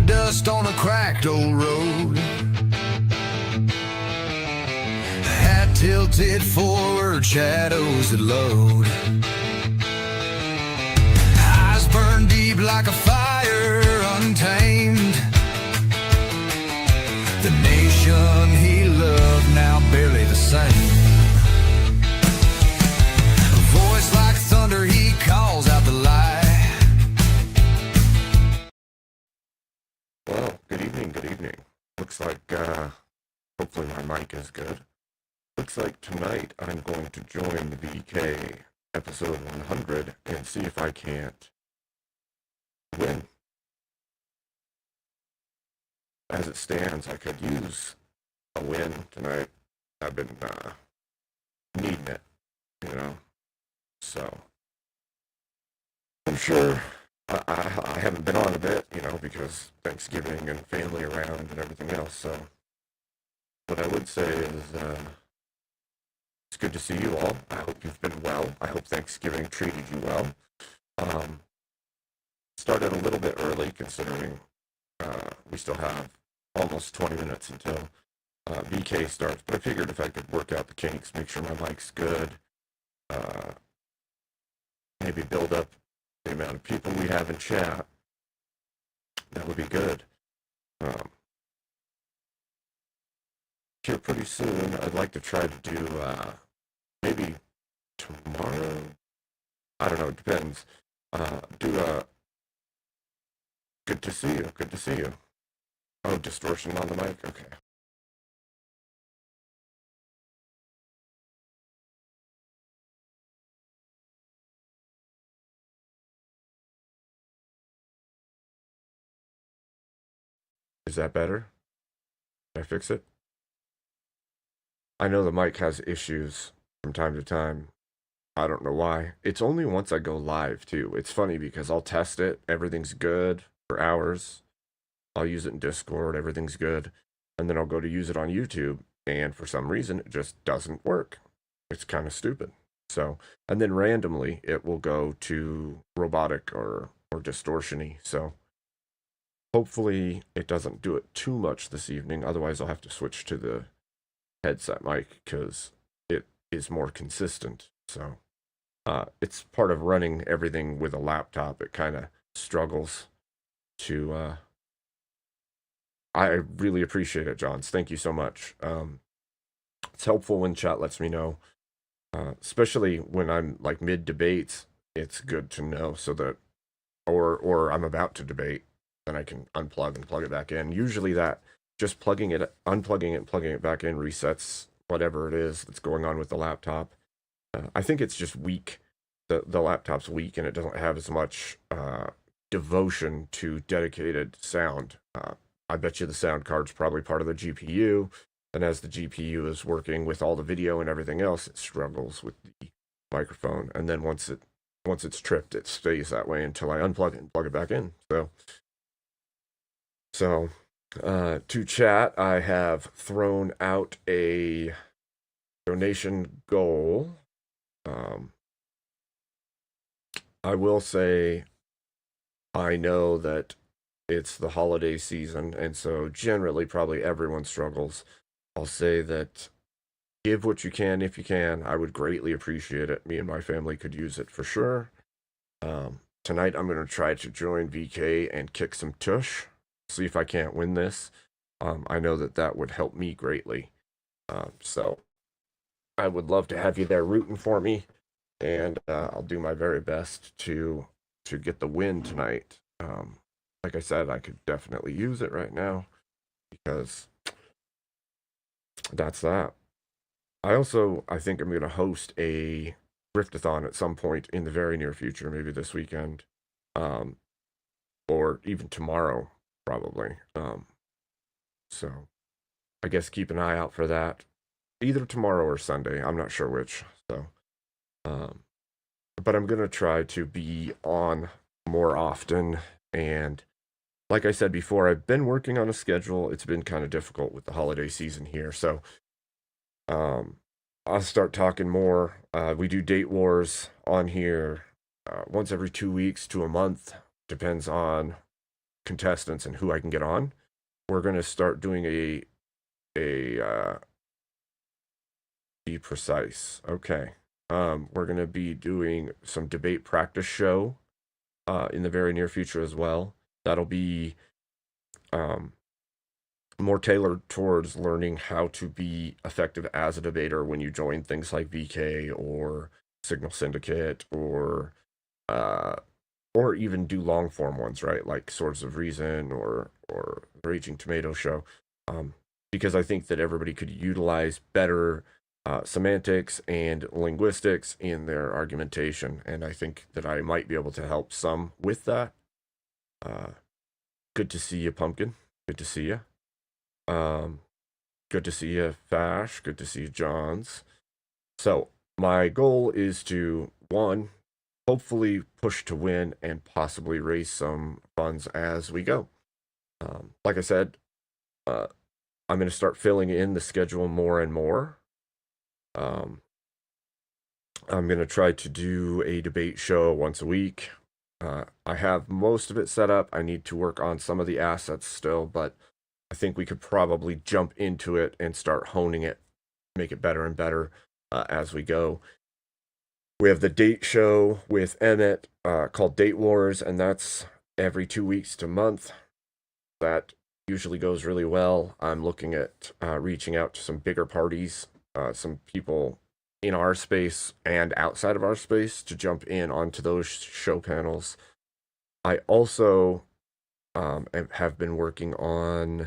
dust on a cracked old road. Hat tilted forward, shadows that load. Eyes burn deep like a fire untamed. The nation he loved now barely the same. A voice like thunder, he calls out the lie. Well, good evening. Looks like, hopefully my mic is good. Looks like tonight I'm going to join the VK episode 100 and see if I can't win. As it stands, I could use a win tonight. I've been, needing it, so I'm sure I haven't been on a bit, because Thanksgiving and family around and everything else, so what I would say is, it's good to see you all. I hope you've been well. I hope Thanksgiving treated you well. Started a little bit early considering we still have almost 20 minutes until VK starts, but I figured if I could work out the kinks, make sure my mic's good, maybe build up the amount of people we have in chat, that would be good. Here pretty soon, I'd like to try to do, maybe tomorrow? I don't know, it depends. Good to see you. Oh, distortion on the mic? Okay. Is that better? Did I fix it? I know the mic has issues from time to time. I don't know why. It's only once I go live, too. It's funny because I'll test it. Everything's good for hours. I'll use it in Discord. Everything's good. And then I'll go to use it on YouTube. And for some reason, it just doesn't work. It's kind of stupid. So, and then randomly, it will go to robotic or distortion-y. So, hopefully, it doesn't do it too much this evening. Otherwise, I'll have to switch to the headset mic because it is more consistent. So it's part of running everything with a laptop. It kind of struggles to I really appreciate it, Johns. Thank you so much. It's helpful when chat lets me know, especially when I'm like mid debates. It's good to know so that or I'm about to debate, then I can unplug and plug it back in. Usually that just unplugging it and plugging it back in resets whatever it is that's going on with the laptop. I think it's just weak. The laptop's weak and it doesn't have as much devotion to dedicated sound. I bet you the sound card's probably part of the GPU, and as the GPU is working with all the video and everything else, it struggles with the microphone. And then once it's tripped, it stays that way until I unplug it and plug it back in. So to chat, I have thrown out a donation goal. I will say I know that it's the holiday season, and so generally probably everyone struggles. I'll say that give what you can if you can. I would greatly appreciate it. Me and my family could use it for sure. Tonight I'm going to try to join VK and kick some tush. See if I can't win this. I know that would help me greatly. So I would love to have you there rooting for me, and I'll do my very best to get the win tonight. Like I said, I could definitely use it right now because that's that. I think I'm going to host a Riftathon at some point in the very near future, maybe this weekend, or even tomorrow, probably. So I guess keep an eye out for that, either tomorrow or Sunday. I'm not sure which. So, but I'm going to try to be on more often. And like I said before, I've been working on a schedule. It's been kind of difficult with the holiday season here. So, I'll start talking more. We do date wars on here once every 2 weeks to a month. Depends on contestants and who I can get on, we're going to start doing be precise. Okay. We're going to be doing some debate practice show in the very near future as well. That'll be more tailored towards learning how to be effective as a debater when you join things like VK or Signal Syndicate or even do long form ones, right? Like Swords of Reason or Raging Tomato Show. Because I think that everybody could utilize better semantics and linguistics in their argumentation, and I think that I might be able to help some with that. Good to see you, Pumpkin. Good to see you. Good to see you, Fash. Good to see you, Johns. So my goal is to, one, hopefully push to win and possibly raise some funds as we go. Like I said, I'm going to start filling in the schedule more and more. I'm going to try to do a debate show once a week. I have most of it set up. I need to work on some of the assets still, but I think we could probably jump into it and start honing it, make it better and better as we go. We have the date show with Emmett called Date Wars, and that's every 2 weeks to a month. That usually goes really well. I'm looking at reaching out to some bigger parties, some people in our space and outside of our space to jump in onto those show panels. I also have been working on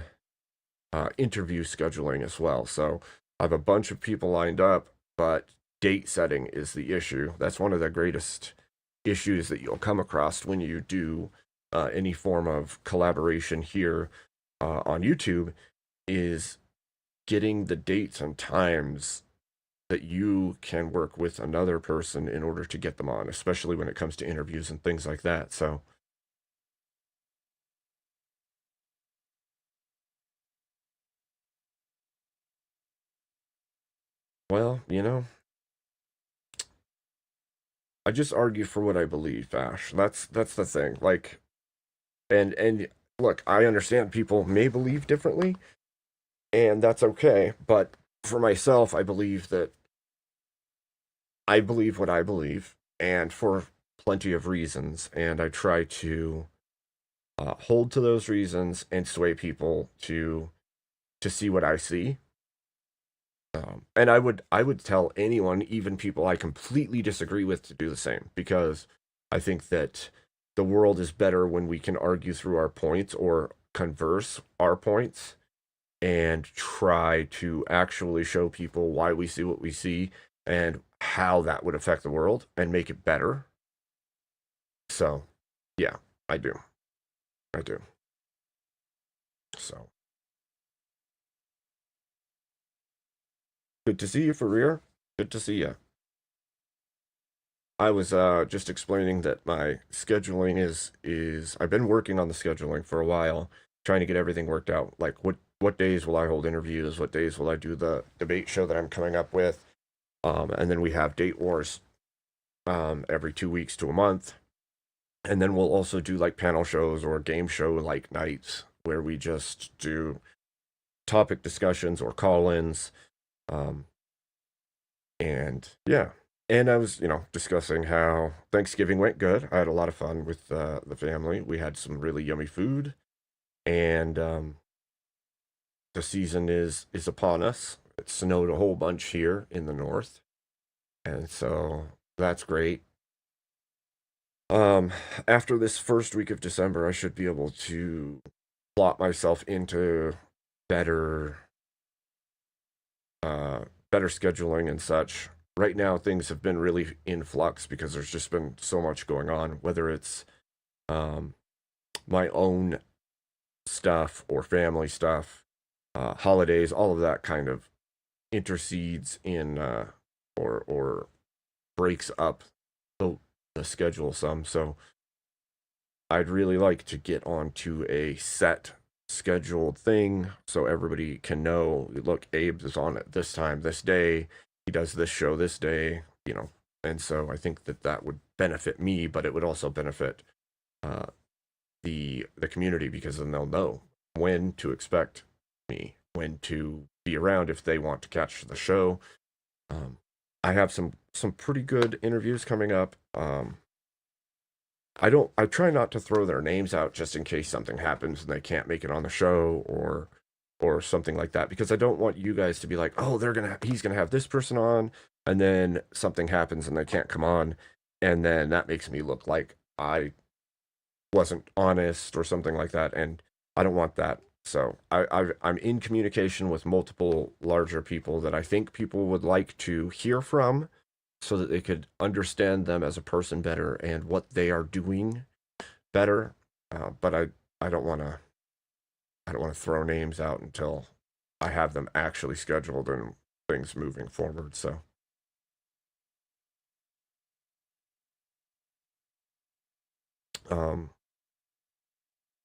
interview scheduling as well. So I have a bunch of people lined up, but date setting is the issue. That's one of the greatest issues that you'll come across when you do any form of collaboration here on YouTube, is getting the dates and times that you can work with another person in order to get them on, especially when it comes to interviews and things like that. So well, I just argue for what I believe, Ash. That's the thing. Like, and look, I understand people may believe differently, and that's okay. But for myself, I believe that I believe what I believe, and for plenty of reasons, and I try to hold to those reasons and sway people to see what I see. And I would tell anyone, even people I completely disagree with, to do the same, because I think that the world is better when we can argue through our points or converse our points and try to actually show people why we see what we see and how that would affect the world and make it better. So, yeah, I do. So, good to see you, Farir. Good to see you. I was just explaining that my scheduling is I've been working on the scheduling for a while, trying to get everything worked out. Like what days will I hold interviews? What days will I do the debate show that I'm coming up with? And then we have Date Wars every 2 weeks to a month. And then we'll also do like panel shows or game show like nights where we just do topic discussions or call-ins. And yeah. And I was, discussing how Thanksgiving went good. I had a lot of fun with the family. We had some really yummy food, and the season is upon us. It snowed a whole bunch here in the north, and so that's great. After this first week of December, I should be able to plot myself into better better scheduling and such. Right now, things have been really in flux because there's just been so much going on, whether it's my own stuff or family stuff, holidays, all of that kind of intercedes in or breaks up the schedule some. So I'd really like to get onto a set scheduled thing so everybody can know, look, Abe is on at this time, this day. He does this show this day, and so I think that would benefit me, but it would also benefit the community, because then they'll know when to expect me, when to be around if they want to catch the show. I have some pretty good interviews coming up. I try not to throw their names out just in case something happens and they can't make it on the show or something like that, because I don't want you guys to be like, oh, he's gonna have this person on, and then something happens and they can't come on, and then that makes me look like I wasn't honest or something like that, and I don't want that. So I'm in communication with multiple larger people that I think people would like to hear from, so that they could understand them as a person better and what they are doing better. But I don't want to throw names out until I have them actually scheduled and things moving forward. So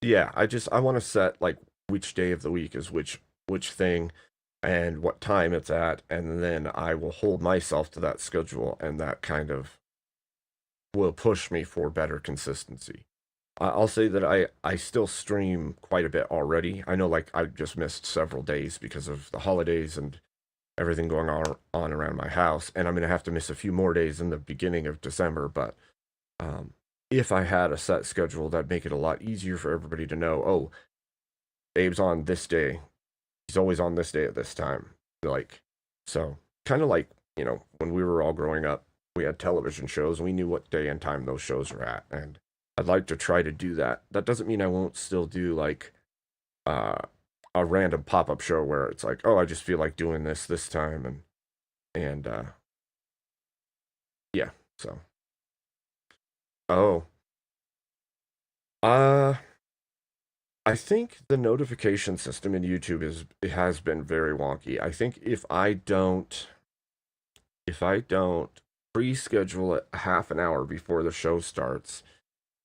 yeah, I want to set like which day of the week is which thing and what time it's at, and then I will hold myself to that schedule, and that kind of will push me for better consistency. I'll say that I still stream quite a bit already. I know, like, I just missed several days because of the holidays and everything going on around my house, and I'm gonna have to miss a few more days in the beginning of December. But if I had a set schedule, that'd make it a lot easier for everybody to know. Oh, Abe's on this day. He's always on this day at this time. Like, so kind of like, when we were all growing up, we had television shows and we knew what day and time those shows were at, and I'd like to try to do that. That doesn't mean I won't still do like uh, a random pop-up show where it's like, oh, I just feel like doing this time, and yeah. So, oh, uh, I think the notification system in YouTube it has been very wonky. I think if I don't pre-schedule it half an hour before the show starts,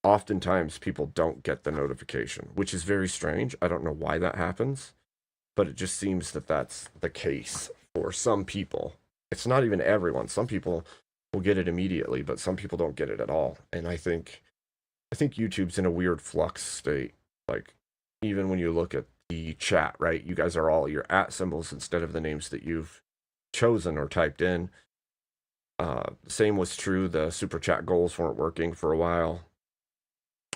oftentimes people don't get the notification, which is very strange. I don't know why that happens, but it just seems that that's the case for some people. It's not even everyone. Some people will get it immediately, but some people don't get it at all. And I think YouTube's in a weird flux state. Like, even when you look at the chat, right? You guys are all your at symbols instead of the names that you've chosen or typed in. Same was true. The super chat goals weren't working for a while.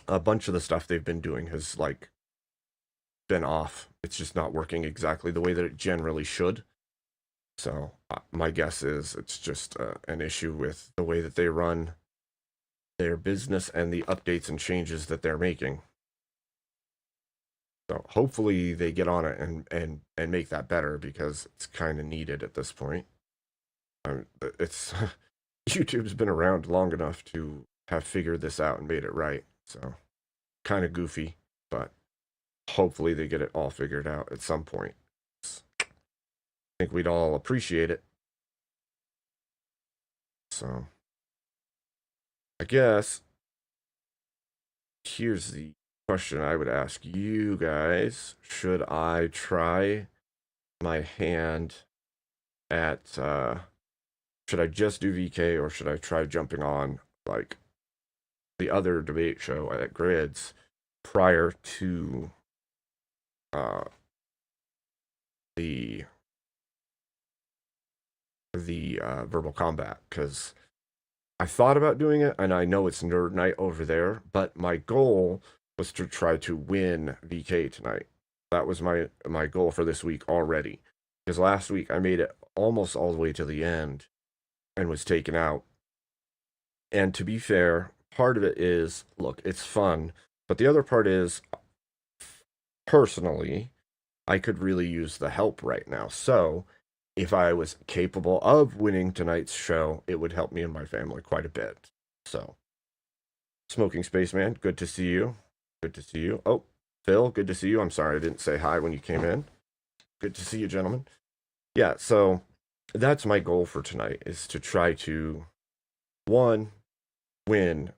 A bunch of the stuff they've been doing has like been off. It's just not working exactly the way that it generally should. So my guess is it's just an issue with the way that they run their business and the updates and changes that they're making. So hopefully they get on it and make that better, because it's kind of needed at this point. It's YouTube's been around long enough to have figured this out and made it right. So kind of goofy, but hopefully they get it all figured out at some point. I think we'd all appreciate it. So I guess here's the question I would ask you guys. Should I try my hand at should I just do VK, or should I try jumping on like the other debate show at Grids prior to uh the verbal combat? Because I thought about doing it, and I know it's nerd night over there, but my goal was to try to win VK tonight. That was my goal for this week already, because last week I made it almost all the way to the end and was taken out. And to be fair, part of it is, look, it's fun, but the other part is, personally, I could really use the help right now. So if I was capable of winning tonight's show, it would help me and my family quite a bit. So, Smoking Spaceman, good to see you. Good to see you. Oh, Phil, good to see you. I'm sorry I didn't say hi when you came in. Good to see you, gentlemen. Yeah, so that's my goal for tonight, is to try to, one, win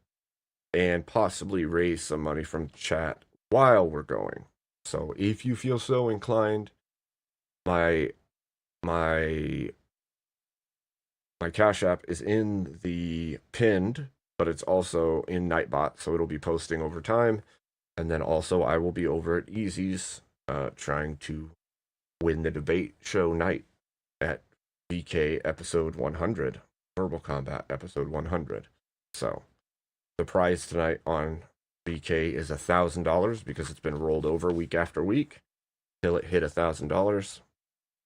and possibly raise some money from chat while we're going. So if you feel so inclined, my Cash App is in the pinned, but it's also in Nightbot, so it'll be posting over time. And then also I will be over at Easy's trying to win the debate show night at VK episode 100, Verbal Combat episode 100. So the prize tonight on VK is $1,000 because it's been rolled over week after week till it hit $1,000,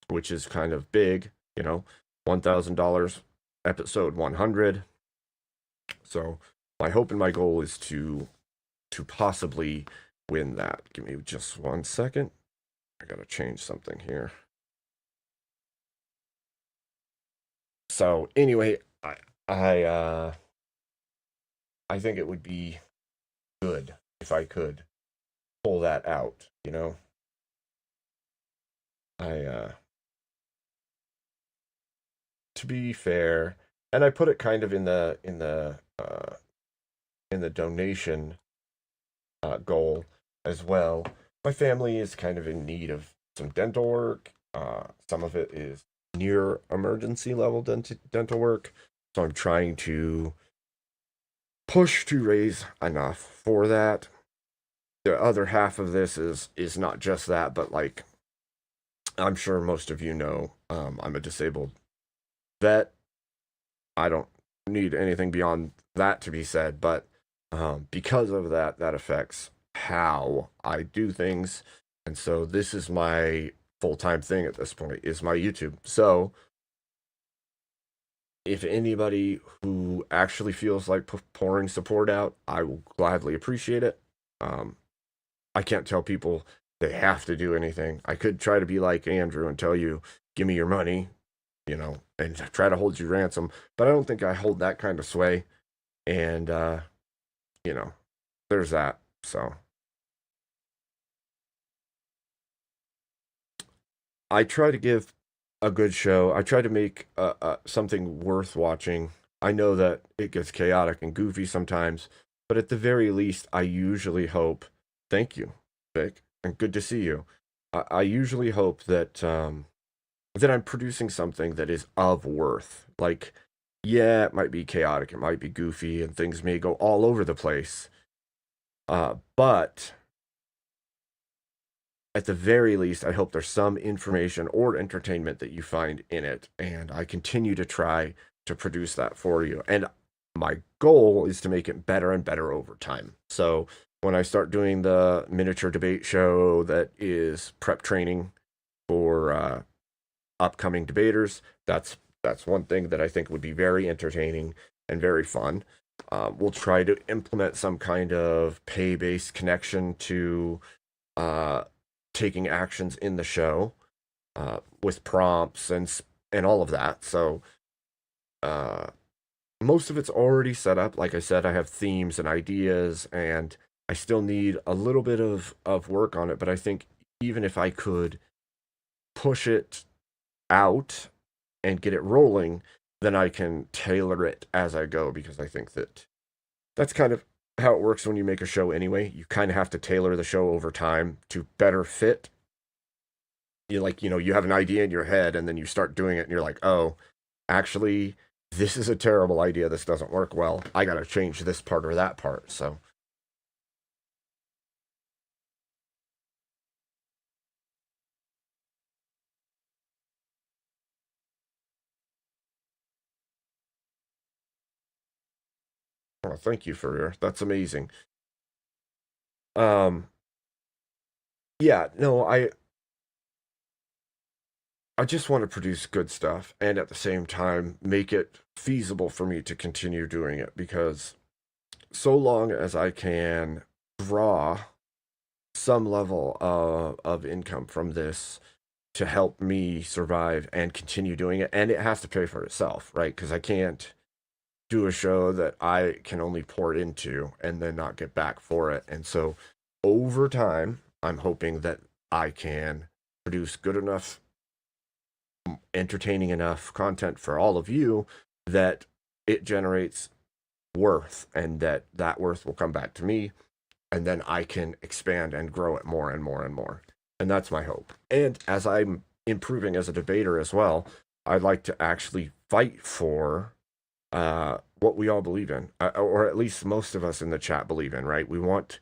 which is kind of big, you know, $1,000 episode 100. So my hope and my goal is to possibly win that. Give me just 1 second. I gotta change something here. So anyway, I think it would be good if I could pull that out, you know. To be fair, and I put it kind of in the donation goal as well. My family is kind of in need of some dental work. Some of it is near emergency level dental work, so I'm trying to push to raise enough for that. The other half of this is not just that, but like I'm sure most of you know, I'm a disabled vet. I don't need anything beyond that to be said, but because of that affects how I do things. And so this is my full-time thing at this point, is my YouTube. So if anybody who actually feels like pouring support out, I will gladly appreciate it. I can't tell people they have to do anything. I could try to be like Andrew and tell you, give me your money, you know, and try to hold you ransom, but I don't think I hold that kind of sway. And, you know, there's that. So I try to give a good show. I try to make something worth watching. I know that it gets chaotic and goofy sometimes, but at the very least, I usually hope, thank you, Vic, and good to see you. I usually hope that that I'm producing something that is of worth. Like, yeah, it might be chaotic, it might be goofy, and things may go all over the place. But at the very least, I hope there's some information or entertainment that you find in it, and I continue to try to produce that for you. And my goal is to make it better and better over time. So when I start doing the miniature debate show that is prep training for upcoming debaters, that's one thing that I think would be very entertaining and very fun. We'll try to implement some kind of pay-based connection to taking actions in the show with prompts and all of that. So most of it's already set up. Like I said, I have themes and ideas, and I still need a little bit of work on it. But I think even if I could push it out and get it rolling, then I can tailor it as I go, because I think that that's kind of how it works when you make a show anyway. You kind of have to tailor the show over time to better fit. You like, you know, you have an idea in your head and then you start doing it and you're like, oh, actually, this is a terrible idea. This doesn't work well. I got to change this part or that part. So well, thank you for that's amazing. Um, yeah, no, I just want to produce good stuff and at the same time make it feasible for me to continue doing it, because so long as I can draw some level of income from this to help me survive and continue doing it, and it has to pay for itself, right? Because I can't do a show that I can only pour into and then not get back for it. And so over time, I'm hoping that I can produce good enough, entertaining enough content for all of you that it generates worth, and that worth will come back to me, and then I can expand and grow it more and more and more. And that's my hope. And as I'm improving as a debater as well, I'd like to actually fight for what we all believe in, or at least most of us in the chat believe in, right? We want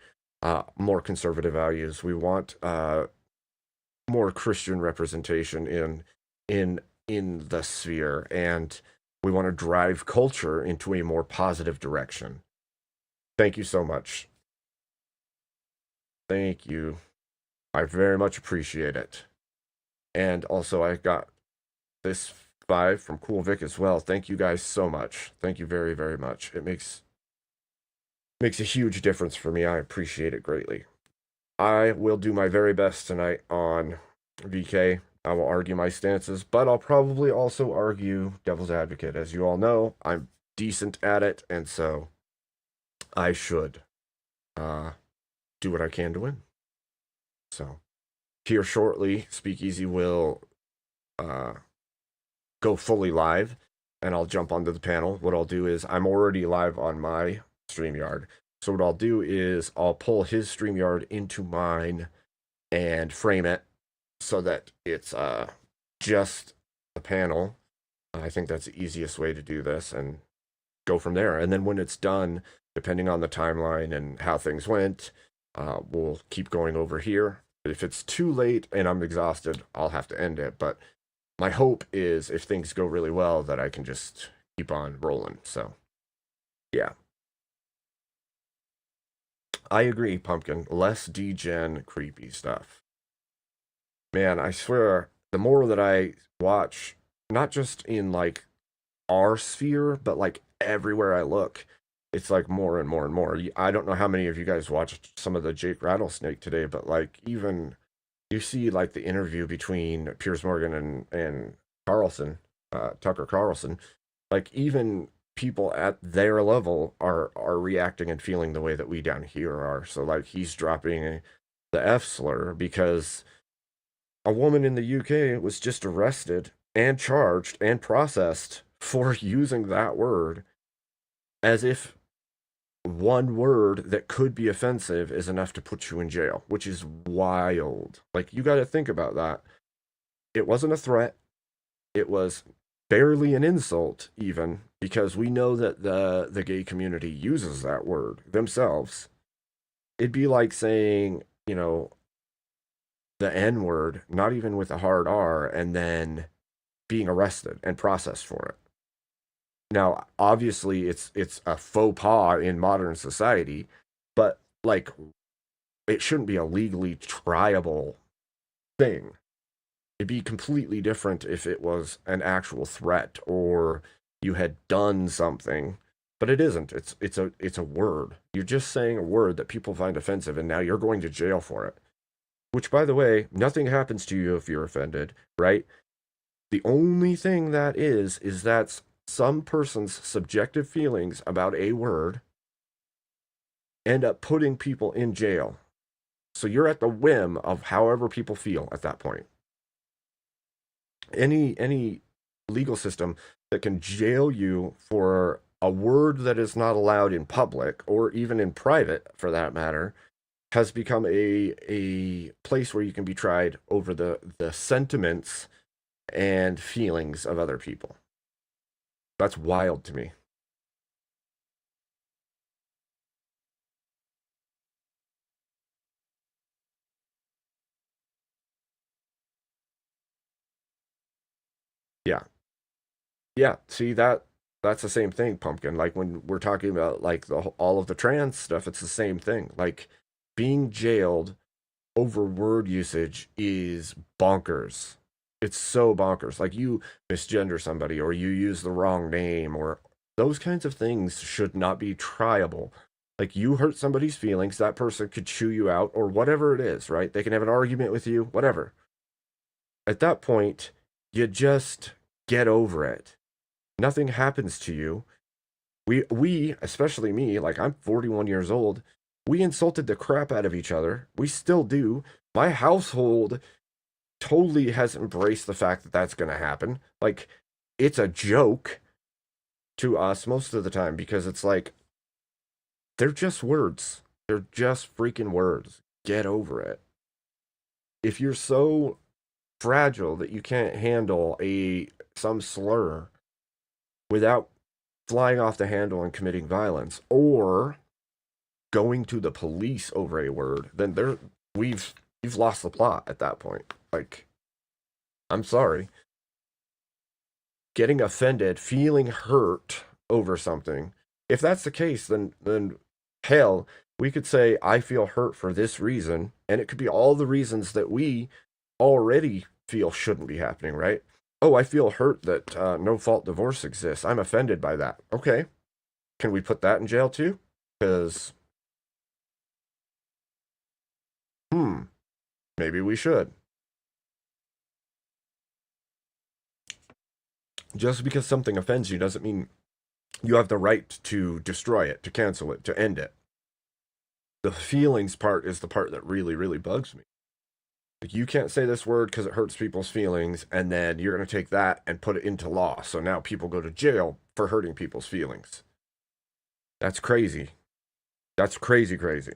more conservative values. We want more Christian representation in the sphere, and we want to drive culture into a more positive direction. Thank you so much. Thank you. I very much appreciate it. And also, I got this 5 from Cool Vic as well. Thank you guys so much. Thank you very, very much. It makes a huge difference for me. I appreciate it greatly. I will do my very best tonight on VK. I will argue my stances, but I'll probably also argue devil's advocate. As you all know, I'm decent at it, and so I should do what I can to win. So here shortly, Speakeasy will go fully live, and I'll jump onto the panel. What I'll do is, I'm already live on my StreamYard. So what I'll do is I'll pull his StreamYard into mine and frame it so that it's just the panel. I think that's the easiest way to do this, and go from there. And then when it's done, depending on the timeline and how things went, we'll keep going over here. If it's too late and I'm exhausted, I'll have to end it. But my hope is, if things go really well, that I can just keep on rolling. So, yeah. I agree, Pumpkin. Less degen creepy stuff. Man, I swear, the more that I watch, not just in, like, our sphere, but, like, everywhere I look, it's, like, more and more and more. I don't know how many of you guys watched some of the Jake Rattlesnake today, but, like, even you see, like, the interview between Piers Morgan and Carlson, Tucker Carlson, like, even people at their level are reacting and feeling the way that we down here are. So, like, he's dropping the F slur because a woman in the UK was just arrested and charged and processed for using that word, as if one word that could be offensive is enough to put you in jail, which is wild. Like, you got to think about that. It wasn't a threat. It was barely an insult, even, because we know that the gay community uses that word themselves. It'd be like saying, you know, the N word, not even with a hard R, and then being arrested and processed for it. Now, obviously, it's a faux pas in modern society, but, like, it shouldn't be a legally triable thing. It'd be completely different if it was an actual threat or you had done something, but it isn't. It's a word. You're just saying a word that people find offensive, and now you're going to jail for it. Which, by the way, nothing happens to you if you're offended, right? The only thing that is that's some person's subjective feelings about a word end up putting people in jail. So you're at the whim of however people feel at that point. Any legal system that can jail you for a word that is not allowed in public, or even in private for that matter, has become a place where you can be tried over the sentiments and feelings of other people. That's wild to me. Yeah. Yeah, see, that's the same thing, Pumpkin. Like, when we're talking about, like, all of the trans stuff, it's the same thing. Like, being jailed over word usage is bonkers. It's so bonkers. Like, you misgender somebody, or you use the wrong name, or those kinds of things should not be triable. Like, you hurt somebody's feelings, that person could chew you out, or whatever it is, right? They can have an argument with you, whatever. At that point, you just get over it. Nothing happens to you. We, especially me, like, I'm 41 years old. We insulted the crap out of each other. We still do. My household totally has embraced the fact that that's going to happen. Like, it's a joke to us most of the time, because it's like, they're just words. They're just freaking words. Get over it. If you're so fragile that you can't handle some slur without flying off the handle and committing violence, or going to the police over a word, then we've lost the plot at that point. Like, I'm sorry. Getting offended, feeling hurt over something. If that's the case, then hell, we could say I feel hurt for this reason, and it could be all the reasons that we already feel shouldn't be happening, right? Oh, I feel hurt that no fault divorce exists. I'm offended by that. Okay. Can we put that in jail too? Because, maybe we should. Just because something offends you doesn't mean you have the right to destroy it, to cancel it, to end it. The feelings part is the part that really, really bugs me. Like, you can't say this word because it hurts people's feelings, and then you're going to take that and put it into law. So now people go to jail for hurting people's feelings. That's crazy. That's crazy, crazy.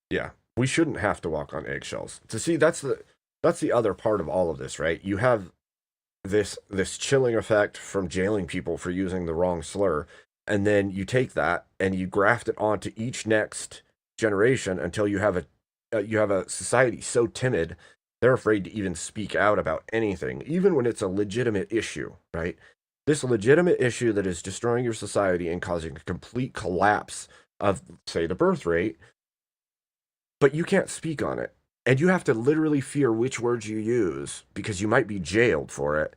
Yeah, we shouldn't have to walk on eggshells. To see, that's the other part of all of this, right? You have this chilling effect from jailing people for using the wrong slur, and then you take that and you graft it onto each next generation until you have a society so timid they're afraid to even speak out about anything, even when it's a legitimate issue, right? This legitimate issue that is destroying your society and causing a complete collapse of, say, the birth rate, but you can't speak on it. And you have to literally fear which words you use because you might be jailed for it.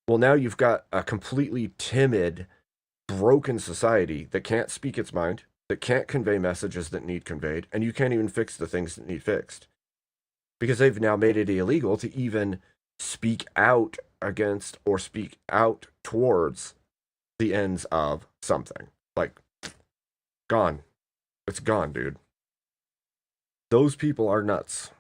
Well, now you've got a completely timid, broken society that can't speak its mind, that can't convey messages that need conveyed, and you can't even fix the things that need fixed. Because they've now made it illegal to even speak out against or speak out towards the ends of something. Like, gone. It's gone, dude. Those people are nuts.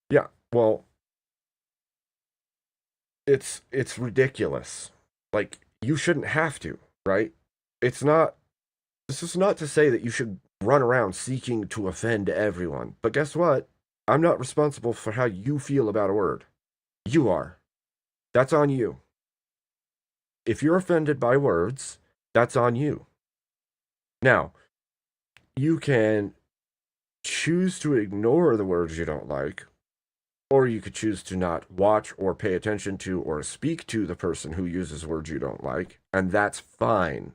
Yeah, well, it's ridiculous. Like, you shouldn't have to, right? It's not This is not to say that you should run around seeking to offend everyone. But guess what? I'm not responsible for how you feel about a word. You are. That's on you. If you're offended by words, that's on you. Now, you can choose to ignore the words you don't like, or you could choose to not watch or pay attention to or speak to the person who uses words you don't like, and that's fine.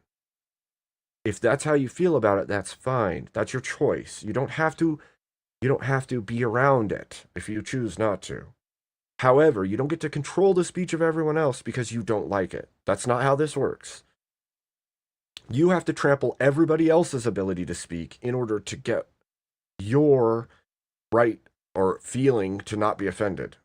If that's how you feel about it, that's fine. That's your choice. You don't have to be around it if you choose not to. However, you don't get to control the speech of everyone else because you don't like it. That's not how this works. You have to trample everybody else's ability to speak in order to get your right or feeling to not be offended.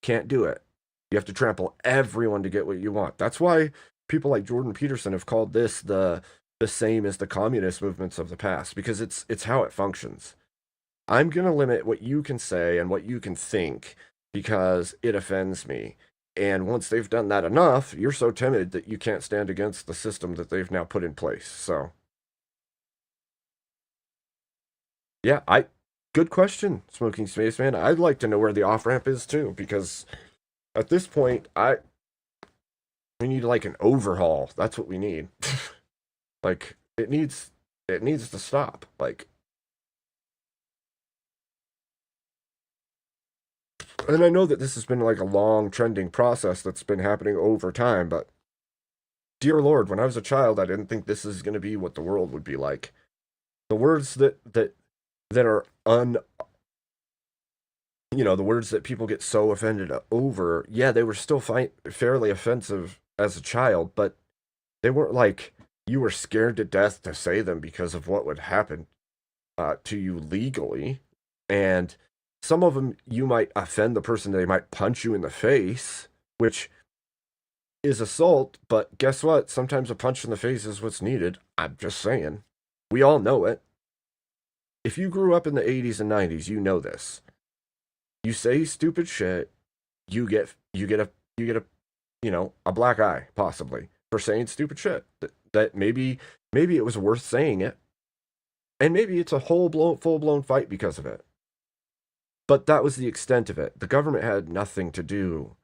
Can't do it. You have to trample everyone to get what you want. That's why people like Jordan Peterson have called this the same as the communist movements of the past, because it's how it functions. I'm going to limit what you can say and what you can think because it offends me. And once they've done that enough, you're so timid that you can't stand against the system that they've now put in place. So, yeah, good question, Smoking Spaceman. I'd like to know where the off ramp is too, because at this point, we need like an overhaul. That's what we need. Like, it needs to stop. Like, and I know that this has been like a long trending process that's been happening over time, but dear Lord, when I was a child, I didn't think this is going to be what the world would be like. The words that are the words that people get so offended over, yeah, they were still fairly offensive as a child, but they weren't like you were scared to death to say them because of what would happen to you legally. And some of them, you might offend the person, they might punch you in the face, which is assault, but guess what? Sometimes a punch in the face is what's needed. I'm just saying. We all know it. If you grew up in the 80s and 90s, you know this. You say stupid shit, you get a a black eye, possibly, for saying stupid shit. That maybe it was worth saying it, and maybe it's a full blown fight because of it. But that was the extent of it. The government had nothing to do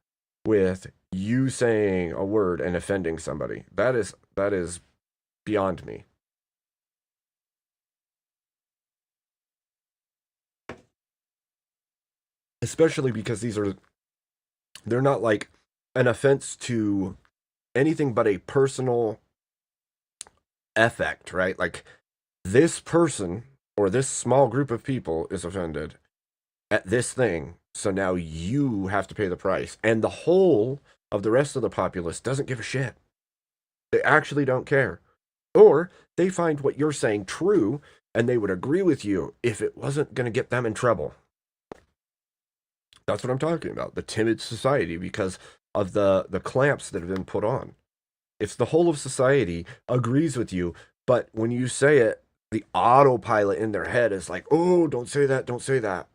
with you saying a word and offending somebody. That is beyond me. Especially because they're not like an offense to anything but a personal effect, right? Like this person or this small group of people is offended at this thing, so now you have to pay the price. And the whole of the rest of the populace doesn't give a shit. They actually don't care. Or they find what you're saying true and they would agree with you if it wasn't going to get them in trouble. That's what I'm talking about. The timid society, because of the clamps that have been put on. If the whole of society agrees with you, but when you say it, the autopilot in their head is like, oh, don't say that, don't say that.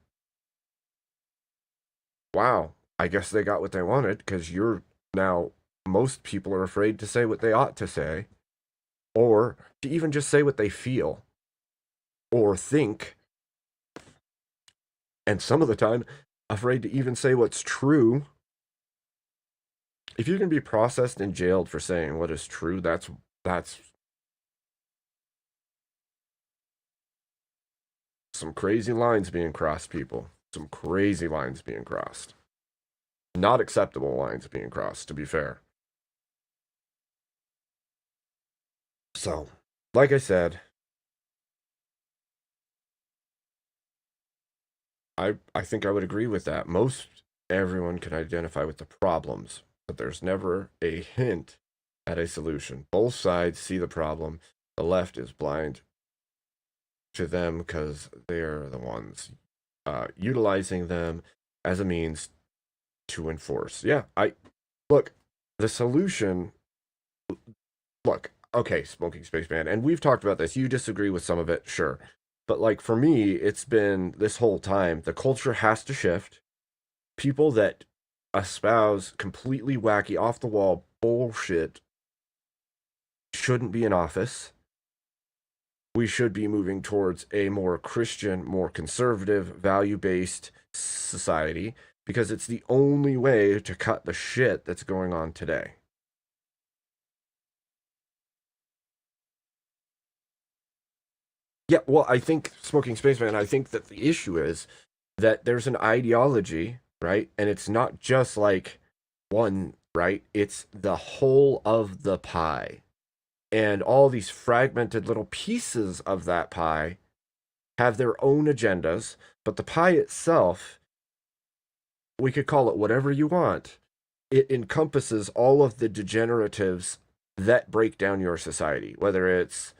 Wow, I guess they got what they wanted, because most people are afraid to say what they ought to say, or to even just say what they feel or think, and some of the time afraid to even say what's true. If you can be processed and jailed for saying what is true, that's some crazy lines being crossed, people. Some crazy lines being crossed. Not acceptable lines being crossed, to be fair. So, like I said, I think I would agree with that. Most everyone can identify with the problems, but there's never a hint at a solution. Both sides see the problem. The left is blind to them because they're the ones utilizing them as a means to enforce. Yeah, look, the solution. Look, okay, Smoking Spaceman, and we've talked about this. You disagree with some of it, sure. But like for me, it's been this whole time, the culture has to shift. People that espouse completely wacky, off the wall bullshit shouldn't be in office. We should be moving towards a more Christian, more conservative, value based society because it's the only way to cut the shit that's going on today. Yeah, well, I think Smoking Spaceman, I think that the issue is that there's an ideology, right? And it's not just like one, right? It's the whole of the pie. And all these fragmented little pieces of that pie have their own agendas, but the pie itself, we could call it whatever you want. It encompasses all of the degeneratives that break down your society, whether it's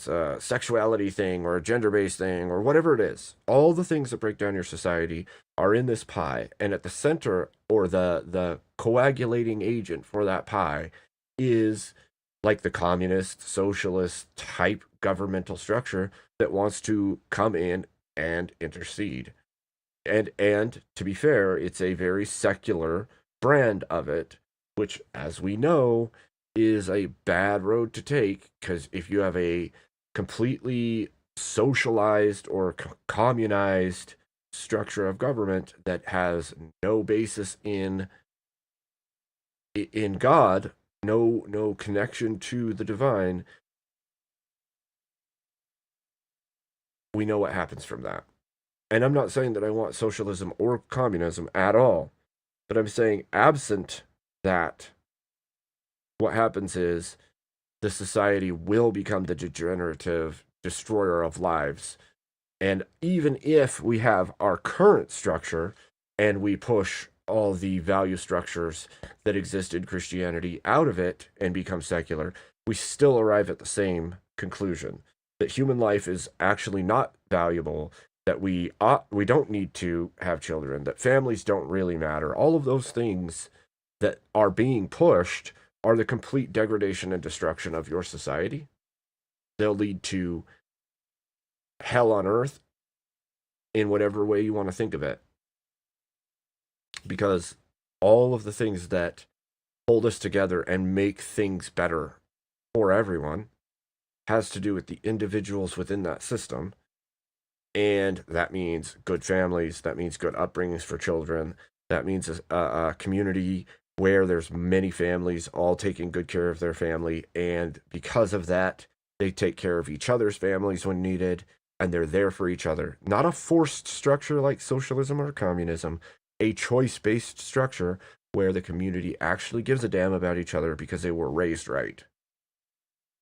a sexuality thing or a gender-based thing or whatever it is. All the things that break down your society are in this pie, and at the center, or the coagulating agent for that pie, is like the communist socialist type governmental structure that wants to come in and intercede. And to be fair, it's a very secular brand of it, which, as we know, is a bad road to take, because if you have a completely socialized or communized structure of government that has no basis in God, no connection to the divine, we know what happens from that. And I'm not saying that I want socialism or communism at all, but I'm saying absent that, what happens is the society will become the degenerative destroyer of lives. And even if we have our current structure and we push all the value structures that exist in Christianity out of it and become secular, we still arrive at the same conclusion that human life is actually not valuable, that we don't need to have children, that families don't really matter. All of those things that are being pushed are the complete degradation and destruction of your society. They'll lead to hell on earth in whatever way you want to think of it. Because all of the things that hold us together and make things better for everyone has to do with the individuals within that system. And that means good families, that means good upbringings for children, that means a community where there's many families all taking good care of their family, and because of that, they take care of each other's families when needed, and they're there for each other. Not a forced structure like socialism or communism, a choice-based structure where the community actually gives a damn about each other because they were raised right.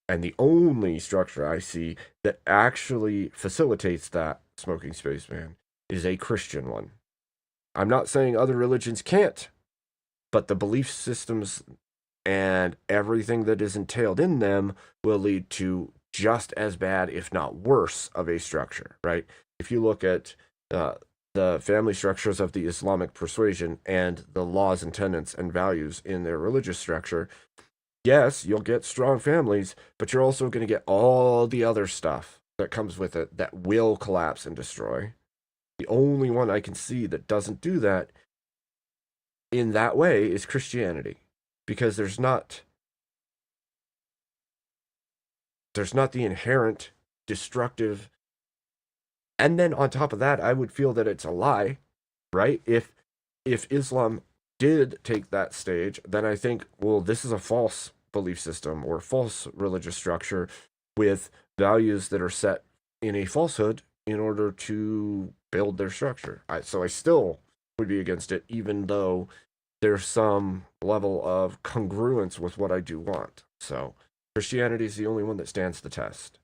And the only structure I see that actually facilitates that, Smoking Spaceman, is a Christian one. I'm not saying other religions can't, but the belief systems and everything that is entailed in them will lead to just as bad, if not worse, of a structure, right? If you look at the family structures of the Islamic persuasion and the laws and tenets and values in their religious structure, yes, you'll get strong families, but you're also going to get all the other stuff that comes with it that will collapse and destroy. The only one I can see that doesn't do that in that way is Christianity, because there's not the inherent destructive. And then on top of that, I would feel that it's a lie, right? If Islam did take that stage, then I think, well, this is a false belief system or false religious structure with values that are set in a falsehood in order to build their structure. So I still would be against it, even though there's some level of congruence with what I do want. So Christianity is the only one that stands the test.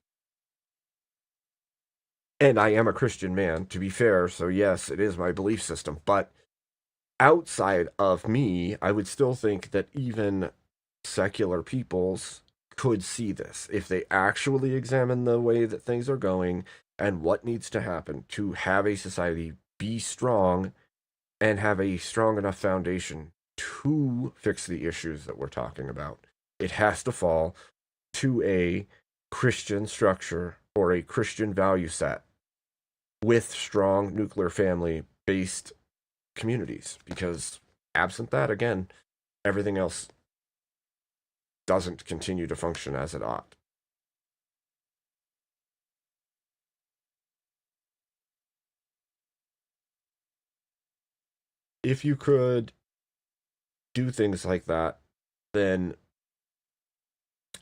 And I am a Christian man, to be fair, so yes, it is my belief system. But outside of me, I would still think that even secular peoples could see this if they actually examine the way that things are going and what needs to happen to have a society be strong and have a strong enough foundation to fix the issues that we're talking about. It has to fall to a Christian structure or a Christian value set with strong nuclear family based communities, because absent that, again, everything else doesn't continue to function as it ought. If you could do things like that, then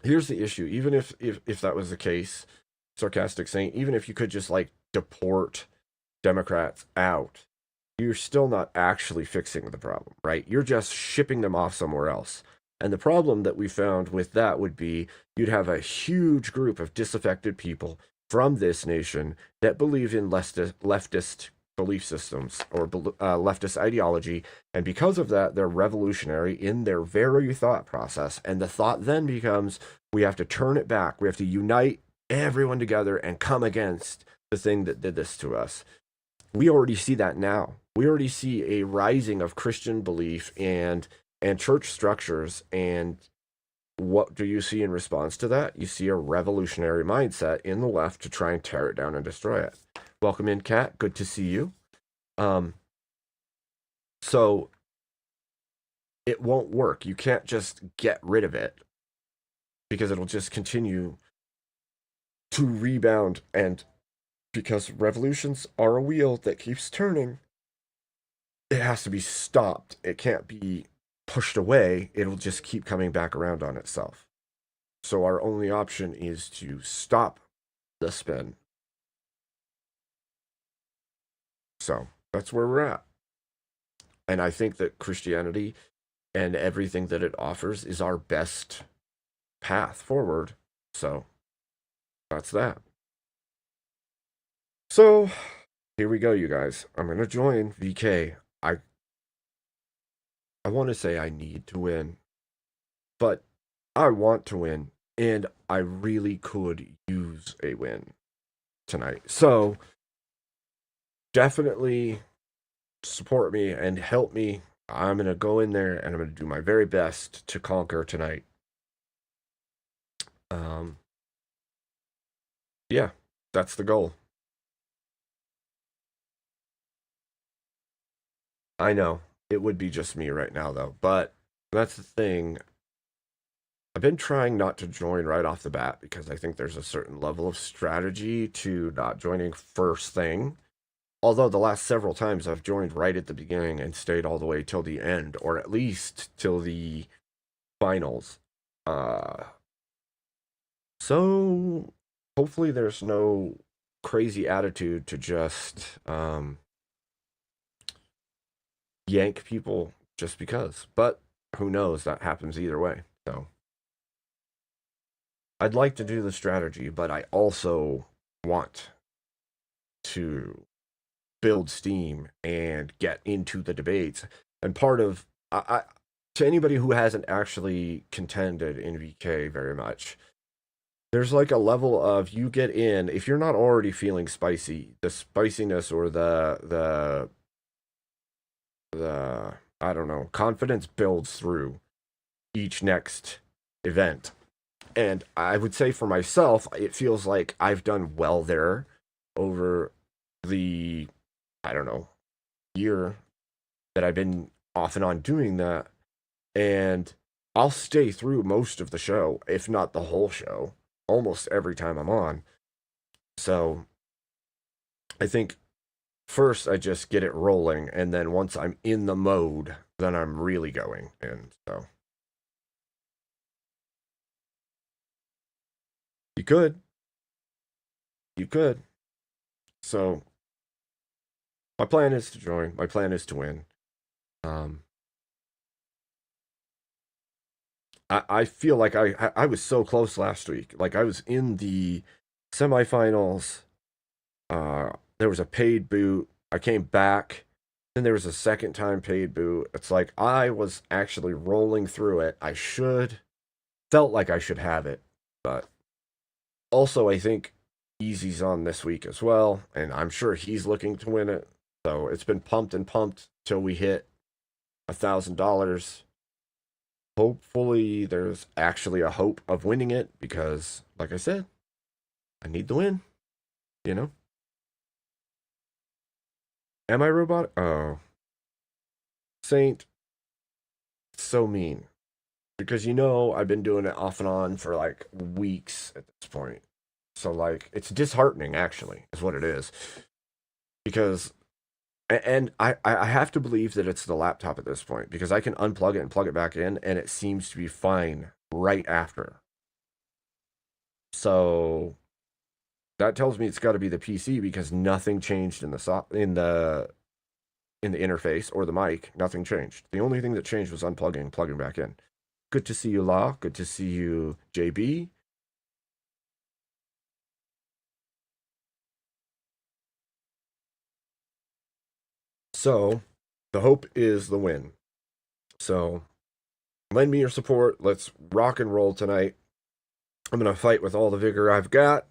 here's the issue. Even if that was the case, sarcastic saying, even if you could just like deport Democrats out, you're still not actually fixing the problem, right? You're just shipping them off somewhere else. And the problem that we found with that would be you'd have a huge group of disaffected people from this nation that believe in leftist belief systems or leftist ideology. And because of that, they're revolutionary in their very thought process. And the thought then becomes, we have to turn it back. We have to unite everyone together and come against the thing that did this to us. We already see that now. We already see a rising of Christian belief and church structures. And what do you see in response to that? You see a revolutionary mindset in the left to try and tear it down and destroy it. Welcome in, Kat. Good to see you. So it won't work. You can't just get rid of it because it'll just continue to rebound. And because revolutions are a wheel that keeps turning, it has to be stopped. It can't be pushed away. It'll just keep coming back around on itself. So our only option is to stop the spin. So that's where we're at. And I think that Christianity and everything that it offers is our best path forward. So that's that. So here we go, you guys. I'm going to join VK. I want to say I need to win, but I want to win, and I really could use a win tonight. So definitely support me and help me. I'm going to go in there and I'm going to do my very best to conquer tonight. Yeah, that's the goal. I know it would be just me right now, though, but That's the thing. I've been trying not to join right off the bat because I think there's a certain level of strategy to not joining first thing. Although the last several times I've joined right at the beginning and stayed all the way till the end, or at least till the finals. Uh, so hopefully there's no crazy attitude to just yank people just because. But who knows? That happens either way. So I'd like to do the strategy, but I also want to build steam and get into the debates. And part of to anybody who hasn't actually contended in VK very much, there's like a level of you get in if you're not already feeling spicy, the spiciness or the I don't know, confidence builds through each next event. And I would say for myself, it feels like I've done well there over the, I don't know, year that I've been off and on doing that. And I'll stay through most of the show, if not the whole show, almost every time I'm on. So I think first I just get it rolling. And then once I'm in the mode, then I'm really going. And so you could. You could. So my plan is to join. My plan is to win. Um, I feel like I was so close last week. Like I was in the semifinals. There was a paid boot. I came back. Then there was a second time paid boot. It's like I was actually rolling through it. Felt like I should have it, but also I think Easy's on this week as well, and I'm sure he's looking to win it. So it's been pumped and pumped till we hit $1,000. Hopefully, there's actually a hope of winning it because, like I said, I need the win. You know? Am I robotic? Oh, Saint, so mean. Because I've been doing it off and on for like weeks at this point. So, like, it's disheartening, actually, is what it is. Because, and I have to believe that it's the laptop at this point because I can unplug it and plug it back in, and it seems to be fine right after. So that tells me it's got to be the PC because nothing changed in the interface or the mic. Nothing changed. The only thing that changed was unplugging and plugging back in. Good to see you, Law. Good to see you, JB. So the hope is the win. So lend me your support. Let's rock and roll tonight. I'm going to fight with all the vigor I've got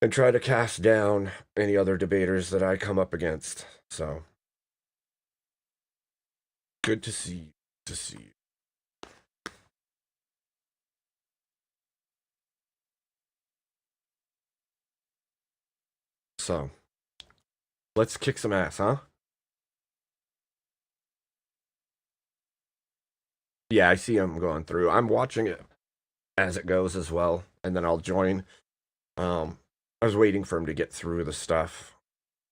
and try to cast down any other debaters that I come up against. So good to see you. To see you. So let's kick some ass, huh? Yeah, I see him going through. I'm watching it as it goes as well, and then I'll join. I was waiting for him to get through the stuff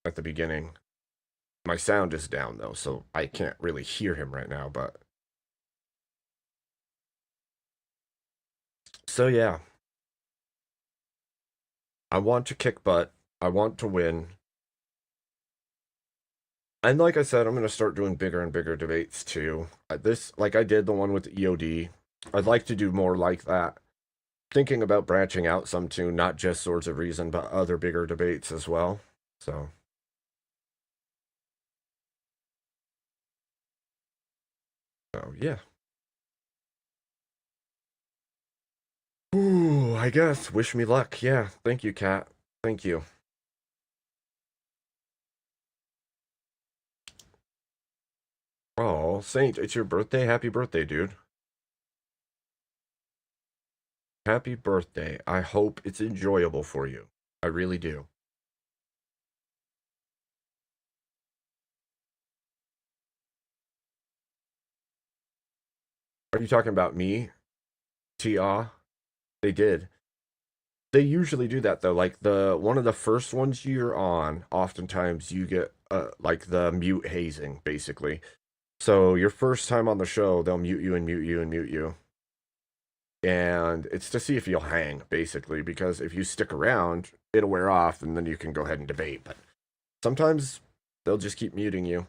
at the beginning. My sound is down though, so I can't really hear him right now, but so yeah. I want to kick butt. I want to win. And like I said, I'm going to start doing bigger and bigger debates too. This, like I did the one with the EOD. I'd like to do more like that. Thinking about branching out some too, not just Swords of Reason, but other bigger debates as well. So yeah. Ooh, I guess. Wish me luck. Yeah. Thank you, Kat. Thank you. Oh, Saint, it's your birthday. Happy birthday, dude. Happy birthday. I hope it's enjoyable for you. I really do. Are you talking about me? T.A.? They did. They usually do that though. Like the one of the first ones you're on, oftentimes you get like the mute hazing, basically. So your first time on the show, they'll mute you and mute you and mute you. And it's to see if you'll hang, basically, because if you stick around, it'll wear off and then you can go ahead and debate. But sometimes they'll just keep muting you.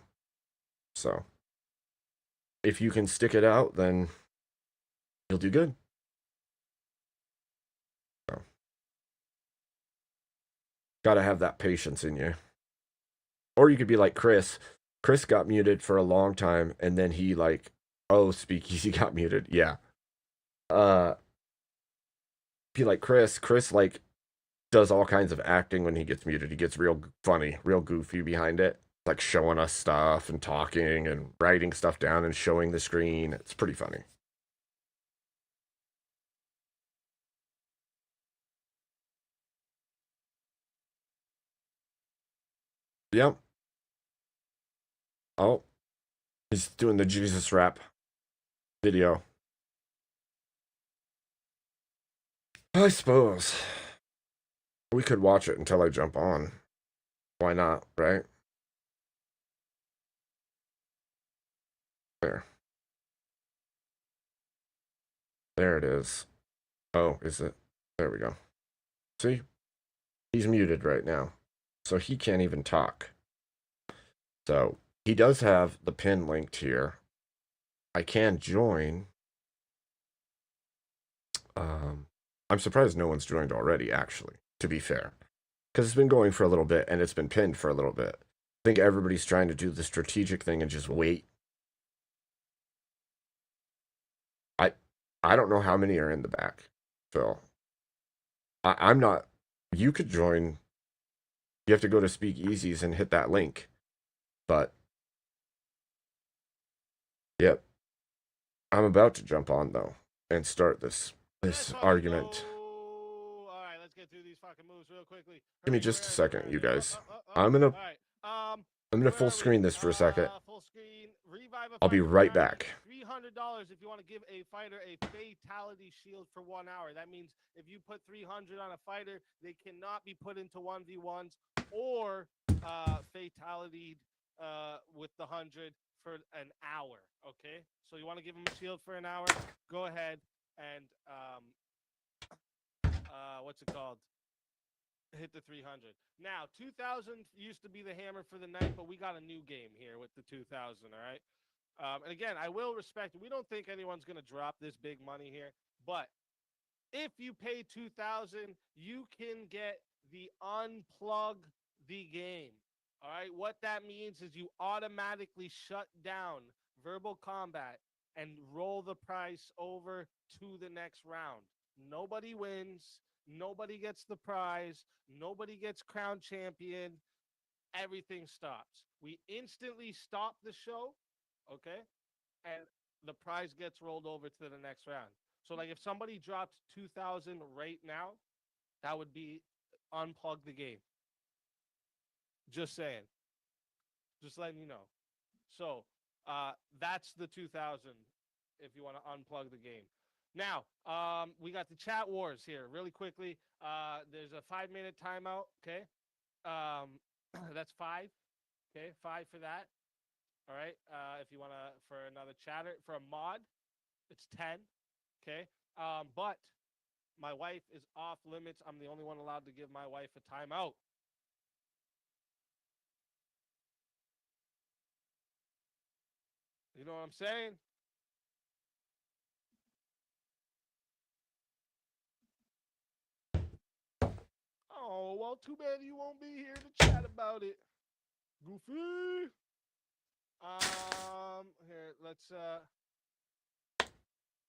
So if you can stick it out, then you'll do good. So, gotta have that patience in you. Or you could be like Chris. Chris got muted for a long time, and then he like, oh, Speakeasy got muted. Yeah. Be like Chris. Chris like does all kinds of acting when he gets muted. He gets real funny, real goofy behind it, like showing us stuff and talking and writing stuff down and showing the screen. It's pretty funny. Yep. Oh, he's doing the Jesus rap video. I suppose we could watch it until I jump on. Why not, right? There. There it is. Oh, is it? There we go. See? He's muted right now. So he can't even talk. So he does have the pin linked here. I can join. I'm surprised no one's joined already, actually, to be fair. Because it's been going for a little bit and it's been pinned for a little bit. I think everybody's trying to do the strategic thing and just wait. I don't know how many are in the back, Phil. I'm not. You could join. You have to go to Speakeasies and hit that link. But, yep. I'm about to jump on, though, and start this argument. All right, let's get through these fucking moves real quickly. Give me just a second, you guys. I'm gonna full screen this for a second. Full screen. Revive a I'll be fighter right for back. $300 if you want to give a fighter a fatality shield for 1 hour. That means if you put 300 on a fighter, they cannot be put into 1v1s or fatality with the 100 for an hour. Okay, so you want to give them a shield for an hour? Go ahead and what's it called? Hit the 300. Now, 2000 used to be the hammer for the night, but we got a new game here with the 2000, all right? And again, I will respect, we don't think anyone's going to drop this big money here, but if you pay 2000, you can get the unplug the game. All right? What that means is you automatically shut down verbal combat and roll the price over to the next round. Nobody wins. Nobody gets the prize. Nobody gets crowned champion. Everything stops. We instantly stop the show, okay? And the prize gets rolled over to the next round. So, like, if somebody dropped 2000 right now, that would be unplug the game. Just saying. Just letting you know. So, that's the 2000 if you want to unplug the game. Now, we got the chat wars here really quickly. There's a 5-minute timeout. Okay. That's 5. Okay. 5 for that. All right. If you want to, for another chatter, for a mod, it's 10. Okay. But my wife is off limits. I'm the only one allowed to give my wife a timeout. You know what I'm saying? Oh, well, too bad you won't be here to chat about it. Goofy. Here, let's,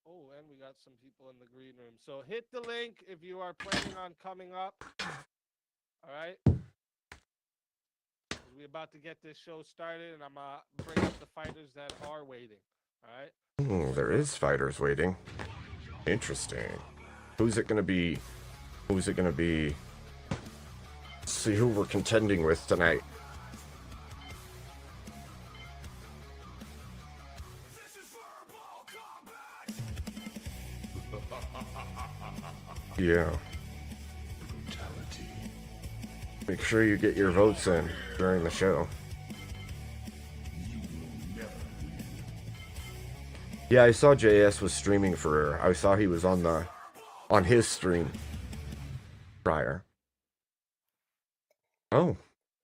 oh, and we got some people in the green room. So hit the link if you are planning on coming up. All right. We're about to get this show started, and I'm going to bring up the fighters that are waiting. All right. There is fighters waiting. Interesting. Who's it going to be? Who's it going to be? Let's see who we're contending with tonight. Yeah. Make sure you get your votes in during the show. Yeah, I saw JS was streaming for. I saw he was on his stream prior. Oh,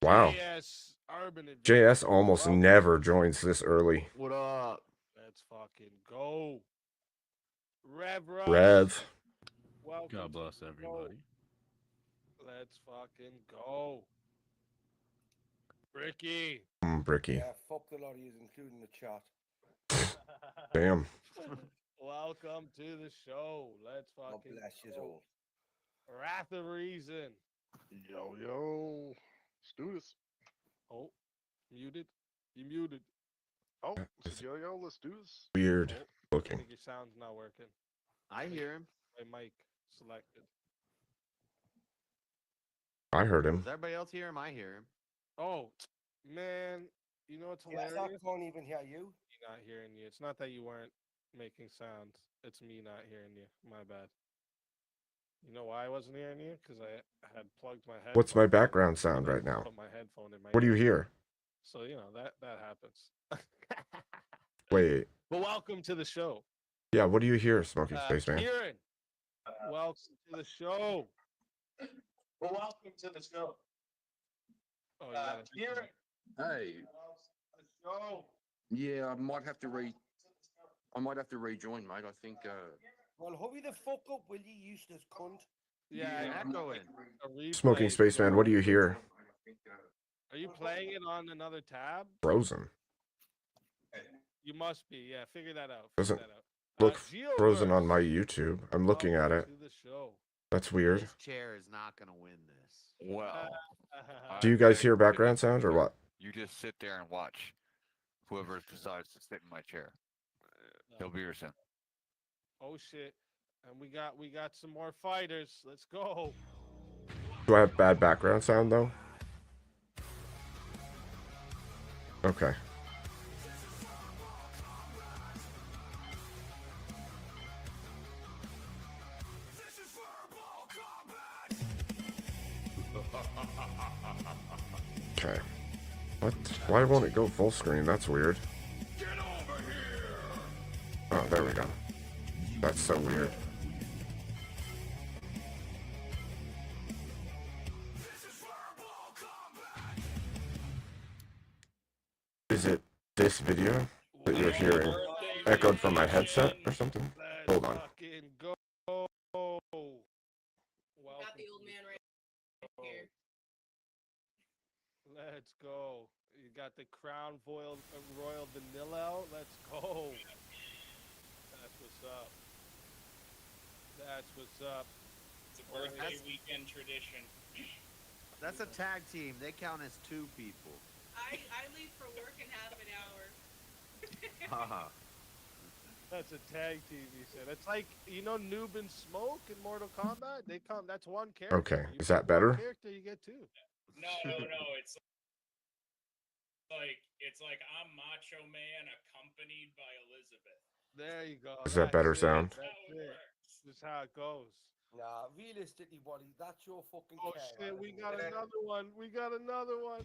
wow. JS Urban Adventure. JS almost Welcome. never joins this early. What up? Let's fucking go. Rev Rush. Rev. Welcome. God bless everybody. Let's fucking go. Ricky. Bricky. Yeah, fuck the lot of yous, including the chat. Damn. Welcome to the show. Let's God fucking bless yous go. all. Wrath of Reason. Yo. Let's do this. Oh, muted. You muted. Oh, It's yo, let's do this. weird Oh, I looking. think your sound's not working. I hear him. My mic selected. I heard him. Does everybody else hear him? I hear him. Oh, man. You know what's Yes, hilarious? I can't even hear you. Me not hearing you. It's not that you weren't making sounds. It's me not hearing you. My bad. You know why I wasn't hearing you? Because I had plugged my head. What's my background sound right now? Put my headphone in my What do you ear. hear? So you know that happens. Wait. But welcome to the show, Yeah, what do you hear, Smoking Spaceman? Kieran. Welcome to the show. Well, welcome to the show. Oh, you gotta Kieran. Hey, the show. yeah, I might have to rejoin, mate. I think Well, hurry the fuck up, will you, useless cunt? Yeah, Yeah, Echo in. a replay. Smoking Spaceman, what do you hear? Are you playing it on another tab? Frozen. You must be. Yeah, figure that out. Doesn't Figure that out. Look frozen on my YouTube. I'm looking at it. Welcome to the show. That's weird. This chair is not gonna win this. Well, Do you guys hear background sound or what? you just sit there and watch whoever decides to sit in my chair. He'll be your son. Oh shit! And we got some more fighters. Let's go. Do I have bad background sound though? Okay. Okay. What? Why won't it go full screen? That's weird. Oh, there we go. That's so weird. Is it this video that you're hearing echoed from my headset or something? Let's Hold on. fucking go. Welcome Got the old man right here. Let's go. You got the Crown Royal Vanilla out. Let's go. That's what's up. That's what's up. It's a birthday weekend tradition. That's a tag team. They count as two people. I leave for work in half an hour. Haha. That's a tag team, he said. It's like, you know, Noob and Smoke in Mortal Kombat? They come, that's one character. Okay, You is that pick one better? character, you get two. No. It's like I'm Macho Man accompanied by Elizabeth. There you go. Is that better That's it, sound? That's it. This is how it goes. Nah, realistically, buddy, that's your fucking Oh care. shit, we got another one. We got another one.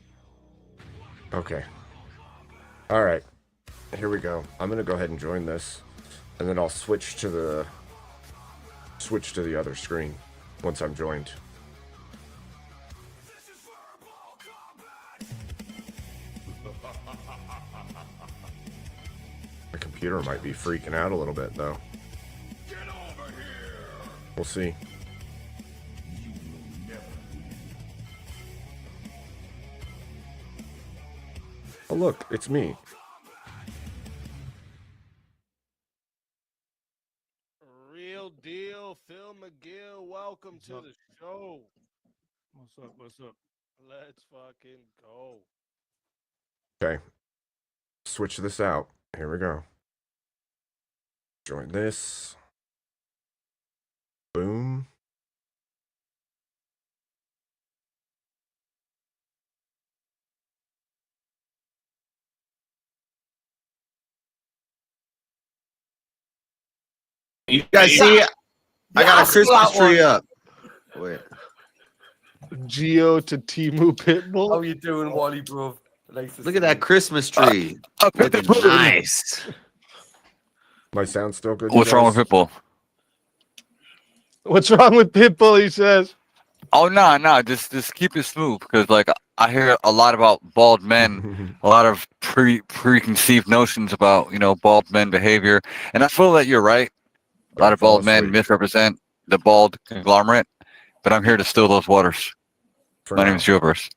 Okay. All right. Here we go. I'm gonna go ahead and join this, and then I'll switch to the other screen once I'm joined. My computer might be freaking out a little bit though. We'll see. Oh look, it's me. Real deal, Phil McGill. Welcome to up? the show. What's up? What's up? Let's fucking go. Okay. Switch this out. Here we go. Join this. Boom. You guys see it? I got a Yes, Christmas that one. tree up. Wait. Geo to Timu Pitbull. How you doing, Wally, bro? Nice to Look see at that you. Christmas tree. Looking nice. My sound's still good. you What's wrong guys? with Pitbull? What's wrong with Pitbull? He says. Oh no, just keep it smooth because like I hear a lot about bald men, a lot of preconceived notions about bald men behavior, and I feel that you're right. A lot of Fall bald men asleep misrepresent the bald conglomerate, but I'm here to still those waters. for My now. name is Joverse.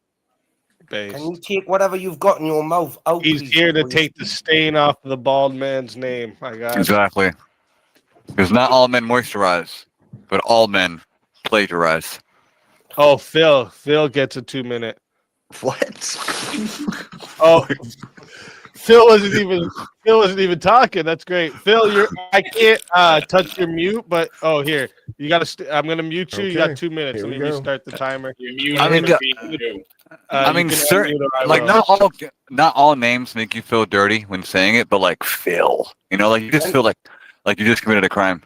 Can you take whatever you've got in your mouth out, He's please, here to before you take the speak? stain off the bald man's name. I got it. Exactly. Because not all men moisturize, but all men plagiarize. Oh, Phil. Phil gets a 2-minute. What? Oh, Phil wasn't even talking. That's great. Phil, I can't touch your mute, but here. You gotta I'm gonna mute you. You got Okay, 2 minutes. here Let we me go. restart the timer. You're muted I mean, for being new. I You mean, can certain unmute or I like will. not all names make you feel dirty when saying it, but like Phil, like you just feel like you just committed a crime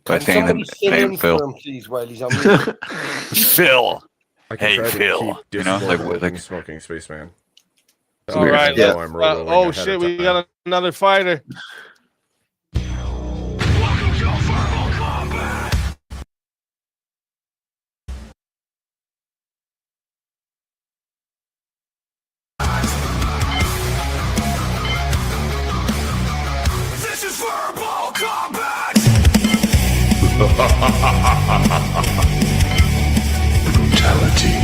by Can saying somebody the fill name in Phil. for him, please, while he's on mute? Phil. I can Hey, try to Phil, keep you know, like, discord like- smoking spaceman. That All way I right. know Yeah. I'm rolling ahead Shit, of we time. got another fighter. This is verbal combat. Brutality.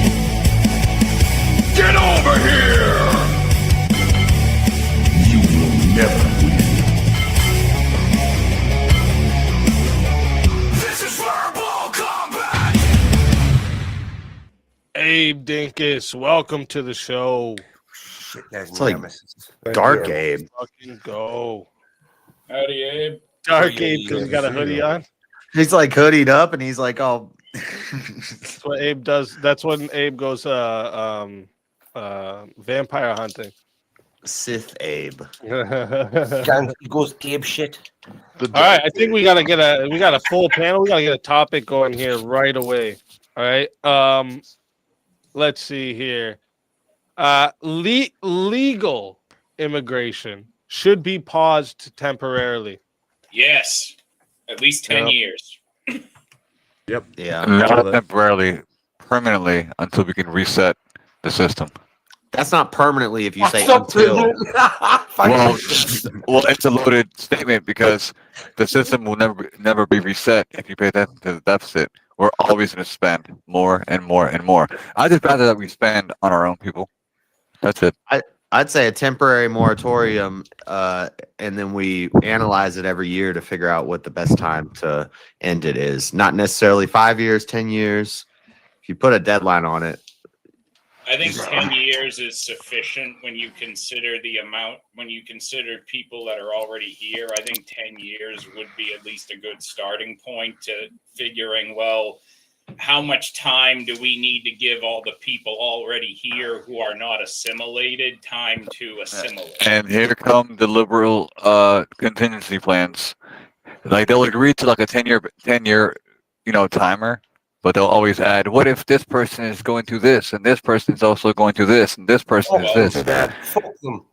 Get over here. You will never win. This is verbal combat. Abe Dinkus, welcome to the show. There's It's like nemesis. Dark you. Abe. Fucking go. Howdy, Abe. Dark Yeah, Abe because he's got a see hoodie you. on. He's like hoodied up and he's like, oh. That's what Abe does. That's when Abe goes vampire hunting. Sith Abe. He goes Abe shit. The All right, dark I think we got a full panel. We got to get a topic going here right away. All right. Let's see here. Legal immigration should be paused temporarily. Yes. At least 10 Yeah. years. Yep. Yeah. Not temporarily, permanently until we can reset the system. That's not permanently if you say That's not until. brilliant. Well, Thank you. well, it's a loaded statement because the system will never be reset if you pay attention to the deficit. We're always going to spend more and more and more. I just rather that we spend on our own people. That's it. I'd say a temporary moratorium, and then we analyze it every year to figure out what the best time to end it is. Not necessarily 5 years, 10 years. If you put a deadline on it, I think 10 years is sufficient when you consider when you consider people that are already here. I think 10 years would be at least a good starting point to figuring, well, how much time do we need to give all the people already here who are not assimilated time to assimilate? And here come the liberal contingency plans. Like they'll agree to like a 10 year timer, but they'll always add, what if this person is going to this and this person is also going to this and this person is this? Fuck them.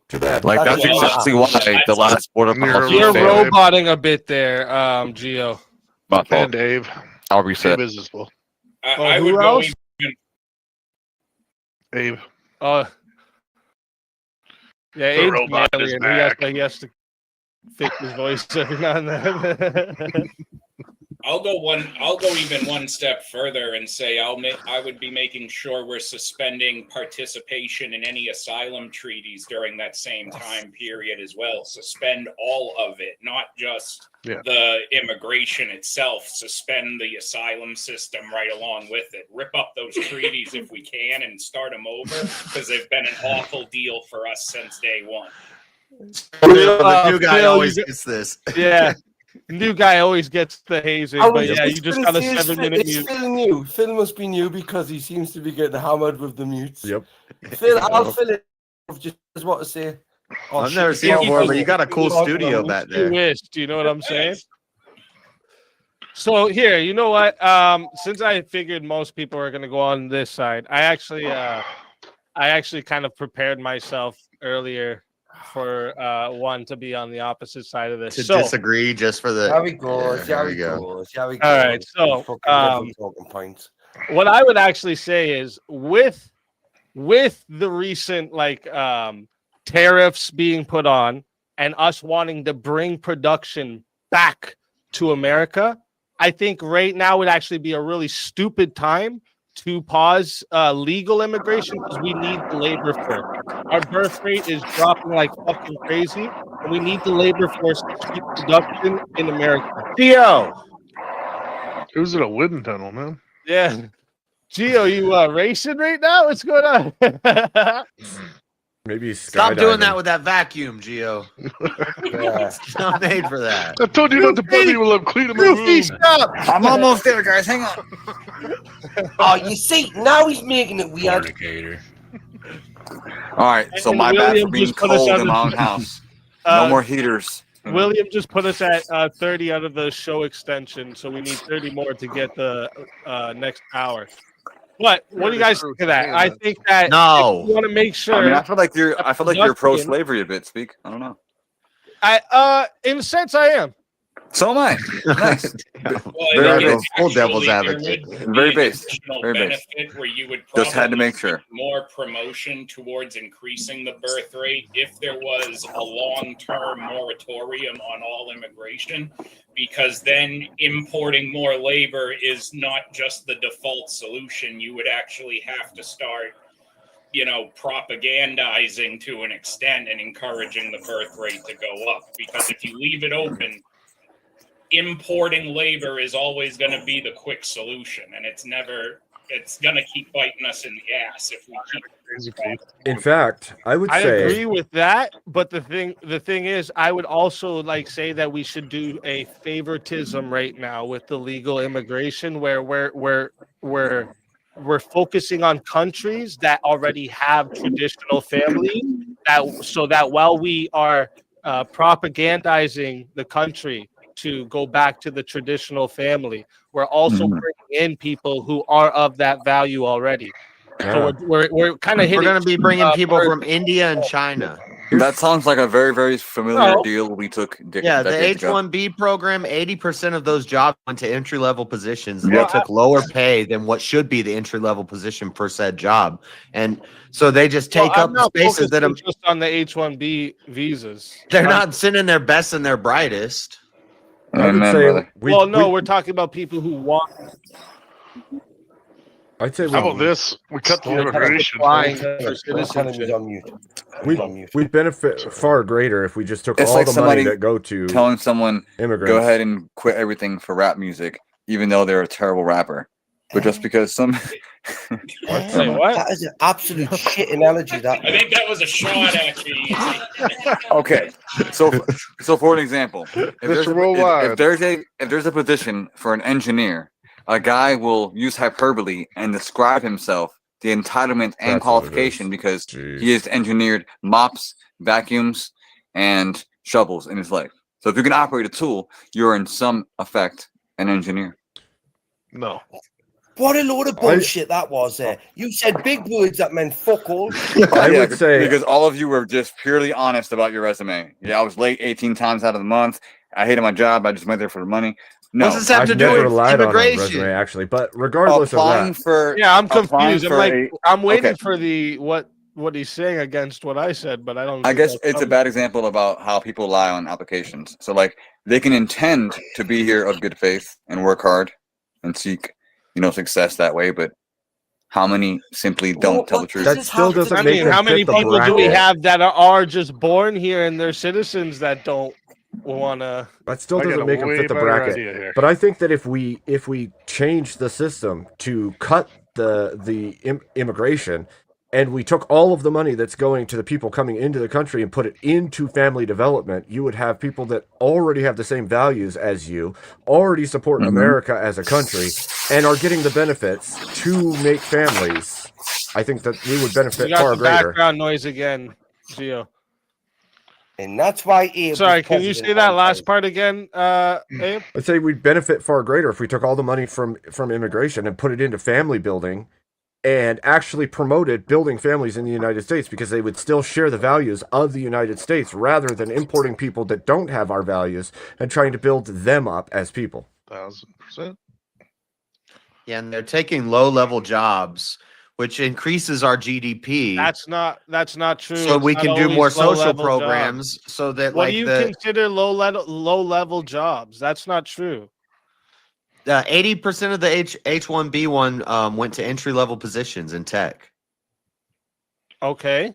Like that's Well, exactly why the last border policy You're failed. roboting a bit there, Geo. My And fault. Dave. I'll reset. Abe is as well. I who would go else? even Abe. Yeah, The Abe's robot manly is and back. he has to fix his voice every now and then. I'll go even one step further and say I would be making sure we're suspending participation in any asylum treaties during that same time period as well. Suspend all of it, not just the immigration itself. Suspend the asylum system right along with it. Rip up those treaties if we can and start them over because they've been an awful deal for us since day one. the new guy Phil, always you gets this. Yeah. New guy always gets the hazing, but yeah, you just got a 7-minute mute. Phil new. Phil must be new because he seems to be getting hammered with the mutes. Yep. Phil, I'll fill it. Just what to say. Oh, I've shit, never you seen it can't before, fill but you it. got a cool Talk studio about back You there. wish. Do you know what I'm saying? So here, you know what? Since I figured most people are gonna go on this side, I actually kind of prepared myself earlier for one to be on the opposite side of this. To So, disagree just for the. How he goes, Yeah, how there he we go. goes, how he goes. all right. So, Fucking different talking points. what I would actually say is with the recent tariffs being put on and us wanting to bring production back to America, I think right now would actually be a really stupid time to pause legal immigration because we need the labor force. Our birth rate is dropping like fucking crazy, and we need the labor force to keep production in America. Theo, It was in a wind tunnel, man. Yeah. Gio, you racing right now? What's going on? Maybe Stop doing that skydiving. with that vacuum, Gio. yeah. It's not made for that. I told you not to put people up, clean my Goofy, room. stop! I'm almost there, guys. Hang on. Oh, you see, now he's making it weird. Fornicator. All right, so And my bad William for being just put us cold on in the- my own house. No Uh, more heaters. William just put us at 30 out of the show extension, so we need 30 more to get the next hour. But what do you guys think of that? I think that No. you want to make sure. I mean, I feel like you're Production- pro-slavery a bit. Speak. I don't know. In a sense, I am. So am I. Nice. Well, Very I think good. it's Full devil's actually- advocate. there would be Very an based. additional Very based. benefit where you would Just had to probably make sure. see more promotion towards increasing the birth rate if there was a long-term moratorium on all immigration, because then importing more labor is not just the default solution. You would actually have to start, propagandizing to an extent and encouraging the birth rate to go up. Because if you leave it open, importing labor is always going to be the quick solution, and it's going to keep biting us in the ass if we keep. In fact, I would I say agree with that, but the thing is, I would also say that we should do a favoritism right now with the legal immigration, where we're focusing on countries that already have traditional families, so that while we are propagandizing the country to go back to the traditional family, we're also Mhm. bringing in people who are of that value already. yeah. So we're kind of We're hitting. going to be bringing people birds. from India and China. That sounds like a very, very familiar No. deal we took. Yeah, the decades ago. H-1B program, 80% of those jobs went to entry-level positions. And Yeah. they took lower pay than what should be the entry-level position for said job. And so they just take Well, up I'm not spaces that focusing just on the H-1B visas. they're not sending their best and their brightest. I would Amen, say brother. Well, no, we're talking about people who want. I'd say How about this? We cut the immigration. applying for Don't tell him he's citizenship. on mute. He's on mute. we'd benefit far greater if we just took It's all like the somebody money that go to Telling someone immigrants. go ahead and quit everything for rap music, even though they're a terrible rapper, but just because some. Say what? That is an absolute shit analogy. That I think that was a shot at me. Okay, so for an example, Mr. Worldwide. if there's a position for an engineer, a guy will use hyperbole and describe himself, the entitlement and That's what it qualification, is. because Jeez. he has engineered mops, vacuums, and shovels in his life. So if you can operate a tool, you're in some effect an engineer. No. what a load of bullshit that was there. You said big words that meant fuck all. I would say because all of you were just purely honest about your resume. Yeah, I was late 18 times out of the month. I hated my job. I just went there for the money. No, What's this have I've to do never with relied on a immigration? resume actually, but regardless of applying that, for Yeah, I'm applying confused. I'm for like, I'm waiting okay. for the what he's saying against what I said, but I don't. I think guess that's it's a coming. bad example about how people lie on applications. So like they can intend to be here of good faith and work hard and seek, success that way, but how many simply don't tell the truth? that still doesn't I make mean, them how many fit the people do we bracket. have that are just born here and they're citizens that don't want to? That still I got doesn't a make them way fit the better bracket. idea here. But I think that if we change the system to cut the immigration, and we took all of the money that's going to the people coming into the country and put it into family development, you would have people that already have the same values as you, already support America as a country, and are getting the benefits to make families. I think that we would benefit You got far the greater. background noise again, Gio. And that's why Abe Sorry, was can you president say that one last time. part again, Abe? I'd say we'd benefit far greater if we took all the money from immigration and put it into family building and actually promoted building families in the United States, because they would still share the values of the United States rather than importing people that don't have our values and trying to build them up as people. 1000%. Yeah, and they're taking low-level jobs, which increases our GDP. That's not true. So It's we not can do always more social low-level jobs. programs so that What like do you the consider low-level jobs? That's not true. 80% of the H1B1 went to entry-level positions in tech. Okay.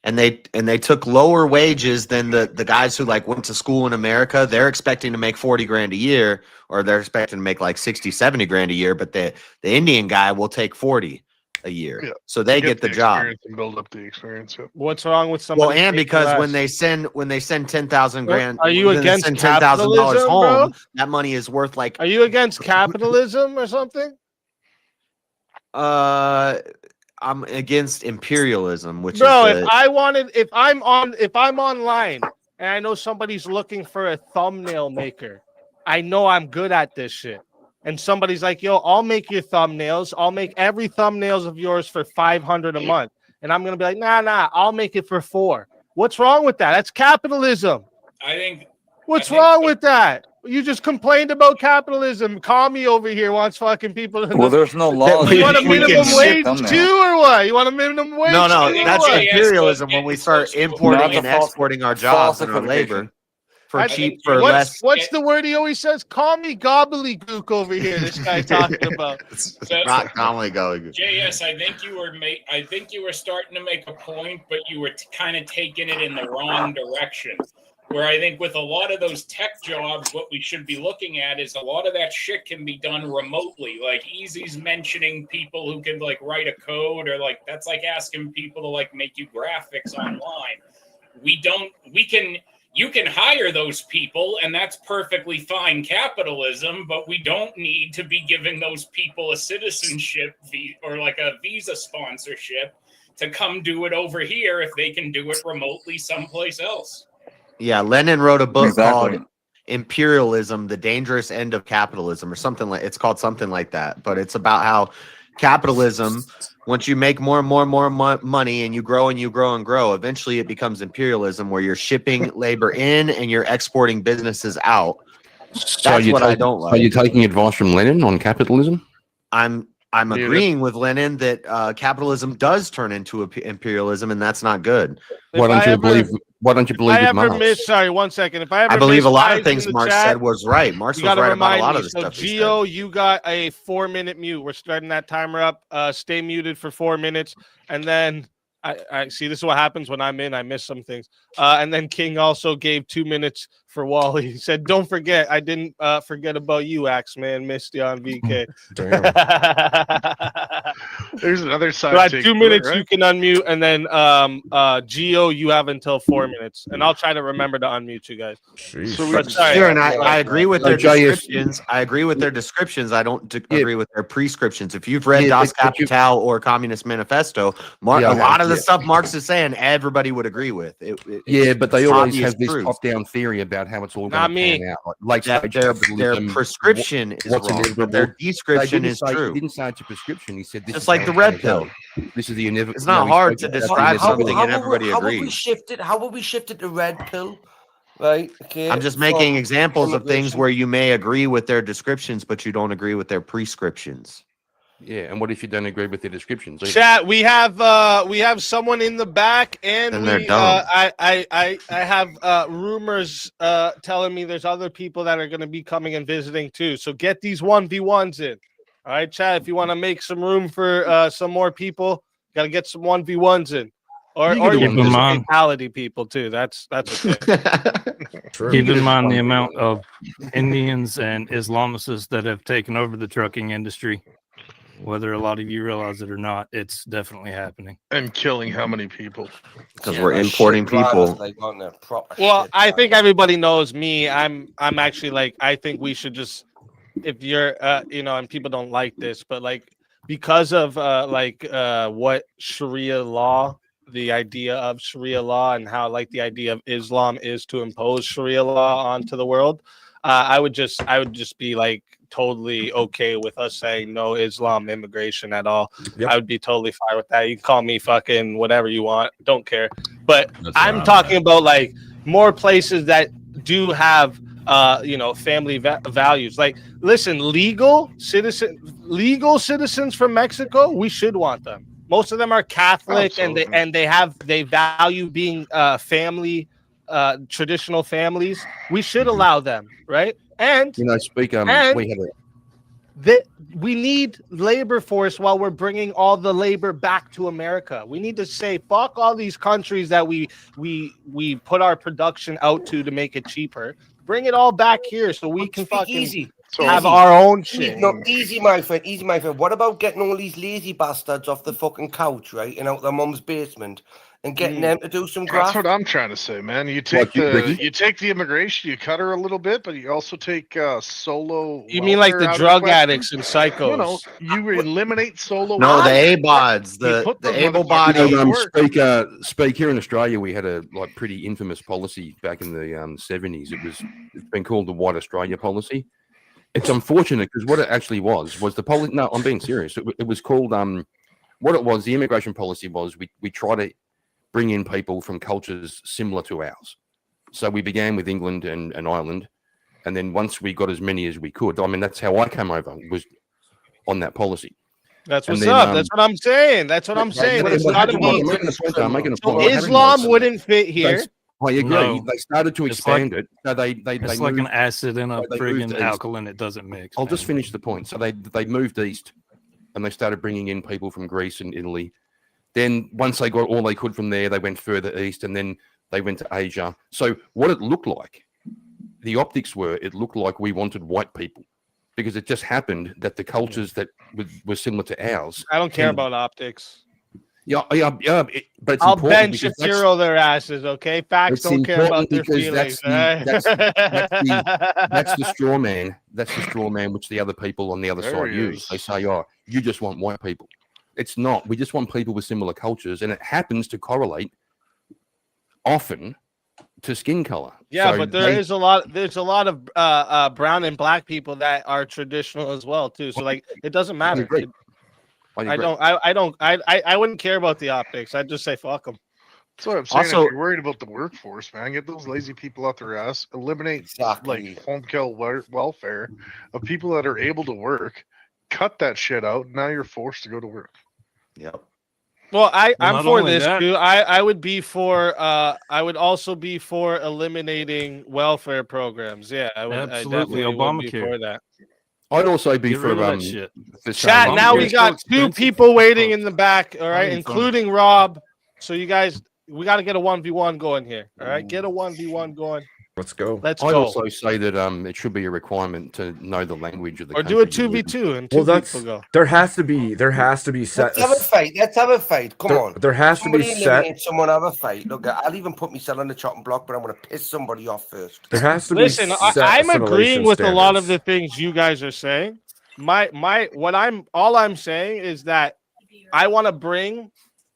And they took lower wages than the guys who like went to school in America. They're expecting to make 40 grand a year, or they're expecting to make like 60, 70 grand a year, but the Indian guy will take 40 a year. Yeah, So they get the job. experience and build up the experience. Yep. What's wrong with somebody? Well, and taking because when less? they send 10,000 grand, Are you when they against send $10,000 capitalism, home, bro? that money is worth like Are you against capitalism or something? I'm against imperialism, which Bro, is if I'm online and I know somebody's looking for a thumbnail maker, I know I'm good at this shit. And somebody's like, "Yo, I'll make your thumbnails. I'll make every thumbnails of yours for $500 a month." And I'm gonna be like, "Nah, I'll make it for $4." What's wrong with that? That's capitalism. I think What's I think wrong the- with that? You just complained about capitalism. Commie over here wants fucking people to Well, there's no law. You want a we can minimum ship wage them too, now. or what? You want a minimum wage? no, too, or that's what? JS imperialism was when we getting start close to a importing Not and the false- exporting our jobs and our falsification. labor for I cheap, think for JS less. What's the word he always says? Call me gobbledygook over here. This guy talking about. It's So- not commonly going. JS, I think you were starting to make a point, but you were kind of taking it in the wrong direction. Where I think with a lot of those tech jobs, what we should be looking at is a lot of that shit can be done remotely. Like Easy's mentioning people who can like write a code, or like that's like asking people to like make you graphics online. You can hire those people, and that's perfectly fine capitalism, but we don't need to be giving those people a citizenship or like a visa sponsorship to come do it over here if they can do it remotely someplace else. Yeah, Lenin wrote a book Exactly. called Imperialism: The Dangerous End of Capitalism, or something like it's called something like that. But it's about how capitalism, once you make more and more and more money and you grow and you grow and grow, eventually it becomes imperialism, where you're shipping labor in and you're exporting businesses out. That's what I don't like. Are you taking advice from Lenin on capitalism? I'm Muted. agreeing with Lenin that capitalism does turn into imperialism, and that's not good. Why don't you believe? Why don't you believe I with ever Marx? miss. Sorry, one second. If I ever I believe miss a lot guys of things in the Marx chat, said was right. Marx you was gotta right about a remind lot me. of the So stuff he Gio, said. you got a 4-minute mute. We're starting that timer up. Stay muted for 4 minutes, and then I see. This is what happens when I'm in. I miss some things. And then King also gave 2 minutes for Wally. He said, "Don't forget, I didn't forget about you, Axeman. Missed you on VK." Damn. There's another side. Right, take 2 to it, minutes right? you can unmute, and then Gio, you have until 4 minutes, and I'll try to remember to unmute you guys. Jeez. So we- But sorry, Sure, and I agree with their JS descriptions. I agree with their descriptions. I don't agree with their prescriptions. If you've read Das but you- Kapital or Communist Manifesto, Yeah, a I lot have, of the yeah. stuff Marx is saying, everybody would agree with. Yeah, but they always obvious have this truth. top-down theory about how it's all Not going to me. pan out. Like That stage their capitalism, prescription is what's wrong, but their inevitable. They description didn't is say, He true. didn't say it's a prescription. He said this Just is like how the it's red gonna pill. go. This is the inevitable. It's not hard to about the describe inevitable. something and everybody how would we agrees. shift it? How would we shift it to red pill? Right. Okay. I'm just making from examples of things immigration. where you may agree with their descriptions, but you don't agree with their prescriptions. Yeah, and what if you don't agree with the descriptions? either? Chat, we have someone in the back, and And they're we dumb. I have rumors telling me there's other people that are going to be coming and visiting too. So get these 1v1s in. All right, chat. If you want to make some room for some more people, got to get some 1v1s in, or You can do you one can just v1. fatality people too. That's okay. True. Keep in mind the amount of Indians and Islamists that have taken over the trucking industry. Whether a lot of you realize it or not, it's definitely happening. And killing how many people? Because Yeah, we're they're importing shit drivers, people. like, aren't they? Proper Well, shit I think drivers. everybody knows me. I'm actually like, I think we should just, if you're and people don't like this, but like because of what Sharia law the idea of Sharia law and how like the idea of Islam is to impose Sharia law onto the world, I would just be like totally okay with us saying no Islam immigration at all. Yep. I would be totally fine with that. You can call me fucking whatever you want, don't care. But That's I'm where talking at. about like more places that do have family values. Like, listen, legal citizens from Mexico, we should want them. Most of them are Catholic, Absolutely. and they value being family, traditional families. We should allow them, right? And You know, speak. And- We had a we need labor force while we're bringing all the labor back to America. We need to say fuck all these countries that we put our production out to make it cheaper. Bring it all back here so we can fucking easy. have our own shit. No, easy, my friend. Easy, my friend. What about getting all these lazy bastards off the fucking couch, right, and out their mum's basement, and getting them to do some That's graft? what I'm trying to say, man. You take you take the immigration, you cut her a little bit, but you also take solo. You mean like welfare the out of drug question? addicts and psychos? No, you eliminate solo. No, the welfare. ABODs, You the put those able-bodied. motherfuckers to work. speak here in Australia. We had a like pretty infamous policy back in the 70s. It's been called the White Australia policy. It's unfortunate because what it actually was the policy. No, I'm being serious. It was called what it was. The immigration policy was we try to bring in people from cultures similar to ours. So we began with England and Ireland, and then once we got as many as we could, I mean that's how I came over, was on that policy. That's And what's then, up. That's what I'm saying. That's what I'm saying. It's not a I'm need. making a point. I'm making a So point. Islam wouldn't fit here. I agree. No. They started to It's expand it. So they It's like an moved, acid and a they moved friggin' east. alkaline. It doesn't mix. I'll just man. finish the point. So they moved east, and they started bringing in people from Greece and Italy. Then once they got all they could from there, they went further east, and then they went to Asia. So what it looked like, the optics were, it looked like we wanted white people, because it just happened that the cultures that were similar to ours. I don't care about optics. Yeah, but it's I'll important bench because that's- Shapiro their asses, okay? Facts It's don't care about important their because feelings. that's the straw man. That's the straw man which the other people on the other There side he use. is. They say, "Oh, you just want white people." It's not. We just want people with similar cultures, and it happens to correlate often to skin color. Yeah, So but there's a lot of brown and black people that are traditional as well too. So like it doesn't matter. agree. I I wouldn't care about the optics. I'd just say fuck them. That's what I'm saying. Also- if you're worried about the workforce, man, get those lazy people out their ass. Eliminate Exactly. like home care welfare of people that are able to work. Cut that shit out. Now you're forced to go to work. Yep. Well, I'm not for only this that- too. I would be for I would also be for eliminating welfare programs. Yeah, I would Absolutely, I definitely would be Obamacare. for that. I'd also be Get rid for of that shit. for Chat, saying- now we Obamacare's got so two expensive. people waiting in the back, all right, Having including Rob. So you guys, we got to get a 1v1 going here. All right, get a 1v1 going. Let's go. Let's I'd go. also say that it should be a requirement to know the language of the Or do a country you live in. 2v2 and Well, two that's people go. there has to be set. Let's have a fight. Let's have a fight. Come on. There has to Somebody be set. eliminate someone, have a fight. Look, I'll even put myself on the chopping block, but I'm going to piss somebody off first. There has to Listen, be set I'm agreeing assimilation with a lot of the standards. things you guys are saying. All I'm saying is that I want to bring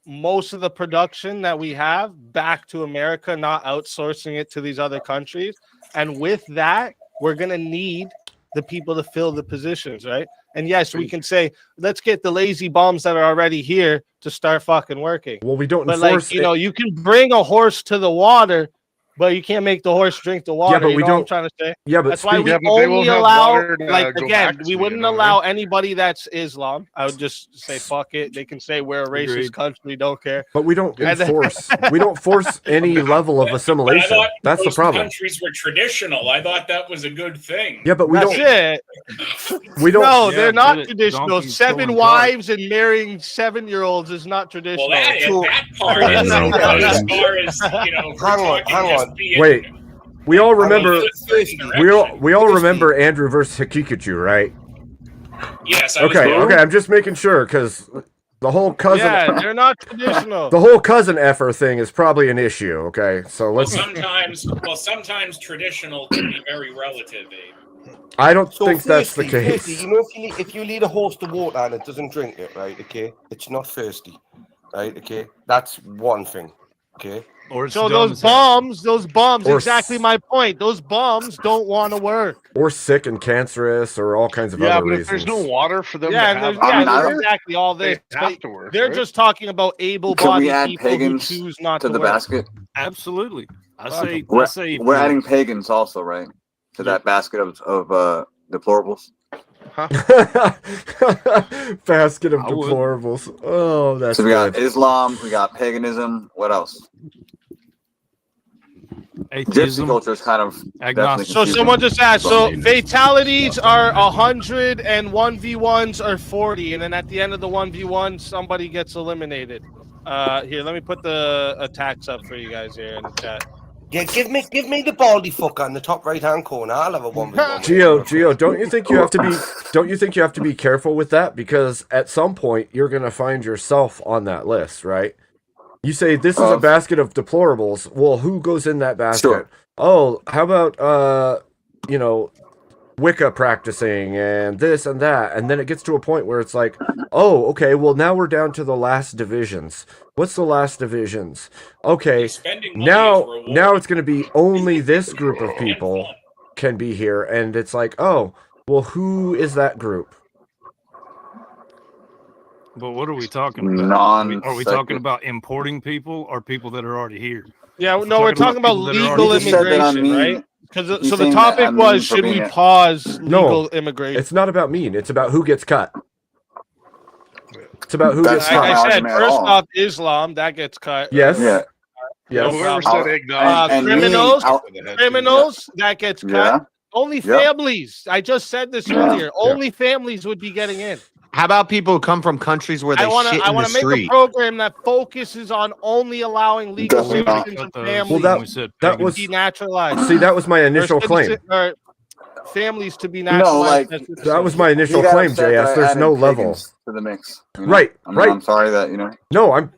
most of the production that we have back to America, not outsourcing it to these other countries. And with that, we're gonna need the people to fill the positions, right? And yes, we can say, let's get the lazy bums that are already here to start fucking working. Well, we don't But enforce. like, you know, you can bring a horse to the water, but you can't make the horse drink the water. but you we know what I'm don't- trying to say? yeah, but That's why we Yeah, but they won't only have allow, water to, like, go again, back we to, wouldn't you know what I allow mean? anybody that's Islam. I would just say, fuck it. They can say we're a racist Agreed. country, don't care. But we don't And then- enforce. We don't force any level of But I assimilation. thought That's the those problem. countries were traditional. I thought that was a good thing. Yeah, but we That's don't. it. We don't. No, Yeah, they're put not it- traditional. donkeys 7 going wives and marrying 7-year-olds is not traditional. Well, that part I is know, as buddy. far as you know. We're Hang on, talking hang just on. being Wait. We all remember. certain We all direction. remember Andrew versus Hakikachu, right? Yes. I was Okay. wrong. Okay. I'm just making sure because the whole cousin. Yeah, they're not traditional. The whole cousin effer thing is probably an issue. Okay, so Well, let's. sometimes traditional can be very relative. Abe. I don't So think that's the firstly, case. you know, if you lead a horse to water and it doesn't drink it, right? Okay, it's not thirsty. right? Okay, that's one thing. Okay. Or it's So dumb those as hell. bums, Or exactly s- my point. Those bums don't want to work. Or sick and cancerous, or all kinds of Yeah, other but if reasons. there's no water for them Yeah, to and have, there's, I yeah, mean, I there's don't- exactly all they this. have But to work. they're right? just talking about Can we able-bodied add people pagans who choose not to to the work. basket? Absolutely. I Fuck say, 'em. I say, We're adding pagans also, right? To that basket of deplorables. Basket of I would. deplorables. Oh, that's So we got good. Islam, we got paganism. What else? Gypsy atheism, culture is kind of definitely agnostic. So confusing. someone just asked. So But- fatalities are 100 and 1v1s are 40, and then at the end of the 1v1, somebody gets eliminated. Here, let me put the attacks up for you guys here in the chat. Yeah, give me the baldy fucker in the top right hand corner. I'll have a 1v1. Geo, don't you think you have to be careful with that? Because at some point you're gonna find yourself on that list, right? You say this is a basket of deplorables. Well, who goes in that basket? Sure. Oh, how about Wicca practicing and this and that, and then it gets to a point where it's like, oh, okay, well now we're down to the last divisions. What's the last divisions? Okay, Spending money is rewarding. now it's going to be only this group of people can be here, and it's like, oh, well, who is that group? But what are we talking about? Are we talking Non-secular. about importing people or people that are already here? Yeah, If no, we're talking about people that are legal already You just said that I immigration, mean- right? Because you so the saying that topic I mean was, for should we being a- pause No, legal immigration? It's not about mean. It's about who gets cut. It's about who That's gets Like not cut. my I said, argument at first all. off, Islam that gets cut. Yes. Yeah. Yes. Whoever problem. said eggnog, And criminals, meaning- criminals that gets cut. Yeah. Only Yep. families. I just said this earlier. Only families would be getting in. How about people who come from countries where they I want shit to. I in the want to make a street? program that focuses on only allowing legal Definitely not. citizens and Cut those families Well, when we said that pagan. was to be naturalized. see, that was my initial Or claim. citizen- or families to be naturalized. like, as citizens. That was my initial You got claim, upset that JS. I There's added no level. pagans to the mix. you know? Right, I'm, right. I'm sorry that No, I'm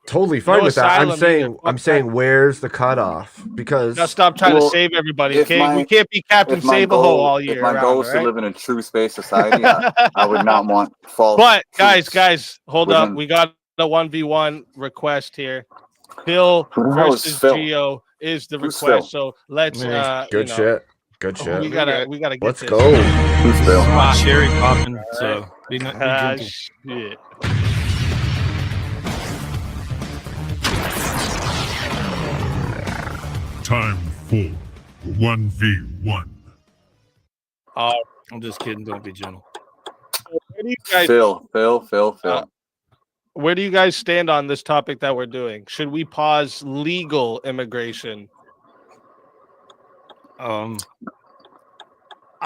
totally fine No with that. I'm asylum saying, either. I'm Fuck saying, where's the cutoff? Because Now stop trying Well, to save everybody, if okay? my- We can't be Captain If my Save-A-Ho goal, all year if my round, goal is to alright? live in a true space society, I would not want false. But truths guys, hold up. within- We got a 1v1 request here. Phil Who the hell is versus Phil? Geo is the Who's request. Phil? So let's good shit. Good We shit. gotta get Let's this. go. Who's Phil? Hot cherry popping. So be Ah, gentle. shit. Time for 1v1. I'm just kidding. Don't be gentle. Where do you guys, Phil. where do you guys stand on this topic that we're doing? Should we pause legal immigration? I So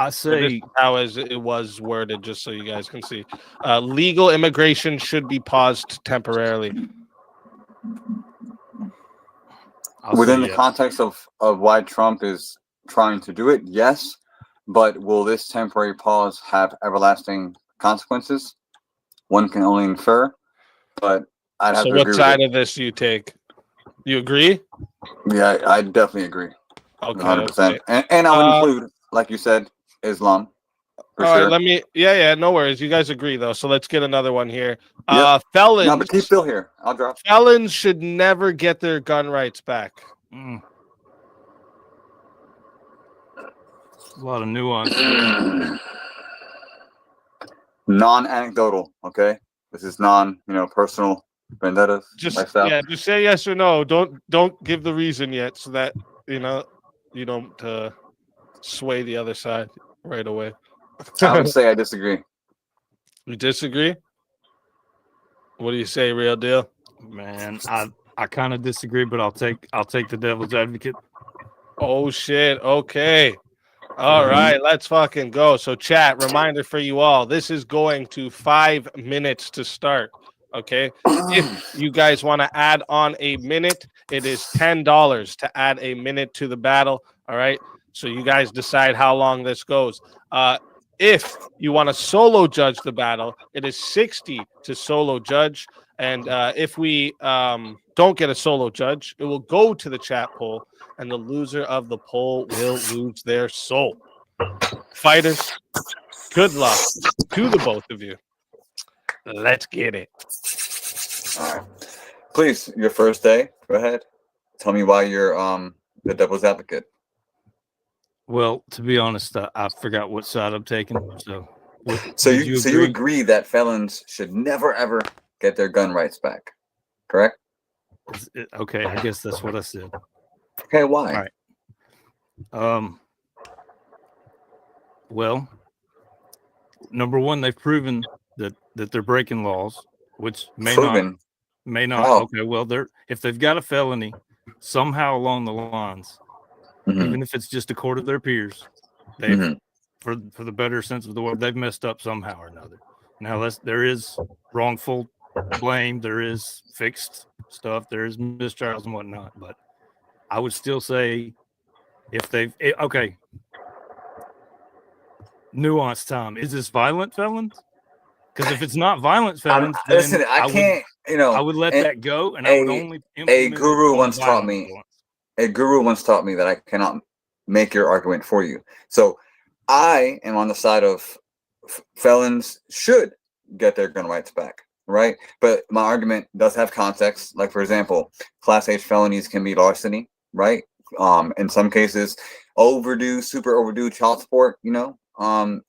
this say is how as it was worded, just so you guys can see. Legal immigration should be paused temporarily. I'll Within say the yes. context of why Trump is trying to do it, yes. But will this temporary pause have everlasting consequences? One can only infer. But I'd have So to what agree side with of this do you take? You agree? it. Yeah, I definitely agree. Okay. 100%. Okay. And I would include, like you said, Islam. For All sure. right, let me. Yeah, no worries. You guys agree though, so let's get another one here. Yep. Felons. No, but keep Phil here. I'll drop. Felons should never get their gun rights back. A lot of nuance. Non-anecdotal, okay? This is personal vendettas. Just lifestyle. just say yes or no. Don't give the reason yet, so that you don't sway the other side right away. I would say I disagree. You disagree? What do you say, real deal? Man, I kind of disagree, but I'll take the devil's advocate. Oh shit. Okay. All right, let's fucking go. So chat, reminder for you all. This is going to 5 minutes to start. Okay. If you guys want to add on a minute, it is $10 to add a minute to the battle. All right. So you guys decide how long this goes. If you want to solo judge the battle, it is 60 to solo judge. And if we don't get a solo judge, it will go to the chat poll, and the loser of the poll will lose their soul. Fighters, good luck to the both of you. Let's get it. All right. Please, your first day. Go ahead. Tell me why you're the devil's advocate. Well, to be honest, I forgot what side I'm taking. So, So did you agree that felons should never ever get their gun rights back, correct? Okay, I guess that's what I said. Okay, why? All right. Well, number one, they've proven that they're breaking laws, which may Proven. not. How? Okay, well, if they've got a felony somehow along the lines, even if it's just a court of their peers, they've for the better sense of the word, they've messed up somehow or another. Now, there is wrongful blame, there is fixed stuff, there is mistrials and whatnot, but I would still say if okay, nuance time. Is this violent felons? Because if it's not violent felons, then listen, I can't. I would let that go, and I would only implement a guru it once on taught violent me. felons. A guru once taught me that I cannot make your argument for you. So I am on the side of felons should get their gun rights back, right? But my argument does have context. Like, for example, Class H felonies can be larceny, right? In some cases, super overdue child support,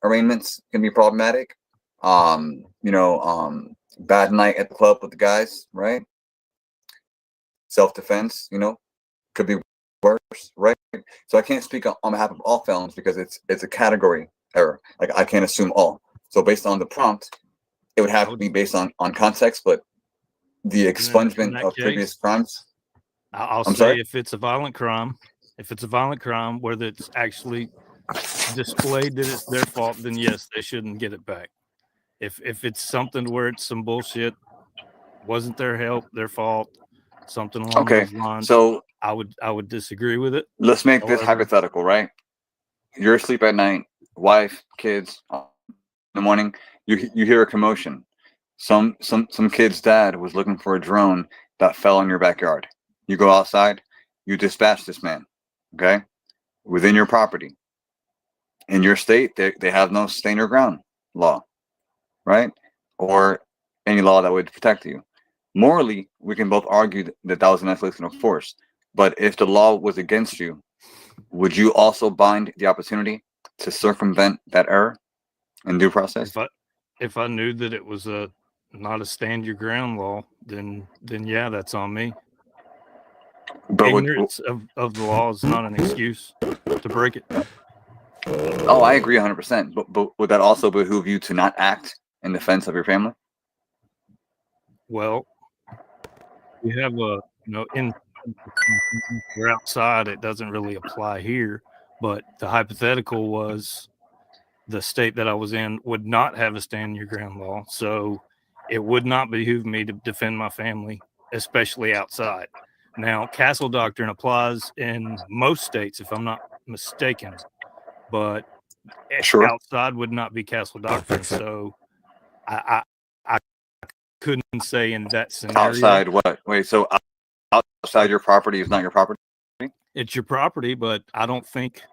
arraignments can be problematic. Bad night at the club with the guys, right? Self-defense, could be worse, right? So I can't speak on behalf of all felons because it's a category error. Like, I can't assume all. So based on the prompt, it would have to be based on context, but the expungement of previous crimes. I'll I'm say sorry? if it's a violent crime, where it's actually displayed that it's their fault, then yes, they shouldn't get it back. If it's something where it's some bullshit, wasn't their fault, something along those lines, so I would disagree with it. let's make this hypothetical, right? You're asleep at night, wife, kids. In the morning, you hear a commotion. Some kid's dad was looking for a drone that fell in your backyard. You go outside, you dispatch this man, okay, within your property. In your state, they have no stand your ground law, right? Or any law that would protect you. Morally, we can both argue that was an escalation of force. But if the law was against you, would you also bind the opportunity to circumvent that error in due process? If I knew that it was not a stand your ground law, then yeah, that's on me. But ignorance of the law is not an excuse to break it. Oh, I agree 100%. But would that also behoove you to not act in defense of your family? Well, we have we're outside, it doesn't really apply here, but the hypothetical was the state that I was in would not have a stand your ground law, so it would not behoove me to defend my family, especially outside. Now, castle doctrine applies in most states, if I'm not mistaken, but outside would not be castle doctrine. So I couldn't say in that scenario. Outside what? Wait, so outside your property is not your property? It's your property, but I think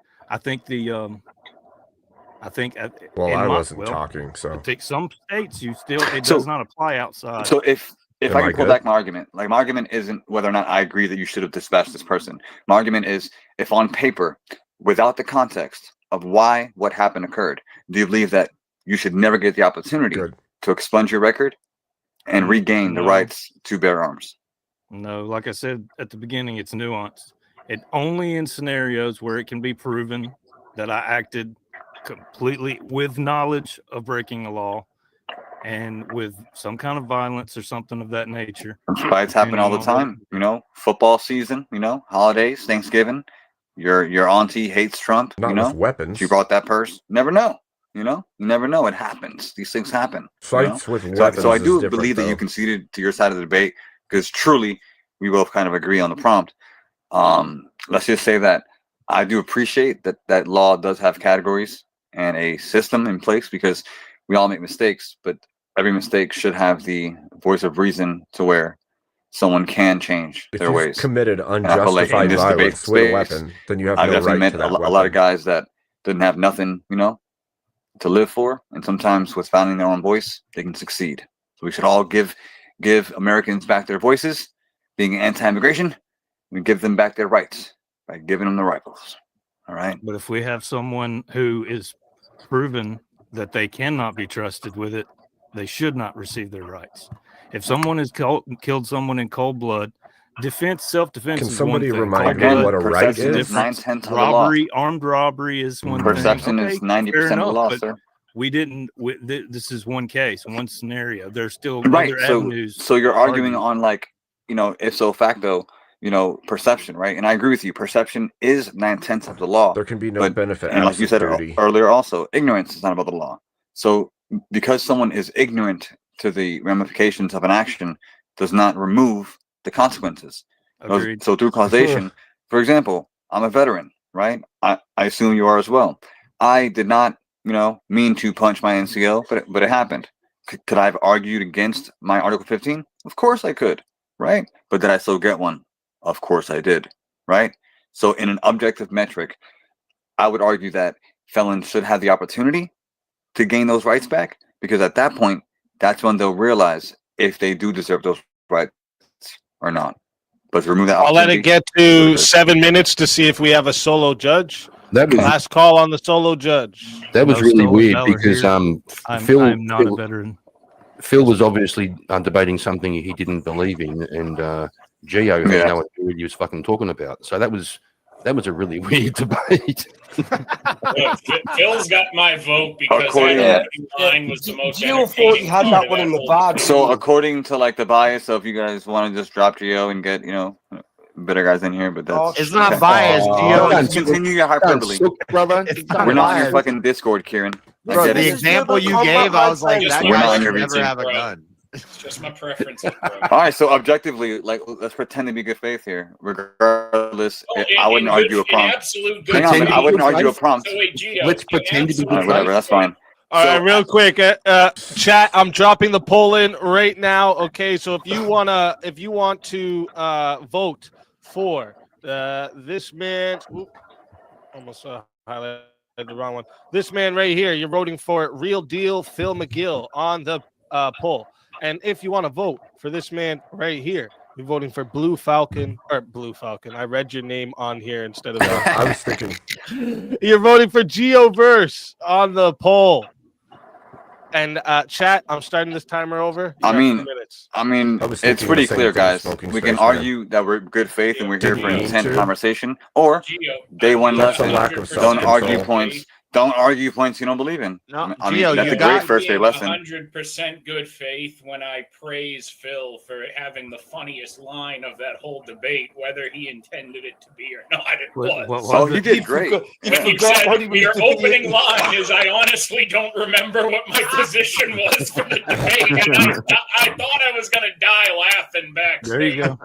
well, I wasn't talking, so I think some states it does not apply outside. So if I can pull back my argument, like, my argument isn't whether or not I agree that you should have dispatched this person. My argument is, if on paper, without the context of why what happened occurred, do you believe that you should never get the opportunity to expunge your record and regain the rights to bear arms? No, like I said at the beginning, it's nuanced. It only in scenarios where it can be proven that I acted completely with knowledge of breaking a law and with some kind of violence or something of that nature. Fights happen all the time, football season, holidays, Thanksgiving. Your auntie hates Trump, not with weapons. She brought that purse. Never know. You never know. It happens. These things happen. Fights with weapons. So I do believe that you conceded to your side of the debate, because truly we both kind of agree on the prompt. Let's just say that I do appreciate that law does have categories and a system in place, because we all make mistakes, but every mistake should have the voice of reason to where someone can change their ways. Committed unjustified violence with a weapon, then you have no right to that weapon. A lot of guys that didn't have nothing, to live for, and sometimes with finding their own voice, they can succeed. So we should all give give Americans back their voices, being anti-immigration, we give them back their rights by giving them the rifles. All right. But if we have someone who is proven that they cannot be trusted with it, they should not receive their rights. If someone has killed someone in cold blood, self-defense Can is somebody one thing. remind Again, me what a right perception is? 9/10 of the Robbery, armed robbery is one Perception thing. is Okay, 90% fair of the enough, law, but sir. we didn't. This is one case, one scenario. There's still Right. other So, avenues. so you're arguing argue. on like, ipso facto, perception, right? And I agree with you. Perception is 9/10 of the law. There can be no But, benefit. and like you said duty. earlier, also ignorance is not about the law. So because someone is ignorant to the ramifications of an action, does not remove the consequences. Agreed. So through causation, for example, I'm a veteran, right? I assume you are as well. I did not, mean to punch my NCO, but it happened. Could I have argued against my Article 15? Of course I could, right? But did I still get one? Of course I did, right? So in an objective metric, I would argue that felons should have the opportunity to gain those rights back, because at that point, that's when they'll realize if they do deserve those rights or not. But to remove that I'll let opportunity, it get to 7 minutes to see if we have a solo judge. That was Last call on the solo judge. that was No really stolen weird valor because here. I'm I'm not a veteran. Phil was obviously debating something he didn't believe in, and Gio had Yeah. no idea what he was fucking talking about. So that was a really weird debate. Look, Phil's got my vote because According- that opening line was the most Gio thought he entertaining had part that of one in the whole bag. So according to like the bias of you guys want to just drop Gio and get better guys in here, but that's It's not okay. biased, Gio. Just continue your hyperbole. brother. We're not in your fucking Discord, Kieran. I Bro, get the it. example you Combat gave, I was life like, Just that we're not guy in should your never routine, have a bro. gun. It's just my preferences, bro. All right, so objectively, like, let's pretend to be good faith here. Regardless, Oh, I wouldn't argue a in prompt. absolute good Hang on, Pretend man, to I be wouldn't good argue a faith. prompt. So wait, Gio, Let's in pretend to be absolute All right, whatever, that's fine. All right, So- real quick, chat. I'm dropping the poll in right now. Okay, so if you want to vote for this man, almost highlighted the wrong one. This man right here, you're voting for Real Deal Phil McGill on the poll. And if you want to vote for this man right here, you're voting for Blue Falcon. I read your name on here instead of I was thinking. You're voting for Geoverse on the poll. And chat, I'm starting this timer over. You I got mean, 2 minutes. I was it's thinking pretty the same clear, thing, guys. smoking We can space, man. argue that we're good faith and we're here for an Didn't intent mean to. conversation, or Gio, day one That's a lesson. lack of Don't self-control. argue points. Don't argue points you don't believe in. No, I mean, Gio, that's you a got- great first day lesson. 100% good faith when I praise Phil for having the funniest line of that whole debate, whether he intended it to be or not. It was. Oh, he did great. When he said your opening line is, I honestly don't remember what my position was for the debate, and I thought I was going to die laughing backstage. There you go.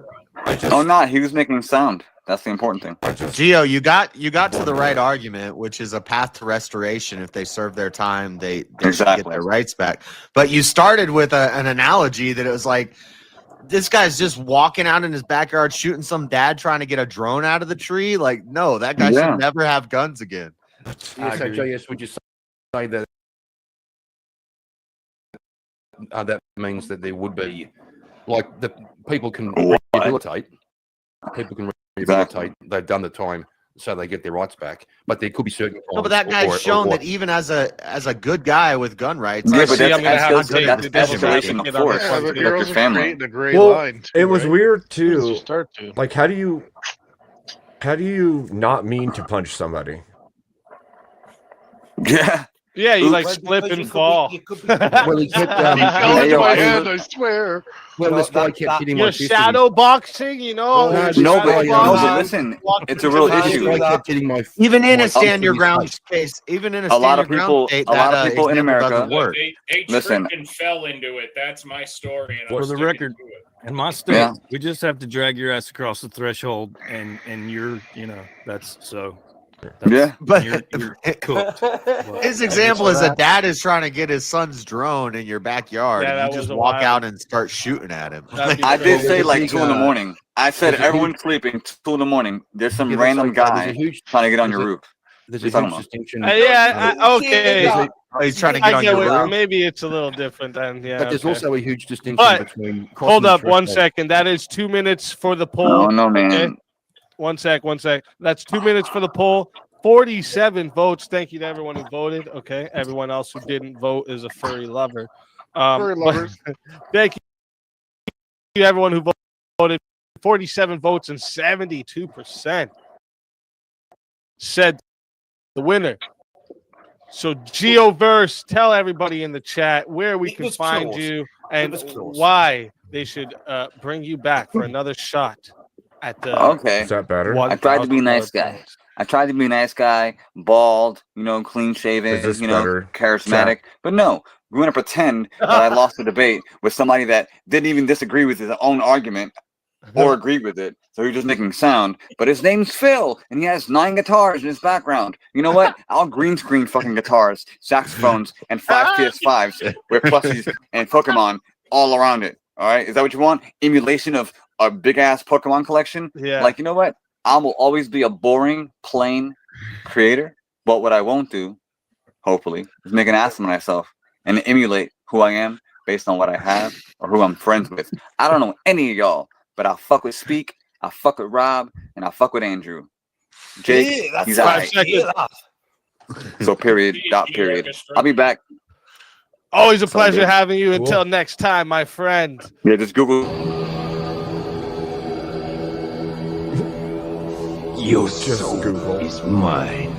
Oh, no, he was making sound. That's the important thing. Gio, you got to the right argument, which is a path to restoration. If they serve their time, they should get Exactly. their rights back. But you started with an analogy that it was like, this guy's just walking out in his backyard shooting some dad trying to get a drone out of the tree. Like, no, that guy Yeah. should never have guns again. Yeah, so JS, would you say that that means that there would be, like, the people can What? rehabilitate? People can rehabilitate. They've done the time, so they get their rights back. But there could be certain. No, but that crimes guy's or- shown or- that even as a good guy with gun rights, Yeah, that's but See, that's I'm gonna have to take that's the devil's escalation advocate of on force. this Yeah, one, the too. Like girls your are family. creating a gray Well, line. it too, was right? weird As soon as you too. start to. Like, how do you not mean to punch somebody? Yeah. Yeah, you like Well, slip because and you fall. could be- Well, he kept. He fell Hey, into yo, my I hand, should- I swear. Well, this guy that- kept that- hitting my You're fist. shadow boxing, you know? No, You're No, but, shadow yeah, no, boxing. but listen, Walk it's a into real the issue. This house. guy kept hitting my. even in my a stand your face. ground case, even in a A stand lot your of ground people- state, a lot of that, people in example America- doesn't work. They Listen. tripped and fell into it. That's my story. And For I'm the sticking record, to it. in my state, Yeah. we just have to drag your ass across the threshold, and you're, that's so. That's, Yeah. But you're cooked. his example is a dad is trying to get his son's drone in your backyard, Yeah, and that you just was a walk wild- out and start shooting at him. That'd be I did crazy. say like Big, 2 in the morning. I said there's a everyone's sleeping 2 in the morning. There's some Yeah, random there's a guy huge- trying to get on your there's a- roof. There's You're a talking huge about? distinction. Okay. He's trying to I get on get your what, route. maybe it's a little different then. Yeah. But there's okay. also a huge distinction But, between Hold crossing the up one threshold. second. That is 2 minutes for the I poll. don't know, man. Okay. One sec. That's 2 minutes for the poll. 47 votes. Thank you to everyone who voted. Okay. Everyone else who didn't vote is a furry lover. Furry lovers. Thank you everyone who voted. 47 votes and 72% said the winner. So Geoverse, tell everybody in the chat where we It can was find close. you It and was close. why they should bring you back for another shot at the Okay. Is that better? I tried to be a nice $1,000 guy. prize. I tried to be a nice guy, bald, clean shaven, Is this better? charismatic. But no, we're gonna pretend that I lost the debate with somebody that didn't even disagree with his own argument or agreed with it. So he was just making sound. But his name's Phil, and he has 9 guitars in his background. You know what? I'll green screen fucking guitars, saxophones, and 5 PS5s with plushies and Pokemon all around it. All right, is that what you want? Emulation of a big ass Pokemon collection? Yeah. Like, you know what? I will always be a boring, plain creator. But what I won't do, hopefully, is make an ass of myself and emulate who I am based on what I have or who I'm friends with. I don't know any of y'all, but I'll fuck with Speak, I'll fuck with Rob, and I'll fuck with Andrew. Jake, Yeah, that's he's right. alright. Hear that? So period, dot period. I'll be back. Always a Sound pleasure good. having you. Until next time, my friend. Yeah, just Google. Your soul Google. is mine.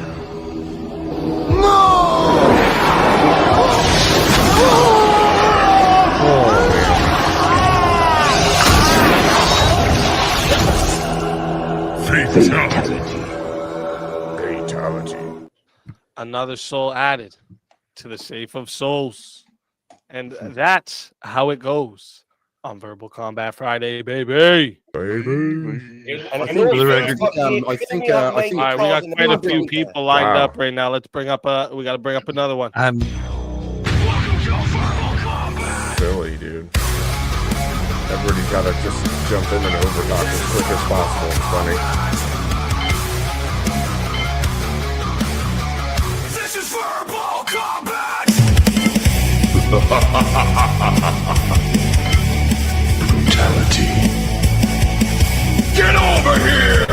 Fatality. Another soul added to the safe of souls. And that's how it goes on Verbal Combat Friday, baby. Baby. And I think, For the record, I think, All right, we got quite a few people lined Wow. up right now. Let's bring up we got to bring up another one. I'm Silly, dude. Everybody's got to just jump in and overtalk as quick as possible. It's funny. This is verbal combat. Brutality. Get over here.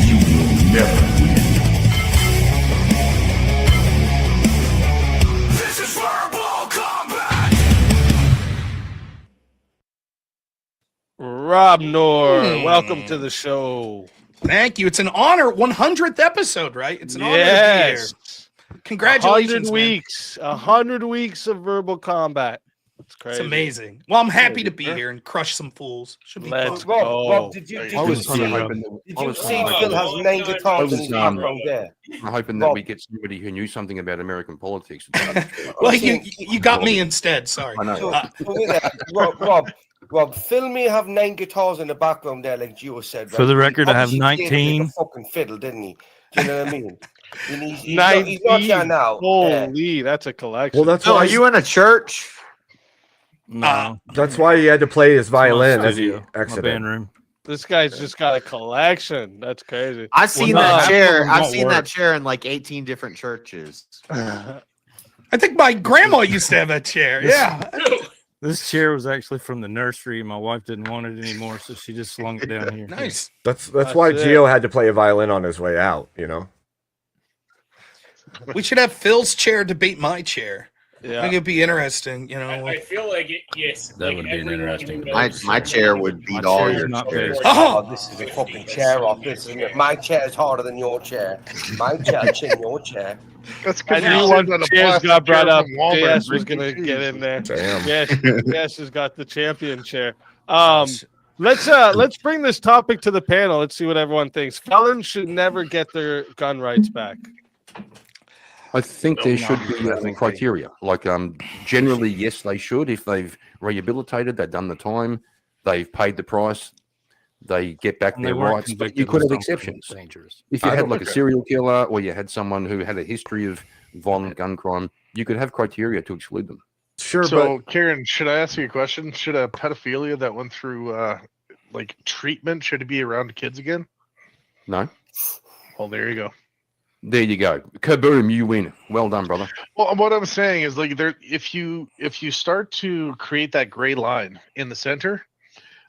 You will never win. This is verbal combat. Rob Noor, welcome to the show. Thank you. It's an honor. 100th episode, right? It's an honor to be here. Congratulations, 100 man. weeks. 100 weeks of Verbal Combat. It's crazy. It's amazing. Well, I'm happy to be here and crush some fools. Should be Let's fun. Rob, did you I see was kind of hoping Phil has 9 guitars in his background there? I'm hoping that we get somebody who knew something about American politics. Well, you got me instead. Sorry. I know. So wait there, Rob, Phil may have 9 guitars in the background there, like Gio said. For the but he record, I have obviously played it 19. like a fucking fiddle, didn't he? Do you know what I mean? And he's 19. not here now. Holy, that's a collection. Well, that's Phil, why. are you in a church? no. That's why he had to play his violin as he studio, my exited. band room. This guy's just got a collection. That's crazy. I've seen no, that half chair. of them I've don't seen that work. chair in like 18 different churches. I think my grandma used to have a chair. Yeah. This chair was actually from the nursery. My wife didn't want it anymore, so she just slung it down here. Nice. That's why it. Gio had to play a violin on his way out. You know. We should have Phil's chair debate my chair. I Yeah. think it'd be interesting, you know. I feel like yes. That would be an interesting debate. My chair would beat My all chair's your not chairs. very- Oh, this is a fucking chair off. This isn't it. My chair is harder than your chair. My chair chin your chair. That's I because knew you're once sitting on a chairs plastic got brought chair up, from Walmart JS was drinking gonna get cheese. in there. Damn. Yes, has got the champion chair. Let's bring this topic to the panel. Let's see what everyone thinks. Felons should never get their gun rights back. I think there should be definitely. criteria. Like, generally, yes, they should. If they've rehabilitated, they've done the time, they've paid the price, they get back And they their weren't rights. But convicted you of could have something exceptions. dangerous. If you I had don't like a think- serial killer or you had someone who had a history of violent gun crime, you could have criteria to exclude them. Sure, So, Karen, should I ask you a question? Should a pedophilia that went through like treatment should it be around kids again? No. Well, there you go. There you go. Kaboom! You win. Well done, brother. Well, what I'm saying is like if you start to create that gray line in the center,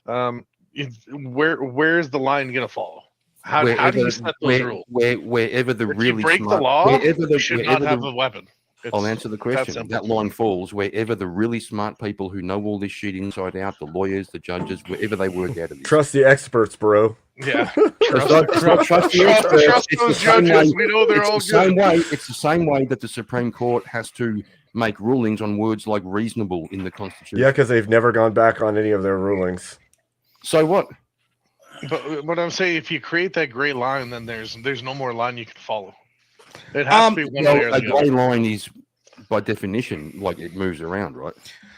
where's the line gonna fall? How do you set those rules? Wherever the If really you break smart, the law, wherever the, you should not wherever have the- a weapon. I'll It's answer the that question. simple. That line falls wherever the really smart people who know all this shit inside out, the lawyers, the judges, wherever they work out of this. Trust the experts, bro. Yeah. It's not trust the experts. Trust It's the those same judges. way- We know they're it's all the same good. way. It's the same way that the Supreme Court has to make rulings on words like reasonable in the Constitution. Yeah, because they've never gone back on any of their rulings. So what? But what I'm saying, if you create that gray line, then there's no more line you can follow. It has to be one way or A the grey other. line is, by definition, like it moves around, right?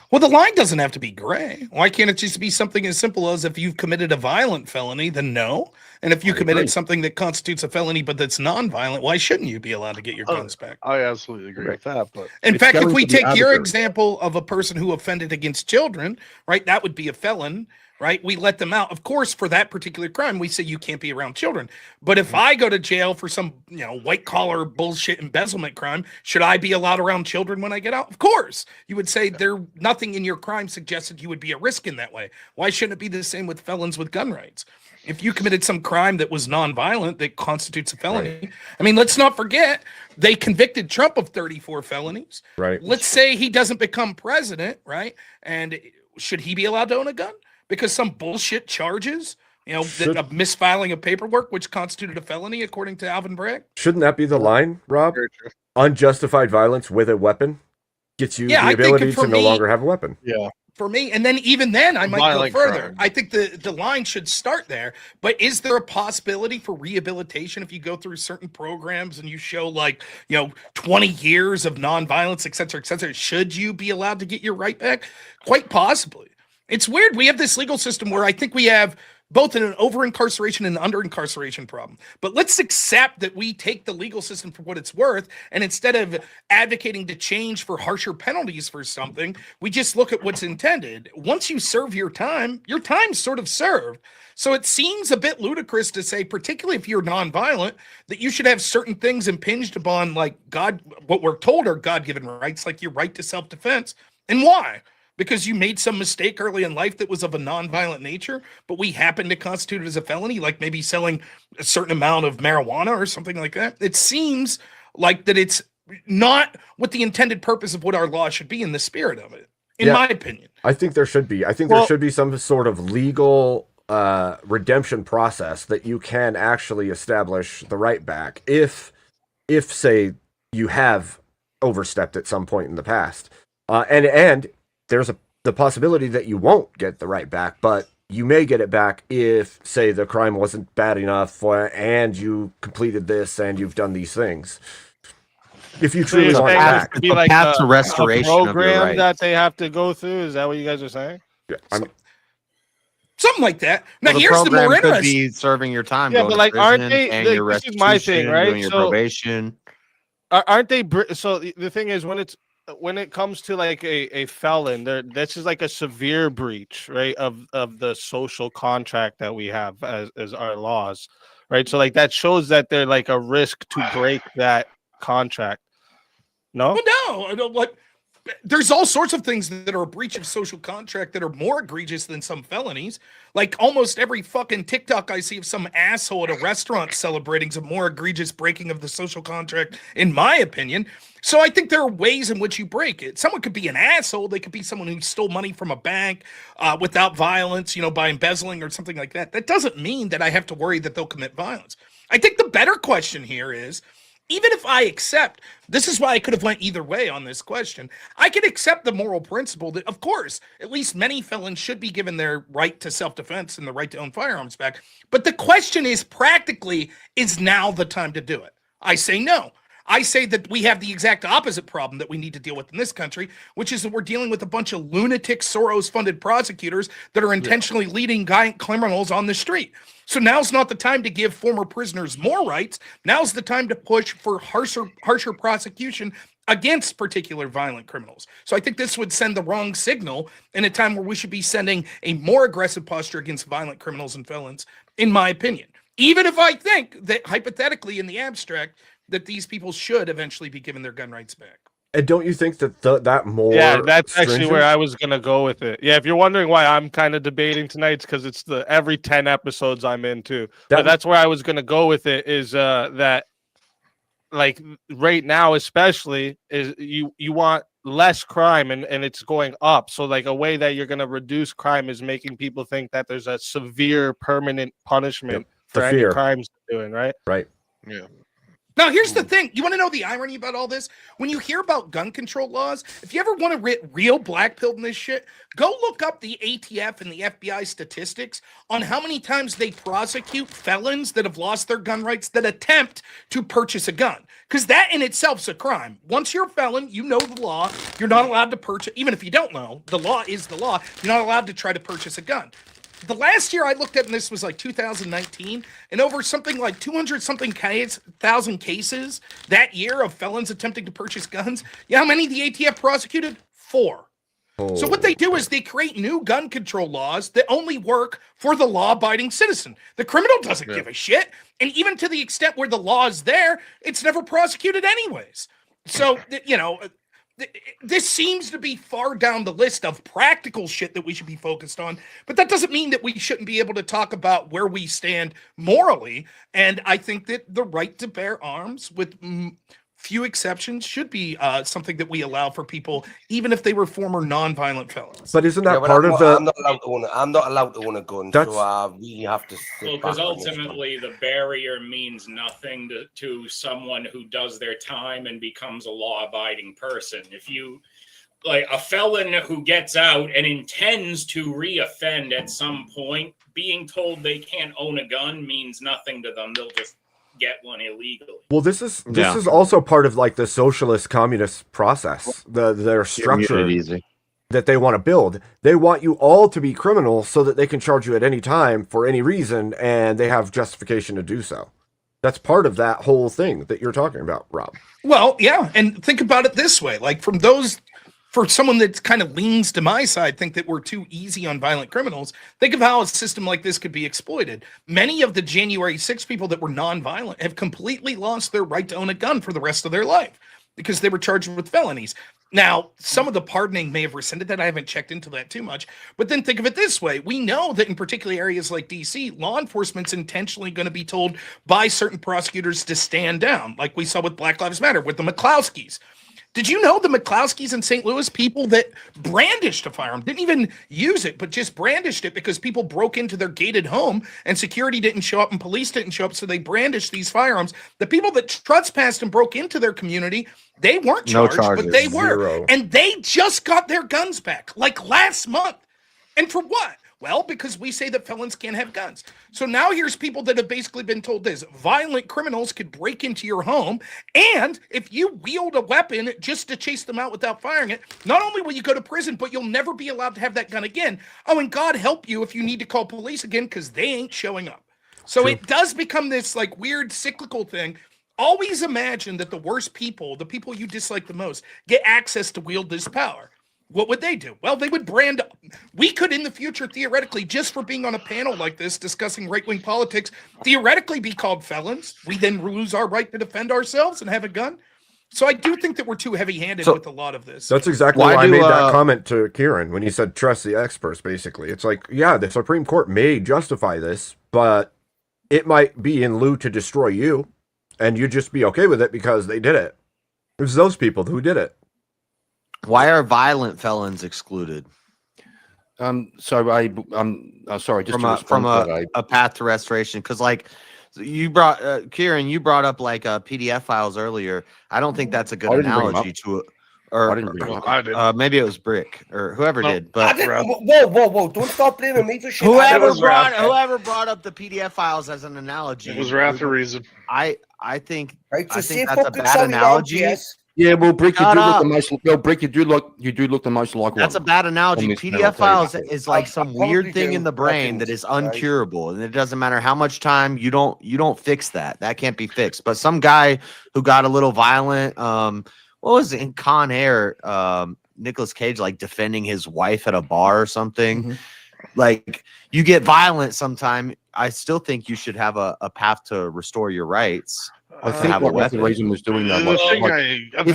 Well, the line doesn't have to be gray. Why can't it just be something as simple as if you've committed a violent felony, then no? And if you committed something that constitutes a felony but that's non-violent, why shouldn't you be allowed to get your guns back? I absolutely agree with that. But In It's fact, if going we to be take your arbitrary. example of a person who offended against children, right, that would be a felon, right? We let them out. Of course, for that particular crime, we say you can't be around children. But if I go to jail for some, white collar bullshit embezzlement crime, should I be allowed around children when I get out? Of course. You would say nothing in your crime suggested you would be a risk in that way. Why shouldn't it be the same with felons with gun rights? If you committed some crime that was nonviolent that constitutes a felony, I mean, let's not forget they convicted Trump of 34 felonies. Right. Let's say he doesn't become president, right? And should he be allowed to own a gun? Because some bullshit charges, of misfiling of paperwork, which constituted a felony, according to Alvin Bragg. Shouldn't that be the line, Rob? Unjustified violence with a weapon gets you the ability to no longer have a weapon. Yeah. For me, and then even then, I might Violent go further. crime. I think the line should start there. But is there a possibility for rehabilitation if you go through certain programs and you show 20 years of nonviolence, et cetera, et cetera? Should you be allowed to get your right back? Quite possibly. It's weird. We have this legal system where I think we have both an over-incarceration and under-incarceration problem. But let's accept that we take the legal system for what it's worth, and instead of advocating to change for harsher penalties for something, we just look at what's intended. Once you serve your time's sort of served. So it seems a bit ludicrous to say, particularly if you're nonviolent, that you should have certain things impinged upon, like what we're told are God-given rights, like your right to self-defense. And why? Because you made some mistake early in life that was of a nonviolent nature, but we happen to constitute it as a felony, like maybe selling a certain amount of marijuana or something like that. It seems like that it's not what the intended purpose of what our law should be in the spirit of it, in my opinion. I think there should be. I think there should be some sort of legal redemption process that you can actually establish the right back if say you have overstepped at some point in the past, and there's the possibility that you won't get the right back, but you may get it back if, say, the crime wasn't bad enough and you completed this and you've done these things. If you truly want it back. To be like path to a restoration of your program rights. that they have to go through. Is that what you guys are saying? Yeah, Something like that. Now, Well, here's the more program could interesting. be serving your time. Yeah, going but to like, aren't prison, they? paying your This is my thing, restitution, right? doing your So, probation. aren't they? So the thing is, when it comes to like a felon, that's just like a severe breach, right, of the social contract that we have as our laws, right? So like that shows that they're like a risk to break that contract. No, Well, no, I don't like. There's all sorts of things that are a breach of social contract that are more egregious than some felonies. Like almost every fucking TikTok I see of some asshole at a restaurant celebrating is a more egregious breaking of the social contract, in my opinion. So I think there are ways in which you break it. Someone could be an asshole. They could be someone who stole money from a bank without violence, by embezzling or something like that. That doesn't mean that I have to worry that they'll commit violence. I think the better question here is, even if I accept, this is why I could have went either way on this question. I could accept the moral principle that, of course, at least many felons should be given their right to self-defense and the right to own firearms back. But the question is, practically, is now the time to do it? I say no. I say that we have the exact opposite problem that we need to deal with in this country, which is that we're dealing with a bunch of lunatic Soros-funded prosecutors that are intentionally leading criminals on the street. So now's not the time to give former prisoners more rights. Now's the time to push for harsher prosecution against particular violent criminals. So I think this would send the wrong signal in a time where we should be sending a more aggressive posture against violent criminals and felons, in my opinion. Even if I think that hypothetically in the abstract that these people should eventually be given their gun rights back. And don't you think that that more Yeah, that's actually stringent? where I was gonna go with it. Yeah, if you're wondering why I'm kind of debating tonight, it's because it's the every 10 episodes I'm into. But that's where I was gonna go with it. Is that like right now, especially, is you want less crime and it's going up. So like a way that you're gonna reduce crime is making people think that there's a severe permanent punishment for any fear. crimes they're doing, right? Right. Yeah. Now, here's the thing. You want to know the irony about all this? When you hear about gun control laws, if you ever want to get real black pilled in this shit, go look up the ATF and the FBI statistics on how many times they prosecute felons that have lost their gun rights that attempt to purchase a gun. Because that in itself is a crime. Once you're a felon, you know the law. You're not allowed to purchase, even if you don't know, the law is the law. You're not allowed to try to purchase a gun. The last year I looked at, and this was like 2019, and over something like 200-something thousand cases that year of felons attempting to purchase guns. You know how many the ATF prosecuted? 4. So what they do is they create new gun control laws that only work for the law-abiding citizen. The criminal doesn't give a shit, and even to the extent where the law is there, it's never prosecuted anyways. So, you know, this seems to be far down the list of practical shit that we should be focused on, but that doesn't mean that we shouldn't be able to talk about where we stand morally. And I think that the right to bear arms, with few exceptions, should be something that we allow for people, even if they were former non-violent felons. But isn't that part of the? I'm not allowed to own a gun, so I really have to. Well, because ultimately the barrier means nothing to someone who does their time and becomes a law-abiding person. If you, like a felon who gets out and intends to re-offend at some point, being told they can't own a gun means nothing to them. They'll just get one illegally. Well, this is also part of like the socialist communist process, their structure that they want to build. They want you all to be criminals so that they can charge you at any time for any reason, and they have justification to do so. That's part of that whole thing that you're talking about, Rob. Well, yeah, and think about it this way: like for someone that kind of leans to my side, think that we're too easy on violent criminals. Think of how a system like this could be exploited. Many of the January 6 people that were nonviolent have completely lost their right to own a gun for the rest of their life because they were charged with felonies. Now, some of the pardoning may have rescinded that. I haven't checked into that too much. But then think of it this way. We know that in particular areas like DC, law enforcement's intentionally going to be told by certain prosecutors to stand down, like we saw with Black Lives Matter, with the McClowskys. Did you know the McClowskys in St. Louis, people that brandished a firearm, didn't even use it, but just brandished it because people broke into their gated home and security didn't show up and police didn't show up, so they brandished these firearms. The people that trespassed and broke into their community, they weren't charged, but they were. Zero. And they just got their guns back, like last month. And for what? Well, because we say that felons can't have guns. So now here's people that have basically been told this: violent criminals could break into your home, and if you wield a weapon just to chase them out without firing it, not only will you go to prison, but you'll never be allowed to have that gun again. Oh, and God help you if you need to call police again, because they ain't showing up. So it does become this like weird cyclical thing. Always imagine that the worst people, the people you dislike the most, get access to wield this power. What would they do? Well, they would brand. We could, in the future, theoretically, just for being on a panel like this discussing right-wing politics, theoretically be called felons. We then lose our right to defend ourselves and have a gun. So I do think that we're too heavy-handed with a lot of this. That's exactly why I made that comment to Kieran when he said trust the experts, basically. It's like, yeah, the Supreme Court may justify this, but it might be in lieu to destroy you, and you just be okay with it because they did it. It was those people who did it. Why are violent felons excluded? Sorry, just from a path to restoration, because like you brought Kieran, you brought up like PDF files earlier. I don't think that's a good analogy to it. Or maybe it was Brick or whoever did. But whoa! Don't stop blaming me for shit. Whoever brought up the PDF files as an analogy. It was Wrath of Reason. I think Right, so I say think that's a fucking bad sorry, analogy. yes. Yeah, well, Brick, you Shut do look up. the most. No, Brick, you do look the most like one. That's a bad analogy. on this PDF panel, files too. is like some weird thing in the brain that is uncurable, and it doesn't matter how much time you don't fix that. That can't be fixed. But some guy who got a little violent, what was it, in Con Air? Nicolas Cage like defending his wife at a bar or something. like you get violent sometime. I still think you should have a path to restore your rights. I to think have a what Russell weapon. Reason was doing that. The thing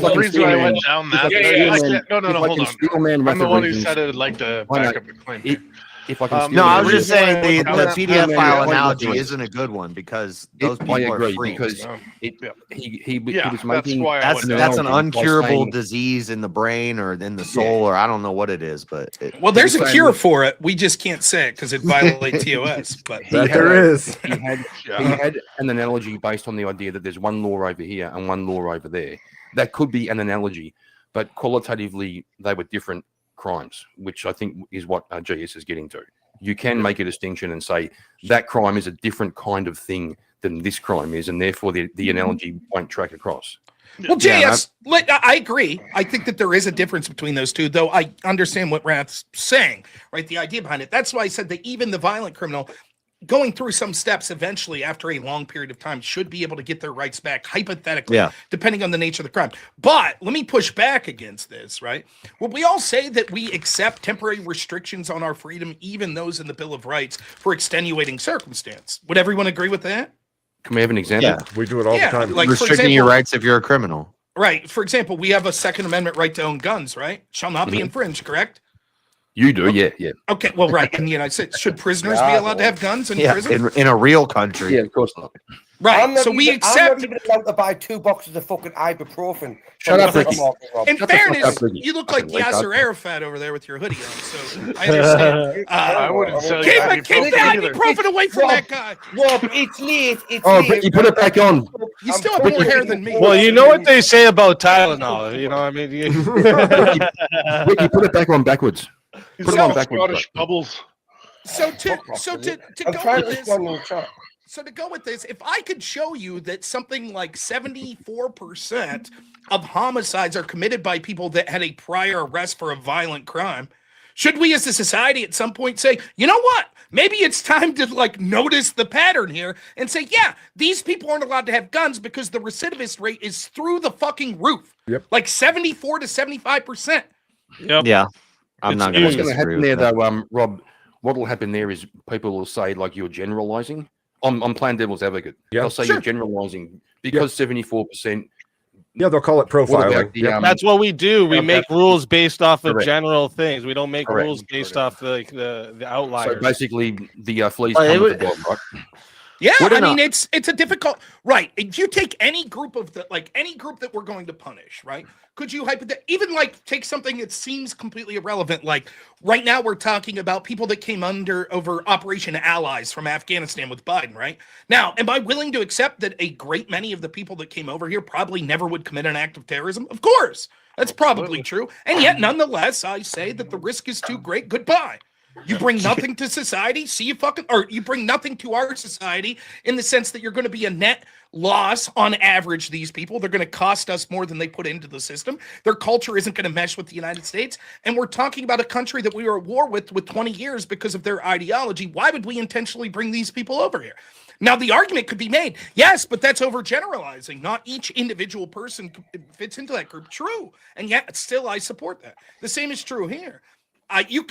the reason I went down that no, hold on. I'm the one who said it would like to back up the claim. If I can No, I was just reason why I saying the went down that PDF path- file Yeah, analogy yeah. isn't a good one because those I people are agree freaks. because he Yeah, was that's making why I That's went that's an analogy by uncurable saying- disease in the brain or in the soul or I don't know what it is, but Well, there's a saying cure that- for it. We just can't say it because it violates TOS. But That there is. He had an analogy based on the idea that there's one law over here and one law over there. That could be an analogy, but qualitatively they were different crimes, which I think is what GS is getting to. You can make a distinction and say that crime is a different kind of thing than this crime is, and therefore the analogy won't track across. Well, JS, I agree. I think that there is a difference between those two, though I understand what Rath's saying, right? The idea behind it. That's why I said that even the violent criminal going through some steps eventually after a long period of time should be able to get their rights back, hypothetically, depending on the nature of the crime. But let me push back against this, right? Well, we all say that we accept temporary restrictions on our freedom, even those in the Bill of Rights, for extenuating circumstance. Would everyone agree with that? Can we have an example? Yeah. We do it all the time. Like, for restricting your example- rights if you're a criminal. Right. For example, we have a Second Amendment right to own guns, right? Shall not be Mhm. infringed, correct? You do, yeah. Okay, well, right. In the United States, should prisoners be allowed to have guns in prison? in a real country. Yeah, of course not. Right. So we I'm accept. not even allowed to buy 2 boxes of fucking ibuprofen. Shut up, Ricky. In Shut the fuck fairness, up, Ricky. you look like Fucking wake up. Yasser Arafat over there with your hoodie on. So I understand. I wouldn't sell you Keep ibuprofen the either. ibuprofen away from that guy. Rob, it's late. It's Oh, late. Ricky, put it back on. You still have more hair than me. Well, you know what they say about Tylenol. You know, I mean, Ricky, put it back on backwards. He's Put it got on backwards. Scottish bubbles. So to I'm go trying to with this. respond to the chat. So to go with this, if I could show you that something like 74% of homicides are committed by people that had a prior arrest for a violent crime, should we as a society at some point say, you know what? Maybe it's time to like notice the pattern here and say, yeah, these people aren't allowed to have guns because the recidivist rate is through the fucking roof. Yep. Like 74 to 75%. Yeah. I'm not going What's to going to disagree happen with there, that. though, Rob? What will happen there is people will say like you're generalizing. I'm playing devil's advocate. Yeah, They'll say sure. you're generalizing because 74%. Yeah, they'll call it profiling. The, that's what we do. We make rules based off of Correct. general things. We don't make Correct. rules based off the So outliers. basically, the fleas Well, it come with the would- dog, right? Yeah, Wouldn't I mean a- it's a difficult right. If you take any group of the like any group that we're going to punish, right? Could you even like take something that seems completely irrelevant? Like right now we're talking about people that came over Operation Allies from Afghanistan with Biden, right? Now, am I willing to accept that a great many of the people that came over here probably never would commit an act of terrorism? Of course. That's probably true. And yet nonetheless, I say that the risk is too great. Goodbye. You bring nothing to society, or you bring nothing to our society in the sense that you're going to be a net loss on average. These people, they're going to cost us more than they put into the system. Their culture isn't going to mesh with the United States. And we're talking about a country that we were at war with 20 years because of their ideology. Why would we intentionally bring these people over here? Now, the argument could be made, yes, but that's overgeneralizing. Not each individual person fits into that group. True. And yet still I support that. The same is true here.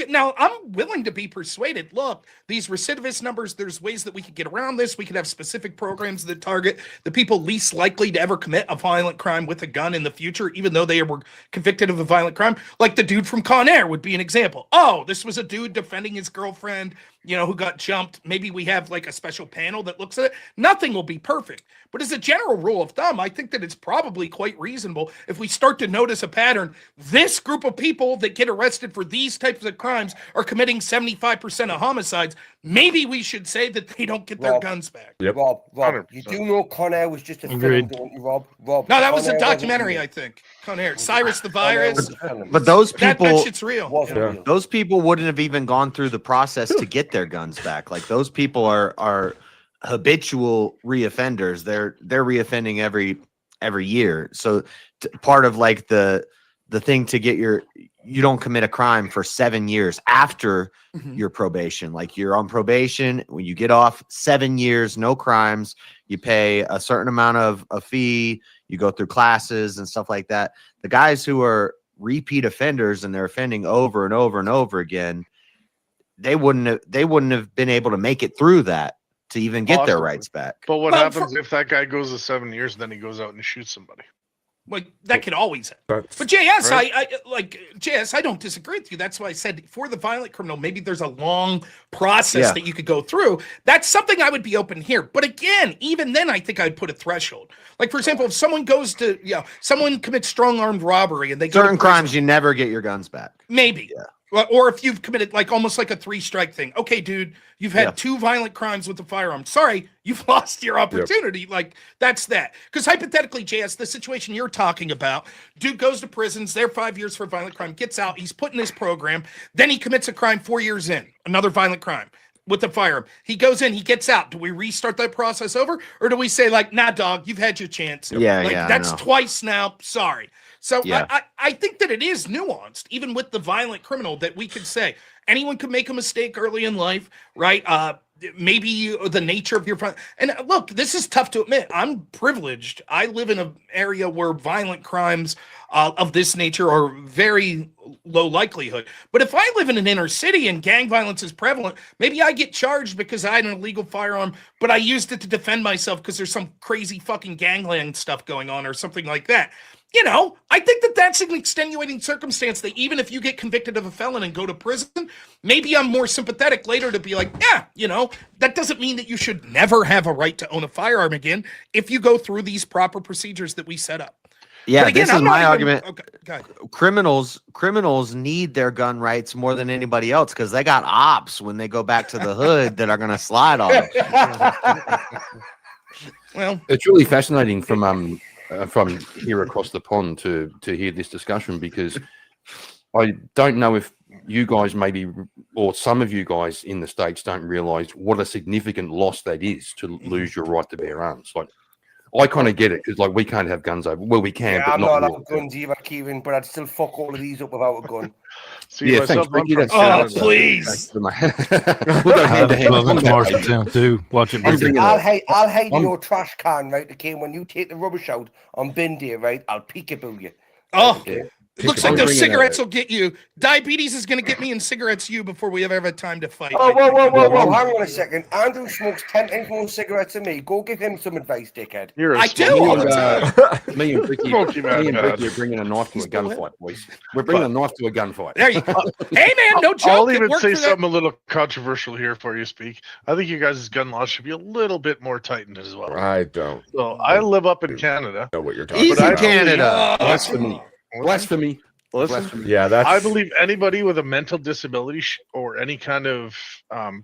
Now I'm willing to be persuaded. Look, these recidivist numbers, there's ways that we could get around this. We could have specific programs that target the people least likely to ever commit a violent crime with a gun in the future, even though they were convicted of a violent crime. Like the dude from Con Air would be an example. Oh, this was a dude defending his girlfriend, who got jumped. Maybe we have like a special panel that looks at it. Nothing will be perfect. But as a general rule of thumb, I think that it's probably quite reasonable if we start to notice a pattern. This group of people that get arrested for these types of crimes are committing 75% of homicides. Maybe we should say that they don't get their guns back. Yep. Rob, 100%. you do know Con Air was just a film, Agreed. don't you, Rob? Rob, No, that Con was Air a wasn't documentary, real. I think. Con Air. Cyrus the Con Air was Virus. a film. But those That people, shit's real. Wasn't Yeah. real. those people wouldn't have even gone through the process to get their guns back. Like those people are habitual reoffenders. They're reoffending every year. So part of like the thing to get you don't commit a crime for 7 years after your probation. Like you're on probation when you get off 7 years, no crimes. You pay a certain amount of a fee. You go through classes and stuff like that. The guys who are repeat offenders and they're offending over and over and over again, they wouldn't have been able to make it through that to even get their Possibly. rights back. But what Well, happens if that guy goes to 7 years, then he goes out and shoots somebody? Like that could always happen. That's, But JS, Right. I like JS. I don't disagree with you. That's why I said for the violent criminal, maybe there's a long process Yeah. that you could go through. That's something I would be open here. But again, even then, I think I'd put a threshold. Like for example, if someone goes to, someone commits strong armed robbery and they go to Certain prison, crimes you never get your guns back. maybe. Yeah. Or if you've committed like almost like a 3-strike thing. Okay, dude, you've had Yeah. 2 violent crimes with the firearm. Sorry, you've lost your opportunity. Like that's that. Because hypothetically, JS, the situation you're talking about, dude goes to prisons, there 5 years for a violent crime, gets out, he's put in his program, then he commits a crime 4 years in, another violent crime with the firearm. He goes in, he gets out. Do we restart that process over? Or do we say, like, nah, dog, you've had your chance. Yeah, Like yeah, I that's know. twice now. Sorry. So Yeah. I think that it is nuanced, even with the violent criminal, that we could say anyone could make a mistake early in life, right? Maybe the nature of your front. And look, this is tough to admit. I'm privileged. I live in an area where violent crimes of this nature are very low likelihood. But if I live in an inner city and gang violence is prevalent, maybe I get charged because I had an illegal firearm, but I used it to defend myself because there's some crazy fucking gangland stuff going on or something like that. I think that that's an extenuating circumstance that even if you get convicted of a felon and go to prison, maybe I'm more sympathetic later to be like, that doesn't mean that you should never have a right to own a firearm again if you go through these proper procedures that we set up. Yeah, But again, this is I'm not my even- argument. Okay, go ahead. Criminals need their gun rights more than anybody else because they got ops when they go back to the hood that are going to slide on them. Well, It's really fascinating from here across the pond to hear this discussion because I don't know if you guys maybe or some of you guys in the States don't realize what a significant loss that is to lose your right to bear arms. Like I kind of get it because like we can't have guns over. Well, we can, Yeah, but I'm not not really. allowed guns either, Kieran, but I'd still fuck all of these up without a gun. See, Yeah, myself, thanks, Ricky. I'm from That's- Oh, please. we'll go hand to hand. Love Marshalltown too. Watch it. I'm Ricky. bringing I'll a- hide in I'm- your trash can, right? Okay, when you take the rubbish out on bin day, right? I'll peekaboo you. Oh, Yeah. it looks I'm like those bringing a- cigarettes will get you. Diabetes is going to get me, and cigarettes you before we ever have time to fight. Oh, whoa, Well, hang on a second. Andrew smokes 10 times more cigarettes than me. Go give him some advice, dickhead. You're a I do smoky all the man. time. Me and Ricky, Smoky man, are bringing a knife to a gunfight, boys. We're bringing a knife to a gunfight. There you go. Hey, man, no joke. I'll It even worked say for that. something a little controversial here before you speak. I think you guys' gun laws should be a little bit more tightened as well. I don't So I live up in Canada. know what you're talking Easy, about. Canada. Blasphemy. Blasphemy. Listen, Blasphemy. Yeah, that's. I believe anybody with a mental disability or any kind of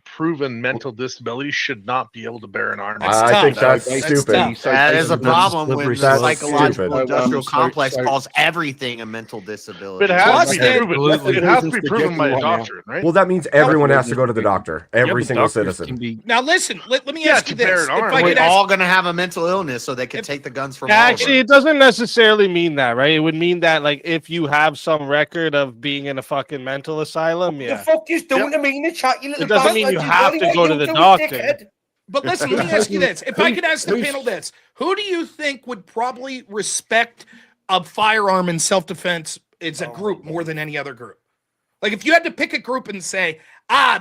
proven mental disability should not be able to bear an arm. I think tough. that's That's stupid. tough. That is a problem when slippery the slope. psychological Stupid. industrial So- complex so- calls everything a mental disability. It has Plus, to be proven. absolutely. It has to be Prison's proven by a projecting right now. doctor, right? Well, that means everyone has to go to the doctor. Every single citizen. Now, listen, let me Yeah, ask to you bear this. an If arm. I We're could ask all going to have a mental illness so they can If- take the guns from all of Actually, us. it doesn't necessarily mean that, right? It would mean that, like, if you have some record of being in a fucking mental asylum, The yeah. fuck you doing to me in the chat, you little It doesn't mean bastard? you You have bloody to what go to you the do, doctor. dickhead. But listen, let me ask you this. If I could ask the Who's- panel this, who do you think would probably respect a firearm in self-defense as a group more than any other group? Like if you had to pick a group and say,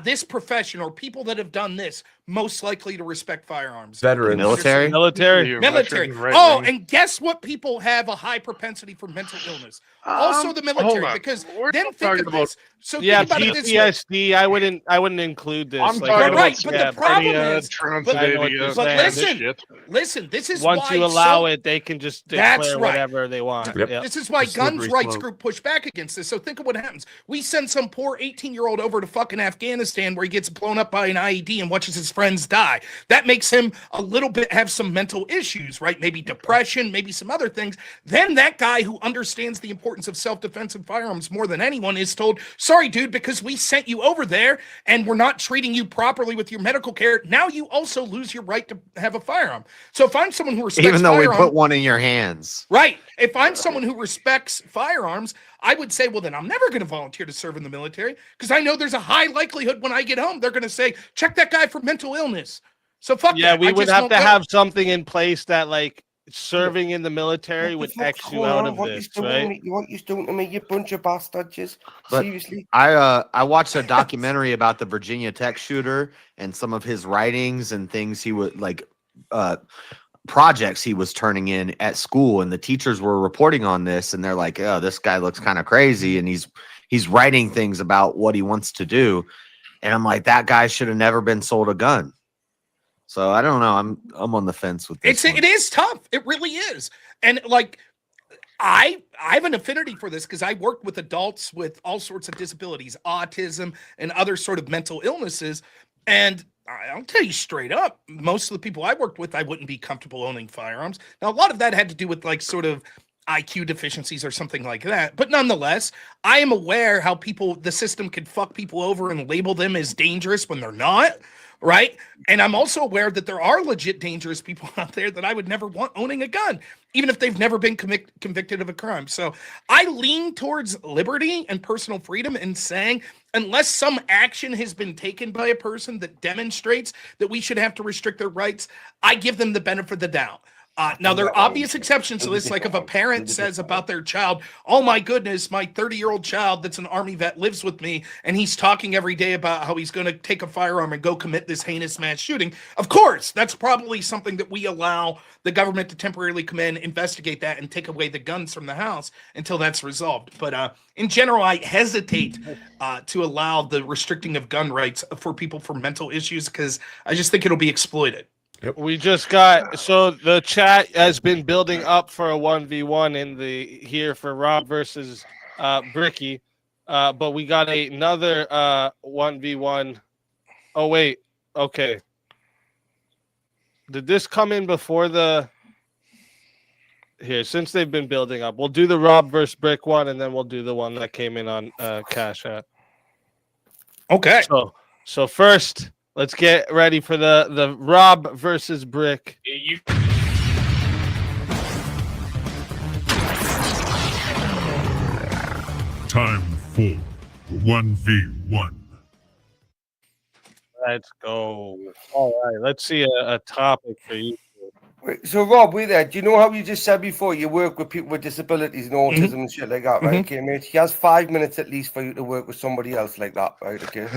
this profession or people that have done this most likely to respect firearms. Veterans. Military? Military. You're Military. veteran, right Oh, wing. and guess what? People have a high propensity for mental illness. Also, the military, hold on. because We're then not think talking of about- this. So Yeah, think about it this way. PTSD. I wouldn't include this. I'm like, talking right, about but the problem schizophrenia, is- transylvania, but this listen, shit. Listen, this is once why you allow so- it, they can just That's declare right. whatever they want. Yep. Yep. This is why The guns slippery rights slope. group push back against this. So think of what happens. We send some poor 18-year-old over to fucking Afghanistan where he gets blown up by an IED and watches his friends die. That makes him a little bit have some mental issues, right? Maybe depression, maybe some other things. Then that guy who understands the importance of self-defense and firearms more than anyone is told, sorry, dude, because we sent you over there and we're not treating you properly with your medical care. Now you also lose your right to have a firearm. So if I'm someone who respects Even though we firearm- put one in your hands. Right. If I'm someone who respects firearms, I would say, well, then I'm never going to volunteer to serve in the military because I know there's a high likelihood when I get home, they're going to say, check that guy for mental illness. So fuck Yeah, that. we I would just have won't to go. have something in place that, like, serving in the military What would the fuck's X you going out on? of What you this, doing to right? me? What you doing to me? You bunch of bastards. But Seriously. I watched a documentary about the Virginia Tech shooter and some of his writings and things he would like projects he was turning in at school, and the teachers were reporting on this, and they're like, "Oh, this guy looks kind of crazy," and he's writing things about what he wants to do, and I'm like, that guy should have never been sold a gun. So I don't know. I'm on the fence with this. It is tough. It really is. And like I have an affinity for this because I worked with adults with all sorts of disabilities, autism, and other sort of mental illnesses. And I'll tell you straight up, most of the people I worked with, I wouldn't be comfortable owning firearms. Now, a lot of that had to do with like sort of IQ deficiencies or something like that. But nonetheless, I am aware how the system can fuck people over and label them as dangerous when they're not. Right. And I'm also aware that there are legit dangerous people out there that I would never want owning a gun, even if they've never been convicted of a crime. So I lean towards liberty and personal freedom and saying, unless some action has been taken by a person that demonstrates that we should have to restrict their rights, I give them the benefit of the doubt. Now, there are obvious exceptions to this. Like if a parent says about their child, oh my goodness, my 30-year-old child that's an Army vet lives with me, and he's talking every day about how he's going to take a firearm and go commit this heinous mass shooting. Of course, that's probably something that we allow the government to temporarily come in, investigate that, and take away the guns from the house until that's resolved. But in general, I hesitate to allow the restricting of gun rights for people for mental issues because I just think it'll be exploited. We just got so the chat has been building up for a 1v1 in the here for Rob versus Bricky, but we got another 1v1. Oh wait, okay. Did this come in before the here? Since they've been building up, we'll do the Rob versus Brick one, and then we'll do the one that came in on Cash App. Okay. So first. Let's get ready for the Rob versus Brick. Time for 1v1. Let's go. All right, let's see a topic for you. Wait, so Rob, wait there. Do you know how you just said before you work with people with disabilities and autism and shit like that, right? Okay, mate. He has 5 minutes at least for you to work with somebody else like that, right? Okay.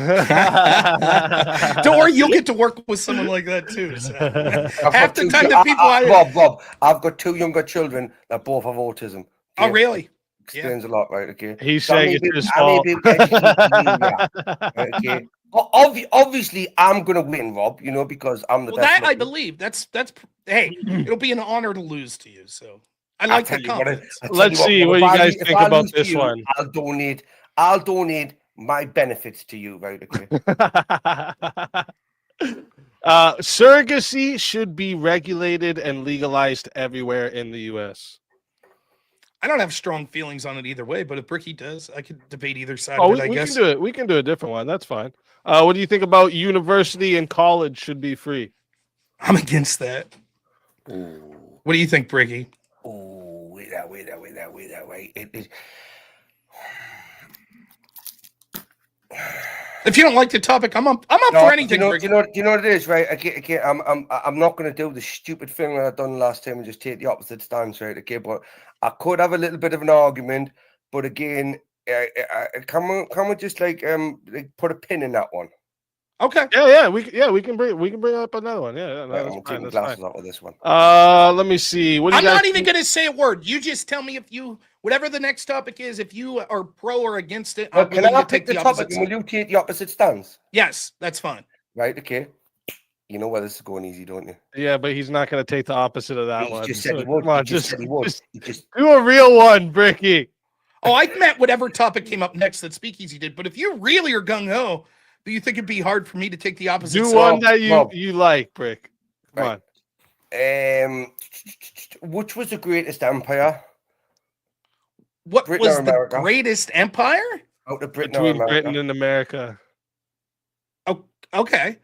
Don't worry, you'll get to work with someone like that too. So. Half the time, the people Rob, I've got 2 younger children that both have autism. Okay? Oh, really? Explains a lot, right? Okay. He's So saying it's his fault. Right, okay. Obviously, I'm gonna win, Rob. You know, because I'm the best. That I looking. believe. That's. Hey, it'll be an honor to lose to you. So I like that confidence. Let's see what you guys think about this one. I'll donate my benefits to you, right? Okay. Surrogacy should be regulated and legalized everywhere in the U.S. I don't have strong feelings on it either way, but if Bricky does, I could debate either side Oh, of it, I we guess. can do it. We can do a different one. That's fine. What do you think about university and college should be free? I'm against that. Ooh. What do you think, Bricky? Oh, wait. If you don't like the topic, I'm up for anything. Do Bricky. you know what it is, right? Okay, I'm not going to do the stupid thing that I done last time and just take the opposite stance, right? Okay, but I could have a little bit of an argument, but again, can we just like put a pin in that one? Okay. Yeah, we can bring up another one. Yeah, Right, I'm taking glasses out of this one. Let me see. What do I'm you guys not even going to say a word. You just tell me if you, whatever the next topic is, if you are pro or against it. Well, I'm can willing I to pick take the opposite topic and side. will you take the opposite stance? Yes, that's fine. Right, okay. You know where this is going easy, don't you? Yeah, but he's not going to take the opposite of that one. Just said he So, would. come on, He just said he would. just He just do a real one, Bricky. Oh, I meant whatever topic came up next that Speakeasy did. But if you really are gung ho, do you think it'd be hard for me to take the opposite Do side? one that Rob. you like, Brick. Come Right. on. Which was the greatest empire? What Britain was or the America? greatest empire? Out of Britain or Between America? Britain and America. Oh, okay.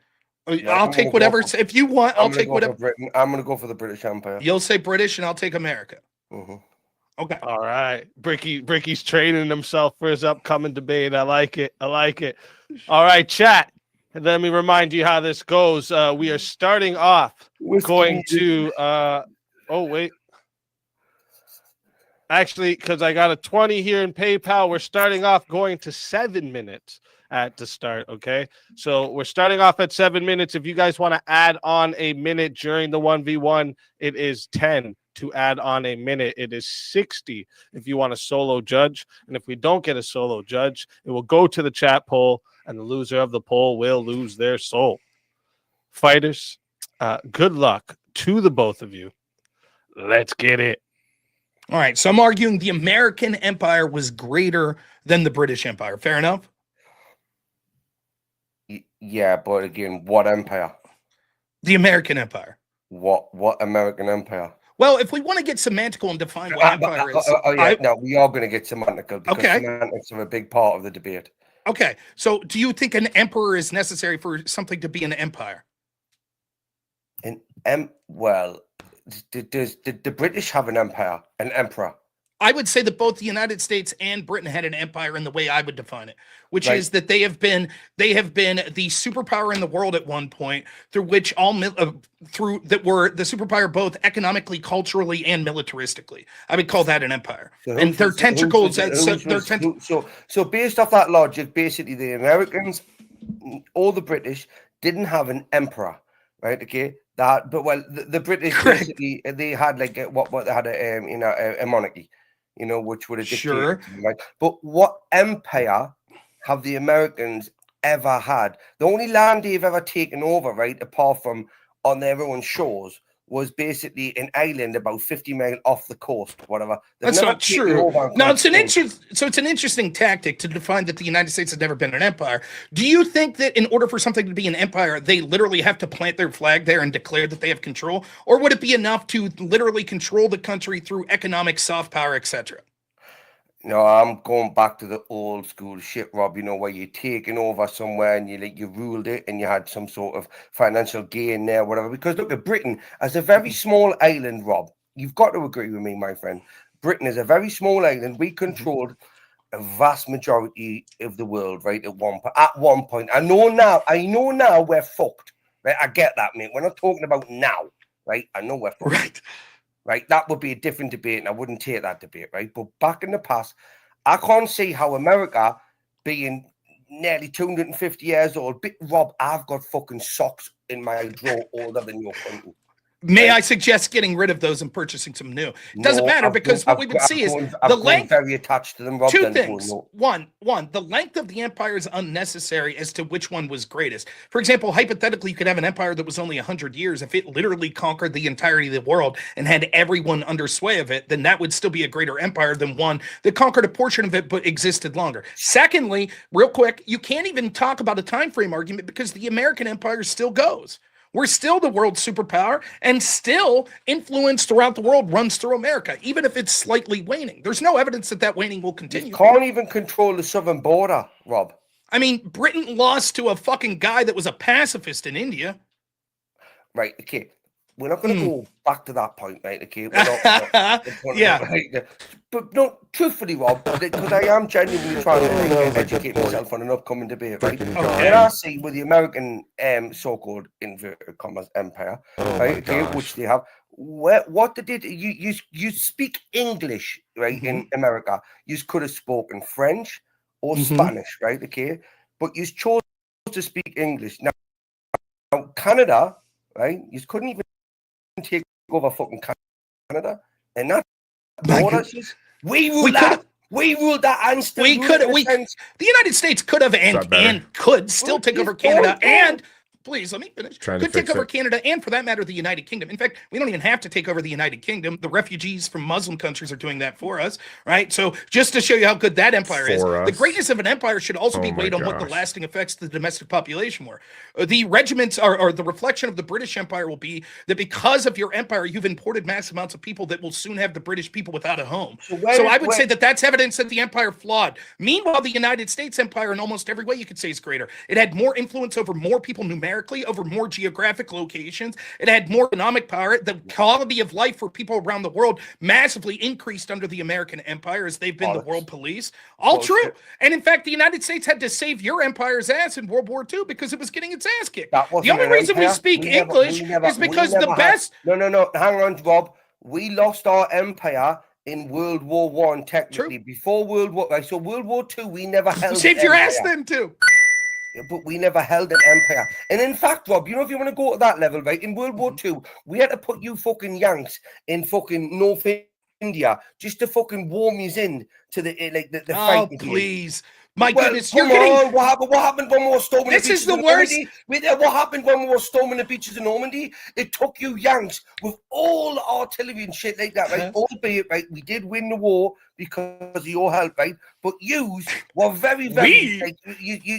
Yeah, I'll I'm take gonna whatever. go for- If you want, I'll take whatever. Britain. I'm gonna go for the British Empire. You'll say British, and I'll take America. Mm-hmm. Okay. All right. Bricky's training himself for his upcoming debate. I like it. All right, chat. And let me remind you how this goes. We are starting off going to Oh, wait. Actually, because I got a 20 here in PayPal, we're starting off going to 7 minutes at the start. Okay. So we're starting off at 7 minutes. If you guys want to add on a minute during the 1v1, it is 10. To add on a minute, it is 60 if you want a solo judge. And if we don't get a solo judge, it will go to the chat poll, and the loser of the poll will lose their soul. Fighters, good luck to the both of you. Let's get it. All right. So I'm arguing the American Empire was greater than the British Empire. Fair enough? Yeah, but again, what empire? The American Empire. What American Empire? Well, if we want to get semantical and define what empire is. No, we are going to get semantical because Okay. semantics are a big part of the debate. Okay. So do you think an emperor is necessary for something to be an empire? Well, did the British have an empire, an emperor? I would say that both the United States and Britain had an empire in the way I would define it, which Right. is that they have been the superpower in the world at one point, through which through that were the superpower both economically, culturally, and militaristically. I would call that an empire. And their tentacles. So based off that logic, basically the Americans or the British didn't have an emperor, right? Okay. The British basically they had like what they had a monarchy, which would have dictated, right? But what empire have the Americans ever had? The only land they've ever taken over, right, apart from on their own shores, was basically an island about 50 miles off the coast, whatever. That's not true. No, it's an interesting tactic to define that the United States has never been an empire. Do you think that in order for something to be an empire, they literally have to plant their flag there and declare that they have control? Or would it be enough to literally control the country through economic soft power, etc.? No, I'm going back to the old school shit, Rob, where you're taking over somewhere and you ruled it and you had some sort of financial gain there, whatever. Because look at Britain as a very small island, Rob. You've got to agree with me, my friend. Britain is a very small island. We controlled a vast majority of the world, right? At one point. I know now we're fucked. Right? I get that, mate. We're not talking about now, right? I know we're fucked. Right, that would be a different debate, and I wouldn't take that debate, right? But back in the past, I can't see how America, being nearly 250 years old, Rob, I've got fucking socks in my drawer older than your country. May I suggest getting rid of those and purchasing some new? It doesn't matter because what we would see is the length. Very attached to them, Rob. Two things. One, the length of the empire is unnecessary as to which one was greatest. For example, hypothetically, you could have an empire that was only 100 years. If it literally conquered the entirety of the world and had everyone under sway of it, then that would still be a greater empire than one that conquered a portion of it but existed longer. Secondly, real quick, you can't even talk about a time frame argument because the American empire still goes. We're still the world's superpower, and still influence throughout the world runs through America, even if it's slightly waning. There's no evidence that waning will continue. You can't even control the southern border, Rob. I mean, Britain lost to a fucking guy that was a pacifist in India. Right, okay. We're not going to go back to that point, right? Okay. We're not, yeah. Right. But no, truthfully, Rob, because I am genuinely trying to educate myself on an upcoming debate, right? Okay. When I see with the American so-called inverted commas empire, right? Okay, which they have, what they did, you speak English, right? In America, you could have spoken French or Spanish, right? Okay, but you chose to speak English. Now Canada, right? You couldn't even take over fucking Canada, and that we ruled that. We ruled that, and still the United States could have and could still take over Canada and. Please let me finish. Could take over Canada and, for that matter, the United Kingdom. In fact, we don't even have to take over the United Kingdom. The refugees from Muslim countries are doing that for us, right? So just to show you how good that empire is, the greatness of an empire should also be weighed on what the lasting effects of the domestic population were. The regiments or the reflection of the British Empire will be that because of your empire, you've imported mass amounts of people that will soon have the British people without a home. So I would say that that's evidence that the empire flawed. Meanwhile, the United States empire, in almost every way you could say, is greater. It had more influence over more people numerically, over more geographic locations. It had more economic power. The quality of life for people around the world massively increased under the American empire as they've been the world police. All true. And in fact, the United States had to save your empire's ass in World War II because it was getting its ass kicked. The only reason we speak English is because the best... No. Hang on, Rob. we lost our empire in World War One. Technically, before World War, right? So World War Two, we never held. Save an your ass empire. then too. Yeah, but we never held an empire. And in fact, Rob, you know, if you want to go to that level, right? In World War Two, we had to put you fucking Yanks in fucking North India just to fucking warm you in to the Oh, fight. please. My Well, goodness, you're come getting. on, what happened when we were storming This the is beaches the of worst. Normandy? What happened when we were storming the beaches of Normandy? It took you Yanks with all the artillery and shit like that, right? Albeit, right, we did win the war because of your help, right? But yous were very, very. Like,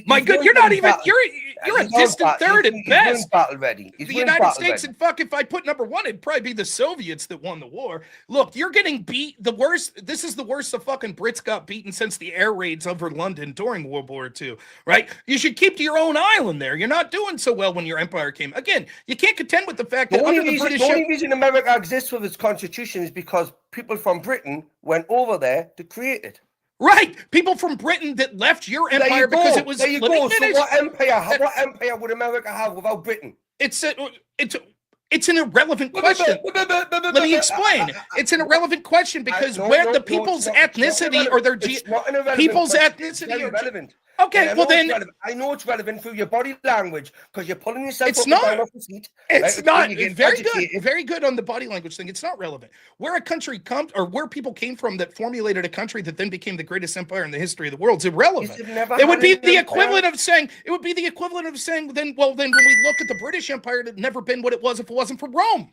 My good, you're not even. You're a You've distant won third at You've best. won battle ready. The United States, and fuck, if I put number one, it'd probably be the Soviets that won the war. Look, you're getting beat. The worst. This is the worst the fucking Brits got beaten since the air raids over London during World War II. Right? You should keep to your own island. There, you're not doing so well when your empire came. Again, you can't contend with the fact that under the British. The only reason America exists with its constitution is because people from Britain went over there to create it. Right, people from Britain that left your empire because it was. There you go. So what empire would America have without Britain? It's an irrelevant question. Let me explain. It's an irrelevant question because where the people's ethnicity or their people's ethnicity or relevant. Okay, well then I know it's relevant through your body language because you're pulling yourself it's up not. and down off the seat. It's right? not You get very agitated. good. Very good on the body language thing. It's not relevant. Where a country comes or where people came from that formulated a country that then became the greatest empire in the history of the world is irrelevant. It would be the equivalent of saying. It would be the equivalent of saying. Then when we look at the British Empire, it had never been what it was if it wasn't for Rome.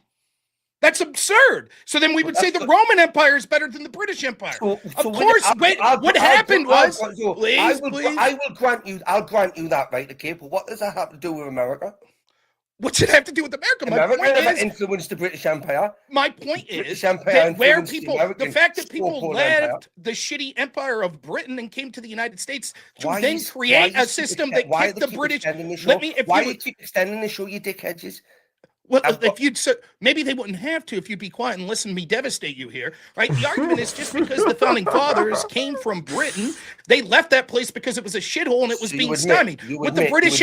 That's absurd. So then we would say the Roman Empire is better than the British Empire. Of course, what happened was, I'll grant you that, right? Okay, but what does that have to do with America? What's it have to do with America? America never influenced the British Empire. My point is that where people, the fact that people left the shitty empire of Britain and came to the United States to then create a system that kept the British. Why do you keep extending the show, you dickheads? Well, if you'd maybe they wouldn't have to if you'd be quiet and listen to me devastate you here, right? The argument is just because the founding fathers came from Britain, they left that place because it was a shithole and it was being stymied. What the British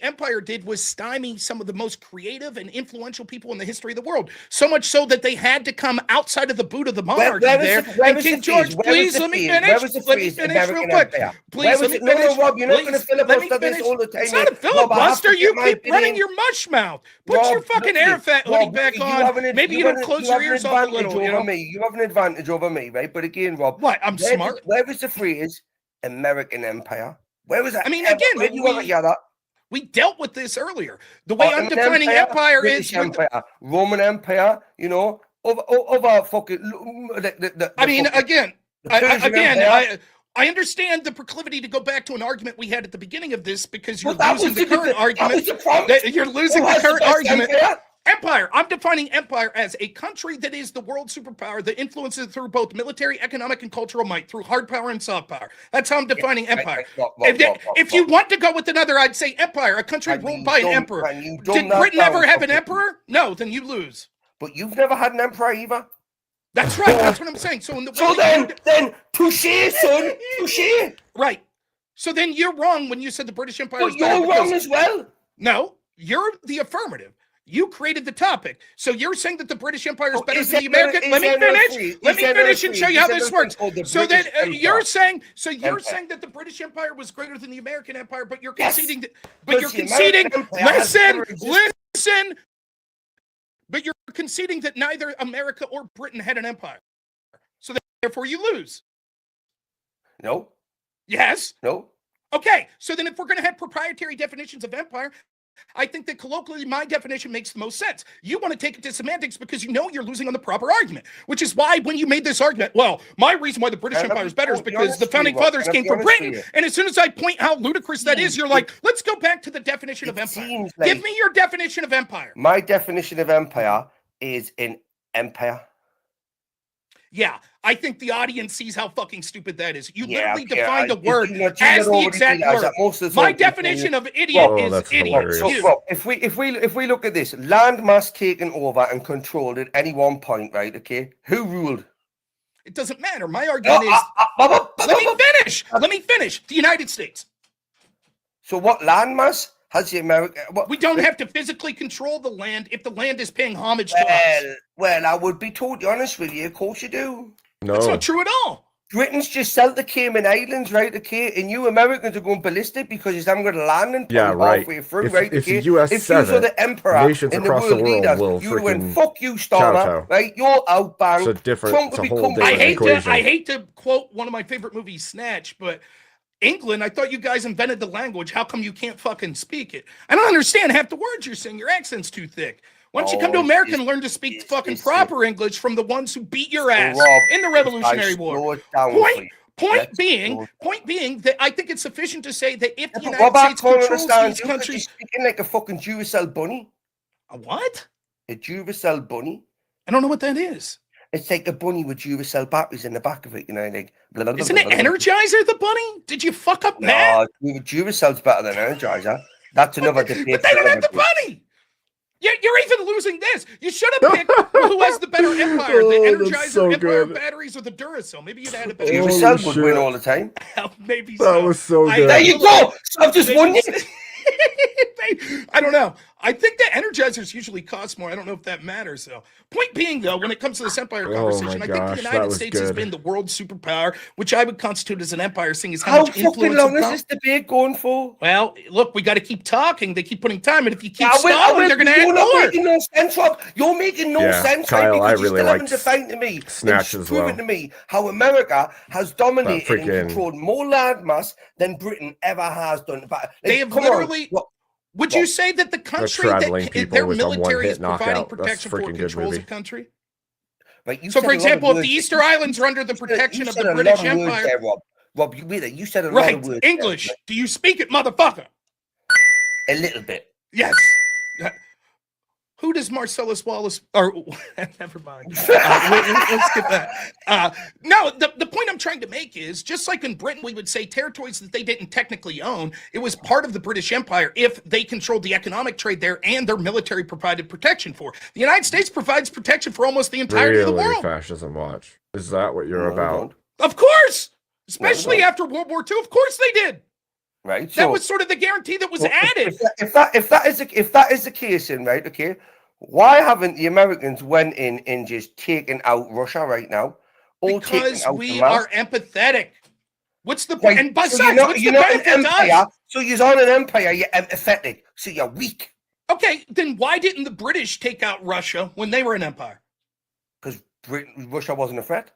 Empire did was stymie some of the most creative and influential people in the history of the world. So much so that they had to come outside of the boot of the monarchy And King George, please let me finish. Let me finish real quick. Please let me finish. No, Rob, you're not going to filibuster this all the time. It's not a filibuster. You keep running your mush mouth. Put your fucking air hoodie back on. Maybe you don't close your ears off a little. You have an advantage over me, right? But again, Rob, what? I'm smart. Where was the phrase American Empire? Where was that? I mean, again, we dealt with this earlier. The way I'm defining empire is Roman Empire. You know, over fucking. I mean, again. I understand the proclivity to go back to an argument we had at the beginning of this because you're losing the current argument. You're losing the current argument. Empire. I'm defining empire as a country that is the world superpower that influences through both military, economic, and cultural might, through hard power and soft power. That's how I'm defining empire. If you want to go with another, I'd say empire, a country ruled by an emperor. Did Britain ever have an emperor? No, then you lose. But you've never had an emperor either. That's right. That's what I'm saying. So then, touche, son, touche. Right. So then you're wrong when you said the British Empire. But you're wrong as well. No, you're the affirmative. You created the topic. So you're saying that the British Empire is better than the American. Let me finish. Let me finish and show you how this works. So then you're saying. So you're saying that the British Empire was greater than the American Empire, but you're conceding that. But you're conceding. Listen. But you're conceding that neither America or Britain had an empire. So therefore you lose. No. Yes. No. Okay. So then if we're going to have proprietary definitions of empire, I think that colloquially my definition makes the most sense. You want to take it to semantics because you know you're losing on the proper argument, which is why when you made this argument, well, my reason why the British Empire is better is because the founding fathers came from Britain. And as soon as I point how ludicrous that is, you're like, let's go back to the definition of empire. Give me your definition of empire. My definition of empire is an empire. Yeah, I think the audience sees how fucking stupid that is. You literally defined a word as the exact word. My definition of idiot is idiot. So, if we look at this, landmass taken over and controlled at any one point, right? Okay, who ruled? It doesn't matter. My argument is. Let me finish. The United States. So what landmass Has the America? Well, We don't have to physically control the land if the land is paying homage to us. Well, I would be totally honest with you. Of course you do. That's No. not true at all. Britain's just sell the Cayman Islands, right? Okay, and you Americans are going ballistic because you haven't got a landing point halfway through, right? If Okay, the US if said you saw it, the emperor nations and the across world the world leaders, will you went, freaking "Fuck you, Starmer," kowtow. right? You're outbang. It's a different, Trump it's will a whole become- different I equation. hate to quote one of my favorite movies, Snatch, but England, I thought you guys invented the language. How come you can't fucking speak it? I don't understand half the words you're saying. Your accent's too thick. Why don't you come to America and learn to speak fucking proper English from the ones who beat your ass Rob, in the Revolutionary War? slow it down for you. Point being that I think it's sufficient to say that if the But United Rob, I States can't controls understand these you 'cause you're countries, speaking like a fucking Duracell bunny. a what? A Duracell bunny. I don't know what that is. It's like a bunny with Duracell batteries in the back of it, you know, like. Blah, blah, blah, Isn't it blah, blah, blah. Energizer the bunny? Did you fuck up Matt? No, Duracell's better than Energizer. That's another debate. But they don't have the bunny. You're even losing this. You should have picked who has the better Empire, the Energizer Empire batteries or the Duracell. Maybe you'd had a better. Duracell would win all the time. Maybe That so. was so good. There you go. So I've just won it. I don't know. I think the Energizers usually cost more. I don't know if that matters, though. Point being, though, when it comes to this empire conversation, I think gosh, the that United was States has good. been the world superpower, which I would constitute as an empire, seeing as how How much fucking influence. long and is this debate going for? Well, look, we got to keep talking. They keep putting time, and if you keep I stalling, will, they're going to you're add not more. making no sense, Rob. You're making no Yeah, sense, Kyle, right? I Because you really still haven't liked defined to me Snatch and as proven well. to me how America has dominated and freaking- controlled more landmass than Britain ever has done. But They have come on, literally. Rob, Would you say that the country traveling that people their with a military is one-hit providing knockout, that's protection for freaking good controls a movie. country? right, you So, said for a lot of example, if words the there. Easter Islands are under the You protection of said the a British lot of words Empire, there, Rob. Rob, you said a lot right? of words there, English. right? Do you speak it, motherfucker? A little bit. Yes. Who does Marcellus Wallace? Or never mind. Let's skip that. No, the point I'm trying to make is just like in Britain, we would say territories that they didn't technically own. It was part of the British Empire if they controlled the economic trade there and their military provided protection for. The United States provides protection for almost the entirety of the Really, world. fascism watch. Is that what you're No, about? Of course, especially no. after World War II. Of course they did. Right. That So was sort of the guarantee that was well, added. if that is the case, then right, okay. Why haven't the Americans went in and just taken out Russia right now? Or taken Because out we Hamas? are empathetic. What's the Right, and besides, so what's you're the not an benefit to us? empire. So you're on an empire. You're empathetic. So you're weak Okay, then why didn't the British take out Russia when they were an empire? because Russia wasn't a threat.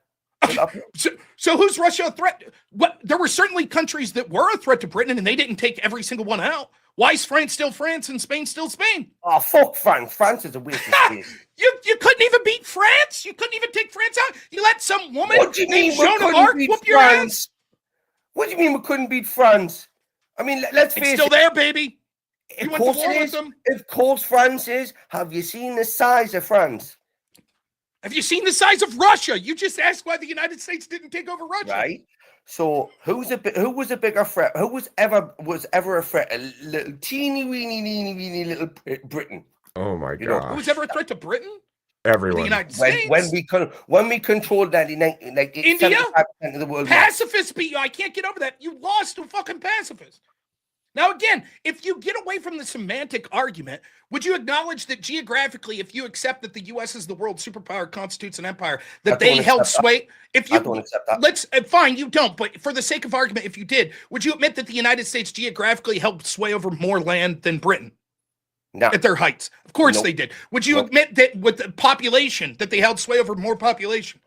So who's Russia a threat? What? There were certainly countries that were a threat to Britain, and they didn't take every single one out. Why is France still France and Spain still Spain? Oh fuck France! France is a waste of space. You couldn't even beat France. You couldn't even take France out. You let some woman What do you named mean we Joan of couldn't Arc beat whoop your ass. France? What do you mean we couldn't beat France? I mean, let's It's face still it. there, baby. You Of went to course war it with is. them. Of course France is. Have you seen the size of France? Have you seen the size of Russia? You just asked why the United States didn't take over Russia. Right. So who was a bigger threat? Who was ever a threat? A little teeny weeny little Britain. Oh my You know, gosh. Who was ever a threat to Britain? Everyone. The United States. When we controlled that India? 75% of the world. Pacifists beat you. I can't get over that. You lost to fucking pacifists. Now, again, if you get away from the semantic argument, would you acknowledge that geographically, if you accept that the U.S. is the world superpower, constitutes an empire, I that don't they held accept that. sway? If I you don't accept that. let's fine, you don't. But for the sake of argument, if you did, would you admit that the United States geographically held sway over more land than Britain No. at their heights? Of course Nope. they did. Would you Nope. admit that with the population that they held sway over more population?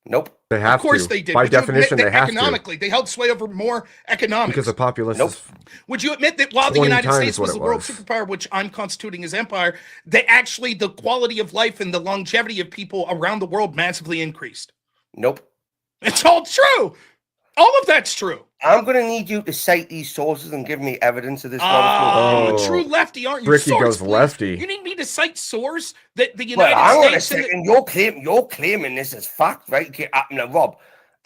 Nope. They have Of course to. they did. By Would you admit definition, that they have to. economically, they held sway over more economics. Because the populace Nope. is Would you admit that while the 20 United times States what was it the world was. superpower, which I'm constituting as empire, that actually the quality of life and the longevity of people around the world massively increased? Nope. It's all true. All of that's true. I'm gonna need you to cite these sources and give me evidence of this. Oh, Oh. true lefty, aren't you? Bricky Source, goes please. lefty. You need me to cite source that the Well, United hang on a States. second. You're claiming this as fact, right? Okay, now, Rob,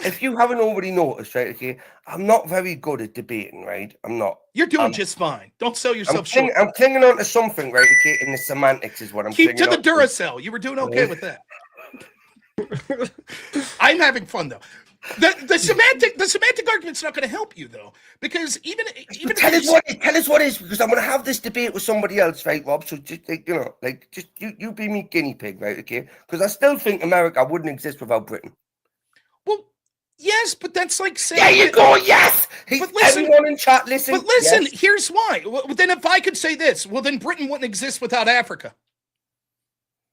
if you haven't already noticed, right? Okay, I'm not very good at debating, right? I'm not. You're doing I'm- just fine. Don't sell I'm, yourself short. I'm clinging on to something, right? Okay, and the semantics is what I'm Keep to clinging the on Duracell. You were doing okay with that. I'm having fun though. The semantic argument's not going to help you though, because even tell us what it is, because I'm going to have this debate with somebody else, right, Rob? So just just you be me guinea pig, right? Okay, because I still think America wouldn't exist without Britain. Well, yes, but that's like saying. There you go. Yes. But listen, everyone in chat, listen. But listen, yes. Here's why. Well, then, if I could say this, well, then Britain wouldn't exist without Africa.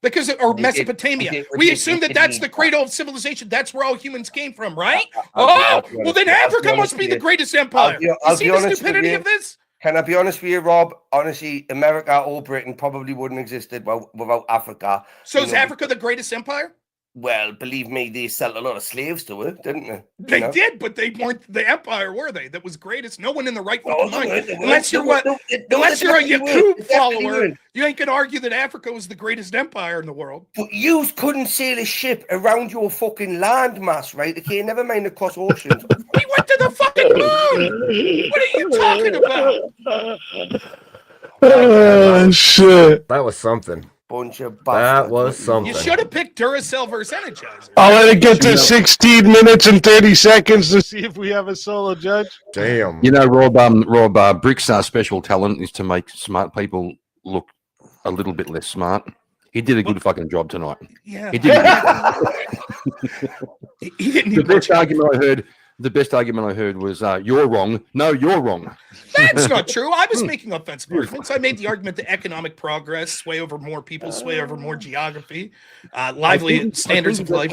Because, or Mesopotamia. We assume that that's the cradle of civilization. That's where all humans came from, right? Well, then Africa must be the greatest empire. I'll see be the honest stupidity with you. of this? Can I be honest with you, Rob? Honestly, America or Britain probably wouldn't existed without Africa. So is Africa the greatest empire? Well, believe me, they sold a lot of slaves to it, didn't they? They did, but they weren't the empire, were they? That was greatest. No one in the right mind. Unless you're a Yakub follower, you ain't gonna argue that Africa was the greatest empire in the world. But you couldn't sail a ship around your fucking landmass, right? Okay, never mind across oceans. We went to the fucking moon. What are you talking about? Oh shit! That was something. Bunch of that was something. You should have picked Duracell versus Energizer. I'll let it get to 16 minutes and 30 seconds to see if we have a solo judge. Damn. You know, Rob, Brick's special talent is to make smart people look a little bit less smart. He did a good fucking job tonight. Yeah. He did. He didn't The best argument I heard was, you're wrong. No, you're wrong. That's not true. I was making offensive arguments. I made the argument that economic progress, sway over more people, sway over more geography, lively standards of life.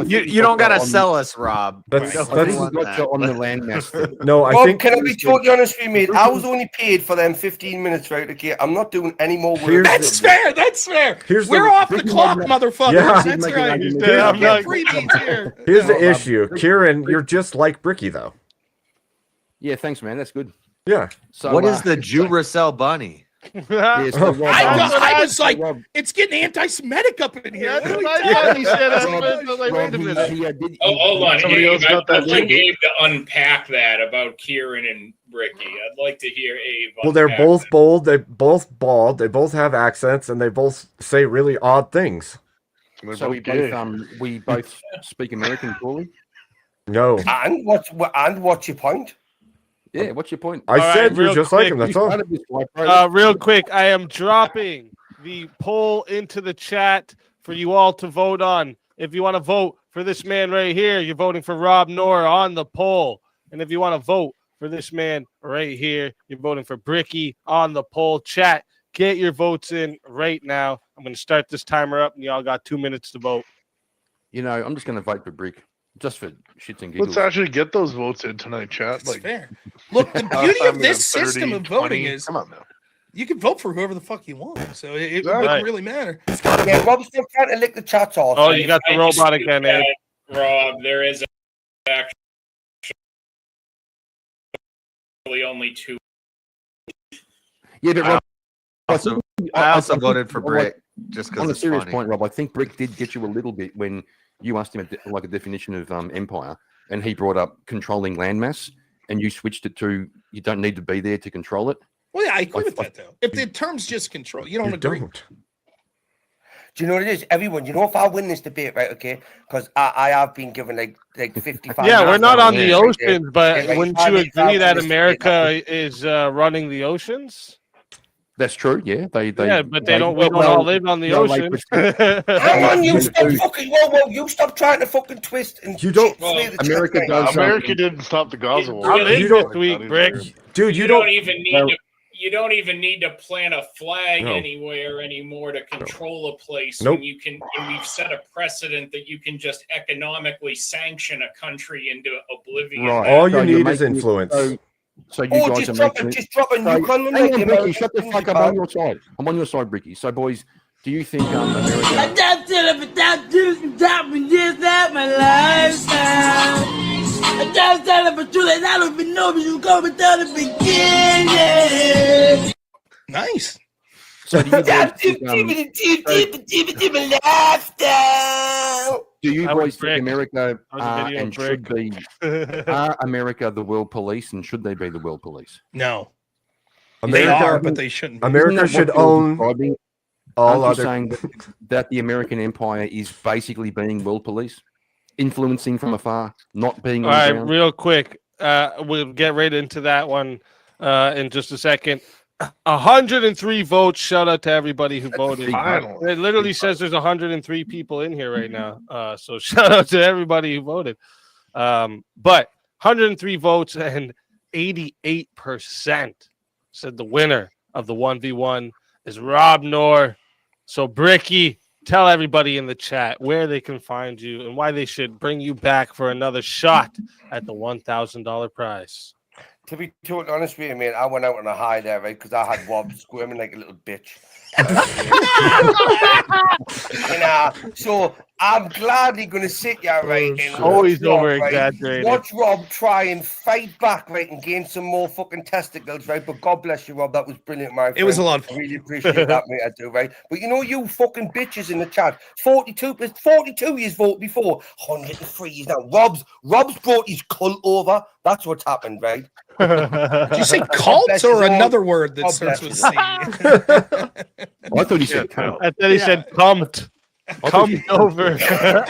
You don't got to sell us, Rob. That's on the landmass thing. No, I Rob, think. Can I be totally honest with you, mate? I was only paid for them 15 minutes, right? Okay, I'm not doing any more work. That's fair. That's fair. We're off the clock, motherfuckers. Yeah. That's right. I'm not freebies here. Here's the issue, Kieran. You're just like Bricky, though. Yeah, thanks, man. That's good. Yeah. So, what is the Duracell bunny? I was like, it's getting anti-Semitic up in here. That's what I thought he said. I was like, wait a minute. Hold on, Somebody Abe. else got I'd that like link. Abe to unpack that about Kieran and Bricky. I'd like to hear Abe. Well, they're unpack both that. bold. They both bald. They both have accents, and they both say really odd things. So we both speak American poorly? No. And what's your point? Yeah, what's your point? I said you're real just quick. like him. That's all. Real quick, I am dropping the poll into the chat for you all to vote on. If you want to vote for this man right here, you're voting for Rob Noor on the poll. And if you want to vote for this man right here, you're voting for Bricky on the poll. Chat, get your votes in right now. I'm going to start this timer up, and y'all got 2 minutes to vote. You know, I'm just going to vote for Brick. Just for shits and giggles. Let's actually get those votes in tonight, chat. That's fair. Look, the beauty of this system of voting is come on now. You can vote for whoever the fuck you want, so it Right. wouldn't really matter. Yeah, Rob's still trying to lick the chats off. Oh, you got the I robot dispute again, Ed. that, Rob. There is actually only two. Yeah, but Rob, I also think- voted for Rob, Brick just because on a it's serious funny. point, Rob, I think Brick did get you a little bit when you asked him a definition of empire, and he brought up controlling landmass, and you switched it to you don't need to be there to control it. Well, yeah, I agree with that though. If the term's just control, you don't agree. Do you know what it is? Everyone, you know, if I win this debate, right, okay, because I have been given like 55. Yeah, we're not on the minutes, right, oceans, but like, wouldn't I you mean, agree that this debate, America is running the oceans? That's true. Yeah, they Yeah, but they don't. We don't all live on the ocean. Hang on, you stop fucking. Whoa, you stop trying to fucking twist and you don't. America does. America didn't stop the Gaza war. I'm in this week, Brick. Dude, You don't even need to. You don't even need to plant a flag No. anywhere anymore to control a place. Nope. When you can, when we've set a precedent that you can just economically sanction a country into oblivion. Right. All So you you're need is making it- influence. So you Oh, guys just are drop making it. just drop a So, nuke on them. hang like on, the Bricky, Americans shut the do, fuck you up. I'm on bad. your side. I'm on your side, Bricky. So, boys, do you think America? I just tell him without doing dropping this out my lifestyle. I just tell him but you like I don't even know if you go without the beginning. Nice. So do you guys think, lifestyle. do you That was boys think Brick. America That was a video of and should be are America the world police and should they be the world police? No, America, they are, but they shouldn't. Be. America Isn't that should what you're own describing? all Aren't you other. saying that the American empire is basically being world police? influencing from afar, not being All on right, the ground. real quick. We'll get right into that one in just a second. 103 votes. Shout out to everybody who voted. Finally. It literally says there's 103 people in here right now. So shout out to everybody who voted. But 103 votes and 88% said the winner of the 1v1 is Rob Knorr. So Bricky, tell everybody in the chat where they can find you and why they should bring you back for another shot at the $1,000 prize. To be totally honest with you, mate, I went out on a high there, right? Because I had Rob squirming like a little bitch. So I'm gladly going to sit here, right? And Always watch Rob, over-exaggerating. Right? Watch Rob try and fight back, right? And gain some more fucking testicles, right? But God bless you, Rob. That was brilliant, my friend. It was a lot of fun. I really appreciate that, mate. I do, right? But you know, you fucking bitches in the chat. 42 years vote before. 103 years now. Rob's brought his cult over. That's what's happened, right? Did you say cult or another word that starts with C? I thought he said cunt. I thought he said pumped. Come over. Still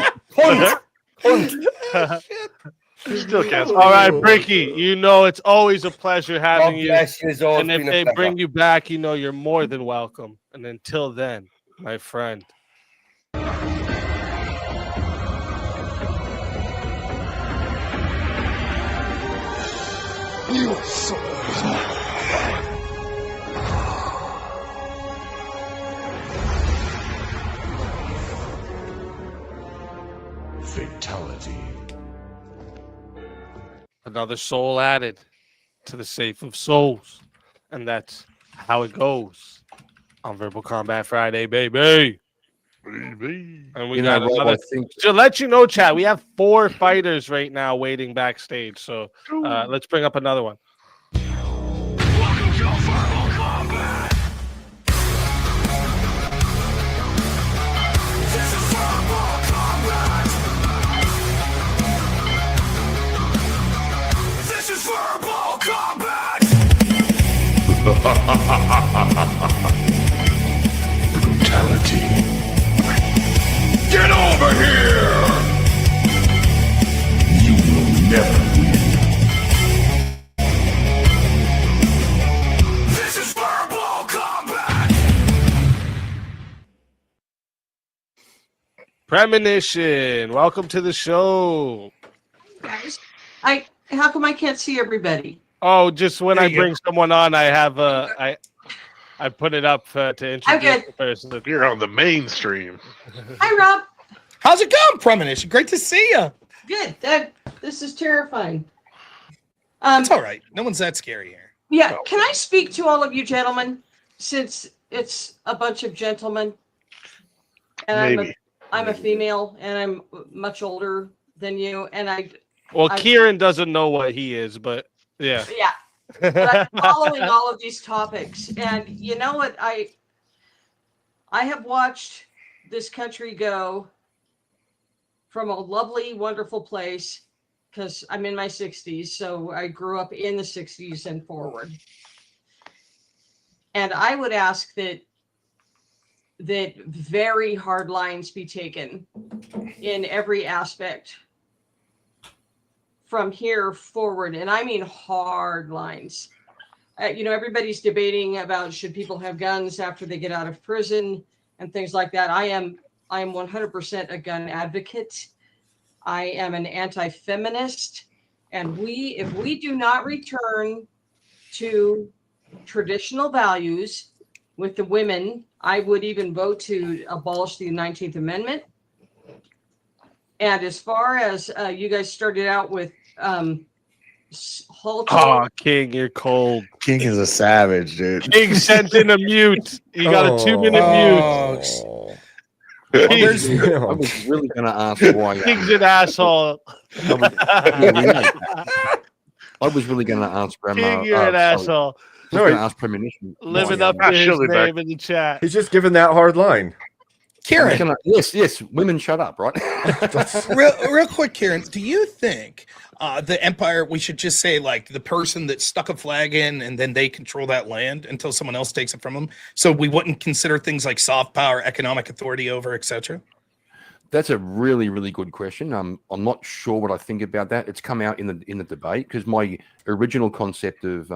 can't. All right, Bricky, you know it's always a pleasure having you. bless you. It's always And if been a they pleasure. bring you back, you know you're more than welcome. And until then, my friend. Fatality. Another soul added to the safe of souls. And that's how it goes on Verbal Combat Friday, baby. And we You know, got Rob, another. I think To let you know, chat, we have 4 fighters right now waiting backstage. So let's bring up another one. This is verbal combat. Brutality. Get over here. You will never win. This is verbal combat. Premonition, welcome to the show. Guys, how come I can't see everybody? Oh, just when There I you go. bring someone on, I have I put it up to introduce good. the person. You're on the mainstream. Hi, Rob. How's it going, Premonition? Great to see you. Good. This is terrifying. It's all right. No one's that scary here. Yeah. Can I speak to all of you gentlemen, since it's a bunch of gentlemen, and Maybe. I'm a female, and I'm much older than you, and Well, I- Kieran doesn't know what he is, but yeah. yeah. But I'm following all of these topics, and you know what? I have watched this country go from a lovely, wonderful place, because I'm in my 60s, so I grew up in the 60s and forward. And I would ask that very hard lines be taken in every aspect from here forward, and I mean hard lines. Everybody's debating about should people have guns after they get out of prison and things like that. I am 100% a gun advocate. I am an anti-feminist, and if we do not return to traditional values with the women, I would even vote to abolish the 19th Amendment. And as far as you guys started out with halter. Oh, King, you're cold. King is a savage, dude. King sent in a mute. You got a 2-minute mute. I was really going to ask why. King's an asshole. I was really going to ask Grandma. King, you're an asshole. I was going to ask Premonition. Living why, up to his name in the chat. He's just giving that hard line. Kieran. Yes, women shut up, right? real quick, Kieran, do you think the empire, we should just say like the person that stuck a flag in and then they control that land until someone else takes it from them? So we wouldn't consider things like soft power, economic authority over, etc.? That's a really, really good question. I'm not sure what I think about that. It's come out in the debate because my original concept of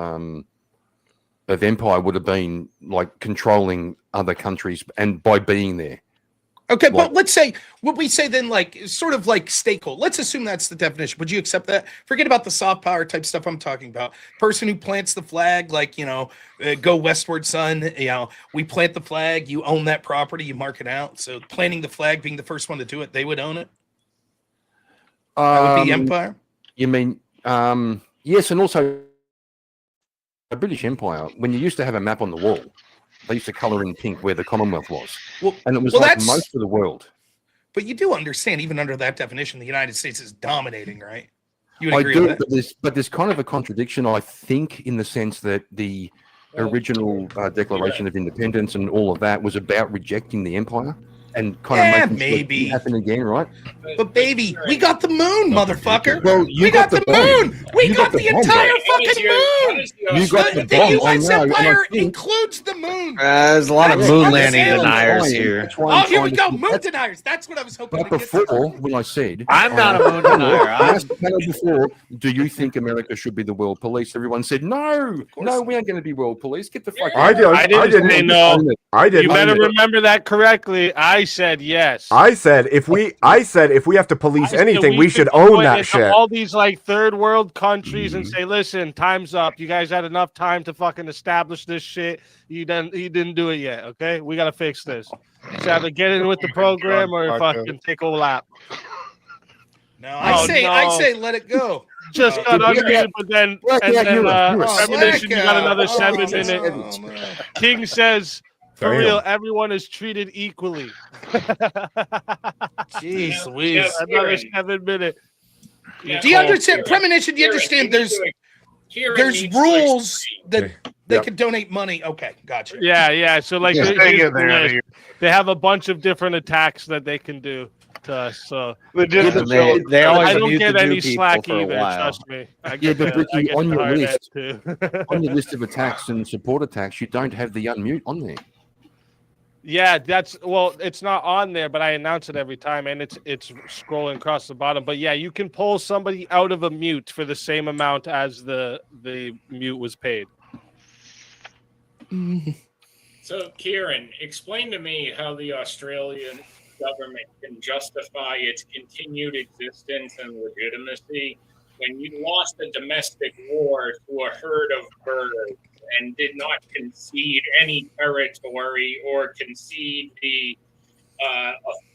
empire would have been like controlling other countries and by being there. Okay, but let's say what we say then, like sort of like stakeholder. Let's assume that's the definition. Would you accept that? Forget about the soft power type stuff I'm talking about. Person who plants the flag, like go westward, son. We plant the flag. You own that property. You mark it out. So planting the flag, being the first one to do it, they would own it. That would be empire. You mean yes, and also the British Empire. When you used to have a map on the wall, they used to colour in pink where the Commonwealth was. And it was like most of the world. But you do understand, even under that definition, the United States is dominating, right? You would agree with that? But there's kind of a contradiction, I think, in the sense that the original Declaration of Independence and all of that was about rejecting the empire and kind of making it happen again, right? But baby, we got the moon, motherfucker. Well, we got the moon. We got the entire fucking moon. You got the The U.S. empire includes the moon. There's a lot of moon landing deniers here. Oh, here we go. Moon deniers. That's what I was hoping But to get to. before, when I said... I'm not a moon denier. I asked the panel before, do you think America should be the world police? Everyone said, no, we aren't going to be world police. Get the fuck out. I didn't say no. I didn't. You better remember that correctly. I said yes. I said if we have to police anything, we should own that shit. All these like third world countries and say, listen, time's up. You guys had enough time to fucking establish this shit. You didn't do it yet. Okay, we gotta fix this. So either get in with the program or fucking take a lap. No, I say let it go. Just got unmuted, but then premonition, you got another 7 minutes. King says, for real, everyone is treated equally. Jeez Louise. Another 7 minutes. Do you understand? Premonition, do you understand there's rules that they can donate money. Okay, gotcha. Yeah. So like they have a bunch of different attacks that they can do to us. So they always I don't mute get the any new slack people for a either. while. Trust me. Ricky, on your list, too. on your list of attacks and support attacks, you don't have the unmute on there. Yeah, it's not on there, but I announce it every time, and it's scrolling across the bottom. But yeah, you can pull somebody out of a mute for the same amount as the mute was paid. So, Kieran, explain to me how the Australian government can justify its continued existence and legitimacy when you lost a domestic war to a herd of birds and did not concede any territory or concede the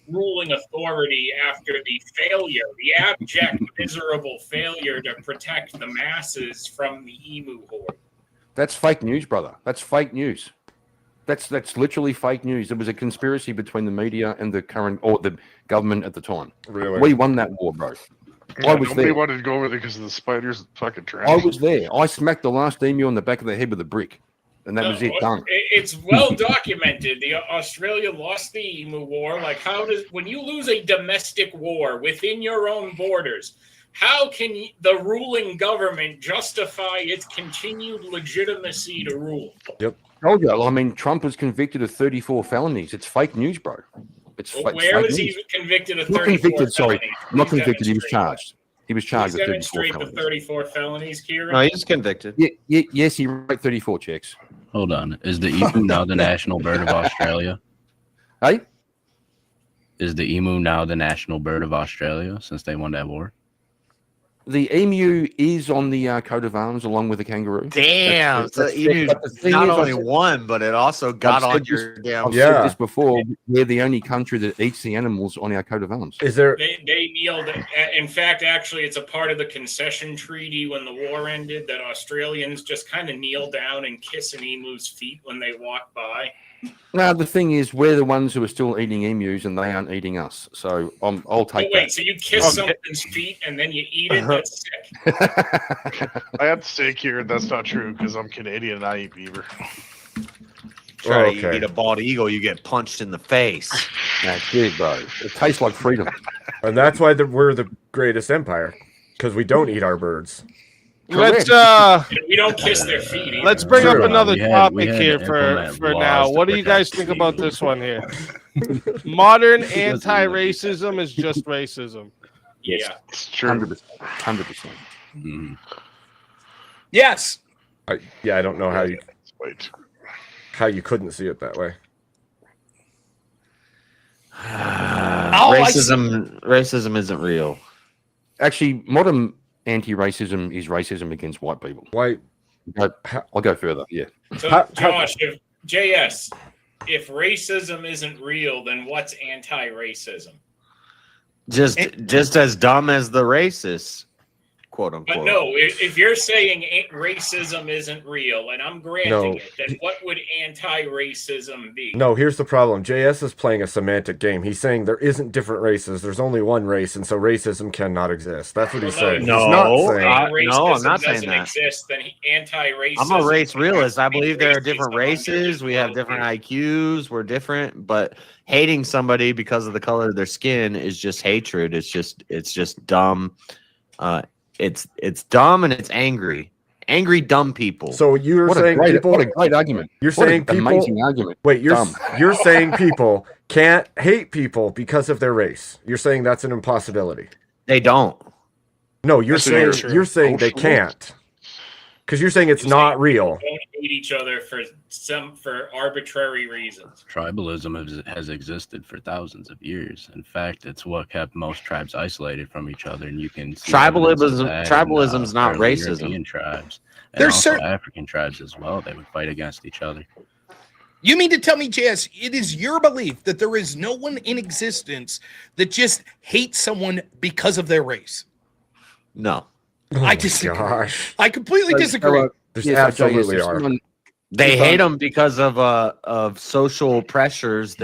ruling authority after the abject, miserable failure to protect the masses from the emu horde. That's fake news, brother. That's fake news. That's literally fake news. There was a conspiracy between the media and the government at the time. Really? We won that war, bro. Yeah, I was nobody there. wanted to go over there because of the spiders fucking trash. I was there. I smacked the last emu on the back of the head with a brick, and that was it. Done. It's well documented. The Australia lost the emu war. Like, when you lose a domestic war within your own borders, how can the ruling government justify its continued legitimacy to rule? Yep. Told you. I mean, Trump was convicted of 34 felonies. It's fake news, bro. Where was he convicted of 34 Not convicted, sorry. felonies? Not convicted. He was charged. He was charged with 34 Demonstrate the felonies. 34 felonies, Kieran. No, he's convicted. Yes, he wrote 34 checks. Hold on. Is the emu now the national bird of Australia? Hey? Is the emu now the national bird of Australia since they won that war? The emu is on the coat of arms along with the kangaroo. Damn, the emu not only won, but it also got on your damn. I've said this before. We're the only country that eats the animals on our coat of arms. Is there? They kneeled. In fact, actually, it's a part of the concession treaty when the war ended that Australians just kind of kneel down and kiss an emu's feet when they walk by. No, the thing is, we're the ones who are still eating emus, and they aren't eating us. So I'll take that. So you kiss something's feet and then you eat it? That's sick. I have to say, Kieran, that's not true because I'm Canadian and I eat beaver. Try to eat a bald eagle, you get punched in the face. That's it, bro. It tastes like freedom. And that's why we're the greatest empire, because we don't eat our birds. Let's We don't kiss their feet. Either. Let's bring up Sure. another We had topic to here implement for laws now. to What do you guys protect think feet. about this one here? Modern Doesn't look anti-racism is just racism. Yeah. It's true. 100%. Mhm. Yes. I don't know how you couldn't see it that way. Racism isn't real. Actually, modern anti-racism is racism against white people. White. But I'll go further. Yeah. So, Josh, if JS, if racism isn't real, then what's anti-racism? Just as dumb as the racists, quote unquote. But no, if you're saying racism isn't real, and I'm granting it, then what would anti-racism be? No, here's the problem. JS is playing a semantic game. He's saying there isn't different races. There's only one race, and so racism cannot exist. That's what he's saying. No, he's not saying. I'm not saying doesn't that. exist, then anti-racism. I'm a race realist. I believe there are racism different under races. We have different IQs. We're different, but hating somebody because of the color of their skin is just hatred. It's just dumb. It's dumb and it's angry. Angry dumb people. So you're saying people? What a great argument. You're What saying an people? amazing argument. Wait, Dumb. you're saying people can't hate people because of their race. You're saying that's an impossibility. They don't. No, you're That's saying true. you're saying they can't. Because you're saying it's not real. Don't hate each other for arbitrary reasons. Tribalism has existed for thousands of years. In fact, it's what kept most tribes isolated from each other, and you can see Tribalism's not early racism. European tribes, and There's also certain- African tribes as well. They would fight against each other. You mean to tell me, JS, it is your belief that there is no one in existence that just hates someone because of their race? No. I disagree. Gosh. I completely disagree. There's Yes, absolutely yes, are. someone- They hate them because of social pressures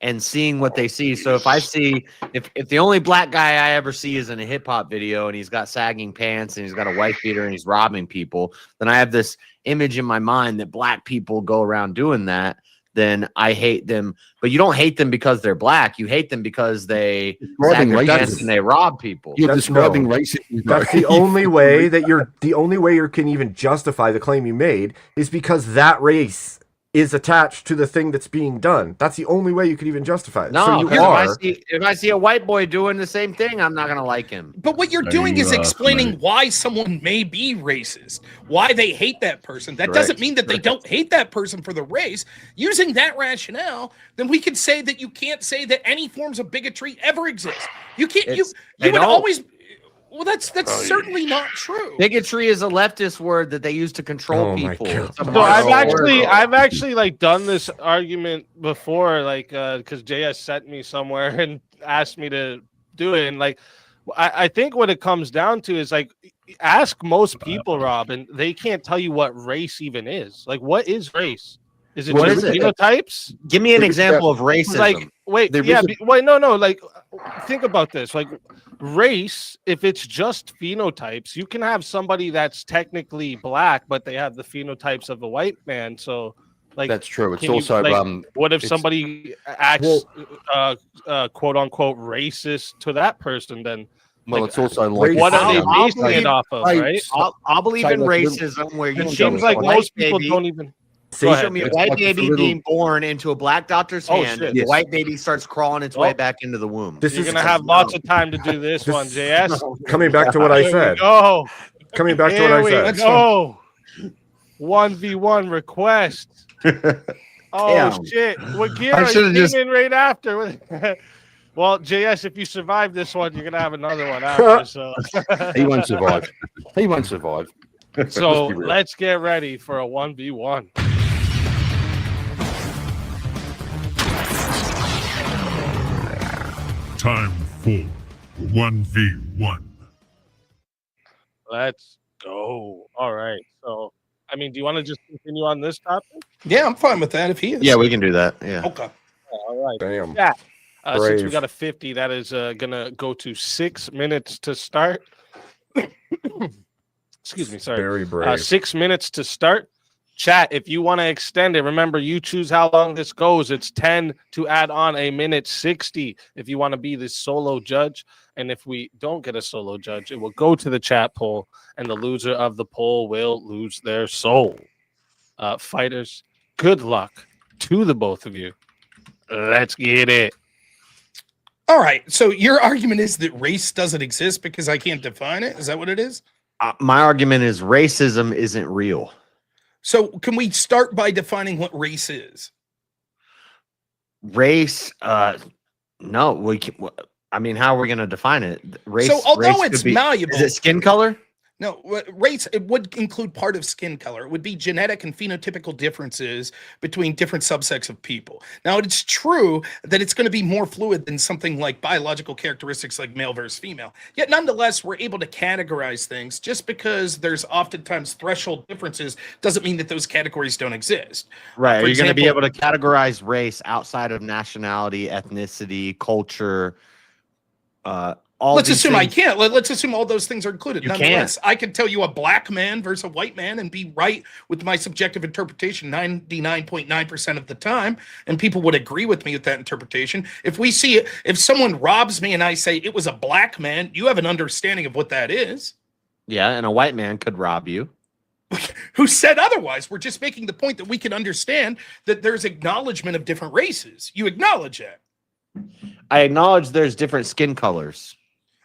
and seeing what they see. So if I see if the only black guy I ever see is in a hip hop video and he's got sagging pants and he's got a wife beater and he's robbing people, then I have this image in my mind that black people go around doing that. Then I hate them. But you don't hate them because they're black. You hate them because they sag their pants and they rob people. You're That's describing no. racism. That's the only way that you can even justify the claim you made is because that race is attached to the thing that's being done. That's the only way you could even justify it. No, so you 'cause are. if I see a white boy doing the same thing, I'm not gonna like him. But what you're Are doing you, is explaining familiar- why someone may be racist, why they hate that person. That doesn't Correct. mean that they don't hate that person for the race. Using that rationale, then we could say that you can't say that any forms of bigotry ever exist. You can't. They You would don't. always. Well, that's certainly not true. Bigotry is a leftist word that they use to control Oh my people. God. It's a So moral word. I've actually like done this argument before, like because JS sent me somewhere and asked me to do it, and like I think what it comes down to is like ask most people, Rob, and they can't tell you what race even is. Like, what is race? Is it What just is it? phenotypes? Give me an example of racism. Like, wait, There yeah, isn't- wait, no, like, think about this. Like, race, if it's just phenotypes, you can have somebody that's technically black, but they have the phenotypes of a white man. So, like, That's true. It's can you, also like, what if it's- somebody acts, quote unquote, racist to that person? Then, well, like, it's also like what are they I'll basing believe- it off of, right? I'll believe Say in like little- racism where you It show seems me like a white most people baby. don't even. See, Go Show ahead. me a It's white like baby a little- being born into a black doctor's Oh, hand. shit. The Yes. white baby starts crawling its way back into the womb. This You're is gonna have lots of time to do this one, JS. coming back to what I Here said. we go. Coming back to what Here I we said. go. 1v1 request. Oh Damn. shit! What gear I are you should've came just- in right after? Well, JS, if you survive this one, you're gonna have another one after. So, he won't survive. He won't survive. so Let's be real. let's get ready for a 1v1. Time for 1v1. Let's go. All right. So, I mean, do you want to just continue on this topic? Yeah, I'm fine with that if he is. Yeah, we can do that. Yeah. Okay. All right. Damn. Yeah. Since we Brave. got a 50, that is gonna go to 6 minutes to start. Excuse me, sorry. Very brave. 6 minutes to start. Chat, if you want to extend it, remember you choose how long this goes. It's 10 to add on a minute 60 if you want to be the solo judge. And if we don't get a solo judge, it will go to the chat poll, and the loser of the poll will lose their soul. Fighters, good luck to the both of you. Let's get it. All right. So your argument is that race doesn't exist because I can't define it? Is that what it is? My argument is racism isn't real. So can we start by defining what race is? Race, no, we can. I mean, how are we going to define it? Race. So although race it's could be, malleable, is it skin color? no, race, it would include part of skin color. It would be genetic and phenotypical differences between different subsects of people. Now, it's true that it's going to be more fluid than something like biological characteristics like male versus female. Yet, nonetheless, we're able to categorize things. Just because there's oftentimes threshold differences doesn't mean that those categories don't exist. Right. For Are you going to be example- able to categorize race outside of nationality, ethnicity, culture? Let's assume I can't. Let's assume all those things are included. You Nonetheless, I could tell you a black man versus a white man and be right with my subjective interpretation 99.9% of the time, and people would agree with me with that interpretation. If someone robs me and I say it was a black man, you have an understanding of what that is. Yeah, and a white man could rob you. Who said otherwise? We're just making the point that we can understand that there's acknowledgement of different races. You acknowledge that. I acknowledge there's different skin colors.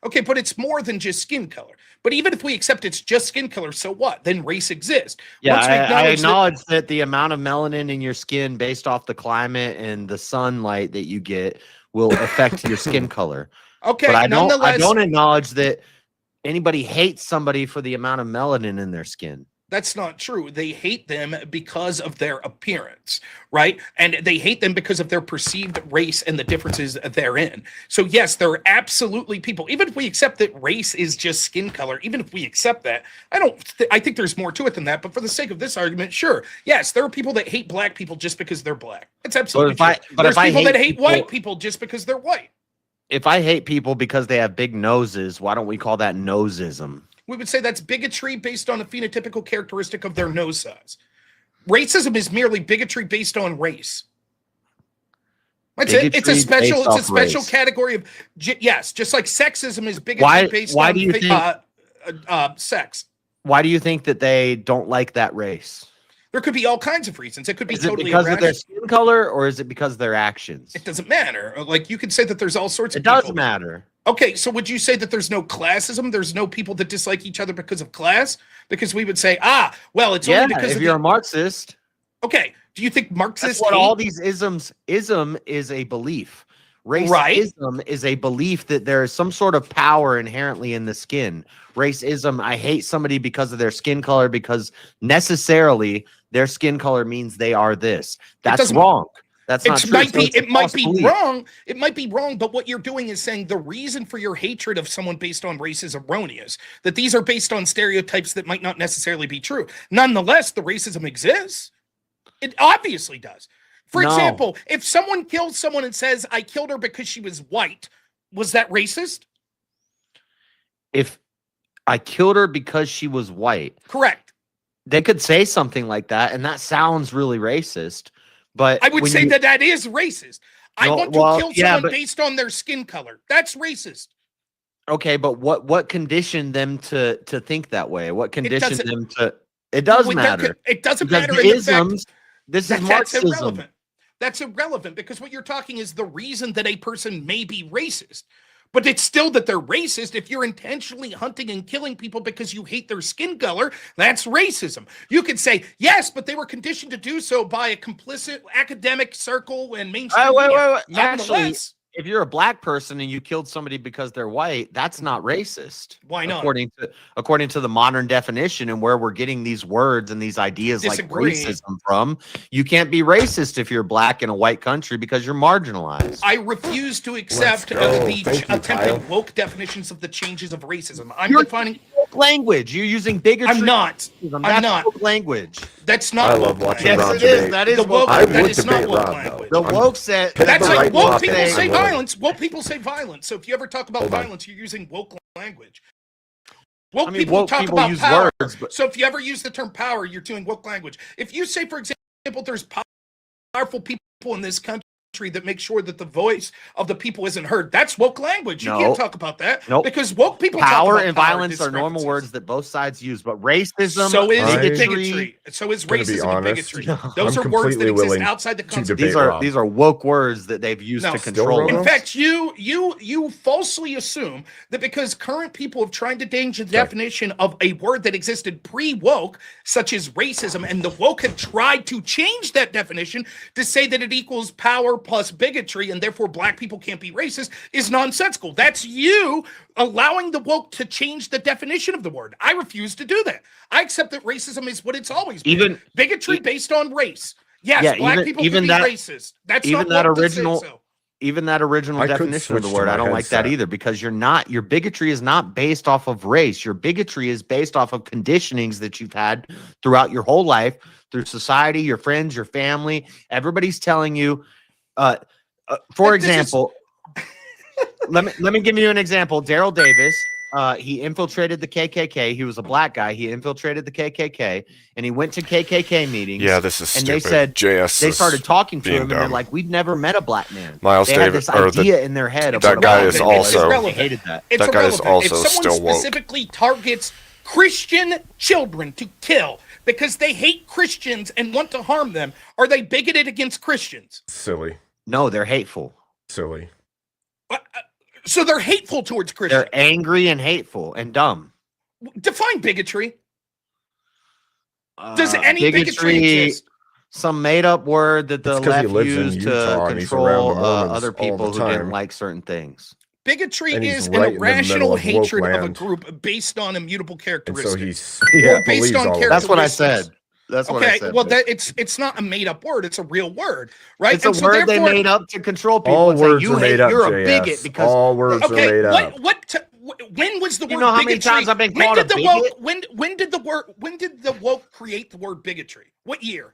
Okay, but it's more than just skin color. But even if we accept it's just skin color, so what? Then race exists. Yeah, Once we I that- acknowledge that the amount of melanin in your skin based off the climate and the sunlight that you get will affect your skin color. Okay, but I nonetheless, don't acknowledge that anybody hates somebody for the amount of melanin in their skin. that's not true. They hate them because of their appearance, right? And they hate them because of their perceived race and the differences therein. So yes, there are absolutely people, even if we accept that race is just skin color, even if we accept that, I think there's more to it than that. But for the sake of this argument, sure. Yes, there are people that hate black people just because they're black. It's absolutely true. There's people that hate white people just because they're white. If I hate people because they have big noses, why don't we call that nosism? We would say that's bigotry based on a phenotypical characteristic of their nose size. Racism is merely bigotry based on race. That's it. It's a special category of yes, just like sexism is bigotry based on sex. Why do you think that they don't like that race? There could be all kinds of reasons. It could be Is it totally because of their irrational. skin color, or is it because of their actions? It doesn't matter. Like you could say that there's all sorts of It does people. matter. Okay, so would you say that there's no classism? There's no people that dislike each other because of class? Because we would say, well, it's only because if of you're a Marxist. Okay, do you think Marxists That's what hate? all these isms. Ism is a belief. Racism Right. is a belief that there is some sort of power inherently in the skin. Racism, I hate somebody because of their skin color, because necessarily their skin color means they are this. That's doesn't- wrong. That's not It true. might So be. it's a It might false be belief. wrong. It might be wrong. But what you're doing is saying the reason for your hatred of someone based on race is erroneous. That these are based on stereotypes that might not necessarily be true. Nonetheless, the racism exists. It obviously does. For No. example, if someone kills someone and says, "I killed her because she was white," was that racist? If I killed her because she was white, Correct. they could say something like that, and that sounds really racist. But I would when say you- that is racist. I No, want to well, kill yeah, someone but- based on their skin color. That's racist. Okay, but what conditioned them to think that way? What conditioned doesn't- them to? It does Well, matter. It doesn't Because matter the in the fact isms. This is that's Marxism. irrelevant. That's irrelevant because what you're talking is the reason that a person may be racist. But it's still that they're racist. If you're intentionally hunting and killing people because you hate their skin color, that's racism. You could say, yes, but they were conditioned to do so by a complicit academic circle and mainstream Wait. media. Actually, Nonetheless, if you're a black person and you killed somebody because they're white, that's not racist. Why not? According to the modern definition and where we're getting these words and these ideas Disagree. like racism from, you can't be racist if you're black in a white country because you're marginalized. I refuse to accept go. the Thank you, attempted Kyle. woke definitions of the changes of racism. I'm You're defining woke language. You're using bigotry. I'm not. That's I'm not. woke language. That's not. I woke love watching language. Rob Yes, it is. debate. That is The woke. I That would is not debate woke Rob, language. though. The woke said That's the like right woke topic. people say I'm willing. violence. Woke people say violence. So if you ever talk about Hold on. violence, you're using woke language. Woke I mean, people woke talk people about use power. words, but So if you ever use the term power, you're doing woke language. If you say, for example, there's powerful people in this country that make sure that the voice of the people isn't heard, that's woke language. You No. can't talk about that. Nope. Because woke people talk power about and power violence are normal discrepancies. words that both sides use, but racism, So is bigotry, bigotry. So is Gonna be racism and honest, bigotry. No. Those I'm are words that completely exist willing outside the to Constitution. debate Rob. these are woke words that they've used No. to Still control wrong? us. In fact, you falsely assume that because current people have tried to change the definition of a word that existed pre-woke, such as racism, and the woke have tried to change that definition to say that it equals power plus bigotry, and therefore black people can't be racist, is nonsensical. That's you allowing the woke to change the definition of the word. I refuse to do that. I accept that racism is what it's always been. Even Bigotry based on race. Yes, Yeah, black even- people even can be that- racist. That's even not that woke to say original- so. even that original I could definition of the switch to word, my I don't like that headset. either, because your bigotry is not based off of race. Your bigotry is based off of conditionings that you've had throughout your whole life, through society, your friends, your family. Everybody's telling you, for But this is- example, let me give you an example. Daryl Davis, he infiltrated the KKK. He was a black guy. He infiltrated the KKK, and he went to KKK meetings. Yeah, this is and stupid. they said JS they is started talking to being him, and they're dumb. like, "We've never met a black man." Miles They had Davis, this or the- idea in their head of that what a guy black is man It's also- irrelevant. They hated that. It's That guy is irrelevant. also if someone still woke. specifically targets Christian children to kill because they hate Christians and want to harm them, are they bigoted against Christians? Silly. No, they're hateful. Silly. So they're hateful towards Christians. They're angry and hateful and dumb. Define bigotry. Does any bigotry bigotry, exist? some made up word that the It's 'cause he left lives in used Utah to and he's around control the Mormons other all people the who didn't time. like certain things. Bigotry And he's is right in an the middle irrational of woke hatred of a land. group based on immutable And so characteristics. he's Or based on That's what I characteristics. said. That's what I Okay, said. well, Vic. it's not a made up word; it's a real word, right? It's a And so word they therefore- made up to control people. All and say, words you are hate, made up, you're a JS. bigot because All words are Okay, made up. when was the You word know how many bigotry? times I've been when called did a the woke? bigot? When did the woke create the word bigotry? What year?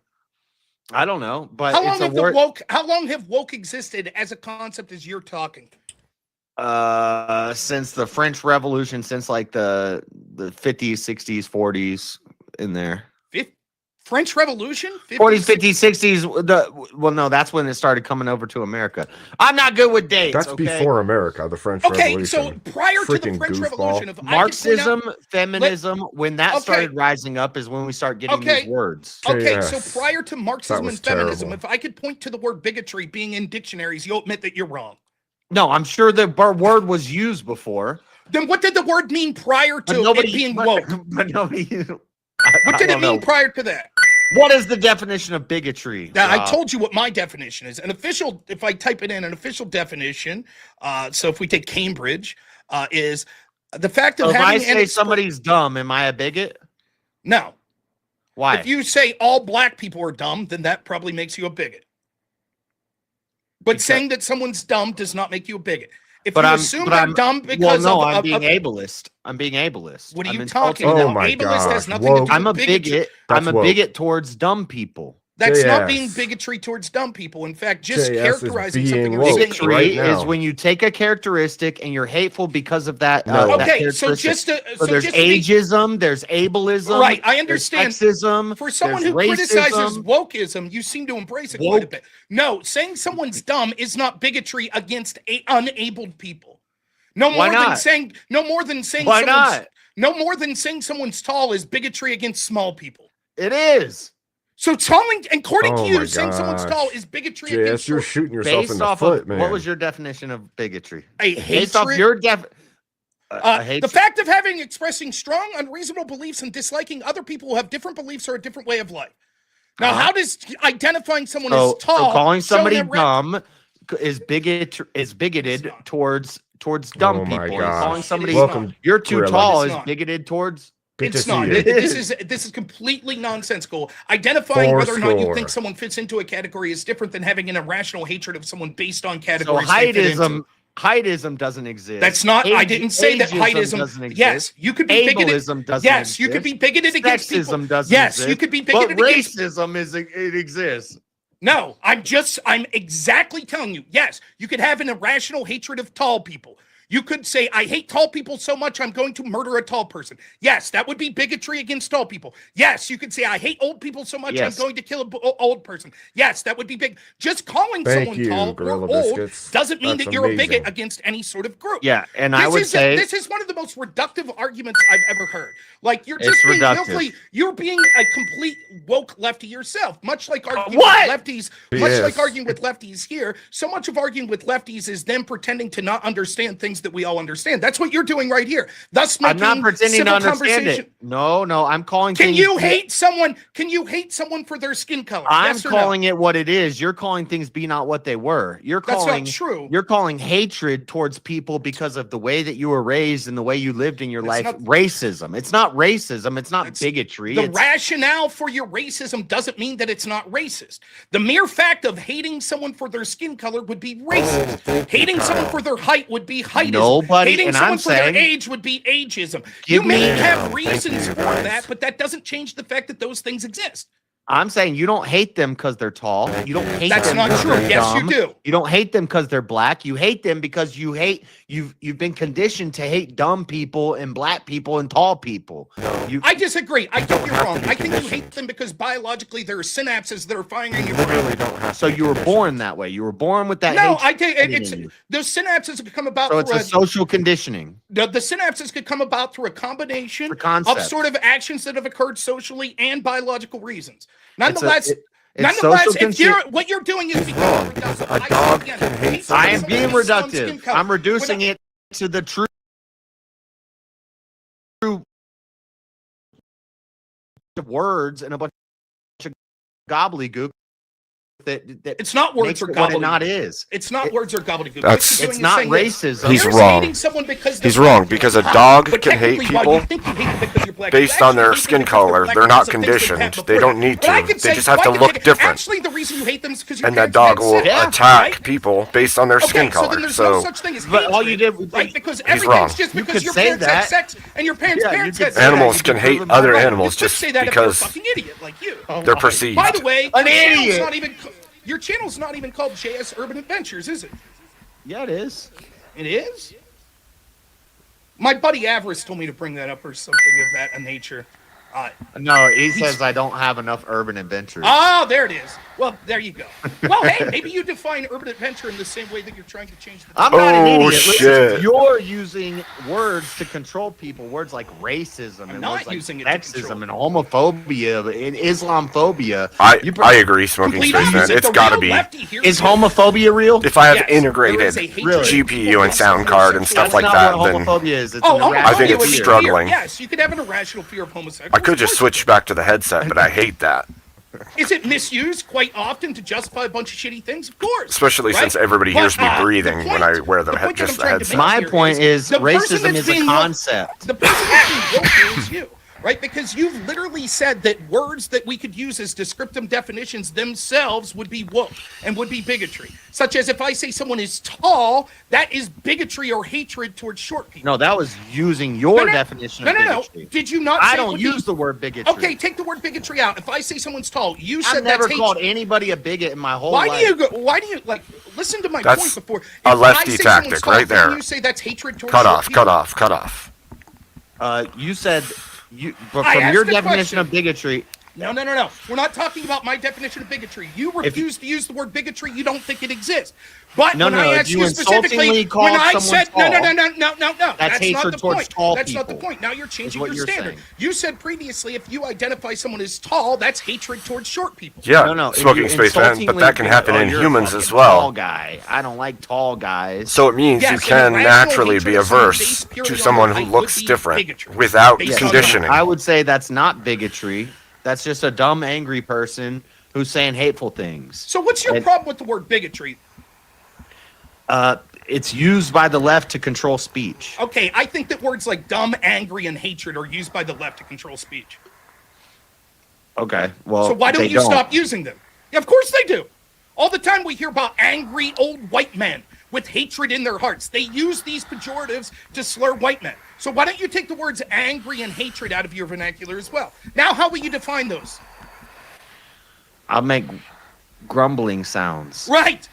I don't know, but How long it's a have word. How long have woke existed as a concept as you're talking? Since the French Revolution, since like the 50s, 60s, 40s, in there. French Revolution? 40s, 50s, 60s. Well, no, that's when it started coming over to America. I'm not good with dates. That's okay? before America, the French Okay, Revolution. so prior to the Freaking French goofball. Revolution, if I could point Marxism, out- feminism, when that Okay. started rising up is when we start getting Okay. these words. Okay, JS. so prior to Marxism was and feminism, terrible. if I could point to the word bigotry being in dictionaries, you'll admit that you're wrong. No, I'm sure the word was used before. Then what did the word mean prior But to nobody, it being but, woke? but nobody. What did it mean prior to that? What is the definition of bigotry? Now, I Rob? told you what my definition is. An official, if I type it in, an official definition, so if we take Cambridge, is the fact of So if I having say somebody's dumb, am I a bigot? No. Why? If you say all black people are dumb, then that probably makes you a bigot. But saying that someone's dumb does not make you a bigot. If you assume they're dumb because well, no, of I'm being ableist. I'm being ableist. What are you I'm talking insulting about? them. Ableist has nothing to do I'm a with bigotry. bigot. I'm a bigot towards dumb people. That's not being bigotry towards dumb people. In fact, just characterizing something or saying Bigotry is when you take a characteristic and you're hateful because of that. No. That Okay, so characteristic. just to- so so there's just to be- ageism, there's ableism, Right, I there's understand. sexism, For someone there's who criticizes racism. wokeism, you seem to embrace it quite a bit. No, saying someone's dumb is not bigotry against unabled people. No Why more than not? saying no more than saying Why someone's not? no more than saying someone's tall is bigotry against small people. It is. So telling, according to Oh you, my saying someone's gosh. tall is bigotry JS, against you're short- shooting yourself Based in the off foot, of man. what was your definition of bigotry? A Based off hatred- your the fact of having expressing strong, unreasonable beliefs and disliking other people who have different beliefs or a different way of life. Now, how does identifying someone as tall, so calling show somebody them dumb is bigoted towards dumb Oh my people. gosh. Calling somebody Welcome, you're too Gorilla. tall It's is not. bigoted towards. Good to It's see not. you. This is completely nonsensical. Identifying whether or not you Fourscore. think someone fits into a category is different than having an irrational hatred of someone based on So categories. they fit into. heightism doesn't exist. That's not. I didn't say that Ageism heightism. doesn't exist. Yes, you could be bigoted. Ableism doesn't Yes, you could exist. be bigoted against people. Sexism doesn't Yes, exist. you could be But bigoted against. racism it exists. No, I'm exactly telling you. Yes, you could have an irrational hatred of tall people. You could say, I hate tall people so much, I'm going to murder a tall person. Yes, that would be bigotry against tall people. Yes, you could say, I hate old people so much, Yes. I'm going to kill an old person. Yes, that would be big. Just calling Thank someone you, tall Gorilla or old Biscuits. doesn't mean That's that you're a bigot amazing. against any sort of group. Yeah, and I would is say this is one of the most reductive arguments I've ever heard. Like you're just It's being reductive. willfully, you're being a complete woke lefty yourself. Much like arguing What? with lefties, He much is. like arguing with lefties here. So much of arguing with lefties is them pretending to not understand things that we all understand. That's what you're doing right here. Thus I'm making not pretending to civil understand conversation. it. No, I'm calling. Can things you that- hate someone? Can you hate someone for their skin color? I'm Yes or calling no? it what it is. You're calling things be not what they were. You're That's calling not true. You're calling hatred towards people because of the way that you were raised and the way you lived in your That's life not- racism. It's not racism. It's not That's- bigotry. The It's, rationale for your racism doesn't mean that it's not racist. The mere fact of hating someone for their skin color would be racist. Hating someone for their height would be heightism. Nobody- Hating and someone I'm for their saying- age would be ageism. Give You may me- have Thank reasons you, for guys. that, but that doesn't change the fact that those things exist. I'm saying you don't hate them because they're tall. You don't hate That's them not 'cause true. they're Yes, you dumb. do. You don't hate them because they're black. You hate them because you've been conditioned to hate dumb people and black people and tall people. You I disagree. I think you're wrong. I think you hate them because biologically there are synapses that are firing in your brain. Really don't have so you were born that way. You were born with that. No, hatred I think in it's you. those synapses could come about So it's through a social conditioning. the synapses could come about through a combination The of concept. sort of actions that have occurred socially and biological reasons. It's a- Nonetheless, it's nonetheless, social if you're what you're doing is becoming because reductive. a dog again, can hate hate someone I am for being their skin reductive. color. I'm reducing Without- it to the true words and a bunch of gobbledygook that It's not words makes or it what it not gobbledygook. is. It's not words or gobbledygook. That's- What you're It's doing is not saying this. racism. He's You're wrong. hating someone because He's they're wrong black. because a Huh? dog But can hate technically, while you people think you hate them because you're black, based you on their actually hate skin them because color. black They're because not of things they've had conditioned. before They don't you. need But I to. could They say, just have why to could look they- different. Actually, the reason you hate them is because your And that parents dog had will sex, attack right? people based on their skin Okay, so color. then there's no So such thing as But all you hatred, did, right? Because He's everything's wrong. just You because could your say parents had that. sex and your parents' Yeah, you parents could had say sex. that. animals You can could hate prove them other wrong. animals You could just say that if you're a because fucking idiot like you. they're perceived. By the way, An your channel's idiot. not even your channel's not even called JS Urban Adventures, is it? Yeah, it is. It is. My buddy Avarice told me to bring that up or something of that nature. No, he says I don't have enough urban adventures. Oh, there it is. Well, there you go. Well, hey, maybe you define urban adventure in the same way that you're trying to change the. I'm not an Oh, idiot. Listen, shit. you're using words to control people. Words like racism and not words like using it to control sexism and homophobia and Islamophobia. I agree, Smoking Complete Spaceman. opposite. It's The got to real be. lefty here Is homophobia real? If I have Yes, there integrated is a hatred GPU and for sound card and homosexuals. stuff That's like not that, what then homophobia is. It's Oh, an homophobia I think irrational it's would be fear. struggling. Fear. Yes, you could have an irrational fear of homosexuals. I could Of just course. switch back to the headset, but I hate that. Is it misused quite often to justify a bunch of shitty things? Of course. Especially right? since everybody But, hears me the breathing when I point- wear the point that just I'm the trying to headset. make My here point is the person racism that's is a being woke- concept. The person that's being woke here is you, right? Because you've literally said that words that we could use as descriptive definitions themselves would be woke and would be bigotry. Such as if I say someone is tall, that is bigotry or hatred towards short people. No, that was using your No. definition No, of no, no. bigotry. Did you not I say it don't would use be... the word bigotry. Okay, take the word bigotry out. If I say someone's tall, you said I've never that's called hatred. anybody a bigot in my whole Why life. do you go? Why do you like? Listen to my That's point before. a If lefty I say someone's tactic tall, right then there. You say that's hatred towards Cut short off, people. cut off, cut off. You said but I from asked your a definition question. of bigotry. No. We're not talking about my definition of bigotry. You refuse to use the word bigotry. You don't think it exists. But No, when no, I if asked you you specifically, insultingly called when I someone said tall, no, that's not hatred the towards point. tall That's not the people, point. Now you're changing what your you're standard. saying. You said previously if you identify someone as tall, that's hatred towards short people. Yeah, No, if Smoking you Spaceman, but that can insultingly- happen oh, in you're a humans fucking as well. Tall guy. I don't like tall guys. So it means Yes, you and can irrational naturally be hatred is something averse based purely to on someone your who height looks would be different bigotry. without Based on conditioning. I would say that's not bigotry. That's just a dumb, angry person who's saying hateful things. So what's your And- problem with the word bigotry? It's used by the left to control speech. Okay, I think that words like dumb, angry, and hatred are used by the left to control speech. Okay, well, So why don't they you stop using them? Yeah, of course they do. All the time we hear about angry old white men with hatred in their hearts. They use these pejoratives to slur white men. So why don't you take the words angry and hatred out of your vernacular as well? Now, how will you define those? I'll make grumbling sounds. Right.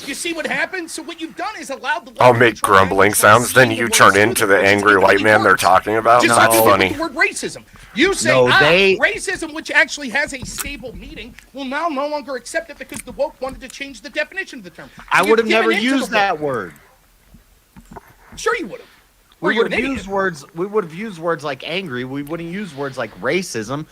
You see what happens? So what you've done is allowed the left I'll to make control grumbling language by sounds, then seeing the you words turn through into them, the which angry even white man they're worse. talking about. Just That's like you did funny. with the word racism. You say, No, they- racism, which actually has a stable meaning, will now no longer accept it because the woke wanted to change the definition of the term. I So would have you've given never in to the used that woke. word. Sure you would have. Or We you're would an have idiot. used words. We would have used words like angry. We wouldn't use words like racism.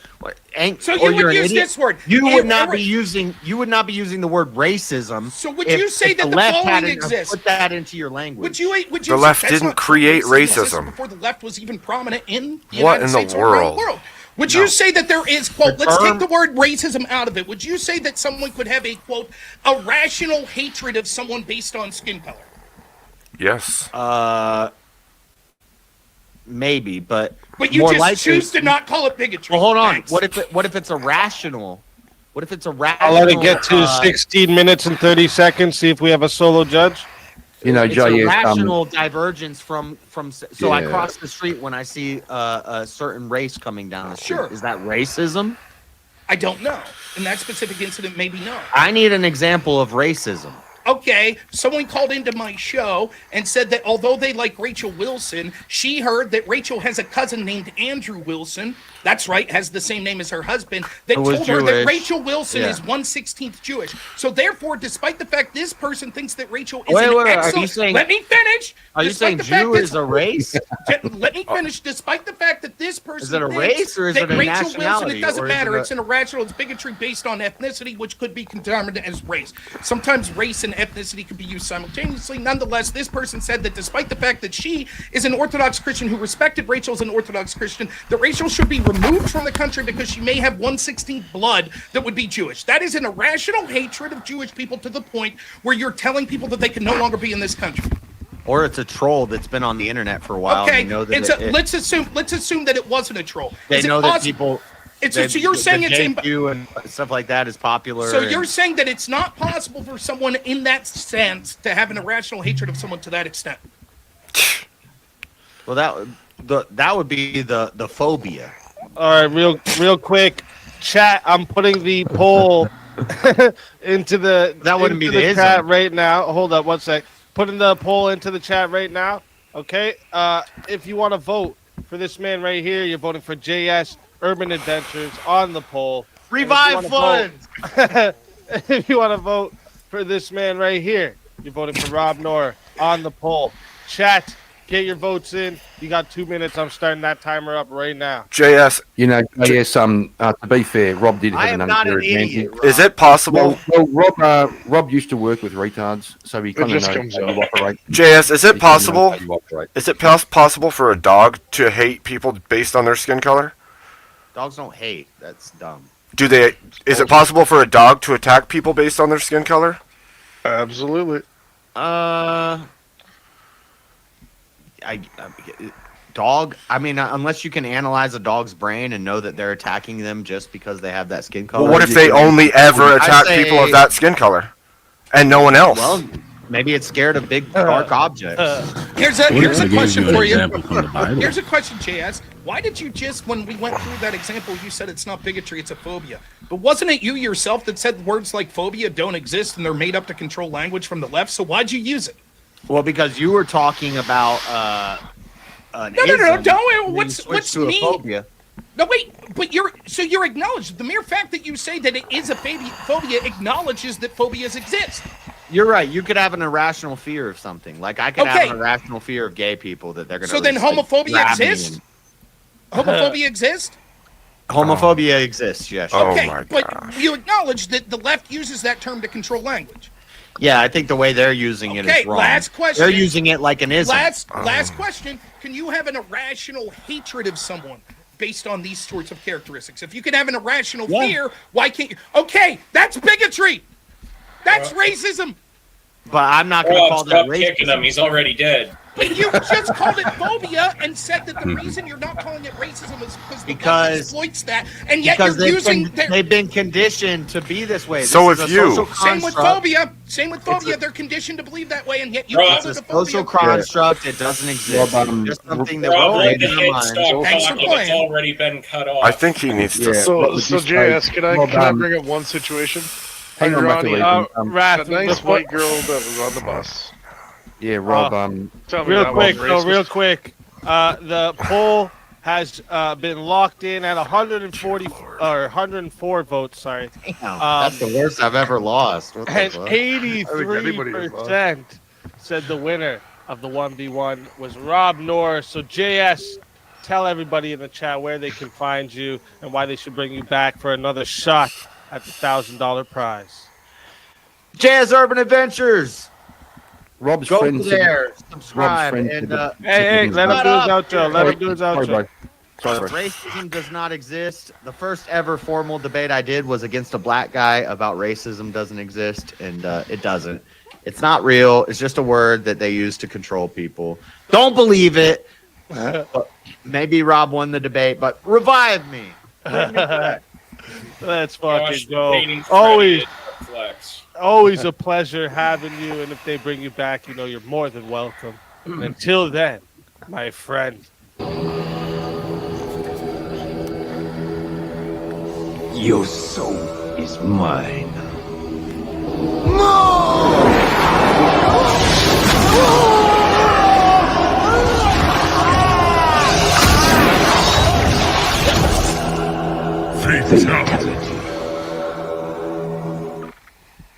So or you you're would an use idiot. this word. You would not Error- be using. You would not be using the word racism. So would if- you say if that the left following hadn't exists? Put that into your language. Would you The say left that's didn't not true? create existed racism. before the left was even prominent in the What United in the States or around the world? world. Would No. you say that there is, quote, The let's take term- the word racism out of it. Would you say that someone could have a, quote, irrational hatred of someone based on skin color? Yes. Maybe, but you more just likely- choose to not call it bigotry. Well, hold on. Thanks. What if it's irrational? What if it's irrational? I'll let it get to 16 minutes and 30 seconds. See if we have a solo judge. You know, It's Jay, a rational divergence from. So I Yeah. cross the street when I see a certain race coming down the street. Sure. Is that racism? I don't know. In that specific incident, maybe not. I need an example of racism. Okay, someone called into my show and said that although they like Rachel Wilson, she heard that Rachel has a cousin named Andrew Wilson. That's right, has the same name as her husband. That Who was told her that Jewish. Rachel Wilson Yeah. is 1/16 Jewish. So therefore, despite the fact this person thinks that Rachel is Wait, an wait, are you excellent, saying- let me finish. Are you Despite saying the fact Jew that- is a race? Let me finish. Despite the fact that this person Is it a thinks race or is that it a Rachel Wilson, nationality, it doesn't or is it matter. a- It's an irrational. It's bigotry based on ethnicity, which could be determined as race. Sometimes race and ethnicity could be used simultaneously. Nonetheless, this person said that despite the fact that she is an Orthodox Christian who respected Rachel as an Orthodox Christian, that Rachel should be removed from the country because she may have 1/16 blood that would be Jewish. That is an irrational hatred of Jewish people to the point where you're telling people that they can no longer be in this country. Or it's a troll that's been on the internet for a while. Okay, And they know that let's assume that it wasn't a troll. they Is it know that possi- people. So you're saying the it's JQ and stuff like that is popular. So and- you're saying that it's not possible for someone in that sense to have an irrational hatred of someone to that extent. Well, that would be the phobia. All right, real quick, chat. I'm putting the poll into the That wouldn't be into the the chat ism. right now. Hold up, one sec. Putting the poll into the chat right now. Okay. If you want to vote for this man right here, you're voting for JS Urban Adventures on the poll. And if you Revive wanna funds. if you want to vote for this man right here, you're voting for Rob Noor on the poll. Chat, get your votes in. You got 2 minutes. I'm starting that timer up right now. JS, You know, yes. To be fair, Rob did I have am an not unfair an idiot. advantage. Rob. is it possible? Rob used to work with retards, so he kind of just knows comes how you out. operate. JS, is He it kinda knows possible? how you operate. Is it possible for a dog to hate people based on their skin color? Dogs don't hate. That's dumb. Do they? Is it possible for a dog to attack people based on their skin color? Absolutely. Dog. I mean, unless you can analyze a dog's brain and know that they're attacking them just because they have that skin color. Well, what if they only ever I attack say- people of that skin color, and no one else? Well, maybe it's scared of big dark objects. Here's What a if I gave question you an for you. example from the Bible? Here's a question, JS. Why did you just, when we went through that example, you said it's not bigotry, it's a phobia. But wasn't it you yourself that said words like phobia don't exist and they're made up to control language from the left? So why'd you use it? Well, because you were talking about an No. ism, Don't. and What's you switched to a me? phobia. No, wait. But you're acknowledged. The mere fact that you say that it is a phobia acknowledges that phobias exist. You're right. You could have an irrational fear of something. Like I could Okay. have an irrational fear of gay people that they're going to. So then homophobia exists? Homophobia exists? Homophobia exists. Yes. Oh Okay, my but gosh. you acknowledge that the left uses that term to control language. Yeah, I think the way they're using it Okay, is wrong. last question. They're using it like an ism. Last question. Can you have an irrational hatred of someone based on these sorts of characteristics? If you can have an irrational fear, why can't you? Okay, that's bigotry. That's racism. But I'm not going to call Rob, that stop kicking him. racism. He's already dead. But you just called it phobia and said that the reason you're not calling it racism is because the left exploits that, and yet Because you're using they've been conditioned to be this way. So This if is a you- social Same with construct. phobia. Same with phobia. They're conditioned to believe that way, and yet you Rob, call It's it a a phobia. social construct. It doesn't exist. Rob, It's just something that Rob, we're let putting the in our kid minds. stop Thanks for talking. It's playing. already been cut off. I think he needs to. Yeah. So What would you say? JS, can I Rob, bring up one situation? Hang on, Ronnie, Matthew. Wrath, The nice before- white girl that was on the bus. Yeah, Rob. Tell me real that quick, wasn't though, real racist. quick. The poll has been locked in at 140 or 104 votes. Sorry. That's the worst I've ever lost. What the And fuck? 83% said the winner of the 1v1 was Rob Norris. So JS, tell everybody in the chat where they can find you and why they should bring you back for another shot at the $1,000 prize. Jazz Urban Adventures. Rob's Go friend said- there, Rob's subscribe, friend and said hey, let him do his outro. Let him do his Sorry, outro. bro. Sorry, bro. Racism does not exist. The first ever formal debate I did was against a black guy about racism doesn't exist, and it doesn't. It's not real. It's just a word that they use to control people. Don't believe it. But maybe Rob won the debate, but revive me. Bring me back. Let's Gosh, fucking go. debating Always, Freddy Flex. always a pleasure having you. And if they bring you back, you know you're more than welcome. And until then, my friend. Your soul is mine.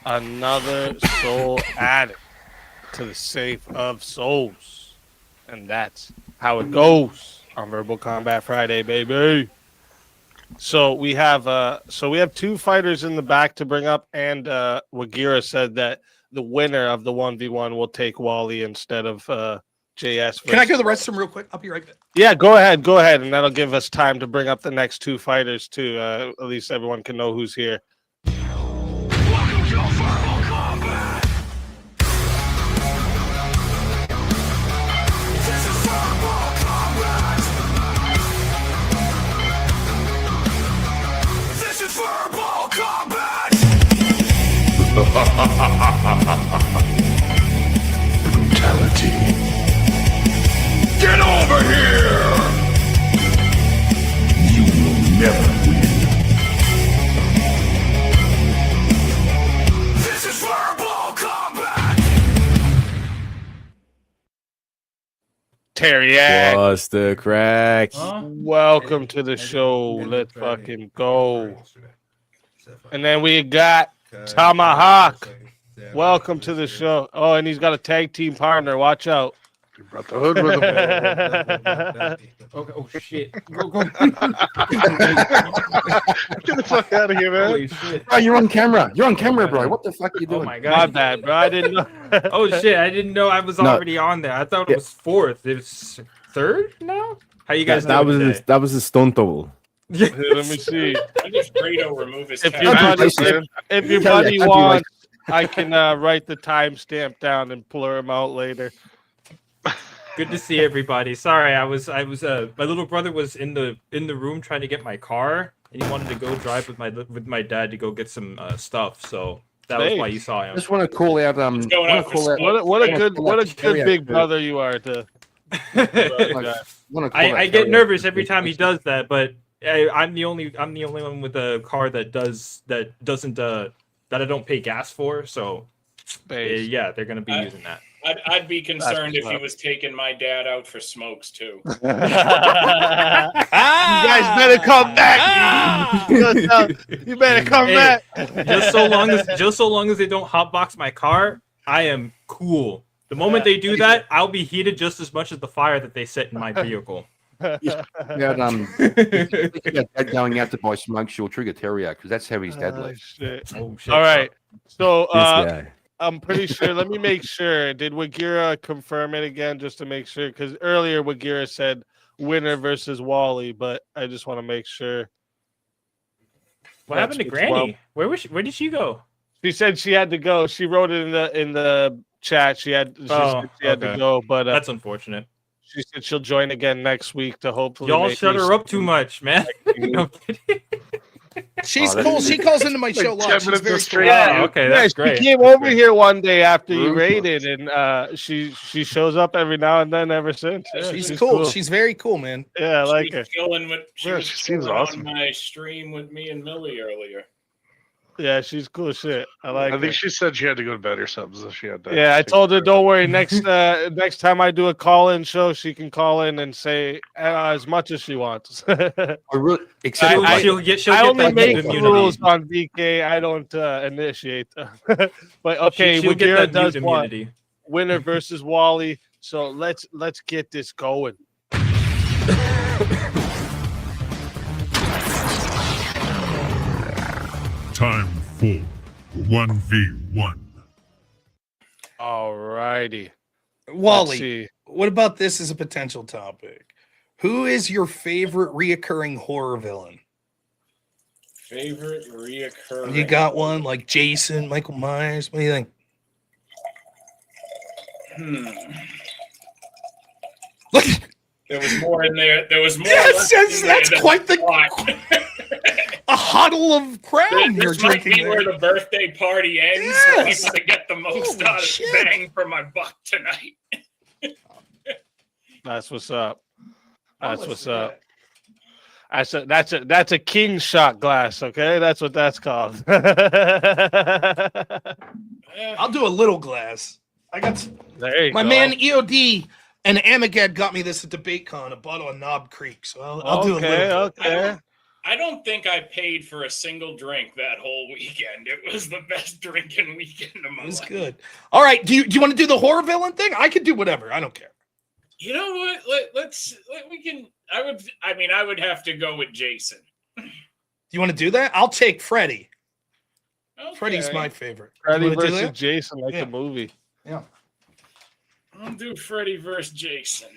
Another soul added to the safe of souls. And that's how it goes on Verbal Combat Friday, baby. So we have two fighters in the back to bring up, and Wagira said that the winner of the 1v1 will take Wally instead of JS. Can I go to the restroom real quick? I'll be right back. Yeah, go ahead, and that'll give us time to bring up the next two fighters too. At least everyone can know who's here. This is verbal combat. Brutality. Get over here. You will never win. This is verbal combat. Terriac. What's the crack? Welcome to the show. Let's fucking go. And then we got Tomahawk. Welcome to the show. Oh, and he's got a tag team partner. Watch out. You brought the hood with him. Oh shit. Go. Get the fuck out of here, man. Holy shit. Oh, you're on camera. You're on camera, bro. What the fuck are you doing? Oh my My god. bad, bro. I didn't know. Oh shit, I didn't know I was No. already on there. I thought it was fourth. It's third now? How you guys that doing was today? that was a stone double. Here, let me see. When does Greedo remove his If tattoo? your buddy, man. if your Tell you, buddy I'd be wants, I can write the timestamp down and blur him out later. Good to see everybody. Sorry, I was my little brother was in the room trying to get my car, and he wanted to go drive with my dad to go get some stuff. So that was why you saw him. Just want to call out. going wanna out for call out- What a good Terriac, big dude. brother you are to. wanna call out I get Terriac, nervous dude. every time he does that, but I'm the only one with a car that doesn't that I don't pay gas for. So yeah, they're gonna be using that. I'd be concerned if he what's up. was taking my dad out for smokes too. You guys better come back. You better come Hey, back. just so long as they don't hotbox my car, I am cool. The moment they do that, I'll be heated just as much as the fire that they set in my vehicle. Yeah, dad going out to buy smokes, you'll trigger Terriac because that's how his dad lives. Shit. Oh shit! All right. So This guy. I'm pretty sure. Let me make sure. Did Wagira confirm it again just to make sure? Because earlier Wagira said winner versus Wally, but I just want to make sure. What happened to Granny? Where did she go? She said she had to go. She wrote it in the chat. She had to go, but That's unfortunate. she said she'll join again next week to hopefully. Y'all make shut me her up too something. much, man. No kidding. She's cool. She calls into my show live. She's very cool. Yeah, okay, that's great. She came over here one day after you raided, and she shows up every now and then ever since. Yeah, She's cool. She's very cool, man. Yeah, I like her. Chilling with, she Yeah, was she seems chilling awesome. on my stream with me and Millie earlier. Yeah, she's cool shit. I like I her. think she said she had to go to bed or something, so she had to. Yeah, I take told her, care of don't worry. Next time I do a call-in show, she can call in and say as much as she wants. I really, except She'll, for like, she'll get I only that make immunity. rules on DK. I don't initiate them. But okay, She'll get Wagira that does mute what? immunity. Winner versus Wally. So let's get this going. Time for 1v1. All righty. Wally, what about this as a potential topic? Who is your favorite reoccurring horror villain? Favorite reoccurring. You got one like Jason, Michael Myers. What do you think? There was more in there. There was more. Yes, left in that's there than quite I thought. A huddle of crown you're This might drinking be there. where the birthday party ends. Yes. So I gotta get the most Holy out of shit. bang for my buck tonight. That's what's up. That's what's up. That's a king shot glass, okay? That's what that's called. I'll do a little glass. I got There you my go. man EOD and Amagad got me this at DebateCon, a bottle of Knob Creek. So I'll do a little bit. Okay. I don't think I paid for a single drink that whole weekend. It was the best drinking weekend of my It was life. good. All right. Do you want to do the horror villain thing? I could do whatever. I don't care. You know what? We can. I would have to go with Jason. Do you want to do that? I'll take Freddy. Okay. Freddy's my favorite. Freddy You wanna do versus that? Jason, like Yeah. the movie. Yeah. I'll do Freddy versus Jason.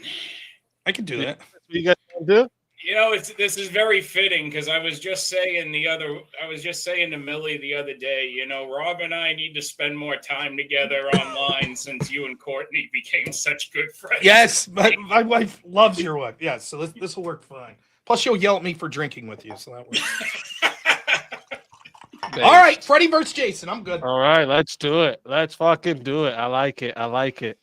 I could do that. What you guys want to do? You know, this is very fitting because I was just saying to Millie the other day, you know, Rob and I need to spend more time together online since you and Courtney became such good friends. Yes, my wife loves your wife. Yes, so this will work fine. Plus, she'll yell at me for drinking with you, so that works. All right, Freddy versus Jason. I'm good. All right, let's do it. Let's fucking do it. I like it.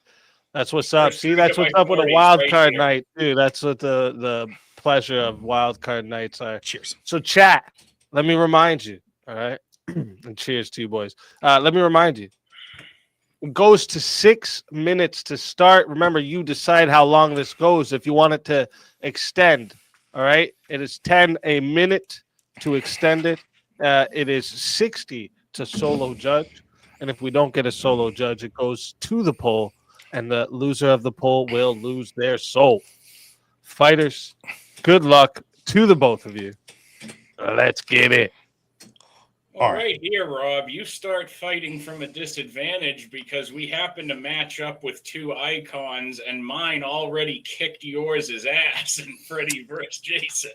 That's what's up. First See, thing that's to what's my up with a 40s wild right card here. night, too. That's what the pleasure of wild card nights are. Cheers. So, chat, let me remind you, all right? And cheers to you boys. Let me remind you. It goes to 6 minutes to start. Remember, you decide how long this goes. If you want it to extend, all right? It is 10 a minute to extend it. It is 60 to solo judge. And if we don't get a solo judge, it goes to the poll. And the loser of the poll will lose their soul. Fighters, good luck to the both of you. Let's get it. All right, here, Rob, you start fighting from a disadvantage because we happen to match up with two icons, and mine already kicked yours' ass in Freddy vs. Jason.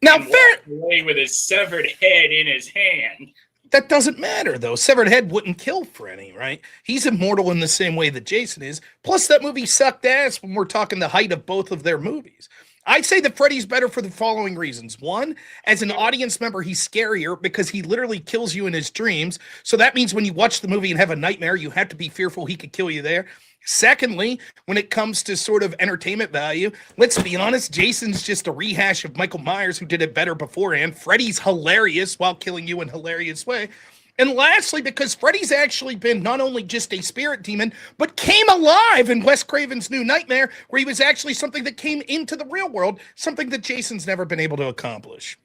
Now, and walked away with his severed head in his hand. That doesn't matter, though. Severed head wouldn't kill Freddy, right? He's immortal in the same way that Jason is. Plus, that movie sucked ass when we're talking the height of both of their movies. I'd say that Freddy's better for the following reasons. One, as an audience member, he's scarier because he literally kills you in his dreams. So that means when you watch the movie and have a nightmare, you have to be fearful he could kill you there. Secondly, when it comes to sort of entertainment value, let's be honest, Jason's just a rehash of Michael Myers who did it better beforehand. Freddy's hilarious while killing you in a hilarious way. And lastly, because Freddy's actually been not only just a spirit demon, but came alive in Wes Craven's New Nightmare, where he was actually something that came into the real world, something that Jason's never been able to accomplish.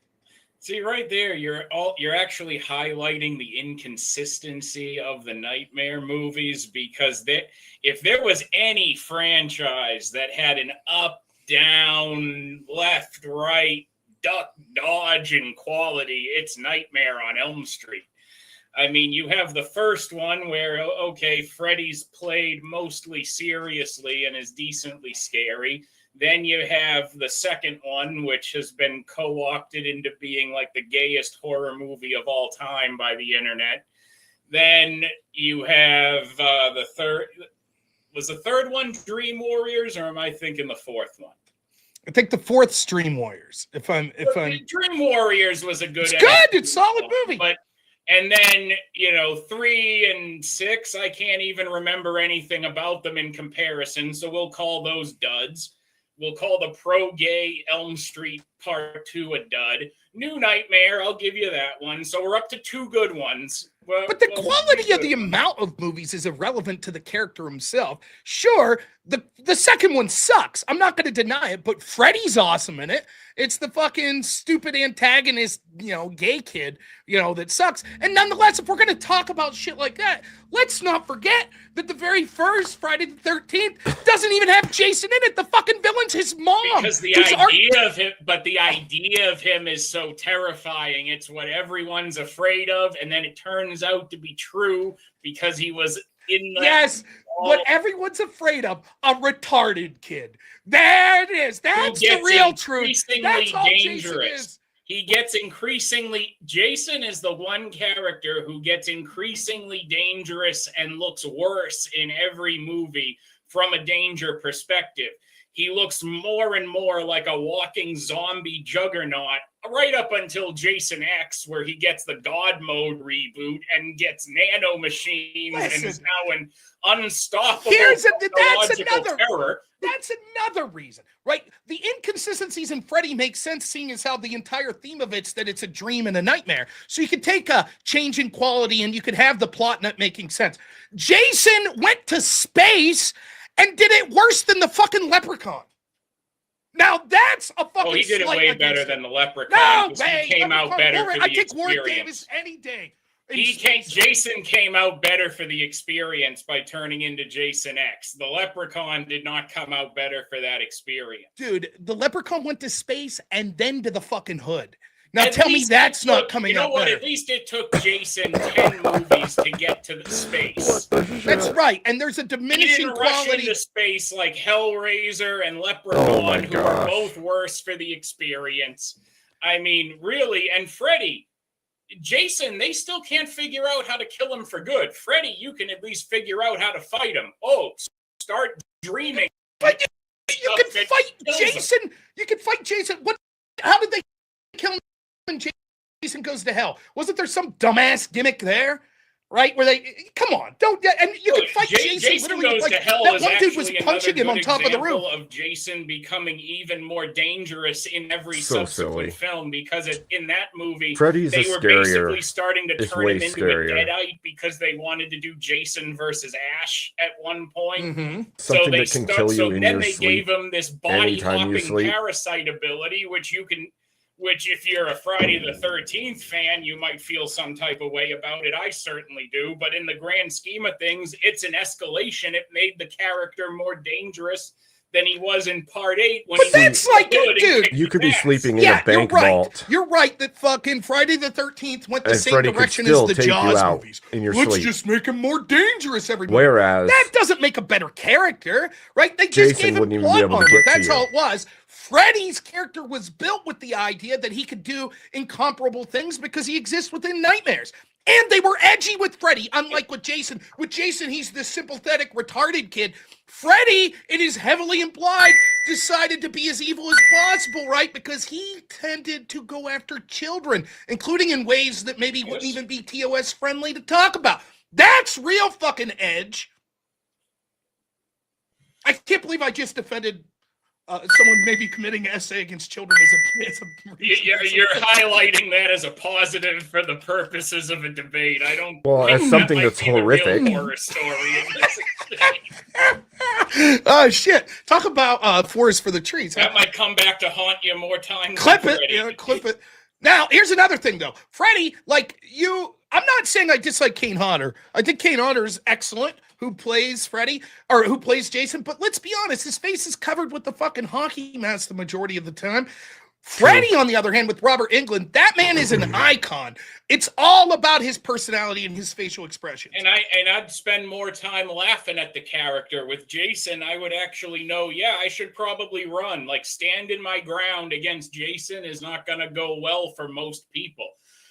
See, right there, you're actually highlighting the inconsistency of the Nightmare movies because if there was any franchise that had an up, down, left, right, duck, dodge, and quality, it's Nightmare on Elm Street. I mean, you have the first one where, okay, Freddy's played mostly seriously and is decently scary. Then you have the second one, which has been co-opted into being like the gayest horror movie of all time by the internet. Then you have the third. Was the third one Dream Warriors, or am I thinking the fourth one? I think the fourth Stream Warriors. If I'm Dream Warriors was a good. It's good. It's a solid movie. And then, 3 and 6, I can't even remember anything about them in comparison. So we'll call those duds. We'll call the pro-gay Elm Street Part 2 a dud. New Nightmare, I'll give you that one. So we're up to 2 good ones. But the quality of the amount of movies is irrelevant to the character himself. Sure, the second one sucks. I'm not going to deny it, but Freddy's awesome in it. It's the fucking stupid antagonist, gay kid, that sucks. And nonetheless, if we're going to talk about shit like that, let's not forget that the very first Friday the 13th doesn't even have Jason in it. The fucking villain's his mom. Because the idea of him is so terrifying. It's what everyone's afraid of, and then it turns out to be true because he was in the... Yes, what everyone's afraid of, a retarded kid. There it is. That's the real truth. That's all Jason is. He gets increasingly... Jason is the one character who gets increasingly dangerous and looks worse in every movie from a danger perspective. He looks more and more like a walking zombie juggernaut right up until Jason X, where he gets the God mode reboot and gets nano machines and is now an unstoppable terror. That's another reason, right? The inconsistencies in Freddy make sense, seeing as how the entire theme of it's that it's a dream and a nightmare. So you could take a change in quality and you could have the plot not making sense. Jason went to space and did it worse than the fucking Leprechaun. Now that's a fucking. Well, he did it way better than the Leprechaun. No, he came out better for the I take Warwick Davis experience. any day. Jason came out better for the experience by turning into Jason X. The Leprechaun did not come out better for that experience. Dude, the Leprechaun went to space and then to the fucking hood. Now tell me that's not coming out better. At least it took Jason 10 movies to get to the space. That's right, and there's a diminishing he didn't rush quality. into space like Hellraiser and Leprechaun, who are both worse for the experience. I mean, really, and Freddy, Jason, they still can't figure out how to kill him for good. Freddy, you can at least figure out how to fight him. Oh, start dreaming. But you can fight Jason. You can fight Jason. How did they kill him when Jason goes to hell? Wasn't there some dumbass gimmick there? Right? Where they come on, don't and you can fight Jason. Jason literally goes like, to hell that is one dude was actually punching him on another top of the example roof. of Jason becoming even more dangerous in every So subsequent silly. film, because in that movie Freddy's they is were scarier. basically starting to It's turn way him into scarier. a Deadite because they wanted to do Jason versus Ash at one point. Something that can kill you in then your they sleep gave him this anytime you body-hopping sleep. parasite ability, which if you're a Friday the 13th fan, you might feel some type of way about it. I certainly do. But in the grand scheme of things, it's an escalation. It made the character more dangerous than he was in part 8. When But he that's was like, good and dude. kicked You could be ass. sleeping in a bank you're right. vault, You're right that fucking Friday the 13th went the and same Freddy could direction still as the take you Jaws out movies. in your Let's sleep. just make him more dangerous, everybody. Whereas that doesn't make a better character, right? They just Jason gave him wouldn't even be plot able to armor. get to That's you. all it was. Freddy's character was built with the idea that he could do incomparable things because he exists within nightmares. And they were edgy with Freddy, unlike with Jason. With Jason, he's this sympathetic, retarded kid. Freddy, it is heavily implied, decided to be as evil as possible, right? Because he tended to go after children, including in ways that maybe wouldn't even be TOS friendly to talk about. That's real fucking edge. I can't believe I just defended someone maybe committing essay against children as a You're highlighting that as a positive for the purposes of a debate. I don't. Well, think as something that might that's be the real horrific. horror story. Oh shit! Talk about forest for the trees. That might come back to haunt you more times. Clip than it, Freddy. yeah, clip it. Now, here's another thing, though. Freddie, like you, I'm not saying I dislike Kane Hodder. I think Kane Hodder is excellent, who plays Freddie, or who plays Jason, but let's be honest, his face is covered with the fucking hockey mask the majority of the time. Freddie, on the other hand, with Robert Englund, that man is an icon. It's all about his personality and his facial expressions. And I'd spend more time laughing at the character. With Jason, I would actually know, yeah, I should probably run. Like, standing my ground against Jason is not going to go well for most people.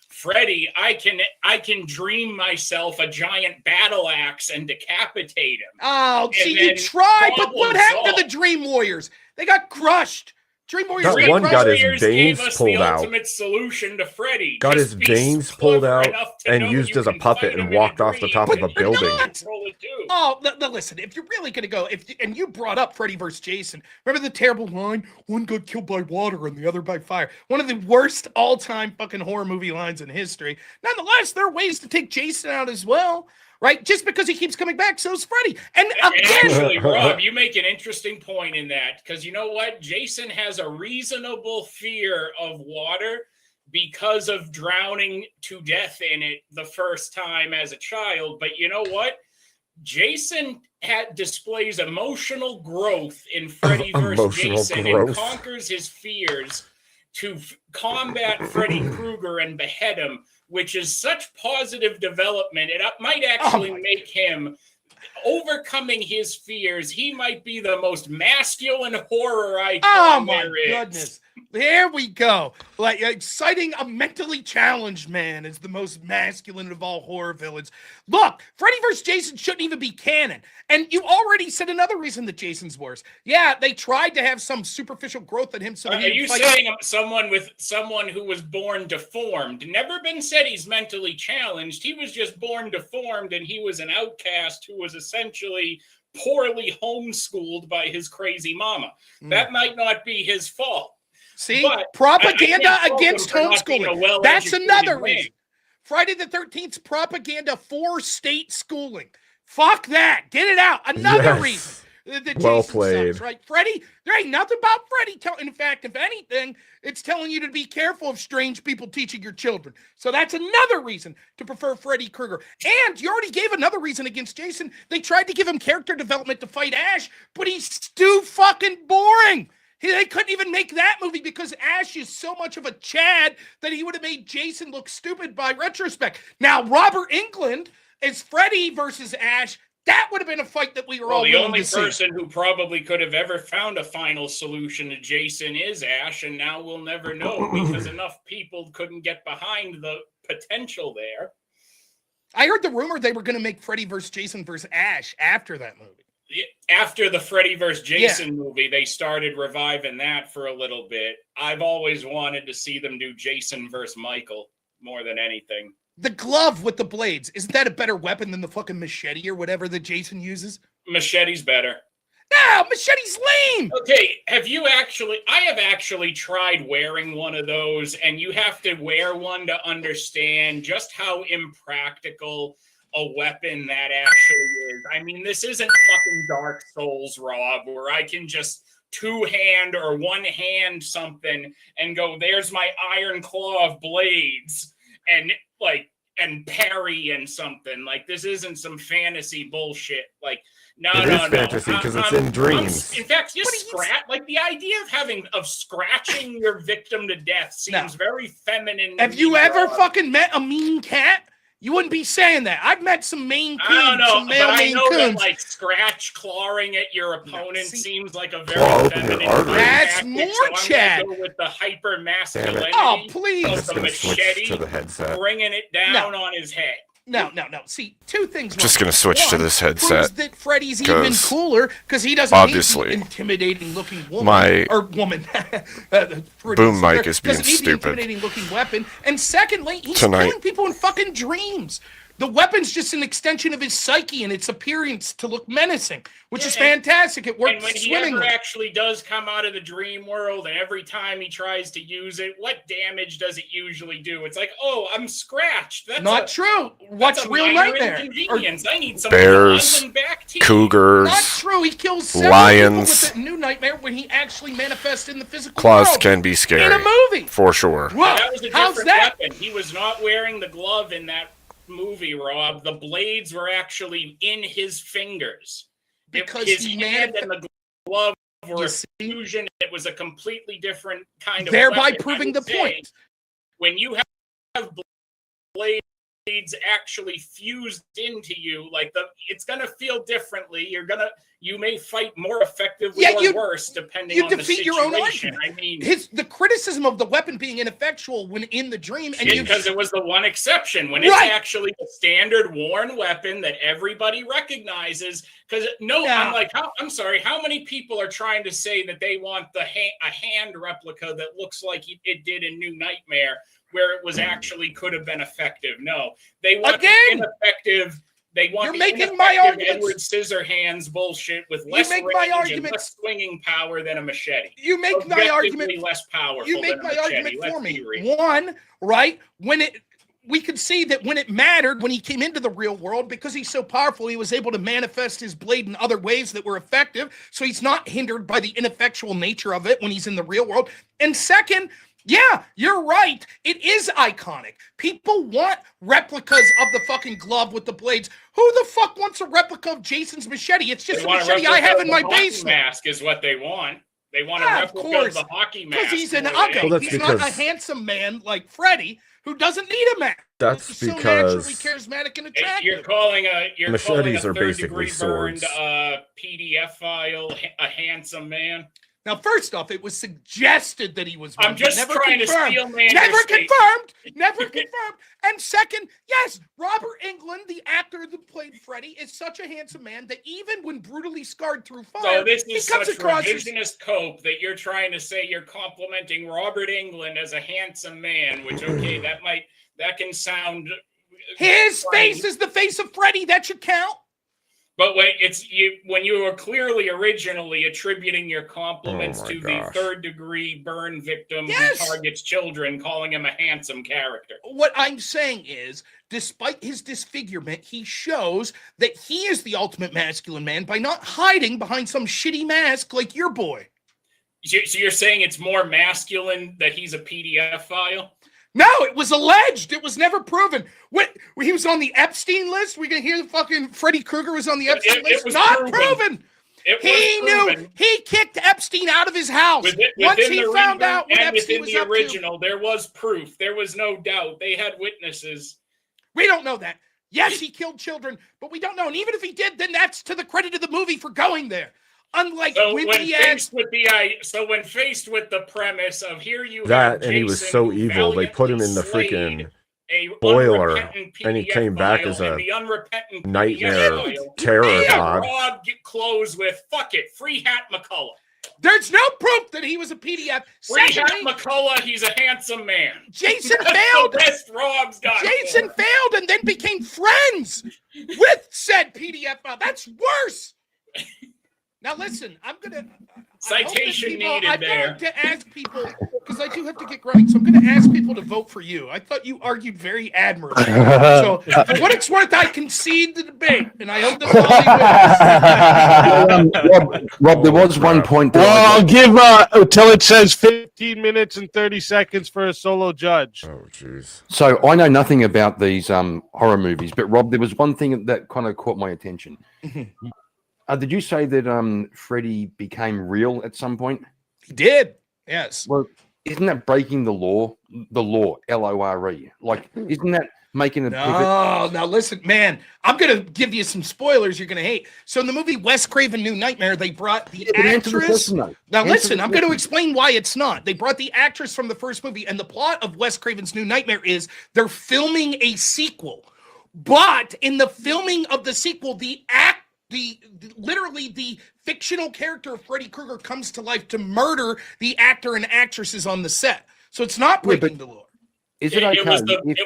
Freddy, I can dream myself a giant battle axe and decapitate him. Oh, And see, you then tried, but what problem happened to solved. the Dream Warriors? They got crushed. Dream Warriors. That Dream one got his Warriors veins gave us pulled the out. ultimate solution to Freddy. Got Just his be veins pulled clever out enough to and know used you as a can puppet fight and him in a walked off the top of a dream and building. control it too. Oh, listen, if you're really going to go, and you brought up Freddy vs. Jason, remember the terrible line, one got killed by water and the other by fire? One of the worst all-time fucking horror movie lines in history. Nonetheless, there are ways to take Jason out as well, right? Just because he keeps coming back, so's Freddy. And again, Actually, Rob, you make an interesting point in that, because you know what? Jason has a reasonable fear of water because of drowning to death in it the first time as a child. But you know what? Jason displays emotional growth in Freddy vs. Jason and conquers his fears to combat Freddy Krueger and behead him, which is such positive development. It might actually make him, overcoming his fears, he might be the most masculine horror icon there is. Goodness. There we go. Like citing a mentally challenged man as the most masculine of all horror villains. Look, Freddy vs. Jason shouldn't even be canon. And you already said another reason that Jason's worse. Yeah, they tried to have some superficial growth in him. So Are you saying someone who was born deformed? Never been said he's mentally challenged. He was just born deformed, and he was an outcast who was essentially poorly homeschooled by his crazy mama. That might not be his fault. See, but propaganda I against homeschooling. That's another reason. Friday the 13th propaganda for state schooling. Fuck that. Get it out. Another reason. Well played. Sucks, right? Freddy, there ain't nothing about Freddy. In fact, if anything, it's telling you to be careful of strange people teaching your children. So that's another reason to prefer Freddy Krueger. And you already gave another reason against Jason. They tried to give him character development to fight Ash, but he's too fucking boring. They couldn't even make that movie because Ash is so much of a Chad that he would have made Jason look stupid by retrospect. Now, Robert Englund is Freddy versus Ash. That would have been a fight that we were all the only to see. person who probably could have ever found a final solution to Jason is Ash, and now we'll never know because enough people couldn't get behind the potential there. I heard the rumor they were going to make Freddy versus Jason versus Ash after that movie. After the Freddy vs. Jason movie, they started reviving that for a little bit. I've always wanted to see them do Jason versus Michael more than anything. The glove with the blades, isn't that a better weapon than the fucking machete or whatever that Jason uses? Machete's better. No, machete's lame. Okay, I have actually tried wearing one of those, and you have to wear one to understand just how impractical a weapon that actually is. I mean, this isn't fucking Dark Souls, Rob, where I can just two-hand or one-hand something and go, there's my iron claw of blades, and parry and something. Like, this isn't some fantasy bullshit. Like, no. It is fantasy because it's in dreams. In fact, the idea of scratching your victim to death seems very feminine. Have you ever fucking met a mean cat? You wouldn't be saying that. I've met some Maine Coons, I don't know, some male but I Maine know Coons. that scratch clawing at your opponent seems like a very feminine. That's tactic, more so I'm Chad. gonna go with the hyper masculinity Oh, please. of the machete, to the headset. bringing it down on his head. No. See, two things. Just gonna switch to this headset. Proves that Freddy's even 'cause cooler because he doesn't obviously, need the intimidating-looking woman my or woman. boom mic is being doesn't need stupid. the intimidating-looking weapon. And secondly, he's Tonight. killing people in fucking dreams. The weapon's just an extension of his psyche and its appearance to look menacing, which is fantastic. It works And when he swimmingly. ever actually does come out of the dream world, and every time he tries to use it, what damage does it usually do? It's like, oh, I'm scratched. That's Not true. What's that's a real minor nightmare? inconvenience. I need some Bears, back teeth. cougars, Not true. He kills several lions. people with that new nightmare when he actually manifests in the physical Claws world. can be scary. In a movie. For sure. Whoa, That was a how's different that? weapon. He was not wearing the glove in that movie, Rob. The blades were actually in his fingers. Because his he hand and the glove were a fusion. It was a completely different kind of Thereby weapon. proving I the would say point. When you have blades actually fused into you, it's gonna feel differently. you may fight more effectively Yeah, or worse depending on the defeat situation. your own argument. I mean, the criticism of the weapon being ineffectual when in the dream, and because it was the one exception when it's actually a standard worn weapon that everybody recognizes. Because I'm sorry, how many people are trying to say that they want a hand replica that looks like it did in New Nightmare, where it was actually could have been effective? No, they want the ineffective. They want You're making my arguments. Edward Scissorhands bullshit with less range and less swinging power than a machete. You make my argument less powerful. You make than a my machete. argument Let's for be me. real. One, right? We could see that when it mattered, when he came into the real world, because he's so powerful, he was able to manifest his blade in other ways that were effective. So he's not hindered by the ineffectual nature of it when he's in the real world. And second, yeah, you're right. It is iconic. People want replicas of the fucking glove with the blades. Who the fuck wants a replica of Jason's machete? It's just They a want machete I have in my hockey basement. Mask is what they want. They want a Of replica course, of the hockey mask. because he's an more ugly. than that's He's not a because- handsome man like Freddy who doesn't need a mask. That's He's so because naturally charismatic and attractive. You're calling a machetes are third basically degree burned swords. PDF file a handsome man. Now, first off, it was suggested that he was one, I'm but just never trying to confirmed. steal Mander's Never statement. confirmed. Never confirmed. And second, yes, Robert Englund, the actor that played Freddy, is such a handsome man that even when brutally scarred through fire, So this he is comes such across as revisionist cope that you're trying to say you're complimenting Robert Englund as a handsome man, which that can sound his face is the face of Freddy. That should count. But when you were clearly originally attributing your compliments to the third degree burn victim who targets children, calling him a handsome character. What I'm saying is, despite his disfigurement, he shows that he is the ultimate masculine man by not hiding behind some shitty mask like your boy. So you're saying it's more masculine that he's a PDF file? No, it was alleged. It was never proven. When he was on the Epstein list, we're gonna hear the fucking Freddy Krueger was on the Epstein list. was Not proven. He knew. He kicked Epstein out of his house once he found out what and Epstein within was the up original, there was proof. There was no doubt. They had witnesses. We don't know that. Yes, he killed children, but we don't know. And even if he did, then that's to the credit of the movie for going there. Unlike when faced with the premise of here you have and he was Jason so who evil, they put him in the slayed freaking a boiler, unrepentant and he PDF came back file, as and a the unrepentant nightmare PDF file, terror they had god. broad clothes with "fuck it, free hat McCullough." There's no proof that he was a PDF. Free hat Secondly, McCullough, he's a handsome man. Jason That's failed. the best Rob's got. Jason failed and then became friends with said PDF file. That's worse. Now listen, I'm gonna Citation needed I'm there. going to ask people because I do have to get running. So I'm going to ask people to vote for you. I thought you argued very admirably. So for what it's worth, I concede the debate, and I hope this Rob, there was one point. That Well, I'll give until it says 15 minutes and 30 seconds for a solo judge. Oh, jeez. So I know nothing about these horror movies, but Rob, there was one thing that kind of caught my attention. Did you say that Freddy became real at some point? He did. Yes. Well, isn't that breaking the law? The law, LORE. Like, isn't that making a No, now listen, man. I'm gonna give you some spoilers you're gonna hate. So in the movie Wes Craven: New Nightmare, they brought the actress. Now listen, I'm going to explain why it's not. They brought the actress from the first movie, and the plot of Wes Craven's New Nightmare is they're filming a sequel, but in the filming of the sequel, literally the fictional character of Freddy Krueger comes to life to murder the actor and actresses on the set. So it's not breaking the law. Is it okay? It was the meta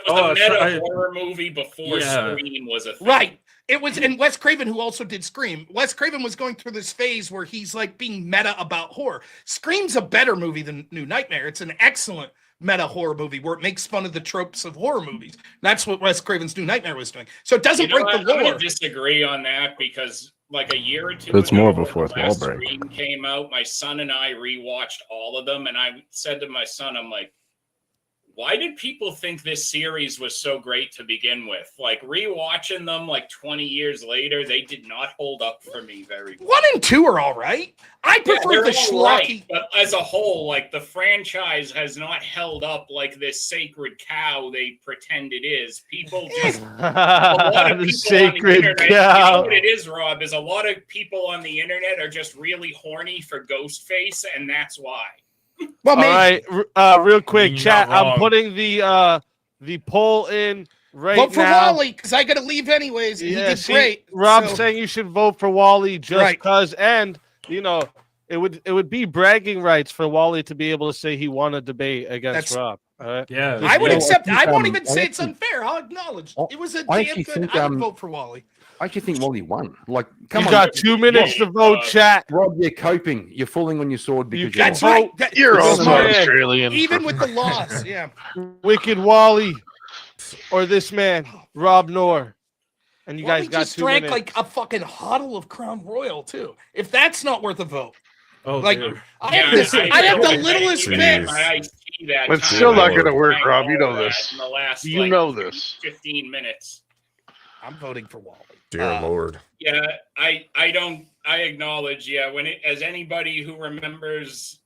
horror movie before Scream was a thing. Right. It was, and Wes Craven, who also did Scream. Wes Craven was going through this phase where he's like being meta about horror. Scream's a better movie than New Nightmare. It's an excellent meta horror movie where it makes fun of the tropes of horror movies. That's what Wes Craven's New Nightmare was doing. So it doesn't break the I'm going lore. to disagree on that because like a year or two It's ago, more of a when fourth the last wall break. Scream came out, my son and I rewatched all of them, and I said to my son, I'm like, why did people think this series was so great to begin with? Like, rewatching them like 20 years later, they did not hold up for me very well. 1 and 2 are all right. I prefer the all right, schlocky. but as a whole, like, the franchise has not held up like this sacred cow they pretend it is. People just a lot of The people sacred on the internet, cow. You know what it is, Rob, is a lot of people on the internet are just really horny for Ghostface, and that's why. Well, All right, real quick, You're chat. not I'm wrong. putting the poll in right Vote for now. Wally because I got to leave anyways. And he did see, great. Rob's so- saying you should vote for Wally just Right. because, and you know, it would be bragging rights for Wally to be able to say he won a debate against That's- Rob. All right? Yeah. I would Yeah, accept. I I think, won't even I say it's actually- unfair. I'll acknowledge it was a I damn actually good. think, I would vote for Wally. I actually think Wally won. Like, come You on, got 2 minutes to vote, chat. Rob. You're coping. You're falling on your sword because you're That's wrong. right. That- You're this is also my- Australian. Even with the loss, yeah. Wicked Wally or this man, Rob Noor. And you Wally guys got just 2 drank minutes. like a fucking huddle of Crown Royal too. If that's not worth a vote, Oh, like dude. I have this. I have the littlest bit. It's still not going to work, Rob. You know this. In the last, You like, know this. 15 minutes. I'm voting for Wally. Dear Lord. Yeah, I acknowledge, yeah, when it, as anybody who remembers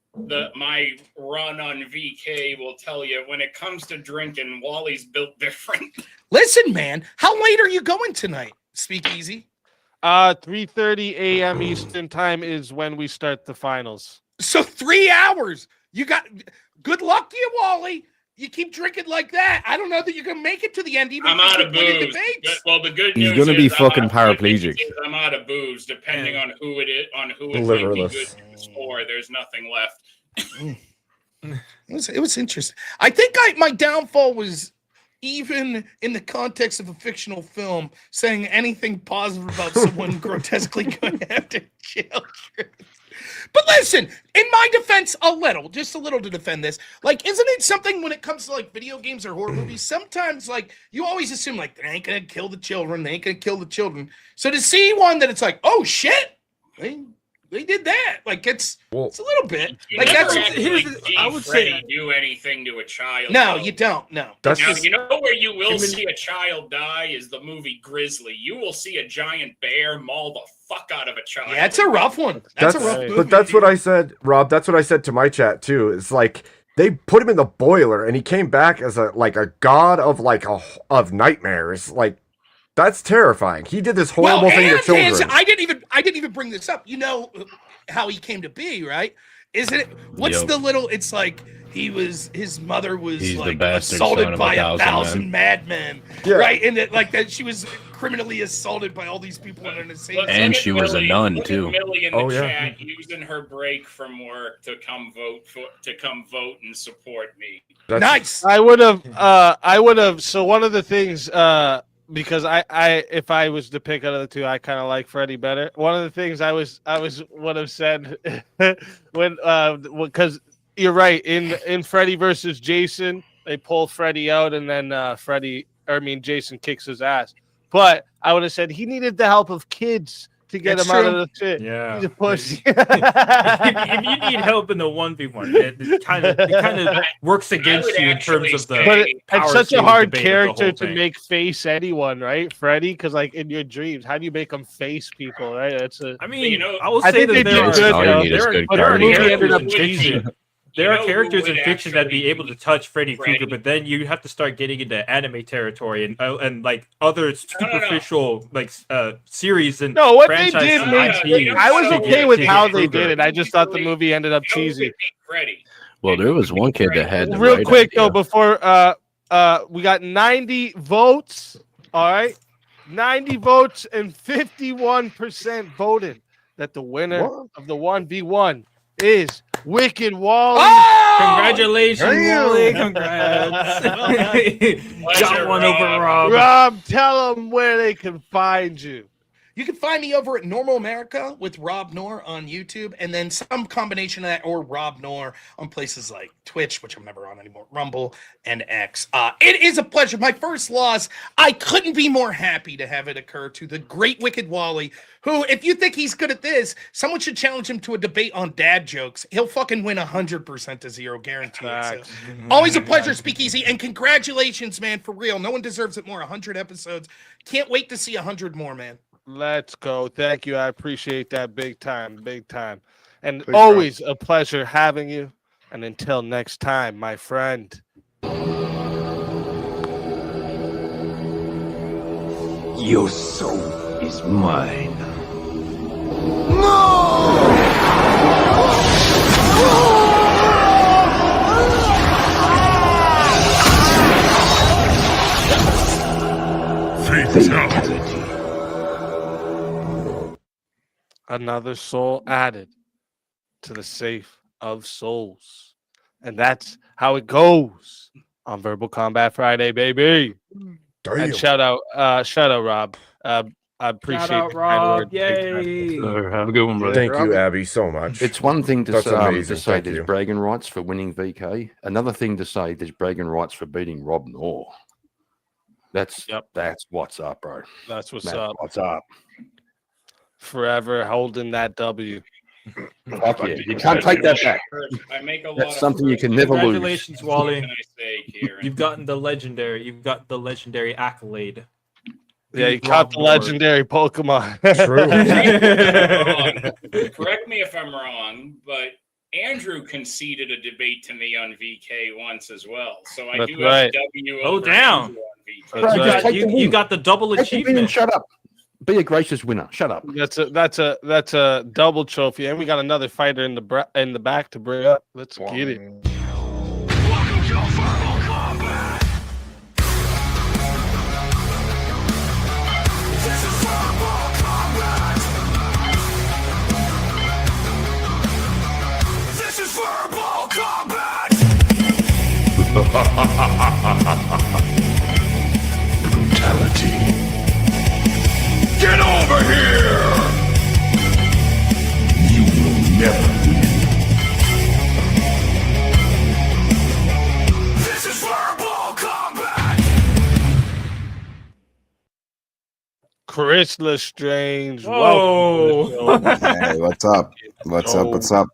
my run on VK will tell you, when it comes to drinking, Wally's built different. Listen, man, how late are you going tonight? Speakeasy. 3:30 a.m. Eastern time is when we start the finals. So 3 hours. You got. Good luck to you, Wally. You keep drinking like that. I don't know that you're gonna make it to the end. Even I'm if you out keep of winning booze. debates. Well, the good He's news gonna be is fucking I'm out- paraplegic. I'm out of booze, depending on who it is, on who it might be Liverless. good news for. There's nothing left. It was interesting. I think my downfall was even in the context of a fictional film, saying anything positive about someone grotesquely going after children. But listen, in my defense, just a little to defend this. Like, isn't it something when it comes to like video games or horror movies? Sometimes, like, you always assume like they ain't gonna kill the children. They ain't gonna kill the children. So to see one that it's like, oh shit, they did that. Like it's a little bit. You Like never that's actually see I would Freddy say. do anything to a child. No, though. you don't. No. That's Now, just- you know where you will see a child die is the movie Grizzly. You will see a giant bear maul the fuck out of a child. Yeah, it's a rough one. That's a rough movie. But that's what I said, Rob. That's what I said to my chat too. It's like they put him in the boiler, and he came back as a god of of nightmares. Like that's terrifying. He did this horrible thing to children. I didn't even bring this up. You know how he came to be, right? Isn't it? What's Yep. the little? It's like his mother was He's the like bastard assaulted son of by 1,000 madmen, Yeah. right? And that she was criminally assaulted by all these people in the same. And she was a nun, too. Millie in the Oh, yeah. chat using her break from work to come vote and support me. Nice. I would have. So one of the things, because if I was to pick out of the two, I kind of like Freddy better. One of the things I would have said when because you're right in Freddy versus Jason, they pull Freddy out and then Jason kicks his ass. But I would have said he needed the help of kids to get That's him out true. of the shit. Yeah. He's a pussy. if you need help in the 1v1, it kind of works against would you in terms actually of the. say- But it's power such a scaling hard debate of the character whole to thing. make face anyone, right, Freddy? Because like in your dreams, how do you make them face people, right? That's a. I mean, You know, I will I say think they that did there good, are, though. need is there are, good But there the are movie characters ended up in cheesy. fiction. You There are know who characters would in fiction that'd be actually able to touch Freddy Krueger, Freddy. but then you have to start getting into anime territory and like other superficial like series and No, what they franchises did and made. IPs I was to okay get- with to how get they Krueger. did it. I just thought the movie ended up You know who cheesy. would beat Freddy? Well, there was one kid that had the Real right quick idea. though, before we got 90 votes. All right, 90 votes and 51% voted that the winner of the 1v1 is Wicked Wally. Oh! Congratulations, Damn. Wally! Congrats! Got one over Rob. Rob, tell them where they can find you. You can find me over at Normal America with Rob Noor on YouTube, and then some combination of that or Rob Noor on places like Twitch, which I'm never on anymore, Rumble, and X. It is a pleasure. My first loss, I couldn't be more happy to have it occur to the great Wicked Wally, who, if you think he's good at this, someone should challenge him to a debate on dad jokes. He'll fucking win 100% to 0, guaranteed. So, always a pleasure, Speakeasy, and congratulations, man, for real. No one deserves it more. 100 episodes. Can't wait to see 100 more, man. Let's go. Thank you. I appreciate that big time. Big time. And Please, bro. always a pleasure having you. And until next time, my friend. Your soul is mine. Fatality. Another soul added to the safe of souls. And that's how it goes on Verbal Combat Friday, baby. And shout out Rob. I appreciate out, the kind Rob. words. Big time. Have a good one, brother. Thank you, Abby, so much. It's one thing to That's say, amazing. to say Thank there's you. bragging rights for winning VK. Another thing to say there's bragging rights for beating Rob Noor. That's what's up, bro. That's what's That's up. What's up? Forever holding that W. Fuck yeah. You can't take that back. I make a lot That's of something you can never lose. Congratulations, Wally. What can I say, Kieran? You've got the legendary accolade. Yeah, you Beat caught Rob the Noor. legendary Pokemon. Correct me if I'm wrong, but Andrew conceded a debate to me on VK once as well. So I That's do right. have a W Oh, over damn. Andrew on VK. That's You right. got, you got the double Take the win and achievement. shut up. Be a gracious winner. Shut up. That's a double trophy, and we got another fighter in the back to bring up. Let's get it. This is Verbal Combat! Brutality. Get over here! You will never win. This is Verbal Combat! Chris Lestrange. Whoa. Welcome to the show. Hey, what's up? What's up? What's up?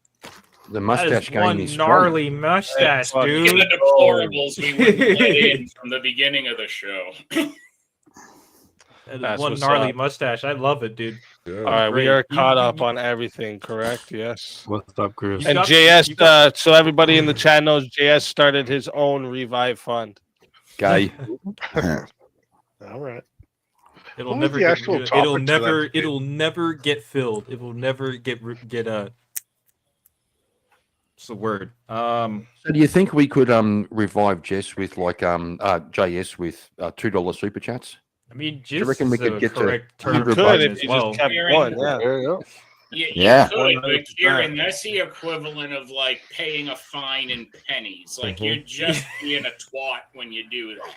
The That mustache is game one is strong. gnarly mustache, Hey, Look dude. at the deplorables we wouldn't let in from the beginning of the show. That is That's one what's gnarly up. mustache. I love it, dude. All right, we Great. are You- caught you- up on everything, correct? Yes. What's up, Chris? And got- JS, you got- so everybody in the chat knows JS started his own Revive Fund. Gay. All right. It'll What was never the get. actual It'll topic to that never. debate? It'll never get filled. It will never get. What's the word? So do you think we could revive Jess with like JS with $2 super chats? I mean, you just reckon we is could a get to correct term 100 for Could it if as you well. just kept Kieran, going. Yeah. There you go. You Yeah. could, but Kieran, that's the equivalent of like paying a fine in pennies. Like you're just being a twat when you do that.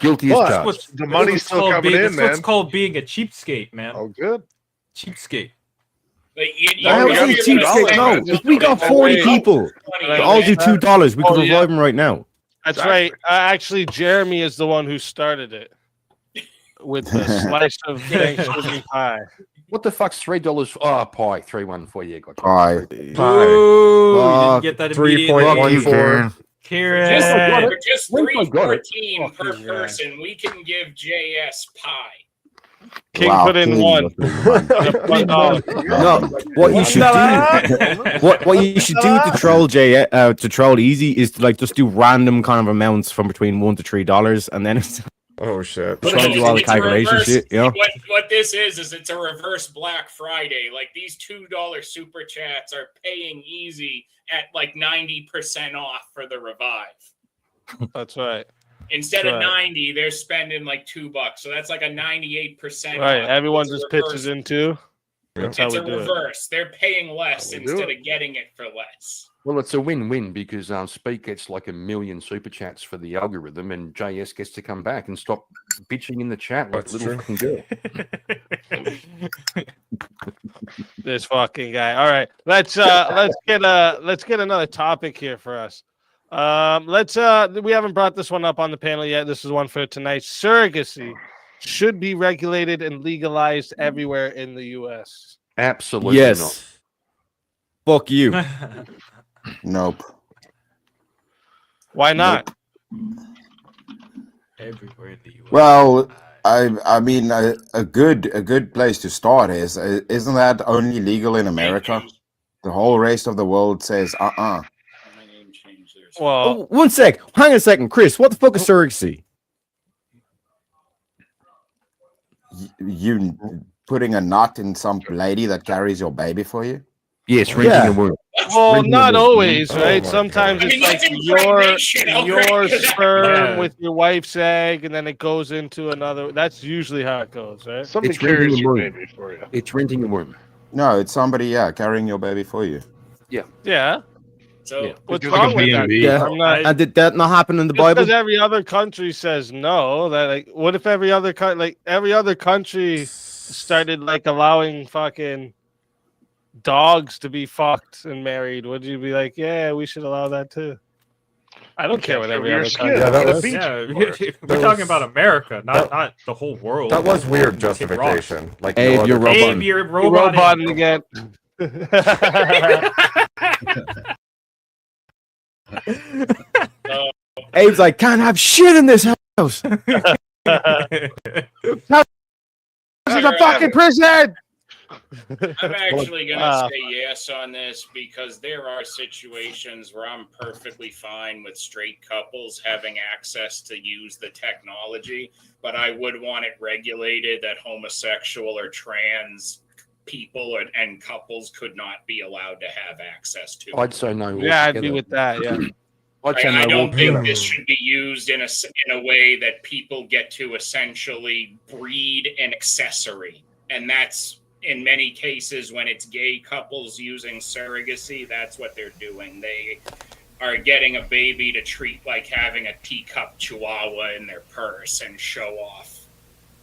Guilty as But charged. the money's still called coming being, in, That's what's man. called being a cheapskate, man. Oh, good. Cheapskate. Like, How you're is it gonna cheapskate? say No, that if we got somebody- 40 people Funny, to all do man. $2, we could Oh, yeah. revive them right now. That's right. Actually, Jeremy is the one who started it with the slice of Thanksgiving pie. What the fuck's $3? Oh, pie 314. Yeah, got All right. Ooh, you didn't get that immediately. 3.14. Kieran. Just, Kieran. for just Once I got it. 314 per Fucking person, we can give JS pie. King Wow, put in King one. was $1. No, what you should do, what you should do to troll to troll easy is to like just do random kind of amounts from between $1 to $3, and then it's Oh shit. trying to do all the It's a calculation reverse- shit. You know, What this is it's a reverse Black Friday. Like these $2 super chats are paying easy at like 90% off for the revive. That's right. Instead That's of right. 90, they're spending like $2. So that's like a 98%. Right. off. Everyone It's a just reverse- pitches in too. That's how It's we a do it. reverse. They're paying less do instead it. of getting it for less. Well, it's a win-win because Speak gets like 1 million super chats for the algorithm, and JS gets to come back and stop bitching in the chat like a That's little true. fucking girl. This fucking guy. All right, let's get another topic here for us. We haven't brought this one up on the panel yet. This is one for tonight. Surrogacy should be regulated and legalized everywhere in the U.S. Absolutely Yes. not. Fuck you. Nope. Why not? Everywhere in the U.S. Well, I mean, a good place to start is isn't that only legal in America? The whole rest of the world says My name changed there. Well, Oh, one sec. Hang on a second, Chris. What the fuck is surrogacy? You putting a nut in some lady that carries your baby for you. Yes, renting Yeah. a womb. Well, Renting a not womb. always, Oh right? my Sometimes God. it's I mean, that's like impregnation, your okay? sperm Yeah. with your wife's egg, and then it goes into another. That's usually how it goes, right? Somebody It's renting carries a your womb. baby for you. It's renting a womb. No, it's somebody, carrying your baby for you. Yeah. So Yeah. What's Just like wrong a with that? B&B. Yeah. I'm not. And did that not happen in the Just Bible? because every other country says no, that like, what if every other country started like allowing fucking dogs to be fucked and married? Would you be like, yeah, we should allow that too? I don't care what Show every your other skin. country Yeah, that does. was- Yeah, we're That talking was- about America, not the whole world. That was weird Kick rocks. justification. Like Abe, no other you're country. robot. Abe, you're You robot. roboting again. Abe's like, can't have shit in this house. This is a fucking prison. I'm actually going to Uh, say yes on this because there are situations where I'm perfectly fine with straight couples having access to use the technology, but I would want it regulated that homosexual or trans people and couples could not be allowed to have access to it. I'd say no. Yeah, I'd be altogether. with that. Yeah. I'd say I no don't think altogether. this should be used in a way that people get to essentially breed an accessory, and that's in many cases when it's gay couples using surrogacy. That's what they're doing. They are getting a baby to treat like having a teacup chihuahua in their purse and show off.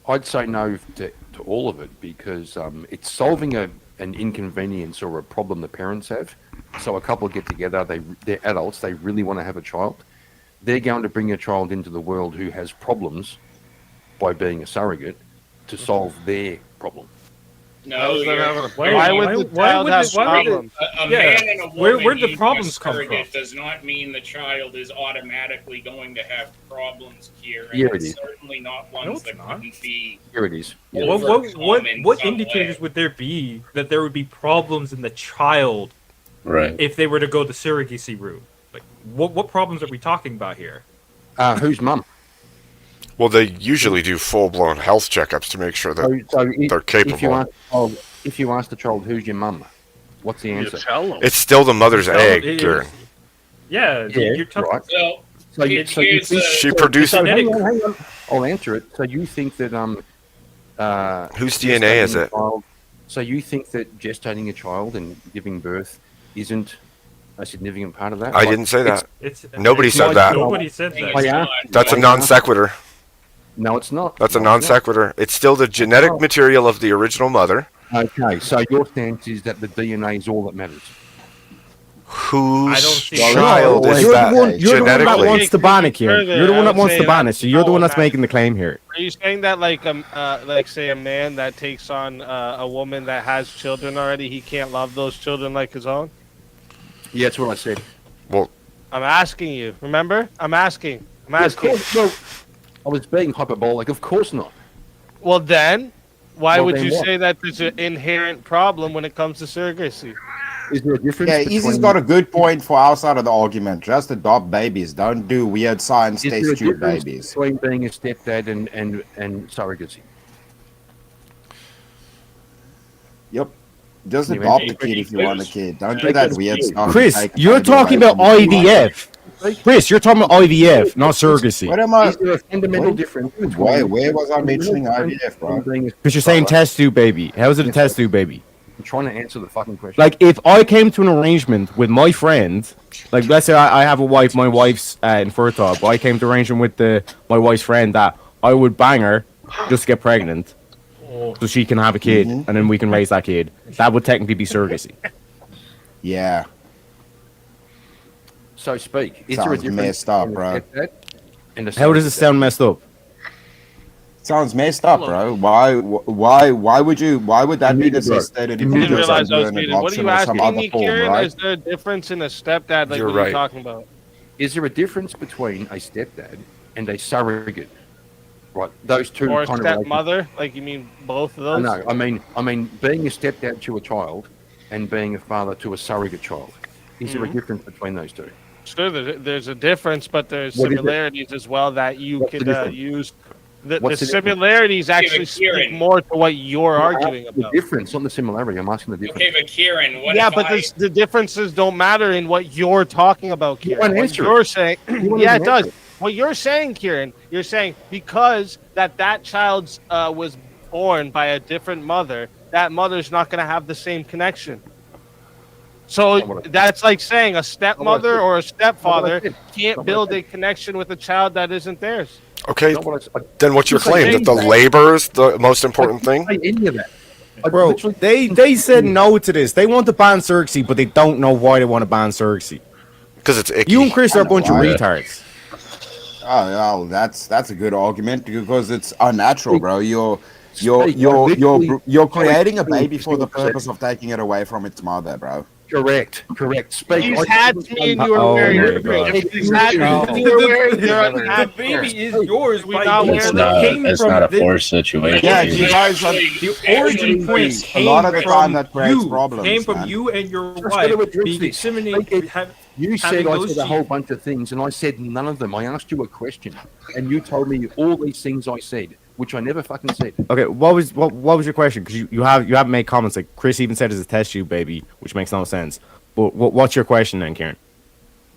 I'd say no to all of it because it's solving an inconvenience or a problem the parents have. So a couple get together, they're adults, they really want to have a child. They're going to bring a child into the world who has problems by being a surrogate to solve their problem. No, Why would the child have problems? A man and a woman where the using problems a come from? surrogate does not mean the child is automatically going to have problems here, and Here it it's is. certainly not ones No, it's that not. couldn't be. Here it is. Yeah. overcome in What some indicators way. would there be that there would be problems in the child Right. if they were to go the surrogacy route? Like, what problems are we talking about here? Who's mum? Well, they usually do full-blown health checkups to make sure that they're capable. If you ask the child, who's your mum? What's the You answer? tell them. It's still the mother's Tell them egg, it is- Kieran. Yeah, you're right. So, So you, it's- so you it's think, a- She so- produced- so hang Genetic- on, hang on. I'll answer it. So you think that Whose DNA is gestating a it? child- so you think that gestating a child and giving birth isn't a significant part of that? I didn't say that. It's Nobody it's said like- that. Nobody said It's that. not. That's a I non asked- sequitur. No, it's not. That's a No, non it's not. sequitur. It's still the genetic material of the original mother. Okay, so your stance is that the DNA is all that matters. Whose see- child is You're that the one that genetically? wants to ban it, Kieran. Further, You're the one I that would wants to say ban that- it, so you're the no, one that's not- making the claim here. Are you saying that like say a man that takes on a woman that has children already, he can't love those children like his own? Yeah, that's what I said. Well, I'm asking you. Remember? I'm asking. I'm Yeah, of asking. course, no, I was being hyperbolic. Of course not. Well, then, why Well, would then you what? say that there's an inherent problem when it comes to surrogacy? Is there a difference? Yeah, Easy's between- got a good point for our side of the argument. Just adopt babies. Don't do weird science Is test there a tube difference babies. between being a stepdad and surrogacy? Yep. Just You adopt mean- a kid if you want a kid. Don't do Take that it- weird stuff. Chris, Take a you're baby talking away about from the IVF. Chris, you're talking about IVF, not surrogacy. What am I? Is there a fundamental difference Where was I mentioning IVF, bro? Because you're saying test tube baby. How is it a test tube baby? I'm trying to answer the fucking question. Like, if I came to an arrangement with my friend, like, let's say I have a wife, my wife's infertile, but I came to arrangement with my wife's friend that I would bang her just to get pregnant, so she can have a kid, and then we can raise that kid. That would technically be surrogacy. Yeah. So speak. Is there a Sounds difference messed up, between a bro. stepdad and a How does it surrogate sound messed up? Sounds messed up, bro. Why would that be necessitated if I you didn't just realize I was an muted. What are adoption you or some asking other me, form, Kieran? right? Is there a difference in a stepdad? Like, You're what are you right. talking about? Is there a difference between a stepdad and a surrogate? Right, those two Or a kind of stepmother? Like, you mean both of those? No, I mean being a stepdad to a child and being a father to a surrogate child. Is there a difference between those two? Sure, there's a difference, but there's What is it? similarities as well that you What's the could difference? use. The What's the difference? similarities actually speak more to what you're arguing The about. difference, not the similarity. I'm asking the difference. Okay, but Kieran, what Yeah, if but the differences don't matter in what you're talking about, You Kieran. won't What answer you're it. saying, You won't yeah, even it does. answer it. What you're saying, Kieran, you're saying because that child was born by a different mother, that mother's not going to have the same connection. So that's like saying a stepmother or a stepfather can't build a connection with a child that isn't theirs. Okay, then what's your claim? That the labor is the most important thing? Any of that. Bro, they said no to this. They want to ban surrogacy, but they don't know why they want to ban surrogacy. Because it's icky. You and Chris are a bunch of why. retards. Oh, that's a good argument because it's unnatural, bro. You're creating a baby for the purpose of taking it away from its mother, bro. Correct. Speak. He's had me and you were wearing your He's had me and you were wearing your The baby is yours. We by not the- wearing It's the not. came It's from not a the- forced situation. Yeah, you guys are. The origin point A lot of the came time from that creates you. problems, Came from man. you and your Just wife gotta address being this. disseminated. You said I said a whole bunch of things, and I said none of them. I asked you a question, and you told me all these things I said, which I never fucking said. Okay, what was your question? Because you haven't made comments like Chris even said it's a test tube baby, which makes no sense. But what's your question then, Kieran?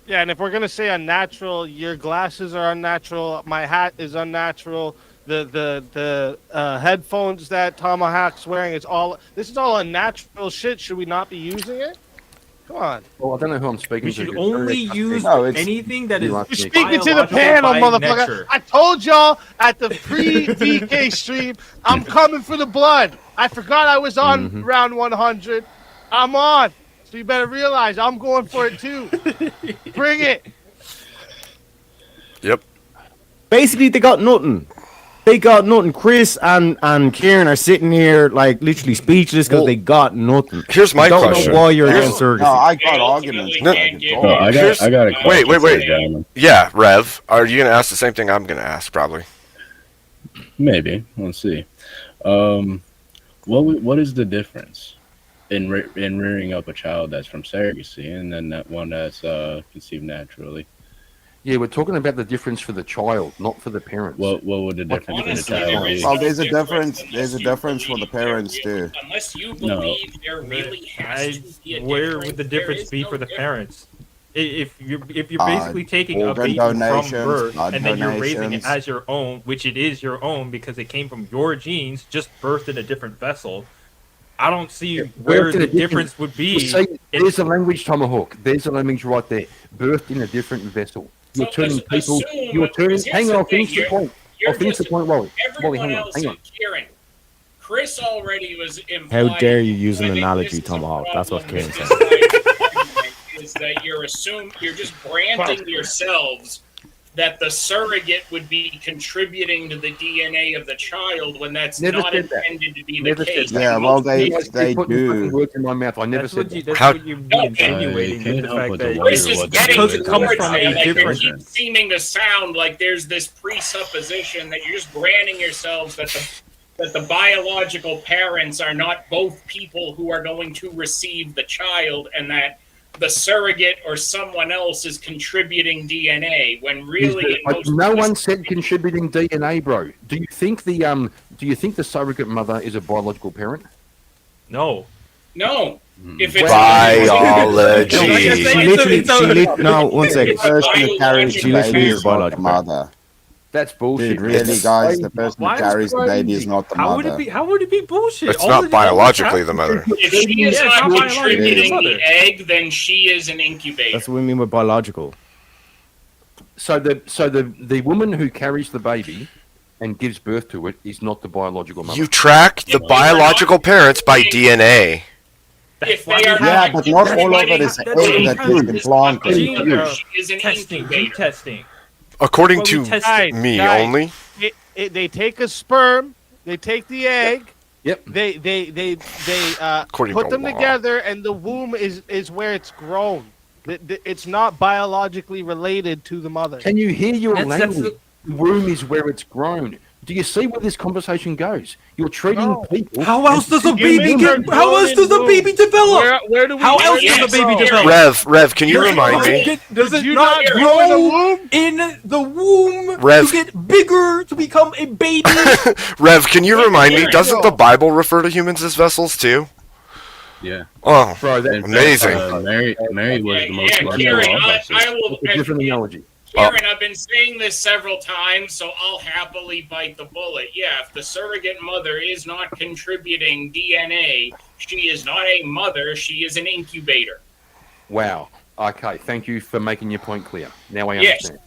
Yeah, and if we're gonna say unnatural, your glasses are unnatural. My hat is unnatural. The headphones that Tomahawk's wearing is all. This is all unnatural shit. Should we not be using it? Come on. Well, I don't know who I'm speaking We to. should only use anything that is. You're speaking to the panel, motherfucker. I told y'all at the pre-DK stream, I'm coming for the blood. I forgot I was on round 100. I'm on. So you better realize I'm going for it too. Bring it. Yep. Basically, they got nothing. They got nothing. Chris and Kieran are sitting here like literally speechless because they got nothing. Here's my I don't question. know why you're against surrogacy. No, I got arguments. No, I got a question. Wait. Gentlemen. Yeah, Rev, are you gonna ask the same thing I'm gonna ask? Probably. Maybe. Let's see. What is the difference in rearing up a child that's from surrogacy and then that one that's conceived naturally? Yeah, we're talking about the difference for the child, not for the parents. What would the difference for the child be? Well, there's a difference. There's a difference for the parents too. Unless you No. believe there really has to be a Where difference, would the there difference is be no for the difference. parents? If you're basically taking a organ baby from donations, birth blood and then you're raising it donations. as your own, which it is your own because it came from your genes, just birthed in a different vessel. I don't see where the difference would be. There's a language, Tomahawk. There's a language right there. Birthed in a different vessel. You're turning people. You're turning. Hang on, I'll finish the point. I'll finish the point, Wally. Wally, hang on. Hang on. Kieran, Chris already was How implying dare you use an I think analogy, this is a Tomahawk? That's what problem Kieran with said. this argument is that you're just branding yourselves that the surrogate would be contributing to the DNA of the child when that's Never not said that. intended to be Never the said case. that. Yeah, well, they put fucking do. words in my mouth. I never That's said what you. that. That's what you're insinuating can't with the help fact but that to wonder Chris is what getting because it comes towards from it, a like different. it keeps seeming to sound like there's this presupposition that you're just branding yourselves that the biological parents are not both people who are going to receive the child, and that the surrogate or someone else is contributing DNA when really in most No one said contributing DNA, bro. Do you think the surrogate mother is a biological parent? No. no. If it's Biology. No, one second. Person that carries Biological the baby is not the biological. mother. That's bullshit. Dude, really, guys, the person who Why is carries the baby is crazy? not the How would mother. it be? How would it be bullshit? It's All not it- biologically the mother. If she is Yeah, it's not not biologically contributing the the mother. egg, then she is an incubator. That's what we mean by biological. So the woman who carries the baby and gives birth to it is not the biological mother. You track the biological parents by DNA. If they are Yeah, but not all of it is egg that is implanted. She is an testing, incubator. testing. According Well, to we test Guys, me guys, only. They take a sperm, they take the egg, Yep. they According put to them law. together, and the womb is where it's grown. It's not biologically related to the mother. Can you hear your That's language? The womb is where it's grown. Do you see where this conversation goes? You're treating people. How else does a as baby women. get? How else does a baby develop? Where do we? How else Yes, does a baby Kieran. develop? Rev, can you remind me? Does it you not not grow grow in the womb? in the womb Rev. to get bigger to become a baby? Rev, can you remind me? Kieran. Doesn't the Bible refer to humans as vessels too? Yeah. Oh, Bro, that's In fact, amazing. Mary was the most Yeah, loving Kieran, of all vessels. I will. a different analogy. Kieran, I've been saying this several times, so I'll happily bite the bullet. Yeah, if the surrogate mother is not contributing DNA, she is not a mother, she is an incubator. Wow. Okay. Thank you for making your point clear. Now I Yes. understand.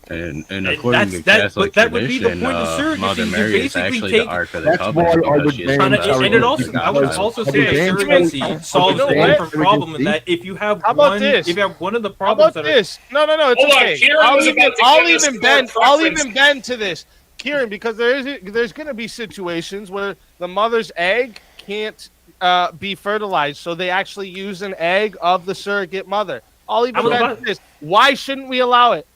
And according to Catholic but that would be the tradition, point of surrogacy. Mother You Mary is basically actually take- the Ark of the That's Covenant why I because would she is ban the And mother it of also, the I would Godchild. also Have say you that banned surrogacy surrogacy? solves Have the you banned different problem in surrogacy? that if you have How about one, this? if you have one of the How problems about that are this? No, it's Hold on, okay. Kieran was about to I'll give us even more bend. I'll preference. even bend to this, Kieran, because there's going to be situations where the mother's egg can't be fertilized, so they actually use an egg of the surrogate mother. I'll even bend to this. Why shouldn't we allow it?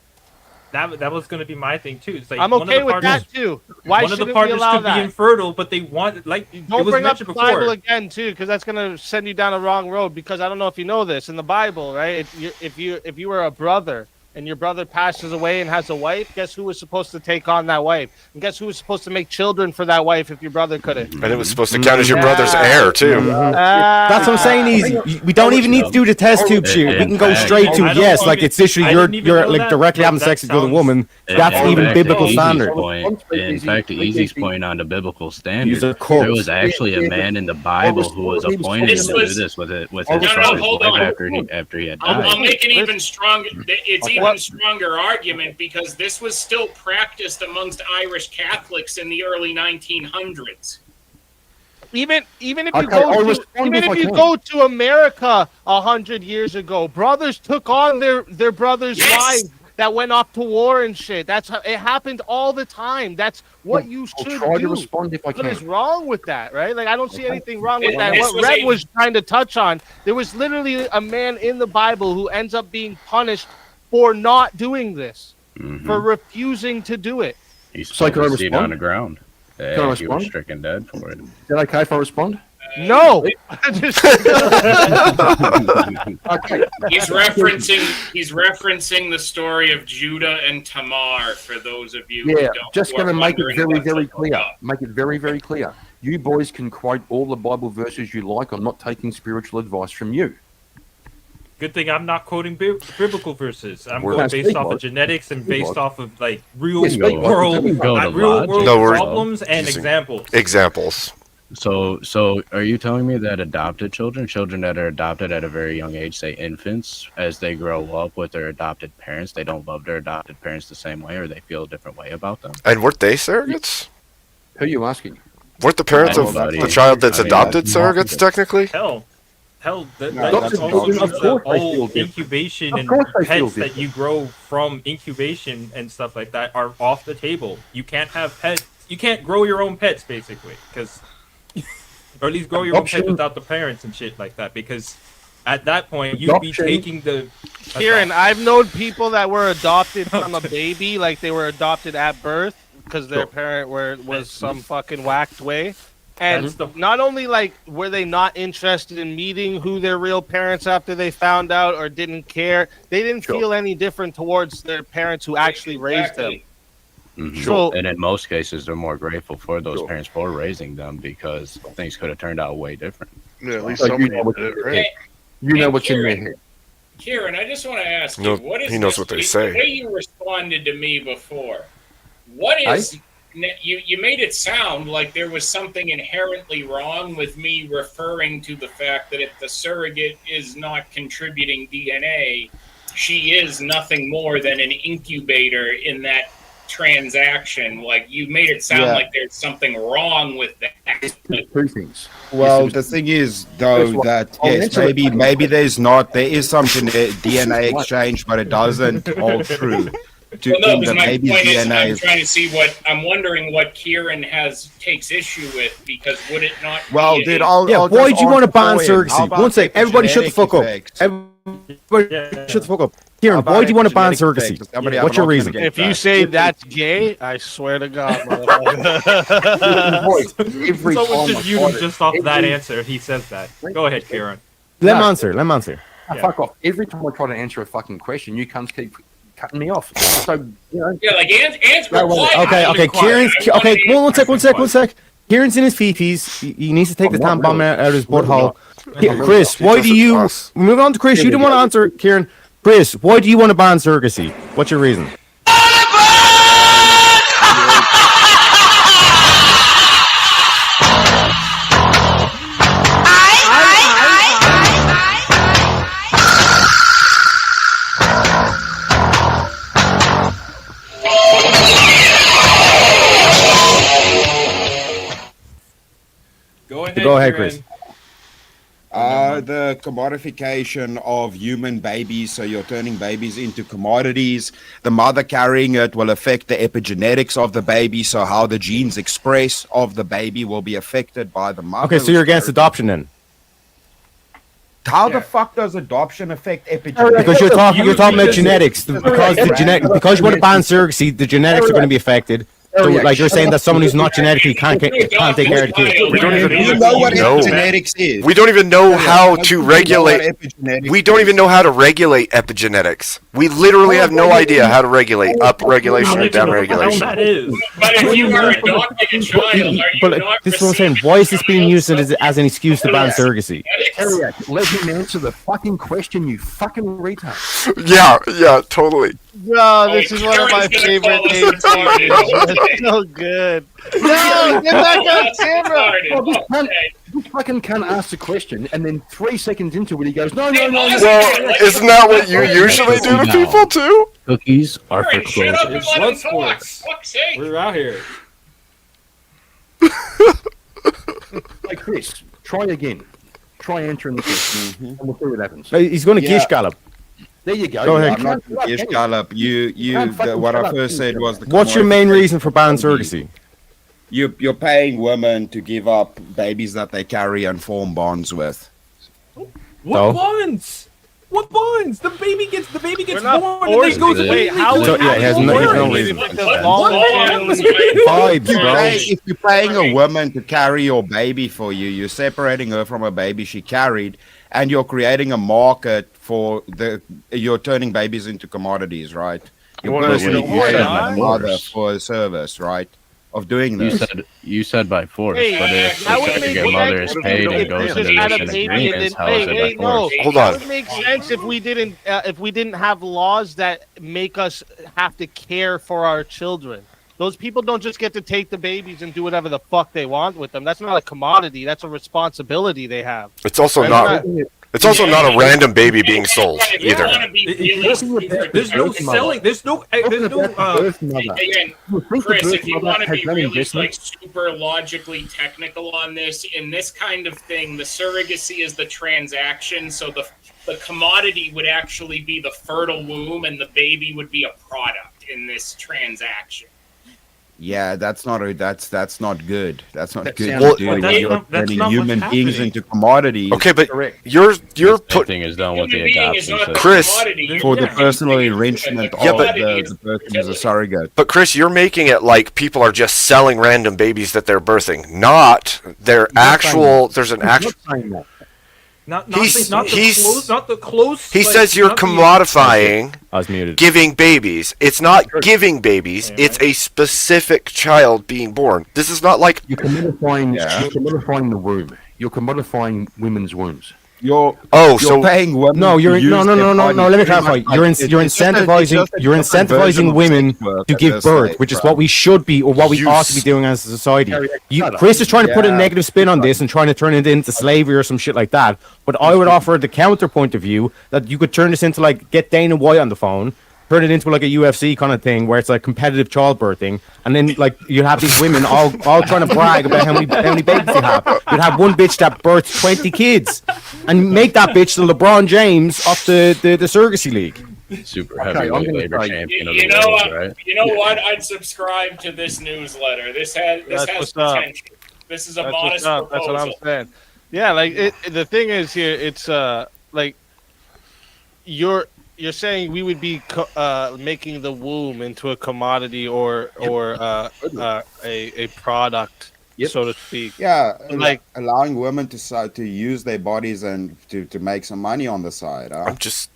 that was going to be my thing too. It's like I'm one of okay the with partners, that too. Why one of the shouldn't we partners allow could be that? infertile, but they want it Don't was bring up mentioned the Bible before. again too, because that's gonna send you down a wrong road. Because I don't know if you know this in the Bible, right? If you were a brother and your brother passes away and has a wife, guess who was supposed to take on that wife? And guess who was supposed to make children for that wife if your brother couldn't? And it was supposed to count as your brother's heir too. That's what I'm saying. Easy. We don't even need to do the test tube shoot. We can go straight to yes, like it's literally you're like directly having sex with the woman. That's even biblical standard. In fact, to Easy's point on the biblical standard, These are cults. there was actually a man in the Bible who was appointed to do this with his brother's hold wife on. after he had I'll died. make an even stronger. It's even stronger argument because this was still practiced amongst Irish Catholics in the early 1900s. Even if Okay, I'll you respond if I can. go to America 100 years ago, brothers took on their brothers' wives that went off to war and shit. That's how it happened all the time. That's what you I'll should try do. to respond if I What is can. wrong with that, right? Like I don't see anything wrong with This that. What was Red a- was trying to touch on, there was literally a man in the Bible who ends up being punished for not doing this, for refusing to do it. He's So can I supposed to sit respond? on the ground. Can I He was respond? stricken dead for it. Is that okay if I respond? No. Okay. He's referencing the story of Judah and Tamar for those of you who Yeah, don't. just who going to are make it wondering very, what's very up. clear. Make it very, very clear. You boys can quote all the Bible verses you like. I'm not taking spiritual advice from you. Good thing I'm not quoting biblical verses. I'm Well, going that's based big off one. of genetics and Big based one. off of like real Yes, big one. world, Go to real logic. world No, we're problems and using examples. Examples. So are you telling me that adopted children that are adopted at a very young age, say infants, as they grow up with their adopted parents, they don't love their adopted parents the same way, or they feel a different way about them? And weren't they surrogates? Who are you asking? Weren't the parents of Nobody. the child that's I mean, adopted that's surrogates technically? Hell, that No, that's that's also of the course they feel whole different. incubation Of and course they feel pets that different. you grow from incubation and stuff like that are off the table. You can't have pets. You can't grow your own pets basically, because or at least grow your own pets Adoption- without the parents and shit like that. Because at that point you'd be Adoption- taking the Kieran, I've known people that were adopted from a baby, like they were adopted at birth because their Sure. parent was some fucking whacked way. And That's the- not only like were they not interested in meeting who their real parents after they found out or didn't care, they didn't Sure. feel any different towards their parents who actually raised them. Mhm. So- And in most cases, they're more grateful for those parents for raising them because things could have turned out way different. Yeah, at least So somebody you know what- did it, right? Hey, You know what's in their Kieran. head. Kieran, I just want to ask No, you, what is he knows this- what they the say. way you responded to me before? What is you made it sound like there was something inherently wrong with me referring to the fact that if the surrogate is not contributing DNA, she is nothing more than an incubator in that transaction. Like, you made it sound like there's something wrong with that. Two things. Well, the thing is, though, that yes, maybe there is some DNA exchange, but it doesn't hold true. Well, no, because my point is, I'm trying to see I'm wondering what Kieran takes issue with, because would it not? Well, dude, I'll why do you want to ban surrogacy? One sec, everybody shut the fuck up. Everybody shut the fuck up. Kieran, why do you want to ban surrogacy? What's your reason? If you say that's gay, I swear to God, Someone should mute him just off that answer if he says that. Go ahead, Kieran. Let him answer. Fuck off. Every time I try to answer a fucking question, you cunts keep cutting me off. So, you know. Yeah, like answer. Okay. Kieran's one sec. Kieran's in his feeties. He needs to take the tampon out of his butthole. Chris, why do you move on to Chris? You didn't want to answer, Kieran. Chris, why do you want to ban surrogacy? What's your reason? Go ahead, Chris. The commodification of human babies, so you're turning babies into commodities. The mother carrying it will affect the epigenetics of the baby, so how the genes express of the baby will be affected by the mother. Okay, so you're against adoption then? How the fuck does adoption affect epigenetics? Because you're talking about genetics. Because you want to ban surrogacy, the genetics are going to be affected. So, like, you're saying that someone who's not genetically can't take care of the kid. We don't even know what epigenetics is. We don't even know how to regulate. We don't even know how to regulate epigenetics. We literally have no idea how to regulate up regulation or down regulation. But if you are adopting a child, are you not? This is what I'm saying. Why is this being used as an excuse to ban surrogacy? Let him answer the fucking question, you fucking retard. Yeah, totally. No, this is one of my favorite games. It's so good. No, get back on camera. This fucking cunt asks a question, and then 3 seconds into it, he goes, no. Well, isn't that what you usually do to people too? Cookies are for closers. Blood sports. We're out here. Hey, Chris, try again. Try answering the question, and we'll see what happens. He's going to gish gallop. There you go. Go ahead. I'm not Gish Gallop. What I first said was the. What's your main reason for banning surrogacy? You're paying women to give up babies that they carry and form bonds with. What bonds? What bonds? The baby gets born and then forcing goes it. away. How is So, yeah, it has no reason. If you're paying a woman to carry your baby for you, you're separating her from a baby she carried, and you're creating a market for you're turning babies into commodities, right? You're personally paying a mother for a service, right? Of doing this. You said by force, but if the surrogate mother is paid and goes into this agreements, how is it by force? Hold on. It would make sense if we didn't have laws that make us have to care for our children. Those people don't just get to take the babies and do whatever the fuck they want with them. That's not a commodity. That's a responsibility they have. It's also not. It's also not a random baby being sold either. There's no selling. There's no. Again, Chris, if you want to be really like super logically technical on this, in this kind of thing, the surrogacy is the transaction. So the commodity would actually be the fertile womb, and the baby would be a product in this transaction. Yeah, that's not good. That's not good. Well, you're turning human beings into commodities. Okay, but you're putting is done with the adoption. Chris, for the personal enrichment of the person as a surrogate. But Chris, you're making it like people are just selling random babies that they're birthing, not their actual. There's an actual. Not the close. He says you're commodifying giving babies. It's not giving babies. It's a specific child being born. This is not like you're commodifying the womb. You're commodifying women's wombs. You're so paying women. no, you're to use no. their body Let me pretty clarify. much You're like- you're it's just a incentivizing different version of women sex work to at give this birth, stage, which is bro. what we should be, or what we ought to be Use. doing as a society. Shut up. Chris is trying to put a Yeah. negative spin on this and trying to turn it into slavery or some shit like that. But I would offer the counterpoint of view that you could turn this into like get Dana White on the phone, turn it into like a UFC kind of thing where it's like competitive childbirthing, and then like you have these women all trying to brag about how many babies they have. You'd have one bitch that births 20 kids, and make that bitch the LeBron James of the surrogacy league. Super Okay, heavyweight I'm gonna labor say- champion of You the know, world, right? you know what? I'd subscribe to this newsletter. This has That's what's up. potential. This is a That's modest what's up. That's what I'm proposal. saying. Yeah, like the thing is here, it's like you're saying we would be making the womb into a commodity or a product, so to speak. Yeah, Like allowing women to use their bodies and to make some money on the side. I'm just.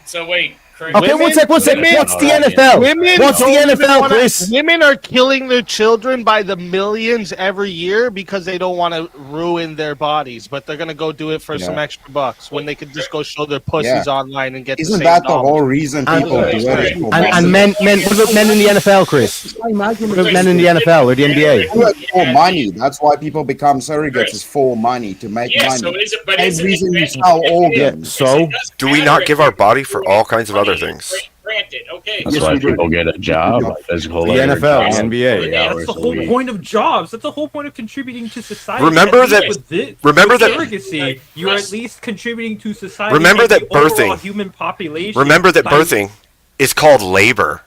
So wait, Chris. Okay, one sec. What's the NFL? What's the don't even NFL, wanna- Chris? Women are killing their children by the millions every year because they don't want to ruin their bodies, but they're gonna go do it for some Yeah. extra bucks when they could just go show their pussies online and get. Isn't the that same the knowledge. whole reason people do it? is for And money? men. What about men in the NFL, Chris? What about men in the NFL or the NBA? Do it for money. That's why people become surrogates. Is for money to make Yeah, money. so is it- but Same isn't it reason you better sell if it organs. is? So do we not give our body for all kinds of other things? Granted, okay. That's why people get a job, like physical The labor NFL, jobs, the NBA. 40 That's hours the a whole week. point of jobs. That's the whole point of contributing to society. Remember At least that- with remember with that- surrogacy, you're at least contributing to society. Remember and that the overall birthing- human population. Remember that by- birthing is called labor.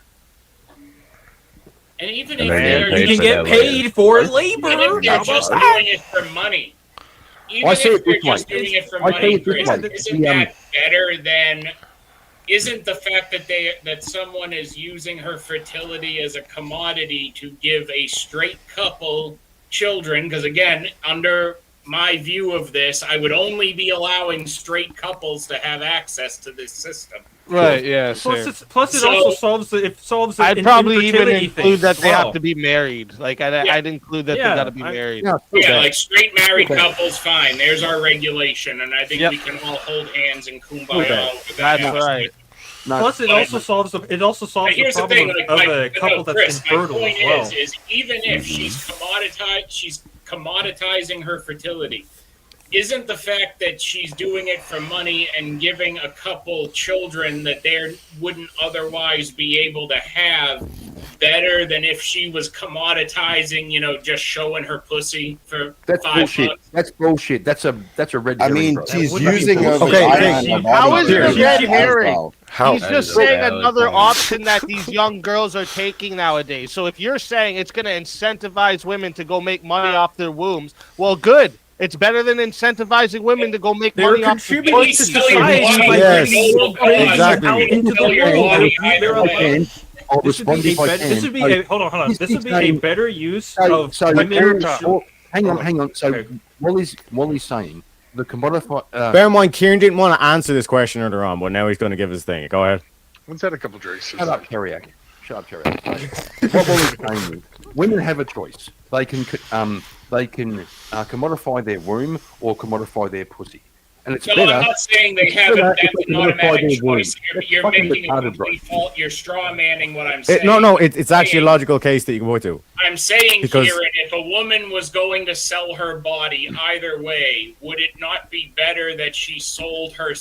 And even And if they're they're You getting can paid get for that later. paid for Even labor. if they're How just about that? doing it for money. Even I say if it they're this way. just doing it for I say money, it this Chris, way. isn't that better than? Isn't the fact that someone is using her fertility as a commodity to give a straight couple children? Because again, under my view of this, I would only be allowing straight couples to have access to this system. Right? Yeah. Plus, sure. plus it So- also solves the I'd probably even infertility include thing that as they well. have to be married. Like I'd include that Yeah, they got to be I- married. Yeah, like straight married couples, fine. There's our regulation, and I think Yep. we can all hold hands and kumbaya Okay. over that. That's right. Plus, it But- also solves the But here's the problem thing, of like, a couple that's Chris, infertile my as point well. is even if she's commoditizing her fertility. Isn't the fact that she's doing it for money and giving a couple children that they wouldn't otherwise be able to have better than if she was commoditizing, just showing her pussy for That's $5? bullshit. That's bullshit. That's a red I herring, mean, bro. she's That would using be her bullshit. vagina and her How body is to it a use red as herring? well. How? He's That just is a saying valid another point. option that these young girls are taking nowadays. So if you're saying it's going to incentivize women to go make money off their wombs, well, good. It's better than incentivizing women to go make They're money off their contributing to pussies. society by Yes, bringing more babies exactly. out into the Tell your world. body They're either allowed- way. I'll This would respond be if a I better. This can. would be a hold on. This would be a better use of So women. hang on. So Okay. Wally's saying the commodify. Bear in mind, Kieran didn't want to answer this question earlier on, but now he's going to give his thing. Go ahead. Let's had a couple drinks. Shut up, Kerriak. What Wally's saying is, women have a choice. They can commodify their womb or commodify their pussy, and it's No, better. I'm not saying they it's have better that's if they an commodify automatic their womb. choice. That's You're fucking making a retarded, bro. complete fault. You're straw manning what I'm saying. No, it's actually a logical case that you can go to. I'm saying, Because- Kieran, if a woman was going to sell her body either way, would it not be better that she sold her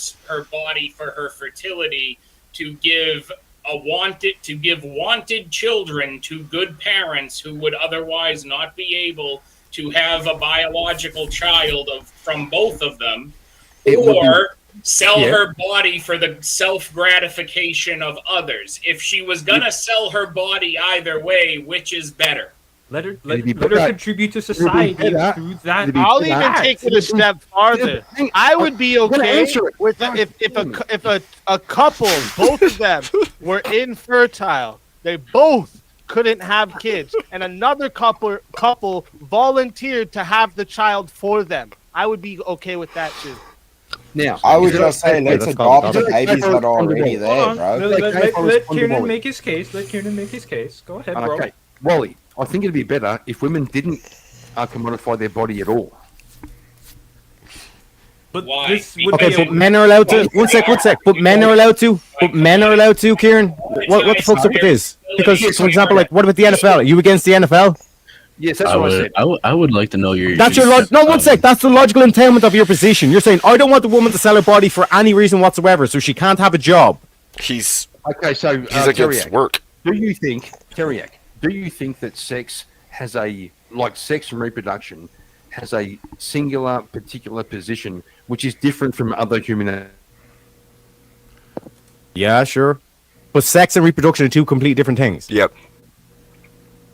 body for her fertility to give wanted children to good parents who would otherwise not be able to have a biological child from both of them, It would be- or sell Yeah. her body for the self-gratification of others? If she was gonna sell her body either way, which is better? Let her It'd be let her better- contribute to it'd be society better- through that. it'd be I'll better- even take it a step farther. I would be I'm gonna okay answer it. with if a couple, both of them were infertile, they both couldn't have kids, and another couple volunteered to have the child for them. I would be okay with that too. Now, I would just say, let's that's called adopt the adoption. babies that are already Hold there, on. bro. Let Kieran make his case. Let Kieran make his case. Go ahead, bro. Okay, Wally, I think it'd be better if women didn't commodify their body at all. But Why? this would Okay, be but a- men are allowed to. One sec. But men are allowed to. But men are allowed to, Kieran. What the fuck's up with this? Because, for example, like, what about the NFL? Are you against the NFL? Yes, that's I what I would, said. I would like to know your. That's your no. One sec. That's the logical entailment of your position. You're saying I don't want the woman to sell her body for any reason whatsoever, so she can't have a job. He's Okay, so he's against Teriak, work. Do you think, Teriak, do you think that sex has sex and reproduction has a singular, particular position which is different from other human? Yeah, sure. But sex and reproduction are two completely different things. Yep.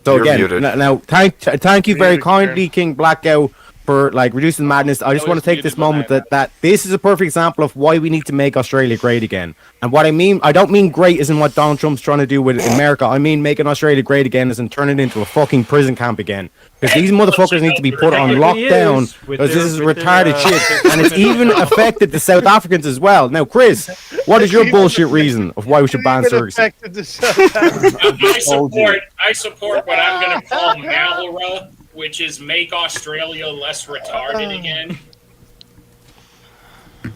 So You're again, muted. now thank you very kindly, King Blackout, for like reducing the madness. I just want to take this moment that this is a perfect example of why we need to make Australia great again. And what I mean, I don't mean great isn't what Donald Trump's trying to do with America. I mean making Australia great again is and turn it into a fucking prison camp again. Because these motherfuckers need to be put on lockdown because this is retarded shit. And it's even affected the South Africans as well. Now, Chris, what is your bullshit reason of why we should ban surrogacy? I support what I'm going to call Malera, which is make Australia less retarded again.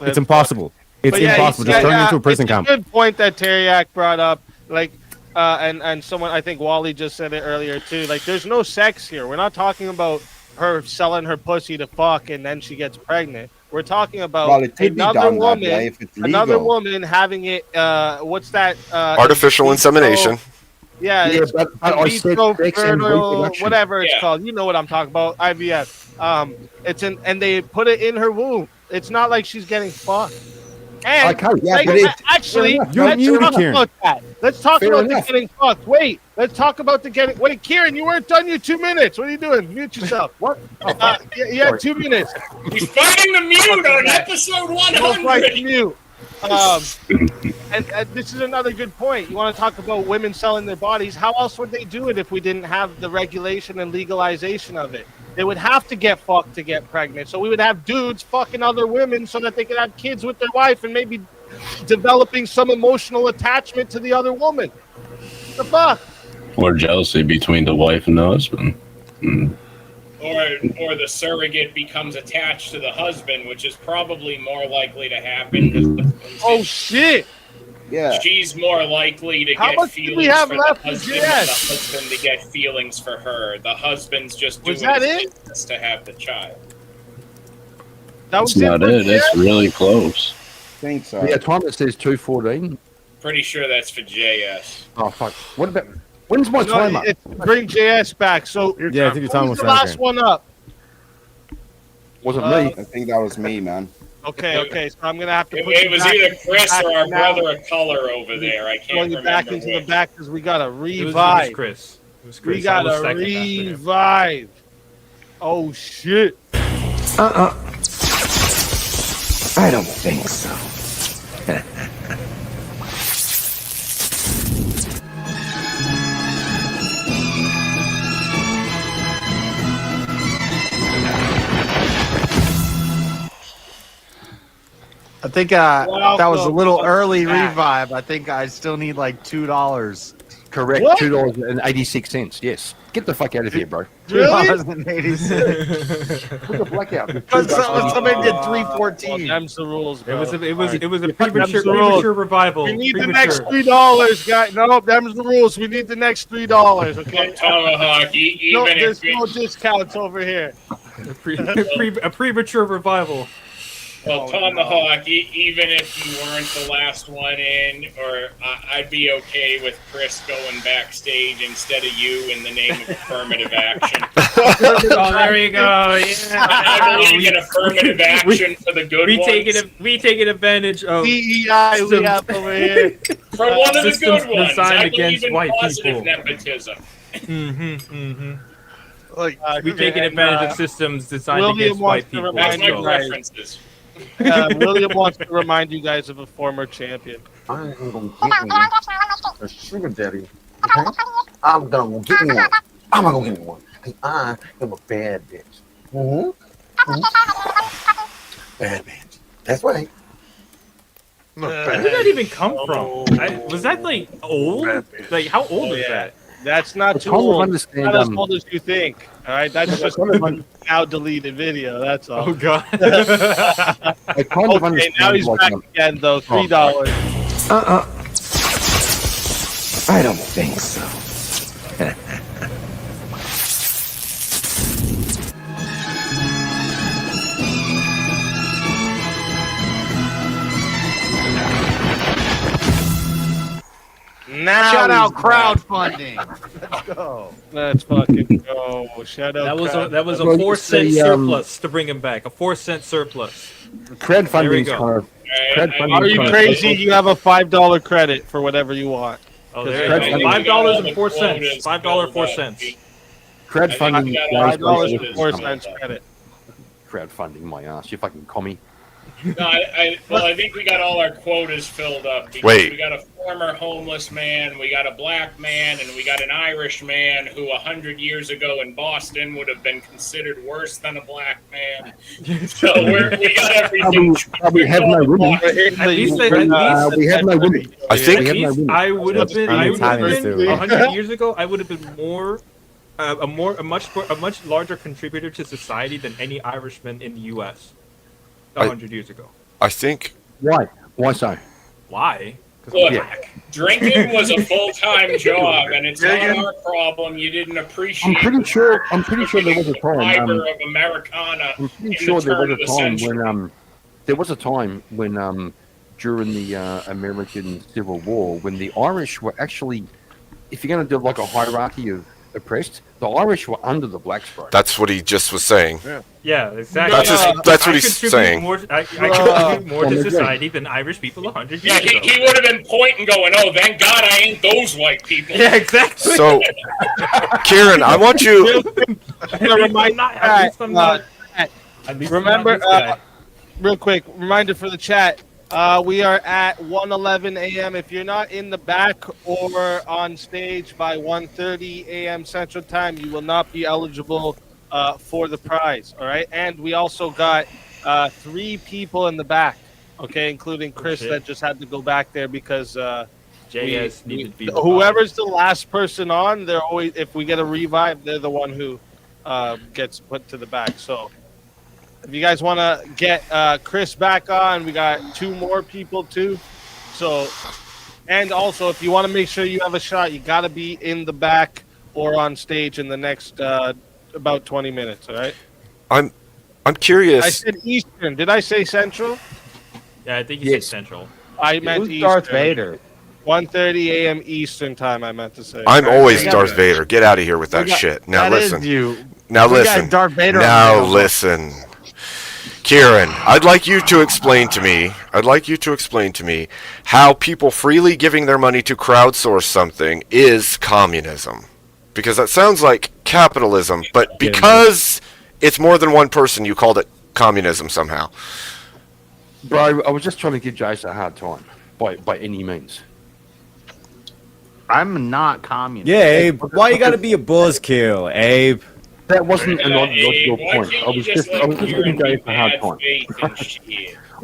It's impossible. It's impossible. Just turn it into a prison camp. It's a good point that Teriak brought up. Like, and someone, I think Wally just said it earlier too. Like, there's no sex here. We're not talking about her selling her pussy to fuck and then she gets pregnant. We're talking about Well, it could be another done that woman, way if it's another legal. woman having it. What's that? Artificial insemination. Yeah, Yeah, it's but I in said vitro sex and fertile, reproduction. whatever it's Yeah. called. You know what I'm talking about? IVF. It's in, and they put it in her womb. It's not like she's getting fucked. And Okay, yeah, like, but it- actually, You're let's muted, talk Kieran. about that. Let's talk Fair about enough. the getting fucked. Wait, let's talk about the getting. Wait, Kieran, you weren't done your 2 minutes. What are you doing? Mute yourself. What? You had 2 minutes. He's fighting the mute on episode Most like 100. mute. And this is another good point. You want to talk about women selling their bodies? How else would they do it if we didn't have the regulation and legalization of it? They would have to get fucked to get pregnant. So we would have dudes fucking other women so that they could have kids with their wife and maybe developing some emotional attachment to the other woman. The fuck? Or jealousy between the wife and the husband. Or the surrogate becomes attached to the husband, which is probably more likely to happen. 'Cause Oh shit! Yeah. she's more likely to How get much do we feelings have for left the in husband GS? than the husband to get feelings for her. The husband's just doing Was that his it? business to have the child. That That's not it. It's really close. think so. Yeah, time it says 2:14. Pretty sure that's for JS. Oh fuck! What about when's my No, timer? it's bring JS back. So Yeah, I think your time was the down, last Kieran. one up. Wasn't Uh, me. I think that was me, man. Okay. So I'm gonna have to. It, put it you was back- either Chris back or our now. brother of color over there. I Throw can't you remember back into the which. back because we gotta It was revive. Chris. It was Chris. We I gotta was second after him. revive. Oh shit! I don't think so. I think that was a little Welcome early back. revive. I think I still need like $2. Correct. What? $2.86. Yes. Get the fuck out of here, bro. Really? $2.86. Put the blackout. Somebody did Well, $3.14. them's the rules, It bro. was a Alright. premature revival. We need the Premature. next $3, guys. No, them's the rules. We need the next $3. Okay. Tomahawk, No, even there's if no discounts over here. A premature revival. Well, Tomahawk, even if you weren't the last one in, or I'd be okay with Chris going backstage instead of you in the name of affirmative action. Oh, there you go. I believe in affirmative action for the good ones. We taking advantage of DEI we have over here. For one of the systems good ones. designed I against believe in white positive people. nepotism. Like, We taking advantage of systems designed William against wants white to people. That's remind my you guys. preferences. William wants to remind you guys of a former champion. I ain't gonna get me a sugar daddy. Okay? I'm gonna get me one. I'm gonna get me one. Cause I am a bad bitch. Bad bitch. That's right. Where did that even come from? Was that like old? Like how old is that? That's not too kind of old. understand, Not as old as you think. All right, that's just a now deleted video. That's all. Oh god. I kind of Okay, understand. now he's like, back again though. $3. I don't think so. Now Shout out he's back. crowdfunding. Let's go. Let's fucking go. Shout out. That was a Well, 4-cent it's a, surplus to bring him back. A 4-cent surplus. There we crowdfunding is go. kind of. crowdfunding Are is you kind of- crazy? You have a $5 credit for whatever you want. Oh, there you go. $5.04. $5.04. Crowdfunding. $5.04 credit. Crowdfunding my ass. You fucking commie. No, I think we got all our quotas filled up because Wait. we got a former homeless man, we got a black man, and we got an Irish man who 100 years ago in Boston would have been considered worse than a black man. So we got everything. We have no women. At least we have no women. I think I would have been. I would have been 100 100 years ago. I would have been more, a much larger contributor to society than any Irishman in the U.S. 100 years ago. I think. Why? Why so? Why? Look, drinking was a full-time job, and it's not our problem. You didn't appreciate. I'm pretty sure there was a time. Fiber of Americana. I'm pretty sure there was a time when during the American Civil War when the Irish were actually, if you're going to do like a hierarchy of oppressed, the Irish were under the blacks, bro. That's what he just was saying. Yeah, exactly. That's what he's saying. I contribute more to society than Irish people 100 years ago. He would have been pointing, going, "Oh, thank God I ain't those white people." Yeah, exactly. So, Kieran, I want you. Remember, real quick, reminder for the chat. We are at 1:11 a.m. If you're not in the back or on stage by 1:30 a.m. Central Time, you will not be eligible for the prize. All right, and we also got 3 people in the back. Okay, including Chris that just had to go back there because JS needed to be whoever's the last person on, they're always, if we get a revive, they're the one who gets put to the back. So if you guys want to get Chris back on, we got 2 more people too. So, and also if you want to make sure you have a shot, you got to be in the back or on stage in the next about 20 minutes. All right. I'm curious. I said Eastern. Did I say Central? Yeah, I think you said Central. I meant Who's Eastern. Darth Vader? 1:30 a.m. Eastern time. I meant to say. I'm always Darth Vader. Get out of here with that shit. Now that is listen. you. Now We got listen. Darth Vader on Now the listen. Kieran, I'd like you to explain to me how people freely giving their money to crowdsource something is communism. Because that sounds like capitalism, but because it's more than one person, you called it communism somehow. Bro, I was just trying to give Jace a hard time by any means. I'm not communist. Yeah, Abe. Why you gotta be a buzzkill, Abe? That wasn't an logical point. I was just giving Jace a hard time.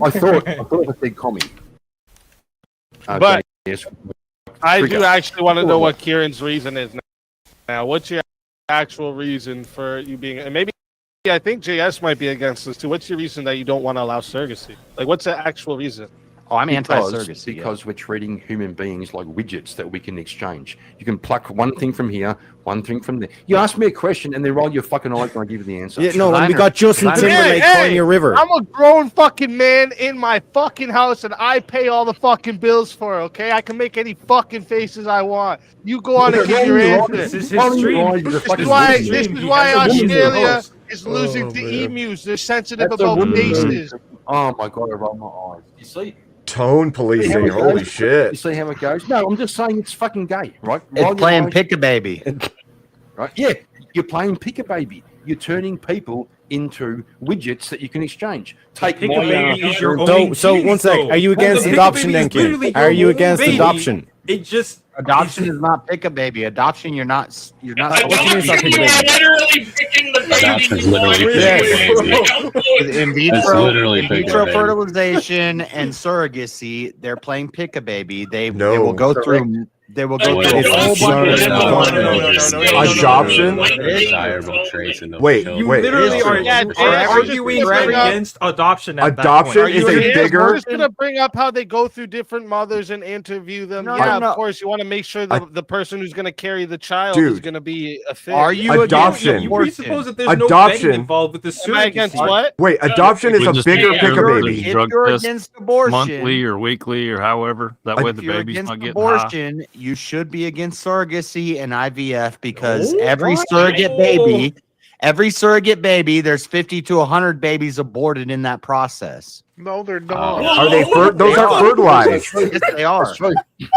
I thought it was a big commie. But yes. I Freak do out. actually want to know what Kieran's reason is now. Now, what's your actual reason for you being? And maybe I think JS might be against this too. What's your reason that you don't want to allow surrogacy? Like, what's the actual reason? Oh, I'm Because anti-surrogacy. we're treating human beings like widgets that we can exchange. You can pluck one thing from here, one thing from there. You ask me a question and then roll your fucking eyes when I give you the answer. Yeah, no, and we got Justin Timberlake calling you River. I'm a grown fucking man in my fucking house and I pay all the fucking bills for it, okay? I can make any fucking faces I want. You go on and give your answer. This is his stream. This is why Australia is losing to emus. They're sensitive about faces. Oh my god, I roll my eyes. You see? Tone policing. You Holy shit. see how it goes? No, I'm just saying it's fucking gay, right? It's Roll your playing eyes. Pick-a-Baby. Right? Yeah, you're playing pick-a-baby. You're turning people into widgets that you can exchange. Take my Pick-a-Baby is your only So gene, one sec. though. Are you against The adoption, Pick-a-Baby then, is kid? literally Are your you only against baby. adoption? It just Adoption is not Pick-a-Baby. Adoption, you're not. Adoption, you are literally picking the baby. Adoption's you want literally to In It's vitro, literally in vitro Pick-a-Baby. fertilization and surrogacy, they're playing Pick-a-Baby. They No. will go through They will go Like, through a don't whole you bunch of Adoption? Undesirable traits in those Wait, children. You wait. literally are arguing against adoption at Adoption that point. is a bigger. We're just gonna bring up how they go through different mothers and interview them. No, Yeah, no. of course, you want to make sure the person who's gonna carry the child is Dude, gonna be a fit. Are you Adoption. You presuppose that there's no Adoption. betting involved with the Am I against surrogacy. what? Wait, adoption is a bigger pick a baby. If you're against abortion, monthly or weekly or however, that way the if you're baby's against not getting abortion, you should be against surrogacy and IVF because Oh, every what? surrogate baby, there's 50 to 100 babies aborted in that process. No, they're not. Are they those They aren't are. fertilized? Yes, they are.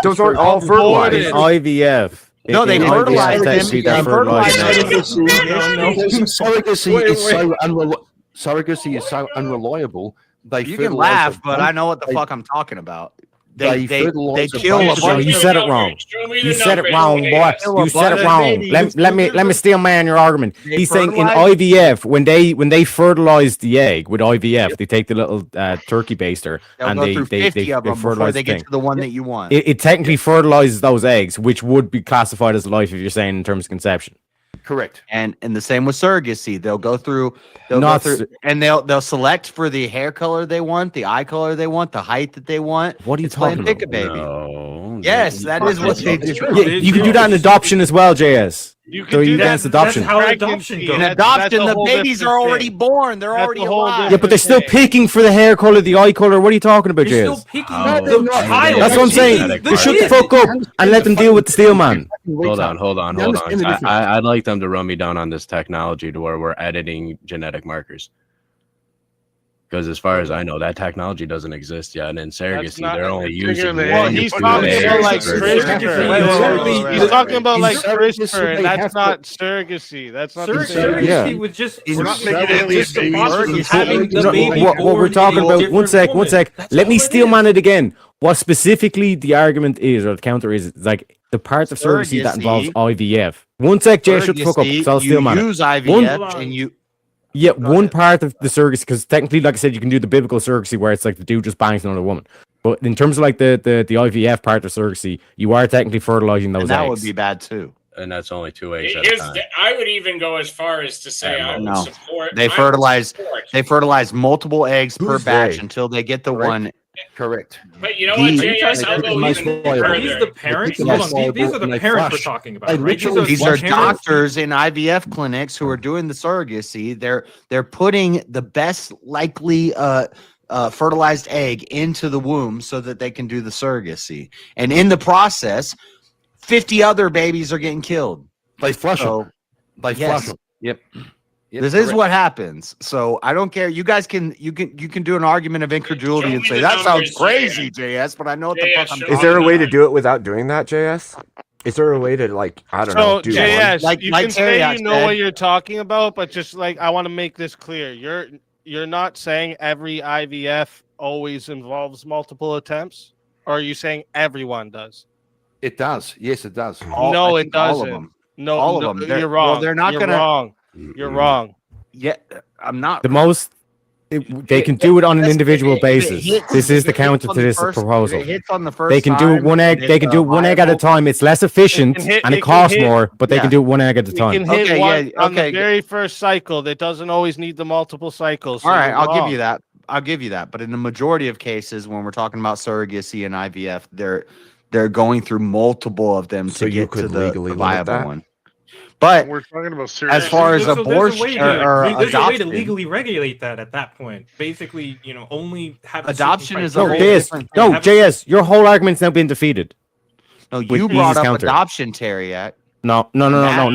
Those aren't all fertilized. IVF. No, they In fertilize IVF, them. technically, They they're fertilize fertilized. Surrogacy is so unreliable. They You can fertilize laugh, the but bunch- I know what the they- fuck I'm talking about. they They fertilize the kill a bunch of No, bunch you of said it wrong. You said it wrong, boy. You said it wrong. Let me steal man your argument. They He's saying in fertilize- IVF when they fertilize the egg with IVF, they take the little turkey baster They'll and go they through 50 of them before fertilize they the get thing. to the one that you want. It technically fertilizes those eggs, which would be classified as life if you're saying in terms of conception. Correct. And the same with surrogacy. They'll go through Not and they'll select for the hair color they want, the eye color they want, the height that they want. What are you It's playing talking pick a about? baby. No, Yes, that is what they do. Yeah, you can do that in adoption as well, JS. You So you against adoption. That's how adoption goes. In That's adoption, a the whole babies different are already thing. born. They're That's already a whole alive. Yeah, but they're still picking for the hair color, the eye color. What are you talking about, You're JS? still picking Oh, the child. That's what I'm saying. They shut the fuck up and let them deal with the steel man. Hold on. I'd like them to run me down on this technology to where we're editing genetic markers. Because as far as I know, that technology doesn't exist yet. And in surrogacy, not- they're only You're using gonna- Well, one he's to talking two about like eggs for- CRISPR. He's talking about like surrogacy, CRISPR, and they have that's to- not surrogacy. That's not the same. Surrogacy Yeah. was just We're not it's making just any the babies. process of Surrogacy. having the No, baby what we're born talking in a about, one different sec. woman. That's Let me all it steel is. man it again. What specifically the argument is, or the counter is like the part of surrogacy that involves IVF. One sec, Jay, shut the fuck up. Surrogacy, So I'll steel you man it. use IVF and you Yeah, one part of the surrogacy, because technically, like I said, you can do the biblical surrogacy where it's like the dude just bangs another woman. But in terms of like the IVF part of surrogacy, you are technically fertilizing those and that eggs. would be bad too. And that's only 2 eggs at a Here's time. I would even go as far as to say I would No. support. They I would fertilize support- they fertilize multiple eggs per Who's batch they? until they get the Correct. one. Correct. But you know what, These- JS? I'll go Most even reliable. Are these further. the parents? Yes. Hold on, these are the And they parents we're flush. talking They about, right? literally These are parents. doctors in IVF clinics who are doing the surrogacy. They're putting the best likely fertilized egg into the womb so that they can do the surrogacy. And in the process, 50 other babies are getting killed. They flush So, them. They yes. flush them. Yep. This is what happens. So I don't care. You guys can you can do an argument of incredulity Show and me say the that sounds numbers, crazy, JS. But I know what the JS, fuck I'm show talking Is there a about. way to do it without doing that, JS? Is there a way to like I don't So know? Do JS, Like- you like can say Terry you know said. what you're talking about, but just like I want to make this clear, you're not saying every IVF always involves multiple attempts, or are you saying everyone does? It does. Yes, it does. No, I it think all of doesn't. them. No, All of no, them. They're- You're well, wrong. they're not You're gonna- wrong. You're wrong. Yeah, I'm not. The most they can do it on an individual basis. This is the counter to this proposal. If it hits on the first They can do it time, one egg. it's, They can do it one egg at a viable. time. It's less efficient It can hit- and it it can costs hit- more, but they yeah. can do it one egg at a You time. can hit Okay, one yeah, on okay. the very first cycle. That doesn't always need the multiple cycles. All right, you're I'll give wrong. you that. I'll give you that. But in the majority of cases, when we're talking about surrogacy and IVF, they're going through multiple of them So to you get to could the legally limit viable that? one. But We're talking about as far as There's a abortion way to- or there's a way to adoption, legally regulate that at that point. Basically, only have a certain Adoption is a No, whole criteria. JS, different no, thing. Have a- JS, your whole argument's now been defeated. no, with you brought easy up counter. adoption, Terriac. No. That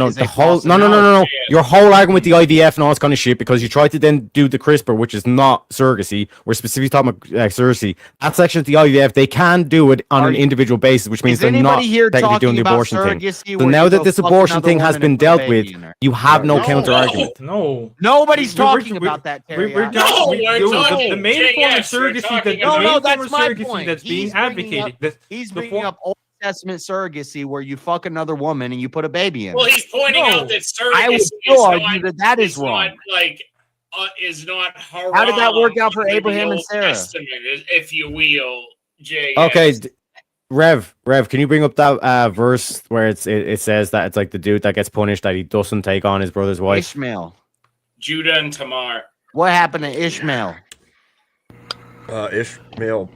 is a The whole false no. analogy. Your whole argument with the IVF and all this kind of shit because you tried to then do the CRISPR, which is not surrogacy. We're specifically talking about surrogacy. That section of the IVF, they can do it on Are an you- individual basis, which means Is they're not anybody here technically doing talking the about abortion thing. surrogacy So where now you that go this fuck abortion another thing has woman been and put a dealt baby with, in her? you have no counter no. argument. No. Nobody's We're- talking we're- about that, We're Terriac. No, we- we're dude, talking- the main form of JS, we're surrogacy talking that about- the main that's form of my surrogacy point. that's being He's bringing advocated. He's the bringing form- up Old Testament surrogacy where you fuck another woman and you put a baby in. Well, her. he's pointing No. out that I would surrogacy still is argue not, that is not wrong. like is not haram. How did that work out for under the Abraham and Old Sarah? Testament, if you will, JS. Okay, Rev, can you bring up that verse where it says that it's like the dude that gets punished that he doesn't take on his brother's wife? Ishmael. Judah and Tamar. What happened to Ishmael? Ishmael.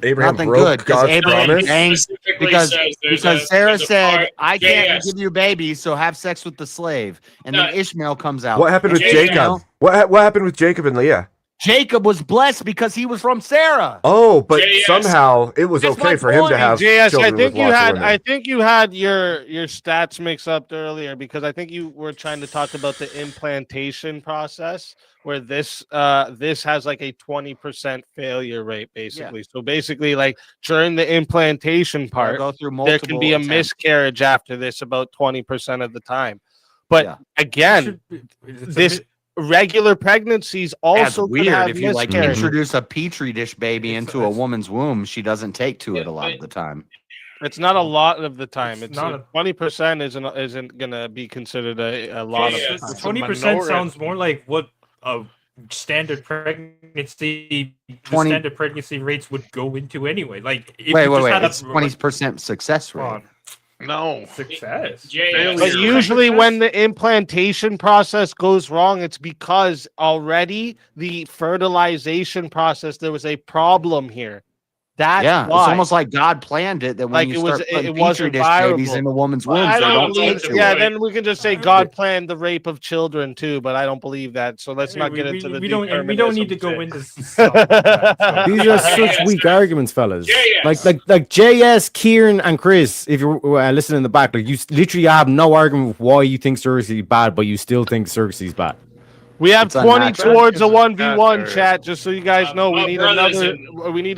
Abraham Nothing broke good because God's Abraham promise. banged because Sarah said, "I can't JS. give you babies, so have sex with the slave." And then Ishmael comes out. What happened with And Jacob? Ishmael- What happened with Jacob and Leah? Jacob was blessed because he was from Sarah. Oh, but JS. somehow it was That's okay my for him to point. have JS, children I think with you lots of had women. I think you had your stats mixed up earlier because I think you were trying to talk about the implantation process where this has like a 20% failure rate basically. So basically like during the implantation part go through there can be a multiple attempts. miscarriage after this about 20% of the time. But again, this regular pregnancies That's also could weird. have If you like miscarriages. introduce a petri dish baby into a woman's womb, she doesn't take to it a lot of the time. It's not a lot of the time. It's not not 20% isn't gonna be considered a lot of the time. 20% sounds more like what a standard pregnancy 20 standard pregnancy rates would go into anyway. Like if Wait. you just had It's 20% success rate. on No. success. But usually when the implantation process goes wrong, it's because already the fertilization process, there was a problem here. That's yeah, why. it's almost like God planned it that when Like you it was, start putting it petri wasn't dish babies viable. in a woman's Well, womb, I they don't don't believe. take to Yeah, it. then we can just say God planned the rape of children too, but I don't believe that. So let's not get into the. we don't need to go into stuff. These are such weak arguments, fellas. Like JS, Kieran, and Chris. If you're listening in the back, like you literally have no argument with why you think surrogacy is bad, but you still think surrogacy is bad. We have It's 20 unnatural. towards a 1v1 chat, just so you guys know. We need brothers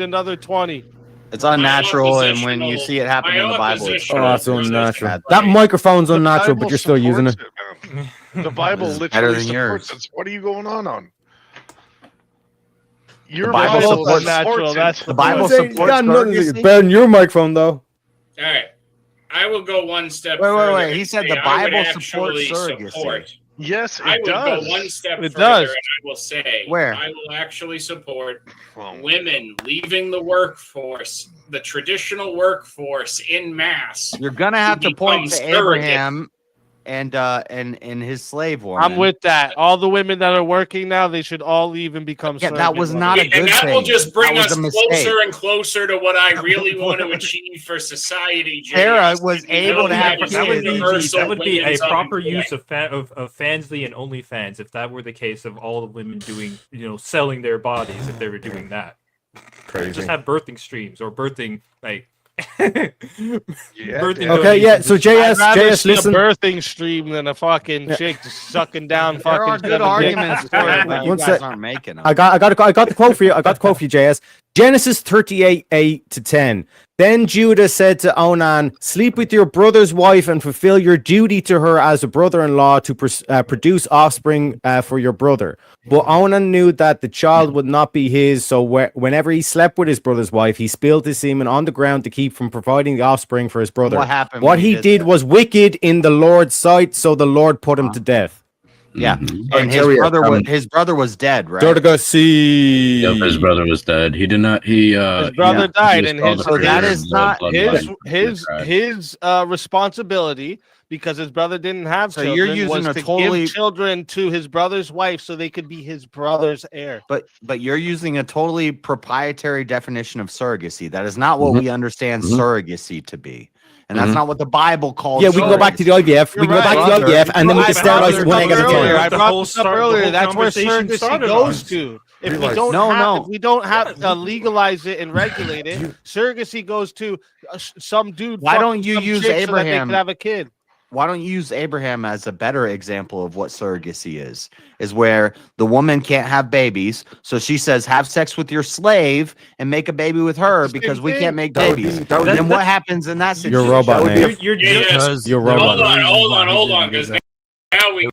another 20. It's unnatural, and when you see it happen in the Bible, it's Oh, that's unnatural. That microphone's unnatural, but you're still using it. The Bible This is literally better than supports yours. it. What are you going on? Your Bible Bible supports- supports That's it. The Bible Saying you supports got nothing to- surrogacy. better than your microphone, though. All right. I will go one step Wait. further. He and said say the I would Bible supports actually surrogacy. support. Yes, I it would does. go one step It further does. and I will say Where? I will actually support women leaving the workforce, the traditional workforce in mass. You're gonna have to point to become surrogate. Abraham and his slave woman. I'm with that. All the women that are working now, they should all leave and become. Yeah, that was surrogate not a mothers. good And that will thing. just bring That was us a mistake. closer and closer to what I really want to achieve for society. Sarah JS. was You able know to have that is That would be universal that would be a women's proper unemployment. use of Fansly and OnlyFans if that were the case of all the women doing selling their bodies if they were doing that. Crazy. Just have birthing streams or birthing like Yeah, birthing Okay, yeah. donations. So I'd JS, rather JS, see listen. a birthing stream than a fucking chick just sucking down There fucking. are good 7 arguments dicks. for it, but you One guys sec. aren't making them. I got the quote for you. I got the quote for you, JS. Genesis 38:8-10. Then Judah said to Onan, "Sleep with your brother's wife and fulfill your duty to her as a brother-in-law to produce offspring for your brother." But Onan knew that the child would not be his, so whenever he slept with his brother's wife, he spilled his semen on the ground to keep from providing the offspring for his brother. What happened What when he he did did that? was wicked in the Lord's sight, so the Lord put him to death. Yeah, Mhm. and his brother was dead, right? Surrogacy. Yep, his brother was dead. He did not. His His brother died, and his So that is not his responsibility because his brother didn't have So children. you're using was a to totally- give children to his brother's wife so they could be his brother's heir. But you're using a totally proprietary definition of surrogacy. That is not what we understand surrogacy to be, and that's not what the Bible calls. Yeah, we can go back to the IVF. We can go back to the IVF, and then we can sterilize one egg at a time. I brought this up earlier. That's where surrogacy goes to. If we don't have to legalize it and regulate it, surrogacy goes to some dude. Why fucking don't you some use chick so that they Abraham? could have a kid. Why don't you use Abraham as a better example of what surrogacy is? Is where the woman can't have babies, so she says, "Have sex with your slave and make a baby with her because we can't make babies." Then what happens in that situation? You're a robot, man. You're Because you're a robot. Hold on, because now we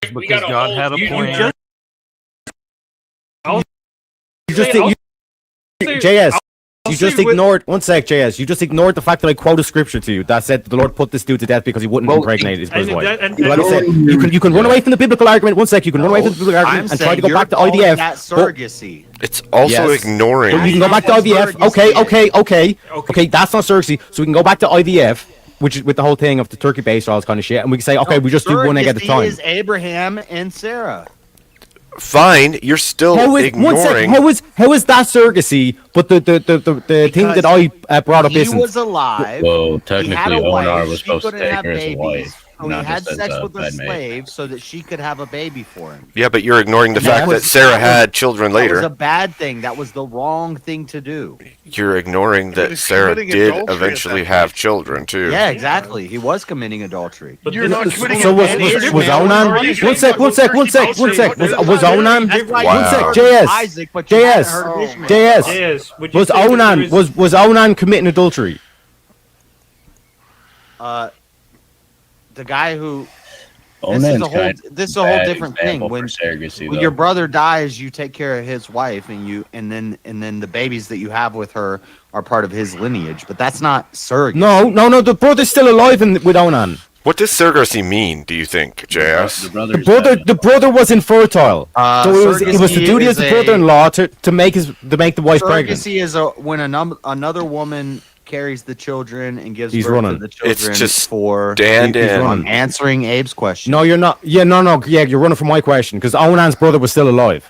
Because God had a plan. You just think JS. You just ignored one sec, JS. You just ignored the fact that I quoted scripture to you that said the Lord put this dude to death because he wouldn't impregnate his wife. Like I said, you can run away from the biblical argument. One sec, you can run away from the biblical argument and try to go back to IVF. That surrogacy. It's also ignoring. But you can go back to IVF. Okay. That's not surrogacy. So we can go back to IVF, which is with the whole thing of the turkey-based all this kind of shit, and we can say, okay, we just do one egg at a time. Is Abraham and Sarah. Fine, you're still ignoring. How is that surrogacy? But the thing that I brought up He isn't. was alive. Well, He had technically, a wife. Onar was She supposed to couldn't take have her as a babies, wife. so he not had just as sex a with a bedmate. slave so that she could have a baby for him. Yeah, but you're ignoring the fact that was- Sarah that was- had children That was a later. bad thing. That was the wrong thing to do. You're ignoring that was Sarah committing did adultery at eventually that have children too. Yeah, exactly. He was committing adultery. So was Onan? One sec. Was Onan? One sec. JS. Was Onan? Was Onan committing adultery? The guy who. Onan's This is a whole different thing. When surrogacy, your brother dies, you take care of his wife, and then the babies that you have with her are part of his lineage. But that's not surrogate. No. The brother's still alive with Onan. What does surrogacy mean? Do you think, JS? The brother was infertile, so it was the duty of the brother-in-law to make the wife pregnant. Surrogacy is when another woman carries the children and gives He's birth running. to the children. It's just for stand He's in. running. answering Abe's question. No, you're not. Yeah, no. Yeah, you're running from my question because Onan's brother was still alive.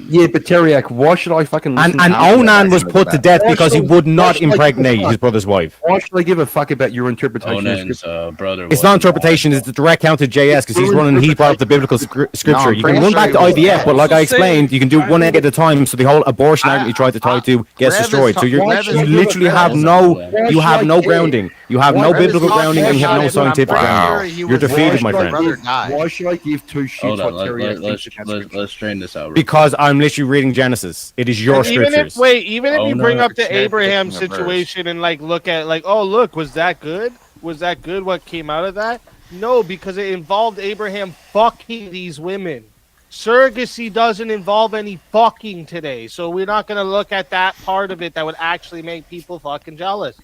Yeah, but Teriak, why should I fucking listen And to Onan was put to death Why because he should I- would why not should I give a impregnate fuck? his brother's wife. Why should I give a fuck about your interpretation of Onan's scripture? brother. It's not interpretation, it's the direct counter to JS because he's running, he brought up the biblical scripture. You can run back to IVF, but like I explained, you can do one egg at a time, so the whole abortion argument you tried to tie to gets destroyed. So you literally have no grounding. You have no biblical grounding and you have no scientific grounding. You're defeated, my friend. Why should I give two shits Hold on, what Teriak thinks about let's scripture? strain this out. Because I'm literally reading Genesis. It is your And even scriptures. even if you bring up the Abraham situation and look at was that good? Was that good? What came out of that? No, because it involved Abraham fucking these women. Surrogacy doesn't involve any fucking today, so we're not gonna look at that part of it that would actually make people fucking jealous.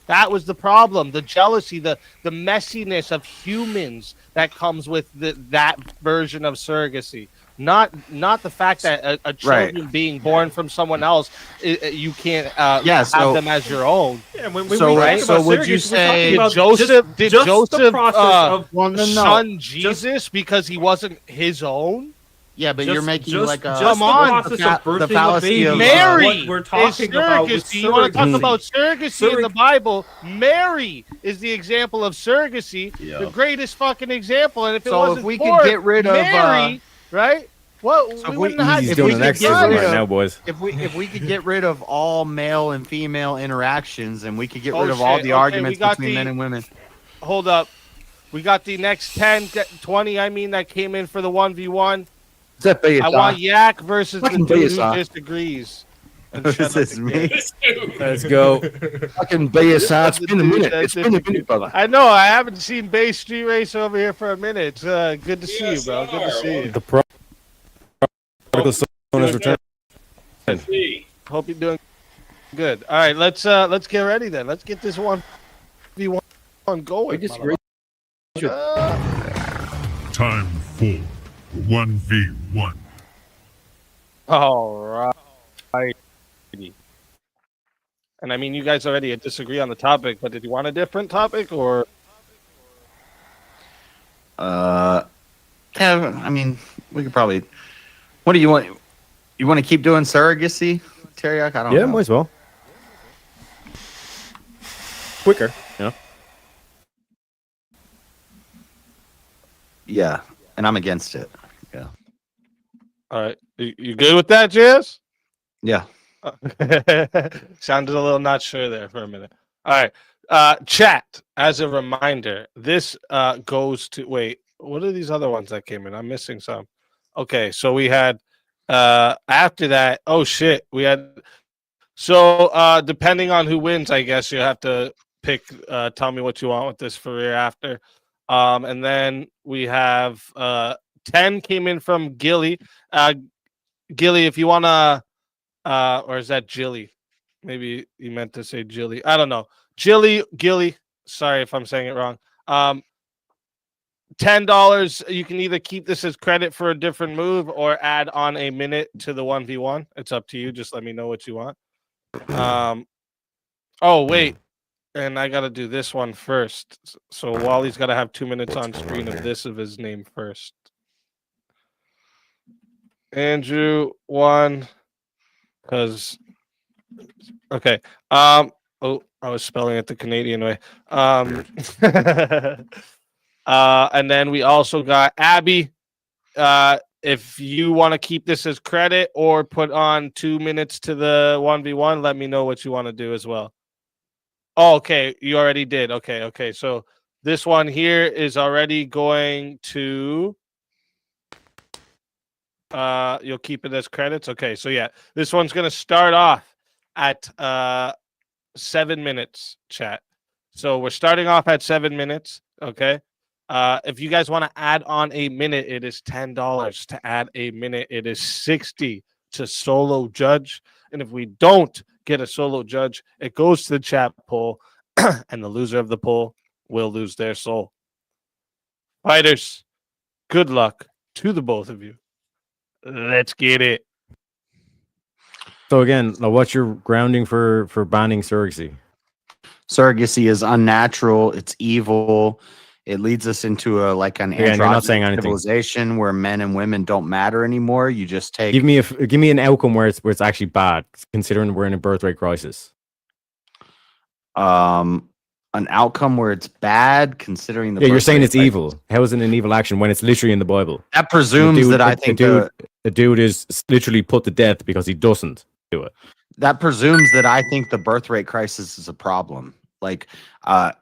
That was the problem, the jealousy, the messiness of humans that comes with that version of surrogacy. Not the fact that a children being born from someone else, you can't have them as your own. Yeah, when we talk about would you surrogacy, we're talking say about Joseph just the Joseph process of son Jesus because he wasn't his own? Yeah, but you're making like a come on. the fallacy of Mary what we're talking about with surrogacy. You want to talk surrogacy. about surrogacy in the Bible? Mary is the example of surrogacy, the greatest fucking example. And if it So wasn't if we for could get rid of, Mary, right? Well, So we if wouldn't have. He's If doing we an could exorcism get right rid now, of, boys. if we could get rid of all male and female interactions, and we could get Oh, rid of all shit. the Okay, arguments we got between the- men and women. hold up, we got the next 10, 20. I mean, that came in for the 1v1. Is that BSR? I want Yak versus the Fucking dude who BSR. disagrees. This is me. Let's go. Fucking BSR. It's been a minute. It's been a minute, brother. I know. I haven't seen Bay Street Race over here for a minute. It's good to see you, bro. Good to see you. The prodigal son is returned. Hope you're doing good. All right, let's get ready then. Let's get this 1v1 going. Time for 1v1. All right. And I mean, you guys already disagree on the topic, but did you want a different topic or? Yeah, I mean, we could probably. What do you want? You want to keep doing surrogacy, Teriak? I don't know. Yeah, might as well. Quicker, you know. Yeah, and I'm against it. Yeah. All right, you good with that, Jazz? Yeah. Sounded a little not sure there for a minute. All right. Chat, as a reminder, this goes to wait, what are these other ones that came in? I'm missing some. Okay, so we had after that, oh shit, we had so depending on who wins, I guess you have to pick tell me what you want with this for your after. And then we have 10 came in from Gilly. Gilly, if you wanna or is that Jilly? Maybe you meant to say Jilly. I don't know. Gilly. Sorry if I'm saying it wrong. $10. You can either keep this as credit for a different move or add on a minute to the 1v1. It's up to you. Just let me know what you want. Oh, wait. And I got to do this one first. So Wally's got to have 2 minutes on screen of his name first. Andrew 1. Because, okay. Oh, I was spelling it the Canadian way. And then we also got Abby. If you want to keep this as credit or put on 2 minutes to the 1v1, let me know what you want to do as well. Oh, okay. You already did. Okay. So this one here is already going to you'll keep it as credits. Okay, so yeah, this one's gonna start off at 7 minutes, chat. So we're starting off at 7 minutes. Okay. If you guys want to add on a minute, it is $10 to add a minute. It is 60 to solo judge. And if we don't get a solo judge, it goes to the chat poll, and the loser of the poll will lose their soul. Fighters, good luck to the both of you. Let's get it. So again, now what's your grounding for banning surrogacy? Surrogacy is unnatural. It's evil. It leads us into an Again, you're not saying anything. civilization where men and women don't matter anymore. You just take. Give me an outcome where it's actually bad, considering we're in a birth rate crisis. An outcome where it's bad, considering the. Yeah, you're birth saying rate it's evil. How is it an evil action when it's literally in the Bible? That presumes that I think the dude is literally put to death because he doesn't do it. That presumes that I think the birth rate crisis is a problem. Like, I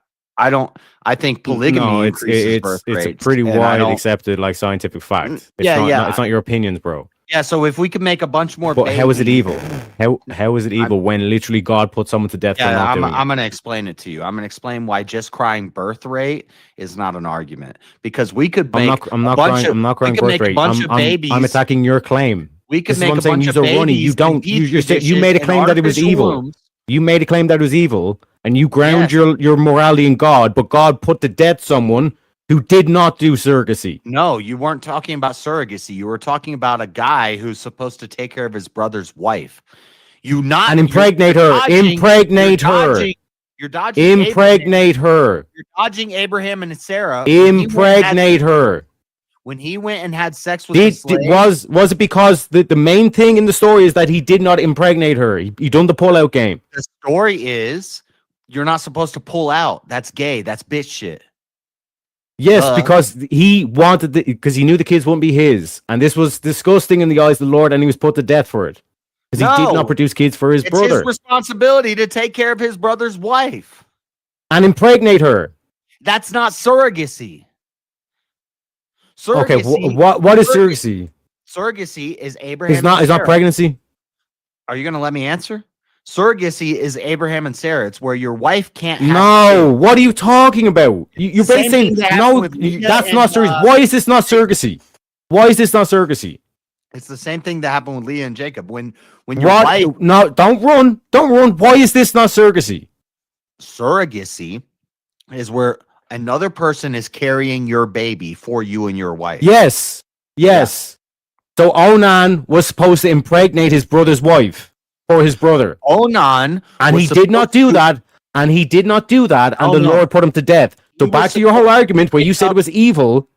think polygamy increases birth rates. It's a pretty wide accepted scientific fact. It's it's not your opinions, bro. Yeah, so if we could make a bunch more But how is it babies- evil? How is it evil when literally God put someone to death for not doing I'm going to explain it to you. I'm going to explain why just crying birth rate is not an argument, because we could it? make I'm not crying birth rate. I'm attacking your claim. We could This is make what I'm a saying. bunch You're of running. babies You don't. in You petri made a dishes claim and that it was artificial evil. wombs. You made a claim that it was evil, and you ground your morality in God. But God put to death someone who did not do surrogacy. No, you weren't talking about surrogacy. You were talking about a guy who's supposed to take care of his brother's wife. And impregnate her. Impregnate her. You're dodging. Impregnate her. You're dodging Abraham and Sarah. Impregnate her. When he went and had sex with the slave, Was it because the main thing in the story is that he did not impregnate her? He done the pull-out game. the story is you're not supposed to pull out. That's gay. That's bitch shit. Yes, because he wanted because he knew the kids wouldn't be his, and this was disgusting in the eyes of the Lord, and he was put to death for it because he did No. not produce kids for his It's brother his responsibility to take care of his brother's wife. and impregnate her. That's not surrogacy. Okay, what is surrogacy? Surrogacy is Abraham. It's not. and It's not Sarah. pregnancy. Are you going to let me answer? Surrogacy is Abraham and Sarah. It's where your wife can't have No, what are you talking about? You're Same basically thing that happened no. with Leah That's not and, surrogacy. Why is this not surrogacy? Why is this not surrogacy? It's the same thing that happened with Leah and Jacob. When your What? wife No, don't run. Don't run. Why is this not surrogacy? surrogacy is where another person is carrying your baby for you and your wife. Yes. So Onan was supposed to impregnate his brother's wife for his brother. Onan, and he did not do that. And he did not do that. And the no. Lord put him to death. So He back was to your whole argument where you said it was evil.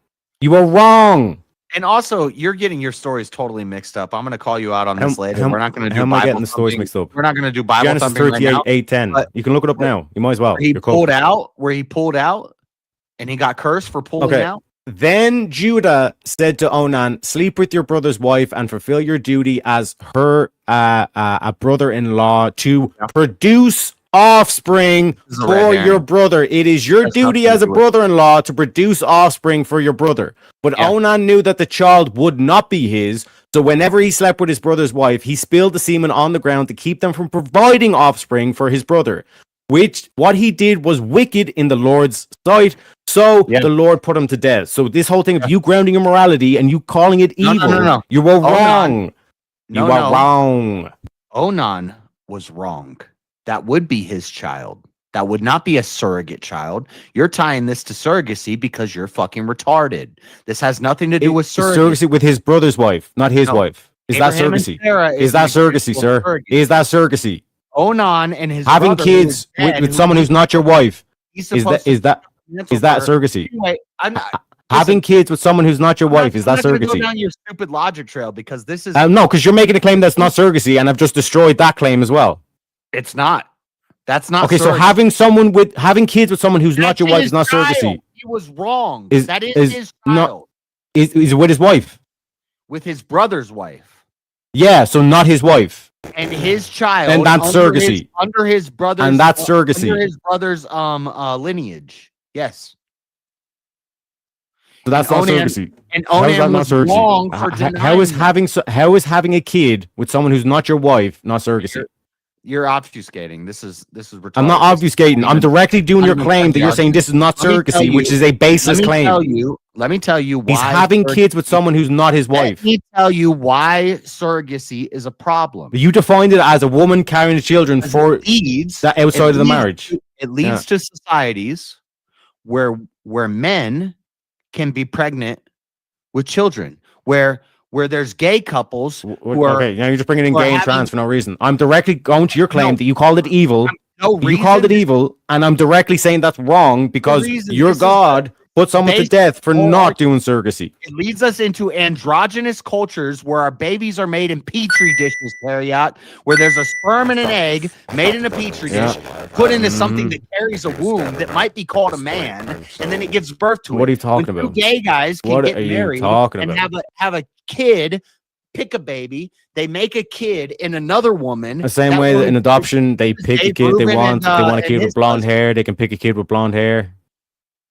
You were wrong. And also, you're getting your stories totally mixed up. I'm going to call you out on this later. We're not going to do How am I Bible getting the stories thumping. mixed up? We're not going to do Bible Genesis thumping right 38, now. 8:10. But You can look it up now. You might as well. Where he You're cool. pulled out, and he got cursed for pulling Okay. out. Then Judah said to Onan, "Sleep with your brother's wife and fulfill your duty as her a brother-in-law to produce offspring is a red for herring. your brother. It is your That's duty nothing as to a do with it. brother-in-law to produce offspring for your brother." But Yeah. Onan knew that the child would not be his, so whenever he slept with his brother's wife, he spilled the semen on the ground to keep them from providing offspring for his brother. Which what he did was wicked in the Lord's sight. So the Lord put him to death. So this whole thing of you grounding your morality and you calling it No, evil, no. you were Onan. wrong. You No, were no. wrong. Onan was wrong. that would be his child. That would not be a surrogate child. You're tying this to surrogacy because you're fucking retarded. This has nothing to do with surrogacy. Surrogacy with his brother's wife, not his No. wife. Is Abraham that and surrogacy? Sarah Is that an surrogacy, example sir? of surrogacy. Is that surrogacy? Onan and his Having brother, who kids is dead, with who someone who's not your wife. he's Is supposed that is to that mental is that for- surrogacy? Anyway, I'm not Having kids with someone who's not your wife, is I'm that not gonna go surrogacy? down your stupid logic trail because this is No, because you're making a claim that's not surrogacy, and I've just destroyed that claim as well. it's not. That's not Okay, so surrogacy. having kids with someone who's not That's your wife his is not child. surrogacy. He was wrong. Is That is his not child is it with his wife? with his brother's wife Yeah, so not his wife. and his child. And that's under his- surrogacy. under his brother's. And that's surrogacy. Under his brother's lineage. Yes. So that's And not Onan- surrogacy. and How is that Onan not was surrogacy? wrong for How is denying how is having a kid with someone who's not your wife not surrogacy? You're obfuscating. This is retarded. I'm not obfuscating. I'm directly doing your claim that you're saying this is not surrogacy, which is a baseless claim. Let me tell you why He's having kids with someone who's not his wife. Let me tell you why surrogacy is a problem. You defined it as a woman carrying the children for that outside of the marriage. It leads to societies where men can be pregnant with children, where there's gay couples who are Okay, now you're just bringing in who are gay and having- trans for no reason. I'm directly going to your claim No. that you called it evil. no You called it reason- evil, and I'm directly saying that's wrong because reason your this is God put someone to based death for on- not doing surrogacy. It leads us into androgynous cultures where our babies are made in petri dishes, Harriet, where there's a sperm and an egg made in a petri dish, put into something that carries a womb that might be called a man, and then it gives birth to it. What are you talking When two about? gay guys can What get are you married talking and about? have a kid, pick a baby, they make a kid in another woman. The same way that in adoption they pick a Dave kid they Rubin want. and, They want a and kid his with blonde hair. They can pick a kid with blonde hair.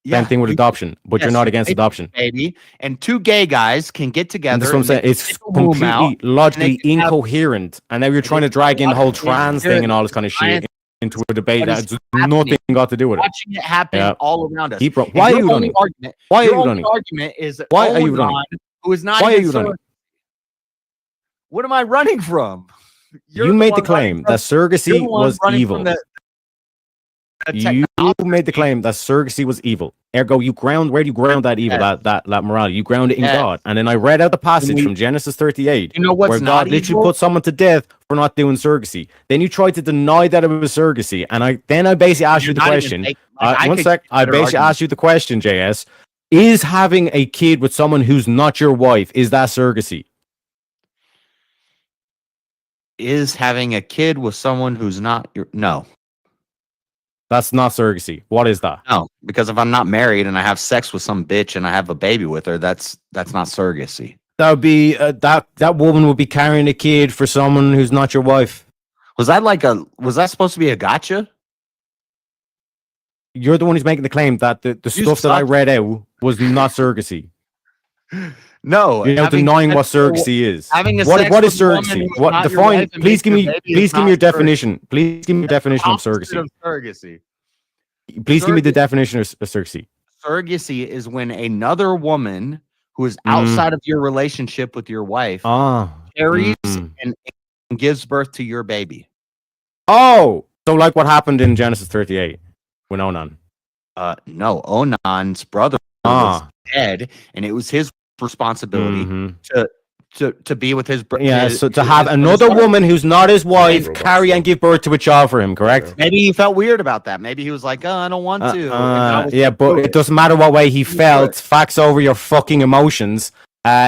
Same thing with adoption, but you're Yes, not against they- adoption. baby, and two gay guys can get together. And that's what I'm and saying. they It's pick a womb out, completely logically and they can have- incoherent. And now you're trying to drag in the whole trans thing and all this kind of shit into a debate What is that's happening? nothing got to do with it. Watching it happen Yeah. all around us. Keep And why are your you only running? argument- Why are your you only running? argument is that Why are you running? Onan, who is not Why are even you running? What am I running from? You're You made the one running claim from- that you're surrogacy the one was running evil. from the You made the claim that surrogacy was evil. Ergo, where do you ground that evil, that morality? You ground it in Yes. God. And then I read out the passage we- from Genesis 38, You know what's where not God literally evil? put someone to death for not doing surrogacy. Then you tried to deny that it was surrogacy, and I basically asked you the not even question. making- like, I One could sec, give I better basically argument. asked you the question, JS. Is having a kid with someone who's not your wife, is that surrogacy? Is having a kid with someone who's not your no. That's not surrogacy. What is that? No, because if I'm not married and I have sex with some bitch and I have a baby with her, that's not surrogacy. That would be that woman would be carrying a kid for someone who's not your wife. Was that supposed to be a gotcha? You're the one who's making the claim that the stuff that I suck. read out was not surrogacy. No, You're now having denying what sex with- surrogacy is. having a What sex is with a woman surrogacy? who's What not your define? wife and Please give making me. a baby Please is give me your not surrogacy. definition. Please give me your definition of Opposite surrogacy. of surrogacy. Please give me the definition of surrogacy. Surrogacy is when another woman who is outside of your relationship with your wife carries and gives birth to your baby. Oh, so like what happened in Genesis 38 when Onan? No, Onan's brother was dead, and it was his responsibility to be with his brother. Yeah, so to have another woman who's not his wife carry and give birth to a child for him, correct? Maybe he felt weird about that. Maybe he was like, "Oh, I don't want to." And that was Yeah, but it doesn't matter what way he felt. Facts over your fucking emotions.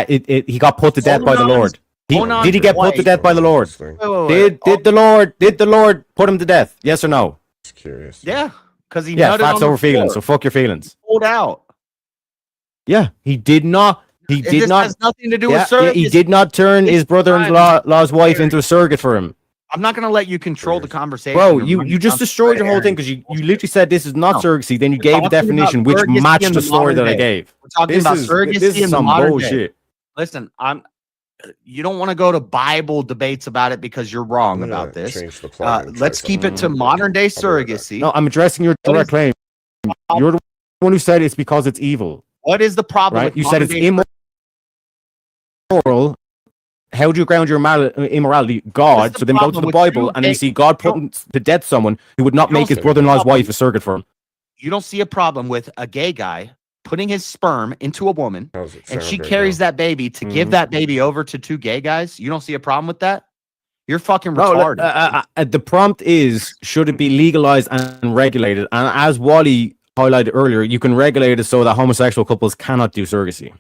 He got put to death by the Lord. Did he get put to death by the Lord? Did the Lord put him to death? Yes or no? Just curious. Yeah, because he Yeah, nutted facts on the over feelings. So floor. fuck your feelings. Pulled out. Yeah, he did not. He did This not. has nothing to do Yeah, with surrogacy. he did not turn his It's brother-in-law's wife into a surrogate for him. I'm not going to let you control the conversation. Bro, and you run just down destroyed your whole red thing because you literally said this is not No. surrogacy. Then you We're gave a talking about definition which surrogacy matched in the the story modern that I day. gave. We're talking about surrogacy this in is the some modern bullshit. day. Listen, you don't want to go to Bible debates about it because you're wrong about this. Let's keep it to modern day surrogacy. No, I'm addressing your direct claim. You're the one who said it's because it's evil. What is the problem? Right? with You said it's modern day immoral how do you ground your immorality? God. the So then we go to problem the with Bible you, and we Jake. see God putting to death someone who would not You don't make his see a brother-in-law's problem. wife a surrogate for him. You don't see a problem with a gay guy putting his sperm into a woman, How's it and she sound right carries now? that baby to give Mhm. that baby over to two gay guys. You don't see a problem with that? You're fucking No, retarded. the prompt is, should it be legalized and regulated? And as Wally highlighted earlier, you can regulate it so that homosexual couples cannot do surrogacy.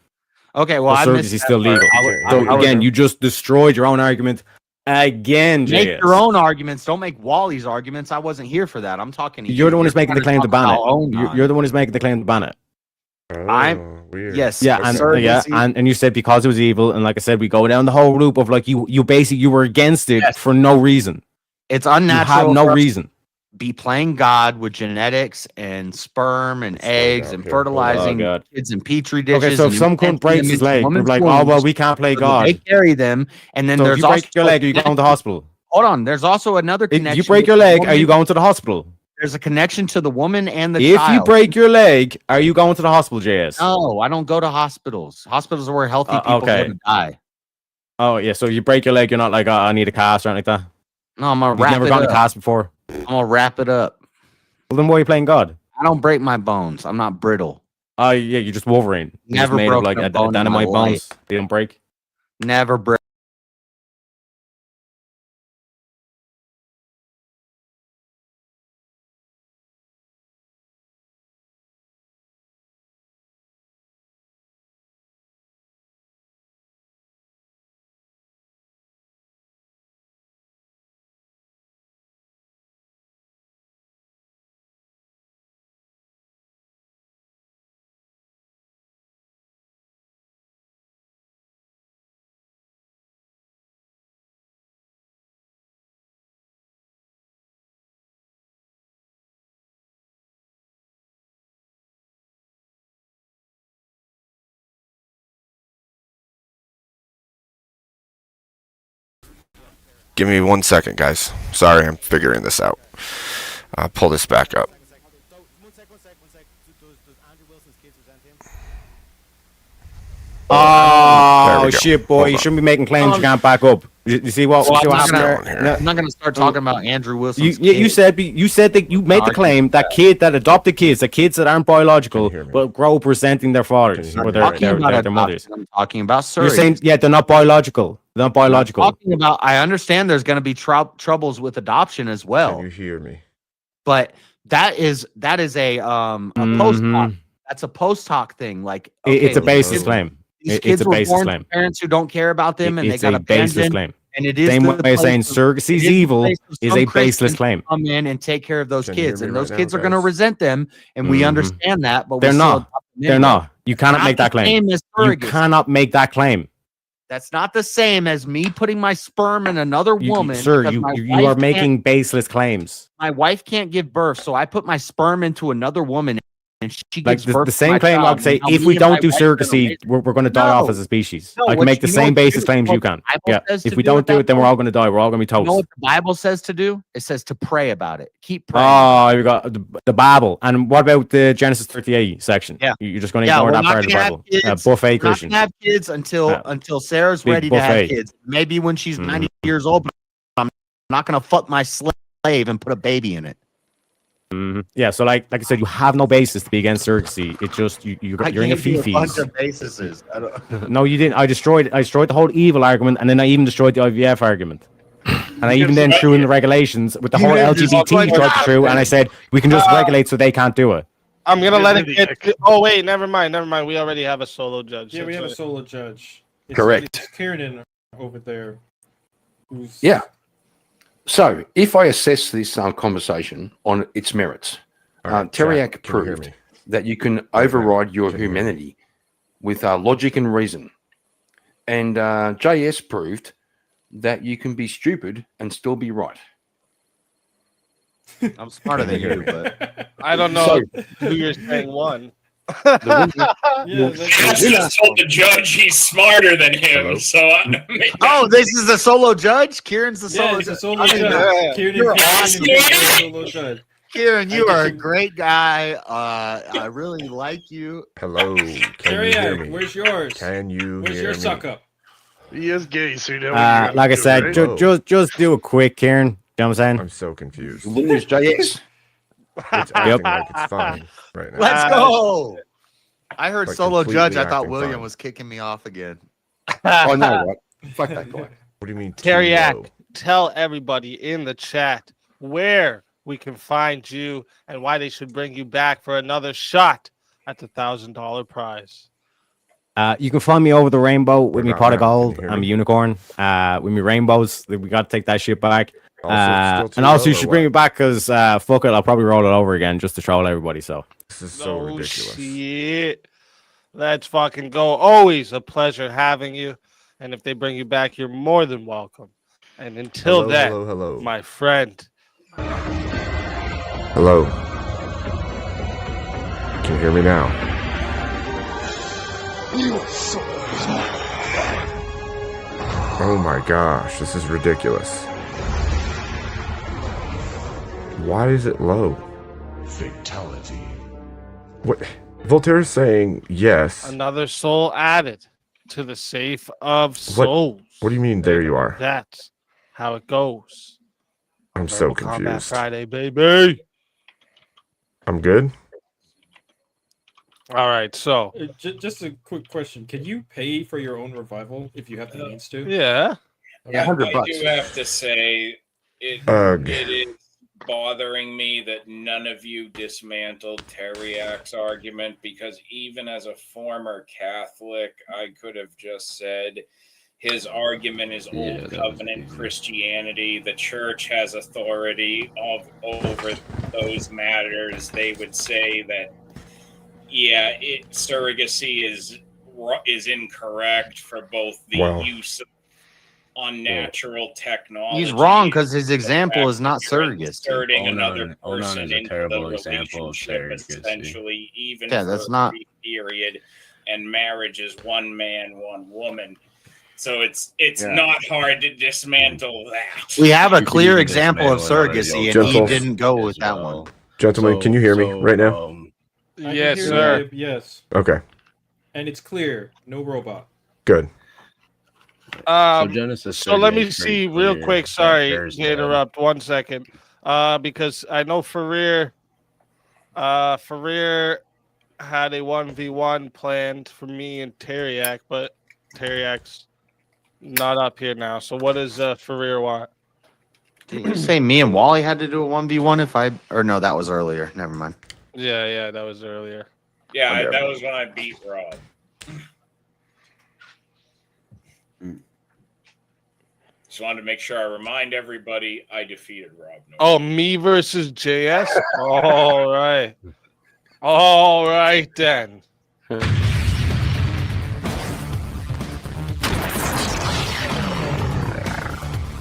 Okay, well, I But missed surrogacy is that still part. legal. So again, you just destroyed your own argument again, Make JS. your own arguments. Don't make Wally's arguments. I wasn't here for that. I'm talking to you. You're the one who's making the trying claim to ban talk it. about own You're the one who's making the claim to ban it. I'm weird. yes. Yeah, but and surrogacy- and you said because it was evil, and like I said, we go down the whole loop of like you basically you were against it for no reason. it's unnatural. You have no for us reason. to Be playing God with genetics and sperm and eggs and fertilizing Oh, God. kids in petri dishes. Okay, so if and some cunt implanting breaks them his into leg, they're women's like, oh well, wombs we can't play so that They God. carry them, and then So if there's you break also your leg, are you going to hospital? Hold on, there's also another If connection. you break with your the leg, are you woman. going to the hospital? There's a connection to the woman and the If child. you break your leg, are you going to the hospital, JS? No, I don't go to hospitals. Hospitals are where healthy people okay. go to die. Oh yeah, so if you break your leg, you're not like, oh, I need a cast or anything like that. No, I'm gonna You've wrap never it gotten a up. cast before. I'm gonna wrap it up. Well, then why are you playing God? I don't break my bones. I'm not brittle. Oh yeah, you're just Wolverine. You're just Never made of broken like a bone in my dynamite life. bones. They don't break. Never break. Give me 1 second, guys. Sorry, I'm figuring this out. I'll pull this back up. There Oh we go. shit, boy! Hold You on. shouldn't be making claims you can't back up. You see what? Well, see what happened going there? here? I'm not gonna start talking about Andrew Wilson's You kid. said that you made the claim that adopted kids, the kids that aren't biological, will grow up resenting their fathers or I'm their talking about their mothers. adoption. I'm talking about You're surrogacy. saying they're not biological. They're not biological. I'm talking about. I understand there's going to be troubles with adoption as well. Can you hear me? But that is a post hoc. That's a post hoc thing. Like It's a these baseless kids- claim. These It's kids a were baseless born to claim. parents who don't care about them, and they It's got a baseless abandoned. claim. And it is Same the way as saying place of- surrogacy it is the evil place of is some a baseless Christians claim. to come in and take care of those Can you hear kids, me and right those now, kids are going to guys? resent them, and we Mhm. understand that. But we They're still not. adopt them They're anyway. not. You cannot Not make the that claim. same as You surrogacy. cannot make that claim. That's not the same as me putting my sperm in another woman. Sir, because you my you wife are can't- making baseless claims. My wife can't give birth, so I put my sperm into another woman, and she Like gives the birth. to same my claim, child, I would say, and now if me we and don't my do wife are gonna surrogacy, raise- we're going to die off No. as a species. No, I can what make the you know same what to baseless do? claims What you the can. Bible Yeah. says If to we do don't at do that it, then we're point- all going to die. We're all going to be You know toast. what the Bible says to do? It says to pray about it. Keep praying. Oh, we got the Bible. And what about the Genesis 38 section? Yeah. You're just going to Yeah, ignore we're that not part of the gonna have Bible. kids. Buffet We're not Christian. gonna have kids until Yeah. until Sarah's Big ready to have buffet. kids. Maybe when she's 90 years old. But I'm not gonna fuck my slave and put a baby in it. Yeah, so like I said, you have no basis to be against surrogacy. It just you're in a fifis. bases. I don't. No, you didn't. I destroyed the whole evil argument, and then I even destroyed the IVF argument. And I even then threw in the regulations with the whole LGBT tried to through, and I said we can just regulate so they can't do it. I'm gonna let it get. Oh wait, never mind. We already have a solo judge. Yeah, we That's have a right. solo judge. Correct. It's Kieran over there. Who's Yeah. So, if I assess this conversation on its merits, Teriak Jack, can you hear proved me? that you can override your humanity with logic and reason. And JS proved that you can be stupid and still be right. I'm smarter than you, but I don't know who you're saying won. I just told the judge he's smarter than him. So oh, this is the solo judge. Kieran's the solo. it's a solo I mean, judge. Kieran you're and awesome. Kieran is a solo judge. Kieran, you are a great guy. I really like you. Hello. Can you hear Teriak, me? where's yours? Can you Where's hear your me? suck up? He is gay, so you know what you're like I gonna do, said, right? just do it quick, Kieran. You know what I'm saying? I'm so confused. Lose, JS. It's acting like it's fine right now. Let's go. I heard Like, solo judge. completely I thought acting William fine. was kicking me off again. Oh no, what? Fuck that guy. What do you mean, Teriak, low? tell everybody in the chat where we can find you and why they should bring you back for another shot at the $1,000 prize. You can find me over the rainbow with me about pot of now? Can you gold. hear I'm a me? unicorn. With me rainbows. We got to take that shit back. Also, it's still too And also, low you or should bring what? it back because fuck it, I'll probably roll it over again just to troll everybody. So This is so Oh, ridiculous. shit. Let's fucking go. Always a pleasure having you. And if they bring you back, you're more than welcome. And until Hello, then, hello, hello. my friend. Hello. Can you hear me now? Oh my gosh, this is ridiculous. Why is it low? Fatality. What? Voltaire's saying yes. Another soul added to the safe of souls. What do you mean, there you are? That's how it goes. I'm so Verbal Combat confused. Friday, baby. I'm good? All right, so Just a quick question: can you pay for your own revival if you have the means to? yeah, I do have to say it Ugh. it is bothering me that none of you dismantled Teriak's argument, because even as a former Catholic, I could have just said his argument is old covenant Christianity. The church has authority over those matters. They would say that, yeah, surrogacy is incorrect for both the Wow. use of unnatural technology. He's wrong because his example is not surrogacy. Inserting another Onan person is a into terrible the example of relationship, surrogacy. essentially, even Yeah, for that's a not- brief period. And marriage is one man, one woman. So it's Yeah. not hard to dismantle that. We have a You clear can example of dismantle another surrogacy, yoke and he Gentles. didn't go with as that well. one. Gentlemen, can you hear me right now? I can yes, hear sir. you, Yes, Okay, and it's clear. No robot. good. So Genesis. So let me 38 is pretty see real clear quick. that Sorry there's to interrupt 1 second. Because I know Ferrer had a 1v1 planned for me and Teriak, but Teriak's not up here now. So what does Ferrer want? Did you say me and Wally had to do a 1v1 or no, that was earlier. Never mind. Yeah, that was earlier. Yeah, that was when I beat Rob. Just wanted to make sure I remind everybody I defeated Rob. Oh, me versus JS? All right. All right, then.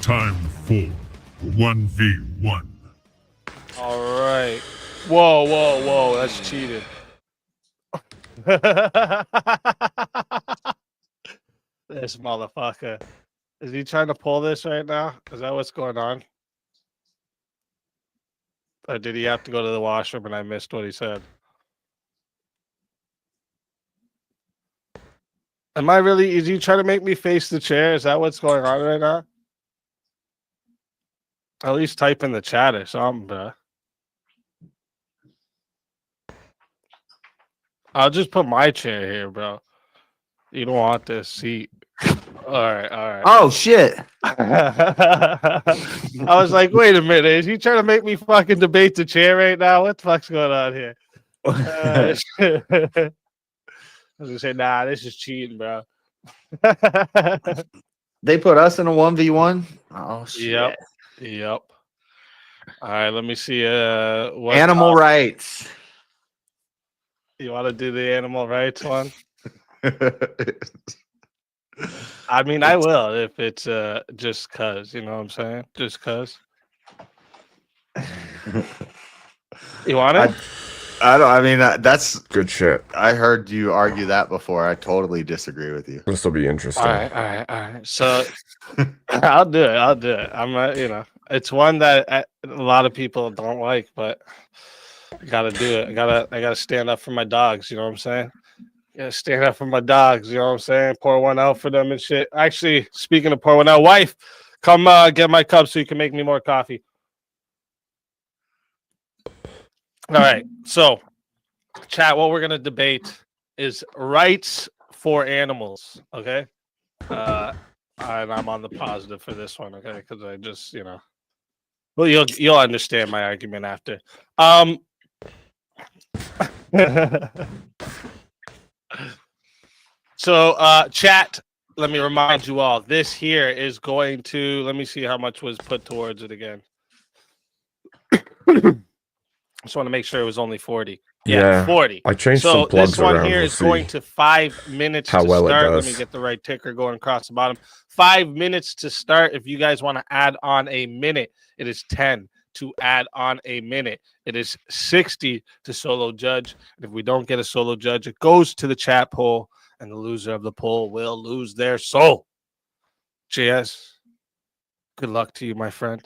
Time for 1v1. All right. Whoa. That's cheated. This motherfucker. Is he trying to pull this right now? Is that what's going on? Or did he have to go to the washroom and I missed what he said? Am I really? Is he trying to make me face the chair? Is that what's going on right now? At least type in the chat or something, bro. I'll just put my chair here, bro. You don't want this seat. All right. Oh shit! I was like, wait a minute, is he trying to make me fucking debate the chair right now? What the fuck's going on here? I was gonna say, nah, this is cheating, bro. They put us in a 1v1. Oh shit! Yep. All right, let me see. What Animal rights. You want to do the animal rights one? I mean, I will if it's just cause, you know what I'm saying? Just cause. You want it? I don't. I mean, that's good shit. I heard you argue that before. I totally disagree with you. This will be interesting. All right. So I'll do it. I'm, it's one that a lot of people don't like, but I gotta do it. I gotta stand up for my dogs. You know what I'm saying? Yeah, stand up for my dogs. You know what I'm saying? Pour one out for them and shit. Actually, speaking of pour one out, wife, come get my cup so you can make me more coffee. All right. So, chat, what we're going to debate is rights for animals. Okay. And I'm on the positive for this one. Okay. Because I just, well, you'll understand my argument after. So, chat, let me remind you all, this here is going to, let me see how much was put towards it again. Just want to make sure it was only 40. Yeah, 40. I changed so some plugs this one around. here We'll is going see to 5 minutes how to well it start. Let me does. get the right ticker going across the bottom. 5 minutes to start. If you guys want to add on a minute, it is 10 to add on a minute. It is 60 to solo judge. And if we don't get a solo judge, it goes to the chat poll, and the loser of the poll will lose their soul. JS, good luck to you, my friend.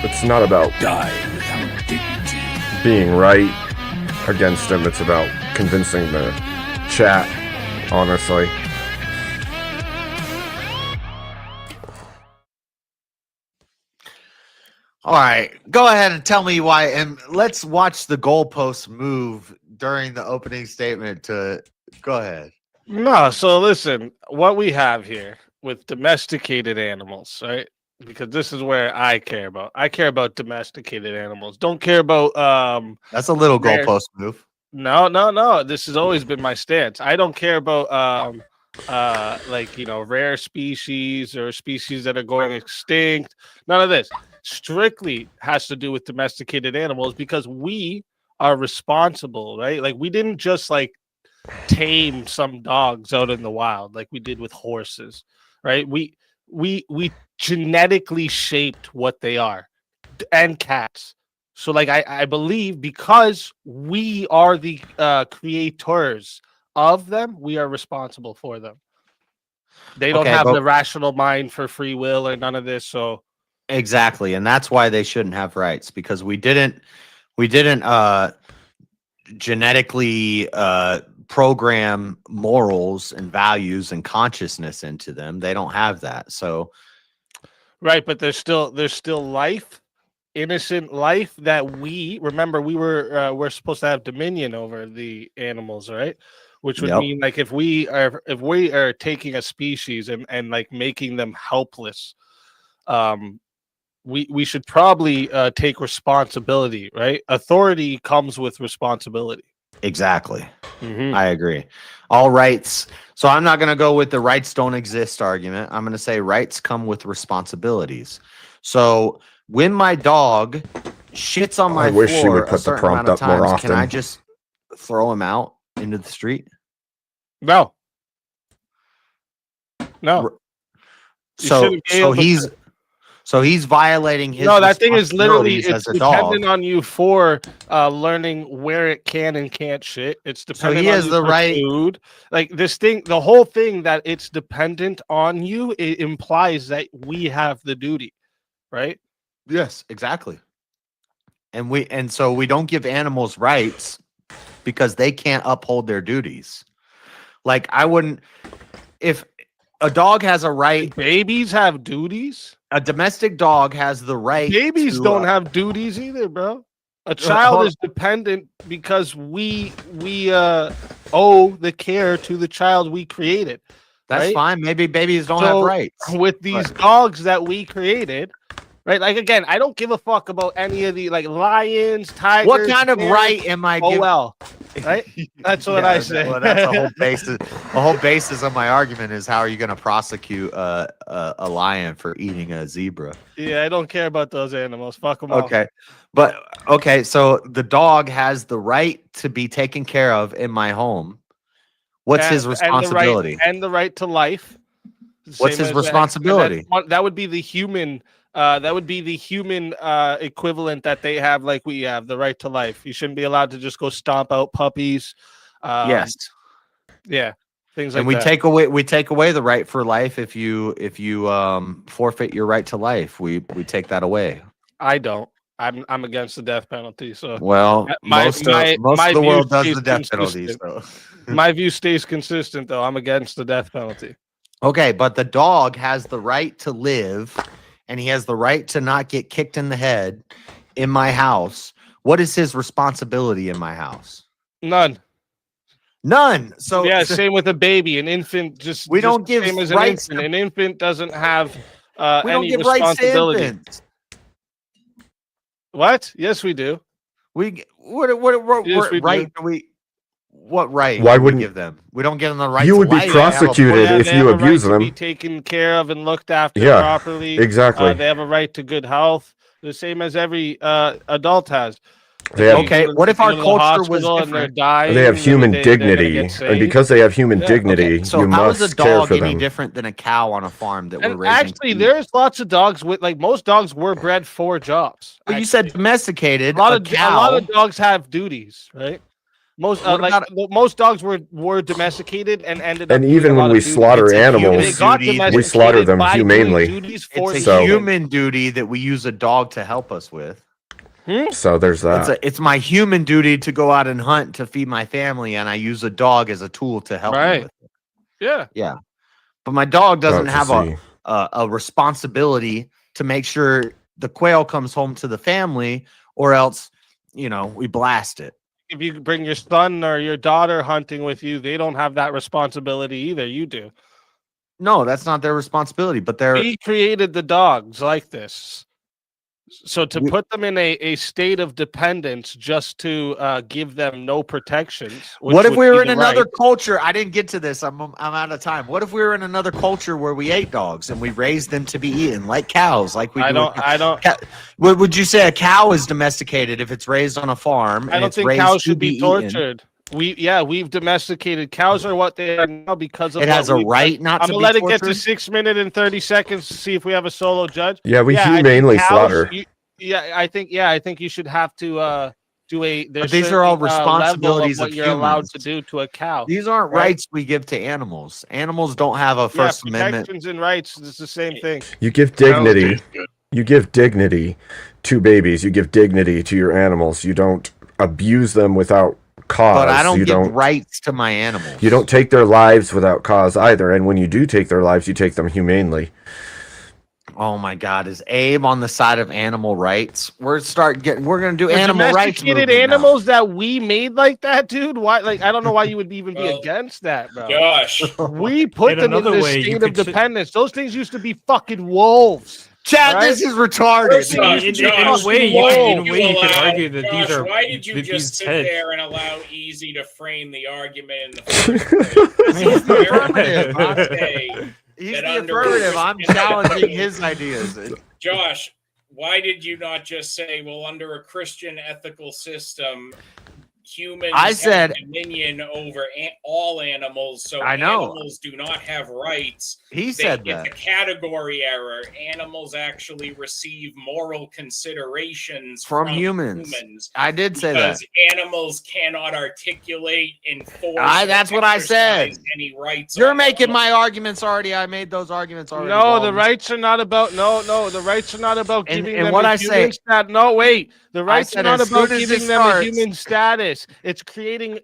It's not about being right against him. It's about convincing the chat, honestly. All right, go ahead and tell me why, and let's watch the goalposts move during the opening statement. Go ahead. No, so listen, what we have here with domesticated animals, right? Because this is where I care about. I care about domesticated animals. Don't care about That's a little rare- goalpost move. No. This has always been my stance. I don't care about rare species or species that are going extinct. None of this. Strictly has to do with domesticated animals because we are responsible, right? Like we didn't just tame some dogs out in the wild like we did with horses, right? We genetically shaped what they are, and cats. So I believe because we are the creators of them, we are responsible for them. They don't Okay, have but- the rational mind for free will or none of this. So Exactly, and that's why they shouldn't have rights, because we didn't genetically program morals and values and consciousness into them. They don't have that. So right, but there's still life, innocent life that we're supposed to have dominion over the animals, right? Which would Yep. mean if we are taking a species and making them helpless, we should probably take responsibility, right? Authority comes with responsibility. exactly. I agree. All rights. So I'm not going to go with the rights don't exist argument. I'm going to say rights come with responsibilities. So when my dog shits on my I wish you floor would a put the certain prompt amount of up more times, can I often. just throw him out into the street? No. You So shouldn't be able to- he's violating his No, that thing is literally responsibilities it's as a dog. dependent on you for learning where it can and can't shit. It's dependent he on has you the for right- food. Like this thing, the whole thing that it's dependent on you, it implies that we have the duty, right? Yes, exactly. And so we don't give animals rights because they can't uphold their duties. Like I wouldn't, if a dog has a right, babies have duties. A domestic dog has the right. Babies to, don't have duties either, bro. A hold child on. is dependent because we owe the care to the child we created. That's right? fine. Maybe babies don't have So, rights. With these dogs that we created, right? Like again, I don't give a fuck about any of the like lions, tigers. What kind of bears. right am I Oh giving? well, right? That's what I say. Well, that's the whole basis. The whole basis of my argument is how are you going to prosecute a lion for eating a zebra? Yeah, I don't care about those animals. Fuck them all. Okay, but okay, so the dog has the right to be taken care of in my home. What's his responsibility? And the right to life. What's his responsibility? That would be the human. That would be the human equivalent that they have, like we have, the right to life. You shouldn't be allowed to just go stomp out puppies. Yes. Yeah. Things like And we that. take away the right for life if you forfeit your right to life. We take that away. I don't. I'm against the death penalty. So Well, most of the view world does stays the death penalty. consistent. So. My view stays consistent, though. I'm against the death penalty. Okay, but the dog has the right to live, and he has the right to not get kicked in the head in my house. What is his responsibility in my house? None. So yeah, same with a baby, an infant. We don't give same as rights an infant doesn't have we don't any give rights to responsibility. infants. What? Yes, we do. What Yes, we right do. do we? What right? Why do we wouldn't- give them? We don't give them the right. You to would be life. They have a prosecuted point. if They you have a right abuse to them. be taken care of and looked after Yeah, properly. exactly. They have a right to good health, the same as every adult has. They have- Okay, what if They our go to the culture was hospital and they're different? dying? They have then human they're gonna dignity, get and saved? because they have human Yeah. dignity, So you how is must a care dog for any them. different than a cow on a farm that we're And raising? actually, there's lots of dogs with like most dogs were bred for jobs. But you said domesticated. A lot cow. of dogs have duties, right? Most What like about- most dogs were domesticated and ended up. And doing even a when lot we of duties. slaughter It's a human animals, They got duty. we slaughter domesticated them by doing humanely. duties for It's a the human duty that we use a dog to help us with. So there's that. It's my human duty to go out and hunt to feed my family, and I use a dog as a tool to help me Right. with it. Yeah. Yeah, but my dog doesn't to have see. a responsibility to make sure the quail comes home to the family, or else we blast it. If you bring your son or your daughter hunting with you, they don't have that responsibility either. You do. No, that's not their responsibility. But they're We created the dogs like this. So to put them in a state of dependence just to give them no protections. What if would we be were in the another right- culture? I didn't get to this. I'm out of time. What if we were in another culture where we ate dogs and we raised them to be eaten like cows, like we do? I don't. Would you say a cow is domesticated if it's raised on a farm? I and don't it's think raised cows to should be eaten? tortured. We've domesticated cows are what they are now because of It has what a we've right done. not I'm to gonna be let it get to tortured? 6 minutes and 30 seconds to see if we have a solo judge. Yeah, we I think humanely cows- slaughter. I think you should have to do a. But these are all certain, level responsibilities what of you're allowed humans. to do to a cow. These aren't right? rights we give to animals. Animals don't have a First Amendment. Protections and rights. It's the same thing. You give dignity. You give dignity to babies. You give dignity to your animals. You don't abuse them without cause. But I don't you give rights to my animals. You don't take their lives without cause either. And when you do take their lives, you take them humanely. Oh my God, is Abe on the side of animal rights? We're gonna do The animal rights. domesticated movement now. animals that we made like that, dude. Why? Like, I don't know why you would even be against that, bro. Gosh. We put In them in another this way, you state could of dependence. Those things used to be fucking wolves. Chad, right? this is retarded. First off, In Josh, a way, why you did could allow- argue that Josh, these are why did you that just these sit heads- there and allow Easy to frame the argument in the first place? He's the affirmative. He's He's the affirmative. I'm challenging his ideas. Josh, why did you not just say, well, under a Christian ethical system, humans I said- have dominion over all animals, so I know. animals do not have rights. He said It's that. a category error. Animals actually receive moral considerations From humans. I did say that. because animals cannot articulate, enforce. That's or what I said. exercise Any rights? You're on making them. my arguments already. I made those arguments already. No, the Walden. rights are not about the rights are not about And- giving and them what a I human say- no, wait. The rights are said not as about soon as giving it them a starts- human status. It's creating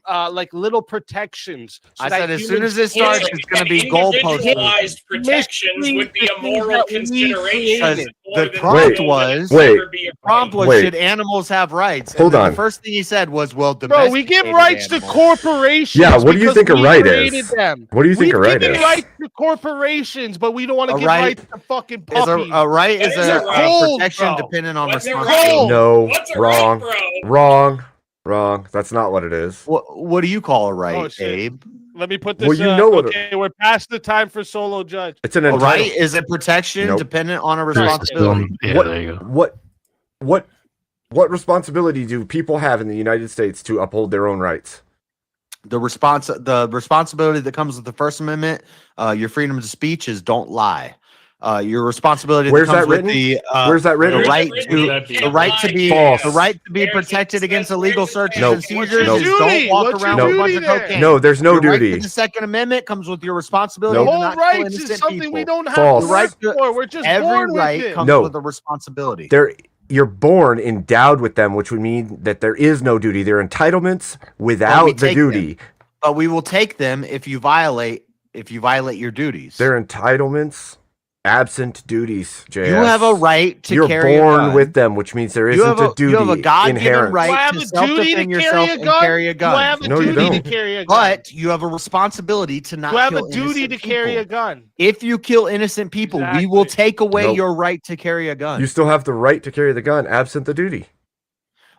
like little protections. So I that said as soon humans as it starts, can't- it's going to be goalpost Individualized protections would be a moral consideration. The prompt was wait. should animals have rights? Hold and then on. The first thing he said was, well, Bro, we give domesticated rights to animals. corporations. Yeah, what do you because think a we right created is? them. What do you think a We've right given is? rights to corporations, but we don't want to A give right rights to fucking Is puppies. a right is They're a cold, protection bro. dependent on What's a responsibility. No, What's a wrong, right, wrong. That's not what it is. What do you call a right, Oh, shit. Abe? Let me put this. Well, you know what okay, we're past the time for solo judge. It's an A entitled. right is a protection Nope. dependent on a responsibility. What responsibility do people have in the United States to uphold their own rights? The responsibility that comes with the First Amendment, your freedom of speech is don't lie. Your responsibility Where's that comes that written? with the Where's that written? The right to be False. the right to be protected against illegal searches Nope. and seizures Nope. is don't Duty? walk What's your around with a bunch duty of there? cocaine. No, there's no Your right duty. to the Second Amendment comes with your responsibility Nope. to Whole not kill rights is innocent something people. we don't have False. to The right work for. We're just Every born right with it. comes No. with a responsibility. You're born endowed with them, which would mean that there is no duty. They're entitlements without the duty. But we will take them if you violate your duties. They're entitlements absent duties, JS. You have a right to You're carry a born gun. with them, which means there You isn't have a duty You have a God-given inherent. right Do I have to a duty to self-defend carry yourself a and gun? carry a gun. Do I have a No, you duty to don't. carry a gun? But you have a responsibility to not Do I have kill a duty to innocent carry a people. gun? If you kill innocent people, we will take away Nope. your right to carry a gun. You still have the right to carry the gun absent the duty.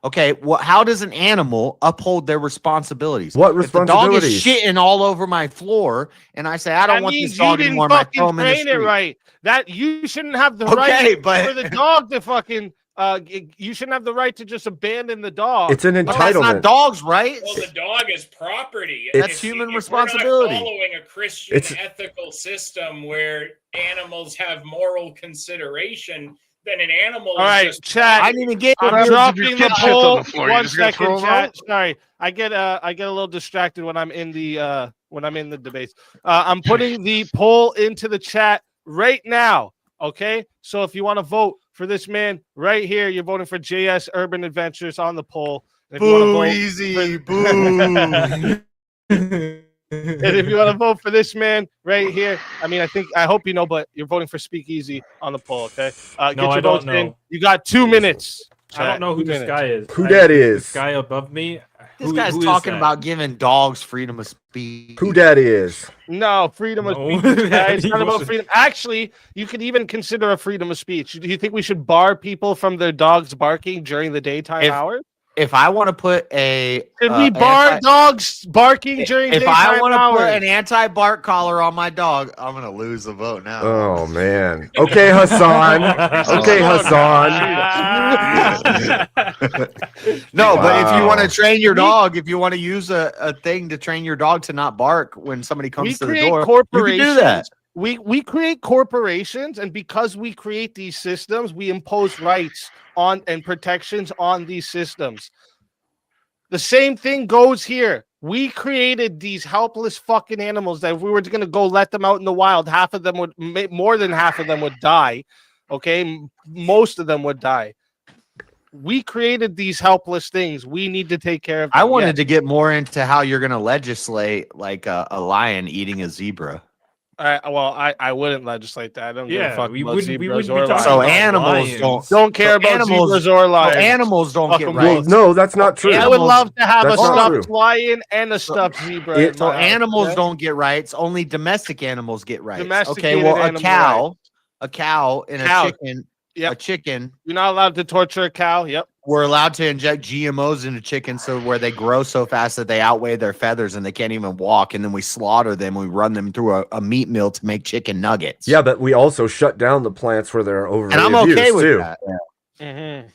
Okay, well, how does an animal uphold their responsibilities? What If the dog is responsibilities? shitting all over my floor, and I say I don't That want means this dog you anymore, didn't and I throw fucking him in the train it street. right. That you shouldn't have the Okay, right but- for the dog to fucking. You shouldn't have the right to just abandon the dog. It's an Well, that's not entitlement. dogs' rights. Well, the dog is property. It's- That's human If responsibility. We're not following a Christian It's- ethical system where animals have moral consideration. Then an animal All is right, just chat. I didn't even get I'm happens if dropping your the kid shits on poll. the floor? You One just gonna throw second, 'em chat. Sorry, I get a little distracted when I'm in the debates. I'm putting the poll into the chat right now. Okay, so if you want to vote for this man right here, you're voting for JS Urban Adventures on the poll. And if you wanna Boo, vote easy, for- boo. And if you want to vote for this man right here, I hope you know, but you're voting for Speakeasy on the poll, okay? Get No, your I don't votes in. know. You got 2 minutes. I don't know who 2 this minutes. guy is. Who that is? This guy above me. This Who- guy's who is talking that? about giving dogs freedom of speech. Who daddy is? No, freedom of No. speech. Guys. It's not He about wasn't- freedom. Actually, you could even consider a freedom of speech. Do you think we should bar people from their dogs barking during the daytime hours? If I want to put a Should we bar anti- dogs barking during if daytime I want to hours? put an anti-bark collar on my dog, I'm gonna lose the vote now. Oh man. Okay, Hassan. Okay, Hassan. No, but if you want to Wow. train your dog, if you want to use a thing to train your dog to not bark when somebody comes We to the create door, you can corporations. do that. We create corporations, and because we create these systems, we impose rights on and protections on these systems. The same thing goes here. We created these helpless fucking animals that if we were going to go let them out in the wild, half of them would, more than half of them would die. Okay, most of them would die. We created these helpless things. We need to take care of them. I wanted Yes. to get more into how you're going to legislate like a lion eating a zebra. I wouldn't legislate that. I don't give a Yeah, fuck we about wouldn't- we zebras wouldn't or be talking lions. So about animals lions. Don't care about animals, zebras or lions. So animals don't Fuck get 'em rights. both. No, that's not true. I would love to have a That's not stuffed true. lion and a stuffed zebra. in So my house, animals okay? don't get rights. Only domestic animals get rights. Okay, Domesticated well, animal a cow and Cow. a chicken. Yep. A chicken. You're not allowed to torture a cow. Yep. We're allowed to inject GMOs into chickens so where they grow so fast that they outweigh their feathers and they can't even walk. And then we slaughter them. We run them through a meat mill to make chicken nuggets. Yeah, but we also shut down the plants where they're overly And I'm abused okay with too. that. Mm-hmm.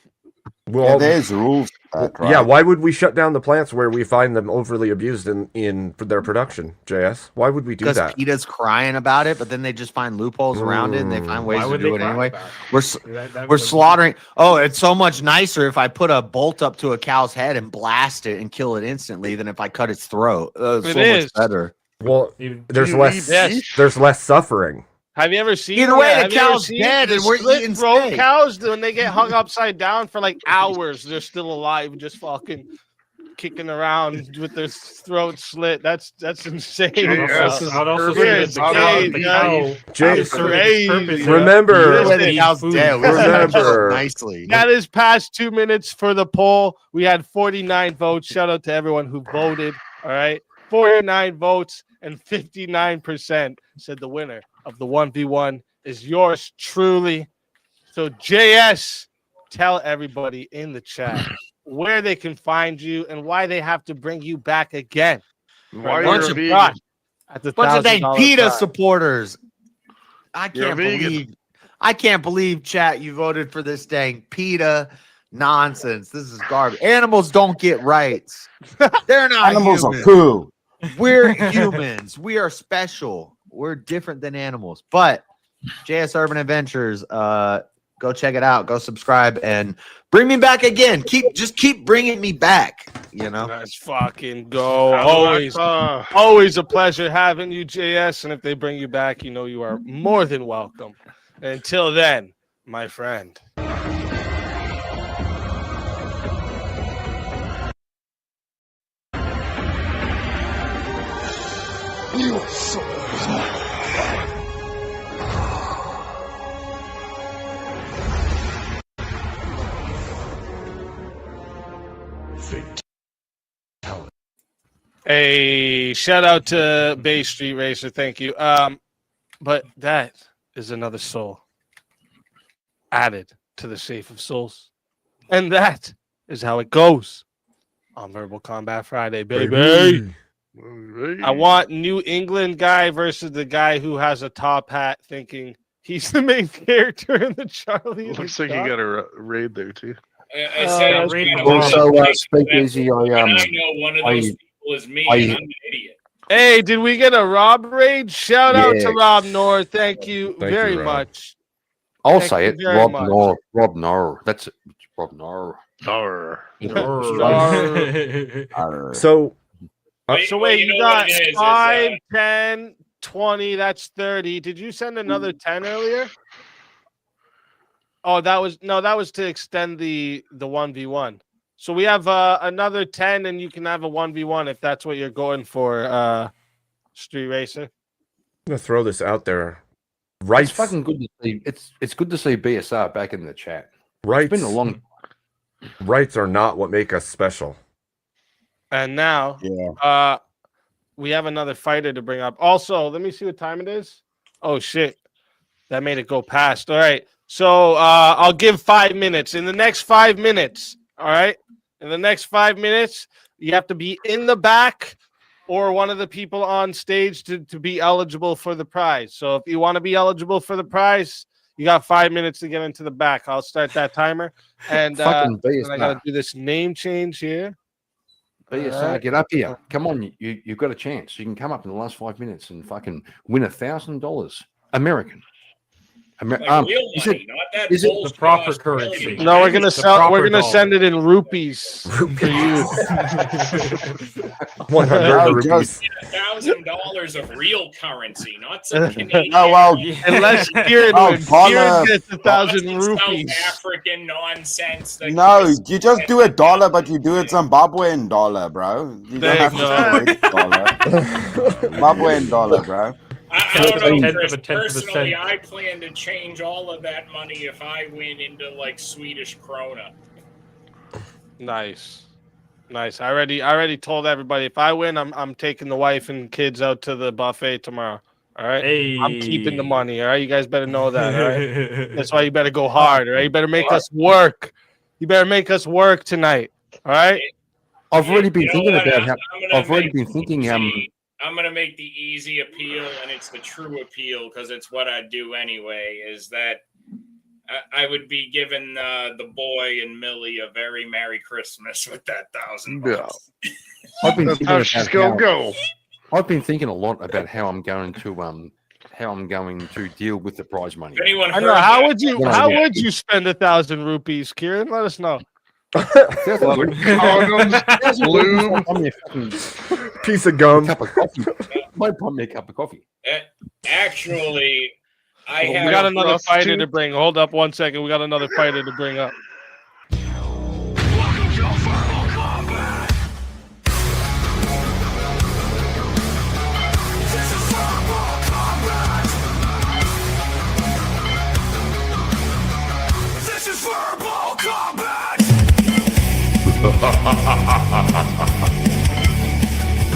Well, there's rules. for that, Yeah, right? why would we shut down the plants where we find them overly abused in for their production, JS? Why would we do Because that? PETA's crying about it, but then they just find loopholes around it and they find ways Why to would do they it cry anyway. about it? We're was- slaughtering. Oh, it's so much nicer if I put a bolt up to a cow's head and blast it and kill it instantly than if I cut its throat. It's It so is. much better. Well, Even- there's you less need this? there's less suffering. Have you ever seen? Either way, the have you ever cow's seen dead the and we're split eating throat steak. cows when they get hung upside down for like hours. They're still alive, just fucking. kicking around with their throat slit. That's insane. JS is I'd also You're say that the cow, insane, the guy. cow Jay- is serving its purpose. Remember- Where the Listen, cow's dead. We Remember- nicely. That is past 2 minutes for the poll. We had 49 votes. Shout out to everyone who voted. All right. 49 votes and 59% said the winner of the 1v1 is yours truly. So, JS, tell everybody in the chat where they can find you and why they have to bring you back again. Why Bunch you're a of vegan? shot at the Bunch of dang $1,000 PETA prize. supporters. I You're a can't believe, chat, you voted for this dang PETA nonsense. This is garbage. Animals don't get rights. They're not Animals are humans. cool. We're humans. We are special. We're different than animals. But JS Urban Adventures, go check it out. Go subscribe and bring me back again. Keep bringing me back. You know. Let's fucking go. Always a pleasure having you, JS. And if they bring you back, you know you are more than welcome. And until then, my friend. You so A shout out to Bay Street Racer. Thank you. But that is another soul added to the Safe of Souls. And that is how it goes on Verbal Combat Friday, baby. I want New England guy versus the guy who has a top hat thinking he's the main character in the Charlie. Looks like you got a raid there too. I said I was read kind of the Also, like speakeasy, and I know one of those people is me, and I'm an idiot. Hey, did we get a Rob raid? Shout out to Yeah. Rob Nor. Thank you Thank very you, Rob. much. I'll Thank say you it. very Rob much. Nor. Rob Nor. That's it. Rob Nor. Arr. Arr. So, So Well, wait, you you know what got it is, 5, 10, 20, that's 30. Did you send another 10 earlier? Oh, that was to extend the 1v1. So we have another 10 and you can have a 1v1 if that's what you're going for, Street Racer. I'm gonna throw this out there. It's Rights, fucking good to see. It's good to see BSR back in the chat. rights, It's been a long. rights are not what make us special. And now Yeah. we have another fighter to bring up. Also, let me see what time it is. Oh shit. That made it go past. All right. So I'll give 5 minutes. In the next 5 minutes, all right? In the next 5 minutes, you have to be in the back or one of the people on stage to be eligible for the prize. So if you want to be eligible for the prize, you got 5 minutes to get into the back. I'll start that timer. And Fucking then I gotta BSR. do this name change here. BSR, Alright. get up here. Come on, you've got a chance. You can come up in the last 5 minutes and fucking win $1,000 American. Like real is money, it- not that is it bullshit the proper cost currency? million. No, we're gonna The sell. We're proper gonna dollar. send it in rupees for you. 100 No, rupees. $1,000 of real currency, not some Canadian. Oh, well, Unless Kieran Oh, wins. dollar. Kieran gets Not 1,000 some rupees. South African nonsense. That no, just- you just do a dollar, but you do it Zimbabwean dollar, bro. You There don't you have to do a dollar. Zimbabwean dollar, bro. I don't know, Tenth of Chris. a tenth of a Personally, cent. I plan to change all of that money if I win into like Swedish krona. Nice. I already told everybody if I win, I'm taking the wife and kids out to the buffet tomorrow. All right. Hey. I'm keeping the money. All right. You guys better know that. All right. That's why you better go hard. All right. You better make us work. You better make us work tonight. All right. I've already been You know thinking what? about how. I'm gonna I've already make been the thinking. easy- I'm gonna make the easy appeal, and it's the true appeal because it's what I do anyway. Is that I would be giving the boy and Millie a very Merry Christmas with that $1,000. I've been That's thinking how about she's gonna go. I've been thinking a lot about how I'm going to deal with the prize money. If anyone I know. heard How that- would you? Yeah, How yeah. would you spend 1,000 rupees, Kieran? Let us know. Condoms, lube. Buy me a fucking Piece of gum. cup of coffee. Might buy me a cup of coffee. Actually, I We have got another fighter prostitute. to bring. Hold up 1 second. We got another fighter to bring up.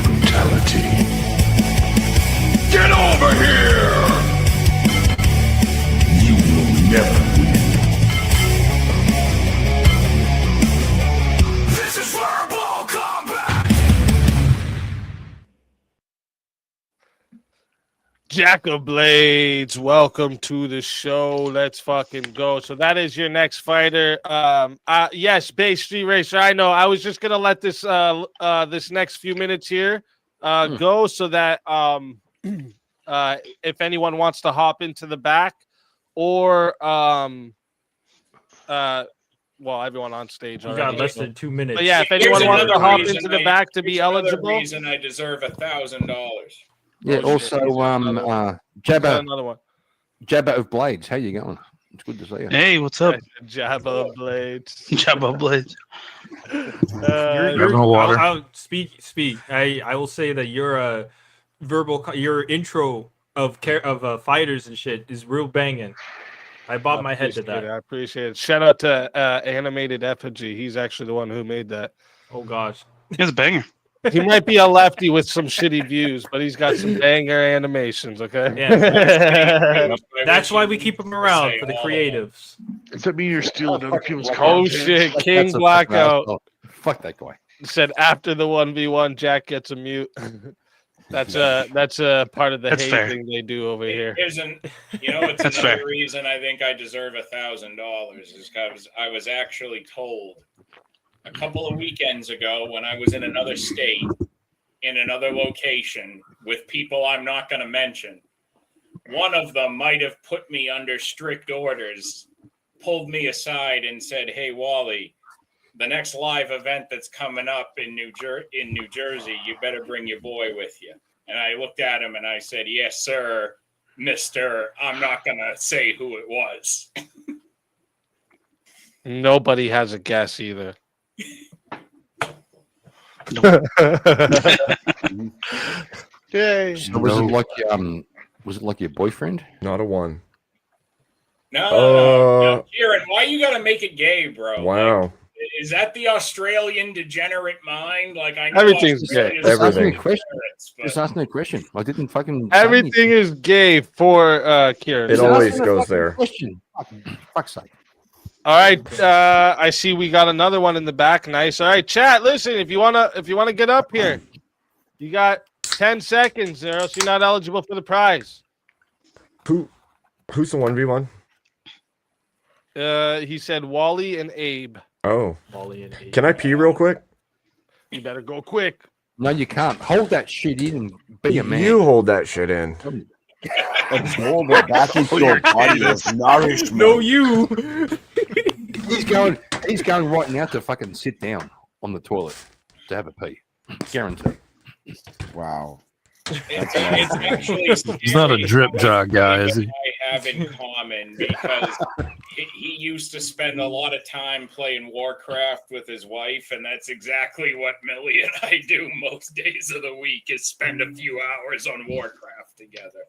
Brutality. Get over here! You will never win. This is verbal combat! Jack of Blades, welcome to the show. Let's fucking go. So that is your next fighter. Yes, Base Street Racer. I know. I was just gonna let this this next few minutes here go so that if anyone wants to hop into the back or well, everyone on stage You already. got less than 2 minutes. But yeah, if Here's anyone wants to another hop reason into the I- back to be here's another eligible. reason I deserve $1,000. Yeah. Oh, Also, shit. Jabba, Another one. Jabba of Blades. How you going? It's good to see you. Hey, what's up? Jabba of Blades. Jabba Blades. I'll speak. I will say that your your intro of fighters and shit is real banging. I bob my head to that. I appreciate it. Shout out to Animated Effigy. He's actually the one who made that. Oh gosh, It's a banger. He might be a lefty with some shitty views, but he's got some banger animations. Okay. Yeah, that's why we keep them around for the creatives. Does that mean you're stealing other people's Oh content? shit! King That's a Blackout Fuck that guy. said after the 1v1, Jack gets a mute. That's a part of the That's fair. hazing they do over here. It's That's another fair. reason I think I deserve $1,000 is because I was actually told a couple of weekends ago when I was in another state, in another location with people I'm not going to mention. One of them might have put me under strict orders, pulled me aside and said, "Hey, Wally, the next live event that's coming up in New Jersey, you better bring your boy with you." And I looked at him and I said, "Yes, sir, mister. I'm not going to say who it was." Nobody has a guess either. Yay. So was it like your boyfriend? Not a one. No. Kieran, why you got to make it gay, bro? Wow. Is that the Australian degenerate mind? Like I know Everything's gay. Australia's Just ask me a Everything. question. degenerates, but- Just ask me a question. I didn't fucking. say Everything anything. is gay for Kieran. It Just always ask me a goes fucking there. Question. Fuck's sake. All right, I see we got another one in the back. Nice. All right, chat. Listen, if you wanna get up here, you got 10 seconds, or else you're not eligible for the prize. Who's the 1v1? He said Wally and Abe. Oh. Wally and Abe. Can I pee real quick? You better go quick. No, you can't. Hold that shit in and be a man. You hold that shit in. Absorb it back into your body as nourishment. No, you. He's going right now to fucking sit down on the toilet to have a pee. Guaranteed. Wow. It's actually He's not a drip jog guy, is he? I have in common because he used to spend a lot of time playing Warcraft with his wife, and that's exactly what Millie and I do most days of the week is spend a few hours on Warcraft together.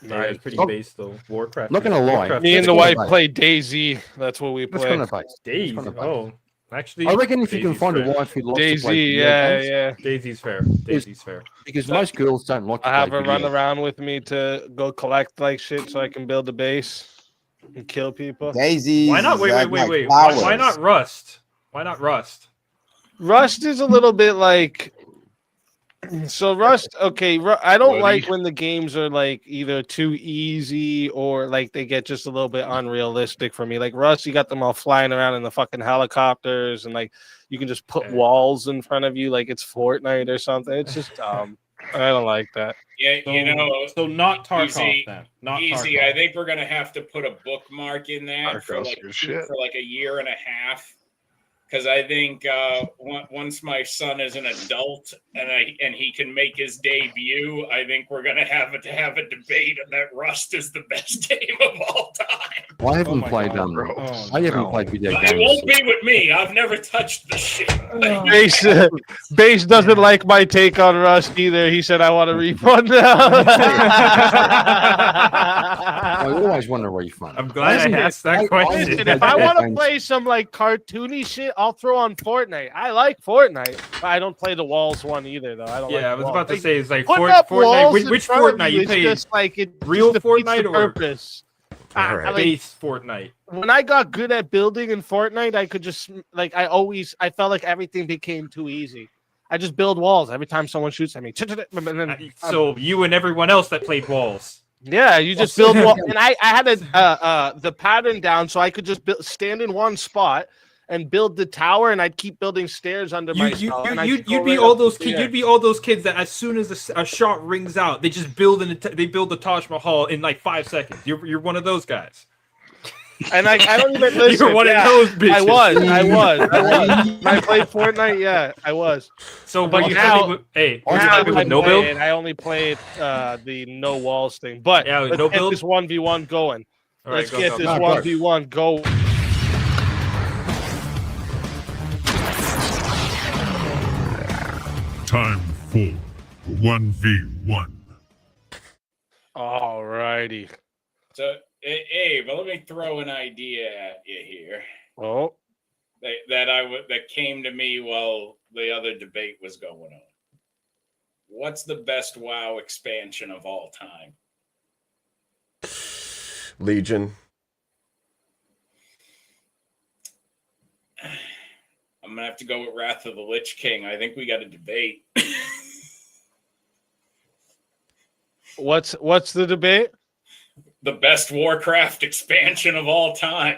Yeah, it's pretty Oh. base though. Warcraft. Not gonna lie. Warcraft- Me and Let's the go wife to play DayZ. That's what we Let's play. go to base. Daisy. Let's go to base. Oh, actually, I reckon if you can Daisy's find fair. a wife who likes to play DayZ, video yeah, games, yeah. Daisy's fair. Daisy's fair. because most girls don't like to I have play her run video. around with me to go collect like shit so I can build a base and kill people. Daisies. Why not? Wait. like Why flowers. not Rust? Why not Rust? Rust is a little bit like so Rust. Okay, I don't like when the games are like either too easy or like they get just a little bit unrealistic for me. Like Rust, you got them all flying around in the fucking helicopters and like you can just put walls in front of you like it's Fortnite or something. It's just dumb. I don't like that. Yeah, So not Tarkov Easy, then. Not easy. Tarkov. I think we're gonna have to put a bookmark in that for Tarkov's like good shit. a year and a half. Because I think once my son is an adult and he can make his debut, I think we're gonna have a debate that Rust is the best game of all time. I haven't my played God. I haven't played video It games. won't be with me. I've never touched the shit. Base doesn't like my take on Rust either. He said I want a refund now. I always want a refund. I'm glad I asked that question. Listen, if I want to play some like cartoony shit, I'll throw on Fortnite. I like Fortnite, but I don't play the walls one either, though. I don't. Yeah, like I was walls. about to say it's like putting up Fortnite. walls in Which front of Fortnite you you is pay? just like it Real just defeats Fortnite the or purpose. All right. Base Fortnite? When I got good at building in Fortnite, I could just like I felt like everything became too easy. I just build walls every time someone shoots at me. And then, So you and everyone else that played walls. yeah, you just build wall, and I had the pattern down, so I could just stand in one spot and build the tower, and I'd keep building stairs under myself. You'd be all those kids. You'd be all those kids that as soon as a shot rings out, they just build they build the Taj Mahal in like 5 seconds. You're one of those guys. And I don't even listen. You're one of those bitches. I was. When I played Fortnite, yeah, I was. So, but you now, with, hey, now happy with no build? I only played the no walls thing. But Yeah, let's no get build? this 1v1 going. All right, Let's go, get go, this go. 1v1 going. Time for 1v1. All righty. So, Abe, let me throw an idea at you here. Oh, that came to me while the other debate was going on. What's the best WoW expansion of all time? Legion. I'm gonna have to go with Wrath of the Lich King. I think we got a debate. what's the debate? The best Warcraft expansion of all time.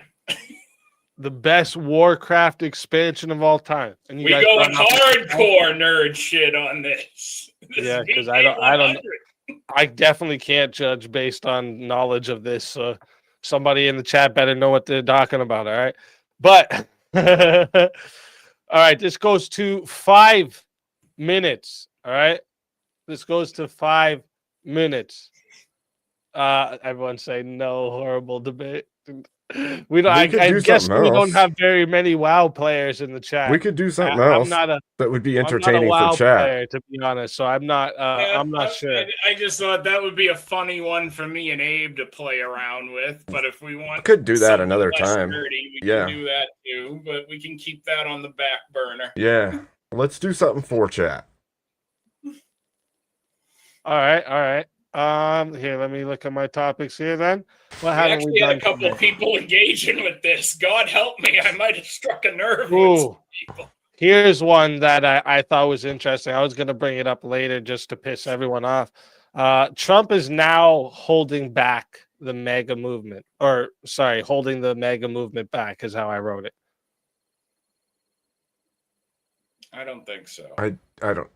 The best Warcraft expansion of all time. And We go with hardcore nerd shit on this. Yeah, because I don't. I definitely can't judge based on knowledge of this. So somebody in the chat better know what they're talking about. All right, but all right, this goes to 5 minutes. All right, this goes to 5 minutes. Everyone say no. Horrible debate. We don't. We could I do guess something we don't else. have very many WoW players in the chat. We could do something I'm else not a, that would be I'm not a entertaining WoW for chat. player, to be honest. So I'm not. I'm not sure. I just thought that would be a funny one for me and Abe to play around with. But if we want, Could do that something another less time. nerdy, we Yeah. can do that too. But we can keep that on the back burner. Yeah. Let's do something for chat. All right. Here, let me look at my topics here. Then what We haven't actually we had done a couple today? people engaging with this. God help me, I might have struck a nerve with Ooh. some people. Here's one that I thought was interesting. I was going to bring it up later just to piss everyone off. Trump is now holding back the MAGA movement, or sorry, holding the MAGA movement back is how I wrote it. I don't think so. I don't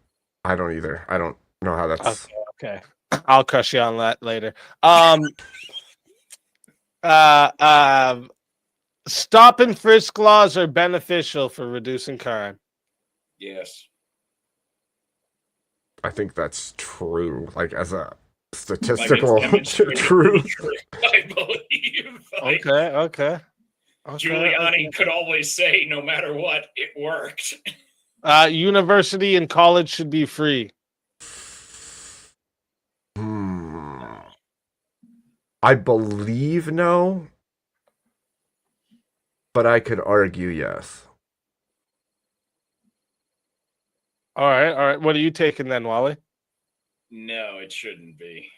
either. I don't know how that's Okay. I'll crush you on that later. Stop and frisk laws are beneficial for reducing crime. Yes. I think that's true. Like as a Like it's statistical demonstrated to be truth. true, I believe. Like, Okay. Giuliani could always say, no matter what, it worked. University and college should be free. I believe no, but I could argue yes. All right. What are you taking then, Wally? No, it shouldn't be.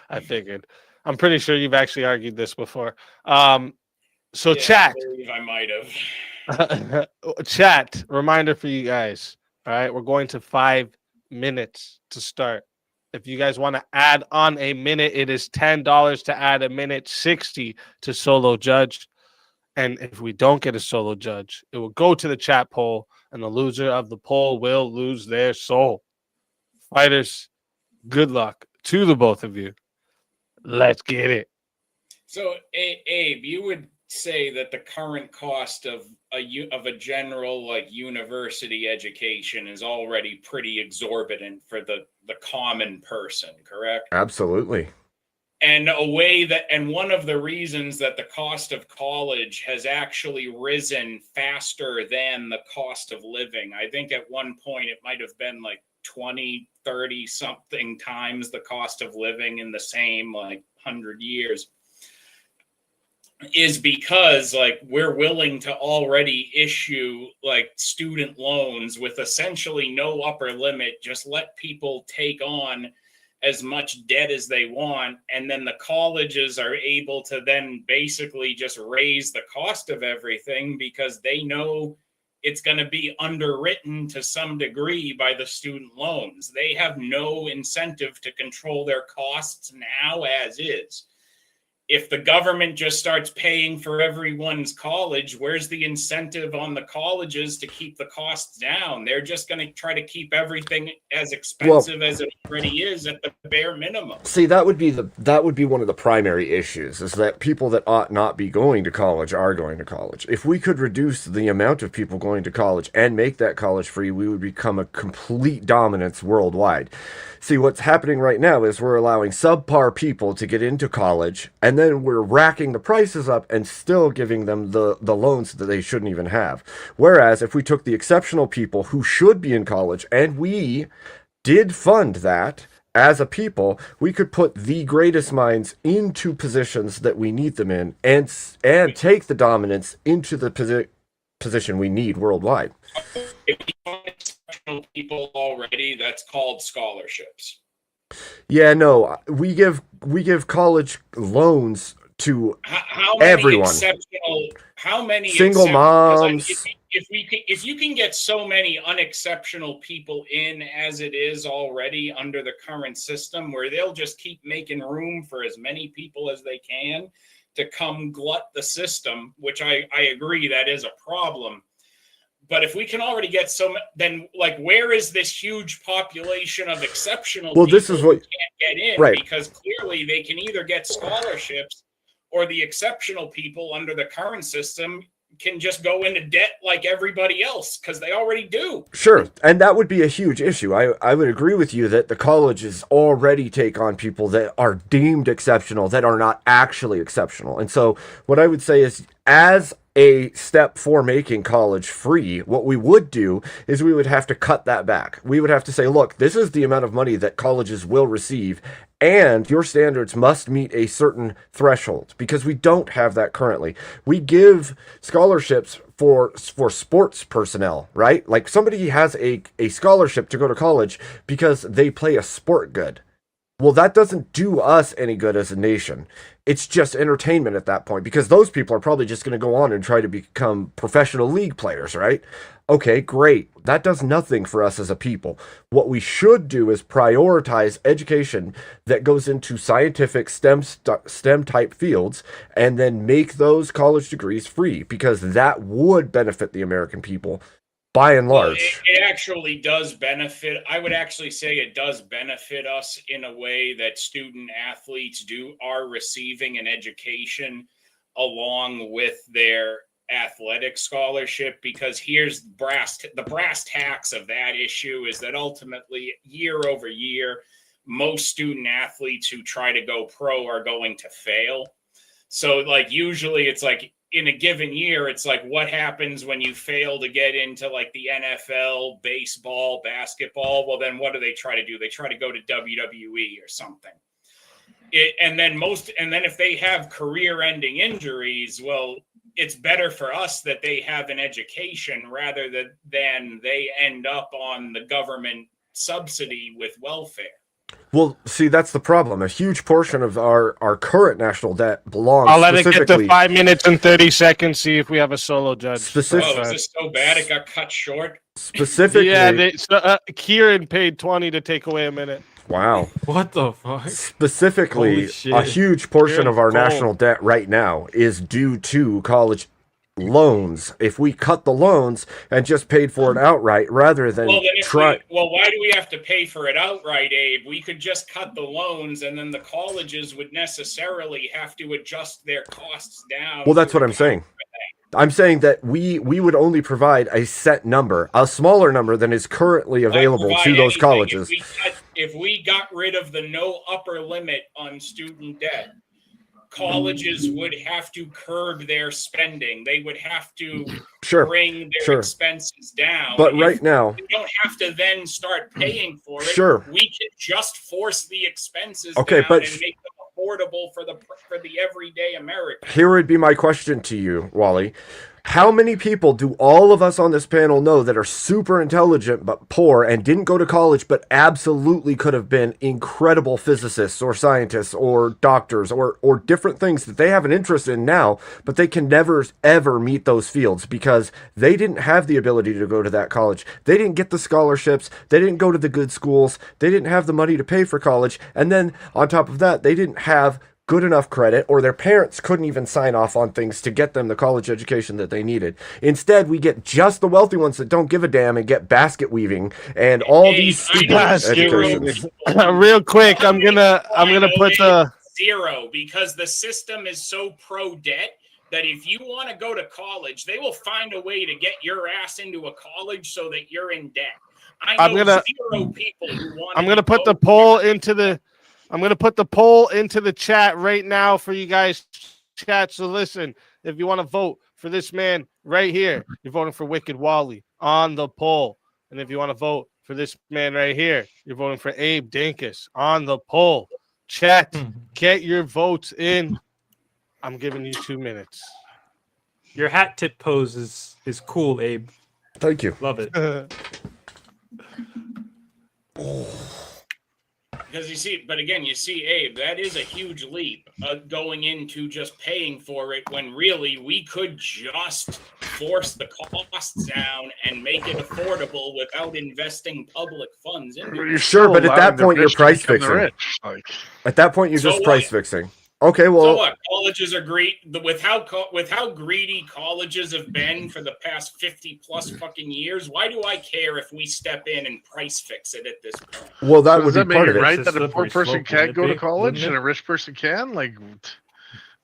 I figured. I'm pretty sure you've actually argued this before. So Yeah, chat. I believe I might have. Chat, reminder for you guys. All right, we're going to 5 minutes to start. If you guys want to add on a minute, it is $10 to add a minute, 60 to solo judge. And if we don't get a solo judge, it will go to the chat poll, and the loser of the poll will lose their soul. Fighters, good luck to the both of you. Let's get it. So, Abe, you would say that the current cost of a general like university education is already pretty exorbitant for the common person, correct? Absolutely. And one of the reasons that the cost of college has actually risen faster than the cost of living. I think at one point it might have been like 30 something times the cost of living in the same like 100 years, is because like we're willing to already issue like student loans with essentially no upper limit, just let people take on as much debt as they want, and then the colleges are able to then basically just raise the cost of everything because they know it's going to be underwritten to some degree by the student loans. They have no incentive to control their costs now as is. If the government just starts paying for everyone's college, where's the incentive on the colleges to keep the costs down? They're just going to try to keep everything as expensive as it already is at the bare minimum. See, that would be one of the primary issues, is that people that ought not be going to college are going to college. If we could reduce the amount of people going to college and make that college free, we would become a complete dominance worldwide. See, what's happening right now is we're allowing subpar people to get into college, and then we're racking the prices up and still giving them the loans that they shouldn't even have. Whereas if we took the exceptional people who should be in college, and we did fund that as a people, we could put the greatest minds into positions that we need them in, and take the dominance into the position we need worldwide. If you want exceptional people already, that's called scholarships. Yeah, no, we give college loans to How many everyone. How many Single moms. If you can get so many unexceptional people in as it is already under the current system, where they'll just keep making room for as many people as they can to come glut the system, which I agree that is a problem. But if we can already get then like, where is this huge population of exceptional people this is what who can't get in? Right. Because clearly they can either get scholarships, or the exceptional people under the current system can just go into debt like everybody else, because they already do. Sure, and that would be a huge issue. I would agree with you that the colleges already take on people that are deemed exceptional, that are not actually exceptional. And so what I would say is, as a step for making college free, what we would do is we would have to cut that back. We would have to say, look, this is the amount of money that colleges will receive, and your standards must meet a certain threshold, because we don't have that currently. We give scholarships for sports personnel, right? Like, somebody has a scholarship to go to college because they play a sport good. Well, that doesn't do us any good as a nation. It's just entertainment at that point, because those people are probably just going to go on and try to become professional league players, right? Okay, great. That does nothing for us as a people. What we should do is prioritize education that goes into scientific STEM type fields, and then make those college degrees free, because that would benefit the American people by and large. It actually does benefit. I would actually say it does benefit us in a way that student athletes are receiving an education along with their athletic scholarship, because here's the brass tacks of that issue is that ultimately, year over year, most student athletes who try to go pro are going to fail. So like, usually it's like, in a given year, it's like, what happens when you fail to get into like the NFL, baseball, basketball? Well, then what do they try to do? They try to go to WWE or something. And then if they have career-ending injuries, well, it's better for us that they have an education rather than they end up on the government subsidy with welfare. Well, see, that's the problem. A huge portion of our current national debt belongs I'll let it get to specifically... 5 minutes and 30 seconds, see if we have a solo judge. Oh, is this so bad it got cut short? Specifically... Yeah, Kieran paid 20 to take away a minute. Wow. What the fuck? Specifically, a huge portion of our national debt right now is due to college loans. If we cut the loans and just paid for it outright rather than why do we have to pay for it outright, Abe? We could just cut the loans, and then the colleges would necessarily have to adjust their costs down. Well, that's what I'm saying. I'm saying that we would only provide a set number, a smaller number than is currently available to those colleges. If we got rid of the no upper limit on student debt, colleges would have to curb their spending. They would have to Sure, bring their sure. expenses down. But If right now, we don't have to then start paying for it. Sure. We can just force the expenses Okay, down but and make them affordable for the everyday American. here would be my question to you, Wally. How many people do all of us on this panel know that are super intelligent but poor and didn't go to college but absolutely could have been incredible physicists or scientists or doctors or different things that they have an interest in now, but they can never ever meet those fields because they didn't have the ability to go to that college. They didn't get the scholarships. They didn't go to the good schools. They didn't have the money to pay for college. And then on top of that, they didn't have good enough credit, or their parents couldn't even sign off on things to get them the college education that they needed. Instead, we get just the wealthy ones that don't give a damn and get basket weaving and all these stupid educations. Real quick, I'm gonna put the zero because the system is so pro debt that if you want to go to college, they will find a way to get your ass into a college so that you're in debt. I'm gonna zero people who want. I'm gonna put the poll into the. I'm going to put the poll into the chat right now for you guys chat. So listen, if you want to vote for this man right here, you're voting for Wicked Wally on the poll. And if you want to vote for this man right here, you're voting for Abe Dinkus on the poll. Chat, get your votes in. I'm giving you 2 minutes. Your hat tip pose is cool, Abe. Thank you. Love it. Because you see, but again, you see, Abe, that is a huge leap going into just paying for it when really we could just force the costs down and make it affordable without investing public funds into it. Sure, but at that point, you're price fixing. At that point, you're So just what? price fixing. Okay, well, So what? Colleges are great. With how greedy colleges have been for the past 50 plus fucking years, why do I care if we step in and price fix it at this point? well, that Does would that be part make of it it. right that a poor person can't go to college and a rich person can? Like,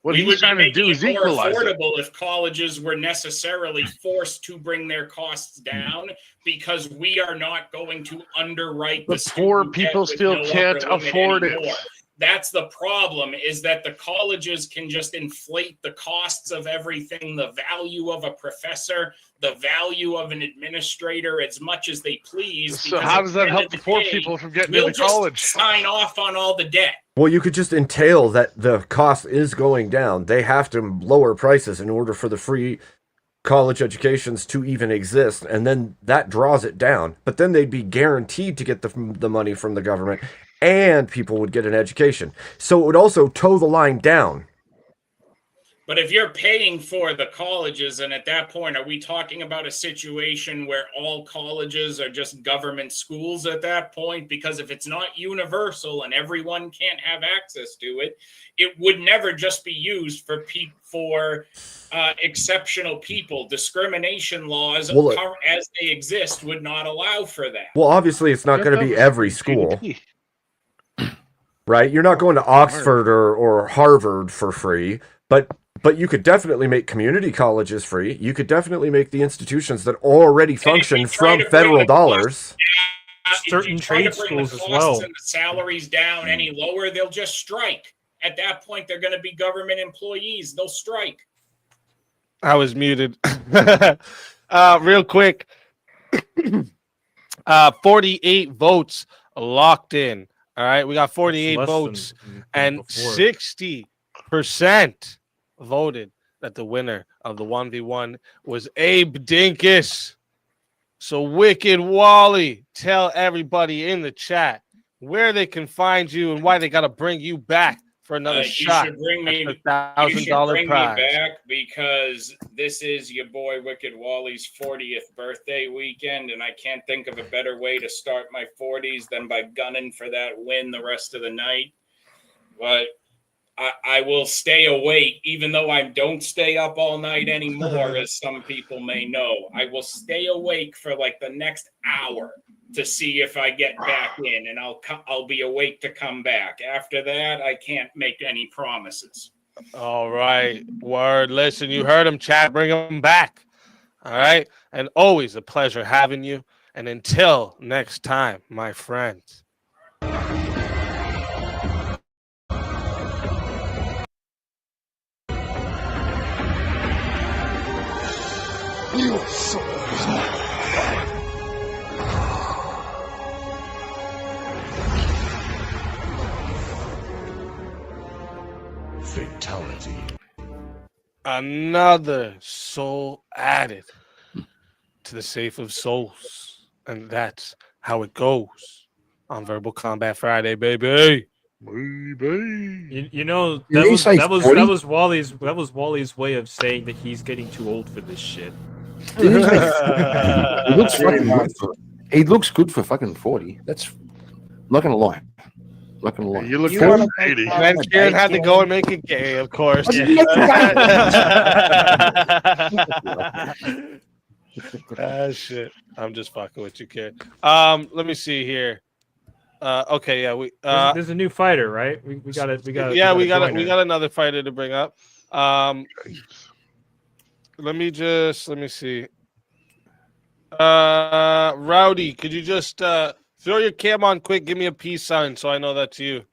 what We he's would be trying to do making is it more equalize it. affordable if colleges were necessarily forced to bring their costs down because we are not going to underwrite the The poor student debt people with still no can't upper limit afford it. anymore. That's the problem, is that the colleges can just inflate the costs of everything, the value of a professor, the value of an administrator as much as they please. So because how at does the that end help of the poor day, people from getting we'll into just college? sign off on all the debt. Well, you could just entail that the cost is going down. They have to lower prices in order for the free college educations to even exist, and then that draws it down. But then they'd be guaranteed to get the money from the government, and people would get an education. So it would also toe the line down. But if you're paying for the colleges, and at that point, are we talking about a situation where all colleges are just government schools at that point? Because if it's not universal and everyone can't have access to it, it would never just be used for exceptional people. Discrimination laws, Well, as they exist, would not allow for that. Well, obviously, it's not going to be every school, right? You're not going to Oxford or Harvard for free, but you could definitely make community colleges free. You could definitely make the institutions that already function from federal dollars. Certain trade schools as well. And the salaries down any lower, they'll just strike. At that point, they're going to be government employees. They'll strike. I was muted. Real quick. 48 votes locked in. All right. We got 48 less votes, than and before. 60% voted that the winner of the 1v1 was Abe Dinkus. So, Wicked Wally, tell everybody in the chat where they can find you and why they got to bring you back for another shot. You should bring me, $1,000 prize. back because this is your boy Wicked Wally's 40th birthday weekend, and I can't think of a better way to start my 40s than by gunning for that win the rest of the night. But I will stay awake, even though I don't stay up all night anymore, as some people may know. I will stay awake for like the next hour to see if I get back in, and I'll be awake to come back. After that, I can't make any promises. All right. Word. Listen, you heard him, chat. Bring him back. All right. And always a pleasure having you. And until next time, my friends. Fatality. Another soul added to the safe of souls. And that's how it goes on Verbal Combat Friday, baby. You know Did that he was say that was 40? that was Wally's way of saying that he's getting too old for this shit. He looks fucking good for, he looks good for fucking 40. That's not gonna lie. Not gonna lie. You look You good wanna for 80. And then Kieran had to go and make it gay, of course. Shit. I'm just fucking with you, kid. Let me see here. Okay, yeah, There's a new fighter, right? We got it. We got we got another fighter to bring up. Let me see. Rowdy, could you just throw your cam on quick? Give me a peace sign so I know that's you.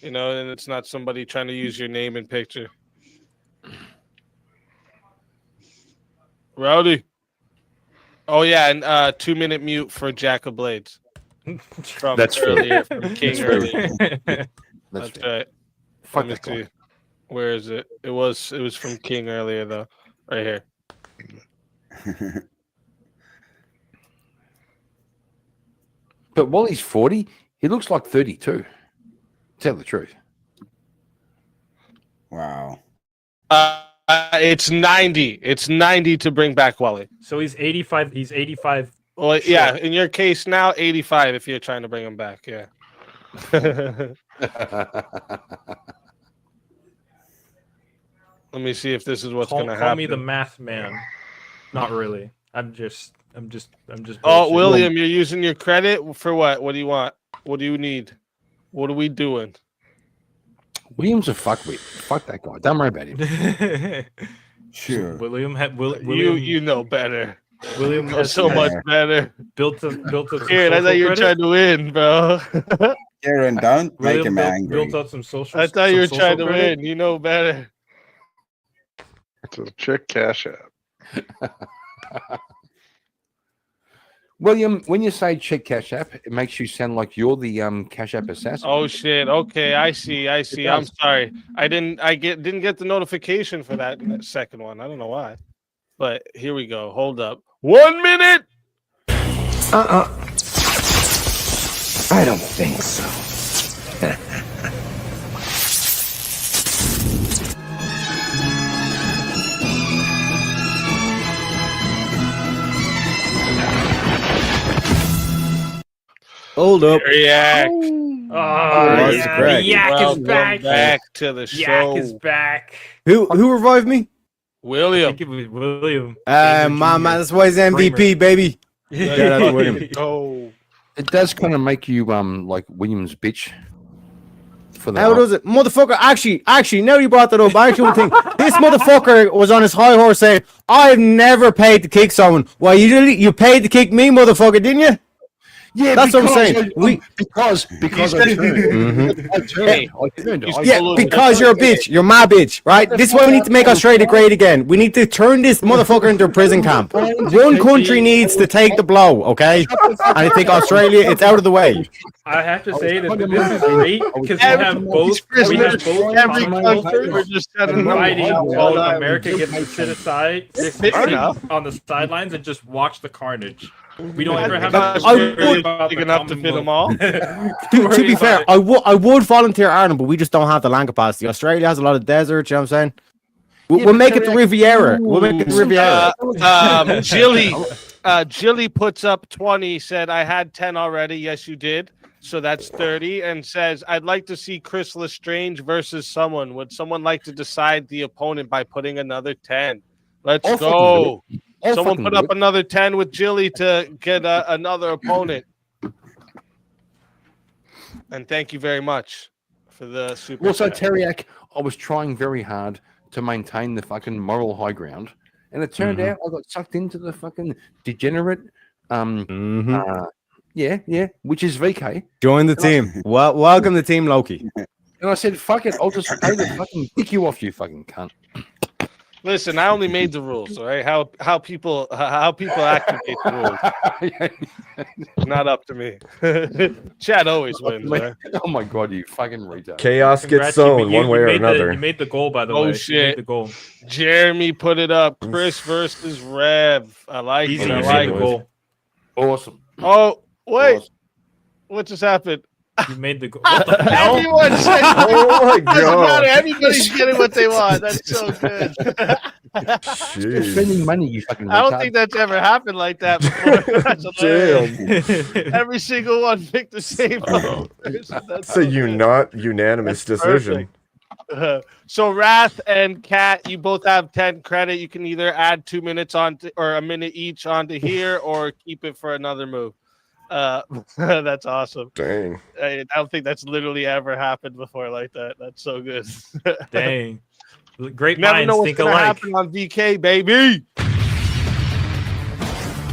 You know, and it's not somebody trying to use your name and picture. Rowdy. Oh yeah, and 2-minute mute for Jack of Blades. From That's earlier, fair. from King That's fair. earlier. That's That's fair. right. Fuck Let me that guy. see. Where is it? It was from King earlier though. Right here. But while he's 40, he looks like 32. Tell the truth. Wow. It's 90. It's 90 to bring back Wally. So he's 85. He's 85. Well, yeah. In your case now, 85. If you're trying to bring him back, yeah. Let me see if this is what's Call, gonna call happen. me the math man. Not really. I'm just. Oh, bullshitting. William, you're using your credit for what? What do you want? What do you need? What are we doing? William's a fuckwit. Fuck that guy. Don't worry about him. Sure. William had William. You know better. William know has so much better. built up. Kieran, I thought you were trying to win, bro. Kieran, don't make William him angry. built up some social. I thought you were some trying to social credit. win. You know better. So check Cash App. William, when you say check Cash App, it makes you sound like you're the Cash App assassin. Oh shit. Okay, I see. I'm does. sorry. didn't get the notification for that second one. I don't know why. But here we go. Hold up. 1 minute. I don't think so. Hold up. React. Oh, that's yeah, great. the yak is Welcome back. back to the show. Yak is back. Who revived me? I William. think it was William. My man, that's why he's MVP, baby. Shout out to William. Oh. It does kind of make you like William's bitch. For the How does it, motherfucker? Actually, now you brought that up, I actually think this motherfucker was on his high horse saying, "I've never paid to kick someone." Well, you paid to kick me, motherfucker, didn't you? Yeah, that's what I'm saying. Because I turned. I turned. Yeah, because you're a bitch. You're my bitch, right? This is why we need to make Australia great again. We need to turn this motherfucker into a prison camp. One country needs to take the blow, okay? And I think Australia, it's out of the way. I have to say that this is great because we have both. We have both Every cultures country, we're just setting up. fighting while America gets to sit aside, sit enough. on the sidelines, and just watch the carnage. We don't ever have big enough to fit them all. To be fair, I would volunteer Ireland, but we just don't have the land capacity. Australia has a lot of desert, you know what I'm saying? We'll make it the Riviera. We'll make it the Riviera. Jilly puts up 20, said, I had 10 already. Yes, you did. So that's 30. And says, I'd like to see Chris Lestrange versus someone. Would someone like to decide the opponent by putting another 10? Let's go. Someone put up another 10 with Jilly to get another opponent. And thank you very much for the super. Also, chat. Teriak, I was trying very hard to maintain the fucking moral high ground, and it turned out I got sucked into the fucking degenerate. Yeah, which is VK. Join the team. Welcome to Team Loki. And I said, "Fuck it, I'll just pay the fucking kick you off, you fucking cunt." Listen, I only made the rules, all right? How people activate the rules. Not up to me. Chad always wins, right? Oh my god, you fucking retard. Chaos gets Congrats, sown one way or made another. You made the goal, by the Oh way. You made shit! the goal. Jeremy put it up. Chris versus Rev. I like Easy, it. I you like made the it. goal. Awesome. Oh wait, Awesome. what just happened? You made the goal. What the hell? Everyone said, Oh my doesn't matter. god. Everybody's getting what they want. That's so good. You're spending money, you fucking I don't retard. think that's ever happened like that before. That's hilarious. Every single one picked the same person. That's It's a so good. not unanimous That's decision. So Wrath and Kat, you both have 10 credit. You can either add 2 minutes on or a minute each onto here, or keep it for another move. That's awesome. Dang. I don't think that's literally ever happened before like that. That's so good. Dang. Great Never minds know what's think gonna alike. happen on VK, baby.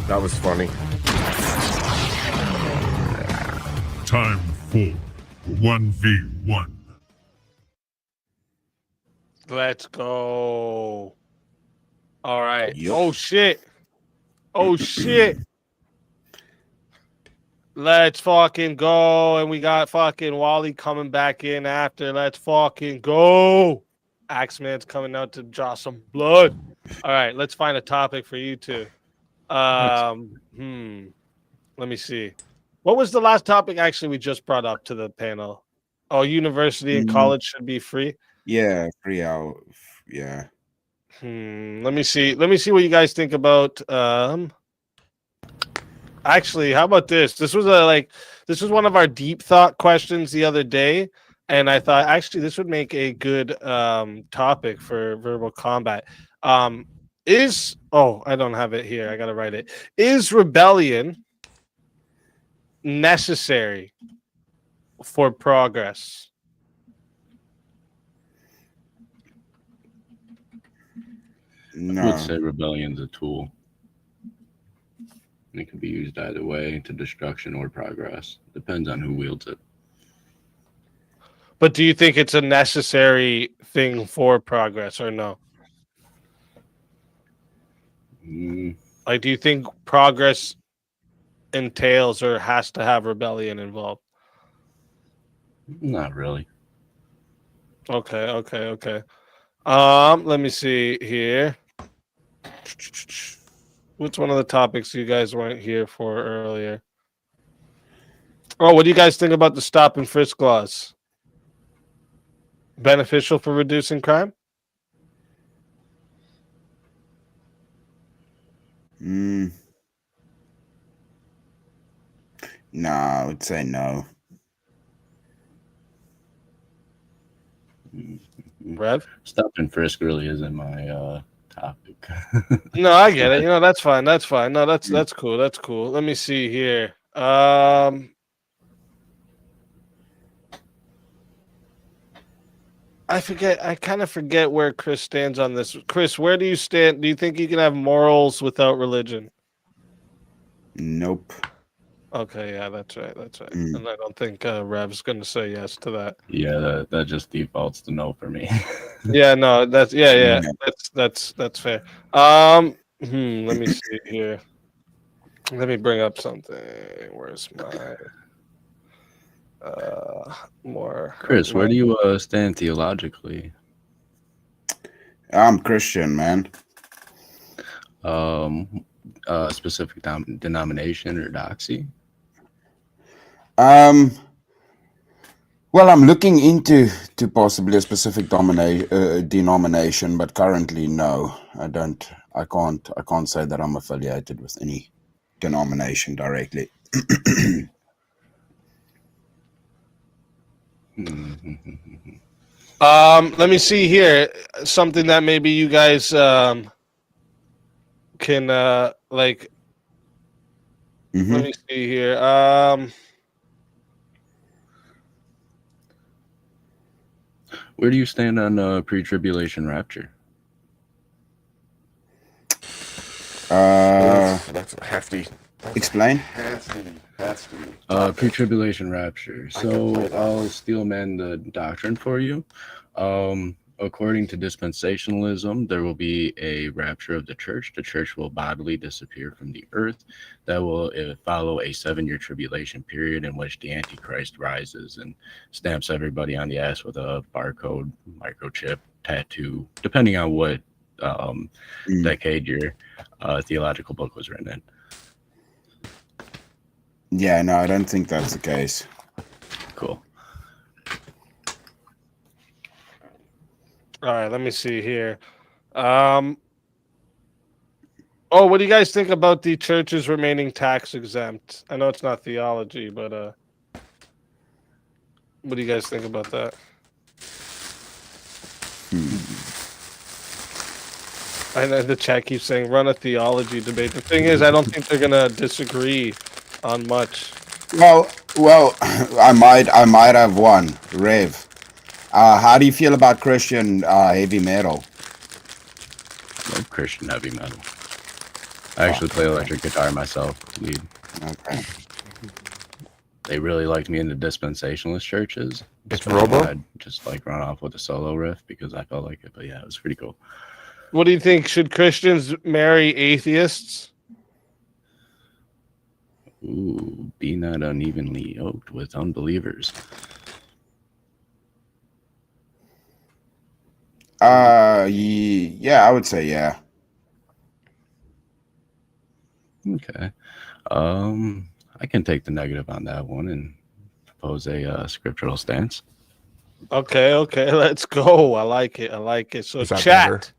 That was funny. Time for 1v1. Let's go. All right. Yep. Oh shit. Oh shit. Let's fucking go. And we got fucking Wally coming back in after. Let's fucking go. Axeman's coming out to draw some blood. All right, let's find a topic for you two. Let me see. What was the last topic actually we just brought up to the panel? Oh, university and college should be free. Yeah, free out. Yeah. Let me see. Let me see what you guys think about. Actually, how about this? This was this was one of our deep thought questions the other day, and I thought actually this would make a good topic for verbal combat. I don't have it here. I gotta write it. Is rebellion necessary for progress? No. I would say rebellion's a tool. It can be used either way, to destruction or progress. Depends on who wields it. But do you think it's a necessary thing for progress or no? Like, do you think progress entails or has to have rebellion involved? Not really. Okay. Let me see here. What's one of the topics you guys weren't here for earlier? Oh, what do you guys think about the stop and frisk laws? Beneficial for reducing crime? No, I would say no. Rev? Stop and frisk really isn't my topic. No, I get it. That's fine. That's fine. No, that's cool. That's cool. Let me see here. I forget. I kind of forget where Chris stands on this. Chris, where do you stand? Do you think you can have morals without religion? Nope. Okay, yeah, that's right. And I don't think Rev's going to say yes to that. Yeah, that just defaults to no for me. Yeah, no, that's yeah. That's fair. Let me see here. Let me bring up something. Where's my more Chris, where do you stand theologically? I'm Christian, man. Specific denomination or doxy? Well, I'm looking into possibly a specific denomination, but currently, no, I don't. I can't say that I'm affiliated with any denomination directly. Let me see here. Something that maybe you guys can like. Let me see here. Where do you stand on pre-tribulation rapture? That's hefty. Explain. Hefty. Pre-tribulation rapture. So I'll steel man the doctrine for you. according to dispensationalism, there will be a rapture of the church. The church will bodily disappear from the earth. That will follow a 7-year tribulation period in which the Antichrist rises and stamps everybody on the ass with a barcode, microchip, tattoo, depending on what decade your theological book was written in. Yeah, no, I don't think that's the case. Cool. All right, let me see here. Oh, what do you guys think about the churches remaining tax exempt? I know it's not theology, but what do you guys think about that? I know the chat keeps saying run a theology debate. The thing is, I don't think they're gonna disagree on much. Well, I might have one. Rev, how do you feel about Christian heavy metal? Love Christian heavy metal. I actually play electric guitar myself, lead. Okay. They really liked me in the dispensationalist churches. It's So Robo? I'd just like run off with a solo riff because I felt like it. But yeah, it was pretty cool. What do you think? Should Christians marry atheists? Ooh, be not unevenly yoked with unbelievers. Yeah, I would say yeah. Okay. I can take the negative on that one and propose a scriptural stance. Okay, let's go. I like it. So Is that chat.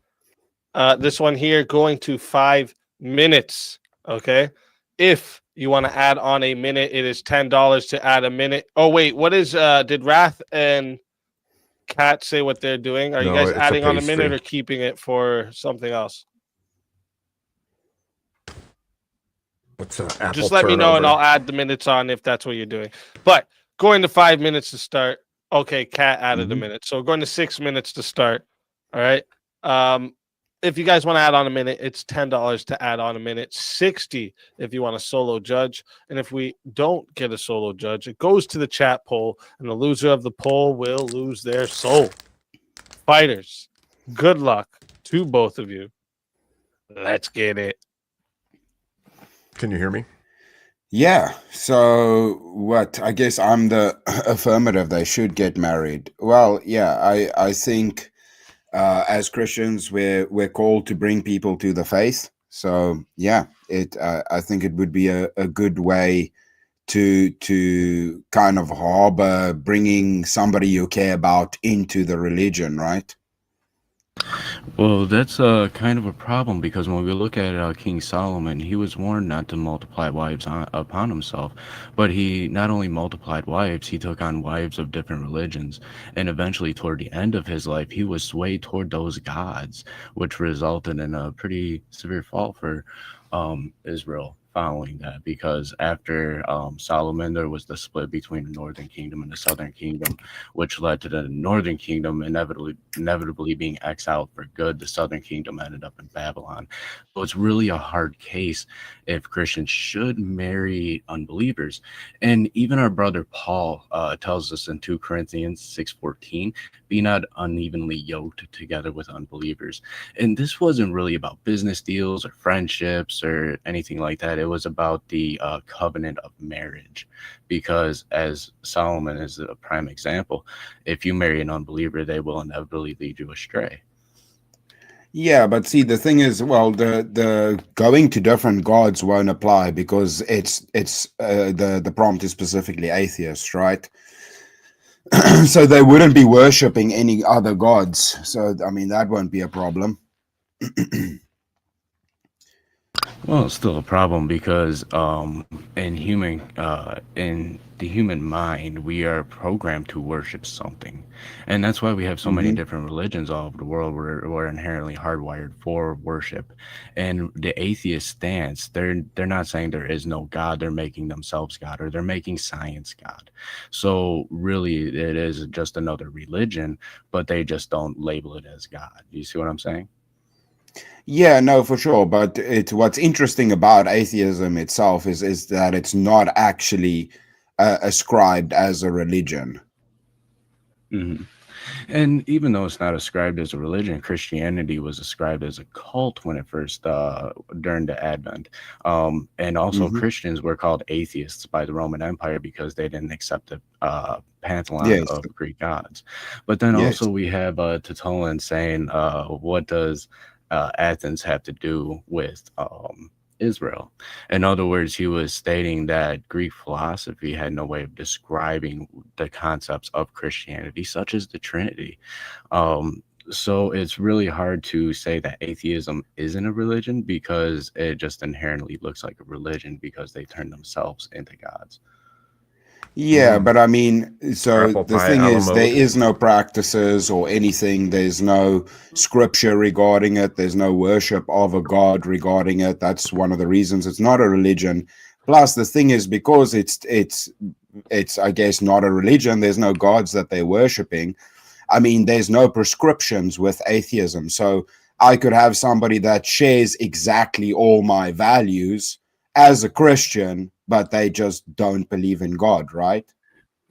This one here going to 5 minutes. Okay. If you want to add on a minute, it is $10 to add a minute. Oh, wait, what is did Wrath and Cat say what they're doing? Are you No, guys it's a adding on a minute pastry. or keeping it for something else? What's an apple Just let me know and turnover? I'll add the minutes on if that's what you're doing. But going to 5 minutes to start. Okay, Cat added a minute. So going to 6 minutes to start. All right. If you guys want to add on a minute, it's $10 to add on a minute. 60 if you want a solo judge. And if we don't get a solo judge, it goes to the chat poll, and the loser of the poll will lose their soul. Fighters, good luck to both of you. Let's get it. Can you hear me? Yeah. So what? I guess I'm the affirmative. They should get married. Well, yeah. I think as Christians, we're called to bring people to the faith. So yeah, I think it would be a good way to kind of harbor bringing somebody you care about into the religion, right? Well, that's kind of a problem because when we look at King Solomon, he was warned not to multiply wives upon himself, but he not only multiplied wives, he took on wives of different religions, and eventually toward the end of his life, he was swayed toward those gods, which resulted in a pretty severe fall for Israel following that, because after Solomon, there was the split between the northern kingdom and the southern kingdom, which led to the northern kingdom inevitably being exiled for good. The southern kingdom ended up in Babylon. So it's really a hard case if Christians should marry unbelievers. And even our brother Paul tells us in 2 Corinthians 6:14, be not unevenly yoked together with unbelievers. And this wasn't really about business deals or friendships or anything like that. It was about the covenant of marriage, because as Solomon is a prime example, if you marry an unbeliever, they will inevitably lead you astray. Yeah, but see, the thing is, well, the going to different gods won't apply because it's the prompt is specifically atheist, right? So they wouldn't be worshipping any other gods. So I mean, that won't be a problem. Well, it's still a problem because in the human mind, we are programmed to worship something, and that's why we have so many different religions all over the world. We're inherently hardwired for worship, and the atheist stance, they're not saying there is no God. They're making themselves God, or they're making science God. So really, it is just another religion, but they just don't label it as God. Do you see what I'm saying? Yeah, no, for sure. But what's interesting about atheism itself is that it's not actually ascribed as a religion. Mm-hmm. And even though it's not ascribed as a religion, Christianity was ascribed as a cult when it first during the Advent. And also Christians were called atheists by the Roman Empire because they didn't accept the pantheon Yes. of Greek gods. But then Yes. also we have Tertullian saying, what does Athens have to do with Israel? In other words, he was stating that Greek philosophy had no way of describing the concepts of Christianity, such as the Trinity. So it's really hard to say that atheism isn't a religion because it just inherently looks like a religion because they turn themselves into gods. Yeah, but I mean, so Apple the pie thing a la is, there mode. is no practices or anything. There's no scripture regarding it. There's no worship of a god regarding it. That's one of the reasons it's not a religion. Plus, the thing is, because it's I guess not a religion. There's no gods that they're worshiping. I mean, there's no prescriptions with atheism. So I could have somebody that shares exactly all my values as a Christian, but they just don't believe in God, right?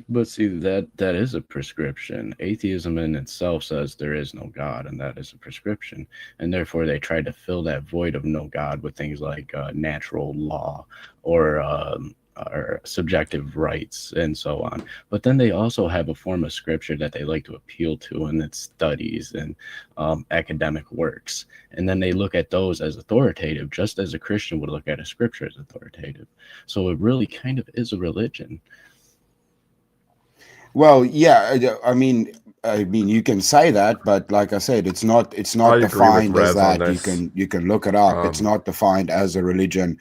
But see, that is a prescription. Atheism in itself says there is no God, and that is a prescription. And therefore, they try to fill that void of no God with things like natural law or subjective rights and so on. But then they also have a form of scripture that they like to appeal to, and it's studies and academic works. And then they look at those as authoritative, just as a Christian would look at a scripture as authoritative. So it really kind of is a religion. Well, yeah, I mean, you can say that, but like I said, it's not I agree with defined as Rev on that. this. You can look it up. It's not defined as a religion,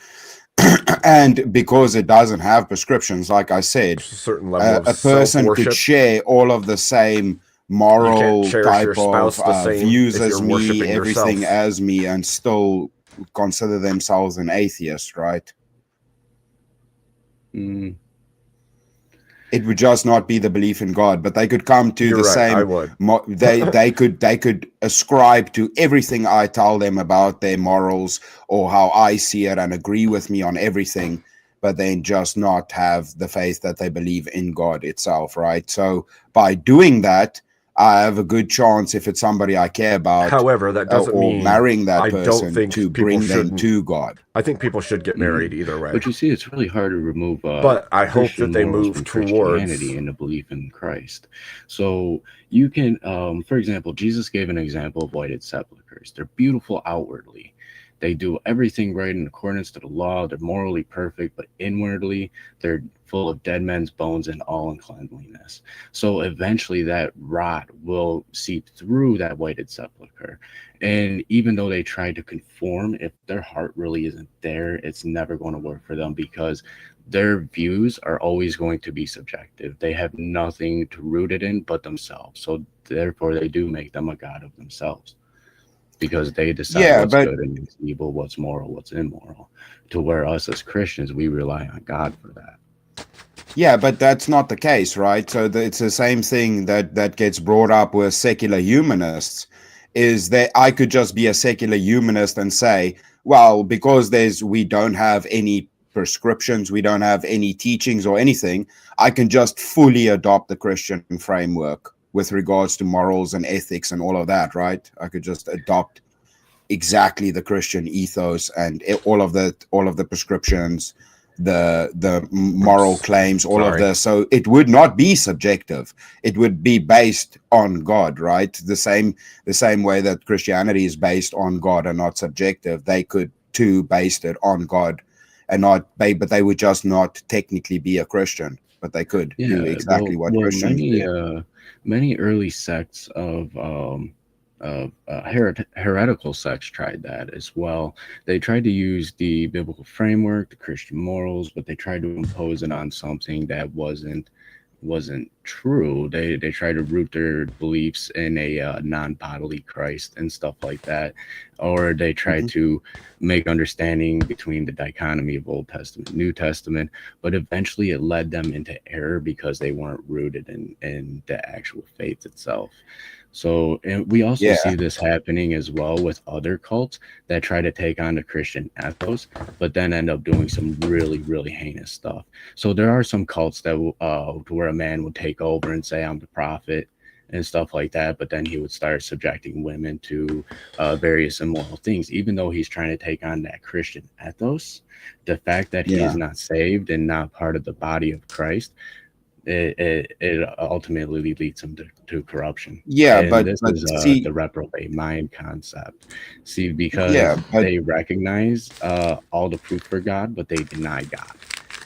and because it doesn't have prescriptions, like I said, There's a certain level of a person could self-worship. share all of the same You can't moral cherish your type of spouse the same views if as you're me, worshiping everything yourself. as me, and still consider themselves an atheist, right? Mm. It would just not be the belief in God, but they could come to You're the right, same. I would. They could ascribe to everything I tell them about their morals or how I see it and agree with me on everything, but then just not have the faith that they believe in God itself, right? So by doing that, I have a good chance, if it's somebody I care about, However, that doesn't or mean marrying that I don't person, think to people bring them shouldn't. to God. I think people should get married either way. But you see, it's really hard to remove But I hope Christian that they morals move from towards. Christianity and the belief in Christ. So you can, for example, Jesus gave an example of whited sepulchres. They're beautiful outwardly. They do everything right in accordance to the law. They're morally perfect, but inwardly, they're full of dead men's bones and all uncleanliness. So eventually that rot will seep through that whited sepulchre. And even though they try to conform, if their heart really isn't there, it's never going to work for them because their views are always going to be subjective. They have nothing to root it in but themselves. So therefore, they do make them a god of themselves because they decide what's good and what's evil, what's moral, what's immoral. To where us as Christians, we rely on God for that. Yeah, but that's not the case, right? So it's the same thing that gets brought up with secular humanists, is that I could just be a secular humanist and say, well, because we don't have any prescriptions, we don't have any teachings or anything, I can just fully adopt the Christian framework with regards to morals and ethics and all of that, right? I could just adopt exactly the Christian ethos and all of the prescriptions, the moral claims, all of this. So it would not be subjective. It would be based on God, right? The same way that Christianity is based on God and not subjective. They could too based it on God and not, but they would just not technically be a Christian, but they could do exactly what Christians do. Many early sects of heretical sects tried that as well. They tried to use the biblical framework, the Christian morals, but they tried to impose it on something that wasn't true. They tried to root their beliefs in a non-bodily Christ and stuff like that, or they tried to make understanding between the dichotomy of Old Testament, New Testament, but eventually it led them into error because they weren't rooted in the actual faith itself. So, and we also see this happening as well with other cults that try to take on the Christian ethos, but then end up doing some really, really heinous stuff. So there are some cults that where a man would take over and say, I'm the prophet, and stuff like that. But then he would start subjecting women to various immoral things, even though he's trying to take on that Christian ethos. The fact that he is not saved and not part of the body of Christ, it ultimately leads him to corruption. Yeah, And but this is see, the reprobate mind concept. See, because yeah, but they recognize all the proof for God, but they deny God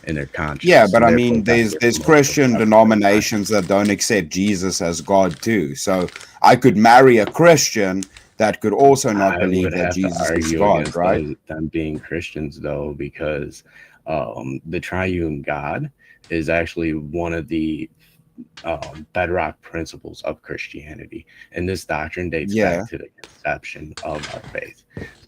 in their conscience. yeah, but and I therefore mean, God there's gives them over to Christian reprobate denominations that don't accept Jesus as God too. So I could marry a Christian that could also not I believe would that have to Jesus is argue God, against right? them being Christians, though, because the triune God is actually one of the bedrock principles of Christianity, and this doctrine dates Yeah, back to the conception of our faith.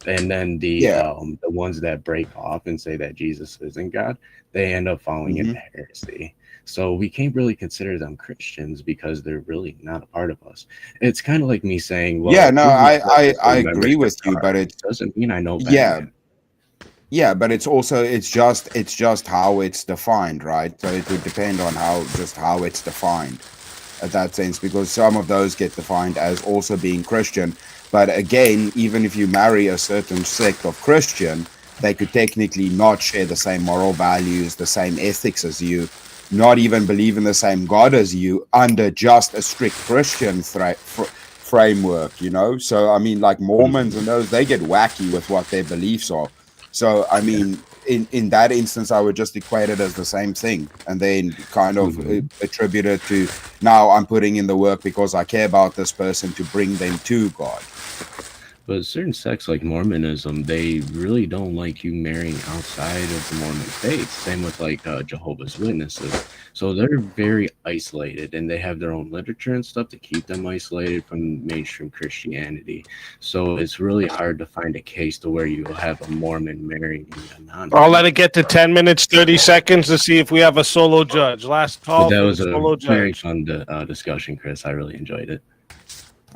And then yeah. the ones that break off and say that Jesus isn't God, they end up falling into heresy. So we can't really consider them Christians because they're really not a part of us. It's kind of like me saying, Yeah, well, no, Israel's I registered agree membership with you, but card it doesn't mean I know yeah, Batman. yeah, but it's also it's just how it's defined, right? So it would depend on how it's defined at that sense, because some of those get defined as also being Christian. But again, even if you marry a certain sect of Christian, they could technically not share the same moral values, the same ethics as you, not even believe in the same God as you under just a strict Christian framework, you know? So, I mean, like Mormons and those, they get wacky with what their beliefs are. So, I mean, in that instance, I would just equate it as the same thing and then kind of attribute it to now I'm putting in the work because I care about this person to bring them to God. But certain sects like Mormonism, they really don't like you marrying outside of the Mormon faith. Same with like Jehovah's Witnesses. So they're very isolated and they have their own literature and stuff to keep them isolated from mainstream Christianity. So it's really hard to find a case to where you have a Mormon marrying a non-Mormon. I'll let it get to 10 minutes, 30 seconds to see if we have a solo judge. Last But call that for the was a solo very judge. fun discussion, Chris. I really enjoyed it.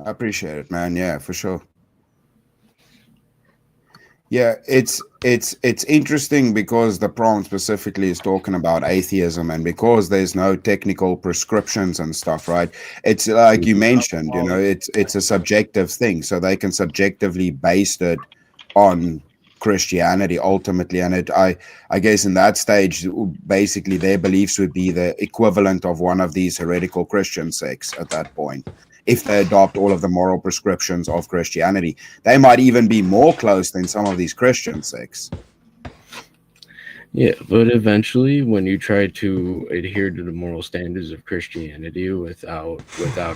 I appreciate it, man. Yeah, for sure. Yeah, it's interesting because the prompt specifically is talking about atheism, and because there's no technical prescriptions and stuff, right? It's like you mentioned, you know, it's a subjective thing, so they can subjectively base it on Christianity ultimately, and I guess in that stage, basically their beliefs would be the equivalent of one of these heretical Christian sects at that point. If they adopt all of the moral prescriptions of Christianity, they might even be more close than some of these Christian sects. Yeah, but eventually, when you try to adhere to the moral standards of Christianity without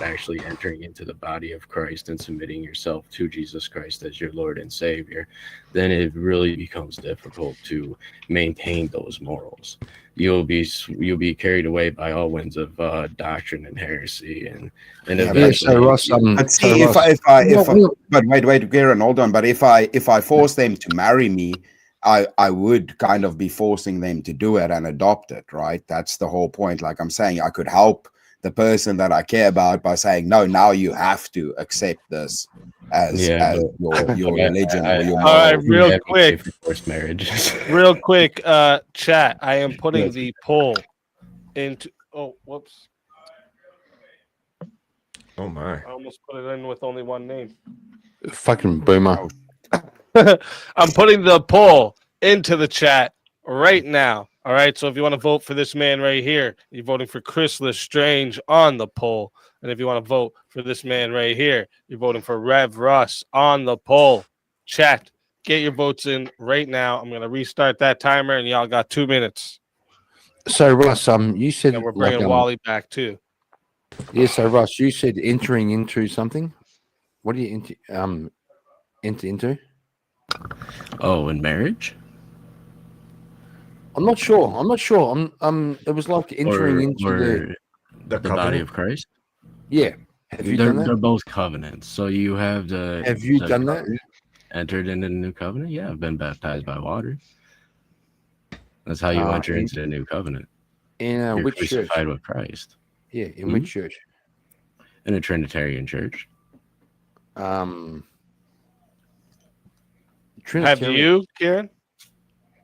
actually entering into the body of Christ and submitting yourself to Jesus Christ as your Lord and Savior, then it really becomes difficult to maintain those morals. You'll be carried away by all winds of doctrine and heresy, and Yeah, eventually. but see, but wait, Garen, hold on. But if I force them to marry me, I would kind of be forcing them to do it and adopt it, right? That's the whole point. Like I'm saying, I could help the person that I care about by saying, no, now you have to accept this as your religion or your all right, moral. real quick. Forced marriage. Real quick, chat. I am putting the poll into. Oh, whoops. Oh my! I almost put it in with only one name. Fucking boomer. I'm putting the poll into the chat right now. All right. So if you want to vote for this man right here, you're voting for Chris Lestrange on the poll. And if you want to vote for this man right here, you're voting for Rev Russ on the poll. Chat, get your votes in right now. I'm going to restart that timer, and y'all got 2 minutes. So Russ, you said And we're bringing Wally back too. Yeah, so Russ, you said entering into something. What are you into? Oh, in marriage? I'm not sure. It was like entering into the body of Christ. Yeah. Have you done that? They're both covenants. So you have the. Have you done that? Entered into the new covenant? Yeah, I've been baptized by water. That's how you enter into the new covenant. In You're which church? crucified with Christ. Yeah, in which church? In a Trinitarian church. Have you, Kieran?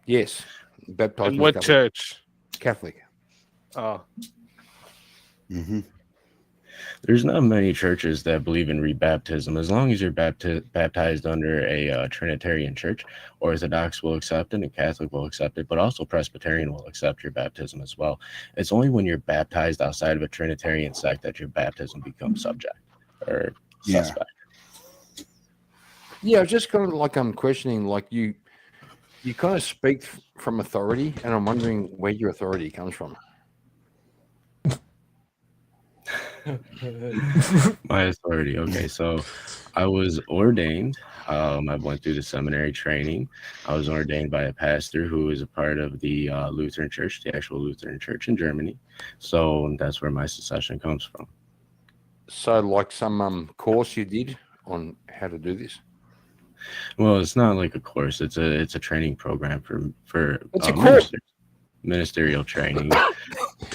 Yes. Baptized in what Catholic. church? Catholic. Oh. Mm-hmm. There's not many churches that believe in rebaptism. As long as you're baptized under a Trinitarian church, Orthodox will accept it and Catholic will accept it, but also Presbyterian will accept your baptism as well. It's only when you're baptized outside of a Trinitarian sect that your baptism becomes subject or suspect. Yeah, just kind of like I'm questioning, like you kind of speak from authority, and I'm wondering where your authority comes from. My authority. Okay, so I was ordained. I went through the seminary training. I was ordained by a pastor who is a part of the Lutheran Church, the actual Lutheran Church in Germany. So that's where my succession comes from. So, like some course you did on how to do this. Well, it's not like a course. It's a training program for It's a course. Ministerial training.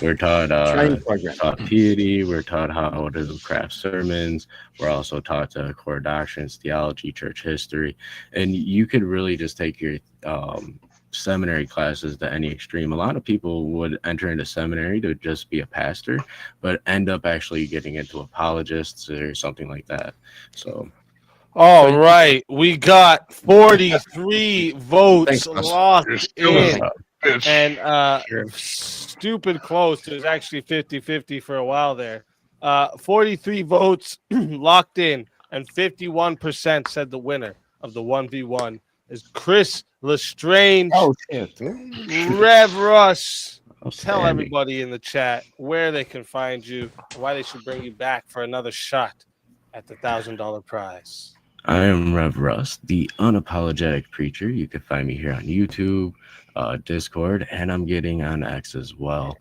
We're taught Training program. taught piety. We're taught how to craft sermons. We're also taught core doctrines, theology, church history, and you could really just take your seminary classes to any extreme. A lot of people would enter into seminary to just be a pastor, but end up actually getting into apologists or something like that. So. All right, we got 43 votes locked in. And stupid close. It was actually 50-50 for a while there. 43 votes locked in, and 51% said the winner of the 1v1 is Chris Lestrange. Oh, shit. Rev Russ. Tell Outstanding. everybody in the chat where they can find you, why they should bring you back for another shot at the $1,000 prize. I am Rev Russ, the unapologetic preacher. You can find me here on YouTube, Discord, and I'm getting on X as well.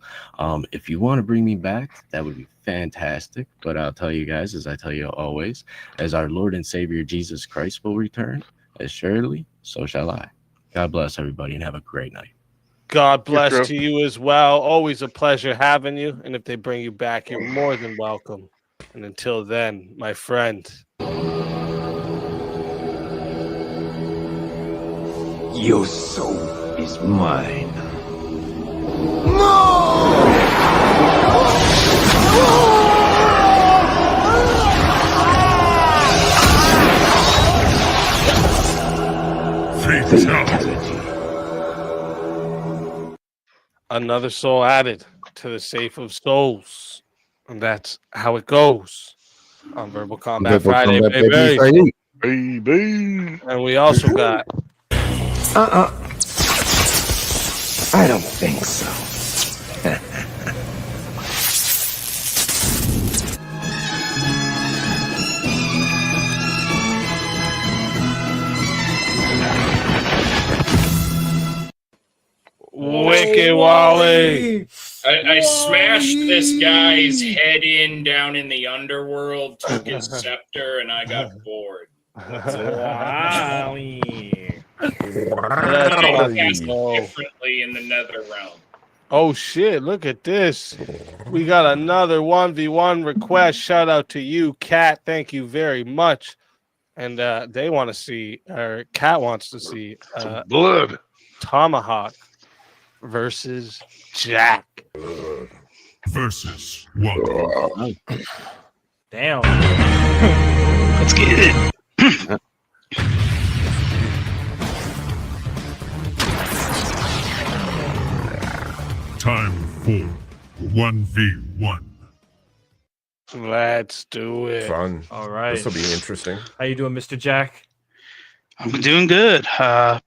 If you want to bring me back, that would be fantastic. But I'll tell you guys, as I tell you always, as our Lord and Savior Jesus Christ will return, as surely, so shall I. God bless everybody and have a great night. God bless to you as well. Always a pleasure having you. And if they bring you back, you're more than welcome. And until then, my friend. Your soul is mine. Fatality. Another soul added to the safe of souls. And that's how it goes on Verbal Combat Friday, baby. Baby. And we also got I don't think so. Wicked Wally. I smashed this guy's head in down in the underworld, took his scepter, and I got bored. Differently in the nether realm. Oh shit, look at this. We got another 1v1 request. Shout out to you, Kat. Thank you very much. And they want to see, or Kat wants to see blood. Tomahawk versus Jack. Versus one. Damn. Let's get it. Time for 1v1. Let's do it. Fun. All right. This will be interesting. How you doing, Mr. Jack? I'm doing good. I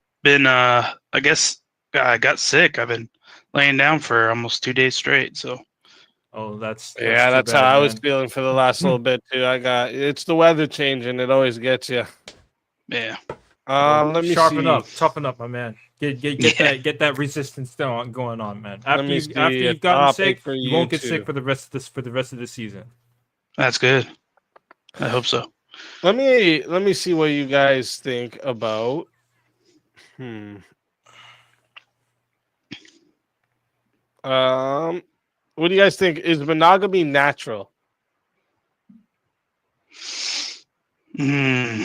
guess I got sick. I've been laying down for almost 2 days straight. So. Oh, that's Yeah, too that's bad, how I man. was feeling for the last little bit too. It's the weather changing. It always gets you. Yeah. Let me sharpen see. up, toughen up, my man. Get that resistance going on, man. After me you after see a you've gotten topic sick, for you you won't get two. sick for the rest of the season. That's good. I hope so. Let me see what you guys think about. What do you guys think? Is monogamy natural? Hmm.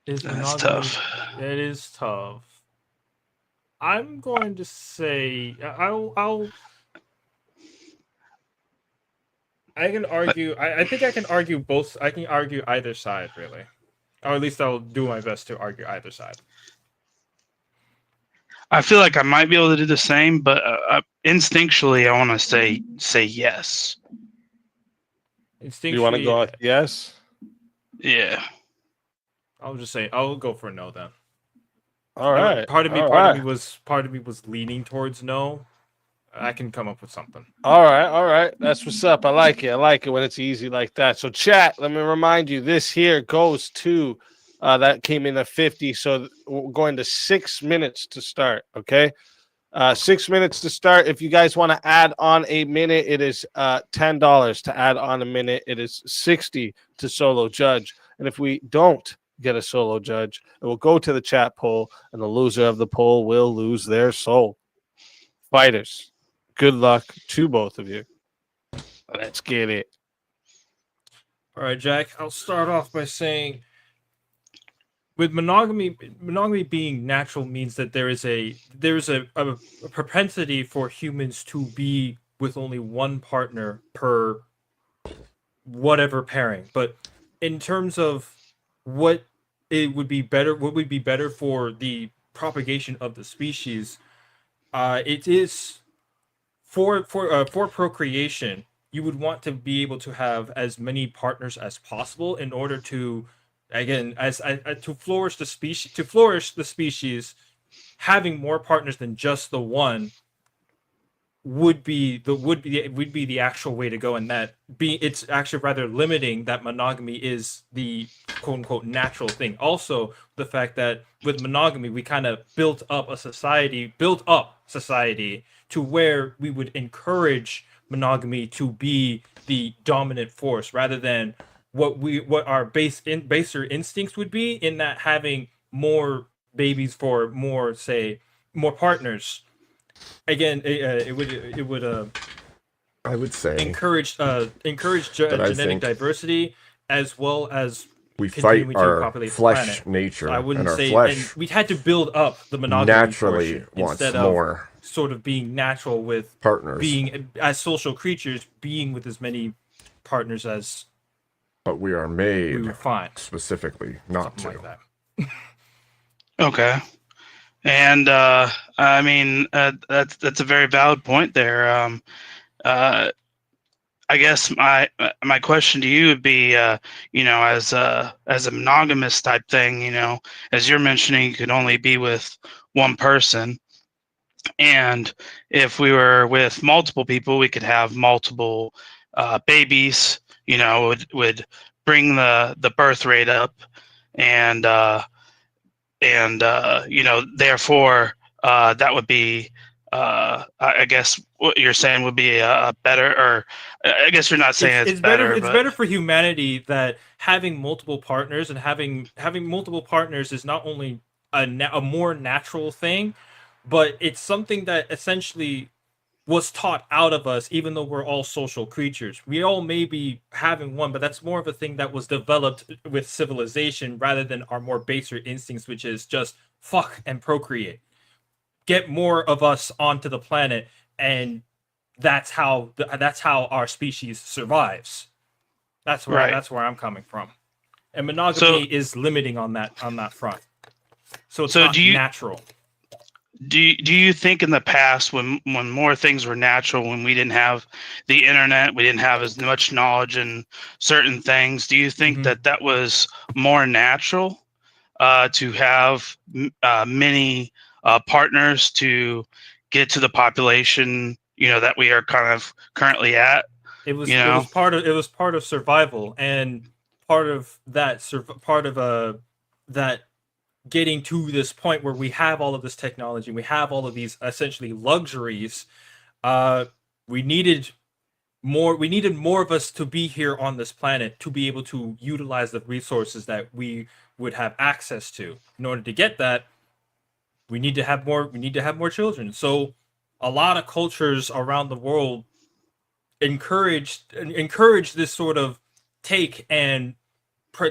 Is That's monogamy? tough. It is tough. I'm going to say I can argue. I think I can argue both. I can argue either side, really, or at least I'll do my best to argue either side. I feel like I might be able to do the same, but instinctually, I want to say yes. You want to go with yes? Yeah. I'll just say I'll go for no then. All right. Part of me all part of me was leaning towards no. I can come up with something. All right. That's what's up. I like it. I like it when it's easy like that. So, chat, let me remind you this here goes to that came in at 50. So, we're going to 6 minutes to start. Okay. 6 minutes to start. If you guys want to add on a minute, it is $10 to add on a minute. It is 60 to solo judge. And if we don't get a solo judge, it will go to the chat poll, and the loser of the poll will lose their soul. Fighters, good luck to both of you. Let's get it. All right, Jack. I'll start off by saying, with monogamy being natural means that there's a propensity for humans to be with only one partner per whatever pairing. But in terms of what would be better for the propagation of the species, it is for procreation. You would want to be able to have as many partners as possible in order to, again, to flourish the species. To flourish the species, having more partners than just the one would be the actual way to go, and it's actually rather limiting that monogamy is the quote unquote natural thing. Also, the fact that with monogamy we kind of built up society to where we would encourage monogamy to be the dominant force rather than what our baser instincts would be, in that having more babies for more partners. Again, it would I would say encourage genetic diversity, as well as we fight continuing to our populate the flesh planet. nature, So I wouldn't and our say, flesh and we had to build up the monogamy naturally portion wants instead more of sort of being natural with partners. being as social creatures, being with as many partners as. But we are made we would find. specifically not Something to. like that. Okay. And I mean, that's a very valid point there. I guess my question to you would be, as a monogamous type thing, as you're mentioning, you could only be with one person, and if we were with multiple people, we could have multiple babies. Would bring the birth rate up, and therefore that would be I guess what you're saying would be a better, or I guess you're not saying it's better. It's but better for humanity that having multiple partners and having multiple partners is not only a more natural thing, but it's something that essentially was taught out of us, even though we're all social creatures. We all may be having one, but that's more of a thing that was developed with civilization rather than our more baser instincts, which is just fuck and procreate. Get more of us onto the planet, and that's how our species survives. That's where I'm coming from. And monogamy is limiting on that front. So it's not natural. Do you think in the past, when more things were natural, when we didn't have the internet, we didn't have as much knowledge in certain things, do you think that was more natural to have many partners to get to the population that we are kind of currently at? It was part of survival, and part of that getting to this point where we have all of this technology, we have all of these essentially luxuries. We needed more of us to be here on this planet to be able to utilize the resources that we would have access to. In order to get that, we need to have more children. So a lot of cultures around the world encourage this sort of take and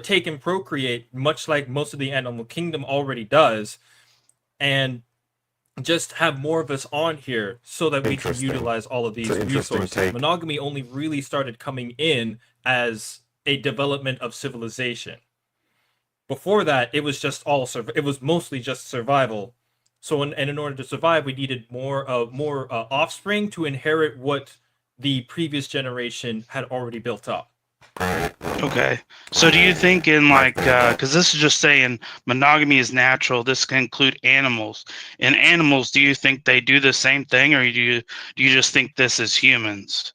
take and procreate, much like most of the animal kingdom already does, and just have more of us on here so that we can Interesting. utilize all of these It's an interesting resources. take. Monogamy only really started coming in as a development of civilization. Before that, it was just it was mostly just survival. So, in order to survive, we needed more offspring to inherit what the previous generation had already built up. Okay. So do you think in like, because this is just saying monogamy is natural, this can include animals. In animals, do you think they do the same thing, or do you just think this is humans?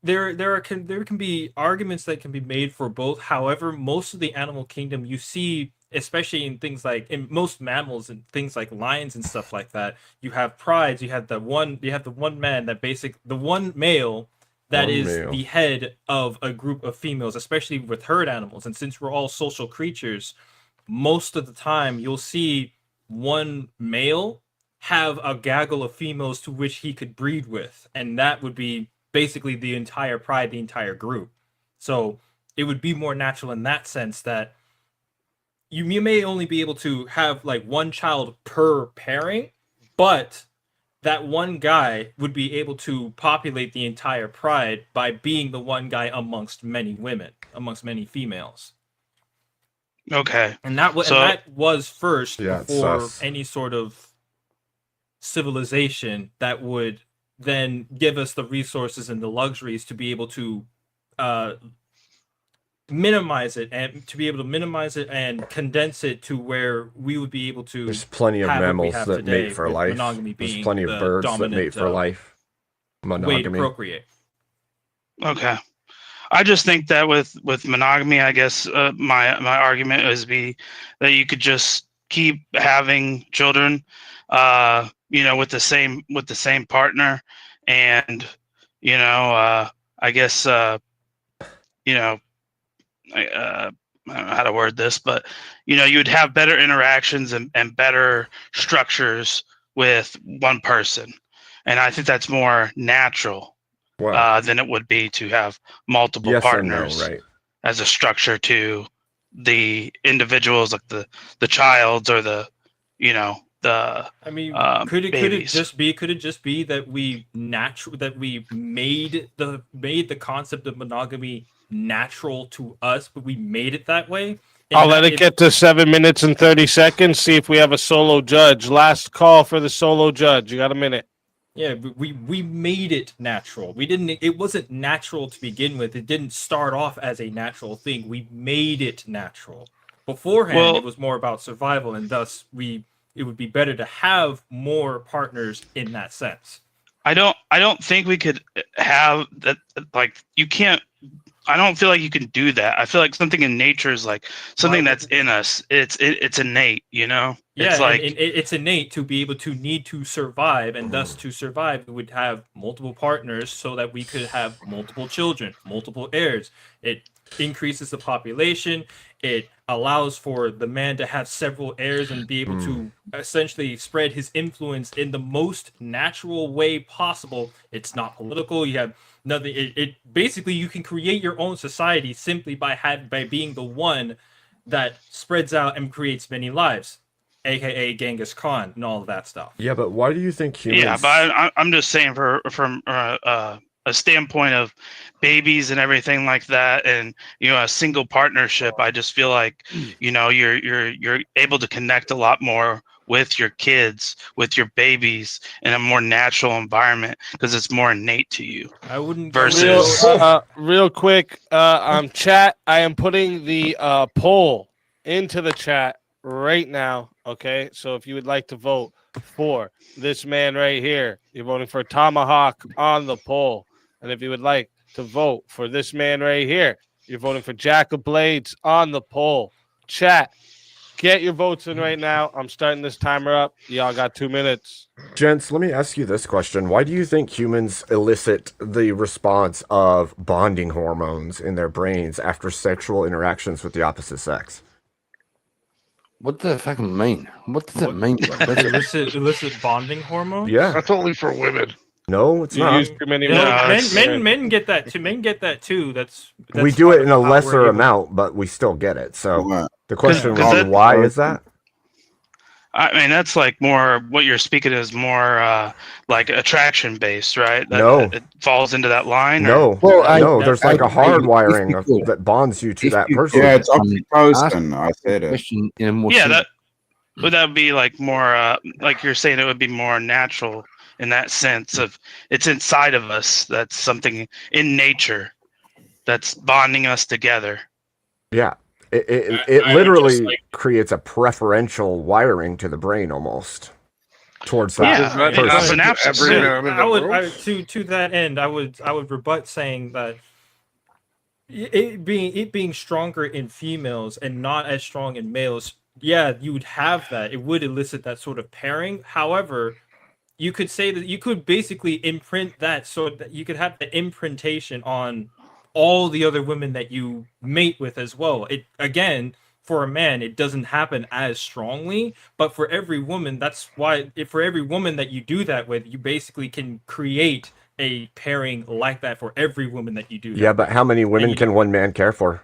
There can be arguments that can be made for both. However, most of the animal kingdom you see, especially in things like in most mammals and things like lions and stuff like that, you have prides. You have the one man the one male that One is male. the head of a group of females, especially with herd animals. And since we're all social creatures, most of the time you'll see one male have a gaggle of females to which he could breed with, and that would be basically the entire pride, the entire group. So it would be more natural in that sense that you may only be able to have like one child per pairing, but that one guy would be able to populate the entire pride by being the one guy amongst many women, amongst many females. Okay. And that was first Yeah, it's before sus. any sort of civilization that would then give us the resources and the luxuries to be able to minimize it and condense it to where we would be able to. There's plenty of have what we mammals have that today, mate for with life. monogamy There's being plenty of the birds that dominant, mate for life. way to Monogamy. procreate. Okay. I just think that with monogamy, I guess my argument is that you could just keep having children, with the same partner, and I guess I don't know how to word this, but you would have better interactions and better structures with one person, and I think that's more natural than it would be to have multiple Yes and no, partners right? as a structure to the individuals, like the childs or the I mean, could could it just be that we made the concept of monogamy natural to us, but we made it that way? I'll let it get to 7 minutes and 30 seconds. See if we have a solo judge. Last call for the solo judge. You got a minute. Yeah, we made it natural. It wasn't natural to begin with. It didn't start off as a natural thing. We made it natural. Beforehand, it was more about survival, and thus it would be better to have more partners in that sense. I don't think we could have that. Like, you can't. I don't feel like you can do that. I feel like something in nature is like something that's in us. It's innate, Yeah, it's like it's innate to be able to need to survive, and thus to survive, we would have multiple partners so that we could have multiple children, multiple heirs. It increases the population. It allows for the man to have several heirs and be able to essentially spread his influence in the most natural way possible. It's not political. You have nothing. It basically, you can create your own society simply by being the one that spreads out and creates many lives, aka Genghis Khan and all of that stuff. Yeah, but why do you think humans? Yeah, but I'm just saying from a standpoint of babies and everything like that, and a single partnership, I just feel like you're able to connect a lot more with your kids, with your babies, in a more natural environment because it's more innate to you. I wouldn't versus real quick, chat. I am putting the poll into the chat right now. Okay, so if you would like to vote for this man right here, you're voting for Tomahawk on the poll. And if you would like to vote for this man right here, you're voting for Jack of Blades on the poll. Chat, get your votes in right now. I'm starting this timer up. Y'all got 2 minutes. Gents, let me ask you this question. Why do you think humans elicit the response of bonding hormones in their brains after sexual interactions with the opposite sex? What does that fucking mean? What does that mean? illicit bonding hormone? Yeah. That's only for women. No, it's You not. use too many No, words. men get that too. Men get that too. That's We do it in a how we're lesser able- amount, but we still get it. So the question 'cause was, that- why is that? I mean, that's like more what you're speaking is more like attraction based, right? That, No. it falls into that line. No, or? there's like a hard wiring that bonds you to If that you person. Yeah, it's oxytocin. ask I said it. question in a more Yeah, simple- would that be like more like you're saying it would be more natural in that sense of it's inside of us. That's something in nature that's bonding us together. Yeah, it I would literally just like- creates a preferential wiring to the brain almost towards that Yeah, person. To that end, I would rebut saying that it being stronger in females and not as strong in males. Yeah, you would have that. It would elicit that sort of pairing. However, you could say that you could basically imprint that so that you could have the imprintation on all the other women that you mate with as well. It again, for a man, it doesn't happen as strongly, but for every woman, that's why for every woman that you do that with, you basically can create a pairing like that for every woman that you do. Yeah, that but with. how many women you can one man care for?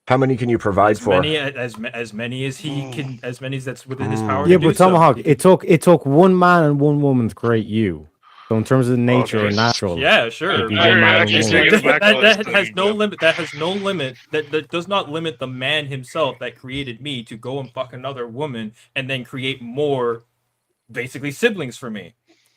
How many can you provide as for? many as many as he can, as many as that's within his power. Yeah, to do but Tomahawk, so. it took one man and one woman to create you. So in terms of nature and natural, Yeah, sure. it'd be one man and one woman. That has no limit. That has no limit. That does not limit the man himself that created me to go and fuck another woman and then create more, basically siblings for me.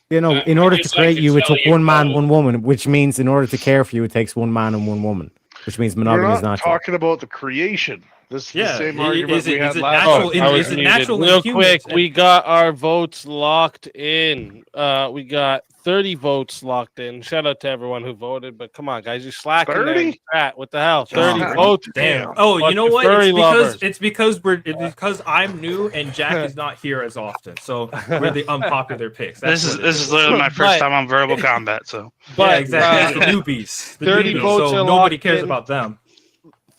You know, in order to just like create to you, it tell took you, one man, Paul- one woman, which means in order to care for you, it takes one man and one woman, which means We're monogamy is not natural. talking about the creation. This is Yeah, the same i- argument is it- we is had it last natural time. in- I was is it muted. natural in Real humans? quick, we got our votes locked in. We got 30 votes locked in. Shout out to everyone who voted, but come on, guys, you're slacking there in 30? the chat. What the hell? 30 Oh, votes. damn. Oh, you Bunch know of what? furry lovers. It's because I'm new and Jack is not here as often, so we're the unpopular picks. This is literally my first time on Verbal Combat, so Yeah, exactly. It's the newbies. The 30 newbies, votes so are nobody locked cares in. about them.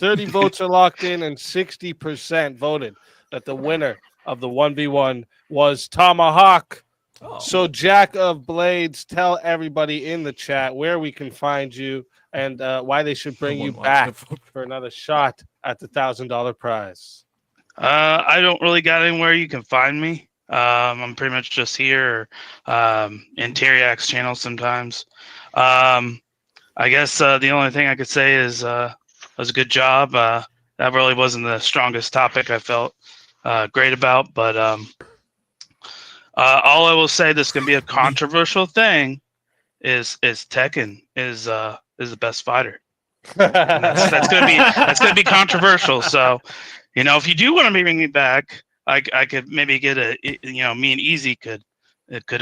30 votes are locked in, and 60% voted that the winner of the 1v1 was Tomahawk. Oh. So, Jack of Blades, tell everybody in the chat where we can find you and why they should bring you back for another shot at the $1,000 prize. I don't really got anywhere you can find me. I'm pretty much just here in Teriak's channel sometimes. I guess the only thing I could say is it was a good job. That really wasn't the strongest topic I felt great about, but all I will say, this can be a controversial thing, is Tekken is the best fighter. And that's gonna be controversial. So, if you do want to bring me back, I could maybe get me and Easy could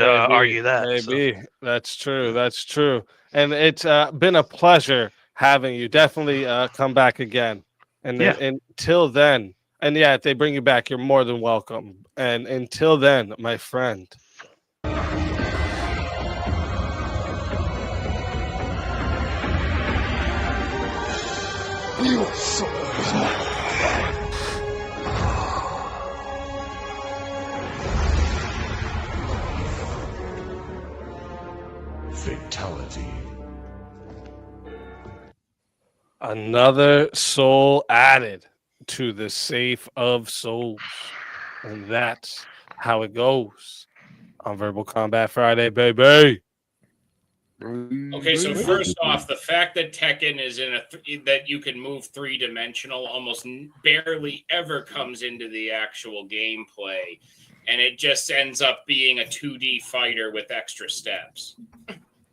argue that. Maybe that's true. That's true. And it's been a pleasure having you. Definitely come back again. And Yeah. until then, and yeah, if they bring you back, you're more than welcome. And until then, my friend. Fatality. Another soul added to the safe of souls. And that's how it goes on Verbal Combat Friday, baby. Okay, so first off, the fact that Tekken is in that you can move 3-dimensional almost barely ever comes into the actual gameplay, and it just ends up being a 2D fighter with extra steps.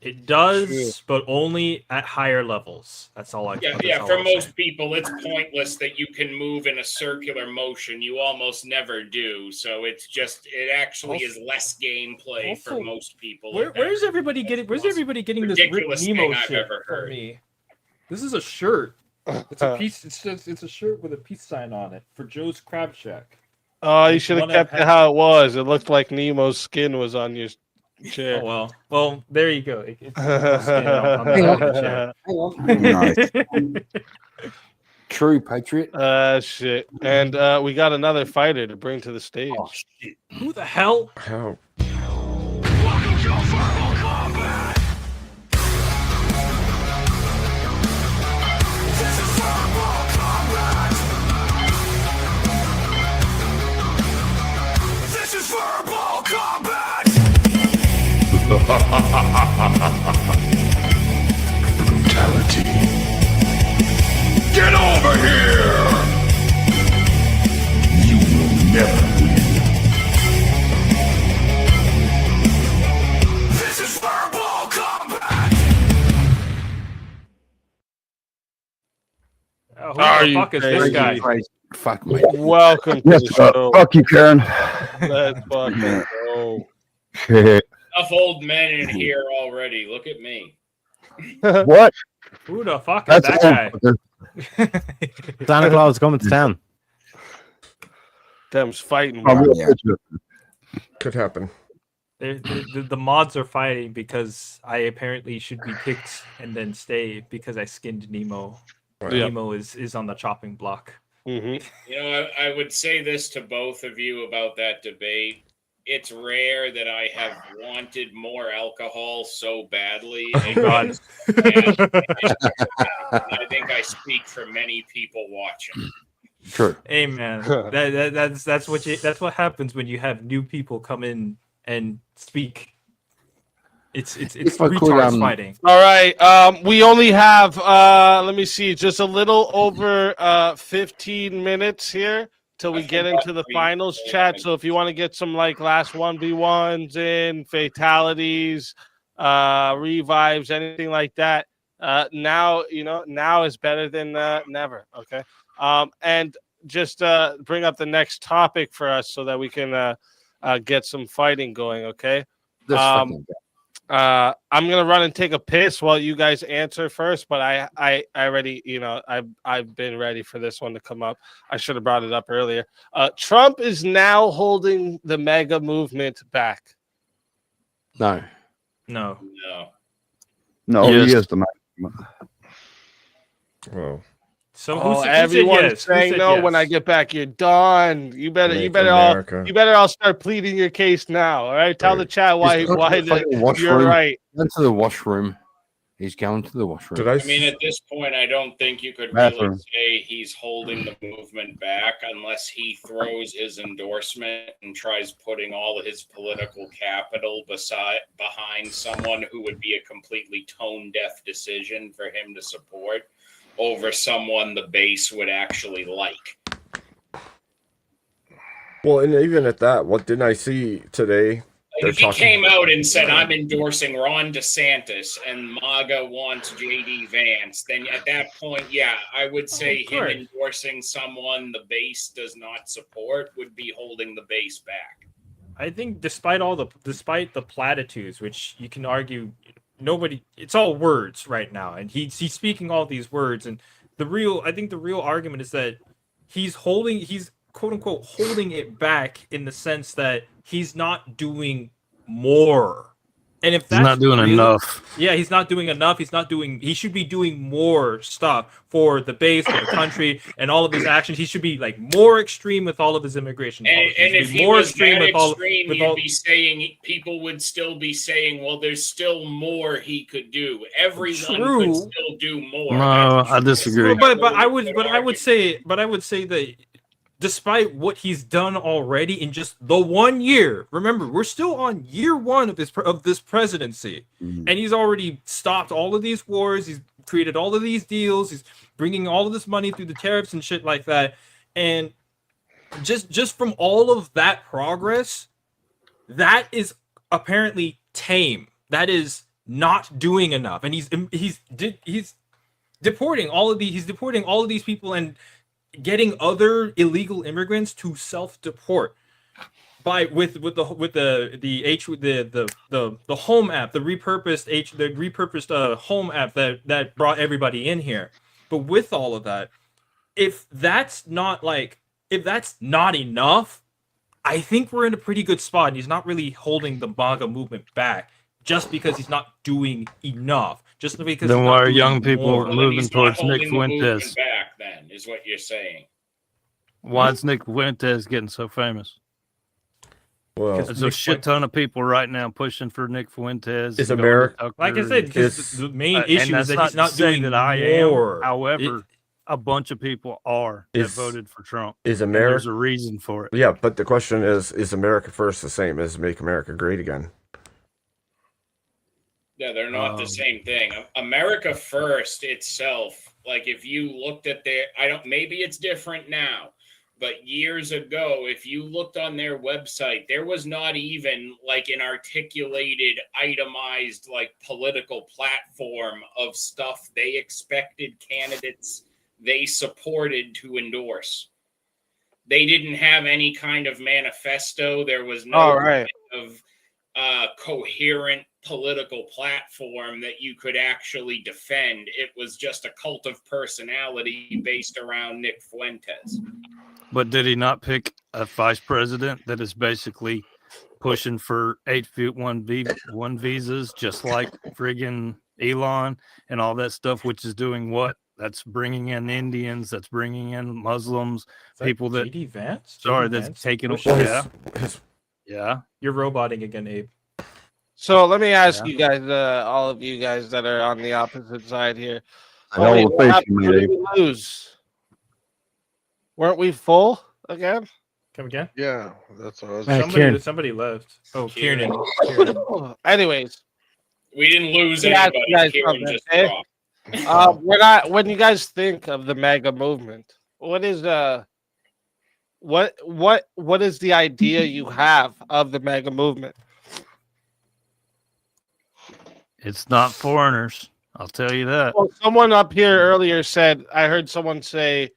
It does, but only at higher levels. That's all I. that's Yeah. all For I'll say. most people, it's pointless that you can move in a circular motion. You almost never do. So it actually is less gameplay for Also, most people. Where's everybody getting? Where's everybody getting this Rick ridiculous Nemo thing I've shit ever from heard. me? This is a shirt. It's a piece. It's a shirt with a peace sign on it for Joe's Crab Shack. Oh, you It's should have one I've kept it had- how it was. It looked like Nemo's skin was on your chair. Oh well, there you go. It's Nemo's skin on the chair. True patriot. Shit. And we got another fighter to bring to the stage. Who the hell? How? Welcome to Verbal Combat. Brutality. Get over here! You will never win. This is verbal combat! Oh, who Are the you fuck is this crazy? guy? Fuck me. Welcome to Yes, the show. fuck you, Karen. Let's fucking go. Enough old men in here already. Look at me. What? Who the fuck is That's that all, guy? fucker. Santa Claus is coming to town. Them's fighting. I will words. put you- Could happen. The mods are fighting because I apparently should be kicked and then stay because I skinned Nemo. Right. Nemo is on the chopping block. Mm-hmm. You know, I would say this to both of you about that debate. It's rare that I have wanted more alcohol so badly. Oh, God. I think I speak for many people watching. True. Hey man, that's what happens when you have new people come in and speak. It's If I could, retards fighting. All right. We only have let me see, just a little over 15 minutes here till we get into the finals chat. So if you want to get some like last 1v1s in, fatalities, revives, anything like that, now is better than never. Okay. And just bring up the next topic for us so that we can get some fighting going. Okay. This fucking guy. I'm gonna run and take a piss while you guys answer first, but I already, I've been ready for this one to come up. I should have brought it up earlier. Trump is now holding the MAGA movement back. No. No. No, Yes. he is the man. Oh. So Oh, who everyone's said yes? Who saying said no. yes? When I get back, you're done. You better Make all America. start pleading your case now. All right, tell the chat He's going to the fucking washroom. you're right. Going to the washroom. He's going to the washroom. Did I? I mean, at this point, I don't think you could Bathroom. really say he's holding the movement back unless he throws his endorsement and tries putting all of his political capital behind someone who would be a completely tone-deaf decision for him to support over someone the base would actually like. Well, and even at that, what didn't I see today? If he came out and said, I'm endorsing Ron DeSantis and MAGA wants JD Vance, then at that point, yeah, I would say him course. endorsing someone the base does not support would be holding the base back. I think despite the platitudes, which you can argue, it's all words right now, and he's speaking all these words, and the real argument is that he's quote unquote holding it back in the sense that he's not doing more. And if that's not doing enough. Yeah, he's not doing enough. He should be doing more stuff for the base, for the country, and all of his actions. He should be like more extreme with all of his immigration policies. And if Be he more was extreme that with all extreme, you'd be saying, people would still be saying, well, there's still more he could do. Everyone True. could still do more. No, I disagree. But I would say that despite what he's done already in just the 1 year, remember, we're still on year one of this presidency, and he's already stopped all of these wars. He's created all of these deals. He's bringing all of this money through the tariffs and shit like that. And just from all of that progress, that is apparently tame. That is not doing enough. And he's deporting all of these people and getting other illegal immigrants to self-deport with the home app, the repurposed home app that brought everybody in here. But with all of that, if that's not enough, I think we're in a pretty good spot. And he's not really holding the MAGA movement back just because he's not doing enough. Just because Then he's why not are doing young people more. moving He's not towards holding Nick the movement Fuentes? back, then, is what you're saying. Why is Nick Fuentes getting so famous? Well, There's a shit ton of people right now pushing for Nick Fuentes. Is going to America- Tucker Like I said, because Is- the main and issue that's is that he's not to say doing that I more. am. However, a bunch of people are that Is- voted for Trump. Is And there's America? a reason for it. Yeah, but the question is America first the same as Make America Great Again? Yeah, they're not the same thing. America First itself, like if you looked at their, maybe it's different now, but years ago, if you looked on their website, there was not even like an articulated, itemized, like political platform of stuff they expected candidates they supported to endorse. They didn't have any kind of manifesto. There was no kind of coherent political platform that you could actually defend. It was just a cult of personality based around Nick Fuentes. But did he not pick a vice president that is basically pushing for 8-1 visas, just like friggin' Elon and all that stuff, which is doing what? That's bringing in Indians, that's bringing in Muslims, people that GD Vance? sorry, GD that's Vance taking pushing- yeah. You're roboting again, Abe. So let me ask Yeah. you guys, all of you guys that are on the opposite side here. I know What the face happened- you what made, did we lose? Weren't we full again? Come again? Yeah, that's what I was. Somebody left. Oh, Kieran. Kieran. Anyways, We didn't lose let me ask anybody. you guys Kieran something, just okay? dropped. When you guys think of the MAGA movement, what is what is the idea you have of the MAGA movement? It's not foreigners. I'll tell you that. Well, someone up here earlier said, I heard someone say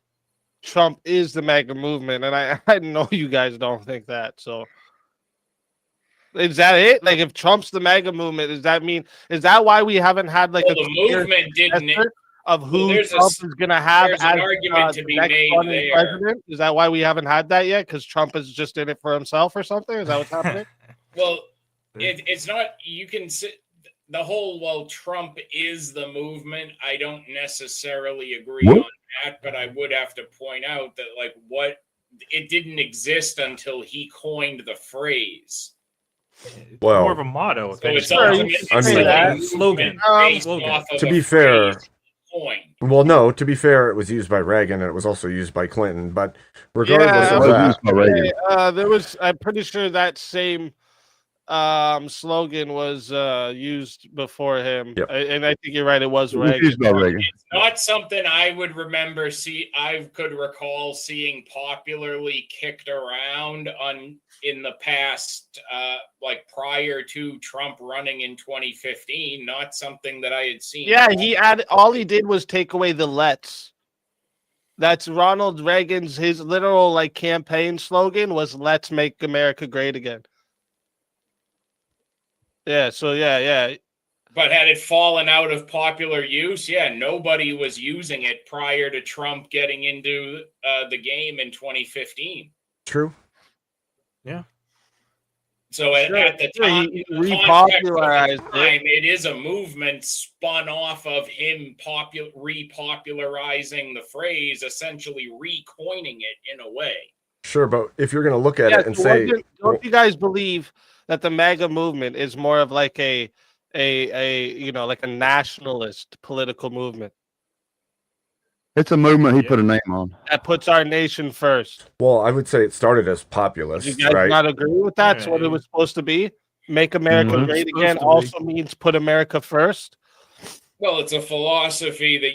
Trump is the MAGA movement, and I know you guys don't think that. So is that it? Like, if Trump's the MAGA movement, is that why we haven't had like Well, a the clear movement didn't. estimate of who there's Trump a- is going to have there's as an argument to the be next made running there. president? Is that why we haven't had that yet? Because Trump is just in it for himself or something? Is that what's happening? Well, it's not. You can sit the whole. Well, Trump is the movement. I don't necessarily agree on that, but I would have to point out that it didn't exist until he coined the phrase. Well, More of a motto. So it's ultimately. ultimately I mean- slogan. based Slogan. off of to a be fair, phrase coined. well, no, to be fair, it was used by Reagan and it was also used by Clinton. But regardless of that, I'm pretty sure that same slogan was used before him. Yep. And I think you're right, it was It was Reagan. used by Reagan. It's not something I would remember. I could recall seeing popularly kicked around in the past, like prior to Trump running in 2015. Not something that I had seen. Yeah, all he did was take away the "let's." That's Ronald Reagan's his literal like campaign slogan was "Let's make America great again." Yeah, so yeah. But had it fallen out of popular use? Yeah, nobody was using it prior to Trump getting into the game in 2015. true. Yeah. So at the Sure, time, he in the context of the repopularized it. time, it is a movement spun off of him repopularizing the phrase, essentially recoining it in a way. Sure, but if you're going to look at it and so say, don't you guys believe that the MAGA movement is more of like a like a nationalist political movement It's a movement he put a name on. that puts our nation first? well, I would say it started as Do populist, you guys right? not agree with that? That's what it was supposed to be. Make America Mhm. great Supposed again to be. also means put America first. Well, it's a philosophy that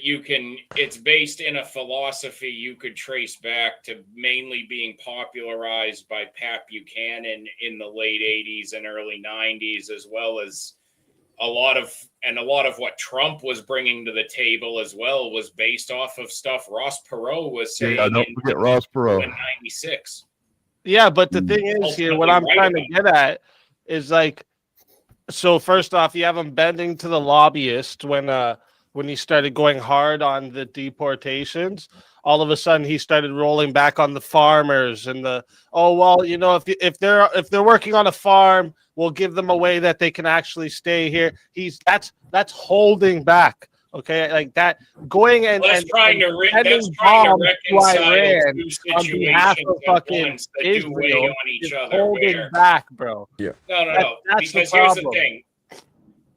it's based in a philosophy you could trace back to mainly being popularized by Pat Buchanan in the late 80s and early 90s, as well as a lot of what Trump was bringing to the table as well was based off of stuff Ross Perot was saying Yeah, don't forget Ross Perot. in 96. Yeah, but the thing is here, what I'm trying to get at is like, so first off, you have him bending to the lobbyist when he started going hard on the deportations. All of a sudden, he started rolling back on the farmers and if they're working on a farm, we'll give them a way that they can actually stay here. That's holding back. Okay, like that going and Trying to sending reconcile Iran two on behalf situations of fucking once that do weigh Israel on each is other. holding where- back, bro. Yeah. No. That's the Because here's the problem. thing.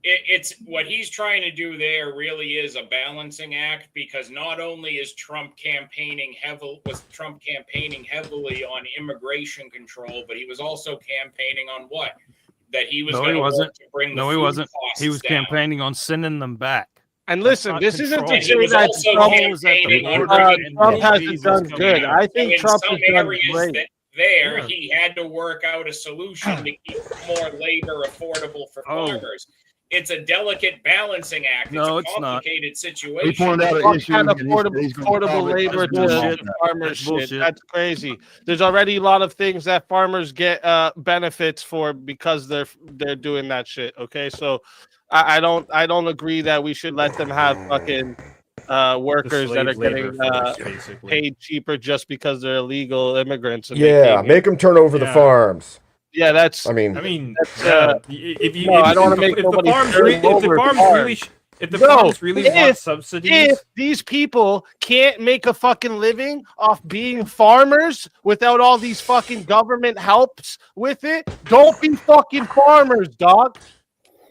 It's what he's trying to do there really is a balancing act, because not only is Trump campaigning heavily on immigration control, but he was also campaigning on what? That he was No, going he to wasn't. work to bring the No, he food wasn't. costs He was down. campaigning on sending them back. And That's listen, not this isn't control. to say was that also Trump, campaigning on bringing Trump food hasn't visas done coming good. out. I So think in Trump some has done areas great. there, he had to work out a solution to keep more labor affordable for Oh. farmers. It's a delicate balancing act. No, it's a it's not. complicated He situation. pointed out an What issue. kind of and he's gonna affordable solve it. labor That's to bullshit. farmers That's shit? bullshit. That's crazy. There's already a lot of things that farmers get benefits for because they're doing that shit. Okay, so I don't agree that we should let them have fucking workers that are slave labor getting first, basically. paid cheaper just because they're illegal immigrants. And Yeah, they came here. make them turn over the Yeah. farms. Yeah, that's. I mean, that's, yeah. If you, no, I don't want to if, make if the nobody farms, turn if the over farms farms. really, if the No, farms really want if subsidies, these people can't make a fucking living off being farmers without all these fucking government helps with it, don't be fucking farmers, dog.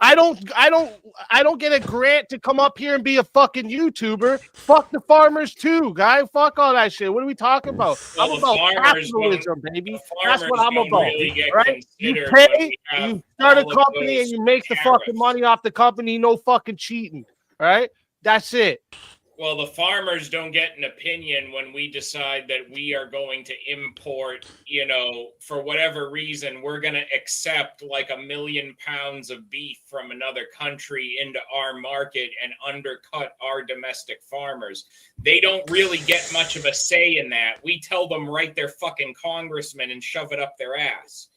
I don't get a grant to come up here and be a fucking YouTuber. Fuck the farmers too, guy. Fuck all that shit. What are we talking about? Well, I'm the about farmers capitalism, baby. the That's what farmers I'm don't about. really get Right? You considered when pay, we have you start a all of company, those and you make the tariffs. fucking money off the company. No fucking cheating. All right? That's it. Well, the farmers don't get an opinion when we decide that we are going to import, for whatever reason, we're going to accept like 1 million pounds of beef from another country into our market and undercut our domestic farmers. They don't really get much of a say in that. We tell them write their fucking congressman and shove it up their ass.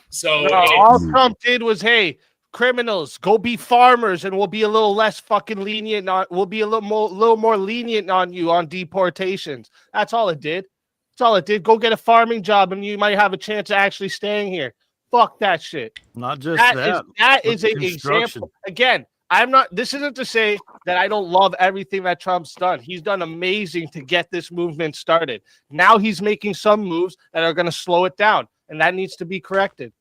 So No, all Trump did was, hey, criminals, go be farmers, and we'll be a little less fucking lenient on. We'll be a little more lenient on you on deportations. That's all it did. That's all it did. Go get a farming job, and you might have a chance of actually staying here. Fuck that shit. not just That is but an construction. example. Again, I'm not. This isn't to say that I don't love everything that Trump's done. He's done amazing to get this movement started. Now he's making some moves that are going to slow it down, and that needs to be corrected.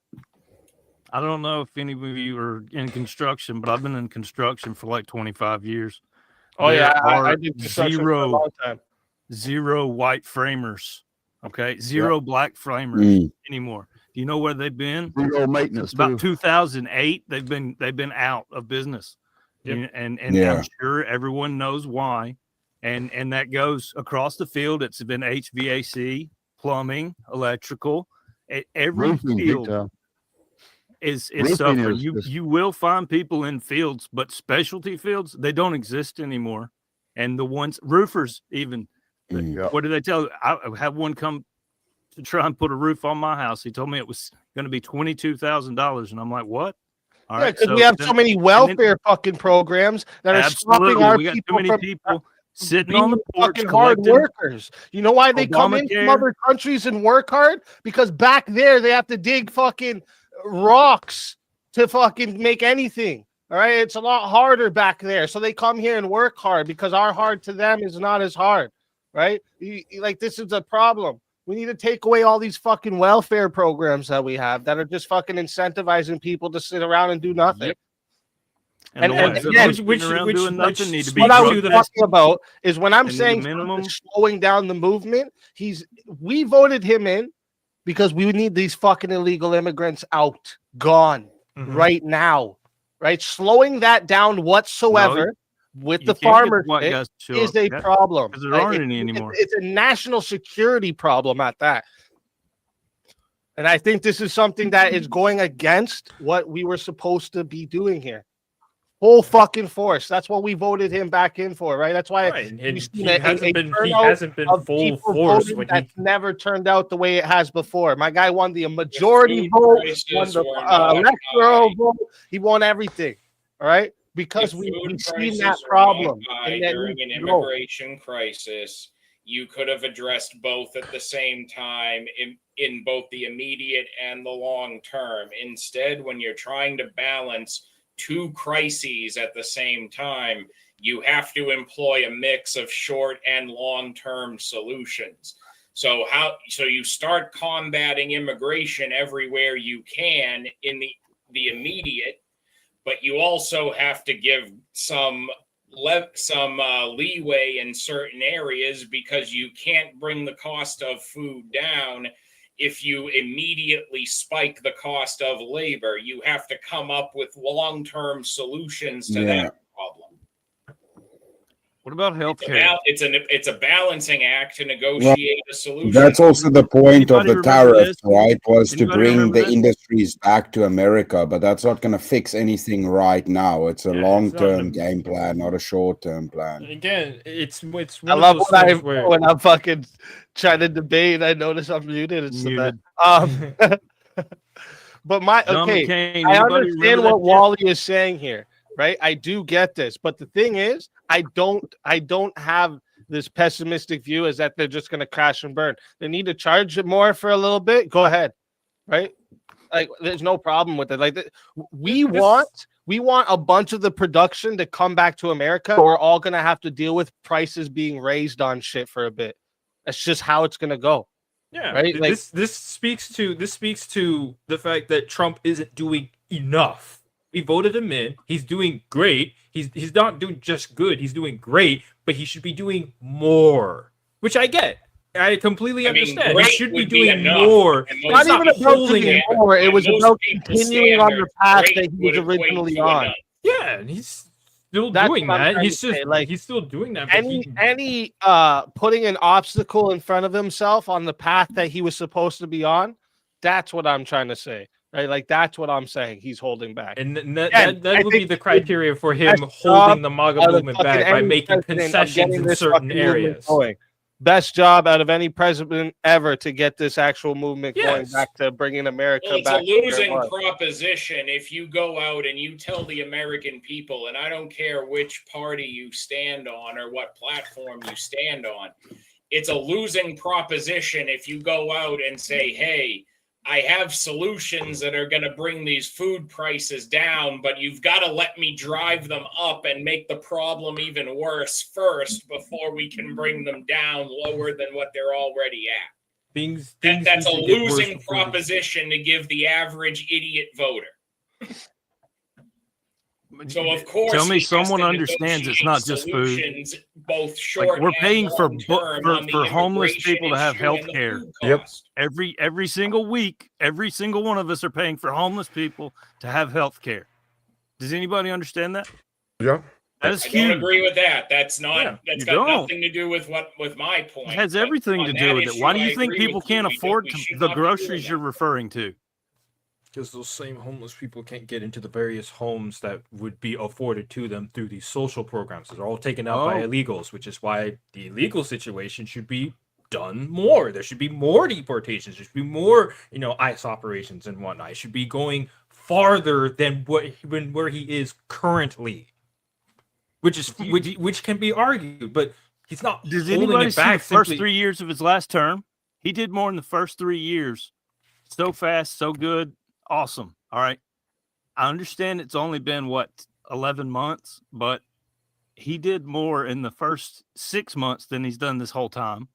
I don't know if any of you are in construction, but I've been in construction for like 25 years. Oh, There yeah, I are did construction for a long time. zero white framers. Okay, zero black framers anymore. Do you know where they've been? Zero maintenance, Since about too. 2008, they've been out of business. Yep. And Yeah. I'm sure everyone knows why. And that goes across the field. It's been HVAC, plumbing, electrical, every Roofing, big field time. is Roofing suffering. is- You will find people in fields, but specialty fields, they don't exist anymore. And the ones roofers even, what did they tell you? I had one come to try and put a roof on my house. He told me it was going to be $22,000, and I'm like, what? All Yeah, right, because we have so many and then- welfare fucking programs that are stopping Absolutely, our we got too people many from people sitting being on the porch fucking hard collecting workers. You know why they come in from Obamacare. other countries and work hard? Because back there they have to dig fucking rocks to fucking make anything. All right, it's a lot harder back there, so they come here and work hard because our hard to them is not as hard. Right? Like this is a problem. We need to take away all these fucking welfare programs that we have that are just fucking incentivizing people to sit around and do nothing. And the ones that again, are sitting around doing nothing need to be what I was drug talking tested. about is when I'm And the saying minimum- Trump is slowing down the movement, we voted him in because we need these fucking illegal immigrants out, gone right now, right? Slowing that down whatsoever with you the can't get farmers white guys to show is up. a Yeah, problem. 'cause there aren't any It's- anymore. It's a national security problem at that. And I think this is something that is going against what we were supposed to be doing here. Full fucking force. That's what we voted him back in for, right? That's why Right, and we've he seen hasn't been turnout full people force voting when he that's never turned out the way it has before. My guy won the majority vote, won the electoral vote. He won everything. All right, because If we've food seen that prices are problem. not high And then during an we go. immigration crisis, you could have addressed both at the same time in both the immediate and the long term. Instead, when you're trying to balance two crises at the same time, you have to employ a mix of short and long-term solutions. So you start combating immigration everywhere you can in the immediate, but you also have to give some leeway in certain areas because you can't bring the cost of food down if you immediately spike the cost of labor. You have to come up with long-term solutions to that problem. What about healthcare? It's a balancing act to negotiate a solution. That's also the point of Anybody the remember tariff, this? right? Was to Anybody bring remember the this? industries back to America, but that's not going to fix anything right now. It's a Yeah, it's not long-term the- game plan, not a short-term plan. Again, it's one I of love those when things where when I'm fucking trying to debate. I notice I'm muted. It's Muted. the best. But John okay, McCain, I anybody understand remember what that shit? Wally is saying here, right? I do get this, but the thing is, I don't have this pessimistic view as that they're just going to crash and burn. They need to charge it more for a little bit. Go ahead, right? Like, there's no problem with it. Like, we want a bunch of the production to come back to America. Or we're all going to have to deal with prices being raised on shit for a bit. That's just how it's going to go. Yeah, right. Like, this speaks to the fact that Trump isn't doing enough. We voted him in. He's doing great. He's not doing just good. He's doing great, but he should be doing more, which I get. I completely understand. He great should be would be doing enough, more. and But most it's not even about holding doing it. more. It was most about people's continuing on the standards, path great that he would was equate originally to on. enough. Yeah, and he's still That's doing what I'm that. trying He's to just say, like, he's still doing that. But any putting an obstacle in front of himself on the path that he was supposed to be on, that's what I'm trying to say, right? Like, that's what I'm saying. He's holding back, and I that would be think the criteria for him best holding job the MAGA out of movement fucking back by any making president of concessions getting in this certain fucking movement areas. going. Best job out of any president ever to get this actual movement going Yes. back to bringing America Well, it's back a to where it losing was. proposition if you go out and you tell the American people, and I don't care which party you stand on or what platform you stand on, it's a losing proposition if you go out and say, hey, I have solutions that are going to bring these food prices down, but you've got to let me drive them up and make the problem even worse first before we can bring them down lower than what they're already at. That's a need to get worse losing before they- proposition to give the average idiot voter. So of course, Tell me he has someone to understands it's negotiate not just food. solutions, both short Like, we're and paying for long-term on the homeless immigration people to have issue and health the care. food Yep. cost. Every single week, every single one of us are paying for homeless people to have health care. Does anybody understand that? Yeah. That is I huge. don't agree with that. That's not. Yeah, that's you got don't. nothing to do with my point. It has But everything on to that do with it. issue, Why do I you think agree people with you. can't We afford should the not be doing groceries that. you're referring to? Because those same homeless people can't get into the various homes that would be afforded to them through these social programs. They're all taken out by Oh. illegals, which is why the illegal situation should be done more. There should be more deportations. There should be more, ICE operations and whatnot. It should be going farther than where he is currently, which can be argued, but he's not. Does holding anybody it see the back first simply- 3 years of his last term? He did more in the first 3 years. So fast, so good, awesome. All right. I understand it's only been 11 months, but he did more in the first 6 months than he's done this whole time.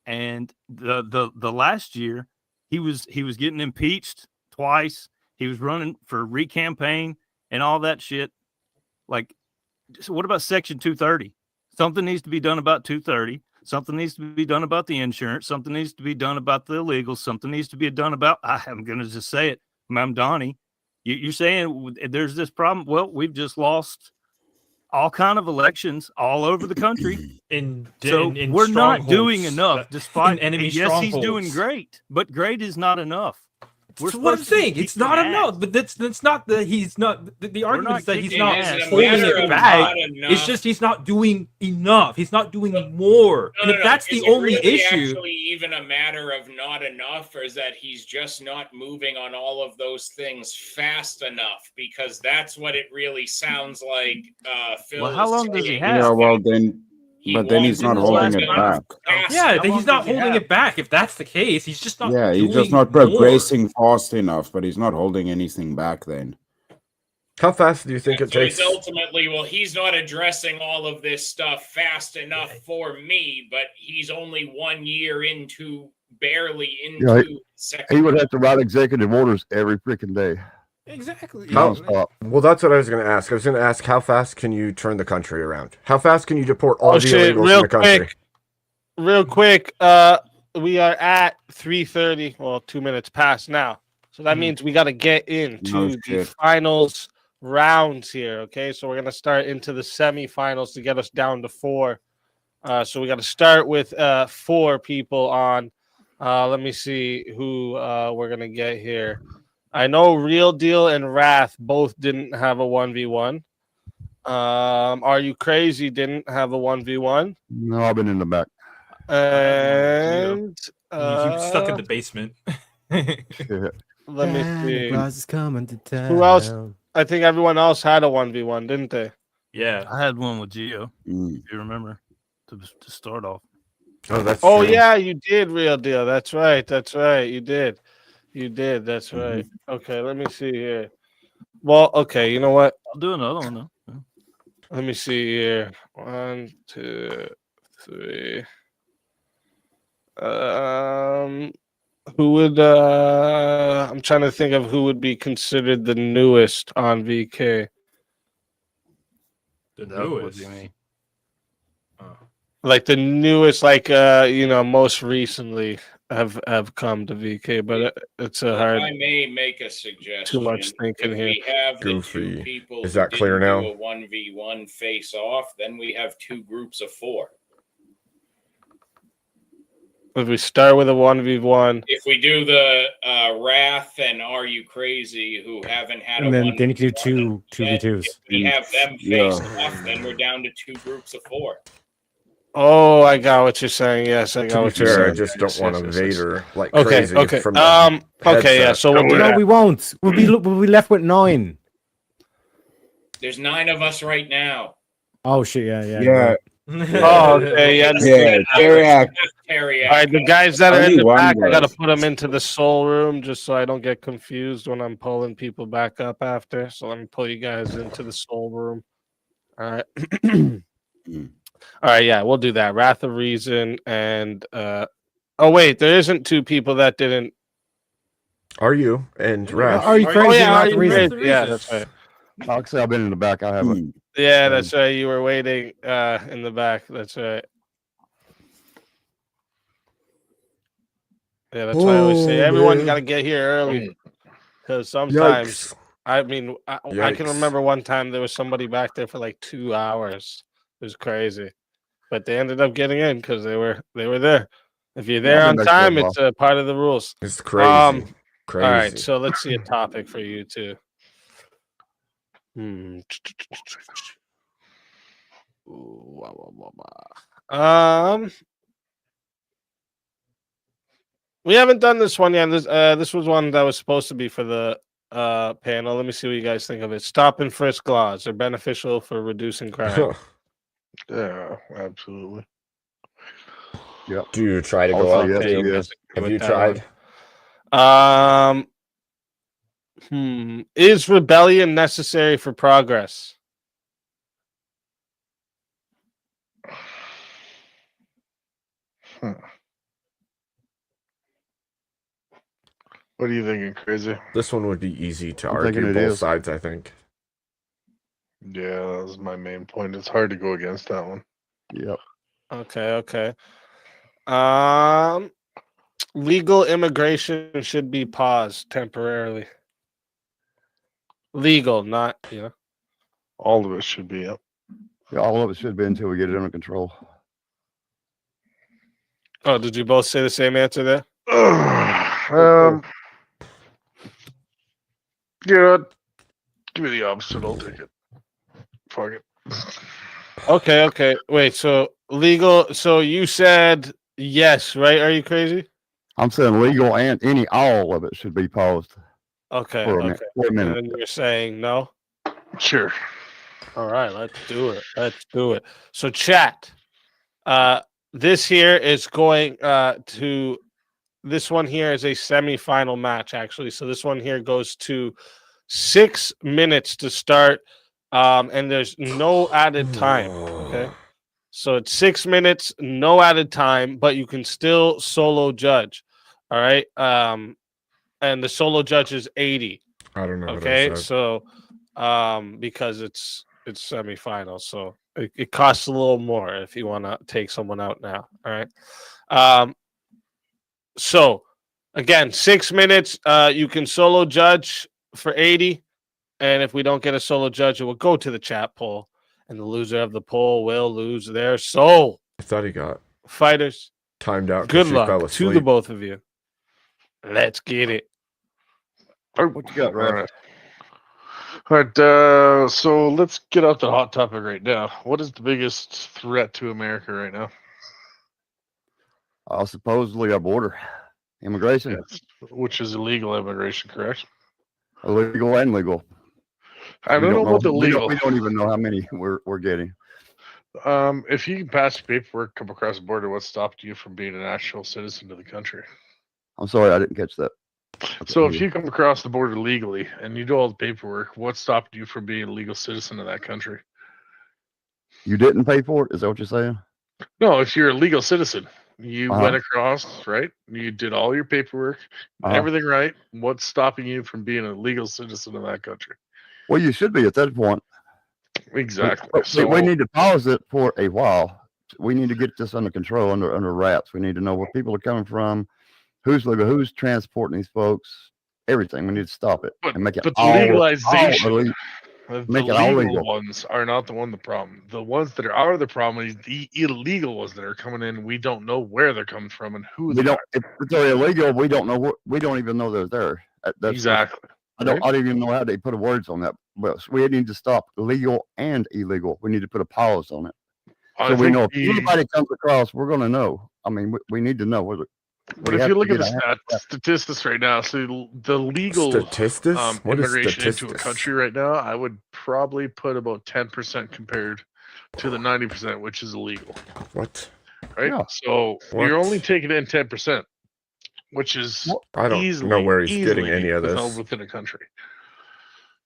And the last year, he was getting impeached twice. He was running for recampaign and all that shit. Like, so what about Section 230? Something needs to be done about 230. Something needs to be done about the insurance. Something needs to be done about the illegals. Something needs to be done about, I'm going to just say it, Ma'am Donnie. You're saying there's this problem. Well, we've just lost all kind of elections all over the country. in We're not doing strongholds, enough, despite, in enemy yes, he's doing strongholds. great, but great is not enough. That's what I'm saying. It's not enough, but that's not that he's not. The argument not is that he's kicking not ass. holding It is a it matter back. of not It's just he's not doing enough. He's not doing more. And if that's Is the it only really issue, actually even a matter of not enough, or is that he's just not moving on all of those things fast enough? Because that's what it really sounds like. Phil. Well, how is long does he saying. have? Yeah, well then, He but then he's wants not it holding to it go back. fast yeah, enough. he's not holding it back. If that's the case, he's just not. Yeah, he's just doing not more. progressing fast enough, but he's not holding anything back then. How fast do you think it So takes? it's ultimately, well, he's not addressing all of this stuff fast enough for me, but he's only 1 year into, barely into Yeah, second. He would have to write executive orders every freaking day. Exactly. Nonstop. Well, that's what I was going to ask. I was going to ask, how fast can you turn the country around? How fast can you deport all Oh the shit! illegals Real in the country? quick, real quick. we are at 3:30. Well, 2 minutes past now. So that means we got to get into the shit. finals rounds here. Okay, so we're gonna start into the semifinals to get us down to 4. So we got to start with 4 people on. Let me see who we're gonna get here. I know Real Deal and Wrath both didn't have a 1v1. Are You Crazy didn't have a 1v1. No, I've been in the back. And You stuck in the basement. let me see. Claus is coming to town. Who else? I think everyone else had a 1v1, didn't they? Yeah. I had one with Gio. Mm. If you remember, to start off. Oh, that's Oh true. yeah, you did, Real Deal. That's right. That's right. You did. You did. That's right. Okay, let me see here. Well, okay, you know what? I'll do another one though. Yeah. Let me see here. 1, 2, 3. Who would I'm trying to think of who would be considered the newest on VK. The What do newest. you mean? Like the newest, like most recently have come to VK, but it's a If hard. I may make a suggestion. Too much thinking if here. we have the Goofy. 2 people Is who that clear didn't now? do a 1v1 face off, then we have 2 groups of 4. If we start with a 1v1, If we do the Wrath and Are You Crazy, who haven't had And a then 1v1, you can do 2v2s. if we have them face off, then we're down to 2 groups of 4. oh, I got what you're saying. Yes, I got To be what you're fair, I saying. just don't want a Vader like Okay, crazy. okay. From the Okay, yeah. headset. So we'll do No, that. we won't. We'll be left with 9. There's 9 of us right now. Oh shit! Yeah. Yeah. Oh, okay, yeah. Yeah, Terry. Terry. All right, the guys that are in Only the one back, I gotta was. put them into the soul room just so I don't get confused when I'm pulling people back up after. So let me pull you guys into the soul room. All right. All right, yeah, we'll do that. Wrath of Reason and oh wait, there isn't 2 people that didn't. Are you and Wrath? Are You Crazy? Oh yeah, Wrath Are of You Reason? Crazy? Yeah, that's right. Like I said, I've been in the back. I haven't. Yeah, that's right. You were waiting in the back. That's right. Yeah, that's why I always say Oh, everyone man. got to get here early because sometimes Yikes. I mean I can Yikes. remember one time there was somebody back there for like 2 hours. It was crazy, but they ended up getting in because they were there. If you're there I've on been back there a time, it's a part of the rules. It's crazy. Crazy. All right, so let's see a topic for you too. We haven't done this one yet. This was one that was supposed to be for the panel. Let me see what you guys think of it. Stop and frisk laws are beneficial for reducing crime. Yeah, absolutely. Yep. Do you try to I'll go say up? yes, Dave? yes. Have With you that tried? Is rebellion necessary for progress? What are you thinking, Crazy? This one would be easy to I'm thinking argue it both is. sides, I think. Yeah, that was my main point. It's hard to go against that one. Yep. Okay. Legal immigration should be paused temporarily. Legal, not All of it should be up. Yeah, all of it should be until we get it under control. Oh, did you both say the same answer there? Yeah, give me the opposite. I'll take it. Fuck it. Okay. Wait, so legal. So you said yes, right? Are you crazy? I'm saying legal and all of it should be paused Okay. for a And minute. then you're saying no? Sure. All right, let's do it. So chat. This here is going to this one here is a semifinal match, actually. So this one here goes to 6 minutes to start. And there's no added time. Okay. So it's 6 minutes, no added time, but you can still solo judge. All right. And the solo judge is 80. I don't know. Okay. What I said. So because it's semifinal, so it costs a little more if you want to take someone out now. All right. So, again, 6 minutes. You can solo judge for 80. And if we don't get a solo judge, it will go to the chat poll. And the loser of the poll will lose their soul. I thought he got Fighters, timed out. 'cause good she fell luck to asleep. the both of you. Let's get it. What you got, Ref? All right. So let's get out the hot topic right now. What is the biggest threat to America right now? Supposedly our border, immigration, Yes, which is illegal immigration, correct? illegal and legal. I don't know about the legal. We don't even know how many we're getting. If you can pass paperwork, come across the border, what stopped you from being an actual citizen of the country? I'm sorry, I didn't catch that. So if you come across the border legally and you do all the paperwork, what stopped you from being a legal citizen of that country? You didn't pay for it? Is that what you're saying? No, if you're a legal citizen, you Uh-huh. went across, right? You did all your paperwork, everything right. What's stopping you from being a legal citizen of that country? Well, you should be at that point. Exactly. But So we need to pause it for a while. We need to get this under control, under wraps. We need to know where people are coming from, who's legal, who's transporting these folks, everything. We need to stop it and make it but the all legalization, illegal. the Make it all legal legal. ones are not the problem. The ones that are the problem is the illegal ones that are coming in. We don't know where they're coming from and who We they don't. are. If they're illegal, we don't know what. We don't even know they're there. That's Exactly. I don't. right? I don't even know how they put words on that. But we need to stop legal and illegal. We need to put a pause on it, I so we think know if the- anybody comes across, we're going to know. I mean, we need to know whether. But if you look at the statistics right now, so the legal Statistics? What is immigration into a statistics? country right now, I would probably put about 10% compared to the 90%, which is illegal. What? Right? Yeah. So What? you're only taking in 10%, which is I don't easily, know where he's getting easily any of held this. within a country.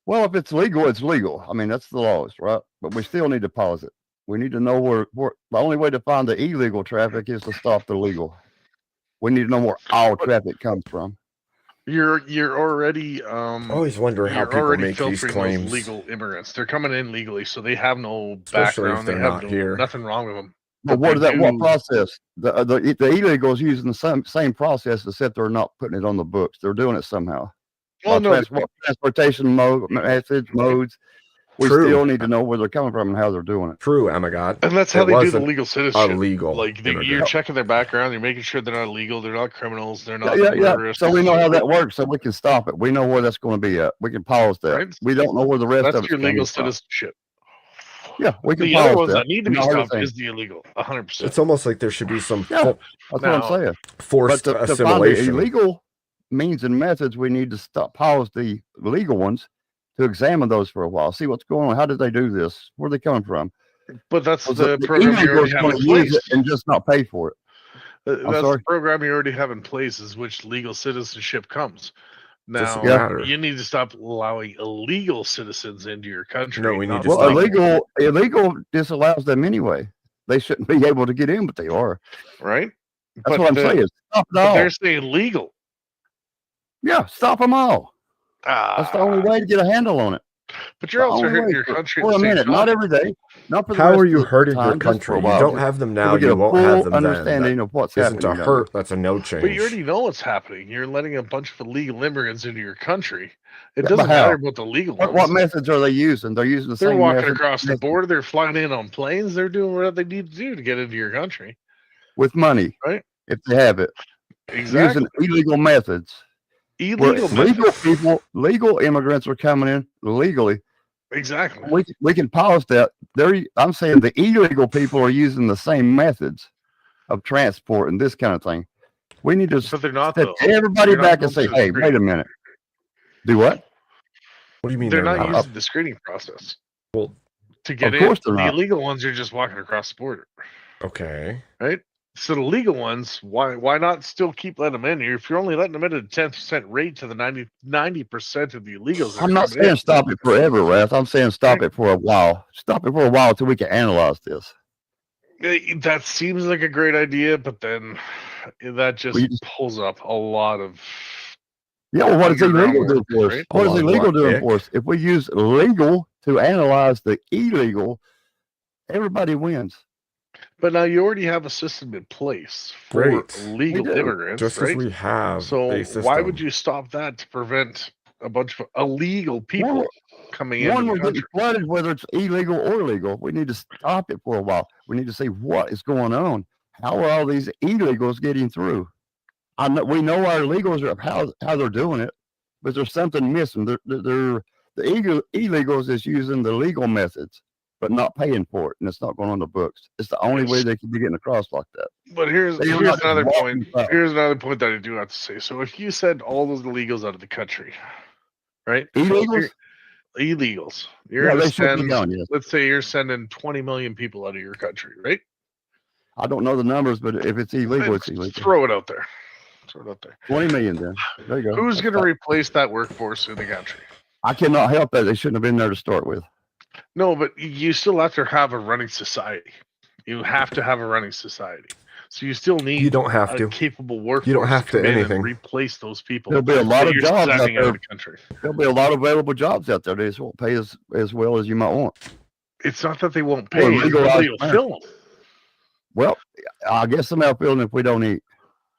Well, if it's legal, it's legal. I mean, that's the laws, right? But we still need to pause it. We need to know where the only way to find the illegal traffic is to stop the legal. We need to know where all traffic comes from. You're already I always wonder how you're people already make these filtering claims. those legal immigrants. They're coming in legally, so they have no Especially if background. They they're have not no, here. nothing wrong with them. But But they what do- process? The illegals using the same process, except they're not putting it on the books. They're doing it somehow. Well, By no, transportation modes. We True. still need to know where they're coming from and how they're doing it. True, Amagod. And that's how It they do the wasn't legal citizenship. illegal Like you're immigrant. checking their background, you're making sure they're not illegal, they're not criminals, they're not Yeah. murderers. So we know how that works, so we can stop it. We know where that's going to be at. We can pause that. Right. We don't know where the rest That's of it's your coming legal from. citizenship. Yeah, we can The pause other ones that. that need to be No, other stopped thing. is the illegal, 100%. It's almost like there should be some Yeah, that's what I'm Now- saying. forced But to find the assimilation. illegal means and methods, we need to pause the legal ones to examine those for a while, see what's going on. How did they do this? Where are they coming from? But that's Was the the program you illegals already have in going to use place. it and just not pay for it? That's sorry? the program you already have in place, is which legal citizenship comes. Doesn't Now matter. you need to stop allowing illegal citizens into your country. No, we need not to Well, stop. illegal disallows them anyway. They shouldn't be able to get in, but they are. right. That's what I'm saying. Stop it But all. they're saying legal. Yeah, stop them all. That's the only way to get a handle on it. But you're The also only hurting way your for- country for at a the same minute, time. not every day. Not for the How rest are of you the hurting your time, just for a country? You while. don't have them So now. we get You a won't full have them then. understanding of what's Isn't happening. a down hurt. That's a no But you change. already know what's happening. You're letting a bunch of illegal immigrants into your country. It Yeah, doesn't but how? matter about the legal What ones. methods are they using? They're using the They're same walking method across the border. They're flying in on planes. They're doing what they need to do to get into your country. with money, Right. if they have it. Exactly. Using illegal methods. Where Illegal legal methods. people, legal immigrants are coming in legally. Exactly. We can pause that. I'm saying the illegal people are using the same methods of transport and this kind of thing. We need to But they're not, step though. everybody They're not back and going say, through the "Hey, screening. wait a minute. Do what? What do you mean They're not not? using the screening process Well, to get of in. course they're The not. illegal ones are just walking across the border. Okay. Right? So the legal ones, why not still keep letting them in here? If you're only letting them in at a 10% rate to the 90% of the illegals, that I'm are not coming in, saying stop it forever, Wrath. I'm saying stop it for a while. Stop it for a while until we can analyze this. that seems like a great idea, but then that just pulls up a lot of Yeah, well, what is underground illegal do work, for us? right? What is Hold on, illegal what, doing Dick? for us? If we use legal to analyze the illegal, everybody wins. But now you already have a system in place for Great. legal We do. immigrants, Just right? as we have So a why system. would you stop that to prevent a bunch of illegal people One, coming into one the we're getting country? flooded, whether it's illegal or legal. We need to stop it for a while. We need to see what is going on. How are all these illegals getting through? I know we know our illegals are how they're doing it, but there's something missing. The illegals is using the legal methods, but not paying for it, and it's not going on the books. It's the only way they can be getting across like that. But here's They are here's not just another walking point. fast. Here's another point that I do have to say. So if you send all those illegals out of the country, right? Illegals? Illegals. You're Yeah, gonna they should be send. gone, yes. Let's say you're sending 20 million people out of your country, right? I don't know the numbers, but if it's illegal, it's illegal. Throw it out there. Throw it out there. 20 million then. There you go. Who's That's going to fine. replace that workforce in the country? I cannot help that. They shouldn't have been there to start with. No, but you still have to have a running society. You have to have a running society. So you still need You don't have a to. capable workforce You don't have to come in and anything. replace those people. There'll be a lot that of you're jobs out sending out there. of the country. There'll be a lot of available jobs out there. They just won't pay as well as you might want. It's not that they won't Or pay. It's legalized nobody will marriage. fill them. Well, I guess I'm out feeling if we don't eat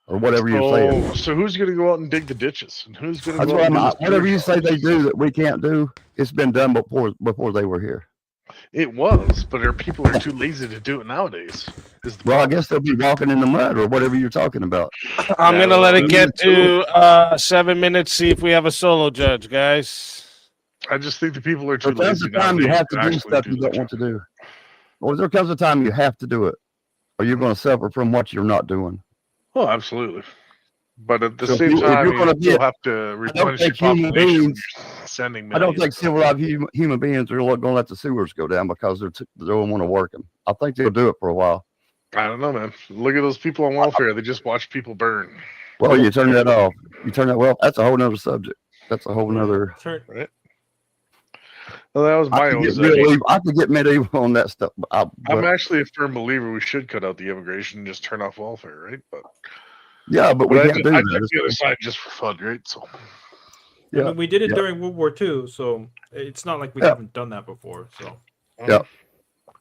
or whatever you're saying. So who's going to go out and dig the ditches? And who's going to That's go what out and I'm. do this Whatever pure you say stuff? they do that we can't do, it's been done before they were here. It was, but our people are too lazy to do it nowadays. Is the Well, I problem. guess they'll be walking in the mud or whatever you're talking about. I'm Yeah, gonna let it well, get to 7 minutes. See if we have a solo judge, guys. I just think the people are too There comes lazy a time you nowadays have to do actually stuff do you the don't want to do. Or there comes a time you have to do it, or you're going to suffer from what you're not doing. Well, absolutely. But at the So if same you- if time, you're you gonna be still a- have to I don't replenish your think human population when beings. you're sending I don't millions. think civilized human beings are going to let the sewers go down because they don't want to work them. I think they'll do it for a while. I don't know, man. Look at those people on welfare. They just watch people burn. Well, you turn that off. You turn that. Well, that's a whole nother subject. That's a whole nother. Right. Well, that was my I own. could get medieval, I could get medieval on that stuff. I'm But, actually a firm believer we should cut out the immigration and just turn off welfare, right? But yeah, but we I, can't do I that. took the other It's- side just for fun, right? So Yeah. I mean, we did it yeah. during World War II, so it's not like we Yeah. haven't done that before. So Yeah.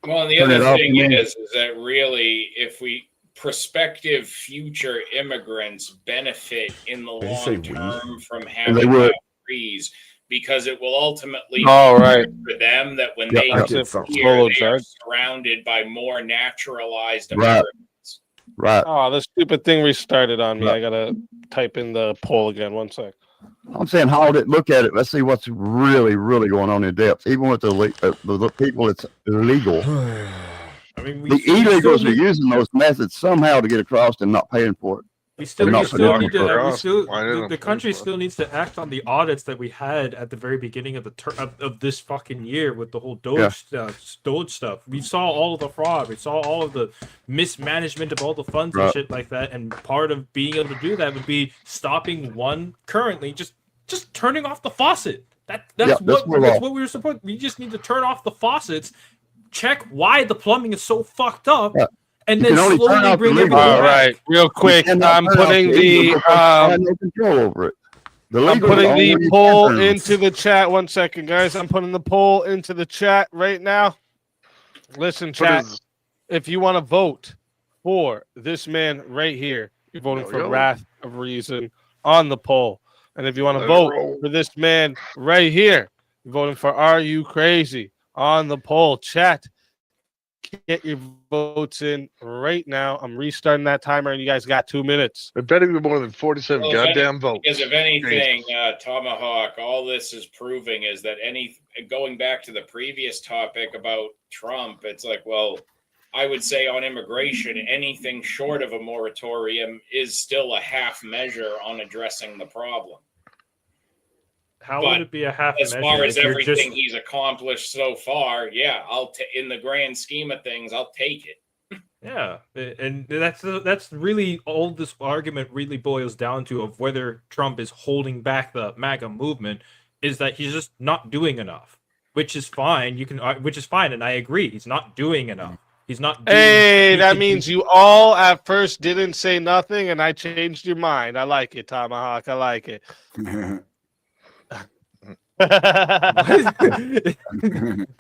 Well, and the Turn other it off, thing you mean? is that really, if we prospective future immigrants benefit in the Did you say long term from they having would. that freeze, because it will ultimately All be right. for them that when Yeah, they that's get it for here, solo they are judge. surrounded by more naturalized Right. Americans. Right. Oh, the stupid thing restarted on me. Right. I gotta type in the poll again. 1 sec. I'm saying hold it, look at it. Let's see what's really, really going on in depth. Even with the people, it's illegal. I mean, The illegals are using those methods somehow to get across and not paying for it. We still, They're we not still putting need it to. on. We still, Why didn't the they country for it? still needs to act on the audits that we had at the very beginning of the of this fucking year with the whole Doge stuff. We saw all of the fraud. We saw all of the mismanagement of all the funds and Right. shit like that. And part of being able to do that would be stopping currently just turning off the faucet. That's that's what what that's law. what we were supposed. We just need to turn off the faucets, check why the plumbing is so fucked up, Yeah. and You then can only turn slowly off bring the everything legal. All back. right, real quick. You cannot I'm turn off putting the illegal the because you have no control over it. The I'm legal putting is the only you poll can turn it off. into the chat. 1 second, guys. I'm putting the poll into the chat right now. Listen, What chat. is- If you want to vote for this man right here, you're voting Yo, for yo. Wrath of Reason on the poll. And if you want to Let it vote roll. for this man right here, you're voting for Are You Crazy on the poll. Chat, get your votes in right now. I'm restarting that timer, and you guys got 2 minutes. I bet it'd be more than 47 Well, if goddamn votes. Because if anything, Tomahawk, all this is proving is that going back to the previous topic about Trump, it's like, well, I would say on immigration, anything short of a moratorium is still a half measure on addressing the problem. How But would it be a half As measure far as if you're everything just he's accomplished so far, yeah, in the grand scheme of things, I'll take it. yeah, and that's really all this argument really boils down to of whether Trump is holding back the MAGA movement is that he's just not doing enough, which is fine. Which is fine, and I agree. He's not doing enough. He's not. Hey, that means you all at first didn't say nothing, and I changed your mind. I like it, Tomahawk. I like it. That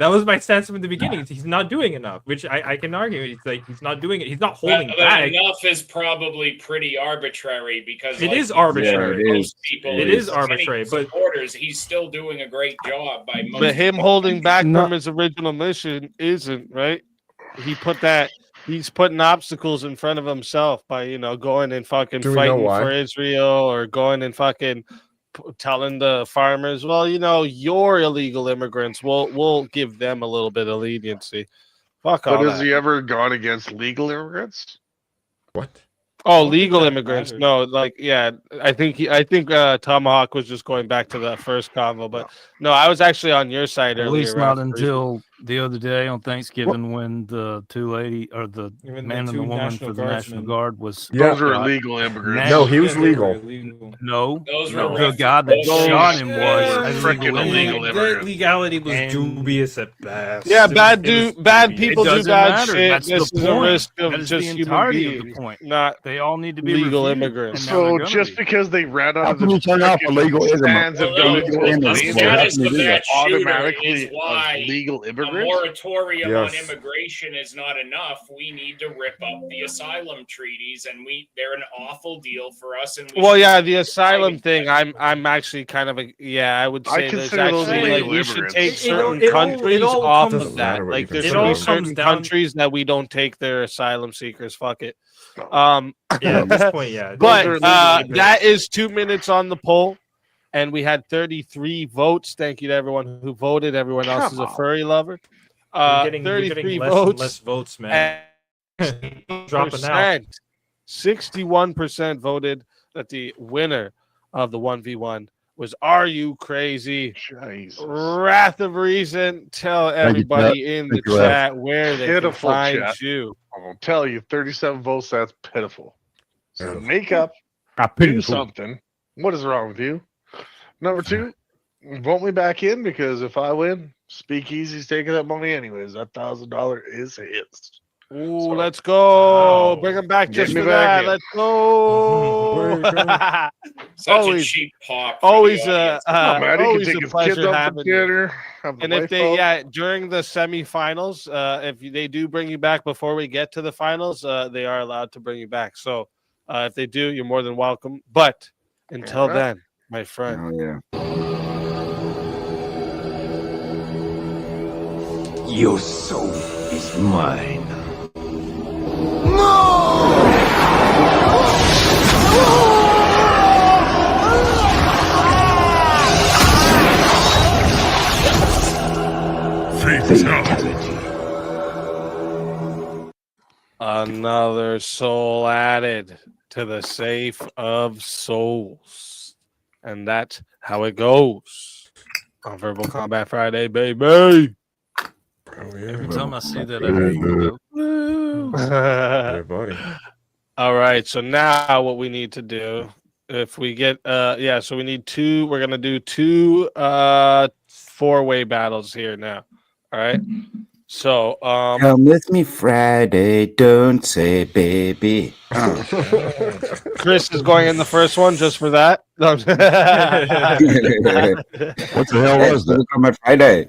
was my stance from the beginning. He's not doing enough, which I can argue. It's like he's not doing it. He's not holding But back. enough is probably pretty arbitrary because It like is you arbitrary. said, It most is. people, It is many arbitrary, but supporters, he's still doing a great job by most. But him holding back No. from his original mission isn't right. He's putting obstacles in front of himself by going and fucking Do we know fighting why? for Israel or going and fucking telling the farmers, well, you're illegal immigrants. We'll give them a little bit of leniency. Fuck all But has that. he ever gone against legal immigrants? What? Oh, don't think legal that immigrants. matters. No, I think Tomahawk was just going back to that first convo, but no, I was actually on your side At earlier. least not Ralph. until the other day on Thanksgiving when the two lady or the Even the man and the two woman National for the National Guardsmen. Guard was Yeah. Those are shot. illegal immigrants. No, he was Yeah, they were legal. illegal. No, Those no, were the ref- guy that those shot were him frickin' was illegal illegal. The immigrant. legality was And- dubious at best. Yeah, bad It was bad dubious. people It do doesn't bad matter. shit. That's This the is a point. risk of That is just the human entirety of the beings, point. not They all need to be legal reviewed, immigrants. and now they're So gonna just be. because they ran out How of can the you turn off a legal stands of immigrant? Well, going to Illegal a immigrants. the base, Well, how status can you of do that that? shooter automatically is why of legal a immigrants? moratorium Yes. on immigration is not enough. We need to rip up the asylum treaties, and they're an awful deal for us. And Well, should yeah, be the asylum fighting thing. them. I'm actually kind of I would I say there's consider those actually illegal we should immigrants. take It all- certain it all- countries it all off comes- of Doesn't matter that. what Like you there's consider gonna be them. certain comes down- countries that we don't take their asylum seekers. Fuck it. Yeah, at this point, yeah. But Those are illegal that is 2 minutes on the poll, and we had 33 votes. Thank you to everyone who voted. Everyone else is a furry lover. You're getting 33 less votes. and less votes, man. and Dropping out. 61% voted that the winner of the 1v1 was Are You Crazy? Jesus. Wrath of Reason. Tell you, everybody in the Thank you, Ralph. chat where they can Pitiful, find chat. you. I'm gonna tell you, 37 votes. That's pitiful. So Pitiful. make up, I do pity something. What is wrong with you? Number two, vote me back in because if I win, Speakeasy's taking that money anyways. That $1,000 is his. Ooh, So- let's go. Wow. Bring them back Get just me for back that. in. Let's go. Such Always- a cheap pop. For always the audience. Oh, man, he can always take a his kids pleasure out for having you. dinner. Have the And if wife they, out. during the semifinals, they do bring you back before we get to the finals, they are allowed to bring you back. So if they do, you're more than welcome. But until Alright. then, my friend, Oh, yeah. Your soul is mine. Fatality. another soul added to the safe of souls, and that's how it goes on Verbal Combat Friday, baby. Every time I see that, I go, "Woo." Yeah, buddy. All right, so now what we need to do, if we get so we need two, we're gonna do two four-way battles here now. All right. So Come with me Friday, don't say baby. Chris is going in the first one just for that. What the hell was that? Come on Friday.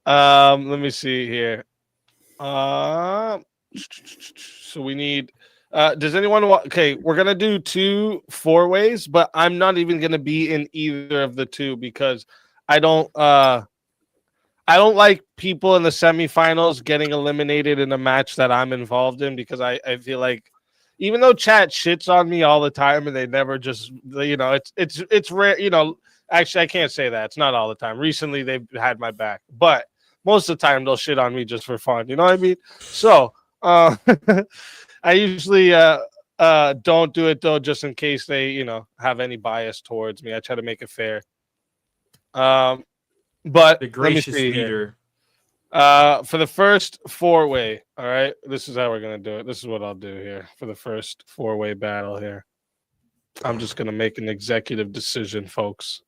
Let me see here. So we need does anyone want okay, we're gonna do two four-ways, but I'm not even gonna be in either of the two because I don't like people in the semifinals getting eliminated in a match that I'm involved in because I feel like even though chat shits on me all the time and they never just it's rare, actually I can't say that. It's not all the time. Recently they've had my back, but most of the time they'll shit on me just for fun. You know what I mean? So I usually don't do it though, just in case they, have any bias towards me. I try to make it fair. But The let me gracious see here. leader. For the first four-way, all right, this is how we're gonna do it. This is what I'll do here for the first four-way battle here. I'm just gonna make an executive decision, folks.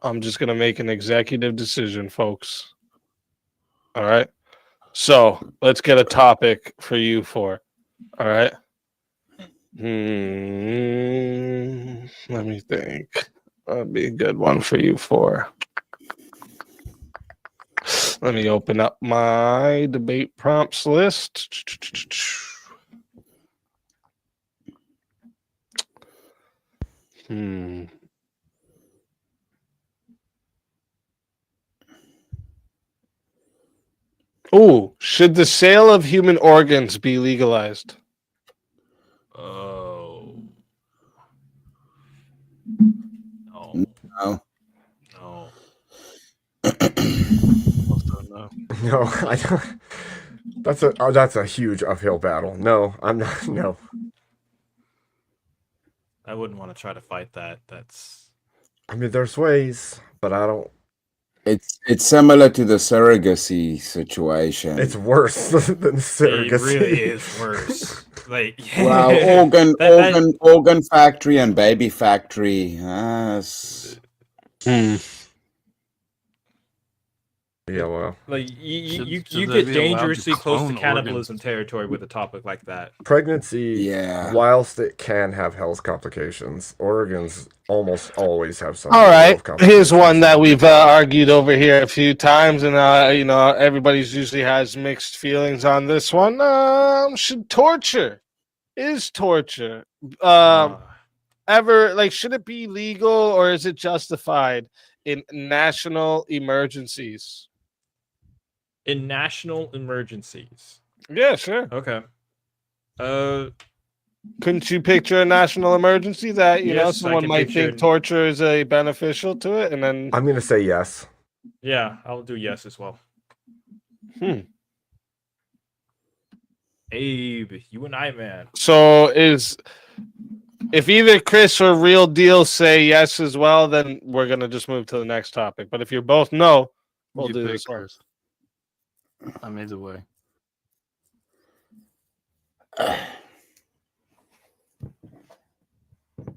I'm just gonna make an executive decision, folks. All right. So let's get a topic for you four. All right. Let me think. That'd be a good one for you four. Let me open up my debate prompts list. Ooh, should the sale of human organs be legalized? Oh. No. No. No, I don't. That's a huge uphill battle. No, I'm not. No. I wouldn't want to try to fight that. That's I mean, there's ways, but I don't. It's similar to the surrogacy situation. It's worse than surrogacy. It really is worse. Like, Well, organ factory and baby factory. Yeah, well, like you Should get they be allowed to dangerously close to clone cannibalism organs? territory with a topic like that. pregnancy, Yeah. whilst it can have health complications, organs almost always have some. All level right, of complications. here's one that we've argued over here a few times, and everybody's usually has mixed feelings on this one. Should torture is torture ever should it be legal or is it justified in national emergencies? In national emergencies. Yeah, sure. Okay. Couldn't you picture a national emergency that Yes, I someone can might picture think torture is a beneficial to it, and then I'm gonna say yes. Yeah, I'll do yes as well. Abe, you and I, man. So if either Chris or Real Deal say yes as well, then we're gonna just move to the next topic. But if you're both no, we'll You do pick, this one. Chris. I'm either way.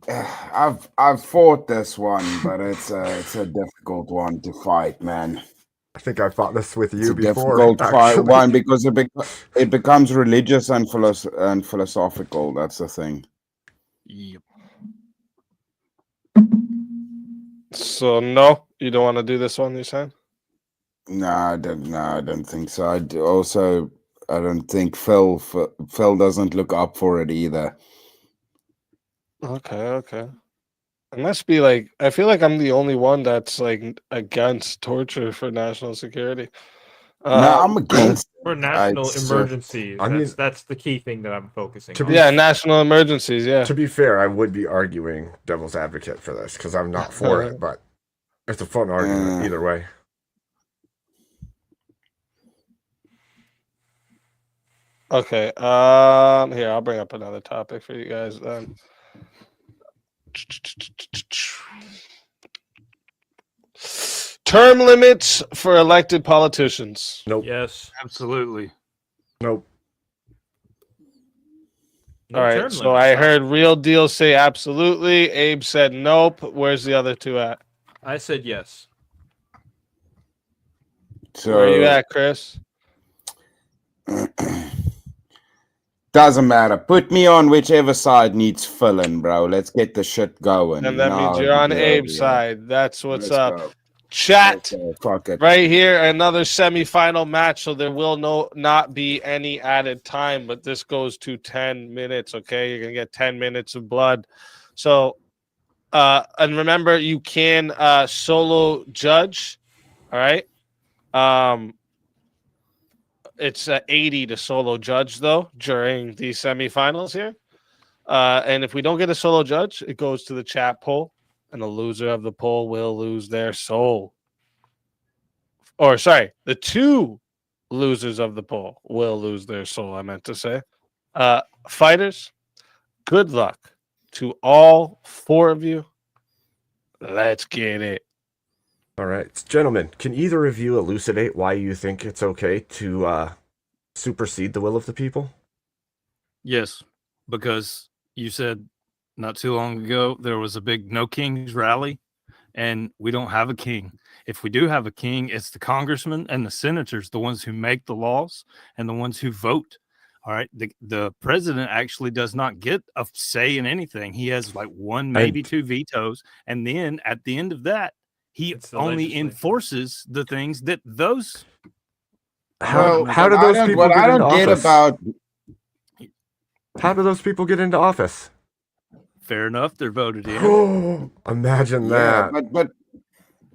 I've fought this one, but it's a difficult one to fight, man. I think I fought this with It's you a before. difficult fight Actually. one because it becomes religious and philosophical. That's the thing. Yep. So no, you don't want to do this one, you saying? No, I don't think so. I don't think Phil doesn't look up for it either. Okay. It must be I feel like I'm the only one that's against torture for national security. No, I'm against For it. national It's, emergencies. I mean- That's the key thing that I'm focusing To on. be- Yeah, national emergencies. Yeah. To be fair, I would be arguing devil's advocate for this because I'm not for it, but it's a fun argument either way. Okay. Here, I'll bring up another topic for you guys then. Term limits for elected politicians. Nope. Yes. Absolutely. Nope. No All right. term So limits, I huh? heard Real Deal say absolutely. Abe said nope. Where's the other two at? I said yes. So Where are you at, Chris? doesn't matter. Put me on whichever side needs filling, bro. Let's get the shit going. And that means you're on Abe's side. That's what's Let's up. go. Chat. Fuck it. Right here, another semifinal match, so there will not be any added time, but this goes to 10 minutes, okay? You're going to get 10 minutes of blood. So, and remember, you can solo judge, all right? It's 80 to solo judge, though, during the semifinals here. And if we don't get a solo judge, it goes to the chat poll, and the loser of the poll will lose their soul. Or, sorry, the two losers of the poll will lose their soul, I meant to say. Fighters, good luck to all four of you. Let's get it. All right, gentlemen, can either of you elucidate why you think it's okay to supersede the will of the people? Yes, because you said not too long ago there was a big No Kings rally, and we don't have a king. If we do have a king, it's the congressmen and the senators, the ones who make the laws and the ones who vote All right. The president actually does not get a say in anything. He has like one, maybe two vetoes. And then at the end of that, he only enforces the things that those. How do what those I don't, people what get I into don't get office? about How do those people get into office? Fair enough. They're voted in. Imagine yeah, that. but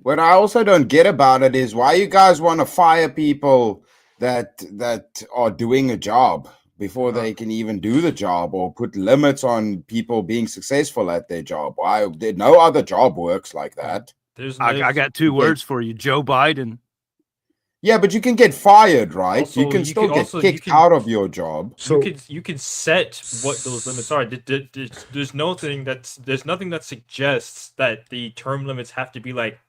what I also don't get about it is why you guys want to fire people that are doing a job before they can even do the job, or put limits on people being successful at their job. Why? No other job works like that. I got two words for you: Joe Biden. Yeah, but you can get fired, right? Also, you can you still can get also- you kicked can- out of your job. You can set what those limits are. There's nothing that suggests that the term limits have to be like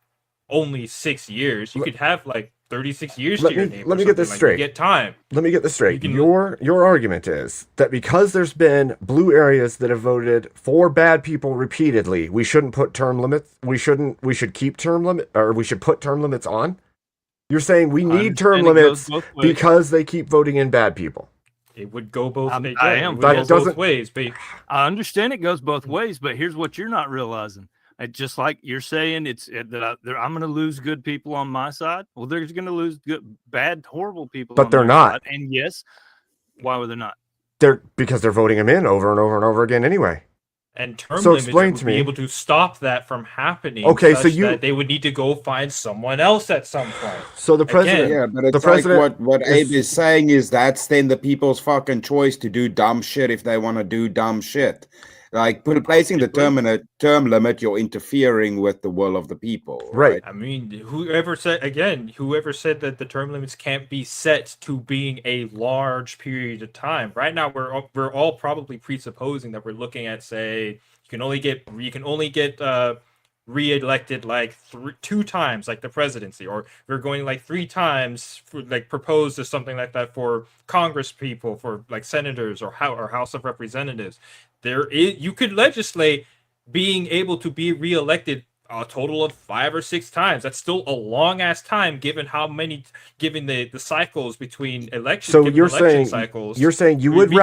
only 6 years. You could have like 36 years to your name. Let or me get this something, like, straight. you get time. Let me get this straight. You can- Your argument is that because there's been blue areas that have voted for bad people repeatedly, we shouldn't put term limits. We should keep term limit, or we should put term limits on. You're saying we need term limits because they keep voting in bad people. It would go both ways. I am. It would go both ways. But I understand it goes both ways, but here's what you're not realizing. Just like you're saying, I'm going to lose good people on my side. Well, they're going to lose bad, horrible people. But on they're their not. side. And yes, why would they not? Because they're voting them in over and over and over again anyway. And term So limits explain would to be me. able to stop that from happening. Okay, such so you- that they would need to go find someone else at some point. So the president, Again, Yeah, but it's the like president what is- Abe is saying is that's then the people's fucking choice to do dumb shit if they want to do dumb shit. Like placing the term limit, you're interfering with the will of the people. Right. I mean, whoever said that the term limits can't be set to being a large period of time. Right now, we're all probably presupposing that we're looking at, say, you can only get re-elected like 2 times, like the presidency, or we're going like 3 times for, like, proposed or something like that for Congress people, for like senators or House of Representatives. You could legislate being able to be re-elected a total of 5 or 6 times. That's still a long ass time given the cycles between elections. So given you're election saying cycles. you would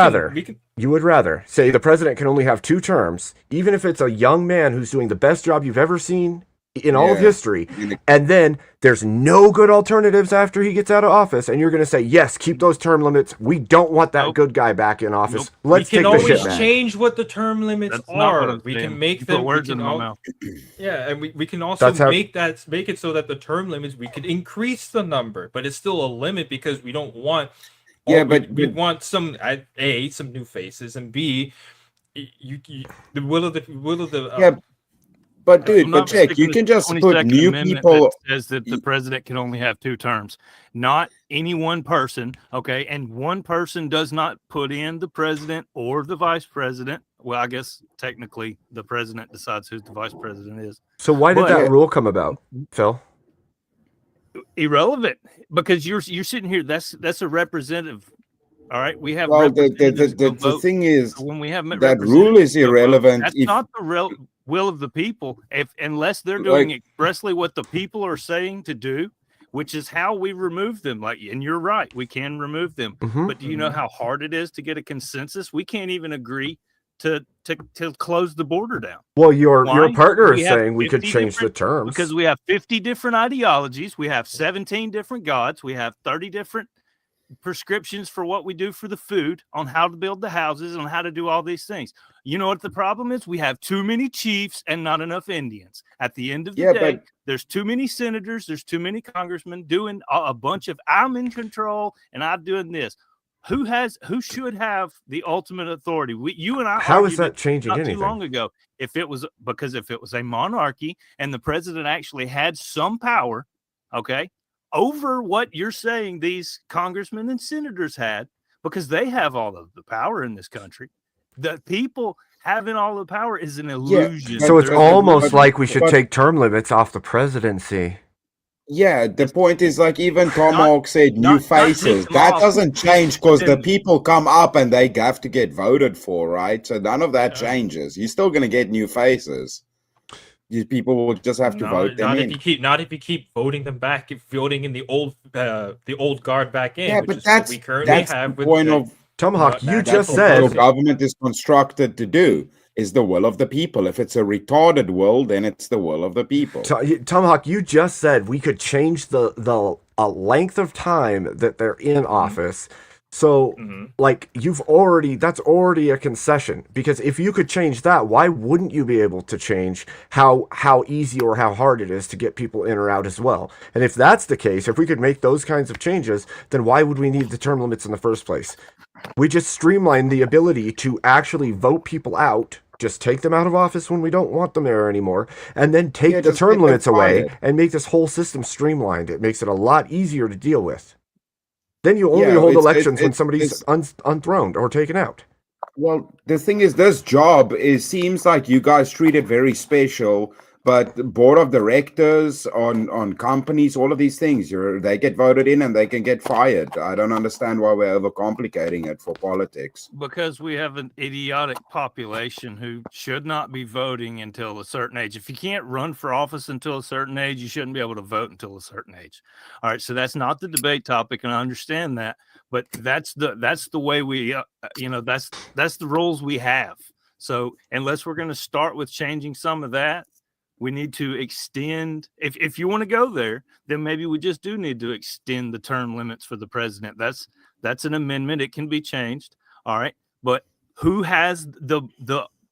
rather say the president can only have 2 terms, even if it's a young man who's doing the best job you've ever seen in all of Yeah. history, and then there's no good alternatives after he gets out of office, and you're going to say, yes, keep those term limits. We don't want that good guy back in office. Let's we can take the always shit back. change what the term limits That's not what are. I'm We saying. can make You them. put words we in can my al- mouth. Yeah, and we can also That's how- make it so that the term limits, we could increase the number, but it's still a limit because we don't want. Yeah, we want some some new faces, and B, the will of the Yeah, but dude, I'm but not check, you sticking can to the just put 22nd new Amendment people. that says that the president can only have 2 terms, not any one person. Okay, and one person does not put in the president or the vice president. Well, I guess technically the president decides who the vice president is. So why did But- that rule come about, Phil? Irrelevant, because you're sitting here. That's a representative. All right, we have Well, the representatives go the vote. thing is When we have that rule is representatives go vote, irrelevant that's if not the will of the people, unless they're doing expressly what the people are saying to do, which is how we remove them. Like, and you're right, we can remove them. Mhm. But do you know how hard it is to get a consensus? We can't even agree to close the border down. Well, your Why? partner We is have saying we could 50 change the different- terms. because we have 50 different ideologies, we have 17 different gods, we have 30 different prescriptions for what we do for the food, on how to build the houses, on how to do all these things. You know what the problem is? We have too many chiefs and not enough Indians. At the end of the Yeah, day, but- there's too many senators, there's too many congressmen doing a bunch of I'm in control and I'm doing this. Who should have the ultimate authority? You and I. How is argued that it changing not anything? too long ago? If it was a monarchy and the president actually had some power, okay, over what you're saying these congressmen and senators had, because they have all of the power in this country. The people having all the power is an illusion. So it's There's almost no- like we should but- take term limits off the presidency. Yeah, the point is, like, even Tom Hawk said, new not take faces. them That off, doesn't change because the then- people come up and they have to get voted for, right? So none of that changes. You're still going to get new faces. These people will just have to vote them Not in. if you keep voting them back, if voting in the old guard back in. Yeah, which but is what that's we currently that's have the with point of Tomahawk, you That's just what said Your government is constructed to do is the will of the people. If it's a retarded will, then it's the will of the people. Tomahawk, you just said we could change the length of time that they're in office. So, like, that's already a concession, because if you could change that, why wouldn't you be able to change how easy or how hard it is to get people in or out as well? And if that's the case, if we could make those kinds of changes, then why would we need the term limits in the first place? We just streamline the ability to actually vote people out, just take them out of office when we don't want them there anymore, and then take the term limits away and make this whole system streamlined. It makes it a lot easier to deal with. Then you only hold elections when somebody's unthroned or taken out. Well, the thing is, this job seems like you guys treat it very special, but the board of directors on companies, all of these things, they get voted in and they can get fired. I don't understand why we're overcomplicating it for politics. Because we have an idiotic population who should not be voting until a certain age. If you can't run for office until a certain age, you shouldn't be able to vote until a certain age. All right, so that's not the debate topic, and I understand that, but that's the way we, that's the rules we have. So unless we're going to start with changing some of that, we need to extend. If you want to go there, then maybe we just do need to extend the term limits for the president. That's an amendment. It can be changed. All right. But who has the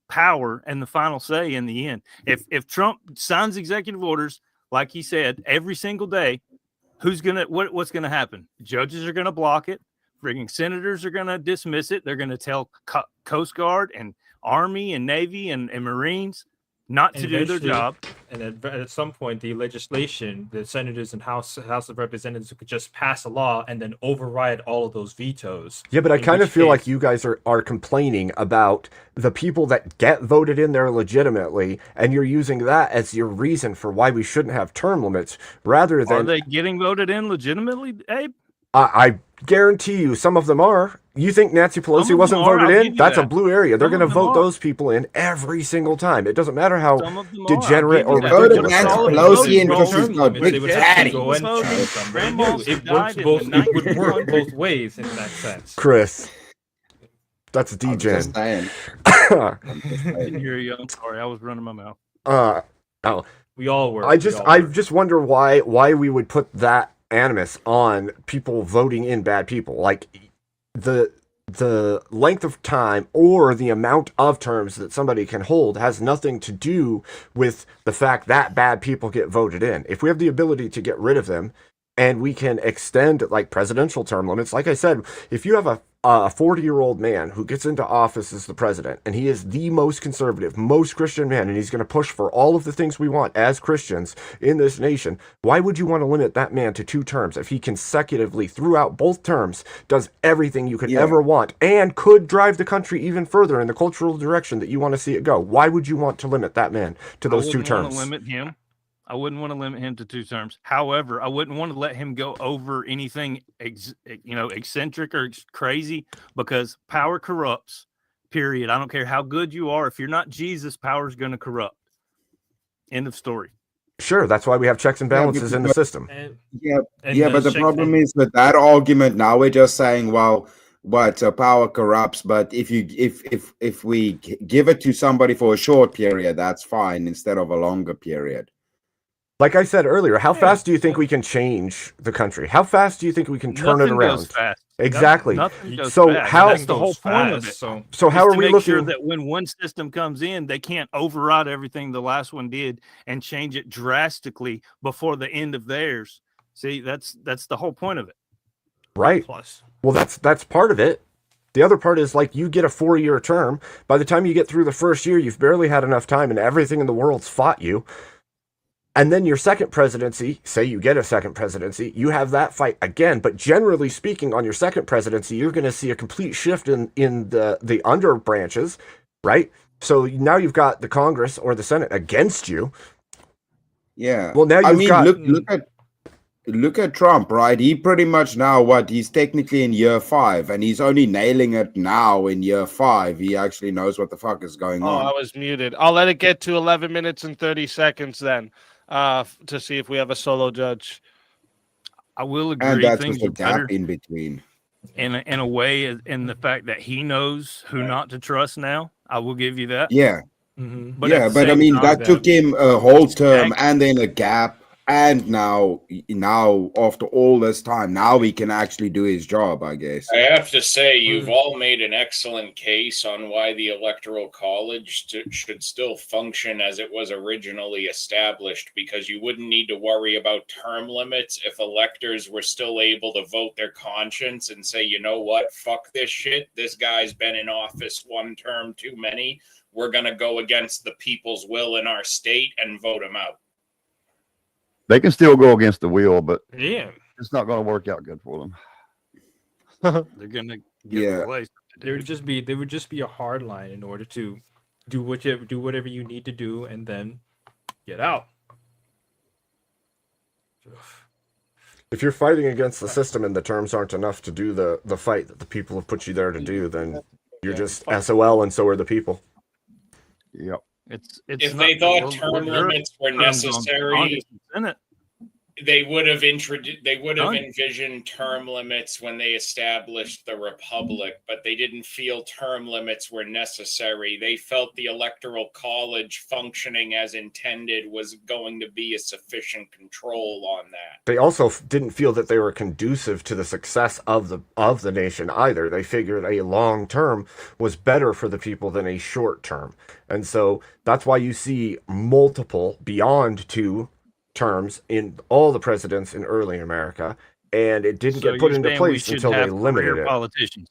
power and the final say in the end? If Trump signs executive orders, like he said, every single day, what's gonna happen? Judges are gonna block it. Frigging senators are gonna dismiss it. They're gonna tell Coast Guard and Army and Navy and Marines not to do their job. And at some point, the legislation, the senators and House of Representatives could just pass a law and then override all of those vetoes. Yeah, but I kind of feel like you guys are complaining about the people that get voted in there legitimately, and you're using that as your reason for why we shouldn't have term limits, rather than... Are they getting voted in legitimately, Abe? I guarantee you some of them are. You think Nancy Pelosi wasn't voted in? That's a blue area. They're going to vote those people in every single time. It doesn't matter how degenerate or ridiculous. Nancy Pelosi and Chris's It would work both ways in that sense. Chris, that's degen. I didn't hear you. I'm sorry, I was running my mouth. We all were. I just wonder why we would put that animus on people voting in bad people. Like the length of time or the amount of terms that somebody can hold has nothing to do with the fact that bad people get voted in. If we have the ability to get rid of them and we can extend like presidential term limits, like I said, if you have a 40-year-old man who gets into office as the president, and he is the most conservative, most Christian man, and he's going to push for all of the things we want as Christians in this nation, why would you want to limit that man to 2 terms if he consecutively, throughout both terms, does everything you could ever want and could drive the country even further in the cultural direction that you want to see it go? Why would you want to limit that man to those 2 terms? I wouldn't want to limit him to 2 terms. However, I wouldn't want to let him go over anything, eccentric or crazy, because power corrupts. Period. I don't care how good you are. If you're not Jesus, power is going to corrupt. End of story. Sure, that's why we have checks and balances in the system. But the problem is with that argument. Now we're just saying, well, power corrupts, but if we give it to somebody for a short period, that's fine instead of a longer period. Like I said earlier, how fast do you think we can change the country? How fast do you think we can turn it around? Goes fast. Exactly. Nothing goes So fast. how? That's the whole point of it. So how are we make sure looking? that when one system comes in, they can't override everything the last one did and change it drastically before the end of theirs. See, that's the whole point of it. Right. Well, that's part of it. The other part is, like, you get a 4-year term. By the time you get through the first year, you've barely had enough time, and everything in the world's fought you. And then your second presidency, say you get a second presidency, you have that fight again. But generally speaking, on your second presidency, you're going to see a complete shift in the under branches, right? So now you've got the Congress or the Senate against you. Yeah. Well, now look at Trump, right? He pretty much now he's technically in year 5, and he's only nailing it now in year 5. He actually knows what the fuck is going on. I was muted. I'll let it get to 11 minutes and 30 seconds then, to see if we have a solo judge. I will agree. And that's just a gap in between. in a way, in the fact that he knows who not to trust now. I will give you that. Yeah. But at Yeah, the but I same mean time, that took him a whole he's term nagging. and then a gap, and now after all this time, now he can actually do his job, I guess. I have to say, you've all made an excellent case on why the Electoral College should still function as it was originally established, because you wouldn't need to worry about term limits if electors were still able to vote their conscience and say, you know what, fuck this shit. This guy's been in office one term too many. We're going to go against the people's will in our state and vote him out. They can still go against the will, but Yeah, it's not going to work out good for them. They're gonna get replaced. There would just be a hard line in order to do whatever you need to do and then get out. If you're fighting against the system and the terms aren't enough to do the fight that the people have put you there to do, then you're just SOL, and so are the people. Yep. It's if they thought term limits were necessary, they would have envisioned term limits when they established the republic, but they didn't feel term limits were necessary. They felt the Electoral College functioning as intended was going to be a sufficient control on that. They also didn't feel that they were conducive to the success of the nation either. They figured a long term was better for the people than a short term. And so that's why you see multiple beyond 2 terms in all the presidents in early America, and it didn't get put into place until they limited it. Politicians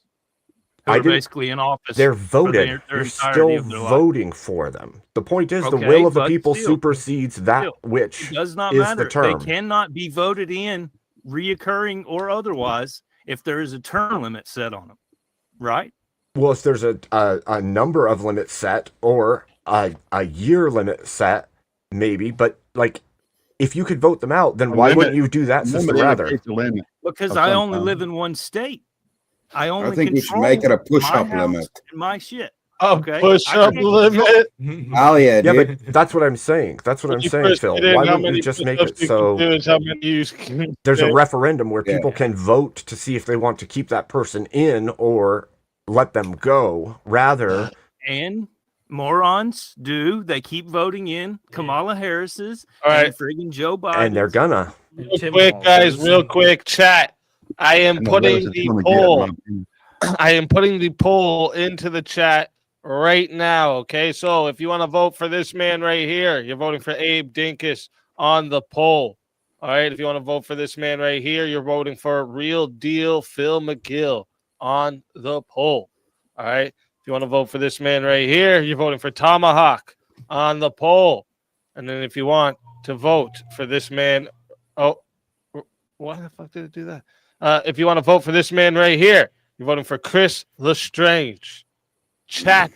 who are basically in office. They're voted. You're still voting for them. The point is, the will of the people supersedes that which it does not is matter. the term. They cannot be voted in, reoccurring or otherwise, if there is a term limit set on them, right? Well, if there's a number of limits set or a year limit set, maybe, but like, if you could vote them out, then why wouldn't you do that system rather? Because I only live in one state. I only think we should make it a push-up limit. My shit. Okay. Push-up limit. Oh yeah, yeah, dude. but that's what I'm saying. That's what I'm saying, Phil. Why wouldn't you just make it so there's a referendum where people can vote to see if they want to keep that person in or let them go, rather. And morons do. They keep voting in Kamala Harris's All right. and friggin' Joe Biden. And they're gonna. Real quick, guys, real quick, chat. I am putting the poll. I am putting the poll into the chat right now. Okay, so if you want to vote for this man right here, you're voting for Abe Dinkus on the poll. All right, if you want to vote for this man right here, you're voting for Real Deal Phil McGill on the poll. All right, if you want to vote for this man right here, you're voting for Tomahawk on the poll. And then if you want to vote for this man, oh, why the fuck did it do that? If you want to vote for this man right here, you're voting for Chris Lestrange. Chat,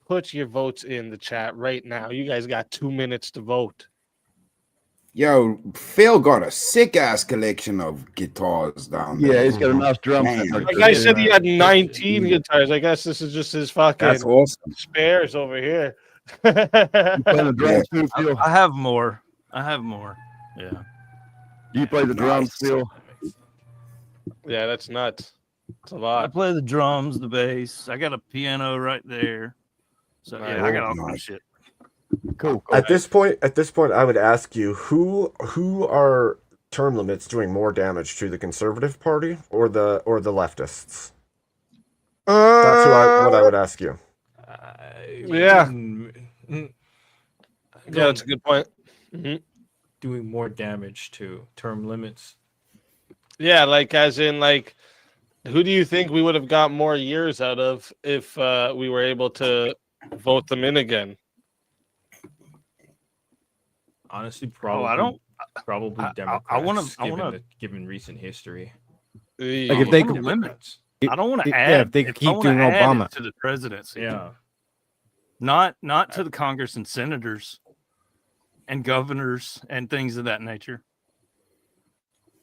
put your votes in the chat right now. You guys got 2 minutes to vote. Yo, Phil got a sick ass collection of guitars down there. Yeah, he's got a nice drum set. Like I said, he had 19 guitars. I guess this is just his fucking That's awesome. spares over here. I have more. Yeah. Do you play the drums, Phil? Yeah, that's nuts. It's a I lot. play the drums, the bass. I got a piano right there. So yeah, I got all kinds of shit. Cool. At this point, I would ask you who are term limits doing more damage to, the Conservative Party or the leftists? That's what I would ask you. Yeah. Yeah, that's a good point. Doing more damage to term limits. Yeah, like as in like, who do you think we would have got more years out of if we were able to vote them in again? Honestly, probably. Probably Democrats. I want to given recent history. Like if they could limits. I don't want to add. If they could keep doing Obama to the presidency. Yeah. Not to the Congress and senators and governors and things of that nature.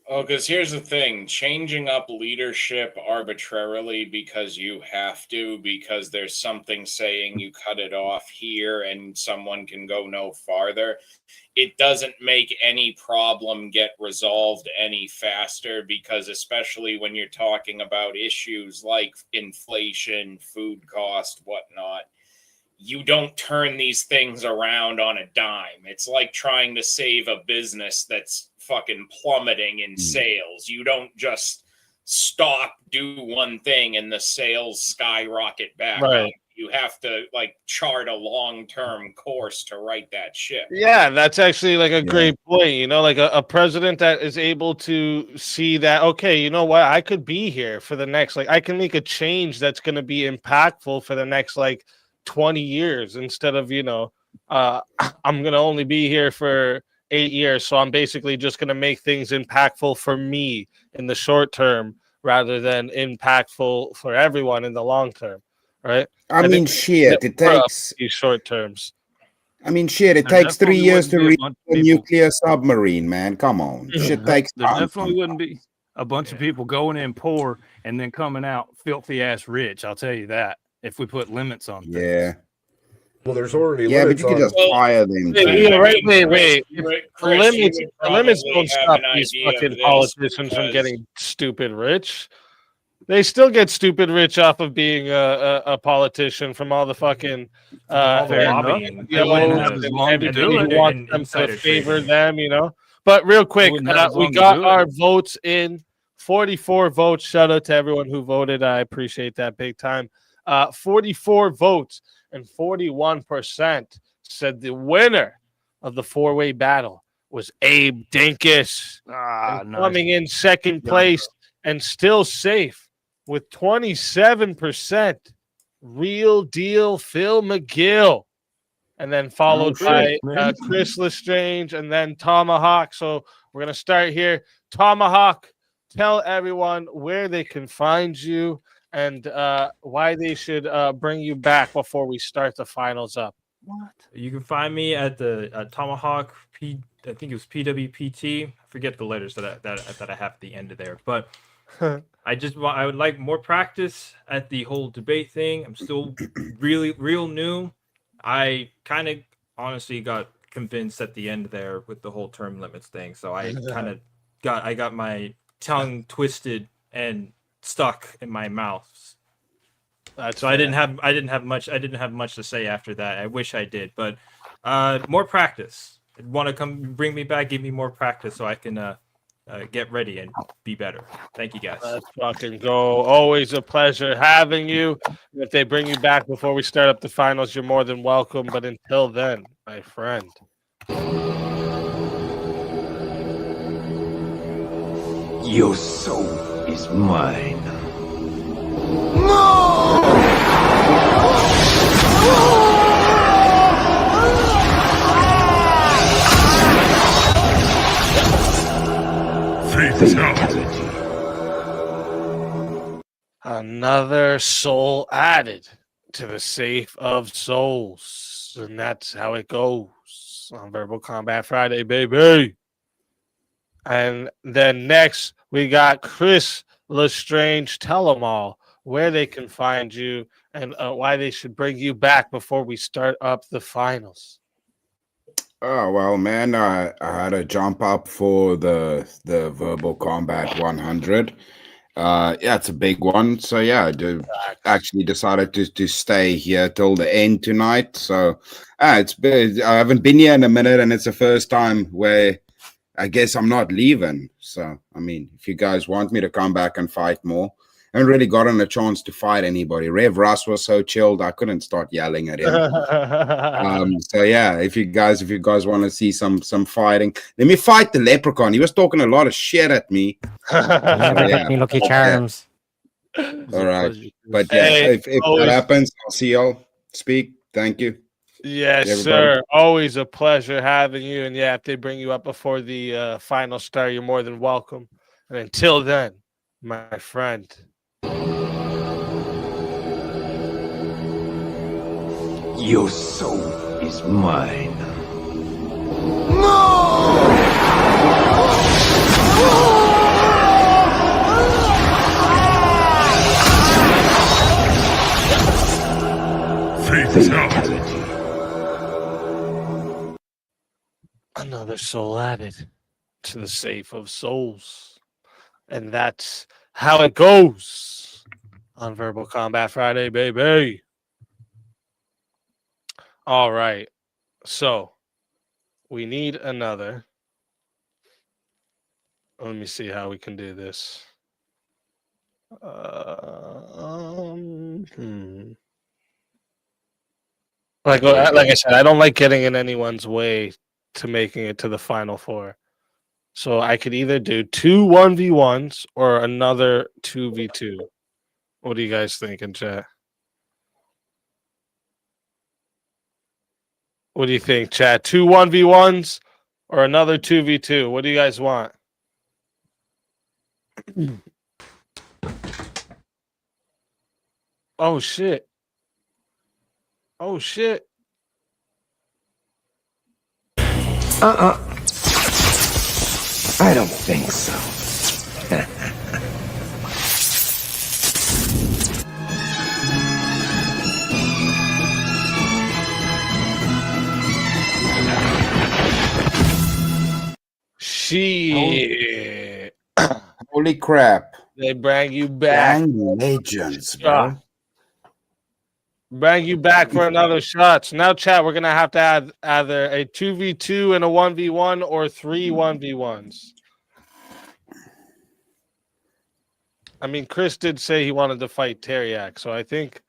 Oh, because here's the thing, changing up leadership arbitrarily because you have to, because there's something saying you cut it off here and someone can go no farther, it doesn't make any problem get resolved any faster, because especially when you're talking about issues like inflation, food cost, whatnot, you don't turn these things around on a dime. It's like trying to save a business that's fucking plummeting in sales. You don't just stop, do one thing, and the sales skyrocket back Right. up. You have to like chart a long-term course to right that ship. Yeah, that's actually like a great point. You know, like a president that is able to see that, okay, you know what, I could be here for the next, like, I can make a change that's going to be impactful for the next like 20 years instead of, you know, I'm going to only be here for 8 years. So I'm basically just going to make things impactful for me in the short term rather than impactful for everyone in the long term. Right. I mean, shit, it takes these short terms. I mean, shit, it takes 3 years to reach a nuclear submarine, man. Come on. Shit takes There time. definitely wouldn't be a bunch of people going in poor and then coming out filthy ass rich. I'll tell you that. If we put limits on things. Yeah. Well, there's already Yeah, but limits you can on- just fire them. Wait, too. wait. Chris, you The would limits probably don't have stop an these idea of fucking this politicians from because- getting stupid rich. They still get stupid rich off of being a politician from all the fucking All the lobbying. you know, They wouldn't have and as long to everybody do who it. wants And them to insider favor trading. them, you know. But real quick, wouldn't have as we long to got do it. our votes in. 44 votes. Shout out to everyone who voted. I appreciate that big time. 44 votes and 41% said the winner of the four-way battle was Abe Dinkus. And nice. coming in second place and still safe with 27%. Real deal Phil McGill. And then followed by Chris Lestrange and then Tomahawk. So we're going to start here. Tomahawk, tell everyone where they can find you and why they should bring you back before we start the finals up. You can find me at the Tomahawk I think it was PWPT. I forget the letters that I have at the end of there, but I would like more practice at the whole debate thing. I'm still real new. I kind of honestly got convinced at the end there with the whole term limits thing. So I kind of got my tongue twisted and stuck in my mouth. So I didn't have much to say after that. I wish I did, but more practice. I'd want to come bring me back, give me more practice so I can get ready and be better. Thank you, guys. Let's fucking go. Always a pleasure having you. If they bring you back before we start up the finals, you're more than welcome. But until then, my friend. Your soul is mine. Another soul added to the safe of souls. And that's how it goes on Verbal Combat Friday, baby. And then next, we got Chris Lestrange. Tell them all where they can find you and why they should bring you back before we start up the finals. Oh well, man, I had a jump up for the Verbal Combat 100. Yeah, it's a big one. So yeah, actually decided to stay here till the end tonight. So I haven't been here in a minute, and it's the first time where I guess I'm not leaving. So I mean, if you guys want me to come back and fight more, I haven't really gotten a chance to fight anybody. Rev Russ was so chilled, I couldn't start yelling at him. So yeah, if you guys want to see some fighting, let me fight the Leprechaun. He was talking a lot of shit at me. Yeah. Lucky Charms. All right, but yeah, Hey, if always- that happens, I'll see y'all. Speak. Thank you. Yes, Everybody. sir. Always a pleasure having you. And yeah, if they bring you up before the final start, you're more than welcome. And until then, my friend. Your soul is mine. No! another soul added to the safe of souls. And that's how it goes on Verbal Combat Friday, baby. All right. So we need another. Let me see how we can do this. Like I said, I don't like getting in anyone's way to making it to the final four. So I could either do 2 1v1s or another 2v2. What do you guys think in chat? What do you think, chat? 2 1v1s or another 2v2? What do you guys want? Oh shit. Oh shit. I don't think so. Shit. Holy crap. They bring you back. Dang legends, bro. Bring you back for another shot. So now, chat, we're gonna have to add either a 2v2 and a 1v1 or 3 1v1s. I mean, Chris did say he wanted to fight Teriak, so I think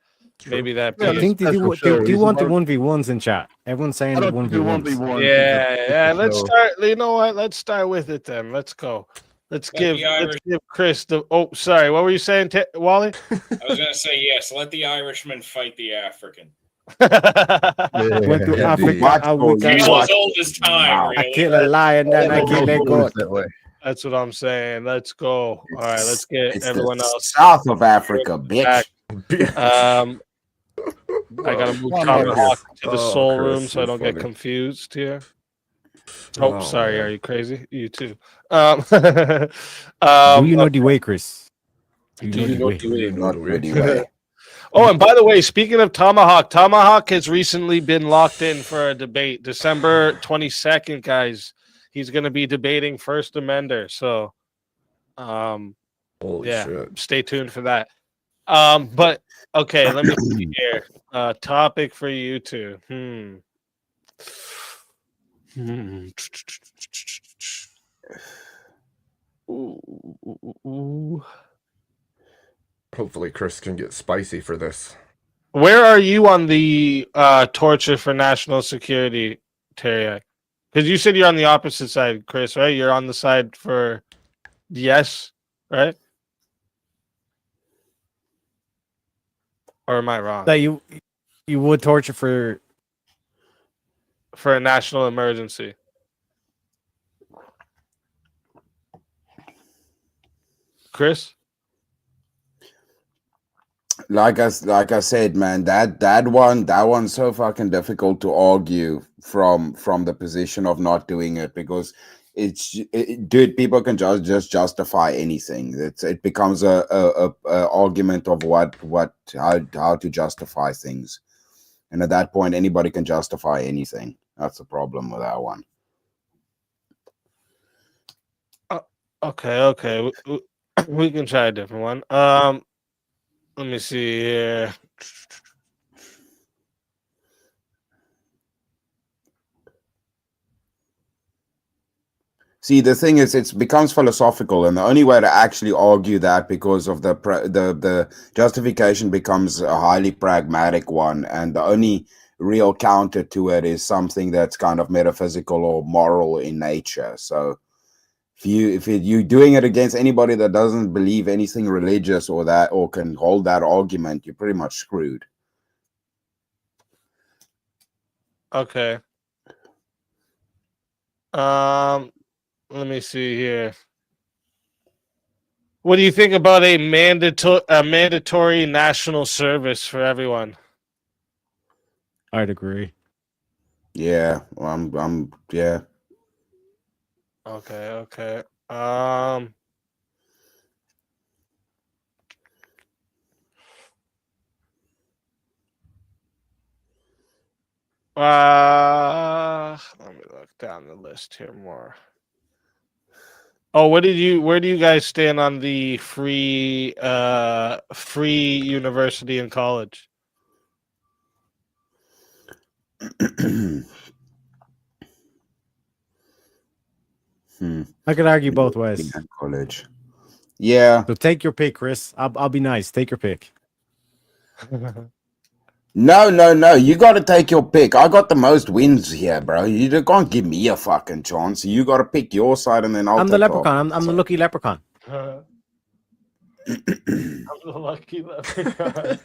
maybe that. I think do you want the 1v1s in chat? Everyone's saying the 1v1s. Yeah. Let's start. You know what? Let's start with it then. Let's go. Let's give Chris the. Oh, sorry. What were you saying, Wally? I was going to say yes. Let the Irishman fight the African. Went to Africa. He's as old as time. I kill a lion, then I kill a goat. That's what I'm saying. Let's go. All right, let's get It's everyone the else. south of Africa, bitch. I gotta move Tomahawk to the soul room so I don't get confused here. Oh, sorry. Are you crazy? You too. Do you know the way, Chris? Do you know the way? Oh, and by the way, speaking of Tomahawk, Tomahawk has recently been locked in for a debate. December 22nd, guys. He's going to be debating First Amender. So, shit. Stay tuned for that. But okay, let me see here. Topic for you two. Ooh. Hopefully, Chris can get spicy for this. Where are you on the torture for national security, Teriak? Because you said you're on the opposite side, Chris, right? You're on the side for yes, right? Or am I wrong? That you would torture for a national emergency. Chris? Like I said, man, that one's so fucking difficult to argue from the position of not doing it, because dude, people can just justify anything. It becomes a argument of how to justify things, and at that point, anybody can justify anything. That's the problem with that one. Okay. We can try a different one. Let me see here. See, the thing is, it becomes philosophical, and the only way to actually argue that, because of the justification, becomes a highly pragmatic one, and the only real counter to it is something that's kind of metaphysical or moral in nature. So, if you're doing it against anybody that doesn't believe anything religious or can hold that argument, you're pretty much screwed. Okay. Let me see here. What do you think about a mandatory national service for everyone? I'd agree. Yeah, yeah. Okay. Let me look down down the list here more. Oh, where do you guys stand on the free university and college? I could argue both ways. College. Yeah. So take your pick, Chris. I'll be nice. Take your pick. No. You got to take your pick. I got the most wins here, bro. You can't give me a fucking chance. You got to pick your side, and then I'm the take leprechaun. I'm the lucky leprechaun. I'm the lucky leprechaun.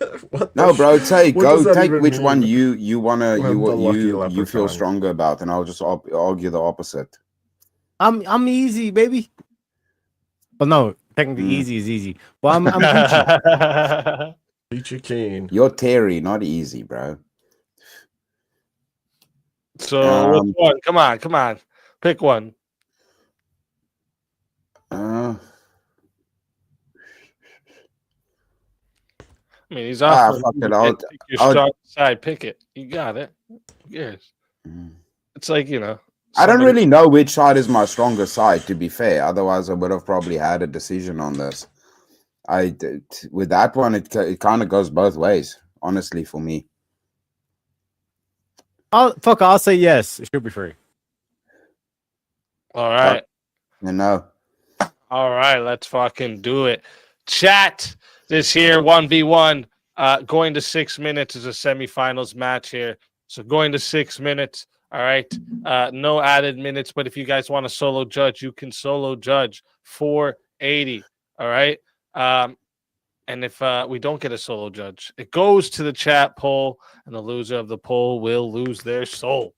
No, bro. Take does that take even which mean? one you wanna I'm the lucky you feel leprechaun. stronger about, and I'll just argue the opposite. I'm easy, baby. Well, no, technically easy is easy. Well, I'm peachy. Peachy keen. You're Terry, not easy, bro. So which one? Come on. Pick one. Uh, I mean, he's offering fuck you it. to pick your I'll- strong side. Pick it. You got it. Yes. It's like, you know. I don't somebody- really know which side is my stronger side, to be fair. Otherwise, I would have probably had a decision on this. With that one, it kind of goes both ways, honestly, for me. I'll say yes. It should be free. All right. No. All right, let's fucking do it. Chat, this here 1v1, going to 6 minutes is a semifinals match here. So going to 6 minutes. All right. No added minutes, but if you guys want to solo judge, you can solo judge 480. All right. And if we don't get a solo judge, it goes to the chat poll, and the loser of the poll will lose their soul.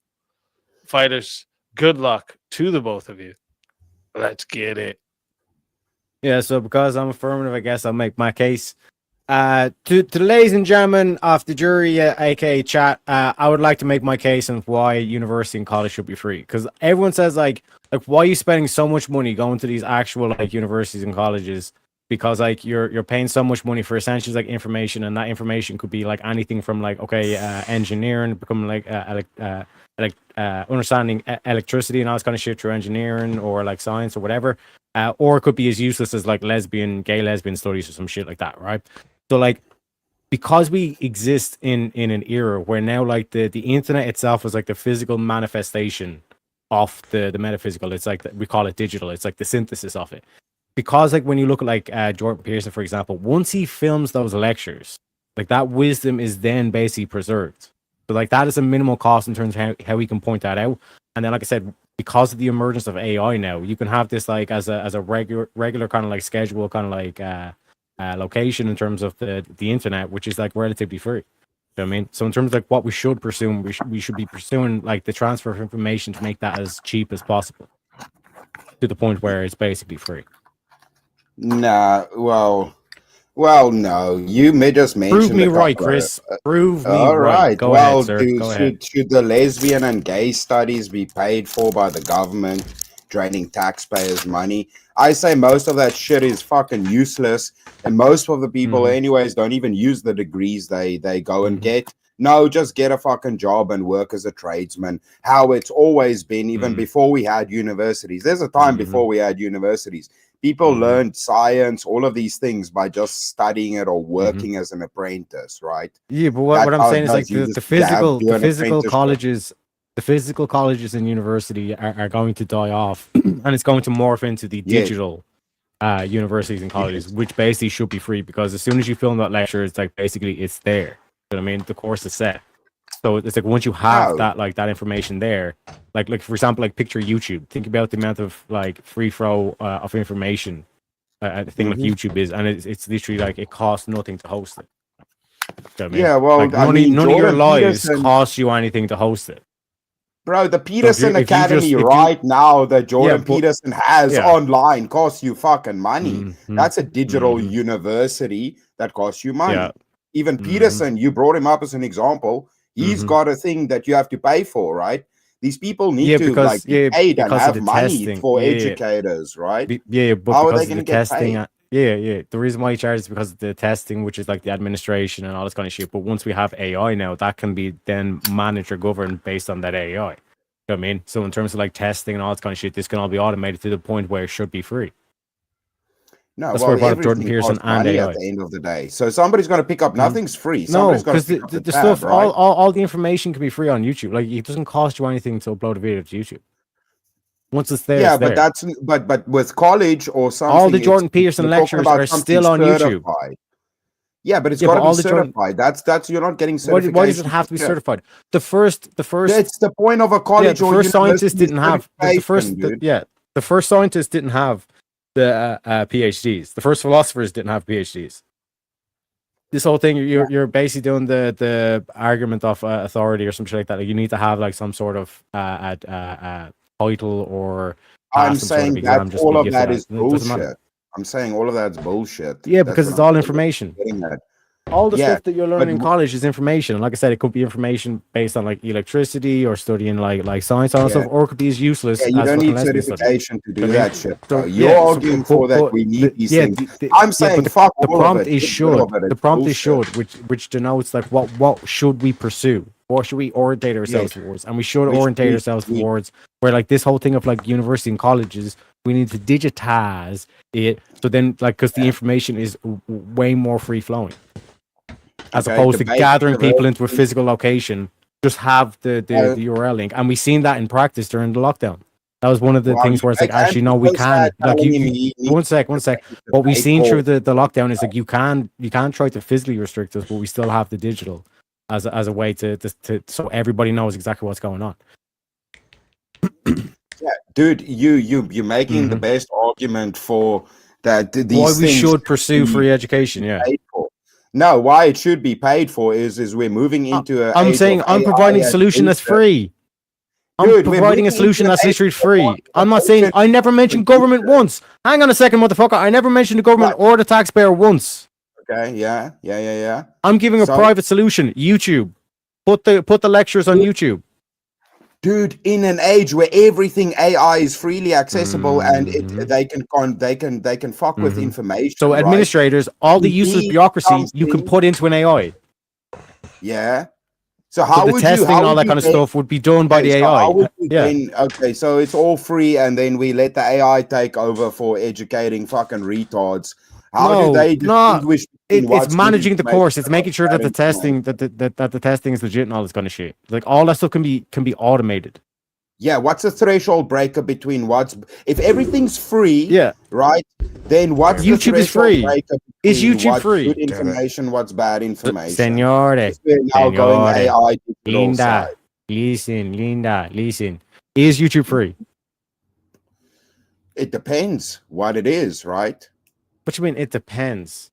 Fighters, good luck to the both of you. Let's get it. Yeah, so because I'm affirmative, I guess I'll make my case. To the ladies and gentlemen of the jury, aka chat, I would like to make my case on why university and college should be free. Because everyone says like why are you spending so much money going to these actual like universities and colleges? Because like you're paying so much money for essentially like information, and that information could be like anything from like engineering, becoming like understanding electricity and all this kind of shit through engineering or like science or whatever, or it could be as useless as like gay lesbian studies or some shit like that, right? So like because we exist in an era where now like the internet itself is like the physical manifestation of the metaphysical. It's like we call it digital. It's like the synthesis of it. Because like when you look at like Jordan Peterson, for example, once he films those lectures, like that wisdom is then basically preserved. So like that is a minimal cost in terms of how we can point that out. And then like I said, because of the emergence of AI now, you can have this like as a regular kind of like schedule kind of like location in terms of the internet, which is like relatively free. You know what I mean? So in terms of like what we should pursue, we should be pursuing like the transfer of information to make that as cheap as possible, to the point where it's basically free. Nah, well, no. You may just mention. Prove me right, Chris. Prove me all right. Go ahead, sir. Go ahead. Should the lesbian and gay studies be paid for by the government, draining taxpayers' money? I say most of that shit is fucking useless, and most of the people, anyways, don't even use the degrees they go and get. No, just get a fucking job and work as a tradesman. How it's always been, even before we had universities. There's a time before we had universities. People learned science, all of these things by just studying it or working as an apprentice, right? Yeah, but what I'm saying is like the physical colleges and university are going to die off, and it's going to morph into the digital universities and colleges, which basically should be free, because as soon as you film that lecture, it's like basically it's there. You know what I mean? The course is set. So it's like once you have that information there, like for example, like picture YouTube. Think about the amount of like free flow of information a thing like YouTube is, and it's literally like it costs nothing to host it. You know what I mean? Yeah, well, like, none of your Jordan lives Peterson cost you anything to host it. Bro, the Peterson if you Academy now that Jordan Peterson has yeah. online costs you fucking money. That's a digital university that costs you money. Yeah. Even Peterson, you brought him up as an example. He's got a thing that you have to pay for, right? These people need to like be paid and have money for educators, right? But how are because they of going the to get testing, paid? the reason why he charges is because of the testing, which is like the administration and all this kind of shit. But once we have AI now, that can be then managed or governed based on that AI. You know what I mean? So in terms of like testing and all that kind of shit, this can all be automated to the point where it should be free. No, That's why I well, brought up Jordan everything Peterson costs and money AI. at the end of the day. So somebody's going to pick up. Nothing's free. No, Somebody's got to because pick up the tab, stuff, right? all the information can be free on YouTube. Like it doesn't cost you anything to upload a video to YouTube. Once it's there, Yeah, it's there. but that's but with college or something, All the Jordan Peterson we're talking lectures about are something still on YouTube. certified. Yeah, but it's Yeah, got but to be all the Jordan- certified. That's you're not getting Why, certification. why does it have to be for shit. certified? The first. That's the point of a Yeah, college the or first scientists university didn't have the first. certification, dude. The first scientists didn't have the PhDs. The first philosophers didn't have PhDs. This whole thing, you're basically doing the argument of authority or something like that. Like you need to have like some sort of title or I'm pass some sort of saying exam that just to all be of gifted that that. is It doesn't matter. bullshit. I'm saying all of that's bullshit. Yeah, That's because what it's I'm all saying. information. Getting at. All the Yeah, stuff that you're but learning in college is information. And like I said, it could be information based on like electricity or studying like science and Yeah. stuff, or it could be as useless Yeah, you as don't fucking need lesbian studies. certification to You do know what I mean? that shit. So, Bro. You're yeah, so- arguing for that we need these things. I'm saying but fuck the all prompt of it. is Get rid should. of it. The It's prompt is bullshit. should, which denotes like what should we pursue? What should we orientate ourselves towards? And we should orientate ourselves towards where like this whole thing of like university and colleges, we need to digitize it. So then like because the information is way more free flowing. As Okay, opposed to debate gathering people into a university. physical location, just have the URL link. And we seen that in practice during the lockdown. That was one of the Well, things where it's like, I actually, no, we suppose can. that Like, telling him he needs one sec. What we debate seen through call. the lockdown is like you can try to physically restrict us, but we still have the digital as a way to so everybody knows exactly what's going on. Yeah, dude, you're making the best argument for that. These Why we things should pursue be free education? Yeah. paid for. No, why it should be paid for is we're moving into a. I'm age saying of I'm AI providing a as solution that's data. free. I'm Dude, we're providing a moving solution into that's an literally age of free. I'm not saying I never mentioned government once. Hang on a second, motherfucker. I never mentioned the government or the taxpayer once. Okay, yeah. I'm giving a So- private solution. YouTube. Put the lectures on YouTube. Dude, in an age where everything AI is freely accessible and they can fuck with information. So right? administrators, all the You useless need bureaucracy you can something- put into an AI. Yeah. So how So the would testing you, how and all would that you kind of then- stuff would be done by Okay, the so AI. how would you Yeah. then- okay, so it's all free and then we let the AI take over for educating fucking retards. How do they distinguish between what's It's good managing the information course. It's and making what's sure that bad the testing that the testing is legit and all this kind of shit. Like all that stuff can be automated. Yeah, what's the threshold breaker between what's if everything's free? Yeah, right. Then what's YouTube the is threshold free. breaker Is between YouTube what's free? Good information, what's bad information. Senore, We're now going AI digital Linda, side. listen. Is YouTube free? It depends what it is, right? What you mean? It depends.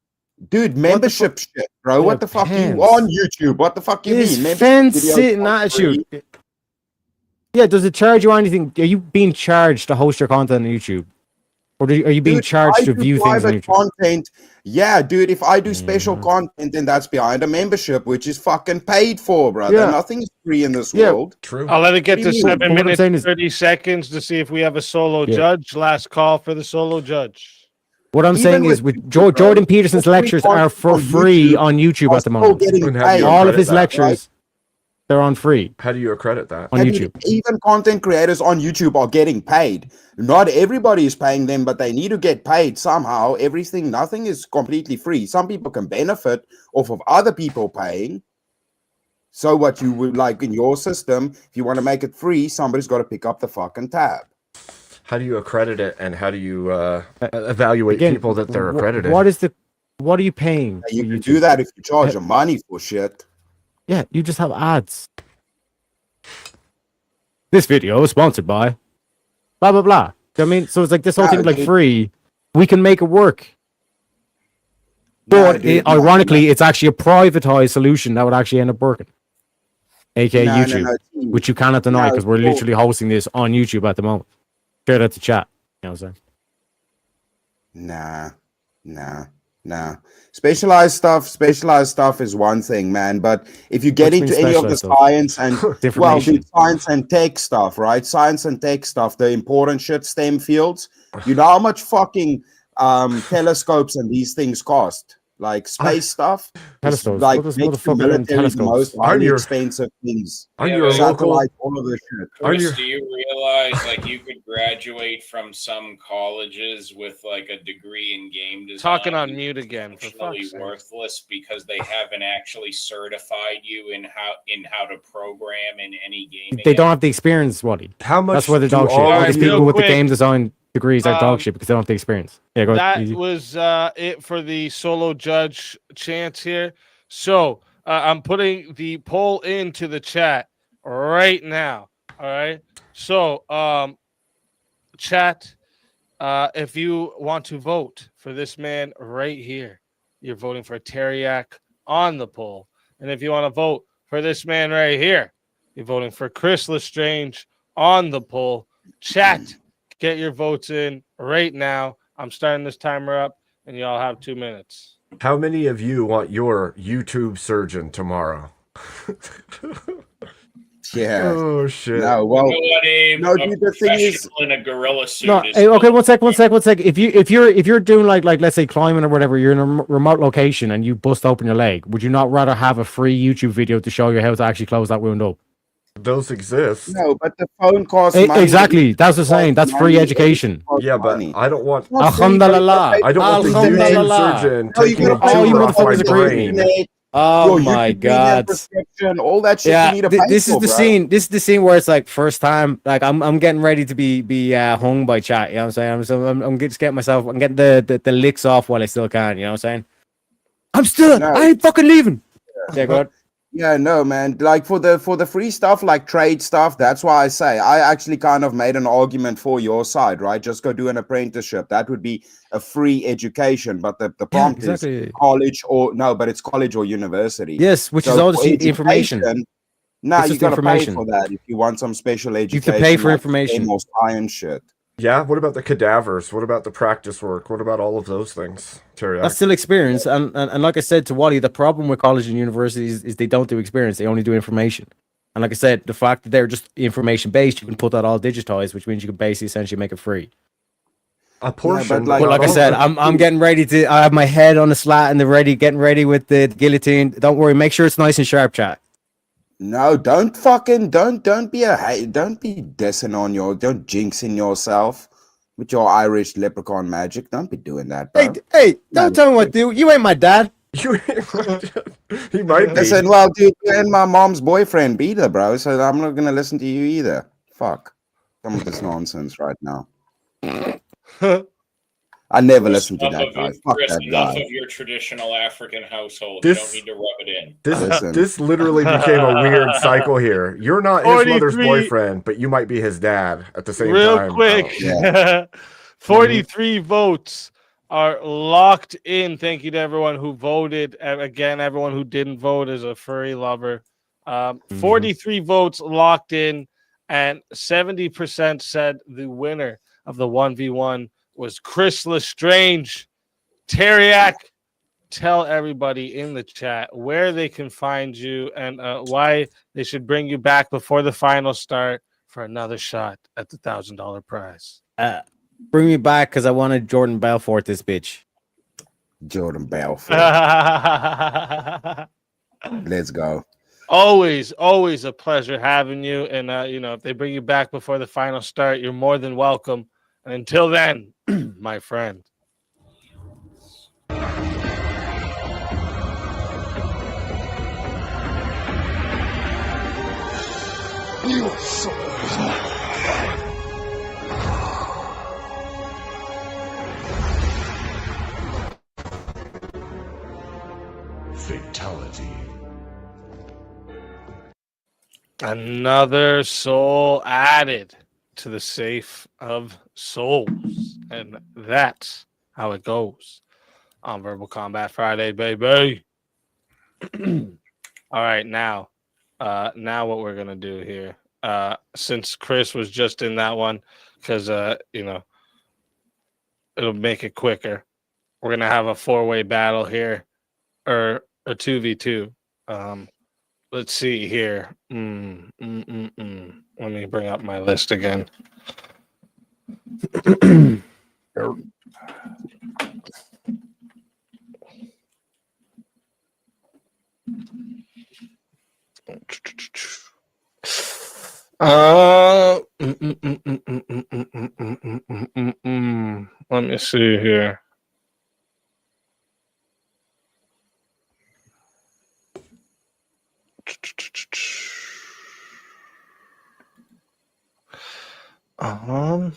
Dude, membership shit, bro. What the fuck you Depends. on YouTube? What the fuck you This mean? Membership fence videos sitting are attitude. free. Yeah, does it charge you anything? Are you being charged to host your content on YouTube? Or are you being Dude, charged I to do view things on private YouTube? content. Yeah, dude, if I do special content, then that's behind a membership, which is fucking paid for, brother. Yeah. Nothing is free in this Yeah, world. True. I'll let it get What to do you mean? 7 But what I'm minutes, saying is- 30 seconds to see if we have a solo Yeah. judge. Last call for the solo judge. What I'm Even saying is, with with YouTube, bro, Jordan Peterson's all free lectures are content for on free YouTube on YouTube are at the still moment. getting And how do you paid. All of accredit his that? lectures, they're on free How do you accredit that? on And YouTube. even content creators on YouTube are getting paid. Not everybody is paying them, but they need to get paid somehow. Nothing is completely free. Some people can benefit off of other people paying. So what you would like in your system, if you want to make it free, somebody's got to pick up the fucking tab. How do you accredit it, and how do you evaluate Again, people that they're accredited? What are you paying? You for can YouTube? do that if you charge them money for shit. Yeah, you just have ads. This video is sponsored by blah blah blah. Do you know what I mean? So it's like this whole No, thing like dude. free. We can make it work. No, But dude, no, ironically, it's actually a privatized solution that would actually end up working. AKA No, no, YouTube, no. which you cannot deny No, because we're well- literally hosting this on YouTube at the moment. Share that to chat. You know what I'm saying? Nah. Specialized stuff is one thing, man. But if you get What do you into mean any of the specialized stuff? science and It's well, information. dude, science and tech stuff, right? Science and tech stuff, the important shit, STEM fields. You know how much fucking telescopes and these things cost, like space stuff. It's Telescopes. like What does makes the motherfucker in military the most telescopes? highly expensive things. I'm Yeah, your but- local. Satellites, all of this shit. Chris, do you realize like you could graduate from some colleges with like a degree in game design? Talking on mute again. For Functionally fuck's sake. worthless because they haven't actually certified you in how to program in any gaming. They don't have the experience, Waddy. How much That's why they're do dog shit. all All of these you- people with the Real game quick, design degrees are dog shit because they don't have the experience. Yeah, go That ahead. Easy. was it for the solo judge chance here. So I'm putting the poll into the chat right now. All right. So chat, if you want to vote for this man right here, you're voting for Teriak on the poll. And if you want to vote for this man right here, you're voting for Chris Lestrange on the poll. Chat, get your votes in right now. I'm starting this timer up, and y'all have 2 minutes. How many of you want your YouTube surgeon tomorrow? Yeah. Oh shit. No, well, no, dude, the thing is, in a gorilla suit No, is hey, okay, one sec. If you're doing like let's say climbing or whatever, you're in a remote location and you bust open your leg, would you not rather have a free YouTube video to show you how to actually close that wound up? Those exist. no, but the phone costs money. Exactly. That's what I'm saying. That's free education. Yeah, but I don't want. Alhamdulillah. I don't want the YouTube Alhamdulillah. surgeon No, you taking a gotta pay all you tumor off my motherfuckers agree with me. brain. Oh Your my YouTube premium god. prescription, all that shit Yeah, you need to pay this is for, the bro. scene. This is the scene where it's like first time. Like I'm getting ready to be hung by chat. You know what I'm saying? I'm just getting myself. I'm getting the licks off while I still can. You know what I'm saying? I'm still. I ain't fucking leaving. Yeah, go ahead. Yeah, no, man. Like for the free stuff, like trade stuff, that's why I say I actually kind of made an argument for your side, right? Just go do an apprenticeship. That would be a free education, but the prompt exactly. is college or no, but it's college or university. Yes, which is So all for the information. No, It's you just gotta information. pay for that if you want some special You education. have to pay for like information. STEM or science shit. Yeah. What about the cadavers? What about the practice work? What about all of those things, Terry? That's still experience, and like I said to Wally, the problem with college and universities is they don't do experience; they only do information. And like I said, the fact that they're just information based, you can put that all digitized, which means you can basically essentially make it free. A portion, but But like I said, I'm getting ready to. I have my head on the slat and getting ready with the guillotine. Don't worry, make sure it's nice and sharp, chat. No, don't be dissing on don't jinxing yourself with your Irish leprechaun magic. Don't be doing that, bro. Hey, don't tell me what to do. You ain't my dad. He might be. Listen, well, dude, you ain't my mom's boyfriend either, bro. So I'm not gonna listen to you either. Fuck some of this nonsense right now. I never listened to that guy. Fuck Chris, that enough guy. of your traditional African household. This- You don't need to rub it in. This literally became a weird cycle here. You're not his mother's 43 boyfriend, but you might be his dad at the same Real time. quick, Oh, 43 votes are locked in. Thank you to everyone who voted. And again, everyone who didn't vote is a furry lover. 43 votes locked in, and 70% said the winner of the 1v1 was Chris Lestrange. Teriak, tell everybody in the chat where they can find you and why they should bring you back before the final start for another shot at the $1,000 prize. Bring me back because I wanted Jordan Belfort this bitch. Jordan Belfort. Let's go. Always a pleasure having you. And if they bring you back before the final start, you're more than welcome. And until then, my friend. Fatality. Another soul added to the safe of souls. And that's how it goes on Verbal Combat Friday, baby. All right, now what we're gonna do here, since Chris was just in that one, because it'll make it quicker. We're gonna have a 4-way battle here, or a 2v2. Let's see here. Let me bring up my list again. Let me see here. I want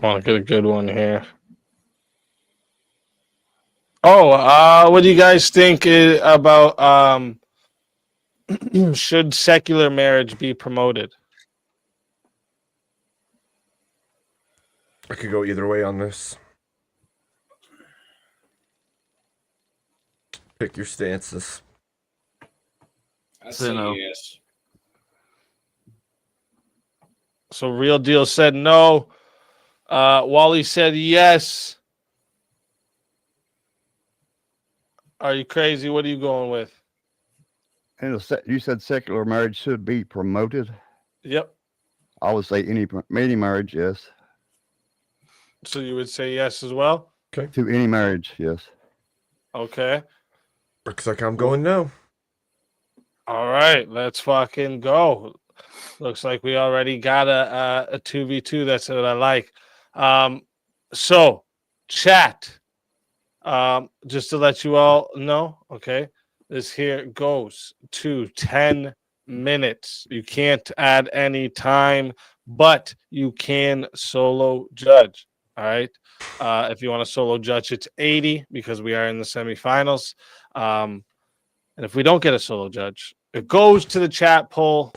to get a good one here. Oh, what do you guys think about should secular marriage be promoted? I could go either way on this. Pick your stances. I'd say no. yes. So Real Deal said no. Wally said yes. Are you crazy? What are you going with? And you said secular marriage should be promoted. Yep. I would say any marriage, yes. So you would say yes as well? Okay. To any marriage, yes. Okay. Looks like I'm going no. All right, let's fucking go. Looks like we already got a 2v2. That's what I like. So chat. Just to let you all know, okay, this here goes to 10 minutes. You can't add any time, but you can solo judge. All right. If you want to solo judge, it's 80 because we are in the semifinals. And if we don't get a solo judge, it goes to the chat poll,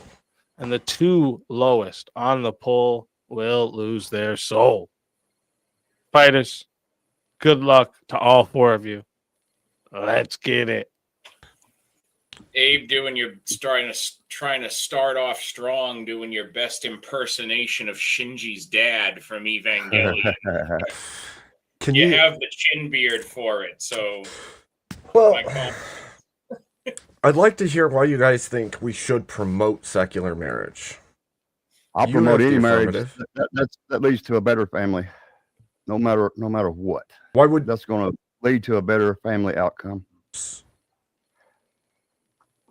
and the two lowest on the poll will lose their soul. Fighters, good luck to all four of you. Let's get it. Abe, trying to start off strong, doing your best impersonation of Shinji's dad from Evangelion. Can you you have the chin beard for it? So, Well, my call. I'd like to hear why you guys think we should promote secular marriage. I'll You promote have the any marriage affirmative. that leads to a better family, no matter what. Why would that's going to lead to a better family outcome?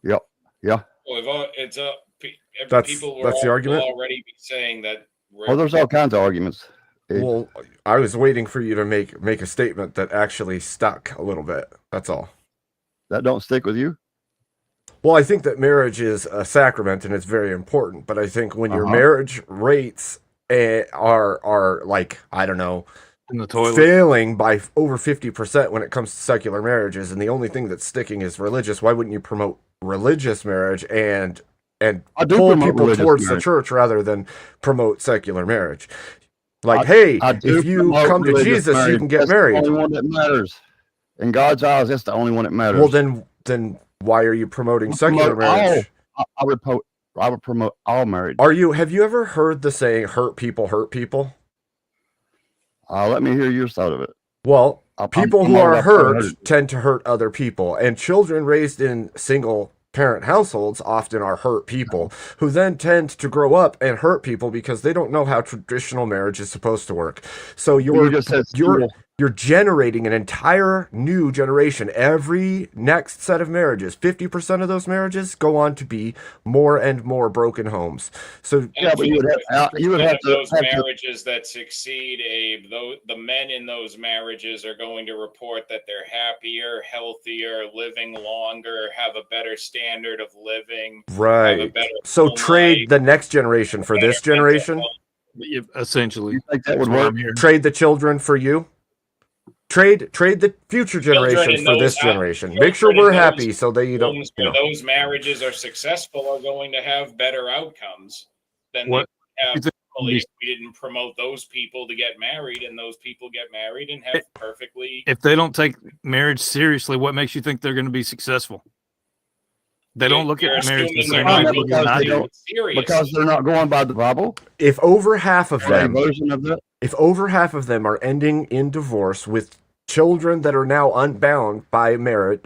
Yep. Yeah. Well, That's people the will argument? already be saying that. Well, there's all kinds of arguments. Well, I was waiting for you to make a statement that actually stuck a little bit. That's all. That don't stick with you? Well, I think that marriage is a sacrament and it's very important. But I think when your marriage rates are like, I don't know, in the toilet, failing by over 50% when it comes to secular marriages, and the only thing that's sticking is religious, why wouldn't you promote religious marriage and pull people towards the church rather than promote secular marriage? Like, hey, if you come to Jesus, you can get married. That's the only one that matters. In God's eyes, that's the only one that matters. Well, then why are you promoting secular marriage? I would promote all marriage. Have you ever heard the saying, hurt people hurt people? Let me hear your side of it. Well, people who are hurt hurt. tend to hurt other people, and children raised in single parent households often are hurt people who then tend to grow up and hurt people because they don't know how traditional marriage is supposed to work. So you're generating an entire new generation. Every next set of marriages, 50% of those marriages go on to be more and more broken homes. So Yeah, but you would have those marriages that succeed, Abe. The men in those marriages are going to report that they're happier, healthier, living longer, have a better standard of living. Have a right. better So home trade life. the next generation for this generation. Essentially, you think that would work? Trade the children for you. Trade the future generations for this generation. Make sure we're happy so that you don't. Homes where those marriages are successful are going to have better outcomes than What- they would have is it- if we didn't promote those people to get married, and those people get married and have perfectly. if they don't take marriage seriously, what makes you think they're going to be successful? They don't look You're at marriage the assuming same they're way not people taking do not it do. seriously. Because they're not going by the Bible. If over half of Or a them, version of that. if over half of them are ending in divorce with children that are now unbound by marriage,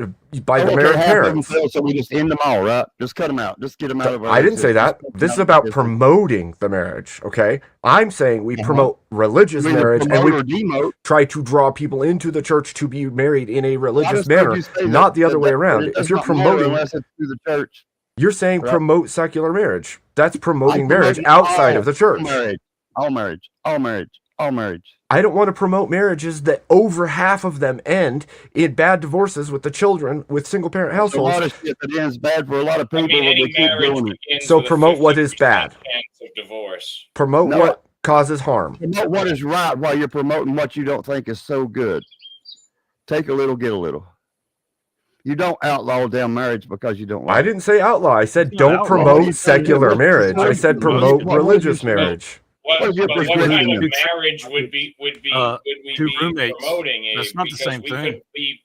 by the Okay, married half of them parents. fail, so we just end them all, right? Just cut them out. Just get them out of our I didn't say that. existence. This is about promoting the marriage, okay? I'm saying we promote religious You mean to marriage and promote we or demote? try to draw people into the church to be married in a religious just heard manner, you say not the other way that around. it If does you're not matter promoting, unless it's through the church. You're saying Right. promote secular marriage. That's promoting I'm marriage promoting outside of the church. All marriage. I don't want to promote marriages that over half of them end in bad divorces with the children with single parent There's a lot households. of shit that ends bad for a lot of I people, mean, but any we keep marriage doing it. begins So with a promote what is 50% bad. chance of divorce. Promote No. what causes harm. Promote what is right while you're promoting what you don't think is so good. Take a little, get a little. You don't outlaw damn marriage because you don't like I didn't say outlaw. I said It's not don't outlaw. What promote are you trying to do? secular What's the marriage. I point? said What- promote what- what religious is your- marriage. What What is your kind of prescription? marriage would we two be roommates. promoting? Abe? That's not the Because same thing.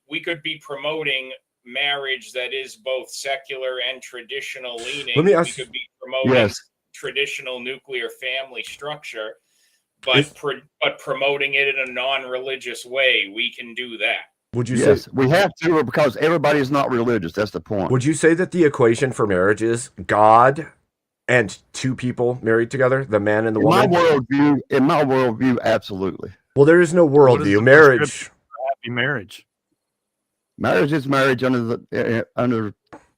we could be promoting marriage that is both secular and traditional leaning. Let me ask- We could be promoting Yes. traditional nuclear family structure, but promoting it in a non-religious way. We can do that. Would you Yes, say we have to because everybody's not religious. That's the point. would you say that the equation for marriage is God and two people married together, the man and the woman? In my worldview, absolutely. Well, there is no What is worldview. the Marriage. prescription for happy marriage. Marriage is marriage under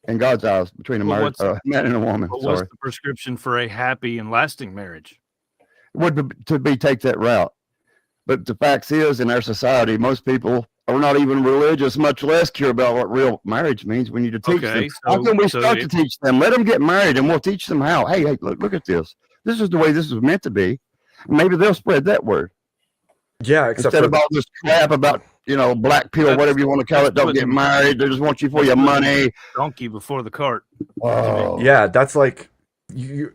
in God's eyes between a Well, man and a woman. But what's Sorry, the prescription for a happy and lasting marriage? would to be take that route. But the fact is, in our society, most people are not even religious, much less care about what real marriage means. We need to teach Okay, them. How can we so start if- to teach them? Let them get married, and we'll teach them how. Hey, look at this. This is the way this was meant to be. Maybe they'll spread that word Yeah, except instead for of all this crap about black pill, whatever you want to call it. Don't get married. They just want you for your money. Donkey before the cart. Oh. yeah, that's like you.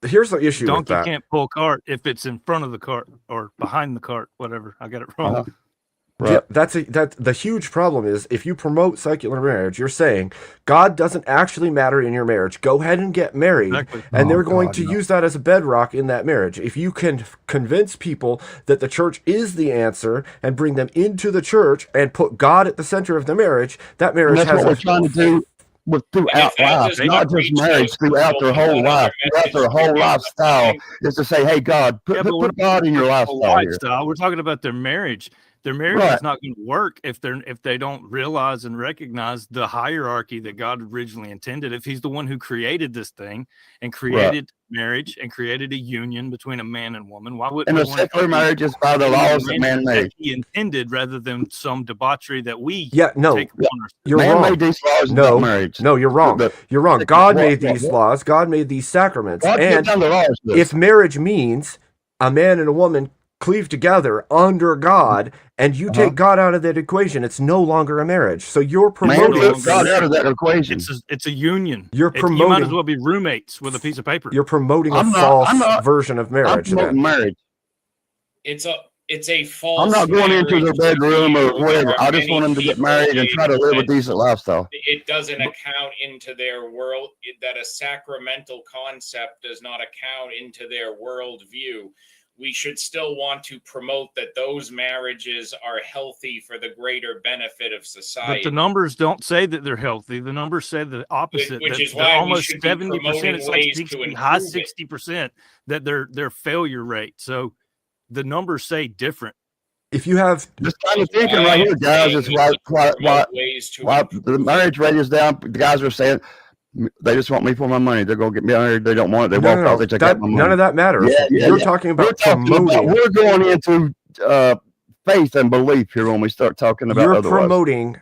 Here's the issue with Donkey that. can't pull cart if it's in front of the cart or behind the cart, whatever. I got it wrong. Uh-huh. Yeah, that the huge problem is if you promote secular marriage, you're saying God doesn't actually matter in your marriage. Go ahead and get married, Exactly. and they're Oh, going God, to no. use that as a bedrock in that marriage. If you can convince people that the church is the answer and bring them into the church and put God at the center of the marriage, that And marriage that's has what we're trying to do throughout life, not just marriage, throughout their whole life, throughout their whole lifestyle, is to say, hey, God, Yeah, but put God in your lifestyle here. We're talking about their marriage. Their marriage Right. is not going to work if they don't realize and recognize the hierarchy that God originally intended. If He's the one who created this thing and created marriage and created a union between a man and woman, why wouldn't And we a want to secular marriage is by the laws that man made. He intended rather than some debauchery that we Yeah, no, take upon ourselves. you're Man wrong. made these laws no, about marriage. no, you're wrong. You're wrong. God made these what? laws. God made these sacraments. God put And down the laws. if marriage means a man and a woman cleave together under God, and you take God out of that equation, it's no longer a marriage. So you're Man promoting. took God out of that equation. It's a union. You're You might promoting. as well be roommates with a piece of paper. You're promoting a I'm false not- version of I'm marriage. promoting Then. marriage. It's a false. I'm not going into their marriage bedroom or view. whatever. There are I just want many them to get people married and try to live a that decent lifestyle. it doesn't account into their world, that a sacramental concept does not account into their worldview. We should still want to promote that those marriages are healthy for the greater benefit of But society. the numbers don't say that they're healthy. The numbers say the opposite. Which that is they're why we almost should be 70%. promoting It's like ways to 60, high improve it. 60% that their failure rate. So the numbers say different. If you have Just kind of thinking right here, guys, is why the marriage rate is down. The guys are saying they just want me for my money. They're gonna get married. They don't want it. They No, walk no, off. They take that- out my money. none of that matters. You're talking about promoting. We're going into faith and belief here when we start talking about. You're otherwise. promoting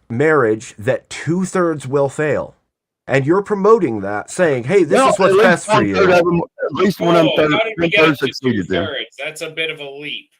marriage that 2/3 will fail, and you're promoting that, saying, "Hey, this No, is what's at least best for 1/3 you." of them, at least one of them how did we get up thirds to succeeded then. 2/3? That's a bit of a leap.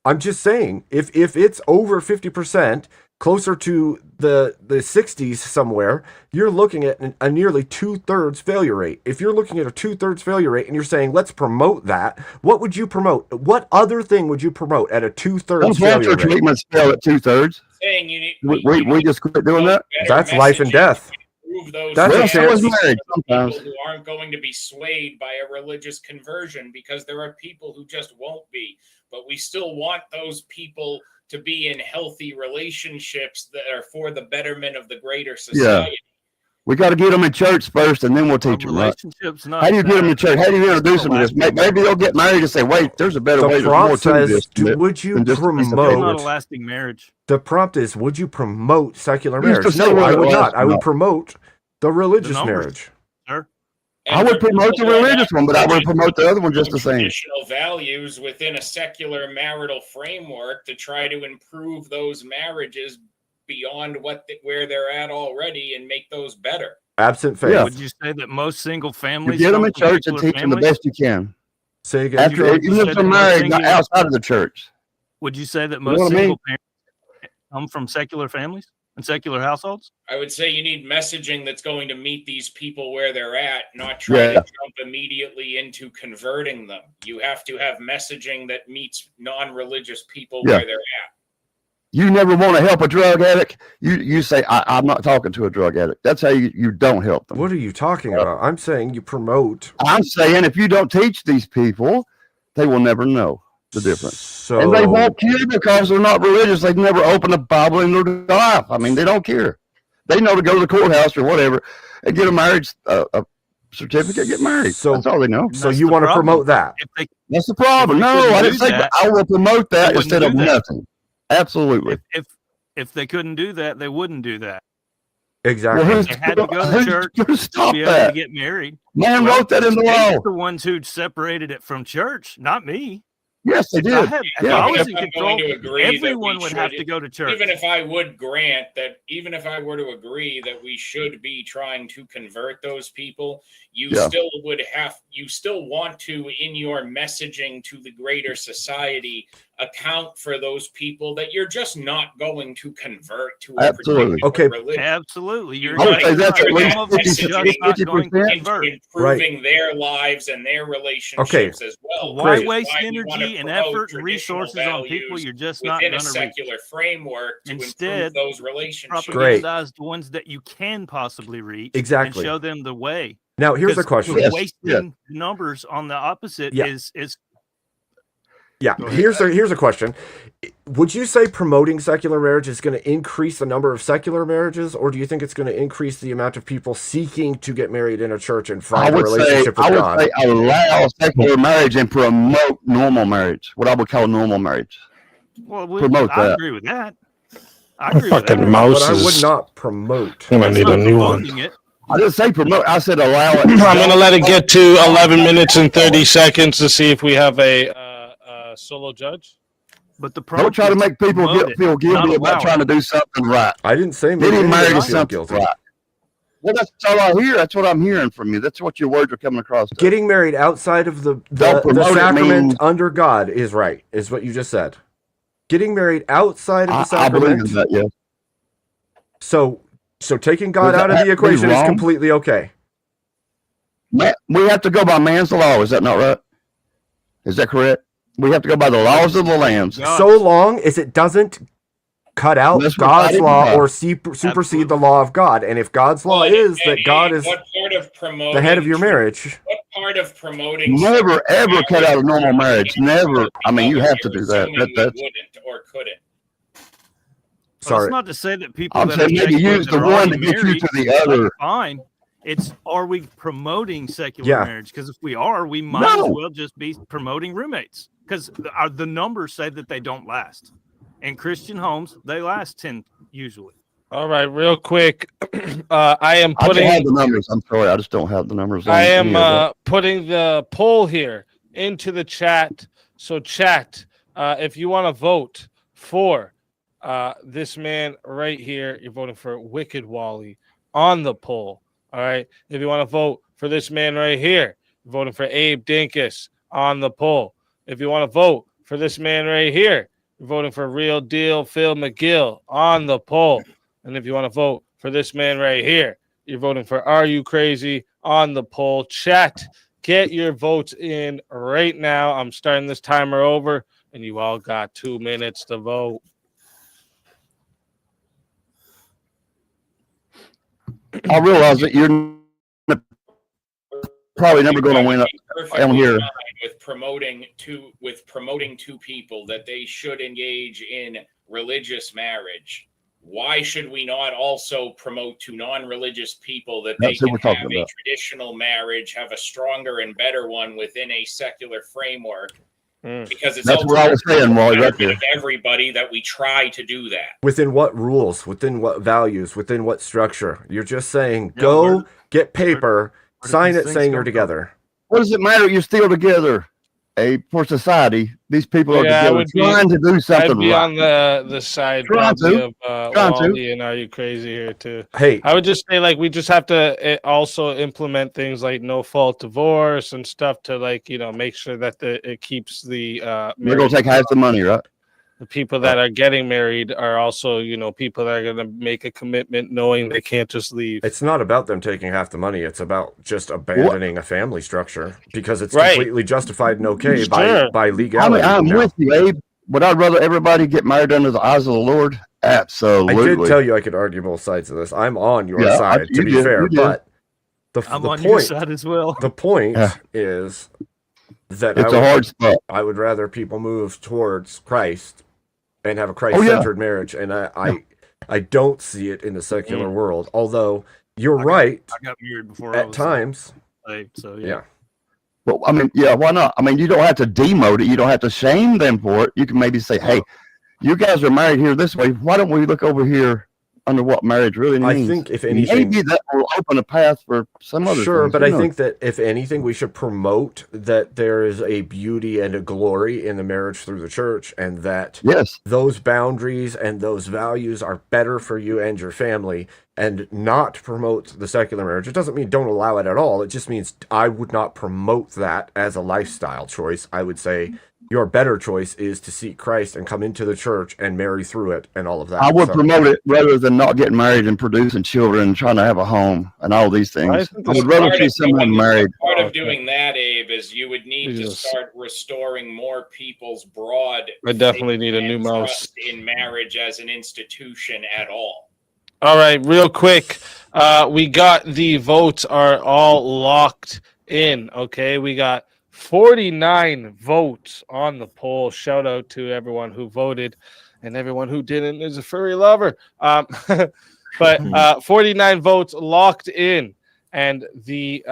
I'm just saying, if it's over 50%, closer to the 60s somewhere, you're looking at a nearly 2/3 failure rate. If you're looking at a 2/3 failure rate and you're saying, let's promote that, what would you promote? What other thing would you promote at a 2/3 Some failure cancer rate? treatments fail at 2/3. Saying you need, We just quit doing that. That's life and death. prove those That's a things chance. to marriage people sometimes. who aren't going to be swayed by a religious conversion, because there are people who just won't be. But we still want those people to be in healthy relationships that are for the betterment of the greater society. We got to get them in church first, and then we'll teach them. Right? Relationships, not How do you get them in church? How do you introduce them to this? Maybe they'll get married and say, "Wait, there's a better way. The There's more prompt to this." says, than would you than just a piece of It's paper." not a lasting marriage. The prompt is, would you promote secular Who's to marriage? say No, I whether would it not. lasts or I would not? promote The religious numbers. marriage. Sir. I would promote the religious one, but I would promote the other one just the same. Traditional values within a secular marital framework to try to improve those marriages beyond where they're at already and make those better. Absent faith. Yeah. Would you say that most single You families get them come in from church and secular teach them the families? best you can. Say again. After, Would you even say if they're that most married, not single- outside of the church. Would you say that You know most what I single mean? parents come from secular families and secular households? I would say you need messaging that's going to meet these people where they're at, not try to Yeah. jump immediately into converting them. You have to have messaging that meets non-religious people Yeah. where they're at. You never want to help a drug addict. You say, I'm not talking to a drug addict. That's how you don't help them. What are you talking about? I'm saying you promote. I'm saying if you don't teach these people, they will never know the difference. So And they won't care because they're not religious. They've never opened a Bible in their life. I mean, they don't care. They know to go to the courthouse or whatever and get a marriage a certificate, get married. So that's all they know. So you want to promote that? That's the problem. if they No, couldn't I didn't do say that, I will promote that they wouldn't instead of do that. nothing. Absolutely. If they couldn't do that, they wouldn't do that. Exactly. Well, They had to go to church who to stopped be able that? to get married. Man Well, wrote that in the they're law. the ones who separated it from church, not me. Yes, they If I did. had- if Yeah. I was in I'm going control, to agree that everyone we would have should- to go to church. Even if I would grant that, even if I were to agree that we should be trying to convert those people, you Yeah. still you still want to, in your messaging to the greater society, account for those people that you're just not going to convert to a Absolutely. particular Okay. religion. Absolutely. You're I would right. say that's at Some least of them 50, just not going to 50%. convert. Improving their lives and their relationships as well. Why which is waste why you wanna energy and promote effort and traditional resources on people values you're just not within a going to reach? secular framework to Instead, improve those relationships. propagandize the ones that you can possibly reach Exactly. and show them the way. Now, here's a Because question. Yes, wasting numbers on the opposite Yeah. is Yeah, here's a question. Would you say promoting secular marriage is going to increase the number of secular marriages, or do you think it's going to increase the amount of people seeking to get married in a church and I find a would say relationship with I would God? say allow secular marriage and promote normal marriage. What I would call normal marriage. well. Promote I that. agree with that. I agree with Fucking that. mouse But I would is. not promote. I'm gonna That's need not a new one. promoting it. I didn't say promote. I said allow it. I'm gonna let it get to 11 minutes and 30 seconds to see if we have a solo judge. But the Don't try to promote is make people promote it, feel not guilty allow about it. trying to do something right. I didn't say make Getting anybody married is feel something guilty. right. Well, that's all I hear. That's what I'm hearing from you. That's what your words are coming across. Getting married outside of the Don't promote it sacrament means- under God is right, is what you just said. Getting married outside of the I believe sacrament. in that. Yes. So taking God Does that out of have the to be equation is wrong? completely okay. We have to go by man's law. Is that not right? Is that correct? We have to go by the laws of the land. So long as it doesn't cut out That's what God's I law did. or supersede the law of God. And if God's law is that God is what part of promoting the head of your marriage, what part of promoting Never ever cut out a normal marriage. Never. I mean, you have to you're do that. assuming we That's. wouldn't or couldn't? Well, sorry. it's not to say that people I'm that saying are maybe secular use that the are one already to get you married, to the that's other. fine. It's are we promoting secular Yeah. marriage? Because if we are, we might No. as well just be promoting roommates. Because the numbers say that they don't last. In Christian homes, they last 10 usually. All right, real quick. I am I don't have putting the numbers. I'm sorry. I just don't have the numbers. On I am any of that. putting the poll here into the chat. So chat, if you want to vote for this man right here, you're voting for Wicked Wally on the poll. All right. If you want to vote for this man right here, you're voting for Abe Dinkus on the poll. If you want to vote for this man right here, you're voting for Real Deal Phil McGill on the poll. And if you want to vote for this man right here, you're voting for Are You Crazy on the poll. Chat, get your votes in right now. I'm starting this timer over, and you all got 2 minutes to vote. I realize that you're probably never going to win Perfectly on here. fine with promoting to people that they should engage in religious marriage. Why should we not also promote to non-religious people that they That's what can we're talking have a about. traditional marriage, have a stronger and better one within a secular framework, Because it's That's what I was saying, Wally, right there. everybody that we try to do that. Within what rules? Within what values? Within what structure? You're just saying, Yeah, go get paper, sign these it things saying come you're from? together. What does it matter? You're still together. For society, these people are Yeah, I together would be. trying to do something I'd be right. on the side Trying probably to. of Trying to. Wally and Are You Crazy here too. Hey, I would just say like we just have to also implement things like no fault divorce and stuff to like make sure that it keeps the They're gonna take half the money, right? the people that are getting married are also people that are going to make a commitment knowing they can't just leave. It's not about them taking half the money. It's about just abandoning a family structure because it's Right. completely justified and okay Sure. by legality. I'm now. with you, Abe. Would I rather everybody get married under the eyes of the Lord? Absolutely. I did tell you I could argue both sides of this. I'm on your Yeah, side, to you be did, fair, you did. but I'm the on point, your side as well. The point Yeah. is that It's a hard spot. I would rather people move towards Christ and have a Oh, Christ-centered marriage, and I don't see it in the secular world. Although you're right, I got married before I at was times. saved, so Yeah. Well, I mean, yeah, why not? I mean, you don't have to demote it. You don't have to shame them for it. You can maybe say, hey, you guys are married here this way. Why don't we look over here under what marriage really I means? think if anything, maybe that will open a path for some other sure, things. but Who I knows? think that if anything, we should promote that there is a beauty and a glory in the marriage through the church, and that yes, those boundaries and those values are better for you and your family, and not promote the secular marriage. It doesn't mean don't allow it at all. It just means I would not promote that as a lifestyle choice. I would say your better choice is to seek Christ and come into the church and marry through it and all of that. I would So- promote it rather than not getting married and producing children and trying to have a home and all these things. think I this would rather Part see of someone doing- married. Part of doing that, Abe, is you would need Jesus. to start restoring more people's broad I definitely faith need a new and mouse. trust in marriage as an institution at all. All right, real quick. We got the votes are all locked in. Okay, we got 49 votes on the poll. Shout out to everyone who voted, and everyone who didn't is a furry lover. But 49 votes locked in, and the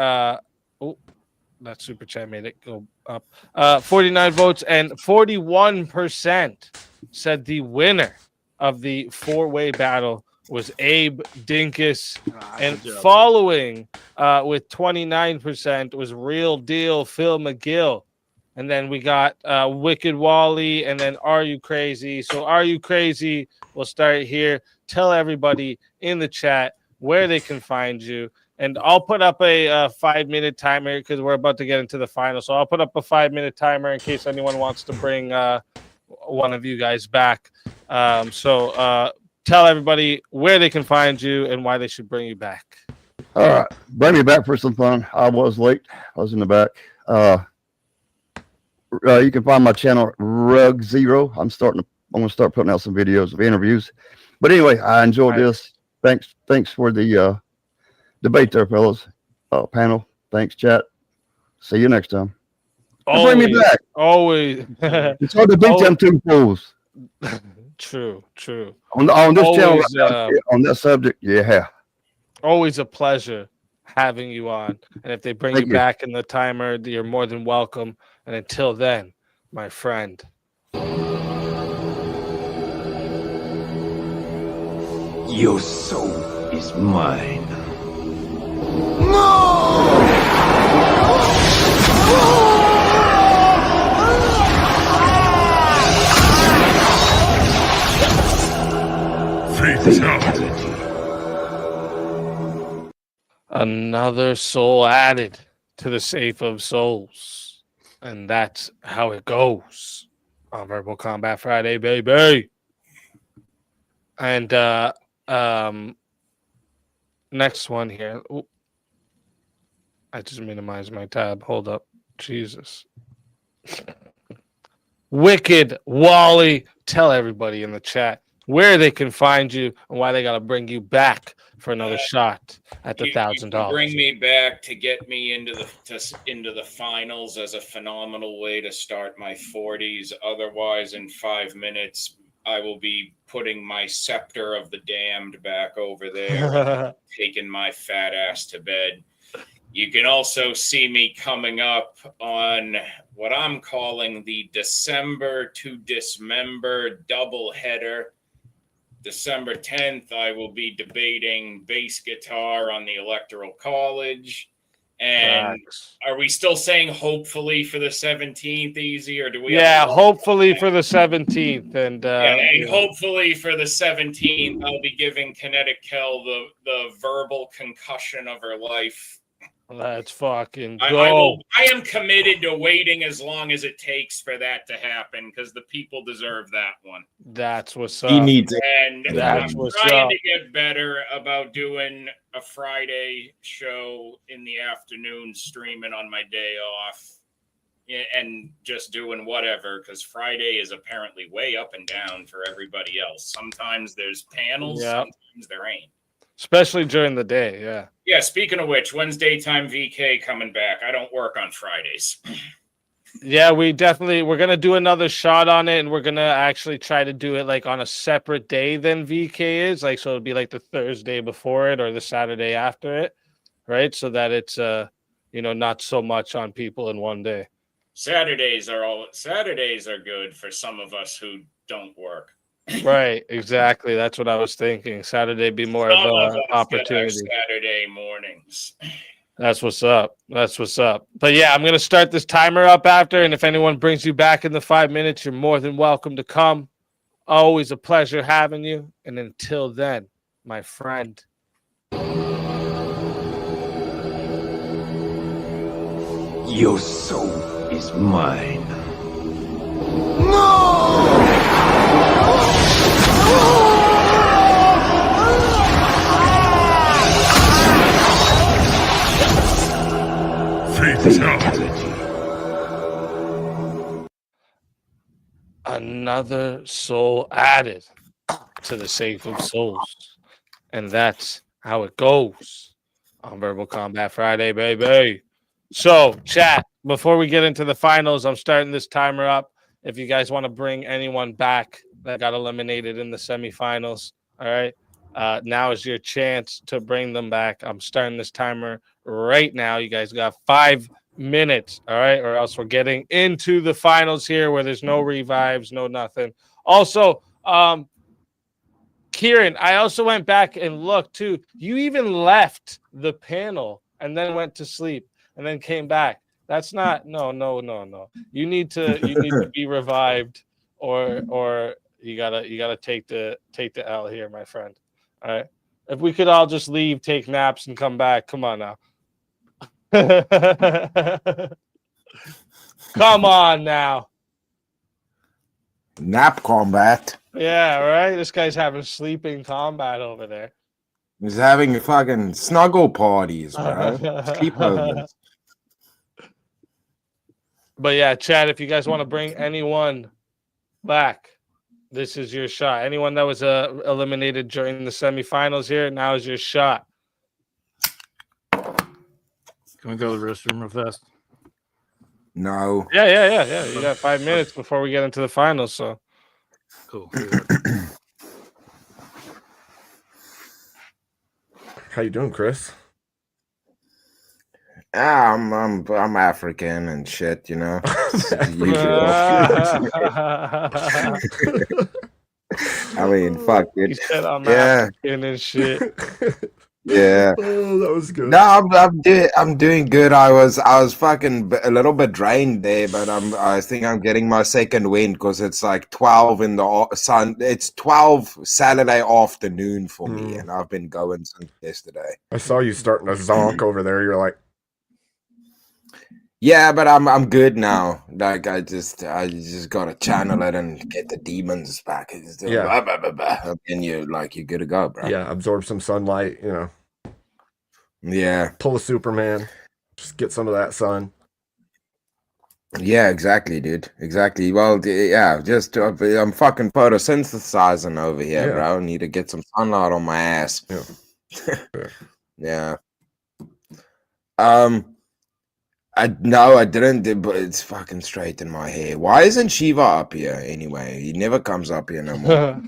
that super chat made it go up. 49 votes, and 41% said the winner of the four-way battle was Abe Dinkus, and good job, following with 29% was Real Deal Phil McGill, and then we got Wicked Wally, and then Are You Crazy? So Are You Crazy? We'll start here. Tell everybody in the chat where they can find you, and I'll put up a 5-minute timer because we're about to get into the final. So I'll put up a 5-minute timer in case anyone wants to bring one of you guys back. Tell everybody where they can find you and why they should bring you back. All right, bring me back for some fun. I was late. I was in the back. You can find my channel Rug Zero. I'm going to start putting out some videos of interviews. But anyway, I enjoyed this. Thanks for the debate there, fellas. Panel. Thanks, chat. See you next time. Bring me back. Always. It's hard to beat them two fools. True. On this channel, Always, on that subject, yeah. Always a pleasure having you on. And if they bring Thank you you. back in the timer, you're more than welcome. And until then, my friend. Your soul is mine. Another soul added to the safe of souls. And that's how it goes on Verbal Combat Friday, baby. And next one here. Ooh. I just minimized my tab. Hold up. Jesus. Wicked Wally. Tell everybody in the chat where they can find you and why they got to bring you back for another shot at the You can $1,000. bring me back to get me into the finals as a phenomenal way to start my 40s. Otherwise, in 5 minutes, I will be putting my scepter of the damned back over there, taking my fat ass to bed. You can also see me coming up on what I'm calling the December to Dismember doubleheader. December 10th, I will be debating bass guitar on the Electoral College. And are we still saying hopefully for the 17th, Easy, or do we? Yeah, hopefully for the 17th, and hopefully for the 17th, I'll be giving Kinetic Kel the verbal concussion of her life. Let's fucking I go. am committed to waiting as long as it takes for that to happen because the people deserve that one. That's what's up. He needs it. And That's I'm what's trying up. to get better about doing a Friday show in the afternoon, streaming on my day off, and just doing whatever, because Friday is apparently way up and down for everybody else. Sometimes there's panels, Yeah. sometimes there ain't. Especially during the day, yeah. Yeah, speaking of which, when's Daytime VK coming back? I don't work on Fridays. Yeah, we're gonna do another shot on it, and we're gonna actually try to do it like on a separate day than VK is, like so it'll be like the Thursday before it or the Saturday after it, right? So that it's not so much on people in one day. Saturdays are good for some of us who don't work. Right, exactly. That's what I was thinking. Saturday be more Some of of an us get opportunity. our Saturday mornings. That's what's up. That's what's up. But yeah, I'm gonna start this timer up after, and if anyone brings you back in the 5 minutes, you're more than welcome to come. Always a pleasure having you. And until then, my friend. Your soul is mine. Another soul added to the Safe of Souls. And that's how it goes on Verbal Combat Friday, baby. So, chat, before we get into the finals, I'm starting this timer up. If you guys want to bring anyone back that got eliminated in the semifinals, all right, now is your chance to bring them back. I'm starting this timer right now. You guys got 5 minutes, all right, or else we're getting into the finals here where there's no revives, no nothing. Also, Kieran, I also went back and looked too. You even left the panel and then went to sleep and then came back. That's not no. You need to be revived, or you gotta take the L here, my friend. All right. If we could all just leave, take naps, and come back. Come on now. Come on now. Nap combat. Yeah, right. This guy's having sleeping combat over there. He's having fucking snuggle parties, bro. Sleepovers. But yeah, Chad, if you guys want to bring anyone back, this is your shot. Anyone that was eliminated during the semifinals here, now is your shot. Can we go to the restroom real fast? No. Yeah. You got 5 minutes before we get into the finals, so cool. How you doing, Chris? I'm African and shit, you know. I mean, fuck it. He said I'm Yeah. African and shit. Yeah. Oh, that was good. No, I'm doing good. I was fucking a little bit drained there, but I think I'm getting my second wind because it's like 12 in the sun. It's 12 Saturday afternoon for me, and I've been going since yesterday. I saw you starting to zonk over there. You're like, yeah, but I'm good now. Like I just gotta channel it and get the demons back. It's just, Yeah. blah, blah, blah, blah. And you're good to go, bro. yeah, absorb some sunlight, Yeah. pull a Superman, just get some of that sun. Yeah, exactly, dude. Exactly. Well, yeah, just I'm fucking photosynthesizing over here, Yeah. bro. Need to get some sunlight on my ass. Yeah. Yeah. I didn't, but it's fucking straight in my hair. Why isn't Shiva up here anyway? He never comes up here no more.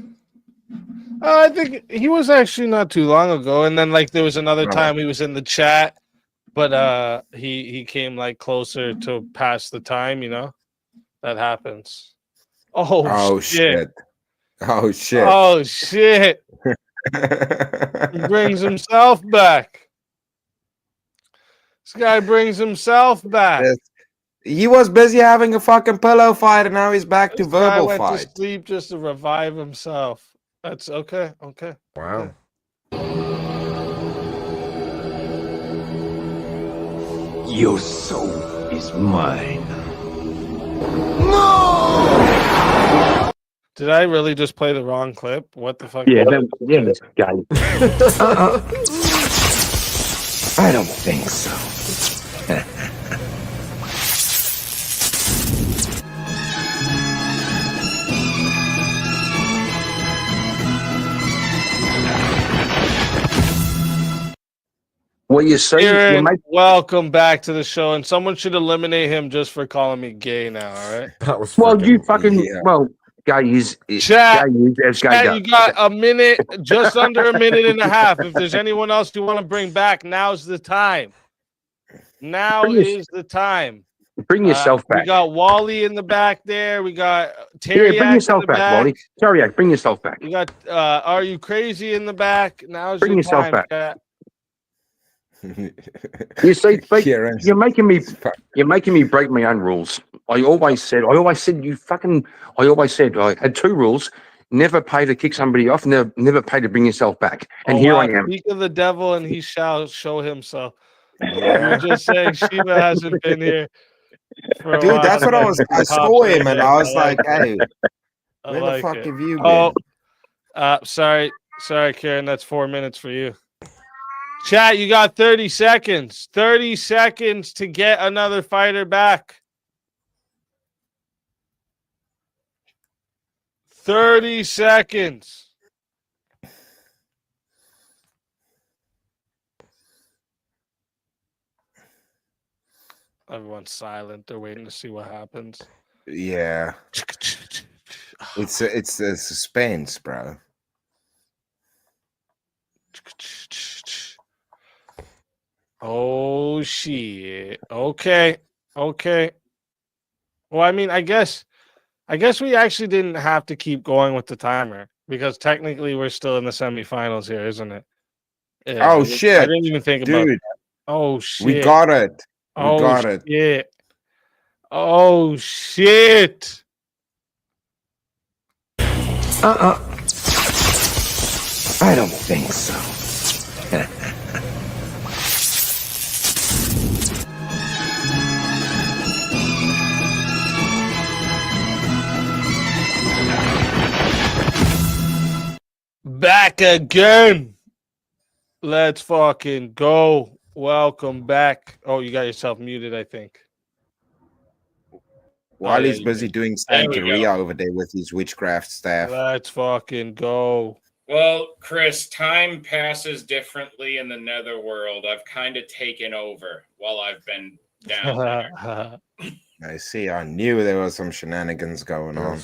I think he was actually not too long ago, and then like there was another Right. time he was in the chat, But he came like closer to past the time, you know. That happens. Oh, shit. Oh shit. Oh shit. He brings himself back. This guy brings himself back. Yes. He was busy having a fucking pillow fight, and now he's back to This guy verbal went fight. to sleep just to revive himself. That's okay. Okay. Wow. Your soul is mine. Did I really just play the wrong clip? What the fuck? Yeah, this guy. I don't think so. What you say? Aaron, welcome back to the show, and someone should eliminate him just for calling me gay now. All right. That was Well, you fucking guy is Chat, guy you got a minute, just under a minute and a half. If there's anyone else you want to bring back, now's the time. Now is the time. Bring yourself We back. got Wally in the back there. We got Yeah, Terry bring yourself back, Wally. Terry, bring yourself back. We got Are You Crazy in the back. Now's Bring your yourself time, back. chat. You see, you're making me break my own rules. I always said I had two rules: never pay to kick somebody off, never pay to bring yourself back. And Oh, here wow. I am. Speak of the devil, and he shall show himself. You were just saying Shiva hasn't been here for a Dude, while. that's what I was. I saw him, and I was like, it. "Hey, I where like the fuck it. have you been?" Oh, sorry, Karen. That's 4 minutes for you. Chat, you got 30 seconds. 30 seconds to get another fighter back. 30 seconds. Everyone's silent. They're waiting to see what happens. Yeah, it's a suspense, bro. Oh shit. Okay. Well, I mean, I guess we actually didn't have to keep going with the timer because technically we're still in the semifinals here, isn't it? Yeah, Oh I shit! didn't even think about Dude, that. Oh shit. we got it. We got it. Shit. Oh shit. I don't think so. Back again. Let's fucking go. Welcome back. Oh, you got yourself muted, I think. Wiley's you busy did. doing There we Santeria over there with his witchcraft staff. Let's fucking go. Well, Chris, time passes differently in the netherworld. I've kind of taken over while I've been down there. I see. I knew there was some shenanigans going on.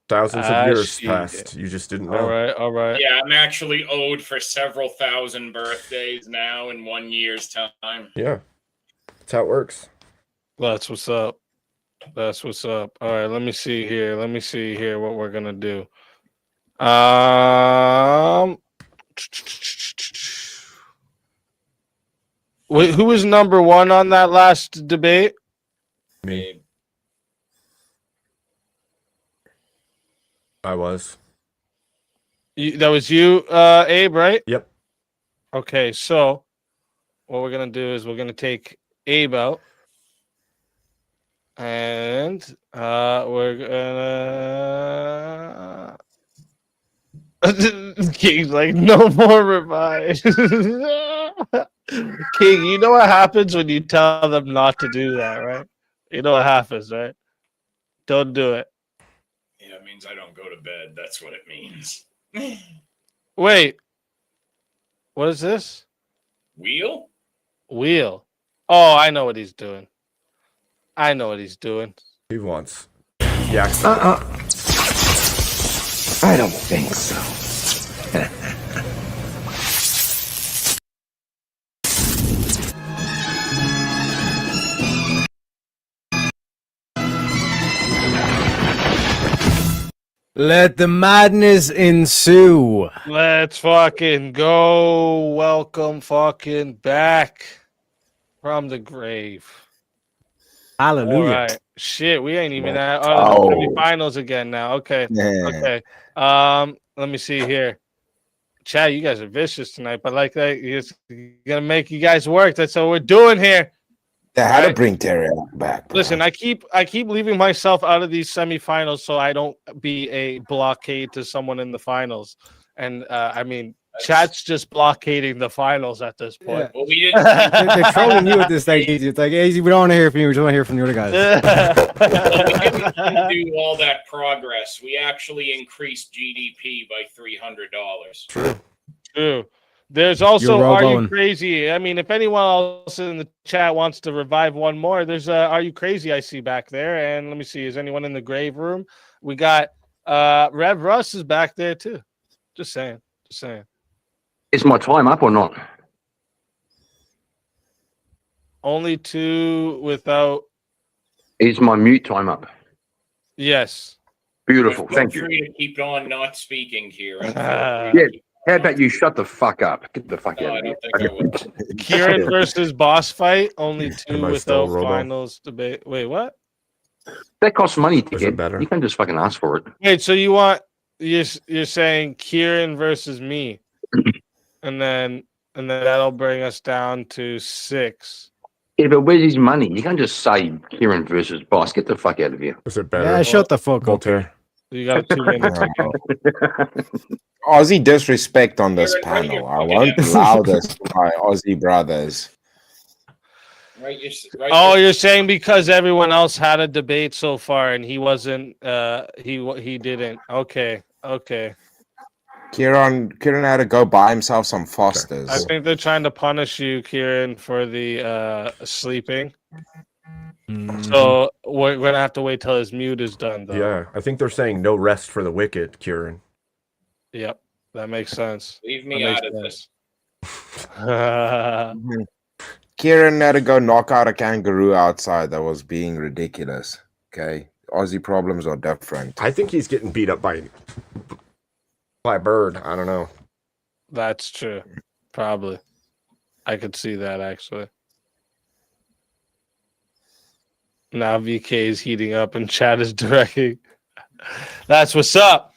Thousands of years passed. You just didn't know. All right. Yeah, I'm actually owed for several thousand birthdays now in 1 year's time. Yeah. That's how it works. That's what's up. All right, let me see here what we're gonna do. Wait, who was number one on that last debate? Me. I was. That was you, Abe, right? Yep. Okay, so what we're gonna do is we're gonna take Abe out. And we're gonna King's like, no more revive. King, you know what happens when you tell them not to do that, right? You know what happens, right? Don't do it. Yeah, it means I don't go to bed. That's what it means. Wait. What is this? Wheel? Wheel. Oh, I know what he's doing. He wants. Yeah. I don't think so. Let the madness ensue. Let's fucking go. Welcome fucking back from the grave. Hallelujah. All right. Shit, we ain't even at the Oh. semifinals again now. Okay. Yeah. Okay. Let me see here. Chad, you guys are vicious tonight, but like that, it's gonna make you guys work. That's what we're doing here. They had to Right? bring Terry back. Listen, I keep leaving myself out of these semifinals so I don't be a blockade to someone in the finals. And I mean, Chat's just blockading the finals at this point. Well, we didn't. They're trolling you at this stage. It's like, hey, we don't want to hear from you. We just want to hear from the other guys. We didn't do all that progress. We actually increased GDP by $300. True. There's also You're Are You Owen. Crazy? I mean, if anyone else in the chat wants to revive one more, there's Are You Crazy I see back there. And let me see, is anyone in the grave room? We got Rev Russ is back there too. Just saying. Just saying. Is my time up or not? Only two without. Is my mute time up? Yes. Beautiful. Feel Thank you. free to keep on not speaking here. Yeah. How about you shut the fuck up? Get the fuck out of here. Kieran versus boss fight. Only two Am I still without Robo? finals debate. Wait, what? That costs money to Is it get. better? You can just fucking ask for it. Wait, so you want you're saying Kieran versus me, and then that'll bring us down to 6. Yeah, but where's his money? You can't just say Kieran versus boss. Get the fuck out of here. Is it Yeah, shut the fuck up. Voltaire. You got 2 minutes. Aussie disrespect on this panel. I won't allow this, my Aussie brothers. Right, Oh, you're saying because everyone else had a debate so far and he wasn't he didn't. Okay. Kieran had to go buy himself some I Fosters. think they're trying to punish you, Kieran, for the sleeping. So we're gonna have to wait till his mute is done, though. Yeah, I think they're saying no rest for the wicked, Kieran. Yep, that makes sense. Leave me That out makes of this. Kieran had to go knock out a kangaroo outside that was being ridiculous. Okay. Aussie problems are different. I think he's getting beat up by a bird. I don't know. That's true. Probably. I could see that actually. Now VK is heating up and chat is directing. That's what's up.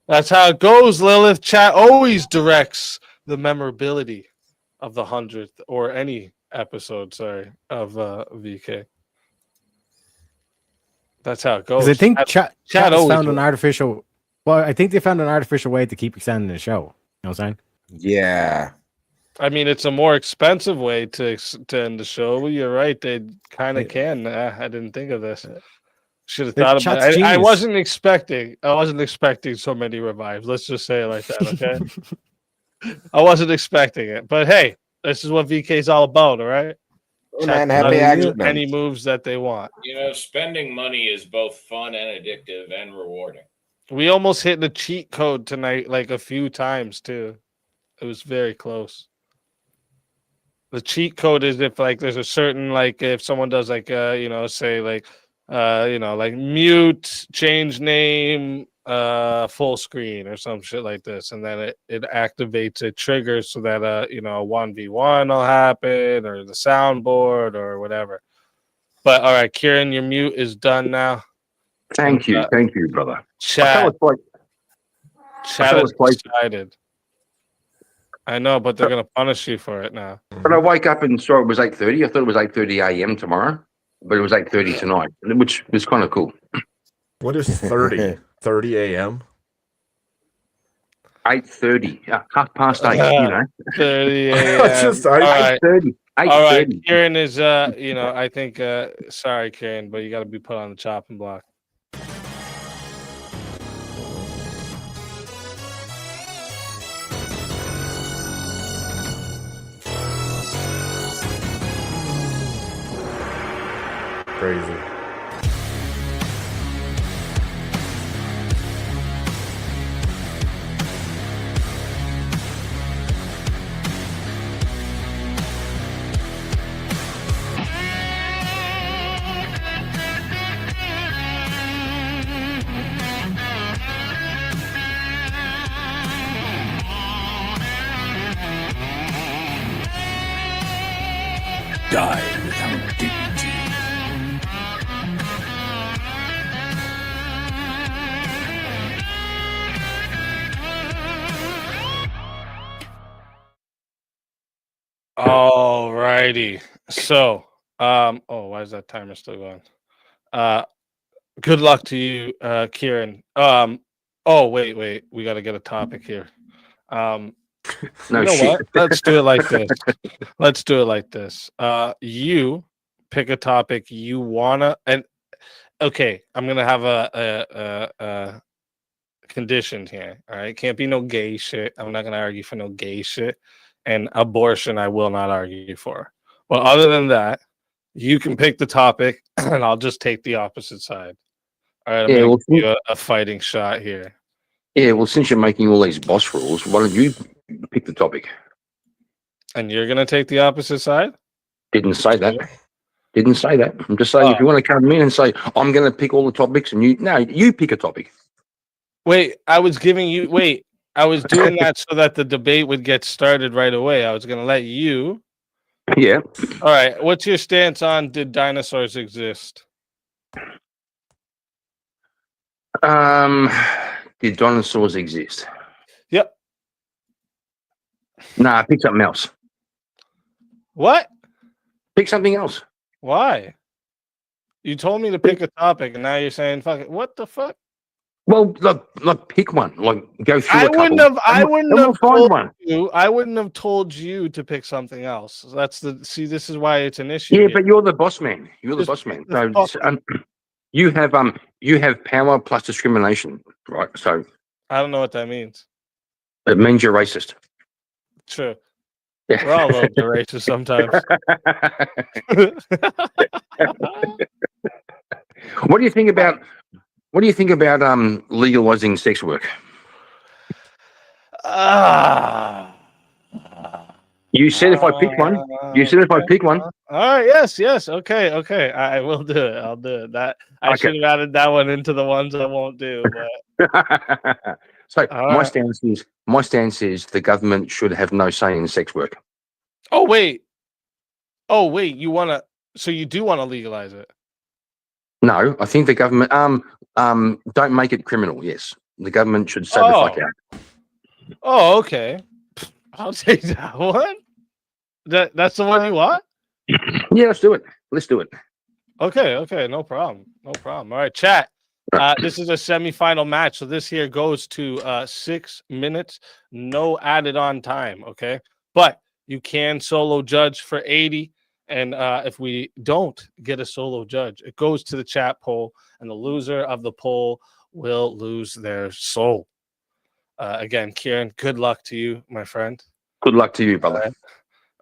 That's how it goes, Lilith. Chat always directs the memorability of the 100th or any episode, of VK. That's how it goes. Because I think chat always found an will. artificial. Well, I think they found an artificial way to keep extending the show. You know what I'm saying? Yeah. I mean, it's a more expensive way to end the show. Well, you're right. They kind of can. I didn't think of this. Should have The thought about chat's it. I genius. wasn't expecting so many revives. Let's just say it like that, okay? I wasn't expecting it. But hey, this is what VK is all about, all right? Oh, man, Chat happy can do accident. any moves that they want. You know, spending money is both fun and addictive and rewarding. We almost hit the cheat code tonight like a few times too. It was very close. The cheat code is if like there's a certain like if someone does like say like like mute, change name, full screen or some shit like this, and then it activates a trigger so that a 1v1 will happen or the soundboard or whatever. But all right, Kieran, your mute is done now. Thank you, brother. Chat fell is asleep. excited. I know, but they're gonna punish you for it now. But I wake up and saw it was 8:30. I thought it was 8:30 a.m. tomorrow, but it was 8:30 tonight, which was kind of cool. What is 30? 30 a.m.? 8:30, 8:30. 30 It's just All right. 8:30. All right, 8:30. Kieran is I think sorry, Kieran, but you got to be put on the chopping block. Crazy. Die without dignity. All righty. So, oh, why is that timer still going? Good luck to you, Kieran. Oh, wait, we got to get a topic here. No you know shit. what? Let's do it like this. Let's do it like this. You pick a topic you wanna, and okay, I'm gonna have a condition here. All right, can't be no gay shit. I'm not gonna argue for no gay shit, and abortion I will not argue for. But other than that, you can pick the topic, and I'll just take the opposite side. All right, I'm Yeah, gonna well, give you a fighting shot here. Yeah, well, since you're making all these boss rules, why don't you pick the topic? And you're gonna take the opposite side? Didn't say that. Didn't say that. I'm just saying, if you want to come in and say, I'm going to pick all the topics, and you pick a topic. Wait, I was giving you. Wait, I was doing that so that the debate would get started right away. I was gonna let you. Yeah. All right. What's your stance on did dinosaurs exist? Did dinosaurs exist? Yep. Nah, pick something else. What? Pick something else. Why? You told me to pick a topic, and now you're saying fuck it. What the fuck? Well, like pick one. Like go through. I wouldn't have. I wouldn't have find told one. you. I wouldn't have told you to pick something else. That's the. See, this is why it's an issue. Yeah, here. but you're the boss man. You're the boss man. So you have power plus discrimination, right? So I don't know what that means. it means you're racist. True. Yeah. We're all a little bit racist sometimes. What do you think about legalizing sex work? You said if I pick one. You said if I pick one. All right. Yes. Okay. I will do it. I'll do it. That I Okay. should have added that one into the ones I won't do. But So All my right. stance is the government should have no say in sex work. oh wait, you wanna? So you do want to legalize it? No, I think the government don't make it criminal. Yes, the government should say the fuck out. Oh, okay. I'll take that one. That's the one you want? Yeah, let's do it. Let's do it. Okay, no problem. All right, chat. This is a semifinal match, so this here goes to 6 minutes, no added on time. Okay, but you can solo judge for 80, and if we don't get a solo judge, it goes to the chat poll, and the loser of the poll will lose their soul. Again, Kieran, good luck to you, my friend. Good luck to you, brother.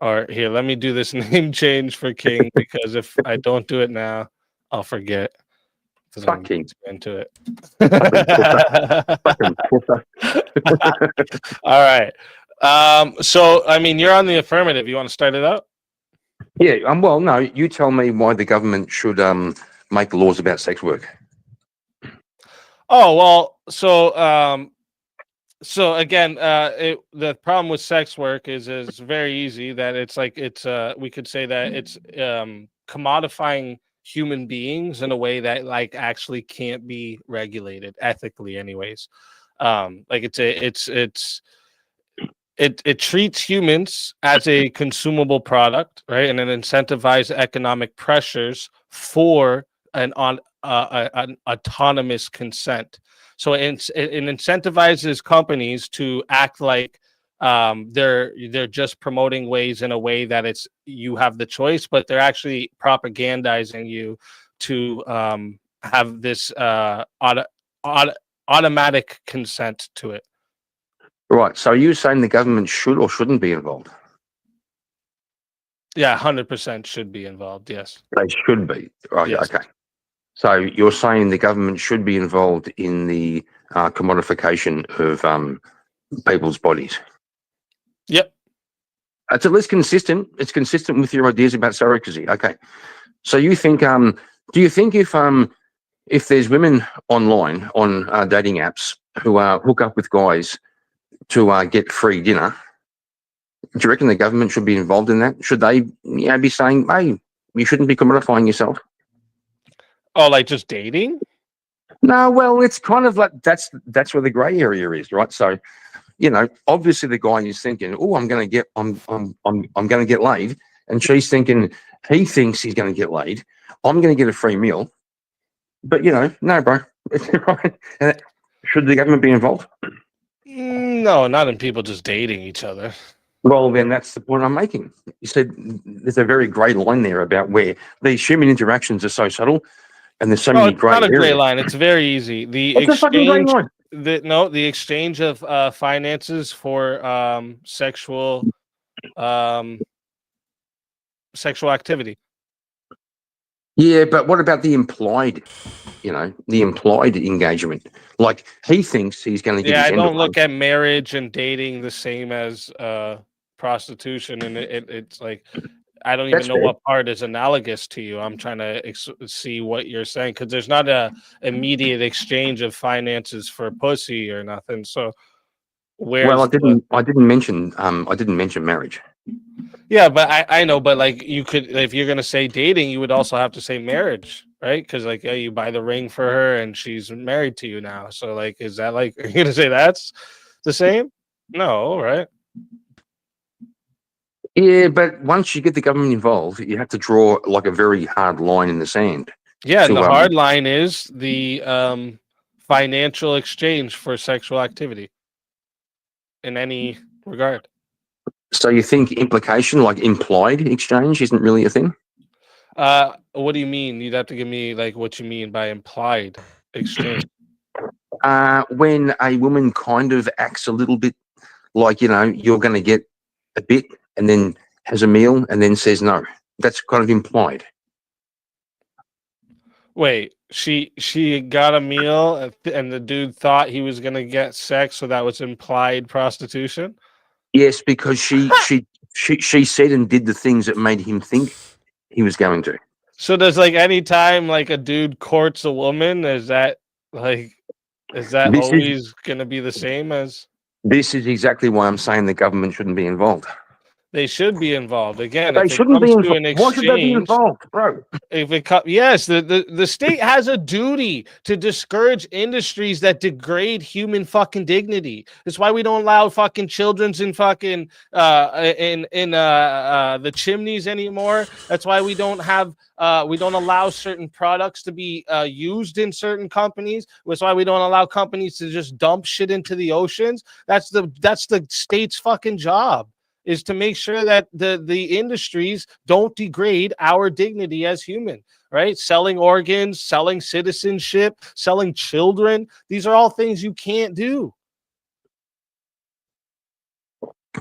All right, here, let me do this name change for King because if I don't do it now, I'll forget. Fuck King. Into it. All right. So, I mean, you're on the affirmative. You want to start it out? Yeah. Well, no. You tell me why the government should make laws about sex work. Oh well. So again, the problem with sex work is very easy. That it's like we could say that it's commodifying human beings in a way that like actually can't be regulated ethically, anyways. Like it treats humans as a consumable product, right? And it incentivizes economic pressures for an autonomous consent. So it incentivizes companies to act like they're just promoting ways in a way that it's you have the choice, but they're actually propagandizing you to have this automatic consent to it. Right. So are you saying the government should or shouldn't be involved? Yeah, 100% should be involved. Yes, they should be. Right. Yes. Okay. So you're saying the government should be involved in the commodification of people's bodies? Yep. It's at least consistent. It's consistent with your ideas about surrogacy. Okay. So you think? Do you think if there's women online on dating apps who hook up with guys to get free dinner, Do you reckon the government should be involved in that? Should they, be saying, "Hey, you shouldn't be commodifying yourself"? Oh, like just dating? No, well, it's kind of like that's where the grey area is, right? So, obviously the guy is thinking, "Oh, I'm going to get laid," and she's thinking, he thinks he's going to get laid. I'm going to get a free meal, but no, bro. Should the government be involved? No, not in people just dating each other. Well, then that's the point I'm making. You said there's a very grey line there about where these human interactions are so subtle, and there's so No, many it's grey not a gray areas. line. It's very easy. The What's a fucking grey exchange, line? the exchange of finances for sexual sexual activity. Yeah, but what about the implied? The implied engagement. Like he thinks he's going to get Yeah, his I end don't of look at marriage and dating the same as prostitution, and it's like I don't That's even know fair. what part is analogous to you. I'm trying to see what you're saying because there's not a immediate exchange of finances for pussy or nothing. So Well, where's the I didn't mention marriage. yeah, but I know, but like you could if you're gonna say dating, you would also have to say marriage, right? Because like you buy the ring for her and she's married to you now. So like, is that like are you gonna say that's the same? No, right? Yeah, but once you get the government involved, you have to draw like a very hard line in the sand. Yeah, and To the hard line is the financial exchange for sexual activity in any regard. So you think implication, like implied exchange, isn't really a thing? What do you mean? You'd have to give me like what you mean by implied exchange. When a woman kind of acts a little bit like you're going to get a bit, and then has a meal, and then says no. That's kind of implied. She got a meal and the dude thought he was gonna get sex, so that was implied prostitution. Yes, because she said and did the things that made him think he was going to. So does like any time like a dude courts a woman, is that always gonna be the same as? This is exactly why I'm saying the government shouldn't be involved. They should be involved. Again, They if it shouldn't be comes to an involved. Why should they be exchange, involved, bro? if it yes, the state has a duty to discourage industries that degrade human fucking dignity. That's why we don't allow fucking children's in fucking the chimneys anymore. That's why we don't allow certain products to be used in certain companies. That's why we don't allow companies to just dump shit into the oceans. That's the state's fucking job, is to make sure that the industries don't degrade our dignity as human, right? Selling organs, selling citizenship, selling children. These are all things you can't do.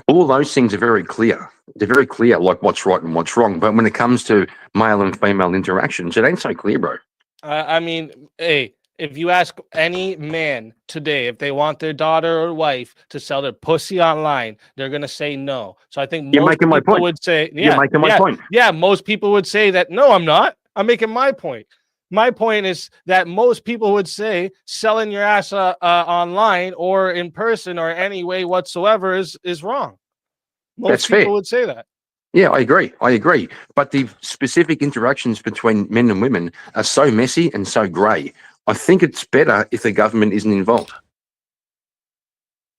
All those things are very clear. They're very clear, like what's right and what's wrong. But when it comes to male and female interactions, it ain't so clear, bro. I mean, hey, if you ask any man today if they want their daughter or wife to sell their pussy online, they're gonna say no. So I think You're most making my people point. would say, You're making my point. Yeah, most people would say that. No, I'm not. I'm making my point. My point is that most people would say selling your ass online or in person or any way whatsoever is wrong. Most That's people fair. would say that. Yeah, I agree. But the specific interactions between men and women are so messy and so grey. I think it's better if the government isn't involved.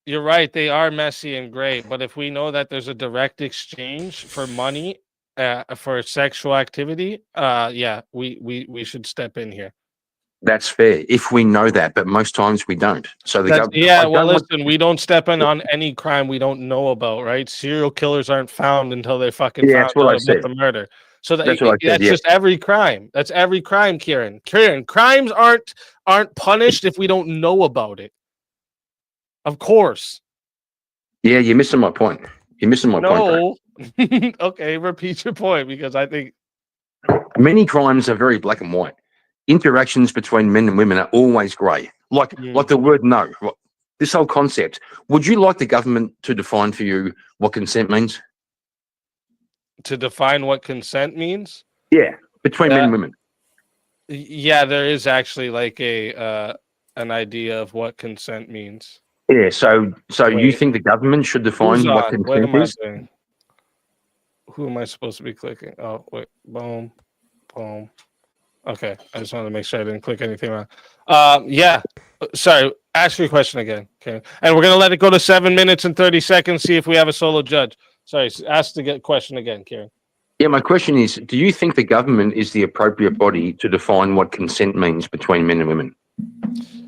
You're right. They are messy and gray. But if we know that there's a direct exchange for money for sexual activity, we should step in here. That's fair if we know that, but most times we don't. So the government. Listen, we don't step in on any crime we don't know about, right? Serial killers aren't found until they fucking Yeah, found that's what I out said. about the murder. So That's what I said, that's yeah. just every crime. That's every crime, Kieran. Crimes aren't punished if we don't know about it. Of course. Yeah, you're missing my point. You're missing my point, bro. No. Okay, repeat your point because I think Many crimes are very black and white. Interactions between men and women are always grey. Like the word no. This whole concept. Would you like the government to define for you what consent means? to define what consent means. Yeah, between men and women. Yeah, there is actually like an idea of what consent means. Yeah, so you Wait. think the government should define Who's what on? consent What am I is? doing? Who am I supposed to be clicking? Oh, wait. Boom. Boom. Okay. I just wanted to make sure I didn't click anything wrong. Yeah. Sorry. Ask your question again. Okay. And we're going to let it go to 7 minutes and 30 seconds. See if we have a solo judge. Sorry. Ask the question again, Kieran. Yeah, my question is, do you think the government is the appropriate body to define what consent means between men and women?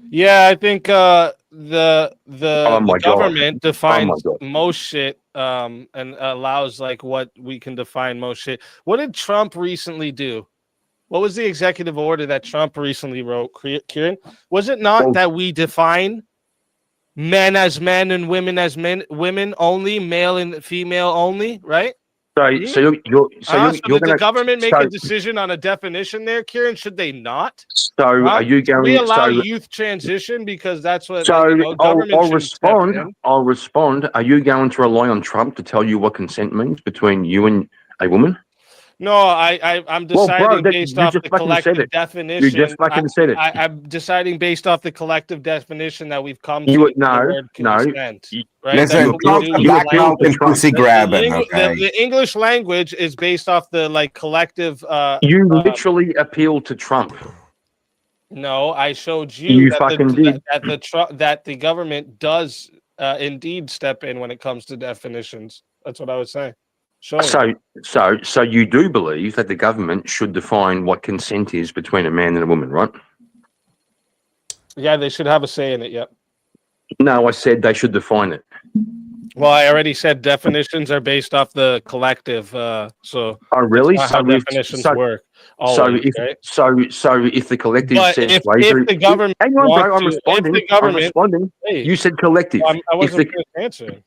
Yeah, I think the Oh my God. government Oh defines my God. most shit and allows like what we can define most shit. What did Trump recently do? What was the executive order that Trump recently wrote, Kieran? Was it not that we define men as men and women as women only, male and female only, right? So you're Did the gonna government make a decision on a definition there, Kieran? Should they not? So are you Should we going? allow So youth transition because that's what so government I'll should step respond. in. I'll respond. Are you going to rely on Trump to tell you what consent means between you and a woman? No, I'm Well, deciding bro, based you off just the fucking said collective it. definition. You just fucking said it. I'm deciding based off the collective definition that we've come You to would for the no, word no. consent. Right? Listen, That's what we Trump's do a with black the mouth and language. pussy grabbing, okay? The English language is based off the like collective. You literally appealed to Trump. No, I showed You you that fucking did. that the government does indeed step in when it comes to definitions. That's what I was saying. Showing you. So you do believe that the government should define what consent is between a man and a woman, right? Yeah, they should have a say in it. Yep. No, I said they should define it. Well, I already said definitions are based off the collective. So Oh, really? that's not how definitions work. Always, right? So if the collective But says if slavery, the government hang on, bro, I'm wants to- if responding. the government- I'm responding. Hey. You said collective. I If wasn't the- finished answering.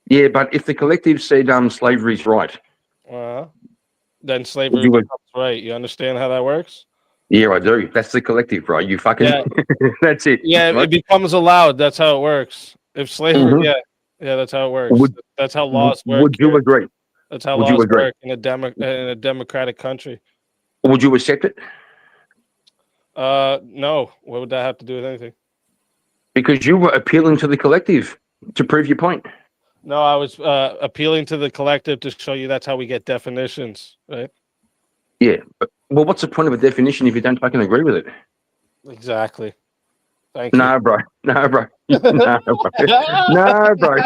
yeah, but if the collective said slavery's right, Then slavery you would- becomes right. You understand how that works? yeah, I do. That's the collective, bro. You fucking. Yeah. That's it. Yeah, right? it becomes allowed. That's how it works. If slavery, Mhm. yeah, that's how it works. Would- That's how laws work. Would you here. agree? That's how Would you laws agree? work in a democratic country. Would you accept it? No. What would that have to do with anything? Because you were appealing to the collective to prove your point. No, I was appealing to the collective to show you that's how we get definitions, right? Yeah. Well, what's the point of a definition if you don't fucking agree with it? Exactly. Thank you. No, bro. No, bro. No, bro. No, bro.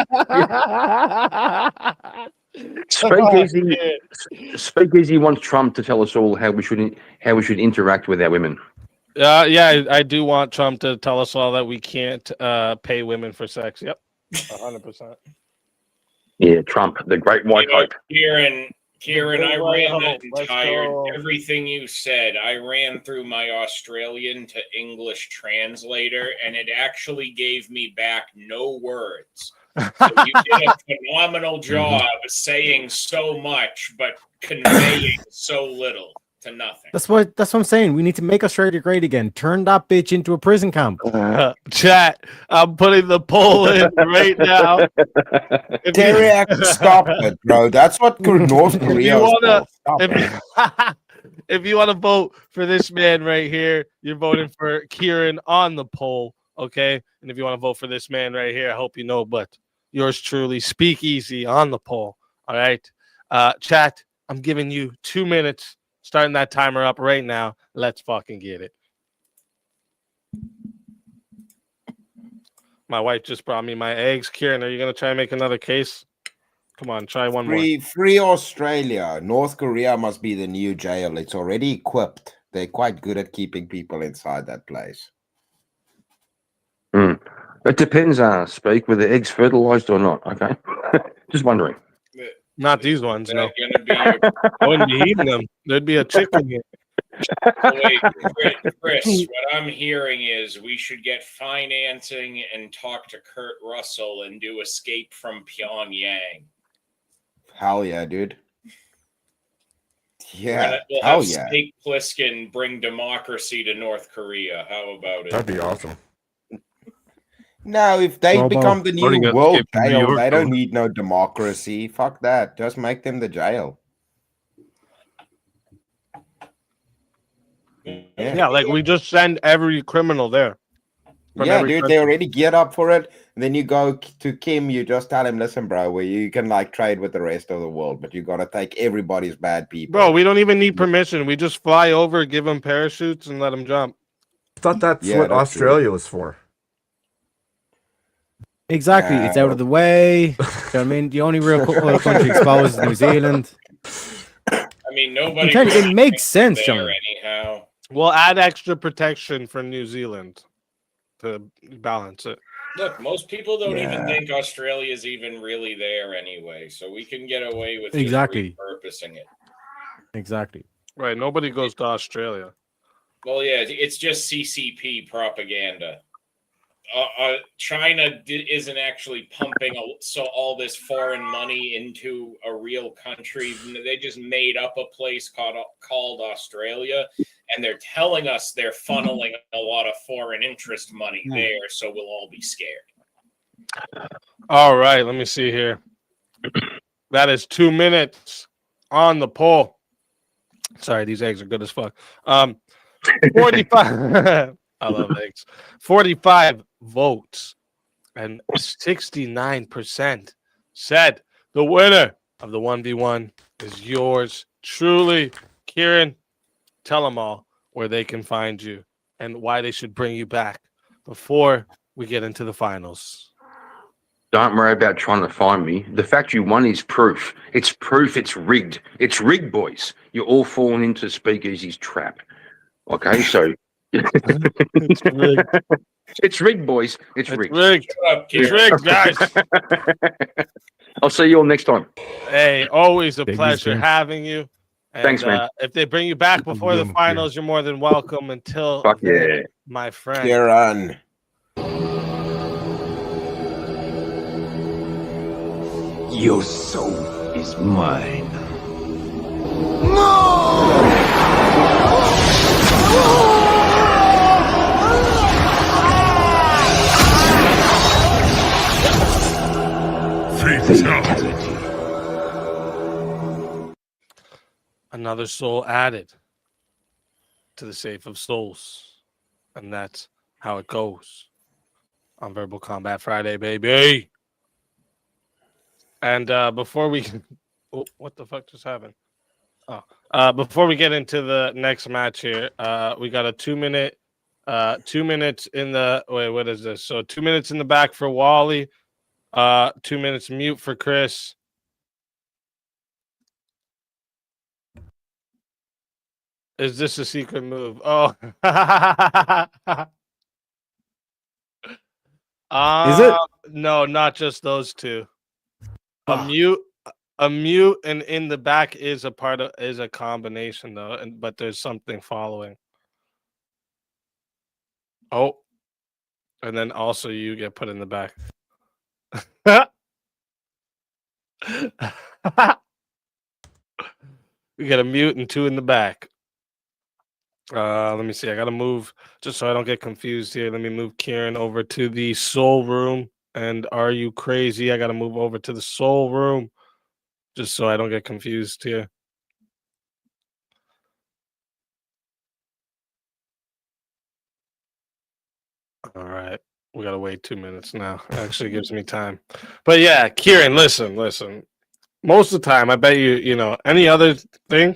Speakeasy wants Trump to tell us all how we should interact with our women. Yeah, I do want Trump to tell us all that we can't pay women for sex. Yep, 100%. Yeah, Trump, the great white hope. Kieran, I Right, ran that let's entire go. everything you said. I ran through my Australian to English translator, and it actually gave me back no words. So you did a phenomenal job saying so much, but conveying so little to nothing. That's what I'm saying. We need to make Australia great again. Turn that bitch into a prison camp. Chat, I'm putting the poll in right now. Terry, stop it, bro. That's what North Korea is for. Stop it. If you want to vote for this man right here, you're voting for Kieran on the poll, okay? And if you want to vote for this man right here, I hope you know, but yours truly, Speakeasy on the poll, all right? Chat, I'm giving you 2 minutes. Starting that timer up right now. Let's fucking get it. My wife just brought me my eggs. Kieran, are you going to try and make another case? Come on, try one more. Free Australia. North Korea must be the new jail. It's already equipped. They're quite good at keeping people inside that place. It depends, Speak, whether eggs fertilized or not, okay? Just wondering. Not these ones, no. Gonna be I wouldn't be eating them. There'd be a chicken here. Wait, Chris, what I'm hearing is we should get financing and talk to Kurt Russell and do Escape from Pyongyang. Hell yeah, dude. Yeah, We'll hell have yeah. Snake Plissken bring democracy to North Korea. How about it? That'd be awesome. No, if they Well, become the voting new at world Escape from New jail, York, they don't though. need no democracy. Fuck that. Just make them the jail. Yeah, like we just send every criminal there. From Yeah, every dude, country. they already geared up for it. And then you go to Kim, you just tell him, listen, bro, you can like trade with the rest of the world, but you got to take everybody's bad people. Bro, we don't even need permission. We just fly over, give them parachutes, and let them jump. I thought that's Yeah, what that's Australia was for. Exactly. It's out of the way. You know what I mean? The only real other country exposed is New Zealand. I mean, nobody. It makes sense, there John. anyhow. We'll add extra protection for New Zealand to balance it. Look, most people don't even Yeah. think Australia is even really there anyway, so we can get away with Exactly. just repurposing it. Exactly. Right. Nobody goes to Australia. Well, yeah, it's just CCP propaganda. China isn't actually pumping all this foreign money into a real country. They just made up a place called Australia, and they're telling us they're funneling a lot of foreign interest money there, so we'll all be scared. All right. Let me see here. That is 2 minutes on the poll. Sorry, these eggs are good as fuck. 45. I love eggs. 45 votes and 69% said the winner of the 1v1 is yours truly. Kieran, tell them all where they can find you and why they should bring you back before we get into the finals. Don't worry about trying to find me. The fact you won is proof. It's proof it's rigged. It's rigged, boys. You're all falling into Speakeasy's trap. Okay, so it's rigged. It's rigged, boys. It's rigged. Rigged. It's rigged, guys. I'll see you all next time. Hey, always a Thank you, pleasure Stan. having you. And, Thanks, man. If they bring you back before the Yeah. finals, you're more than welcome. Until Fuck then, yeah. my friend. Kieran. Your soul is mine. Fatality. Another soul added to the safe of souls. And that's how it goes on Verbal Combat Friday, baby. And before we oh, what the fuck just happened? Oh, before we get into the next match here, we got a 2 minute 2 minutes in the wait, what is this? So 2 minutes in the back for Wally, 2 minutes mute for Chris. Is this a secret move? Oh. Is it? No, not just those two. A mute and in the back is a combination though, but there's something following. Oh. And then also you get put in the back. We got a mute and two in the back. Let me see. I gotta move just so I don't get confused here. Let me move Kieran over to the soul room. And are you crazy? I gotta move over to the soul room just so I don't get confused here. All right. We gotta wait 2 minutes now. It actually gives me time. But yeah, Kieran, listen. Most of the time, I bet you know, any other thing,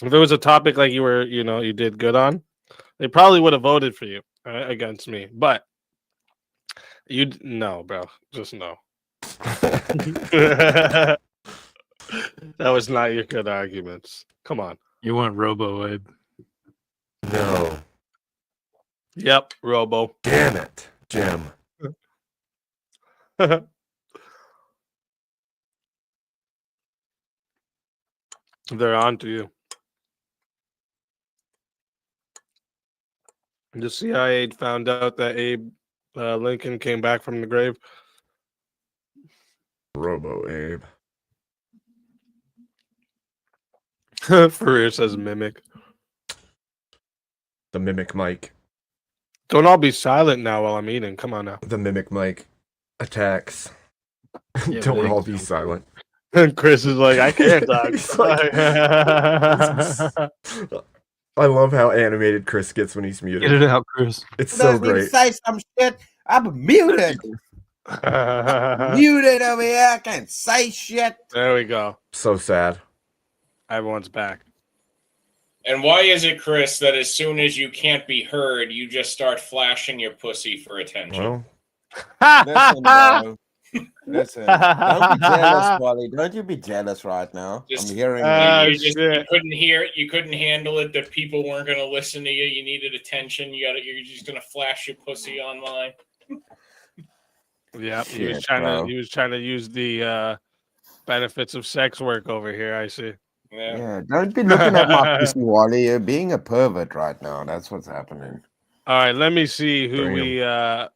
if it was a topic like you were, you did good on, they probably would have voted for you against me. But no, bro. Just no. That was not your good arguments. Come on. You want Robo, Abe? No. Yep, Robo. Damn it, Jim. They're on to you. The CIA found out that Abe Lincoln came back from the grave. Robo Abe. Ferrer says mimic. The mimic Mike. Don't all be silent now while I'm eating. Come on now. The mimic Mike attacks. Yeah, Don't but all be silent. Chris is like, I can't talk. He's like- I love how animated Chris gets when he's muted. Get it out, Chris. It's so great. Say some shit. I'm muted. Muted over here. I can't say shit. There we go. So sad. Everyone's back. And why is it, Chris, that as soon as you can't be heard, you just start flashing your pussy for attention? Well, Listen, bro. Listen. Don't be jealous, Wally. Don't you be jealous right now. Just, I'm hearing you couldn't hear it. You couldn't handle it. That people weren't going to listen to you. You needed attention. You're just going to flash your pussy online. Yeah, he was trying to use the benefits of sex work over here. I see. Yeah, don't be looking at my pussy, Wally. You're being a pervert right now. That's what's happening. All right, let me see who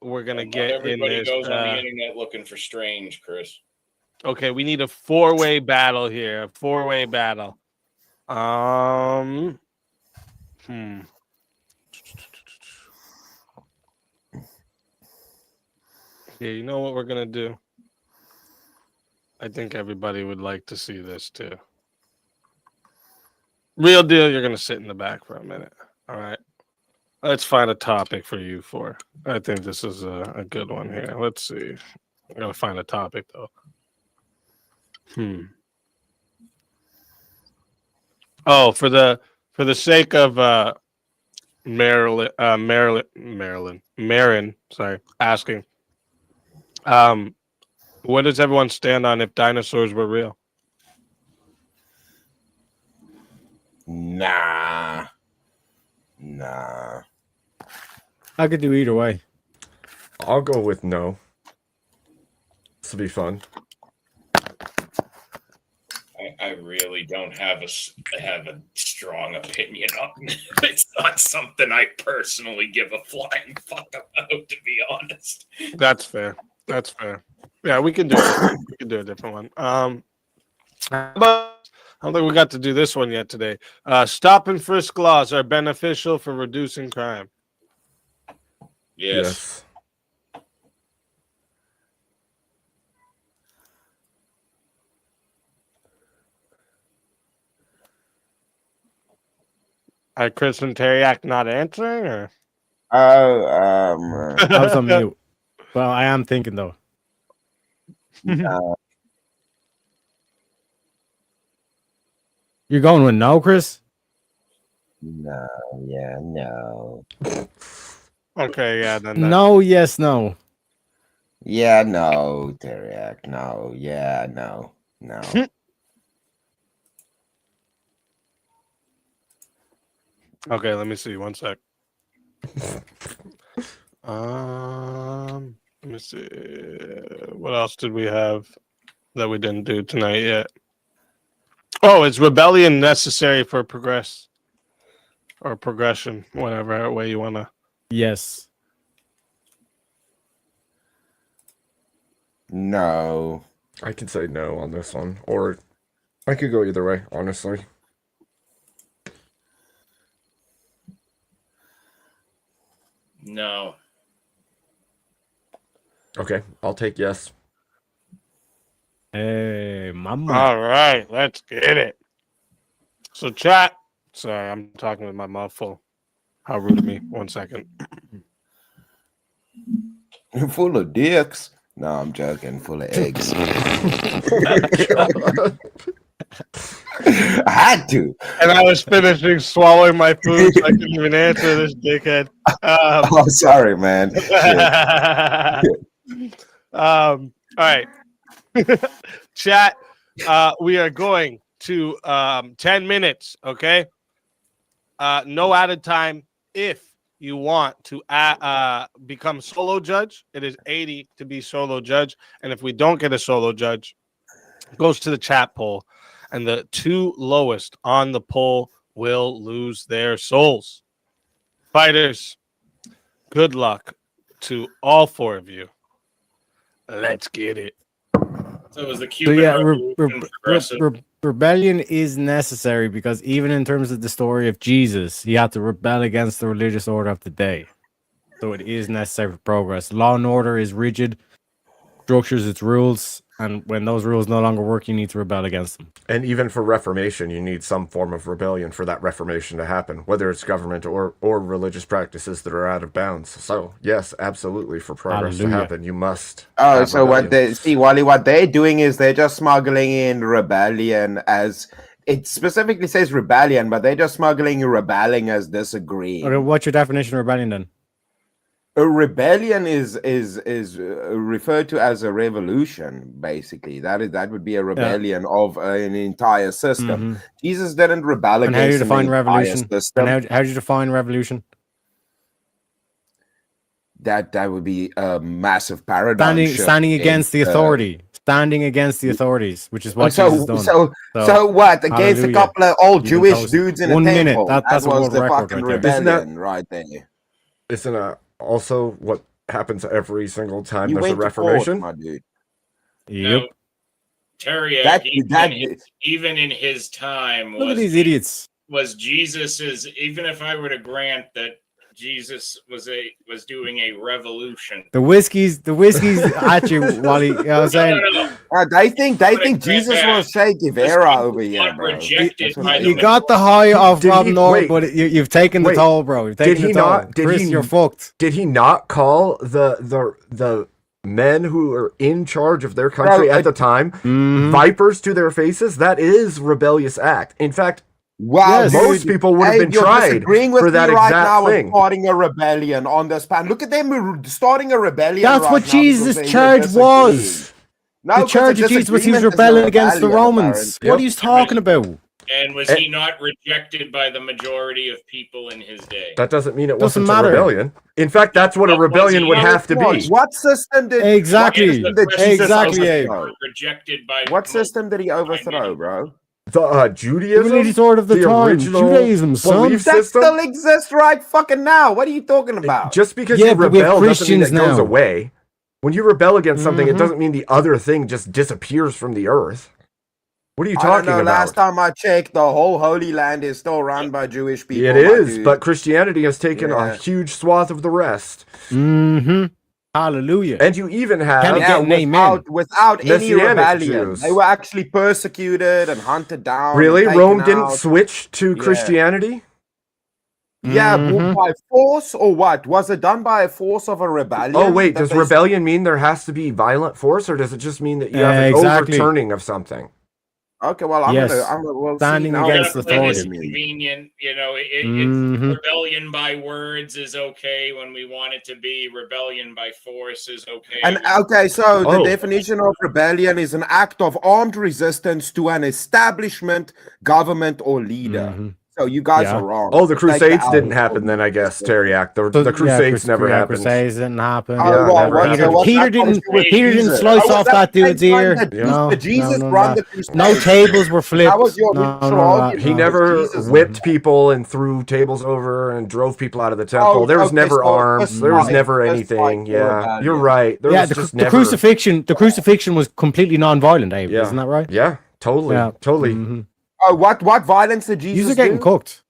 we're gonna get in Everybody this. goes on the internet looking for strange, Chris. Okay, we need a four-way battle here. A four-way battle. Yeah, you know what we're gonna do? I think everybody would like to see this too. Real deal, you're gonna sit in the back for a minute. All right. Let's find a topic for you four. I think this is a good one here. Let's see. I gotta find a topic though. Oh, for the sake of Marin, sorry, asking. What does everyone stand on if dinosaurs were real? Nah. I could do either way. I'll go with no. This will be fun. I really don't have a strong opinion on it. It's not something I personally give a flying fuck about, to be honest. That's fair. That's fair. Yeah, we can do it. We can do a different one. But I don't think we got to do this one yet today. Stop and frisk laws are beneficial for reducing crime. Yes. Are Chris and Teriak not answering, or? I was on mute. Well, I am thinking though. You're going with no, Chris? No, yeah, no. Okay, yeah, then No, yes, no. Yeah, no, Teriak. No, yeah, no. Okay, let me see. One sec. Let me see. What else did we have that we didn't do tonight yet? Oh, is rebellion necessary for progress or progression, whatever way you want to? Yes. No. I can say no on this one, or I could go either way, honestly. No. Okay, I'll take yes. Hey, mama. All right, let's get it. So, chat. Sorry, I'm talking with my mouth full. How rude of me. 1 second. You're full of dicks. No, I'm joking. Full of eggs. I had to. And I was finishing swallowing my food, so I couldn't even answer this dickhead. Oh, sorry, man. All right. Chat, we are going to 10 minutes, okay? No added time. If you want to become solo judge, it is 80 to be solo judge. And if we don't get a solo judge, it goes to the chat poll. And the two lowest on the poll will lose their souls. Fighters, good luck to all four of you. Let's get it. So it was the Cuban Revolution rebellion is necessary because even in terms of the story of Jesus, he had to rebel against the religious order of the day. So it is necessary for progress. Law and order is rigid, structures its rules, and when those rules no longer work, you need to rebel against them. And even for reformation, you need some form of rebellion for that reformation to happen, whether it's government or religious practices that are out of bounds. So yes, absolutely, for progress to Hallelujah. happen, you must. Oh, have so what rebellion. they see, Wally, what they're doing is they're just smuggling in rebellion as it specifically says rebellion, but they're just smuggling rebelling as disagreeing. Okay, what's your definition of rebellion then? A rebellion is referred to as a revolution. Basically, that would be a rebellion of an entire system. Jesus didn't rebel And how do you against an define entire revolution? system. And how do you define revolution? That would be a massive paradigm shift. Standing against the authority. Standing against the authorities, which is what so, Jesus done. So what? Against hallelujah. a couple of old You've been Jewish toasted. dudes in 1 a minute. temple. That's a was world the record fucking right there. rebellion right there. Isn't that also what happens every single time You there's a went to court, reformation? my dude. Yep. Terry, even in his time, Look at these idiots. Was Jesus's, even if I were to grant that Jesus was doing a revolution. The whiskey's at you, Wally. You know what I'm saying? They think Jesus was Che Guevara over here, bro. You got the high off Rob North, but you've taken the toll, bro. You've taken the toll. Chris, you're fucked. Did he not call the men who are in charge of their country at the time vipers to their faces? That is rebellious act. In fact, wow, most people would have been you're tried disagreeing with for that me right exact now thing. and starting a rebellion on this pan. Look at them starting a rebellion. That's right what now Jesus' because charge they're disagreeing. was. No, The 'cause charge a of Jesus was he was disagreement is a rebelling against the rebellion, Romans. apparently. What are you talking about? And was he not rejected by the majority of people in his day? That doesn't mean it Doesn't wasn't matter. a rebellion. In fact, that's what a rebellion would have to be. What system did Exactly. what system did Jesus Exactly, Abe. overthrow? Rejected by What system did he overthrow, bro? The Judaism, The religious order of the time. original Judaism, son. belief That system. still exists right fucking now. What are you talking about? Just because Yeah, you but we have rebel doesn't mean it Christians goes now. away. When you rebel against something, it Mhm. doesn't mean the other thing just disappears from the earth. What are you I don't talking know. about? Last time I checked, the whole Holy Land is still run by Jewish people. It my is, dude. but Christianity has taken a Yeah. huge swath of the rest. Mm-hmm. Hallelujah. And you even have Can we get an amen? without any Messianic rebellion. Jews. They were actually persecuted and hunted down. Really? and taken Rome didn't out. switch to Yeah. Christianity? Yeah, Mhm. by force or what? Was it done by a force of a rebellion? Oh, wait, that does they- rebellion mean there has to be violent force, or does it just mean that you have an Exactly. overturning of something? Okay, well, I'm Yes. gonna we'll Standing see now against what authority. it means. Convenient, Mhm. rebellion by words is okay when we want it to be. Rebellion by force is okay. And okay, so the Oh. definition of rebellion is an act of armed resistance to an establishment, government, or leader. Mhm. So you guys Yeah. are wrong. Oh, the Take that Crusades out didn't of happen it. then, I guess, Teriak. The So, Crusades never happened. Crusades didn't happen. Oh, Yeah, well, never what- happened. so what's Peter that got to didn't. do with Peter didn't Jesus? slice Oh, was off that that the dude's same time ear. that No, Did Jesus no, run no. the Crusades? No tables were flipped. That was your No, original no, argument. He was never Jesus. whipped people and threw tables over and drove people out of the temple. Oh, There was okay, never so arms. that's There was right. never That's anything. right, you're Yeah, rebellion. you're right. There Yeah, was the just the never. crucifixion. The crucifixion was completely non-violent, Abe. Yeah. Isn't that right? Yeah, totally, Yeah. totally. Mhm. Oh, what violence did Jesus You're getting do? cooked.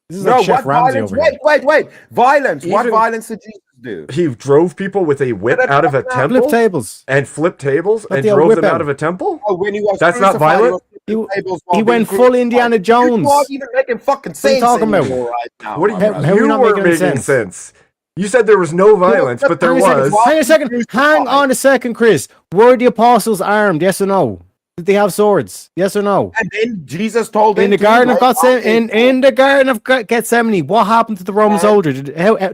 This is No, like Chef what Ramsay violence? over here. Wait. Violence. What Even- violence did Jesus do? He drove people with a whip But out of a that's not- temple. Flip tables. And flipped tables Let and the old drove whip them out. out of a temple. Oh, when he was That's not crucified, violent? He, was flipping tables while He being went full crucified. Indiana You Jones. aren't even making fucking What are you sense talking about? anymore right now. What are my you? brother. How are we You not were making any making sense? sense. You said there was no violence, but there Hang a second. was. Hang a second. Hang on a second, Chris. Were the apostles armed? Yes or no? Did they have swords? Yes or no? And then Jesus told them In the to Garden of break Gethsemane, off their in the Garden of Gethsemane, what happened to the Roman soldier? Did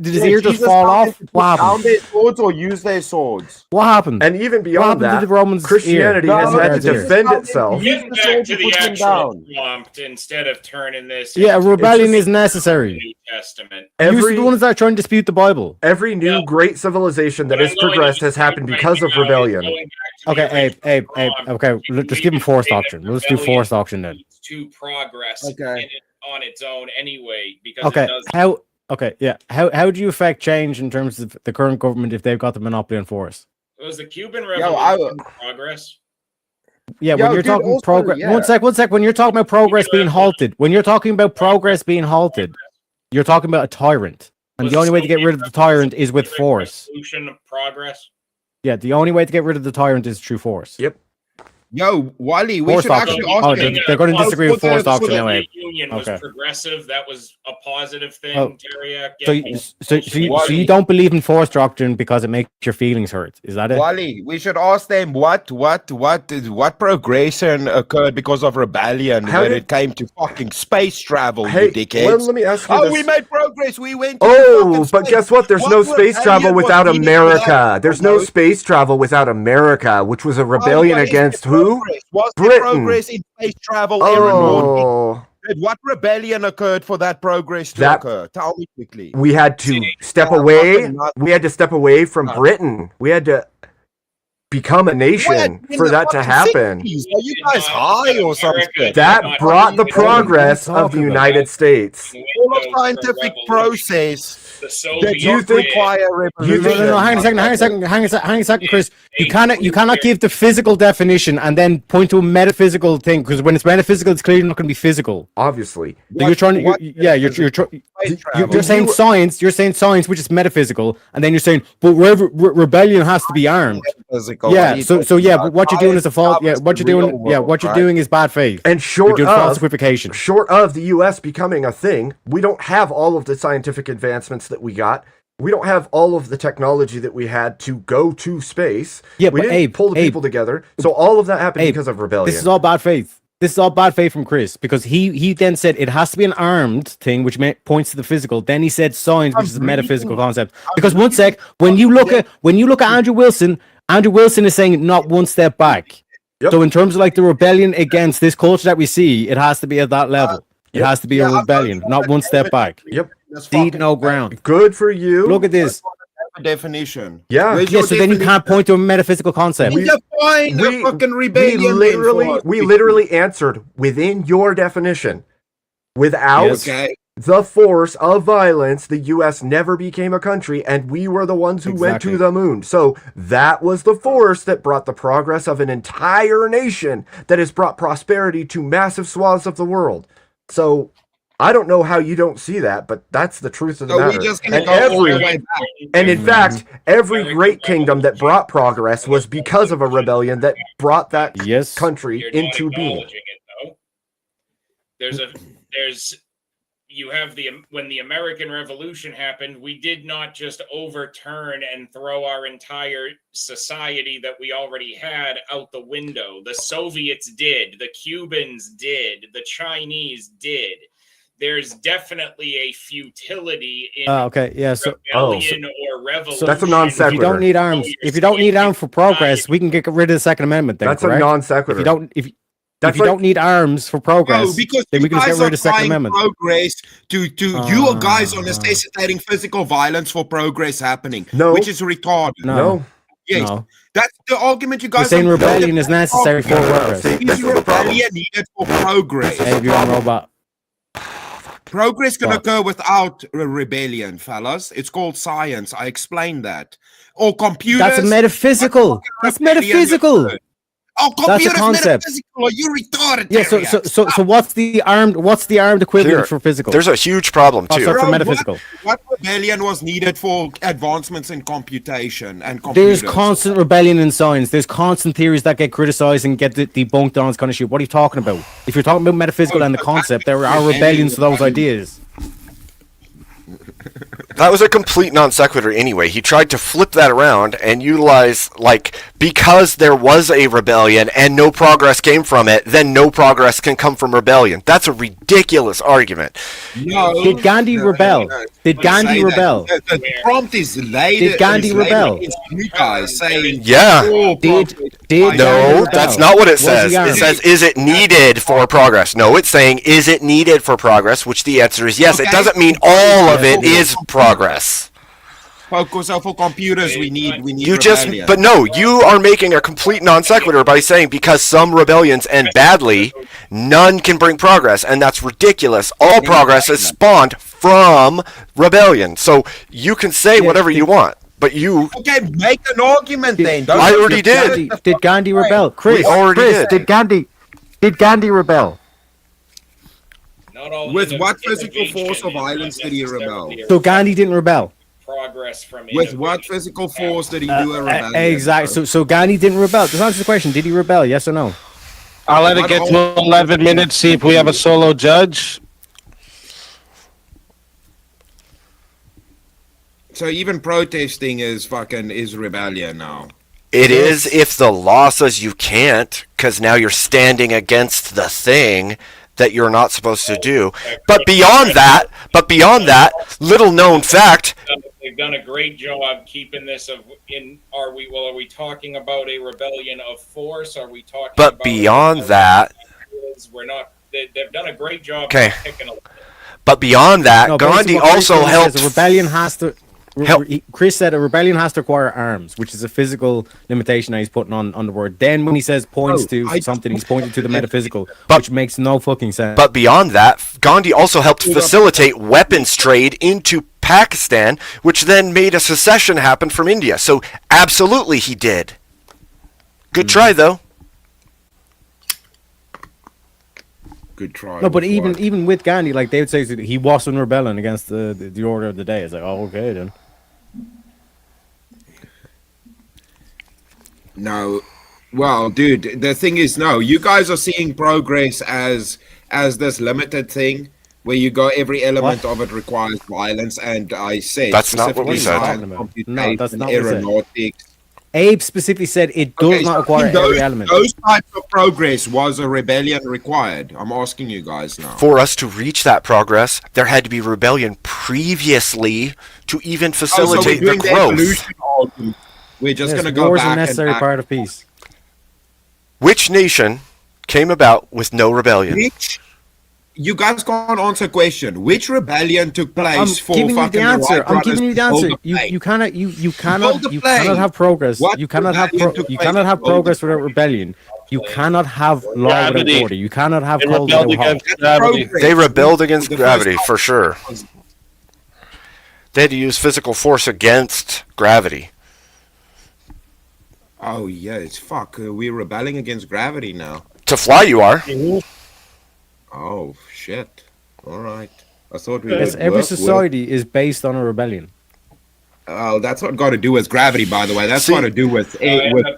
his ear just Jesus fall told them off? to put What down happened? their swords or use their swords. What happened? And even What beyond happened that, to the Romans' Christianity ear? has No, had to no, no. defend itself. Getting the back sword to to the put them actual down. prompt instead of turning this Yeah, into rebellion the is necessary. New Testament. You're the ones that are trying to dispute the Bible. Every new great civilization that What has I'm going to progressed has do happened right because of now is rebellion. going back to the Okay, Abe. Okay, just give him forced say that option. Let's do forced option then. to progress Okay. on its own anyway because Okay, it does how? Okay, yeah. How do you affect change in terms of the current government if they've got the monopoly on force? was the Cuban Yo, Revolution progress. Yeah, Yo, when you're dude, talking also, progress. yeah. One sec. When you're talking about progress being halted, when you're talking about progress being halted, you're talking about a tyrant, and the only way to get rid of the tyrant is with force. Revolution of progress. Yeah, the only way to get rid of the tyrant is through force. Yep. Yo, Wally, we Forced should auction. actually ask Oh, them. they're going to disagree with forced auction The anyway. Union was Okay. progressive. That was a positive thing. Oh. Teriak. So, Yeah, so you don't believe in forced auction because it makes your feelings hurt? Is that it? Wally, we should ask them what progression occurred because of rebellion How when did- it came to fucking space travel, Hey, you dickheads. let me ask you Oh, this. we made progress. We went to Oh, fucking but space. guess what? There's What no space travel rebellion was without needed for America. that? There's no space travel without America, which was a rebellion Oh, but is against there who? progress? Was there Britain. progress in space travel, Aaron Morty? Oh, What rebellion occurred for that progress to That- occur? Tell me quickly. we had to step Yeah, away. fucking nuts. We had to step away from Britain. We had to become a nation in for the that to fucking happen. 60s? Are you guys high or something? That brought the progress of the United States. All of scientific process The that Soviet you think- require you revolution. think- No, hang on a second, Chris. You cannot give the physical definition and then point to a metaphysical thing, because when it's metaphysical, it's clearly not going to be physical. Obviously, So you're trying to, you're saying science. You're saying science, which is metaphysical, and then you're saying, but rebellion has to be armed. Yeah. So yeah, but what you're doing is a fault. Yeah, what you're doing. Yeah, what you're doing is bad faith. And You're short doing of false equivocation. short of the U.S. becoming a thing, we don't have all of the scientific advancements that we got. We don't have all of the technology that we had to go to space. Yeah, we but didn't pull the people together. So all of that happened because of rebellion. This is all bad faith. This is all bad faith from Chris, because he then said it has to be an armed thing, which points to the physical. Then he said science, which is a metaphysical concept. Because one sec, when you look at Andrew Wilson is saying not one step back. Yep. So in terms of like the rebellion against this culture that we see, it has to be at that level. It has to be a rebellion, not one step back. Yep. Cede no ground. Good for you. Look at this. Definition. Yeah. Where's Yeah, your so then you definition? can't point to a metaphysical concept. Define the fucking rebellion. we literally answered within your definition. Without Okay. the force of violence, the U.S. never became a country, and we were the ones who went to Exactly. the moon. So that was the force that brought the progress of an entire nation that has brought prosperity to massive swaths of the world. So I don't know how you don't see that, but that's the truth of the So we're matter. just gonna And go all the way back. and in fact, every great kingdom that brought progress was because of a rebellion that brought that country You're not into being. acknowledging it, though. You have when the American Revolution happened, we did not just overturn and throw our entire society that we already had out the window. The Soviets did, the Cubans did, the Chinese did. There's definitely a futility in Okay, yeah. So rebellion or revolution. That's a non If you don't need arms, for progress, we can get rid of the Second Amendment. Then, That's a correct? non sequitur. If you don't need arms for progress, No, because then we you can just guys get rid are of the Second trying Amendment. progress to you guys are necessitating physical violence for progress happening, No. which is retarded. No. Yes, No. that's the argument you You're guys saying are rebellion is necessary for progress. Is rebellion needed for progress? Hey, you're on robot. Progress can Fuck. occur without rebellion, fellas. It's called science. I explained that. Or computers. That's a metaphysical. That's metaphysical. Oh, That's a computers concept. metaphysical. Are you retarded? Yeah. So what's the armed equivalent Here, for physical? There's a huge problem Oh, too. sorry, for metaphysical. What rebellion was needed for advancements in computation and computers? There's constant rebellion in science. There's constant theories that get criticized and get debunked on this kind of shit. What are you talking about? If you're talking about metaphysical and the concept, there are rebellions to those ideas. That was a complete non sequitur anyway. He tried to flip that around and utilize, like, because there was a rebellion and no progress came from it, then no progress can come from rebellion. That's a ridiculous argument. No. Did Gandhi rebel? Did Gandhi rebel? The prompt is later. Did Gandhi rebel? You guys saying, Yeah. Did Gandhi No, rebel? that's not what it Was says. he It armed? says, is it needed for progress? No, it's saying, is it needed for progress? Which the answer is yes. It Okay. doesn't mean all of it is progress. Focus. So for computers, we need. You just, rebellion. but no, you are making a complete non sequitur by saying because some rebellions end badly, none can bring progress, and that's ridiculous. All progress is spawned from rebellion. So you can say whatever you want, but you. Okay, make an argument then. Don't I you already did. Did Gandhi rebel? Chris, We already Chris, did. Did Gandhi rebel? Not all With what innovation physical force or is not violence did he rebel? necessarily So Gandhi didn't rebel. Progress from With what physical force did he do a rebellion? Exactly. So Gandhi didn't rebel. Just answer the question. Did he rebel? Yes or no? I'll let it get to 11 minutes. See if we have a solo judge. So even protesting is rebellion now. It is if the law says you can't, because now you're standing against the thing that you're not supposed to do. But beyond that, little known fact. They've done a great job keeping this are we talking about a rebellion of force? Are we talking But about beyond that, we're not they've done a great job okay. picking a But beyond that, No, Gandhi basically what Chris also says helped. a rebellion has to. Chris said a rebellion has to acquire arms, which is a physical limitation that he's putting on the word. Then when he says points to something, he's pointing to the metaphysical, which makes no fucking sense. But beyond that, Gandhi also helped facilitate weapons trade into Pakistan, which then made a secession happen from India. So absolutely he did. Good try, though. Good try. No, but even with Gandhi, like they would say he wasn't rebelling against the order of the day. It's like, oh, okay then. No, well, dude, the thing is, no, you guys are seeing progress as this limited thing where you go every element of it requires violence, and I said That's not what we said. No, that's not what we said. aeronautics. Abe specifically said it does not acquire every element. Those types of progress was a rebellion required. I'm asking you guys now. For us to reach that progress, there had to be rebellion previously to even facilitate the growth. We're just Yes, going to go war's back a necessary and back. part of peace. Which nation came about with no rebellion? You guys can't answer a question. Which rebellion took place I'm for giving you fucking the answer. Wright I'm brothers giving you the to hold answer. the plane? You Hold the cannot plane. have progress. What You cannot have rebellion took you place cannot have to hold the progress without rebellion. You cannot have law without Gravity. order. You cannot have They cold rebelled without hot. against gravity. They rebelled against The gravity, first for sure. They had to use physical force against gravity. Oh yeah, it's fuck. We're rebelling against gravity now. To fly, you are. Oh shit. All right. I thought we Yes, would every work society is based on a rebellion. Oh, that's what got to do with gravity, by the way. That's See- got to do with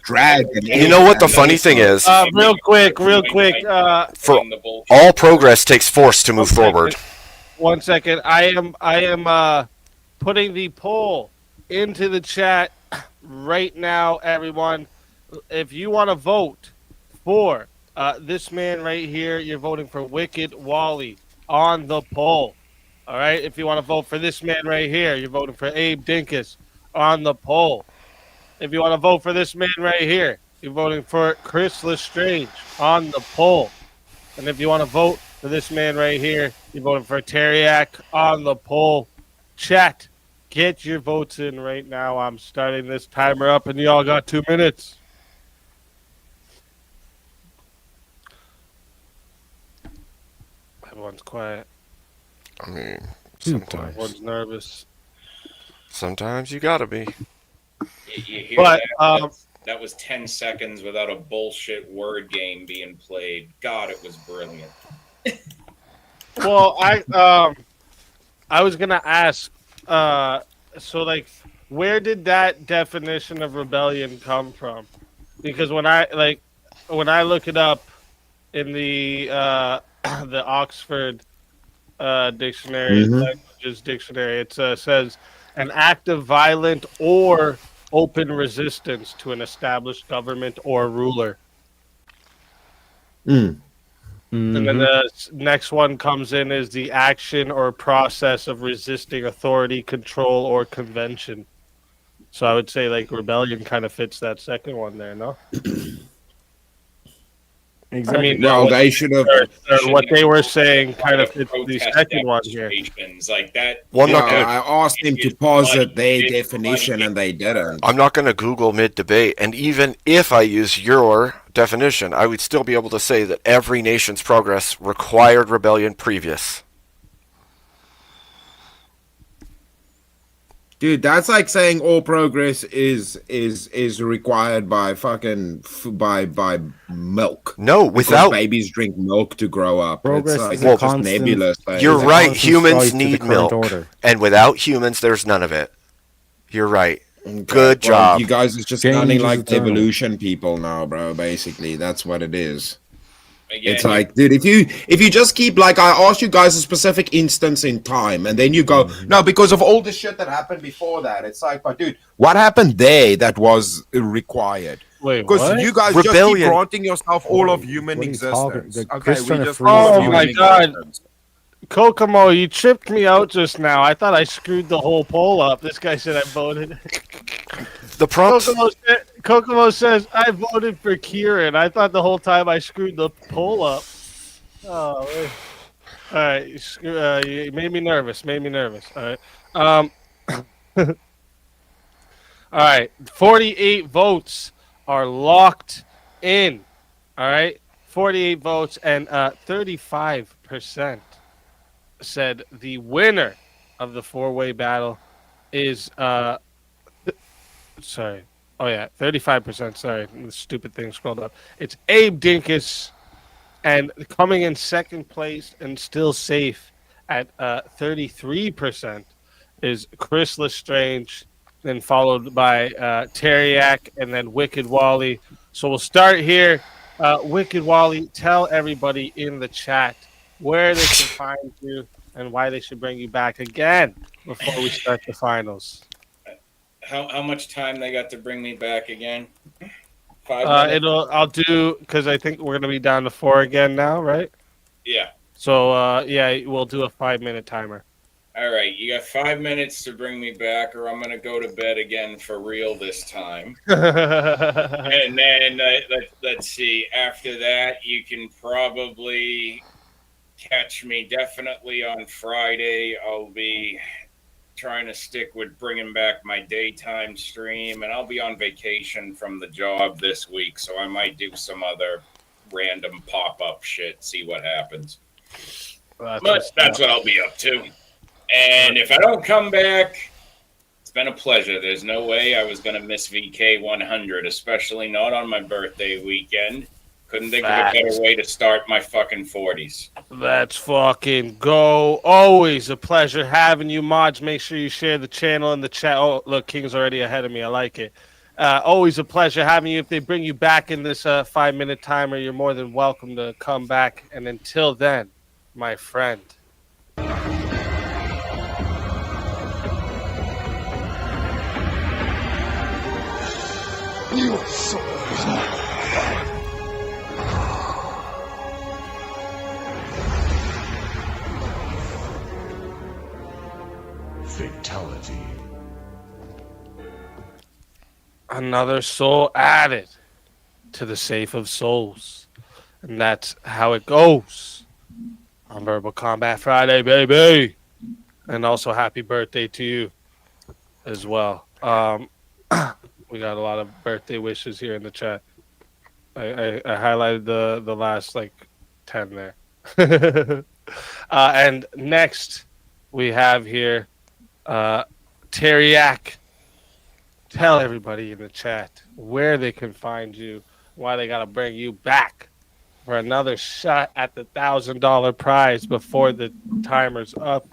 drag. And You know what the funny thing is? Real quick. For all progress takes force to move forward. 1 second. I am putting the poll into the chat right now, everyone. If you want to vote for this man right here, you're voting for Wicked Wally on the poll. All right. If you want to vote for this man right here, you're voting for Abe Dinkus on the poll. If you want to vote for this man right here, you're voting for Chris Lestrange on the poll. And if you want to vote for this man right here, you're voting for Teriak on the poll. Chat, get your votes in right now. I'm starting this timer up, and y'all got 2 minutes. Everyone's quiet. I mean, sometimes. Everyone's nervous. Sometimes you gotta be. You hear But, that? That was 10 seconds without a bullshit word game being played. God, it was brilliant. Well, I was gonna ask. So like, where did that definition of rebellion come from? Because when I look it up in the the Oxford dictionary, languages dictionary, it says an act of violent or open resistance to an established government or ruler. And then the next one comes in is the action or process of resisting authority, control, or convention. So I would say like rebellion kind of fits that second one there, no? Exactly. I mean, well, they should have. What they were saying kind of fits the second one here. Like that. Well, I'm not gonna. I asked them to posit their definition, and they didn't. I'm not gonna Google mid-debate, and even if I use your definition, I would still be able to say that every nation's progress required rebellion previous. Dude, that's like saying all progress is required by fucking by milk. No, because without babies drink milk to grow up. Progress It's like, is a it's just constant- nebulous. You're right. constant Humans strive to the need current milk, order. and without humans, there's none of it. You're right. Okay, Good well, job. You guys are just Change sounding is like eternal. evolution people now, bro. Basically, that's what it is. Again, It's like, dude, if you just keep like I asked you guys a specific instance in time, and then you go, no, because of all the shit that happened before that. It's like, but dude, what happened there that was required? Wait, Because what? you guys just keep granting yourself all of human What are you talking- existence. like, Okay, Chris we trying to just freeze all of Oh human my god. existence. Kokomo, you tripped me out just now. I thought I screwed the whole poll up. This guy said I voted. The prompt. Kokomo says I voted for Kieran. I thought the whole time I screwed the poll up. Oh, man. All right. You made me nervous. All right. All right. 48 votes are locked in. All right. 48 votes and 35% said the winner of the four-way battle is sorry. Oh yeah, 35%. Sorry, the stupid thing scrolled up. It's Abe Dinkus, and coming in second place and still safe at 33% is Chris Lestrange, then followed by Teriak, and then Wicked Wally. So we'll start here. Wicked Wally, tell everybody in the chat where they can find you and why they should bring you back again before we start the finals. How much time they got to bring me back again? 5 minutes? I'll do, because I think we're gonna be down to 4 again now, right? Yeah. So yeah, we'll do a 5-minute timer. All right, you got 5 minutes to bring me back, or I'm gonna go to bed again for real this time. And then let's see. After that, you can probably catch me definitely on Friday. I'll be trying to stick with bringing back my daytime stream, and I'll be on vacation from the job this week, so I might do some other random pop-up shit, see what happens. But that's what I'll be up to. And if I don't come back, it's been a pleasure. There's no way I was going to miss VK 100, especially not on my birthday weekend. Couldn't think of a better way to start my fucking 40s. Let's fucking go. Always a pleasure having you, mods. Make sure you share the channel in the chat. Oh, look, King's already ahead of me. I like it. Always a pleasure having you. If they bring you back in this 5-minute timer, you're more than welcome to come back. And until then, my friend. Your soul is mine. Fatality. Another soul added to the safe of souls. And that's how it goes on Verbal Combat Friday, baby. And also happy birthday to you as well. We got a lot of birthday wishes here in the chat. I highlighted the last like 10 there. And next we have here Teriak. Tell everybody in the chat where they can find you, why they gotta bring you back for another shot at the $1,000 prize before the timer's up.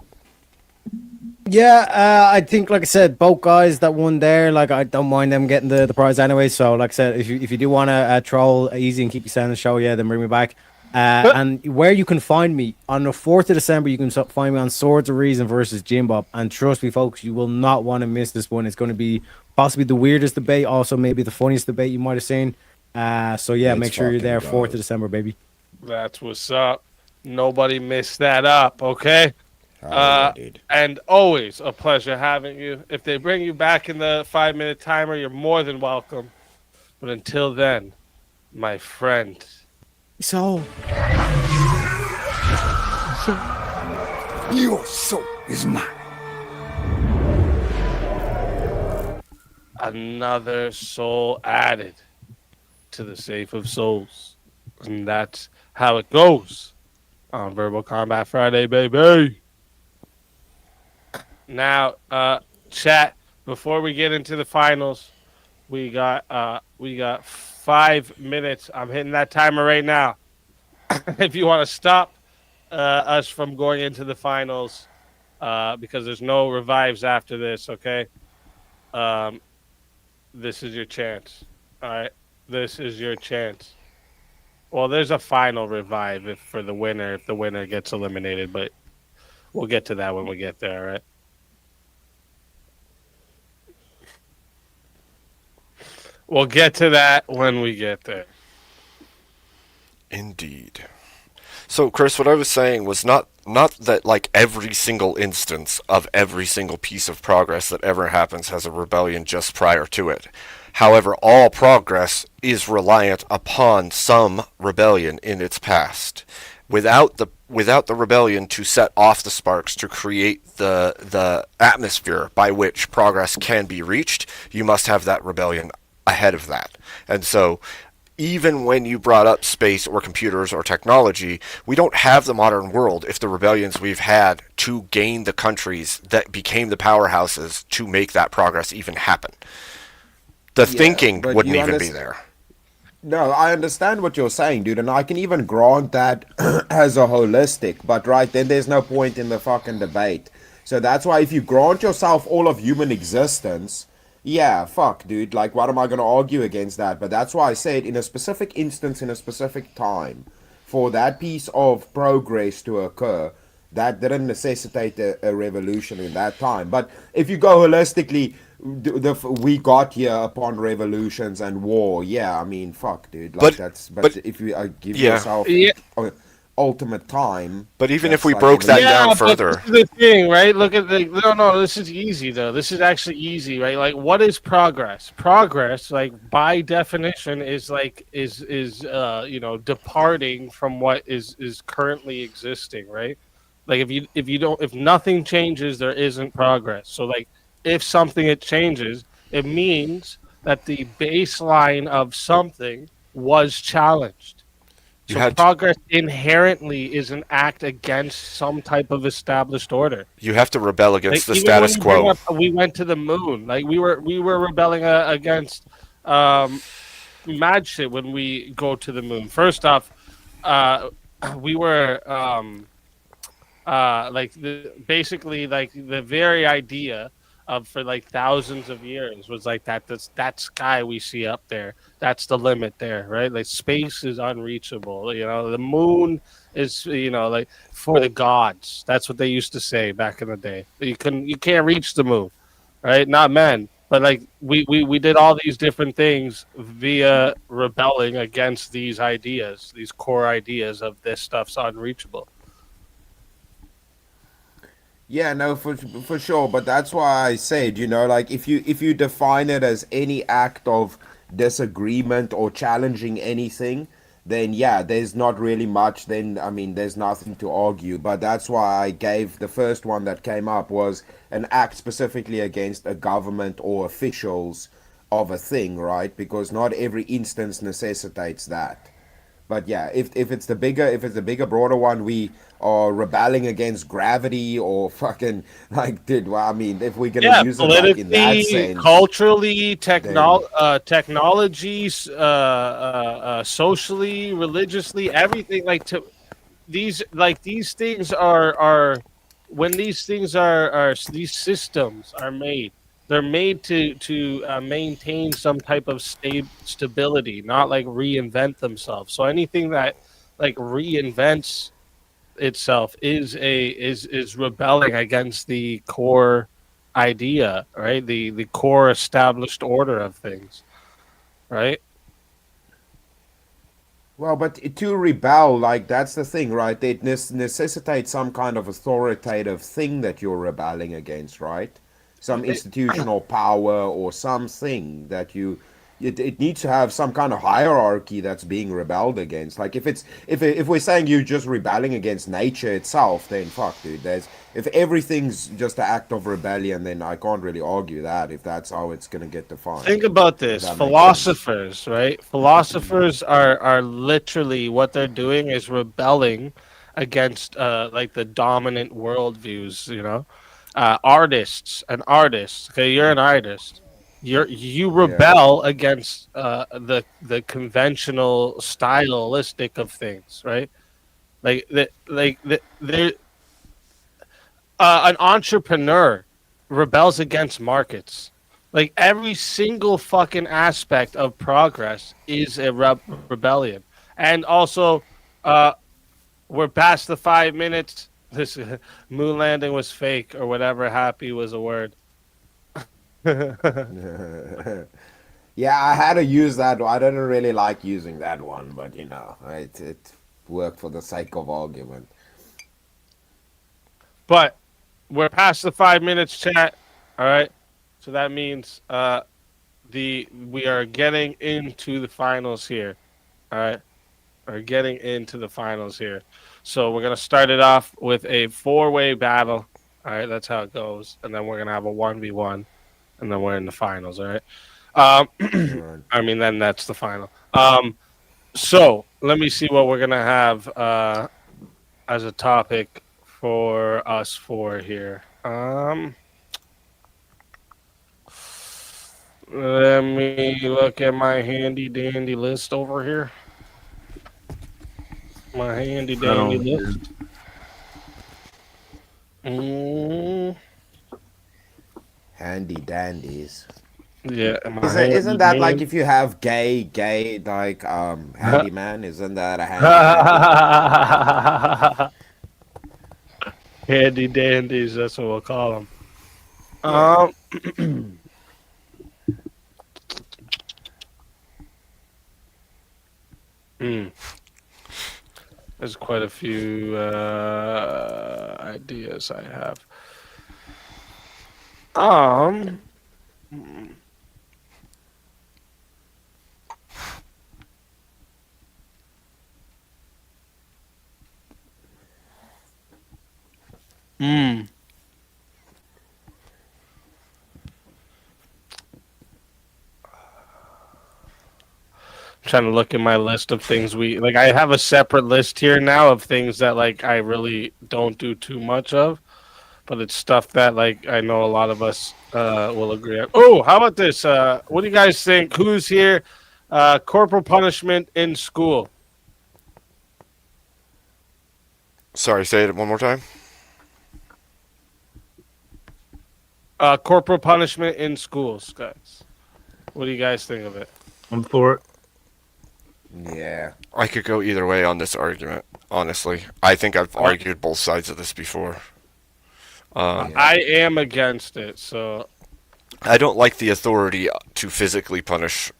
Yeah, I think, like I said, both guys that won there, like, I don't mind them getting the prize anyway. So, like I said, if you do want to troll easy and keep you saying the show, yeah, then bring me back. And where you can find me on the 4th of December, you can find me on Swords of Reason versus Jim Bob. And trust me, folks, you will not want to miss this one. It's going to be possibly the weirdest debate, also maybe the funniest debate you might have seen. So yeah, Let's make sure you're there, fucking 4th go. of December, baby. That's what's up. Nobody missed that up, okay? Dude. And always a pleasure having you. If they bring you back in the 5-minute timer, you're more than welcome. But until then, my friend. So Your soul is mine. Another soul added to the safe of souls. And that's how it goes on Verbal Combat Friday, baby. Now, chat, before we get into the finals, we got 5 minutes. I'm hitting that timer right now. If you want to stop us from going into the finals, because there's no revives after this, okay? This is your chance. All right? This is your chance. Well, there's a final revive for the winner if the winner gets eliminated, but we'll get to that when we get there, right? We'll get to that when we get there. Indeed. So, Chris, what I was saying was not that like every single instance of every single piece of progress that ever happens has a rebellion just prior to it. However, all progress is reliant upon some rebellion in its past. Without the rebellion to set off the sparks to create the atmosphere by which progress can be reached, you must have that rebellion ahead of that. And so even when you brought up space or computers or technology, we don't have the modern world if the rebellions we've had to gain the countries that became the powerhouses to make that progress even happen. The thinking wouldn't even be there. No, I understand what you're saying, dude, and I can even grant that as a holistic, but right, then there's no point in the fucking debate. So that's why if you grant yourself all of human existence, yeah, fuck, dude. Like, what am I going to argue against that? But that's why I said in a specific instance, in a specific time, for that piece of progress to occur, that didn't necessitate a revolution in that time. But if you go holistically, we got here upon revolutions and war. Yeah, I mean, fuck, dude. Like, but if you give yourself ultimate time. But even if we broke that down further. This is the thing, right? Look at no, this is easy though. This is actually easy, right? Like, what is progress? Progress, like by definition, is departing from what is currently existing, right? Like if nothing changes, there isn't progress. So like if something changes, it means that the baseline of something was challenged. So progress inherently is an act against some type of established order. You have to rebel against the status quo. We went to the moon. Like we were rebelling against mad shit when we go to the moon. First off, we were basically the very idea of for like thousands of years was like that sky we see up there, that's the limit there, right? Like space is unreachable, the moon is like for the gods. That's what they used to say back in the day. You can't reach the moon, right? Not men. But like we did all these different things via rebelling against these ideas, these core ideas of this stuff's unreachable. Yeah, no, for sure, but that's why I said, like if you define it as any act of disagreement or challenging anything, then yeah, there's not really much. Then I mean, there's nothing to argue. But that's why I gave the first one that came up was an act specifically against a government or officials of a thing, right? Because not every instance necessitates that. But yeah, if it's the bigger, broader one, we are rebelling against gravity or fucking like, dude. Well, I mean, if we're gonna use it like in that sense, culturally, technology, socially, religiously, everything. These things are when these things are these systems are made. They're made to maintain some type of stability, not like reinvent themselves. So anything that like reinvents itself is rebelling against the core idea, right? The core established order of things, right? Well, but to rebel, like that's the thing, right? It necessitates some kind of authoritative thing that you're rebelling against, right? Some institutional power or something that it needs to have some kind of hierarchy that's being rebelled against. Like if we're saying you're just rebelling against nature itself, then fuck, dude. If everything's just an act of rebellion, then I can't really argue that if that's how it's gonna get defined. Think about this. Philosophers, right? Philosophers are literally what they're doing is rebelling against like the dominant worldviews, artists. Okay, you're an artist. You rebel against the conventional stylistic of things, right? An entrepreneur rebels against markets. Like every single fucking aspect of progress is a rebellion. And also, we're past the 5 minutes. This moon landing was fake or whatever. Happy was a word. Yeah, I had to use that. I didn't really like using that one, but you know, it worked for the sake of argument. But we're past the 5 minutes, chat. All right, so that means we are getting into the finals here. All right, we're getting into the finals here. So we're gonna start it off with a 4-way battle. All right, that's how it goes, and then we're gonna have a 1v1, and then we're in the finals. All right. I mean, then that's the final. So let me see what we're gonna have as a topic for us four here. Let me look at my handy dandy list over here. My handy dandy list. Handy dandies. Yeah, isn't that like if you have gay like handyman? Isn't that a handy? Handy dandies, that's what we'll call them. There's quite a few ideas I have. Trying to look at my list of things I have a separate list here now of things that like I really don't do too much of, but it's stuff that like I know a lot of us will agree on. Oh, how about this? What do you guys think? Who's here? Corporal punishment in school. Sorry, say it one more time. Corporal punishment in schools, guys. What do you guys think of it? I'm for it. Yeah. I could go either way on this argument, honestly. I think I've argued both sides of this before. I am against it, so... I don't like the authority to physically punish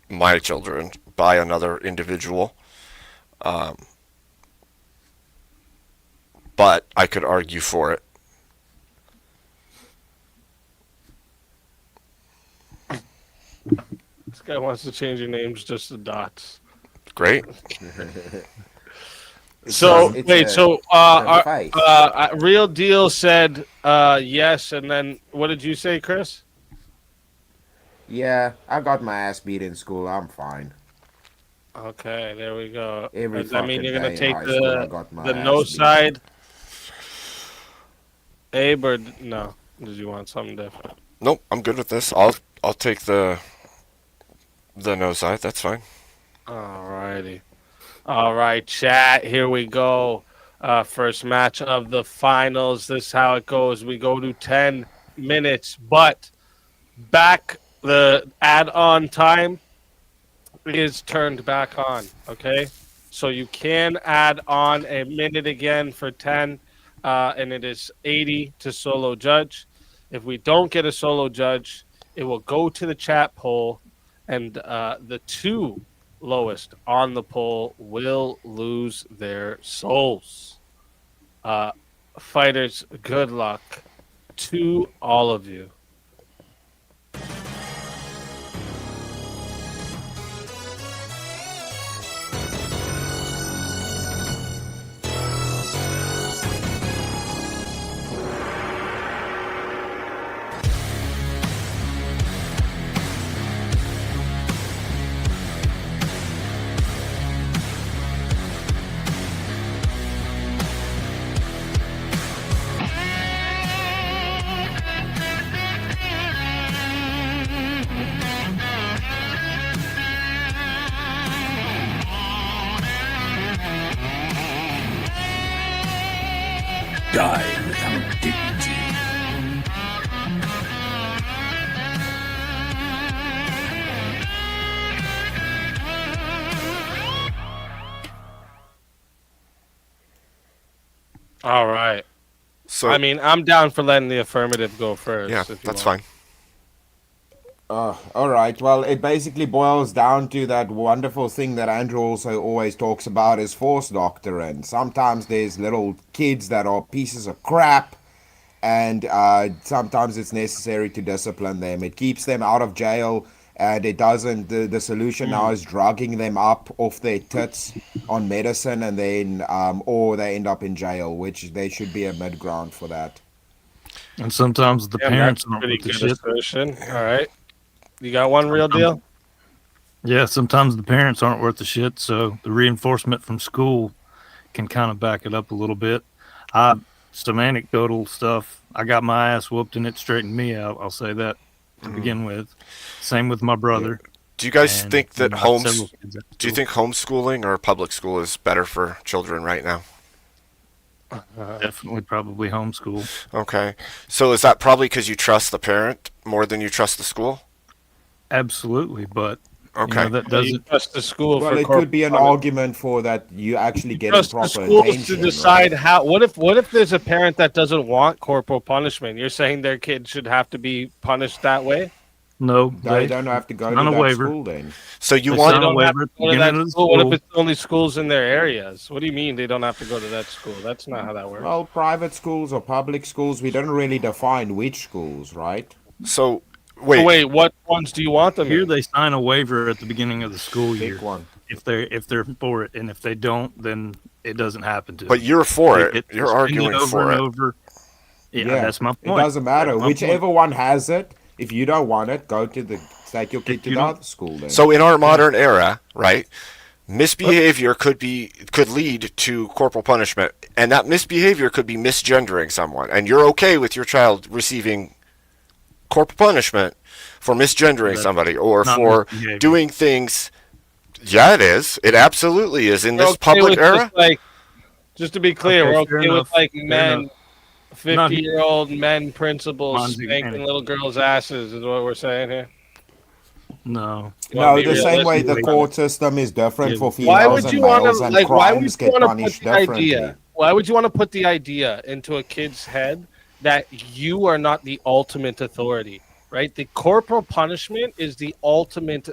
my children by another individual. But I could argue for it. This guy wants to change your names just to dots. Great. So Real Deal said yes, and then what did you say, Chris? Yeah, I got my ass beat in school. I'm fine. Okay, there we go. Every Does that mean fucking you're gonna day in take high school, I got my the ass no beat. side? Abe, or no? Did you want something different? Nope, I'm good with this. I'll take the no side. That's fine. Alrighty. All right, chat. Here we go. First match of the finals. This is how it goes. We go to 10 minutes, but the add-on time is turned back on. Okay, so you can add on a minute again for 10, and it is 80 to solo judge. If we don't get a solo judge, it will go to the chat poll, and the two lowest on the poll will lose their souls. Fighters, good luck to all of you. Die without dignity. All right. So I mean, I'm down for letting the affirmative go first. yeah, if you that's want. fine. All right. Well, it basically boils down to that wonderful thing that Andrew also always talks about is force doctrine. Sometimes there's little kids that are pieces of crap, and sometimes it's necessary to discipline them. It keeps them out of jail, and it doesn't. The solution now is drugging them up off their tits on medicine, and then or they end up in jail, which there should be a mid ground for that. And sometimes the Damn, parents that's a aren't pretty with the good shit. assertion. All right. You got one real deal? Yeah, sometimes the parents aren't worth the shit, so the reinforcement from school can kind of back it up a little bit. Some anecdotal stuff. I got my ass whooped and it straightened me out. I'll say that to begin with. Same with my brother. Do you guys And, think that you know, several kids at do you school. think homeschooling or public school is better for children right now? Definitely probably homeschool. Okay. So is that probably because you trust the parent more than you trust the school? Absolutely, but Okay. you know, that doesn't trust the school Well, for it could be an corporal argument for that you actually get trust the proper schools attention. to decide right? how. What if there's a parent that doesn't want corporal punishment? You're saying their kid should have to be punished that way? No, They don't have to go to on a that waiver. school then. So you They want sign a don't have waiver to at the go to beginning that of the school. What if school. it's only schools in their areas? What do you mean they don't have to go to that school? That's not how that works. Well, private schools or public schools, we don't really define which schools, right? So So wait, what ones do you want them Here in? they sign a waiver at the beginning of the school year. Pick one. If they're for it, and if they don't, then it doesn't happen to them. But you're for They it. get You're suspended arguing over for and it. over. Yeah, that's my It point. doesn't matter. That's my Whichever point. one has it, if you don't want it, take your kid If to you the don't- other school then. So in our modern era, right, misbehavior could lead to corporal punishment, and that misbehavior could be misgendering someone, and you're okay with your child receiving corporal punishment for misgendering That's somebody or not for misbehavior. doing things. Yeah, it is. It absolutely is in We're this okay public with era. Just, like, just to be clear, Okay, we're fair okay with enough, like fair men, enough. Not here. 50-year-old men principals Mine's spanking example. little girls' asses is what we're saying here. No. No, be the same way the realistic. court system is different for Why females would you and want males, to and like? Why would crimes you get want to put punished the differently. idea? Why would you want to put the idea into a kid's head that you are not the ultimate authority? Right, the corporal punishment is the ultimate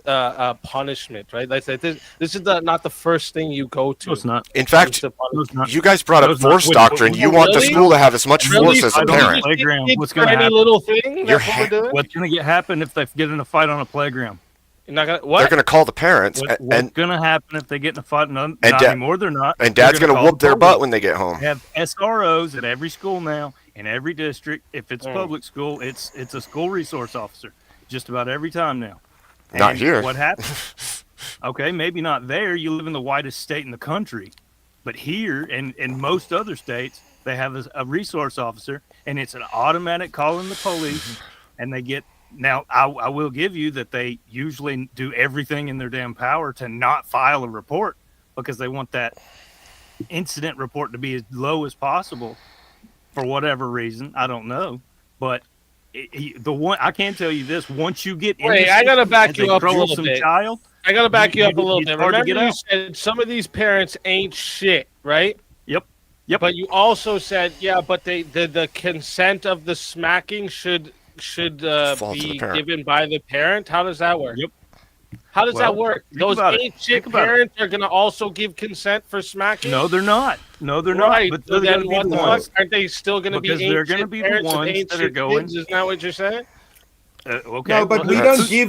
punishment. Right, like this is not the first thing you go to. No, it's not. In fact, No, it's not. you guys brought No, up it's not. force Wait, doctrine. wait, You want the really? school to have as much Really? force as a Fight on the parent. playground. What's For going to any happen? little thing? You're That's what we're doing. What's going to happen if they get in a fight on a playground? You're not gonna what? They're going to call the parents, What's going to happen if they get in a fight? Not da- anymore. They're not. and They're Dad's going to call whoop the their butt police. when they get home. They have SROs at every school now, in every district. If it's Mm. public school, it's a school resource officer. Just about every time now. Not And here. What happens? Okay, maybe not there. You live in the whitest state in the country, but here and in most other states, they have a resource officer, and it's an automatic call in the police, and they get. Now, I will give you that they usually do everything in their damn power to not file a report because they want that incident report to be as low as possible for whatever reason. I don't know, but the one I can tell you this: once you get in Wait, the I gotta system back as you up a little troublesome bit. child, I gotta back you up a little it's bit. hard to Remember, get you out. said some of these parents ain't shit, right? Yep. But you also said, yeah, but the consent of the smacking should Fall to the be parent. given by the parent. How does that work? Yep. How does Well, that work? think Those about it. ain't shit Think about it. parents are gonna also give consent for smacking. No, they're not. No, they're right. not. But So they're then going to be what the the fuck? ones. Aren't they still gonna be Because ain't they're gonna shit be the parents with ones ain't that are shit going- kids? Isn't that what you're saying? Okay. No, but well,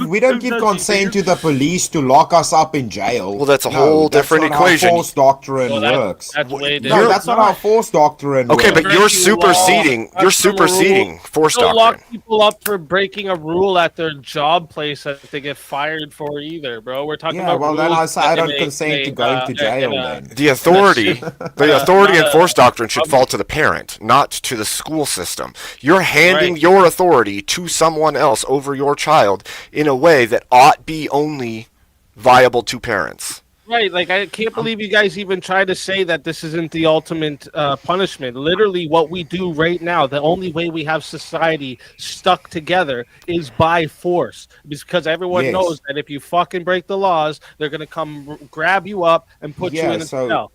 we don't give does consent to the police to lock us up in jail. Well, that's a No, whole that's different not how equation. force doctrine Well, works. that's way No, different. that's not how force doctrine Okay, works. but you're superseding. You're superseding force Don't lock doctrine. people up for breaking a rule at their job place that they get fired for either, bro. We're talking Yeah, about well, then rules I say I that don't they- consent to they, going to jail in a- then. The authority, the authority not and a- force doctrine should fall to the parent, not to the school system. You're handing Right. your authority to someone else over your child in a way that ought be only viable to parents. Right, like I can't believe you guys even try to say that this isn't the ultimate punishment. Literally, what we do right now, the only way we have society stuck together is by force. Because everyone Yes. knows that if you fucking break the laws, they're gonna come grab you up and put you in a cell.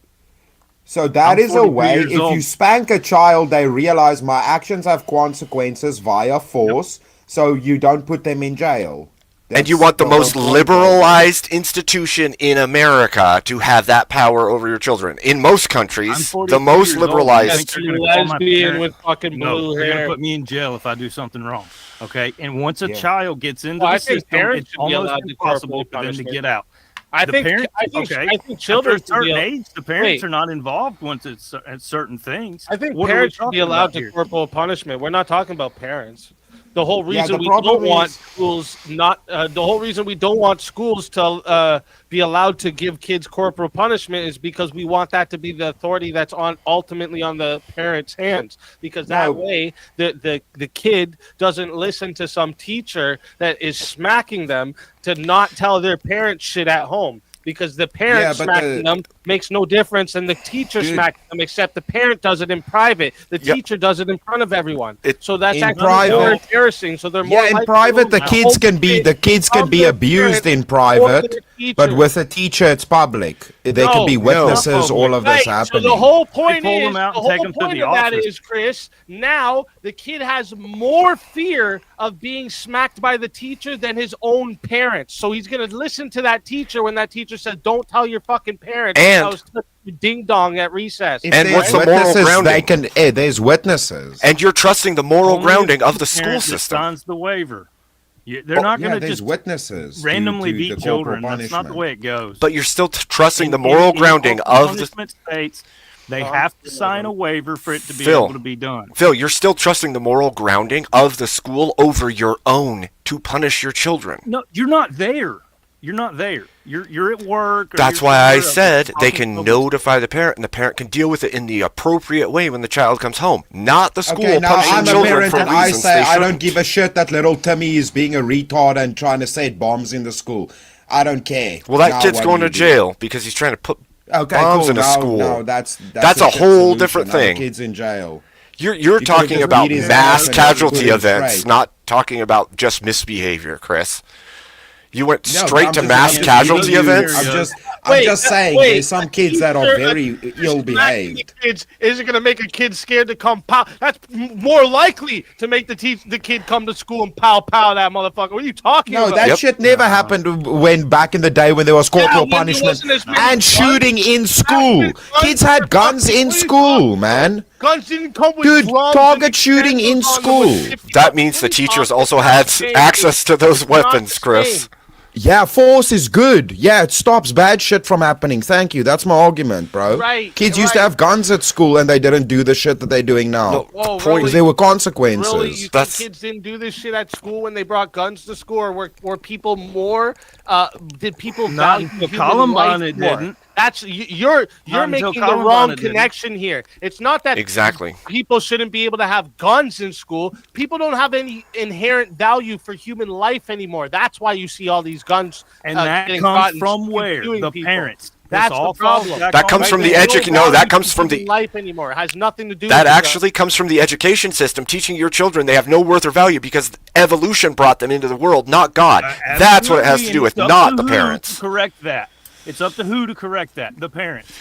So that I'm is a 42 way. years If old. you spank a child, they realize my actions have consequences via force. So you don't put them in jail. And you That's want the whole most point of it. liberalized institution in America to have that power over your children. In most countries, the most liberalized. Lesbian with fucking blue they're gonna hair. put me in jail if I do something wrong. Okay, and once a Yeah. child gets into Well, the I think system, parents it's should be almost allowed to impossible corporal for them to punishment. get out. I The think parents, I think children after a should be certain al- age, the parents Wait. are not involved once it's at certain things. I think What are we parents should be talking allowed about to here? corporal punishment. We're not talking about parents. The whole Yeah, reason the we problem don't want is- schools not the whole reason we don't want schools to be allowed to give kids corporal punishment is because we want that to be the authority that's on ultimately on the parents' hands. Because that No. way the kid doesn't listen to some teacher that is smacking them to not tell their parents shit at home. Because the parent Yeah, but smacking them makes no difference, and the teacher Dude. smacking them, except the parent does it in private. The Yep. teacher does it in front of everyone. So that's In actually private- more embarrassing. So they're more Yeah, in likely private, to the kids can be abused in private, but with a teacher, it's public. There can be witnesses. All of this Right, happening. So the whole point pull is, them out the and take whole them to point the of that office. is, Chris, now the kid has more fear of being smacked by the teacher than his own parents. So he's going to listen to that teacher when that teacher says, "Don't tell your fucking parents." And- I was ding dong at recess. If And there's what's the moral witnesses, grounding? They can. There's witnesses. And you're trusting the moral Only grounding if of the the school parent that system. signs the waiver. They're not going to there's just witnesses randomly to beat the children. corporal That's not the punishment. way it goes. But you're still trusting the In- moral in grounding corporal of the. punishment states. They have to sign a waiver for it to be Phil. able to be done. Phil, you're still trusting the moral grounding of the school over your own to punish your children. No, you're not there. You're not there. You're at work. Or That's you're why I somewhere said else they talking can to notify the parent, and the parent can deal with it in the appropriate way when the child comes home. Not the school Okay, now punishing I'm a children parent for and I reasons say they I don't shouldn't. give a shit that little Timmy is being a retard and trying to set bombs in the school. I don't care. Well, that Now kid's what going do to you do? jail because he's trying to put Okay, bombs cool. in a No, school. no, that's That's a shit whole solution. different Now the thing. kid's in jail. You're could've talking just about beat his mass ass and casualty put him events, straight. not talking about just misbehavior, Chris. You went No, straight I'm to just- mass I'm just casualty giving you- events. I'm just saying there's some kids that are teacher- very ill smacking behaved. Kids isn't going to make a kid scared to come pow. That's more likely to make the kid come to school and pow that motherfucker. What are you talking No, about? that shit never happened when back in the day when there was corporal when there punishment wasn't as many and guns. shooting in school. Kids had guns in school, man. Guns didn't come with Dude, drums target and shooting in cannons on them with school. 50 That means the teachers also had access to those weapons, Chris. Yeah, force is good. Yeah, it stops bad shit from happening. Thank you. That's my argument, bro. Right, Kids used to have guns at school and they didn't do the shit that they're doing now. Whoa, Because really? there were consequences. Really, you think kids didn't do this shit at school when they brought guns to school, or were people more? Did people Not value until human Columbine life it more? didn't. That's you're Not until making the Columbine wrong it didn't. connection here. It's not that Exactly. people shouldn't be able to have guns in school. People don't have any inherent value for human life anymore. That's why you see all these guns. And that getting comes brought and from where? doing The people. parents. That's This all the problem. falls back That on comes from the They don't No, value that comes from human the. life anymore. It has nothing to do That with actually comes from the education system, teaching your children they have no worth or value because evolution brought them into the world, not God. That's what it has to Absolutely, do and with, it's up not to the who parents. to correct that. It's up to who to correct that. The parents.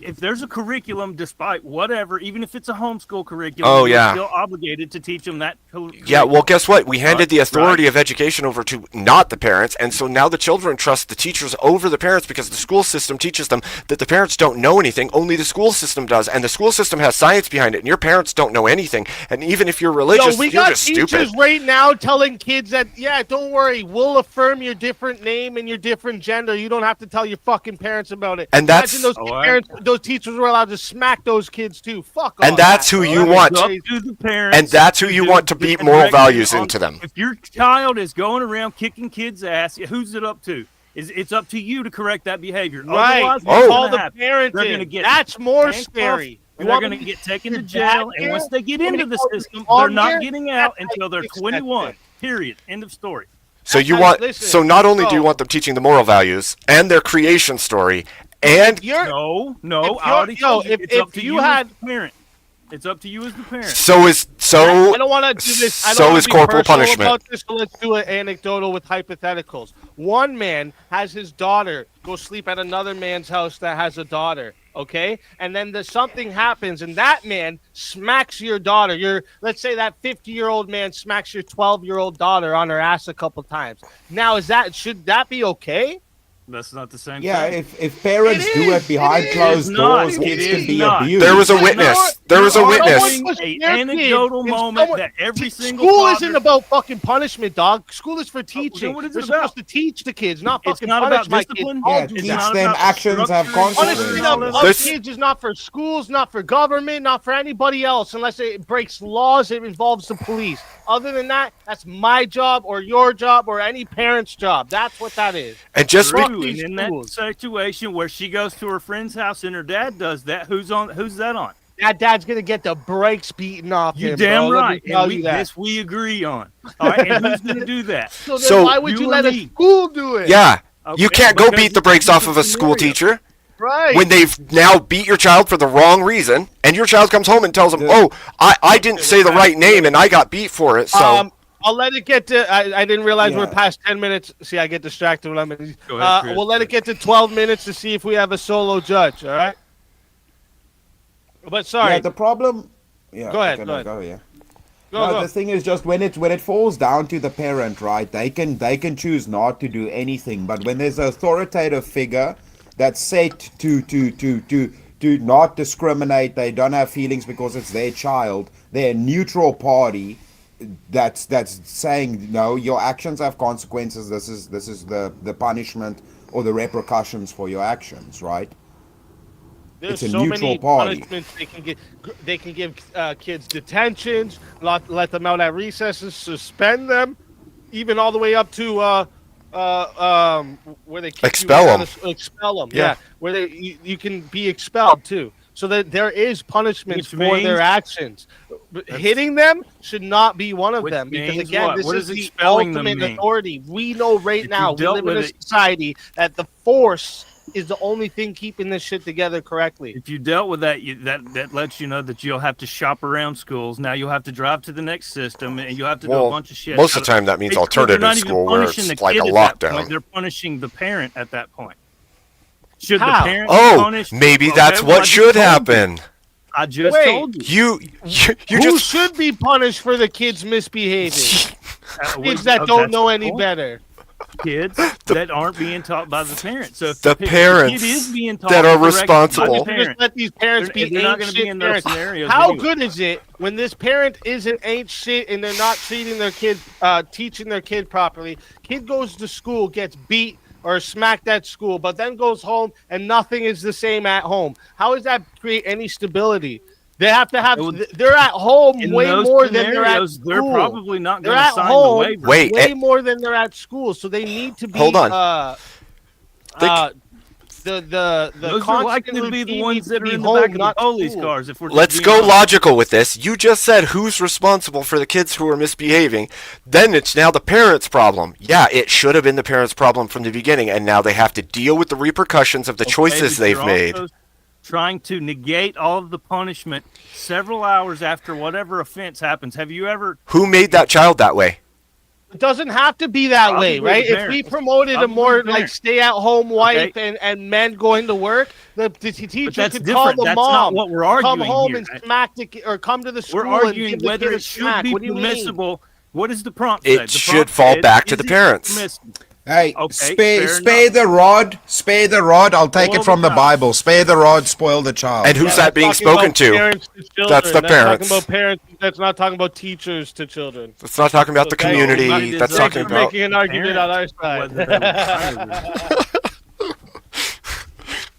If there's a curriculum, despite whatever, even if it's a homeschool curriculum, Oh, you're yeah. still obligated to teach them that. Yeah, well, guess what? We handed the Right. authority of education over to not the parents, and so now the children trust the teachers over the parents because the school system teaches them that the parents don't know anything, only the school system does, and the school system has science behind it, and your parents don't know anything, and even if you're religious, Yo, we you're got just teachers stupid. right now telling kids that, yeah, don't worry, we'll affirm your different name and your different gender. You don't have to tell your fucking parents about it. And that's- Imagine those parents, those teachers were allowed to smack those kids too. Fuck all And that's that, who bro. you That want. is Up crazy. to the parents. And that's who you want to beat and moral direct values on- into them. If your child is going around kicking kids' ass, who's it up to? It's up to you to correct that behavior. Right. Otherwise, Oh. what's Call gonna the happen? parent They're in. gonna get That's more handcuffed, scary. and You they're want going me to to get taken to your jail. dad And once they get here? into the You want me to system, call they're here? not getting out That's until they're how you fix that 21. shit. Period. End of story. So you how- want, listen, so not only do you so- want them teaching the moral values and their creation story, and No, If I you're- already yo, told you, if- it's up if to you you had- as the parent. It's up to you as the parent. I don't want to do this. I don't so wanna is be corporal personal punishment. About this, so let's do it anecdotal with hypotheticals. One man has his daughter go sleep at another man's house that has a daughter. Okay, and then something happens, and that man smacks your daughter. Let's say that 50-year-old man smacks your 12-year-old daughter on her ass a couple times. Now, should that be okay? That's not the same Yeah, thing. if parents do it behind closed doors, kids can be abused. There was a witness. There was a witness. An anecdotal moment that every single School father- isn't about fucking punishment, dog. School is for teaching. what is it We're about? supposed to teach the kids, not It's fucking not punish about my discipline? kids. Yeah, I'll do teach that. them actions have consequences. Punishment of kids is not for schools, not for government, not for anybody else, unless it breaks laws. It involves the police. Other than that, that's my job or your job or any parent's job. That's what that is. And just True, and in that situation where she goes to her friend's house and her dad does that, who's that on? That dad's gonna get the brakes beaten off You him, damn bro. Let me right. tell And you that. this we agree on. All right, and who's gonna do that? So then why would you let a school do it? Yeah. You Okay, can't go because beat the brakes off of a school teacher. Right. When they've now beat your child for the wrong reason, and your child comes home and tells them, "Oh, I didn't say the right name, and I got beat for it." So I'll let it get to. I didn't realize we're Yeah. past 10 minutes. See, I get distracted when I'm in. Go ahead, Chris. We'll let it get to 12 minutes to see if we have a solo judge. All right. But sorry. Yeah, the problem. Yeah. Go ahead, okay, go no, ahead. Go, yeah. Go, No, go. the thing is just when it falls down to the parent, right? They can choose not to do anything, but when there's an authoritative figure that's set to not discriminate, they don't have feelings because it's their child. They're a neutral party that's saying no, your actions have consequences. This is the punishment or the repercussions for your actions, right? There's It's a so neutral many party. punishments they can get. They can give kids detentions, let them out at recesses, suspend them, even all the way up to where they kick Expel you out 'em. of- expel them. Yeah. Yeah, where you can be expelled too. So that there is punishments Which for means- their actions. But hitting them should not be one of Which them because means again, what? this What is does the expelling them ultimate mean? authority. We know right If now you we dealt live in a with it- society that the force is the only thing keeping this shit together correctly. If you dealt with that, that lets you know that you'll have to shop around schools. Now you'll have to drive to the next system, and you'll have to do Well, a bunch of shit. most of the time that means Basically, they're alternative not even school where punishing it's the like kid a at that lockdown. point. They're punishing the parent at that point. Should How? the parent be Oh, punished? maybe Okay, that's well, I what just should told you. happen. I just Wait. told you. You Who just should be punished for the kids misbehaving? Well, Kids that oh, don't that's know the any point. better. Kids that aren't being taught by the parents. So if The kid parents is being taught that are directly by the responsible. parent, Just let these parents They're- be they're not ain't gonna be shit in those parents. scenarios How anyway. good is it when this parent isn't ain't shit and they're not treating their kid, teaching their kid properly? Kid goes to school, gets beat or smacked at school, but then goes home and nothing is the same at home. How does that create any stability? They have to have. They're at home in way those more than they're at scenarios, school. they're probably not They're going to at sign home the waiver. Wait, way more than they're at school, so they need to be. Hold on. The Those are constant likely to be routine the ones needs that to are be in the home, back of the not police school. cars. If we're just Let's being go honest. logical with this. You just said who's responsible for the kids who are misbehaving. Then it's now the parents' problem. Yeah, it should have been the parents' problem from the beginning, and now they have to deal with the repercussions of the choices but they've you're made. also trying to negate all of the punishment several hours after whatever offense happens. Have you ever? Who made that child that way? It doesn't have to be that way, Probably right? the If we parents. promoted a Probably more the like parents. stay-at-home wife Okay. and men going to work, the teacher that's could call different. the That's mom, not what we're arguing come home here, and right? smack the kid, or come to the school We're and arguing give the whether kid a it should smack. be What do you mean? permissible. What does the prompt It say? The should prompt fall said, back to is the it parents. permissible? Hey, Okay, spare fair the rod, spare the rod. I'll take Spoil it from the the child. Bible. Spare the rod, spoil the child. And who's Yeah, that being that's talking spoken about to? parents children. That's the parents. Talking about parents. That's not talking about teachers to children. It's not talking about the Okay. community. Everybody That's deserves talking to You're about. making an argument on our side. Whether they were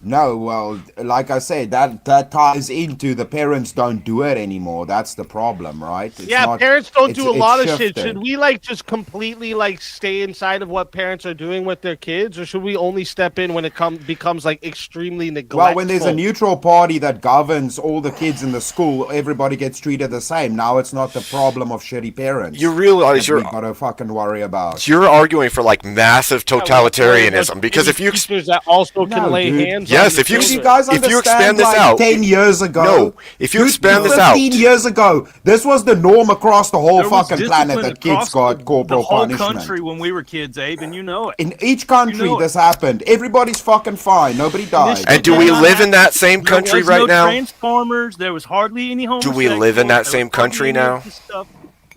No, well, like I said, that ties into the parents don't do it anymore. That's the problem, right? It's Yeah, not- parents don't it's- do a it's lot of shit. shifted. Should we like just completely like stay inside of what parents are doing with their kids, or should we only step in when it becomes like extremely neglectful? Well, when there's a neutral party that governs all the kids in the school, everybody gets treated the same. Now it's not the problem of shitty parents. You realize that we you're gotta fucking worry about. you're arguing for like massive totalitarianism because if you teachers that also can No, lay dude, hands Yes, if you guys if you understand, expand this like out, 10 years ago. No, if you dude, expand this out, 15 years ago, this was the norm across the whole There was fucking planet discipline that kids across got the corporal whole punishment. country when we were kids, Abe, and you know it. In each country, You know this happened. Everybody's fucking fine. Nobody died. And do we live in that same country there was right no now? Transformers. There was hardly any Do homosexuals. we live in that there same was hardly country any of now? this stuff.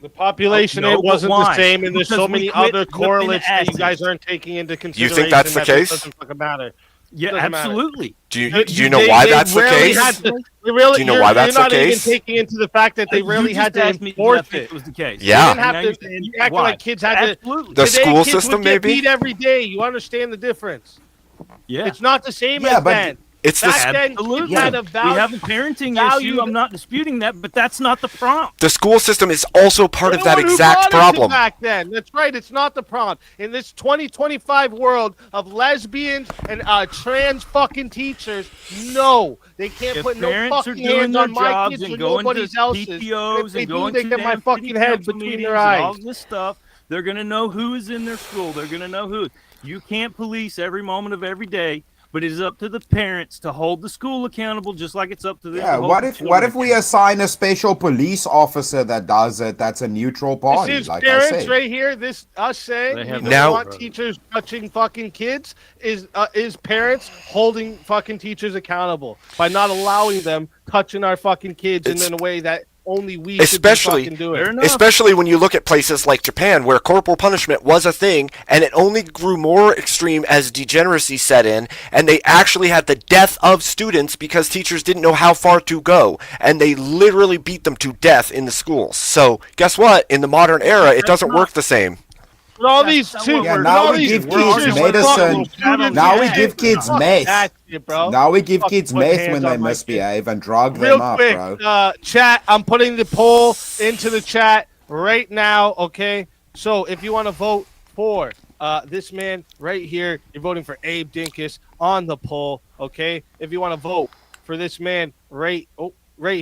The population Oh, no, it wasn't but the why? same, and there's Because so we many quit other whipping correlates that you asses. guys aren't taking into You consideration. think that's the that case? It doesn't fucking matter. Yeah, Doesn't matter. absolutely. Do you know why that's the case? Do you know why that's the You're not even case? taking into the fact that they You really just had to asked me if I enforce think it. it was the case. Yeah. You didn't have And now to. you're saying You acting why? like kids had Absolutely. to. The Today, school kids system, would get maybe? beat every day. You understand the difference? Yeah. It's not the same Yeah, as but then. It's the Back then, Absolutely. kids had a We value. have a parenting value issue. I'm not disputing that, but that's not the prompt. The school system is also part You're of the that one who exact brought it to problem. back then. That's right. It's not the problem. In this 2025 world of lesbians and trans fucking teachers, no, they can't If put no parents are fucking doing hands their on my jobs kids and or going nobody to else's. PTOs If they and do, going they to get my damn fucking city head council between meetings their and all eyes. this stuff, they're gonna know who is in their school. They're gonna know who. You can't police every moment of every day, but it is up to the parents to hold the school accountable, just like it's up to them. Yeah, to hold what the if children we assign a special police officer that does it? That's a neutral party, This is like I parents said. right here. This us saying They we have don't Now- want teachers touching fucking kids is parents holding fucking teachers accountable by not allowing them touching our fucking kids in a way that only we should be fucking doing. Especially when you look at places like Japan, where corporal punishment was a thing, and it only grew more extreme as degeneracy set in, and they actually had the death of students because teachers didn't know how far to go, and they literally beat them to death in the schools. So guess what? In the modern era, it doesn't work the same. With all these two, Yeah, with now all we these give teachers kids fucking medicine. students Now and we shit. give kids Fuck meth. that shit, bro. Now we give Fucking kids put meth hands when they on my misbehave and drug Real them up, quick, bro. chat, I'm putting the poll into the chat right now, okay? So if you want to vote for this man right here, you're voting for Abe Dinkus on the poll, okay? If you want to vote for this man right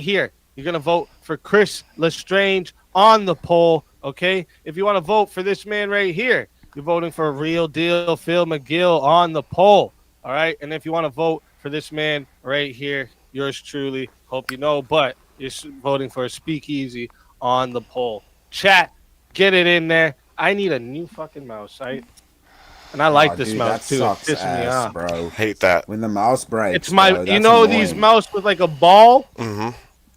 here, you're going to vote for Chris Lestrange on the poll, okay? If you want to vote for this man right here, you're voting for Real Deal Phil McGill on the poll, all right? And if you want to vote for this man right here, yours truly, hope you know, but you're voting for a Speakeasy on the poll. Chat, get it in there. I need a new fucking mouse. And I like this Dude, mouse that too. sucks It's pissing me ass, off. bro. Hate that. When the mouse breaks, It's my, bro, you that's know, these annoying. mouse with like a ball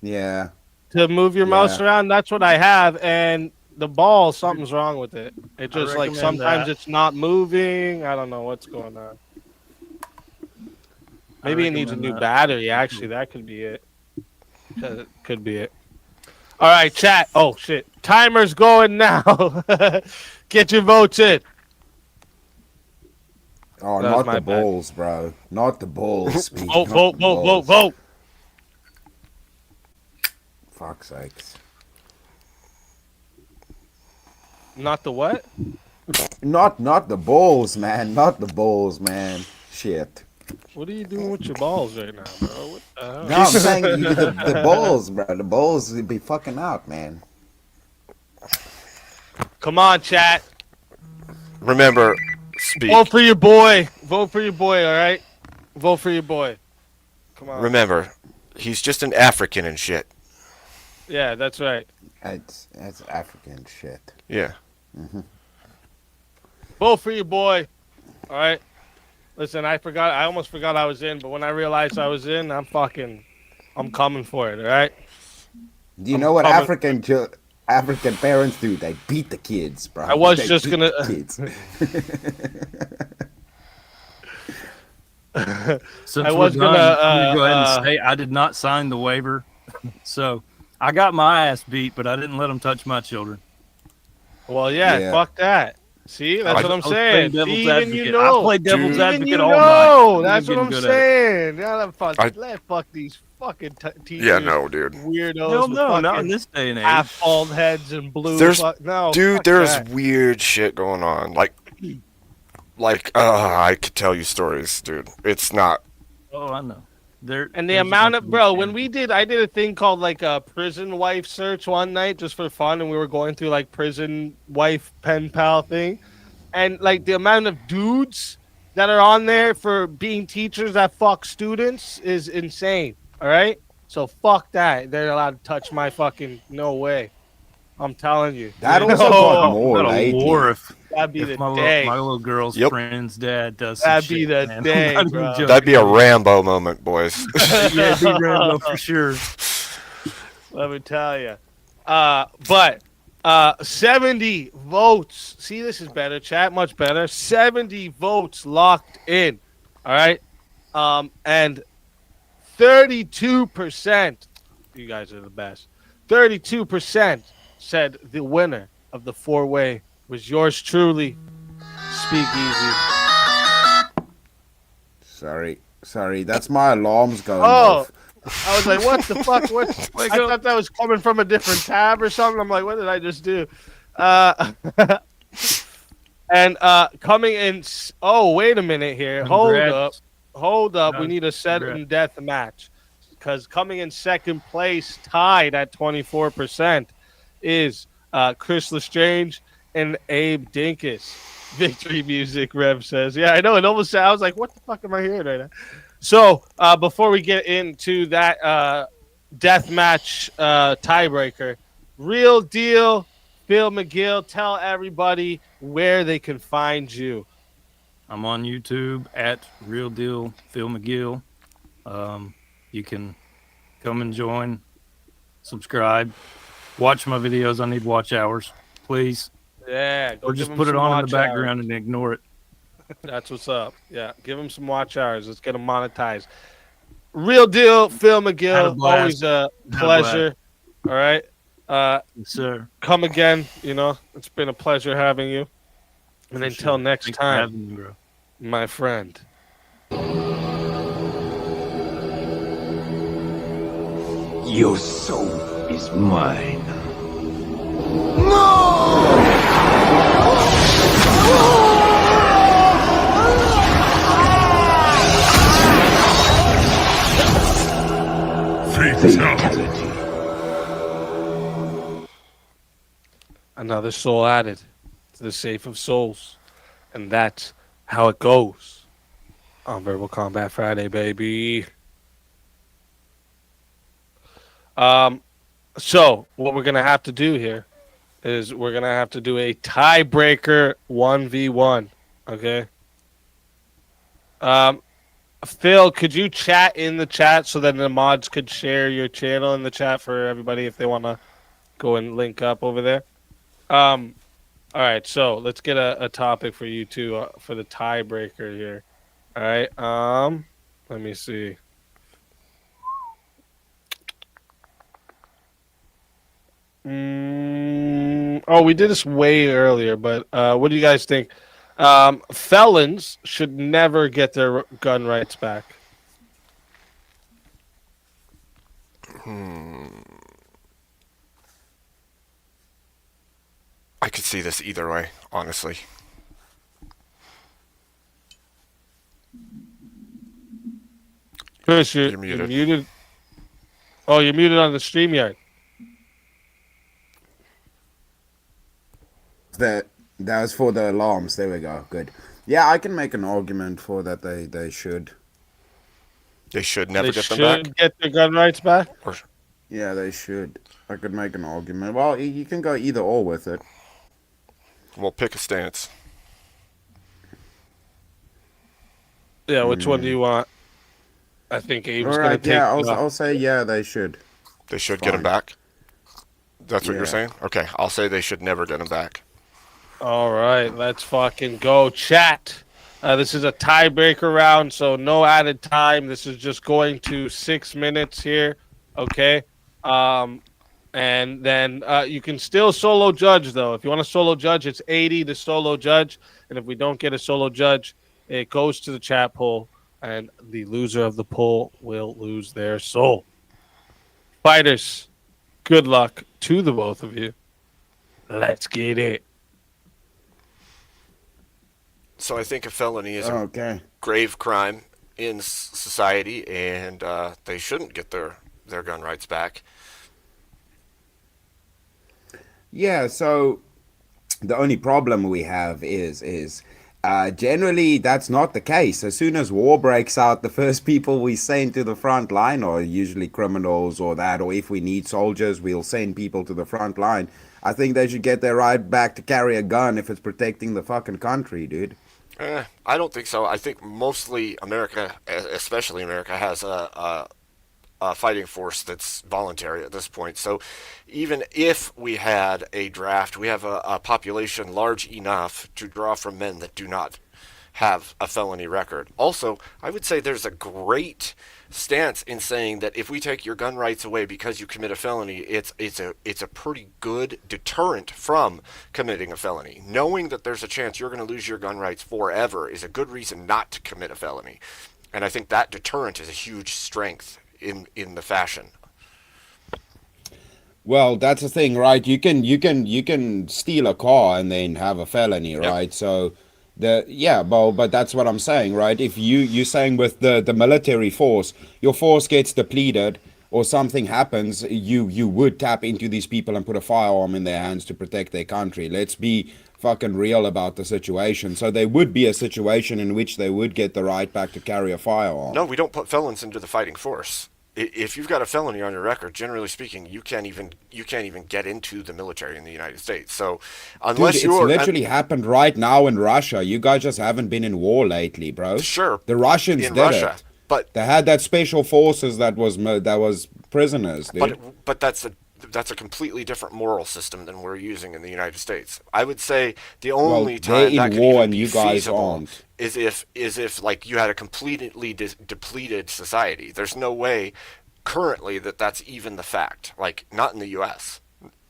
Yeah. to move your mouse Yeah. around. That's what I have, and the ball, something's wrong with it. It just like recommend sometimes that. it's not moving. I don't know what's going on. Maybe it needs a recommend new that. battery. Actually, that could be it. Could be it. All right, chat. Oh shit, timer's going now. Get your votes in. Oh, That was not my the bad. balls, bro. Not the balls. Speak, Vote, not vote, the vote, vote, balls. vote. Fuck's sakes. Not the what? Not the balls, man. Not the balls, man. Shit. What are you doing with your balls right now, bro? What the hell? No, I'm saying the balls, bro. The balls would be fucking out, man. Come on, chat. Remember, speak. Vote for your boy. Vote for your boy, all right? Vote for your boy. Come on. Remember, he's just an African and shit. Yeah, that's right. That's African shit. Yeah. Vote for your boy. All right. Listen, I almost forgot I was in, but when I realized I was in, I'm coming for it, all right? Do you know what coming- African parents do? They beat the kids, bro. I was They just beat gonna- the kids. Since I we're was done, gonna, I'm gonna go ahead and say I did not sign the waiver, so I got my ass beat, but I didn't let them touch my children. Well, yeah, fuck that. See, that's what I'm I was playing saying. devil's See, even advocate. you know. I played devil's Even advocate you all know. night. That's I'm what I'm getting good at it. saying. Let fuck these fucking teachers. Yeah, no, dude. Weirdos. Hell with no, not in fucking this day and age. half bald heads and blue. There's, no, dude, fuck there's that. weird shit going on. Like, I could tell you stories, dude. It's not. Oh, I know. And the amount of when I did a thing called like a prison wife search one night just for fun, and we were going through like prison wife pen pal thing, and like the amount of dudes that are on there for being teachers that fuck students is insane. All right, so fuck that. They're allowed to touch my fucking no way. I'm telling you. That also got more Not a lately. war That'd be if the my day. little girl's Yep. friend's dad does some That'd be shit, the man. I'm day, not even bro. joking. That'd be a Rambo moment, boys. Yeah, it'd be Rambo for sure. Let me tell you. But 70 votes. See, this is better, chat. Much better. 70 votes locked in. All right. And 32%. You guys are the best. 32% said the winner of the four-way was yours truly, Speakeasy. Sorry, that's my alarms going Oh, off. I was like, what the fuck? What? I thought that was coming from a different tab or something. I'm like, what did I just do? And coming in. Oh, wait a minute here. Congrats. Hold up. We Congrats. need a sudden death match. Because coming in second place, tied at 24%, is Chris Lestrange and Abe Dinkus. Victory music, Rev says. Yeah, I know. It almost sounds like, what the fuck am I hearing right now? So, before we get into that death match tiebreaker, Real Deal, Phil McGill, tell everybody where they can find you. I'm on YouTube at Real Deal Phil McGill. You can come and join, subscribe, watch my videos. I need watch hours, please. Yeah, go Or give just him put it some on in watch the background hours. and ignore it. That's what's up. Yeah, give him some watch hours. Let's get him monetized. Real Deal, Phil Had a McGill. blast. Always a Had a pleasure. All right. Yes, sir. Come again. You know, it's been a pleasure having you. And until next Thanks for time, having me, bro. my friend. Your soul is mine. Fatality. Another soul added to the safe of souls. And that's how it goes on Verbal Combat Friday, baby. So what we're gonna have to do here is we're gonna have to do a tiebreaker 1v1. Okay. Phil, could you chat in the chat so that the mods could share your channel in the chat for everybody if they want to go and link up over there? All right, so let's get a topic for you two for the tiebreaker here. All right. Let me see. Oh, we did this way earlier, but what do you guys think? Felons should never get their gun rights back. I could see this either way, honestly. Chris, you're muted. muted. Oh, you're muted on the StreamYard. That was for the alarms. There we go. Good. Yeah, I can make an argument for that. They should. They should never They get them should back. get their gun rights back. Yeah, they should. I could make an argument. Well, you can go either or with it. Well, pick a stance. Yeah, which one do you want? I think Abe's All gonna right. take. Yeah, I'll say yeah. They should. They should get them back. That's what you're Yeah. saying? Okay, I'll say they should never get them back. All right, let's fucking go, chat. This is a tiebreaker round, so no added time. This is just going to 6 minutes here, okay? And then you can still solo judge, though. If you want to solo judge, it's 80 to solo judge. And if we don't get a solo judge, it goes to the chat poll, and the loser of the poll will lose their soul. Fighters, good luck to the both of you. Let's get it. So I think a felony is Okay. a grave crime in society, and they shouldn't get their gun rights back. Yeah. So the only problem we have is Generally, that's not the case. As soon as war breaks out, the first people we send to the front line are usually criminals or that, or if we need soldiers, we'll send people to the front line. I think they should get their right back to carry a gun if it's protecting the fucking country, dude. I don't think so. I think mostly America, especially America, has a fighting force that's voluntary at this point. So even if we had a draft, we have a population large enough to draw from men that do not have a felony record. Also, I would say there's a great stance in saying that if we take your gun rights away because you commit a felony, it's a pretty good deterrent from committing a felony. Knowing that there's a chance you're going to lose your gun rights forever is a good reason not to commit a felony. And I think that deterrent is a huge strength in the fashion. Well, that's the thing, right? You can steal a car and then have a felony, right? So but that's what I'm saying, right? If you're saying with the military force, your force gets depleted or something happens, you would tap into these people and put a firearm in their hands to protect their country. Let's be fucking real about the situation. So there would be a situation in which they would get the right back to carry a firearm. No, we don't put felons into the fighting force. If you've got a felony on your record, generally speaking, you can't even get into the military in the United States. So unless Dude, it's literally happened right now in Russia. You guys just haven't been in war lately, bro. Sure, the Russians in did Russia, it, but they had that special forces that was prisoners, dude. But that's a completely different moral system than we're using in the United States. I would say the only time that could even be feasible is if like you had a completely depleted society. There's no way currently that's even the fact. Like not in the U.S.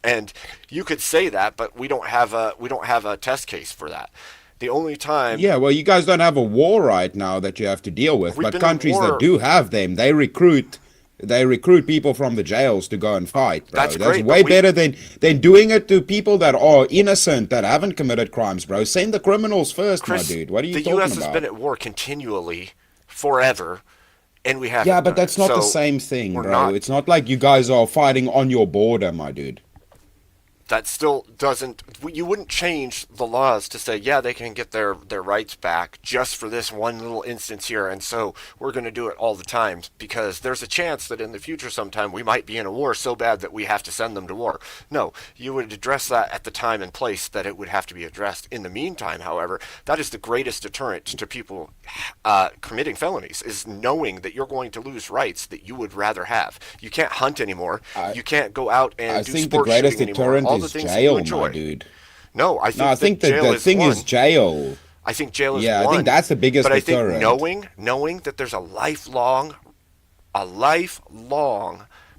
And you could say that, but we don't have a test case for that. The only time. Yeah, well, you guys don't have a war right now that you have to deal with, but countries that do have them, they recruit people from the jails to go and fight, bro. That's great, way better than doing it to people that are innocent, that haven't committed crimes, bro. Send the criminals first, Chris, my dude. What are you talking The about? U.S. has been at war continually forever, and we haven't. Yeah, but that's not the So same thing, we're bro. not- It's not like you guys are fighting on your border, my dude. That still doesn't. You wouldn't change the laws to say, yeah, they can get their rights back just for this one little instance here, and so we're going to do it all the time because there's a chance that in the future sometime we might be in a war so bad that we have to send them to war. No, you would address that at the time and place that it would have to be addressed. In the meantime, however, that is the greatest deterrent to people committing felonies, is knowing that you're going to lose rights that you would rather have. You can't hunt anymore. You can't go out and do think the sports greatest shooting anymore. deterrent All is the things that jail, you my enjoy. dude. No, I think that jail the thing one. is jail. I think jail is Yeah, one. I think that's the biggest But I deterrent. think knowing that there's a lifelong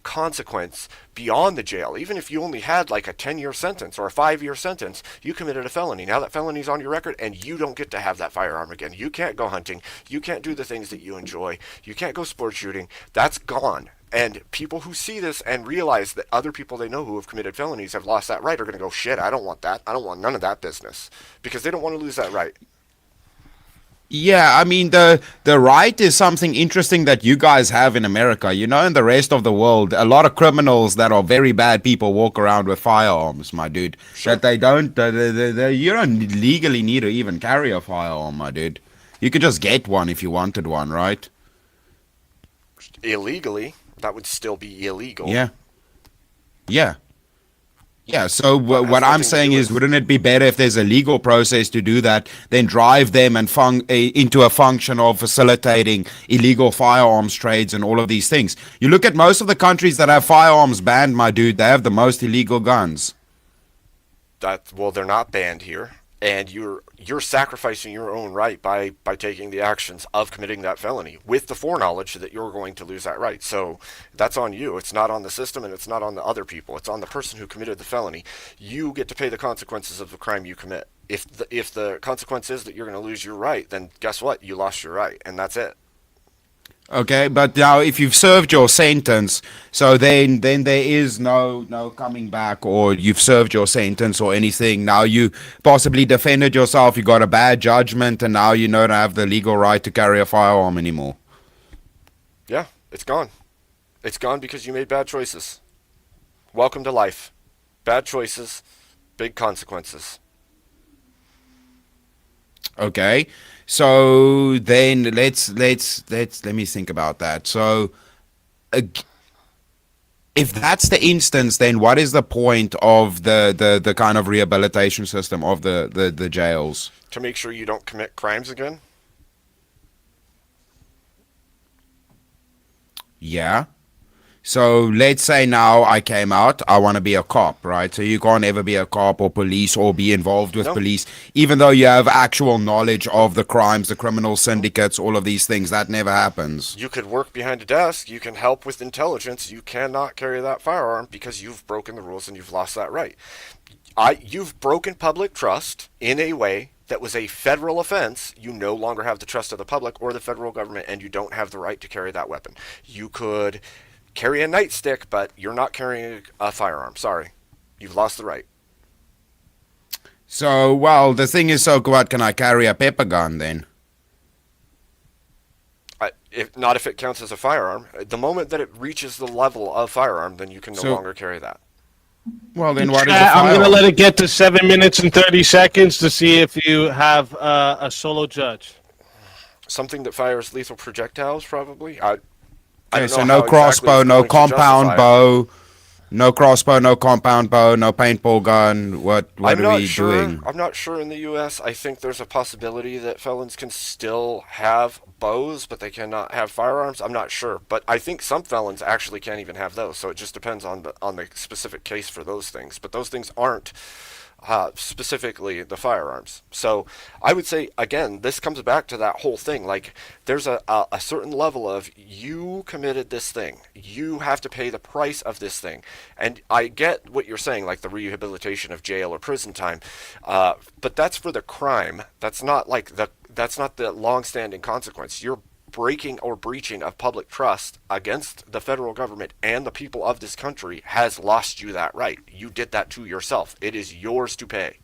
consequence beyond the jail, even if you only had like a 10-year sentence or a 5-year sentence, you committed a felony. Now that felony's on your record and you don't get to have that firearm again. You can't go hunting. You can't do the things that you enjoy. You can't go sports shooting. That's gone. And people who see this and realize that other people they know who have committed felonies have lost that right are going to go, shit, I don't want that. I don't want none of that business, because they don't want to lose that right. Yeah, I mean the right is something interesting that you guys have in America. You know, in the rest of the world, a lot of criminals that are very bad people walk around with firearms, my dude. Sure. That they don't, you don't legally need to even carry a firearm, my dude. You could just get one if you wanted one, right? Illegally, that would still be illegal. Yeah. Yeah. Yeah, so what I'm saying is, wouldn't it be better if there's a legal process to do that, then drive them and into a function of facilitating illegal firearms trades and all of these things? You look at most of the countries that have firearms banned, my dude, they have the most illegal guns. Well, they're not banned here, and you're sacrificing your own right by taking the actions of committing that felony with the foreknowledge that you're going to lose that right. So that's on you. It's not on the system, and it's not on the other people. It's on the person who committed the felony. You get to pay the consequences of the crime you commit. If the consequence is that you're going to lose your right, then guess what? You lost your right, and that's it. Okay, but now if you've served your sentence, so then there is no coming back, or you've served your sentence or anything. Now you possibly defended yourself, you got a bad judgment, and now you don't have the legal right to carry a firearm anymore. Yeah, it's gone. It's gone because you made bad choices. Welcome to life. Bad choices, big consequences. Okay, so then let me think about that. So, uh, if that's the instance, then what is the point of the kind of rehabilitation system of the jails? To make sure you don't commit crimes again. Yeah. So let's say now I came out, I want to be a cop, right? So you can't ever be a cop or police or be involved with No. police, even though you have actual knowledge of the crimes, the criminal syndicates, all of these things. That never happens. You could work behind a desk. You can help with intelligence. You cannot carry that firearm because you've broken the rules and you've lost that right. You've broken public trust in a way that was a federal offense. You no longer have the trust of the public or the federal government, and you don't have the right to carry that weapon. You could carry a nightstick, but you're not carrying a firearm. Sorry. You've lost the right. So, well, the thing is, so what, can I carry a pepper gun then? Not if it counts as a firearm. The moment that it reaches the level of firearm, then you can no longer carry that. Well, then what is a I'm going to firearm? let it get to 7 minutes and 30 seconds to see if you have a solo judge. Something that fires lethal projectiles, probably. Okay, so no crossbow, no compound bow, no crossbow, no compound bow, no paintball gun. What are we doing? I'm not sure in the U.S. I think there's a possibility that felons can still have bows, but they cannot have firearms. I'm not sure, but I think some felons actually can't even have those. So it just depends on the specific case for those things. But those things aren't specifically the firearms. So I would say, again, this comes back to that whole thing. Like, there's a certain level of, you committed this thing, you have to pay the price of this thing. And I get what you're saying, like the rehabilitation of jail or prison time, but that's for the crime. That's not like that's not the long-standing consequence. You're breaking or breaching of public trust against the federal government and the people of this country has lost you that right. You did that to yourself. It is yours to pay.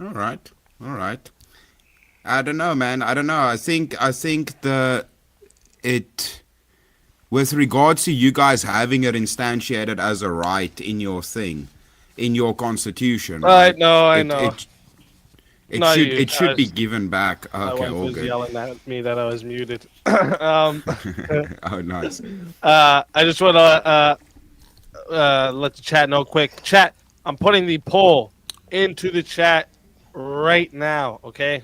All right. I don't know, man. I don't know. I think with regards to you guys having it instantiated as a right in your thing, in your constitution. I know. It should be given back. Okay, My wife all was good. yelling at me that I was muted. Oh, nice. I just want to let the chat know quick. Chat, I'm putting the poll into the chat right now, okay?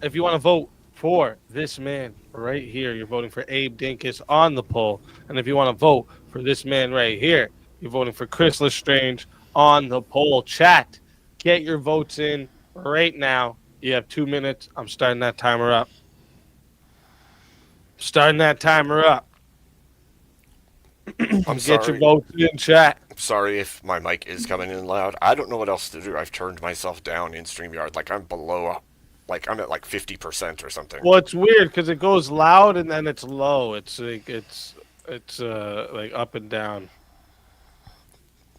If you want to vote for this man right here, you're voting for Abe Dinkus on the poll. And if you want to vote for this man right here, you're voting for Chris Lestrange on the poll. Chat, get your votes in right now. You have 2 minutes. I'm starting that timer up. I'm Get sorry. your votes in chat. Sorry if my mic is coming in loud. I don't know what else to do. I've turned myself down in StreamYard. Like, I'm below, like, I'm at like 50% or something. Well, it's weird because it goes loud and then it's low. It's like it's like up and down.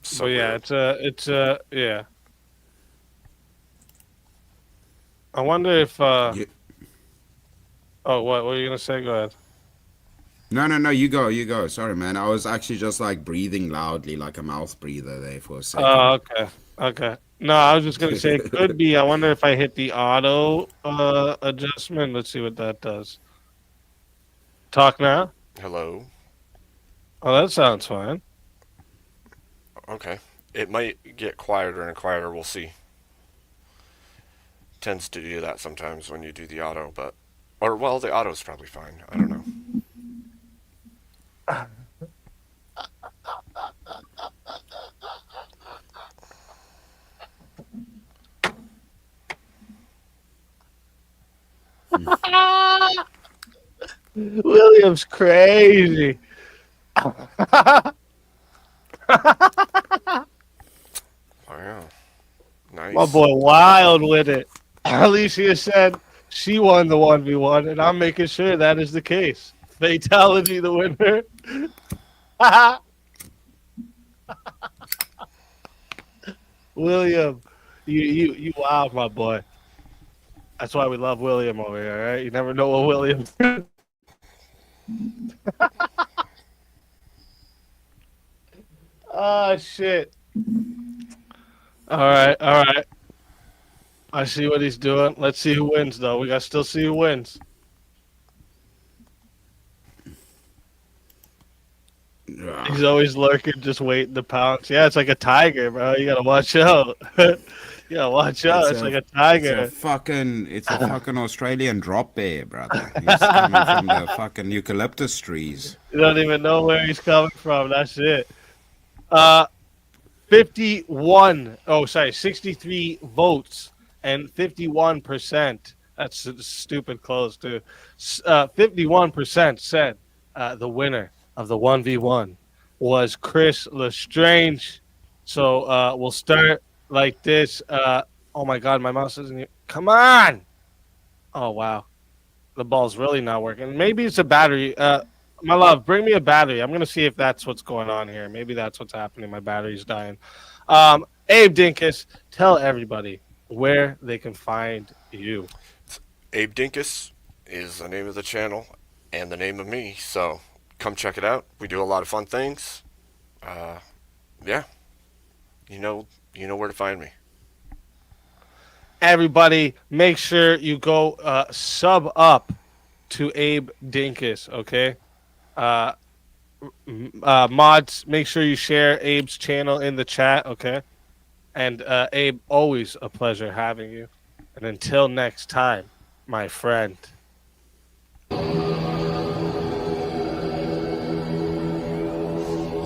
So yeah, weird. yeah. I wonder if Oh, what were you gonna say? Go ahead. No, you go. Sorry, man. I was actually just like breathing loudly, like a mouth breather there for a second. Oh, okay. No, I was just gonna say it could be. I wonder if I hit the auto adjustment. Let's see what that does. Talk now. Hello. Oh, that sounds fine. Okay. It might get quieter and quieter. We'll see. Tends to do that sometimes when you do the auto, but... Or, well, the auto's probably fine. I don't know. William's crazy. Wow. Nice. My boy wild with it. Alicia said she won the 1v1, and I'm making sure that is the case. Fatality the winner. William, you wow, my boy. That's why we love William over here, all right? You never know what William. Oh shit. All right, all right. I see what he's doing. Let's see who wins, though. We got to still see who wins. He's always lurking, just waiting to pounce. Yeah, it's like a tiger, bro. You gotta watch out. You gotta watch out. It's like a tiger. It's a fucking Australian drop bear, brother. He's coming from the fucking eucalyptus trees. You don't even know where he's coming from. That's it. 63 votes and 51%. That's stupid close, too. 51% said the winner of the 1v1 was Chris Lestrange. So we'll start like this. Oh my God, my mouse isn't here. Come on! Oh wow, the ball's really not working. Maybe it's a battery. My love, bring me a battery. I'm gonna see if that's what's going on here. Maybe that's what's happening. My battery's dying. Abe Dinkus, tell everybody where they can find you. Abe Dinkus is the name of the channel and the name of me. So come check it out. We do a lot of fun things. Yeah, you know where to find me. Everybody, make sure you go sub up to Abe Dinkus, okay? Mods, make sure you share Abe's channel in the chat, okay? And Abe, always a pleasure having you. And until next time, my friend.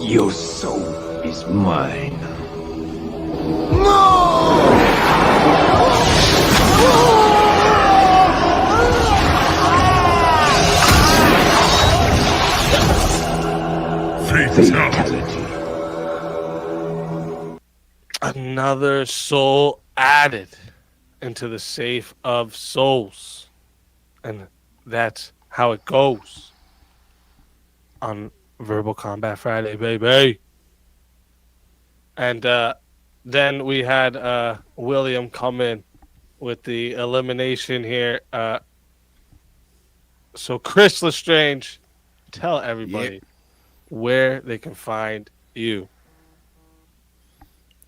Your soul is mine. Fatality. Another soul added into the safe of souls. And that's how it goes on Verbal Combat Friday, baby. And then we had William come in with the elimination here. So Chris Lestrange, tell everybody where they can find you.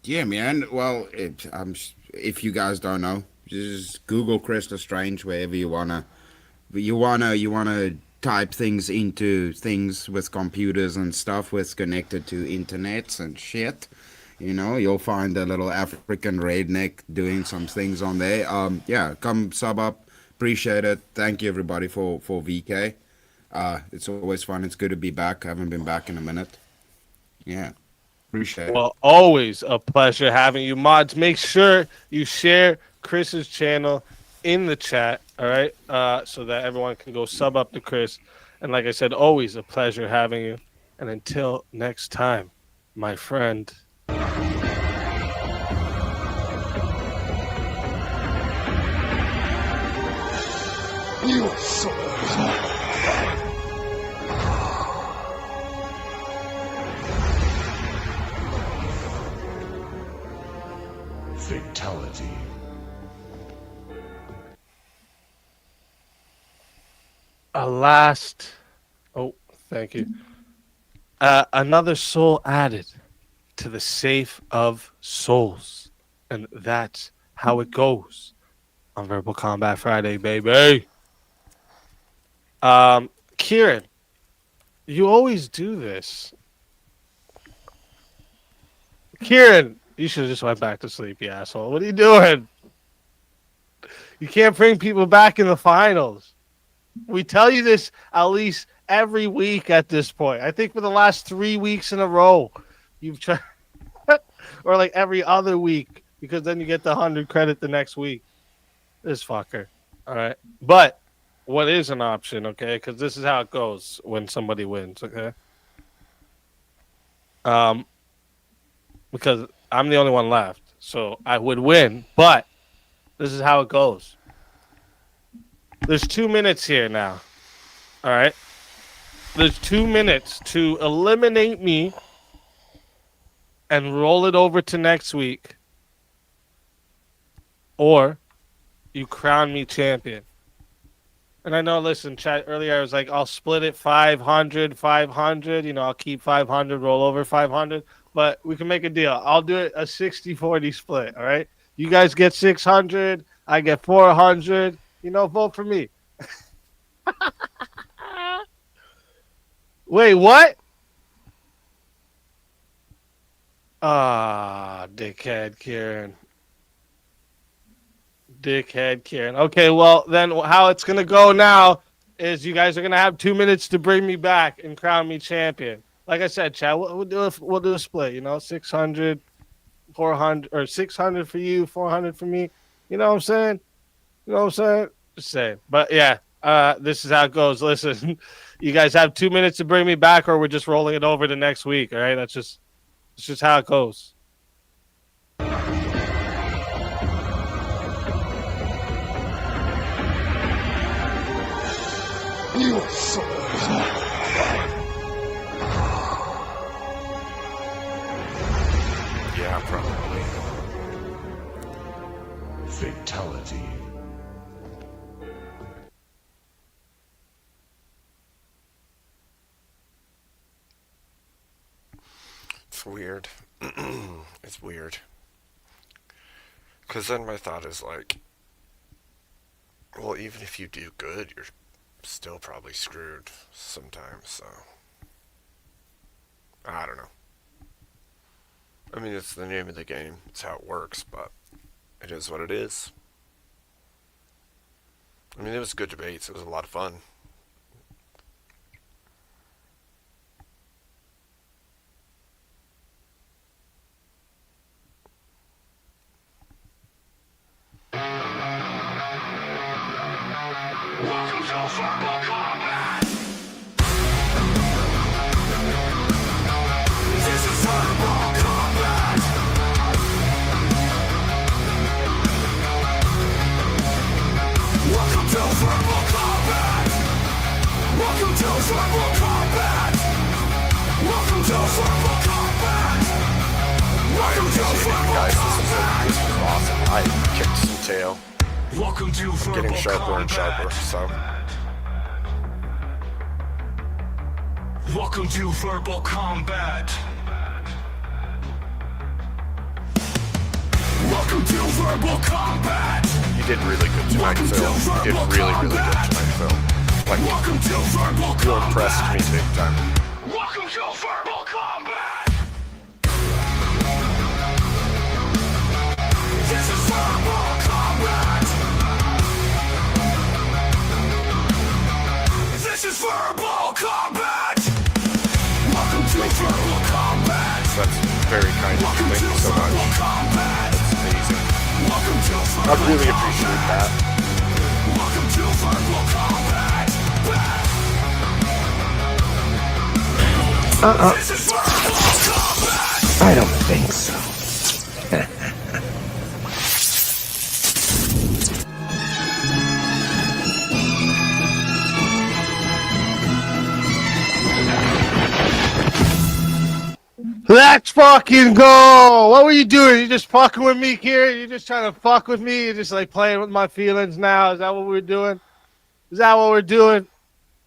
Yeah, man. Well, if you guys don't know, just Google Chris Lestrange wherever you wanna. You wanna type things into things with computers and stuff with connected to internets and shit. You'll find a little African redneck doing some things on there. Yeah, come sub up. Appreciate it. Thank you everybody for VK. It's always fun. It's good to be back. I haven't been back in a minute. Yeah. Appreciate it. Well, always a pleasure having you. Mods, make sure you share Chris's channel in the chat, all right? So that everyone can go sub up to Chris. And like I said, always a pleasure having you. And until next time, my friend. Your soul is mine. Fatality. Thank you. Another soul added to the safe of souls. And that's how it goes on Verbal Combat Friday, baby. Kieran, you always do this. Kieran, you should have just went back to sleep, you asshole. What are you doing? You can't bring people back in the finals. We tell you this at least every week at this point. I think for the last 3 weeks in a row, you've tried, or like every other week, because then you get the 100 credit the next week. This fucker. All right. But what is an option, okay? Because this is how it goes when somebody wins, okay? Because I'm the only one left, so I would win, but this is how it goes. There's 2 minutes here now. All right? There's 2 minutes to eliminate me and roll it over to next week. Or you crown me champion. And I know, listen, chat earlier I was like, I'll split it 500, 500. You know, I'll keep 500, roll over 500. But we can make a deal. I'll do it a 60-40 split. All right. You guys get 600. I get 400. You know, vote for me. Wait, what? Ah, dickhead Kieran. Dickhead Kieran. Okay, well, then how it's going to go now is you guys are going to have 2 minutes to bring me back and crown me champion. Like I said, Chad, we'll do a split, you know, 600, 400, or 600 for you, 400 for me. You know what I'm saying? You know what I'm saying? Just saying. But yeah, this is how it goes. Listen, you guys have 2 minutes to bring me back, or we're just rolling it over to next week. All right, that's just how it goes. You so Yeah, probably. Fatality. It's weird. It's weird. Because then my thought is like, well, even if you do good, you're still probably screwed sometimes, so. I don't know. I mean, it's the name of the game. It's how it works, but it is what it is. I mean, it was good debates. It was a lot of fun. Welcome to Verbal Combat. This is Verbal Combat. Welcome to Verbal Combat. Welcome to Verbal Combat. Welcome to Verbal Combat. Welcome to Verbal Combat. This was awesome. I kicked some tail. Welcome to I'm Verbal getting sharper and Combat. sharper, so. Welcome to Verbal Combat. Welcome to Verbal Combat. You did really good tonight, Phil. You did really, really good tonight, Phil. Like, Welcome to Verbal you impressed me big time. Welcome to Verbal Combat. This is Verbal Combat. This is Verbal Combat. Welcome to Verbal Combat. That's very kind of you. Thank you so much. That's amazing. I really appreciate that. Welcome to Verbal Combat. This is Verbal Combat. I don't think so. Let's fucking go! What were you doing? You just fucking with me, Kieran? You just trying to fuck with me? You're just like playing with my feelings now? Is that what we're doing? Is that what we're doing?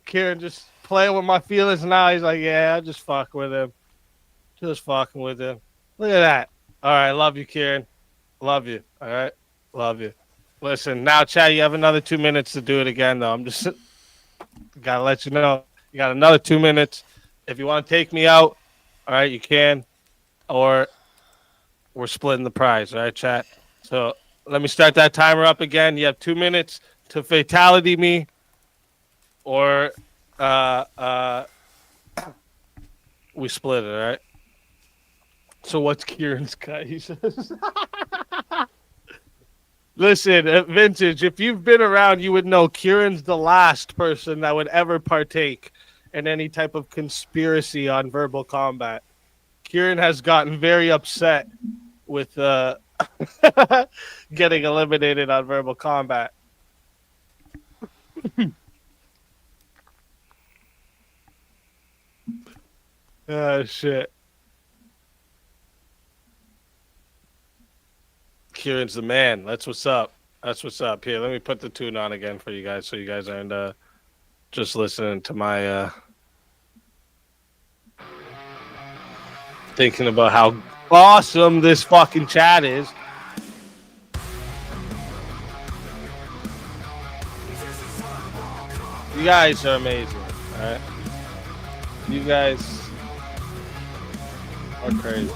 Kieran just playing with my feelings now? He's like, yeah, I'll just fuck with him. Just fucking with him. Look at that. All right, love you, Kieran. Love you. All right? Love you. Listen, now, Chad, you have another 2 minutes to do it again, though. I'm just gotta let you know. You got another 2 minutes. If you want to take me out, all right, you can, or we're splitting the prize, all right, chat? So let me start that timer up again. You have 2 minutes to fatality me, or we split it, all right? So what's Kieran's cut? He says. Listen, Vintage, if you've been around, you would know Kieran's the last person that would ever partake in any type of conspiracy on Verbal Combat. Kieran has gotten very upset with getting eliminated on Verbal Combat. Oh, shit. Kieran's the man. That's what's up. That's what's up. Here, let me put the tune on again for you guys, so you guys aren't just listening to my thinking about how awesome this fucking chat is. You guys are amazing. All right, you guys are crazy.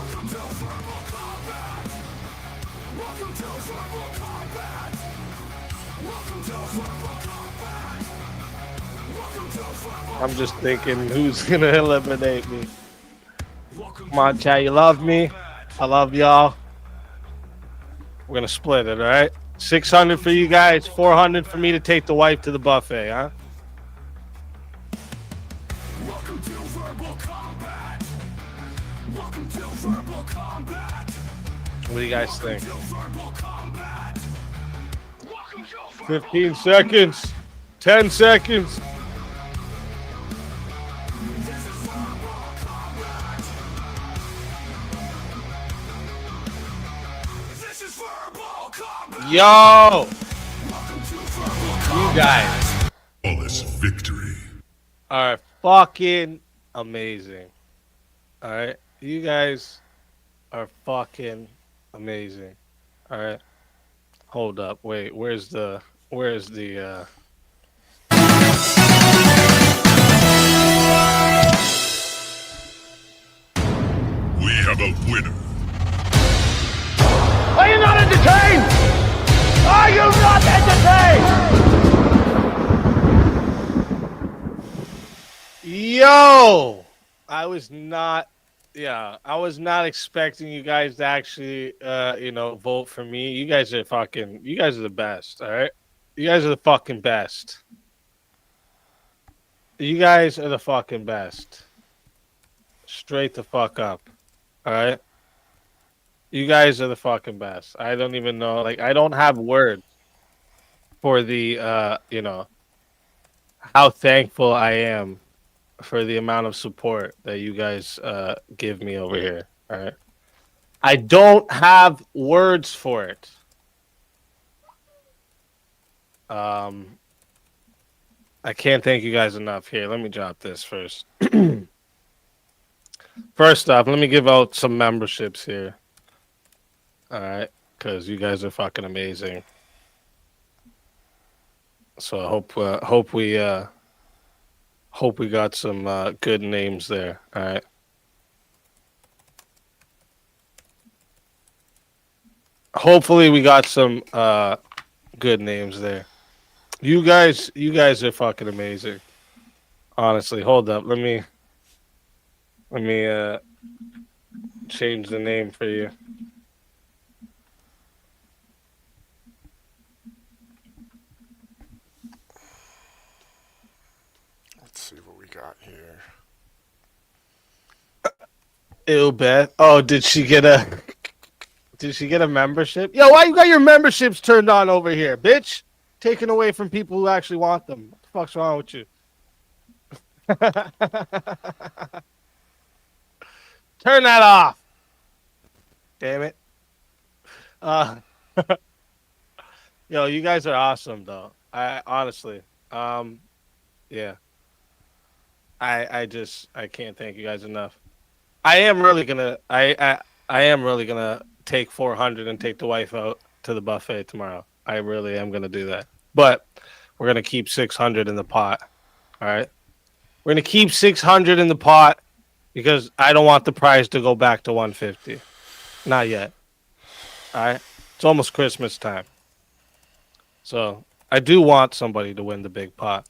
I'm just thinking, who's gonna eliminate me? Come on, chat. You love me. I love y'all. We're gonna split it, all right? 600 for you guys, 400 for me to take the wife to the buffet, huh? What do you guys think? 15 seconds. 10 seconds. Yo! You guys. Flawless victory. Are fucking amazing. Alright? You guys are fucking amazing. Alright? Hold up. Wait, where's the We have a winner. Are you not entertained? Are you not entertained? Yo! I was not expecting you guys to actually vote for me. You guys are the best, all right? You guys are the fucking best. You guys are the fucking best. Straight the fuck up. All right? You guys are the fucking best. I don't even know, I don't have words for the how thankful I am for the amount of support that you guys give me over here. All right. I don't have words for it. I can't thank you guys enough. Here, let me drop this first. First off, let me give out some memberships here. All right, because you guys are fucking amazing. So I hope we got some good names there. All right. Hopefully we got some good names there. You guys are fucking amazing. Honestly, hold up. Let me change the name for you. Let's see what we got here. Ew, Beth. Oh, did she get a membership? Yo, why you got your memberships turned on over here, bitch? Taken away from people who actually want them. What the fuck's wrong with you? Turn that off. Damn it. Yo, you guys are awesome though. I honestly. Yeah. I can't thank you guys enough. I am really gonna take 400 and take the wife out to the buffet tomorrow. I really am gonna do that. But we're gonna keep 600 in the pot. All right. We're gonna keep 600 in the pot because I don't want the prize to go back to 150. Not yet. All right. It's almost Christmas time. So I do want somebody to win the big pot.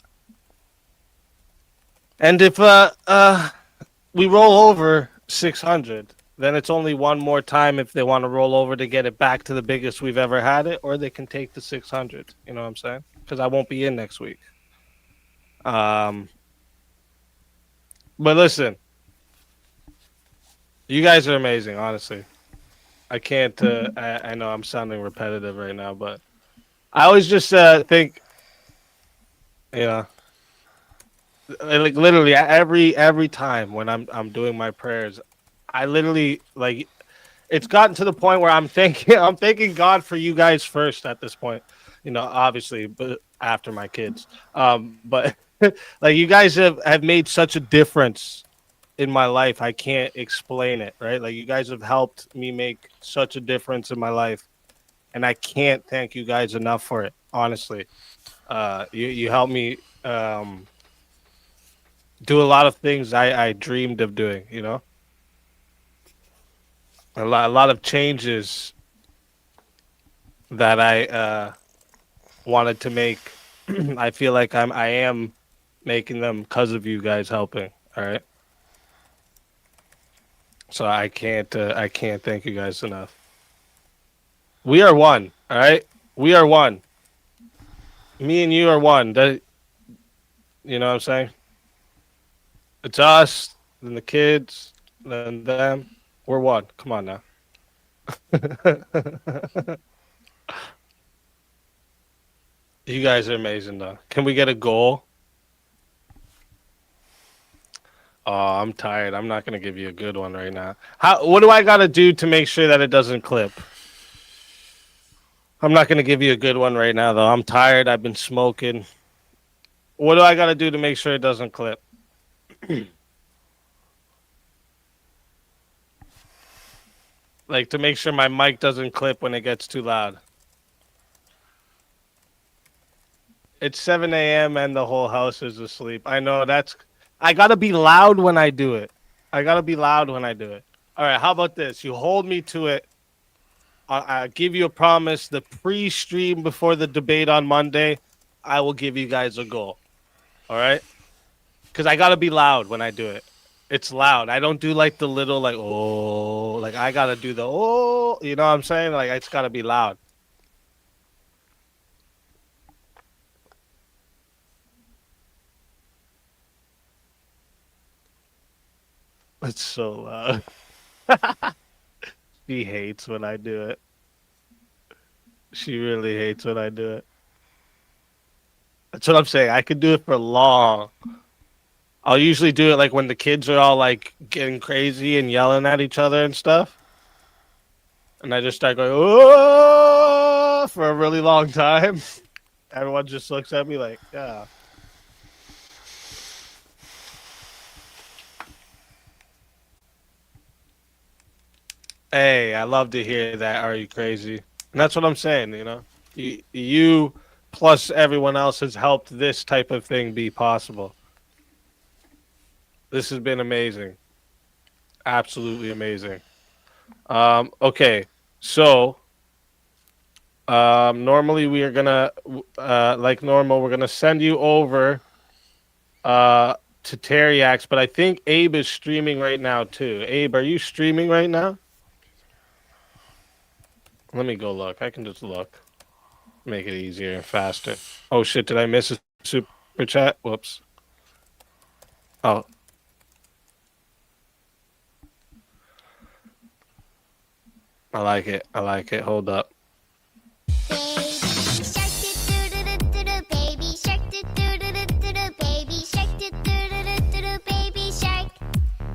And if we roll over 600, then it's only one more time if they want to roll over to get it back to the biggest we've ever had it, or they can take the 600. You know what I'm saying? Because I won't be in next week. But listen, you guys are amazing, honestly. I can't, I know I'm sounding repetitive right now, but I always just think, like literally every time when I'm doing my prayers, I literally it's gotten to the point where I'm thanking God for you guys first at this point. Obviously, but after my kids. But like you guys have made such a difference in my life. I can't explain it, right? Like you guys have helped me make such a difference in my life, and I can't thank you guys enough for it. Honestly, you helped me do a lot of things I dreamed of doing. A lot of changes that I wanted to make. I feel like I am making them because of you guys helping. All right. So I can't thank you guys enough. We are one. All right. We are one. Me and you are one. You know what I'm saying? It's us, then the kids, then them. We're one. Come on now. You guys are amazing, though. Can we get a goal? Oh, I'm tired. I'm not gonna give you a good one right now. What do I gotta do to make sure that it doesn't clip? I'm not gonna give you a good one right now, though. I'm tired. I've been smoking. What do I gotta do to make sure it doesn't clip? Like to make sure my mic doesn't clip when it gets too loud. It's 7 a.m. and the whole house is asleep. I know I gotta be loud when I do it. All right, how about this? You hold me to it. I give you a promise. The pre-stream before the debate on Monday, I will give you guys a goal. All right? Because I gotta be loud when I do it. It's loud. I don't do like the little like I gotta do the you know what I'm saying? Like it's gotta be loud. It's so loud. She hates when I do it. She really hates when I do it. That's what I'm saying. I could do it for long. I'll usually do it like when the kids are all like getting crazy and yelling at each other and stuff. And I just start going, oh, for a really long time. Everyone just looks at me like, yeah. Hey, I love to hear that. Are you crazy? And that's what I'm saying, You plus everyone else has helped this type of thing be possible. This has been amazing. Absolutely amazing. Okay, so normally we are gonna like normal, we're gonna send you over to Teriax, but I think Abe is streaming right now too. Abe, are you streaming right now? Let me go look. I can just look. Make it easier and faster. Oh shit, did I miss a super chat? Whoops. Oh. I like it. Hold up.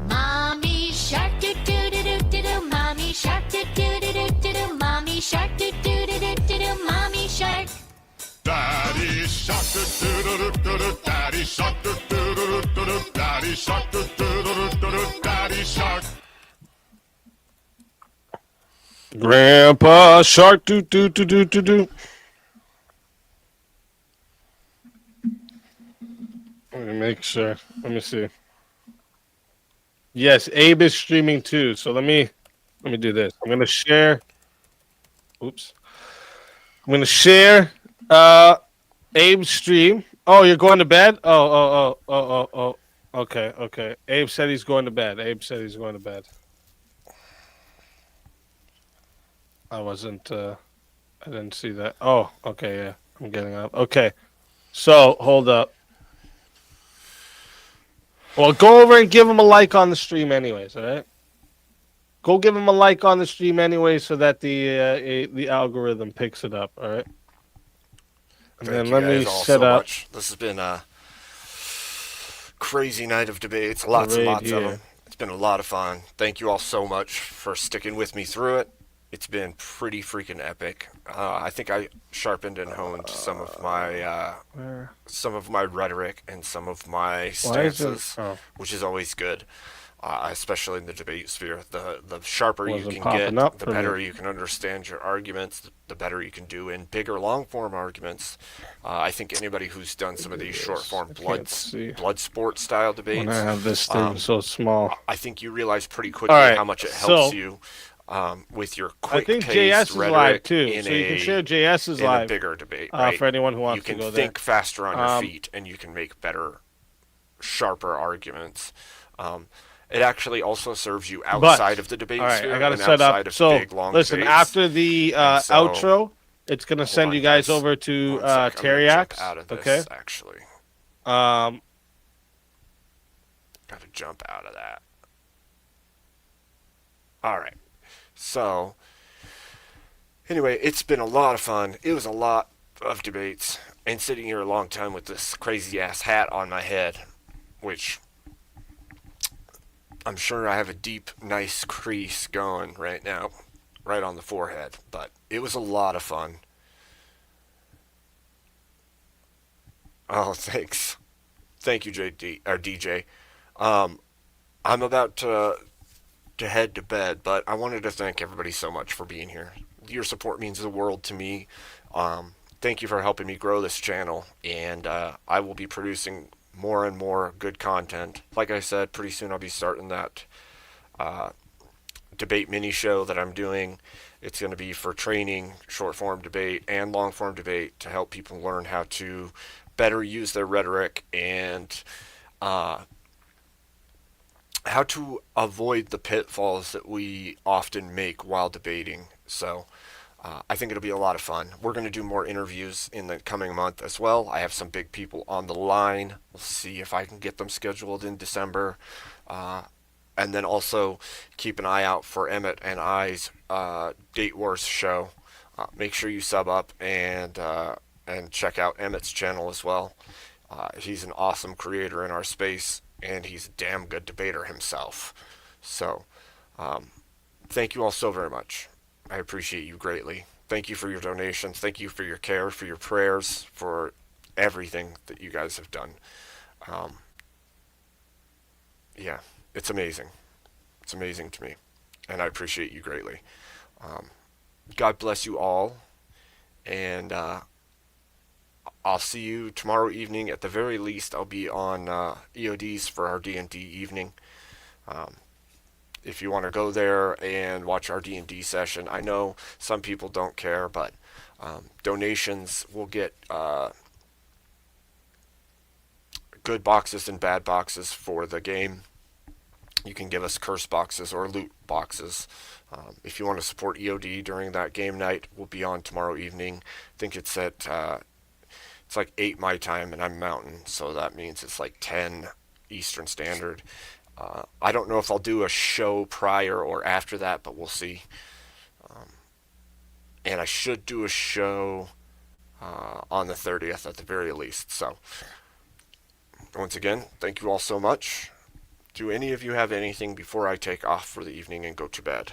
Mommy shark do do do do do do. Mommy shark do do do do do do. Mommy shark do do do do do do. Mommy shark. Daddy shark do do do do do. Daddy shark do do do do do. Daddy shark do do do do do. Daddy shark. Grandpa Shark do do do do do do. Let me make sure. Let me see. Yes, Abe is streaming too. So let me do this. I'm gonna share. Oops. I'm gonna share Abe's stream. Oh, you're going to bed? Oh. Okay. Abe said he's going to bed. I didn't see that. Oh, okay, yeah. I'm getting up. Okay. So, hold up. Well, go over and give him a like on the stream anyways, all right? Go give him a like on the stream anyway so that the algorithm picks it up, all right? And then let me set up. Much. This has been a crazy night of debates. Lots and lots of them. It's been a lot of fun. Thank you all so much for sticking with me through it. It's been pretty freaking epic. I think I sharpened and honed some of my rhetoric and some of my stances, which is always good, especially in the debate sphere. The sharper you can get, the better you can understand your arguments, the better you can do in bigger long form arguments. I think anybody who's done some of these short form blood sport style debates, When I have this thing so small, I think you realize pretty quickly how much it helps you. With your quick I think JS is live too, so you can share JS's in live a bigger debate, right? for anyone who wants you can to go think there. faster on your feet, and you can make better, sharper arguments. It actually also serves you outside of the debate sphere, I gotta and set outside up. of So big, long listen, debates. after the so, outro, it's gonna send you guys over to Teriak's. Out of this, okay. Actually. Got to jump out of that. All right. So, anyway, it's been a lot of fun. It was a lot of debates, and sitting here a long time with this crazy ass hat on my head, which I'm sure I have a deep, nice crease going right now, right on the forehead. But it was a lot of fun. Oh, thanks. Thank you, DJ. I'm about to head to bed, but I wanted to thank everybody so much for being here. Your support means the world to me. Thank you for helping me grow this channel, and I will be producing more and more good content. Like I said, pretty soon I'll be starting that debate mini show that I'm doing. It's going to be for training, short form debate and long form debate, to help people learn how to better use their rhetoric and how to avoid the pitfalls that we often make while debating. So I think it'll be a lot of fun. We're going to do more interviews in the coming month as well. I have some big people on the line. We'll see if I can get them scheduled in December. And then also keep an eye out for Emmett and I's Date Wars show. Make sure you sub up and check out Emmett's channel as well. He's an awesome creator in our space, and he's a damn good debater himself. So, thank you all so very much. I appreciate you greatly. Thank you for your donations. Thank you for your care, for your prayers, for everything that you guys have done. Yeah, it's amazing. It's amazing to me, and I appreciate you greatly. God bless you all, and I'll see you tomorrow evening. At the very least, I'll be on EODs for our D&D evening. If you want to go there and watch our D&D session, I know some people don't care, but donations will get good boxes and bad boxes for the game. You can give us curse boxes or loot boxes. If you want to support EOD during that game night, we'll be on tomorrow evening. I think it's at it's like 8 my time, and I'm Mountain, so that means it's like 10 Eastern Standard. I don't know if I'll do a show prior or after that, but we'll see. And I should do a show on the 30th at the very least. So, once again, thank you all so much. Do any of you have anything before I take off for the evening and go to bed?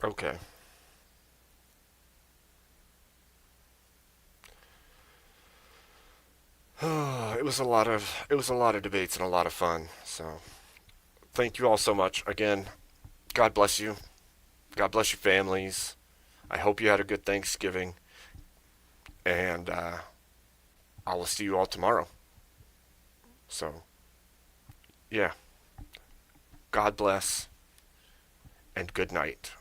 Okay. It was a lot of debates and a lot of fun. So, thank you all so much. Again, God bless you. God bless your families. I hope you had a good Thanksgiving. And I will see you all tomorrow. So, yeah. God bless and good night.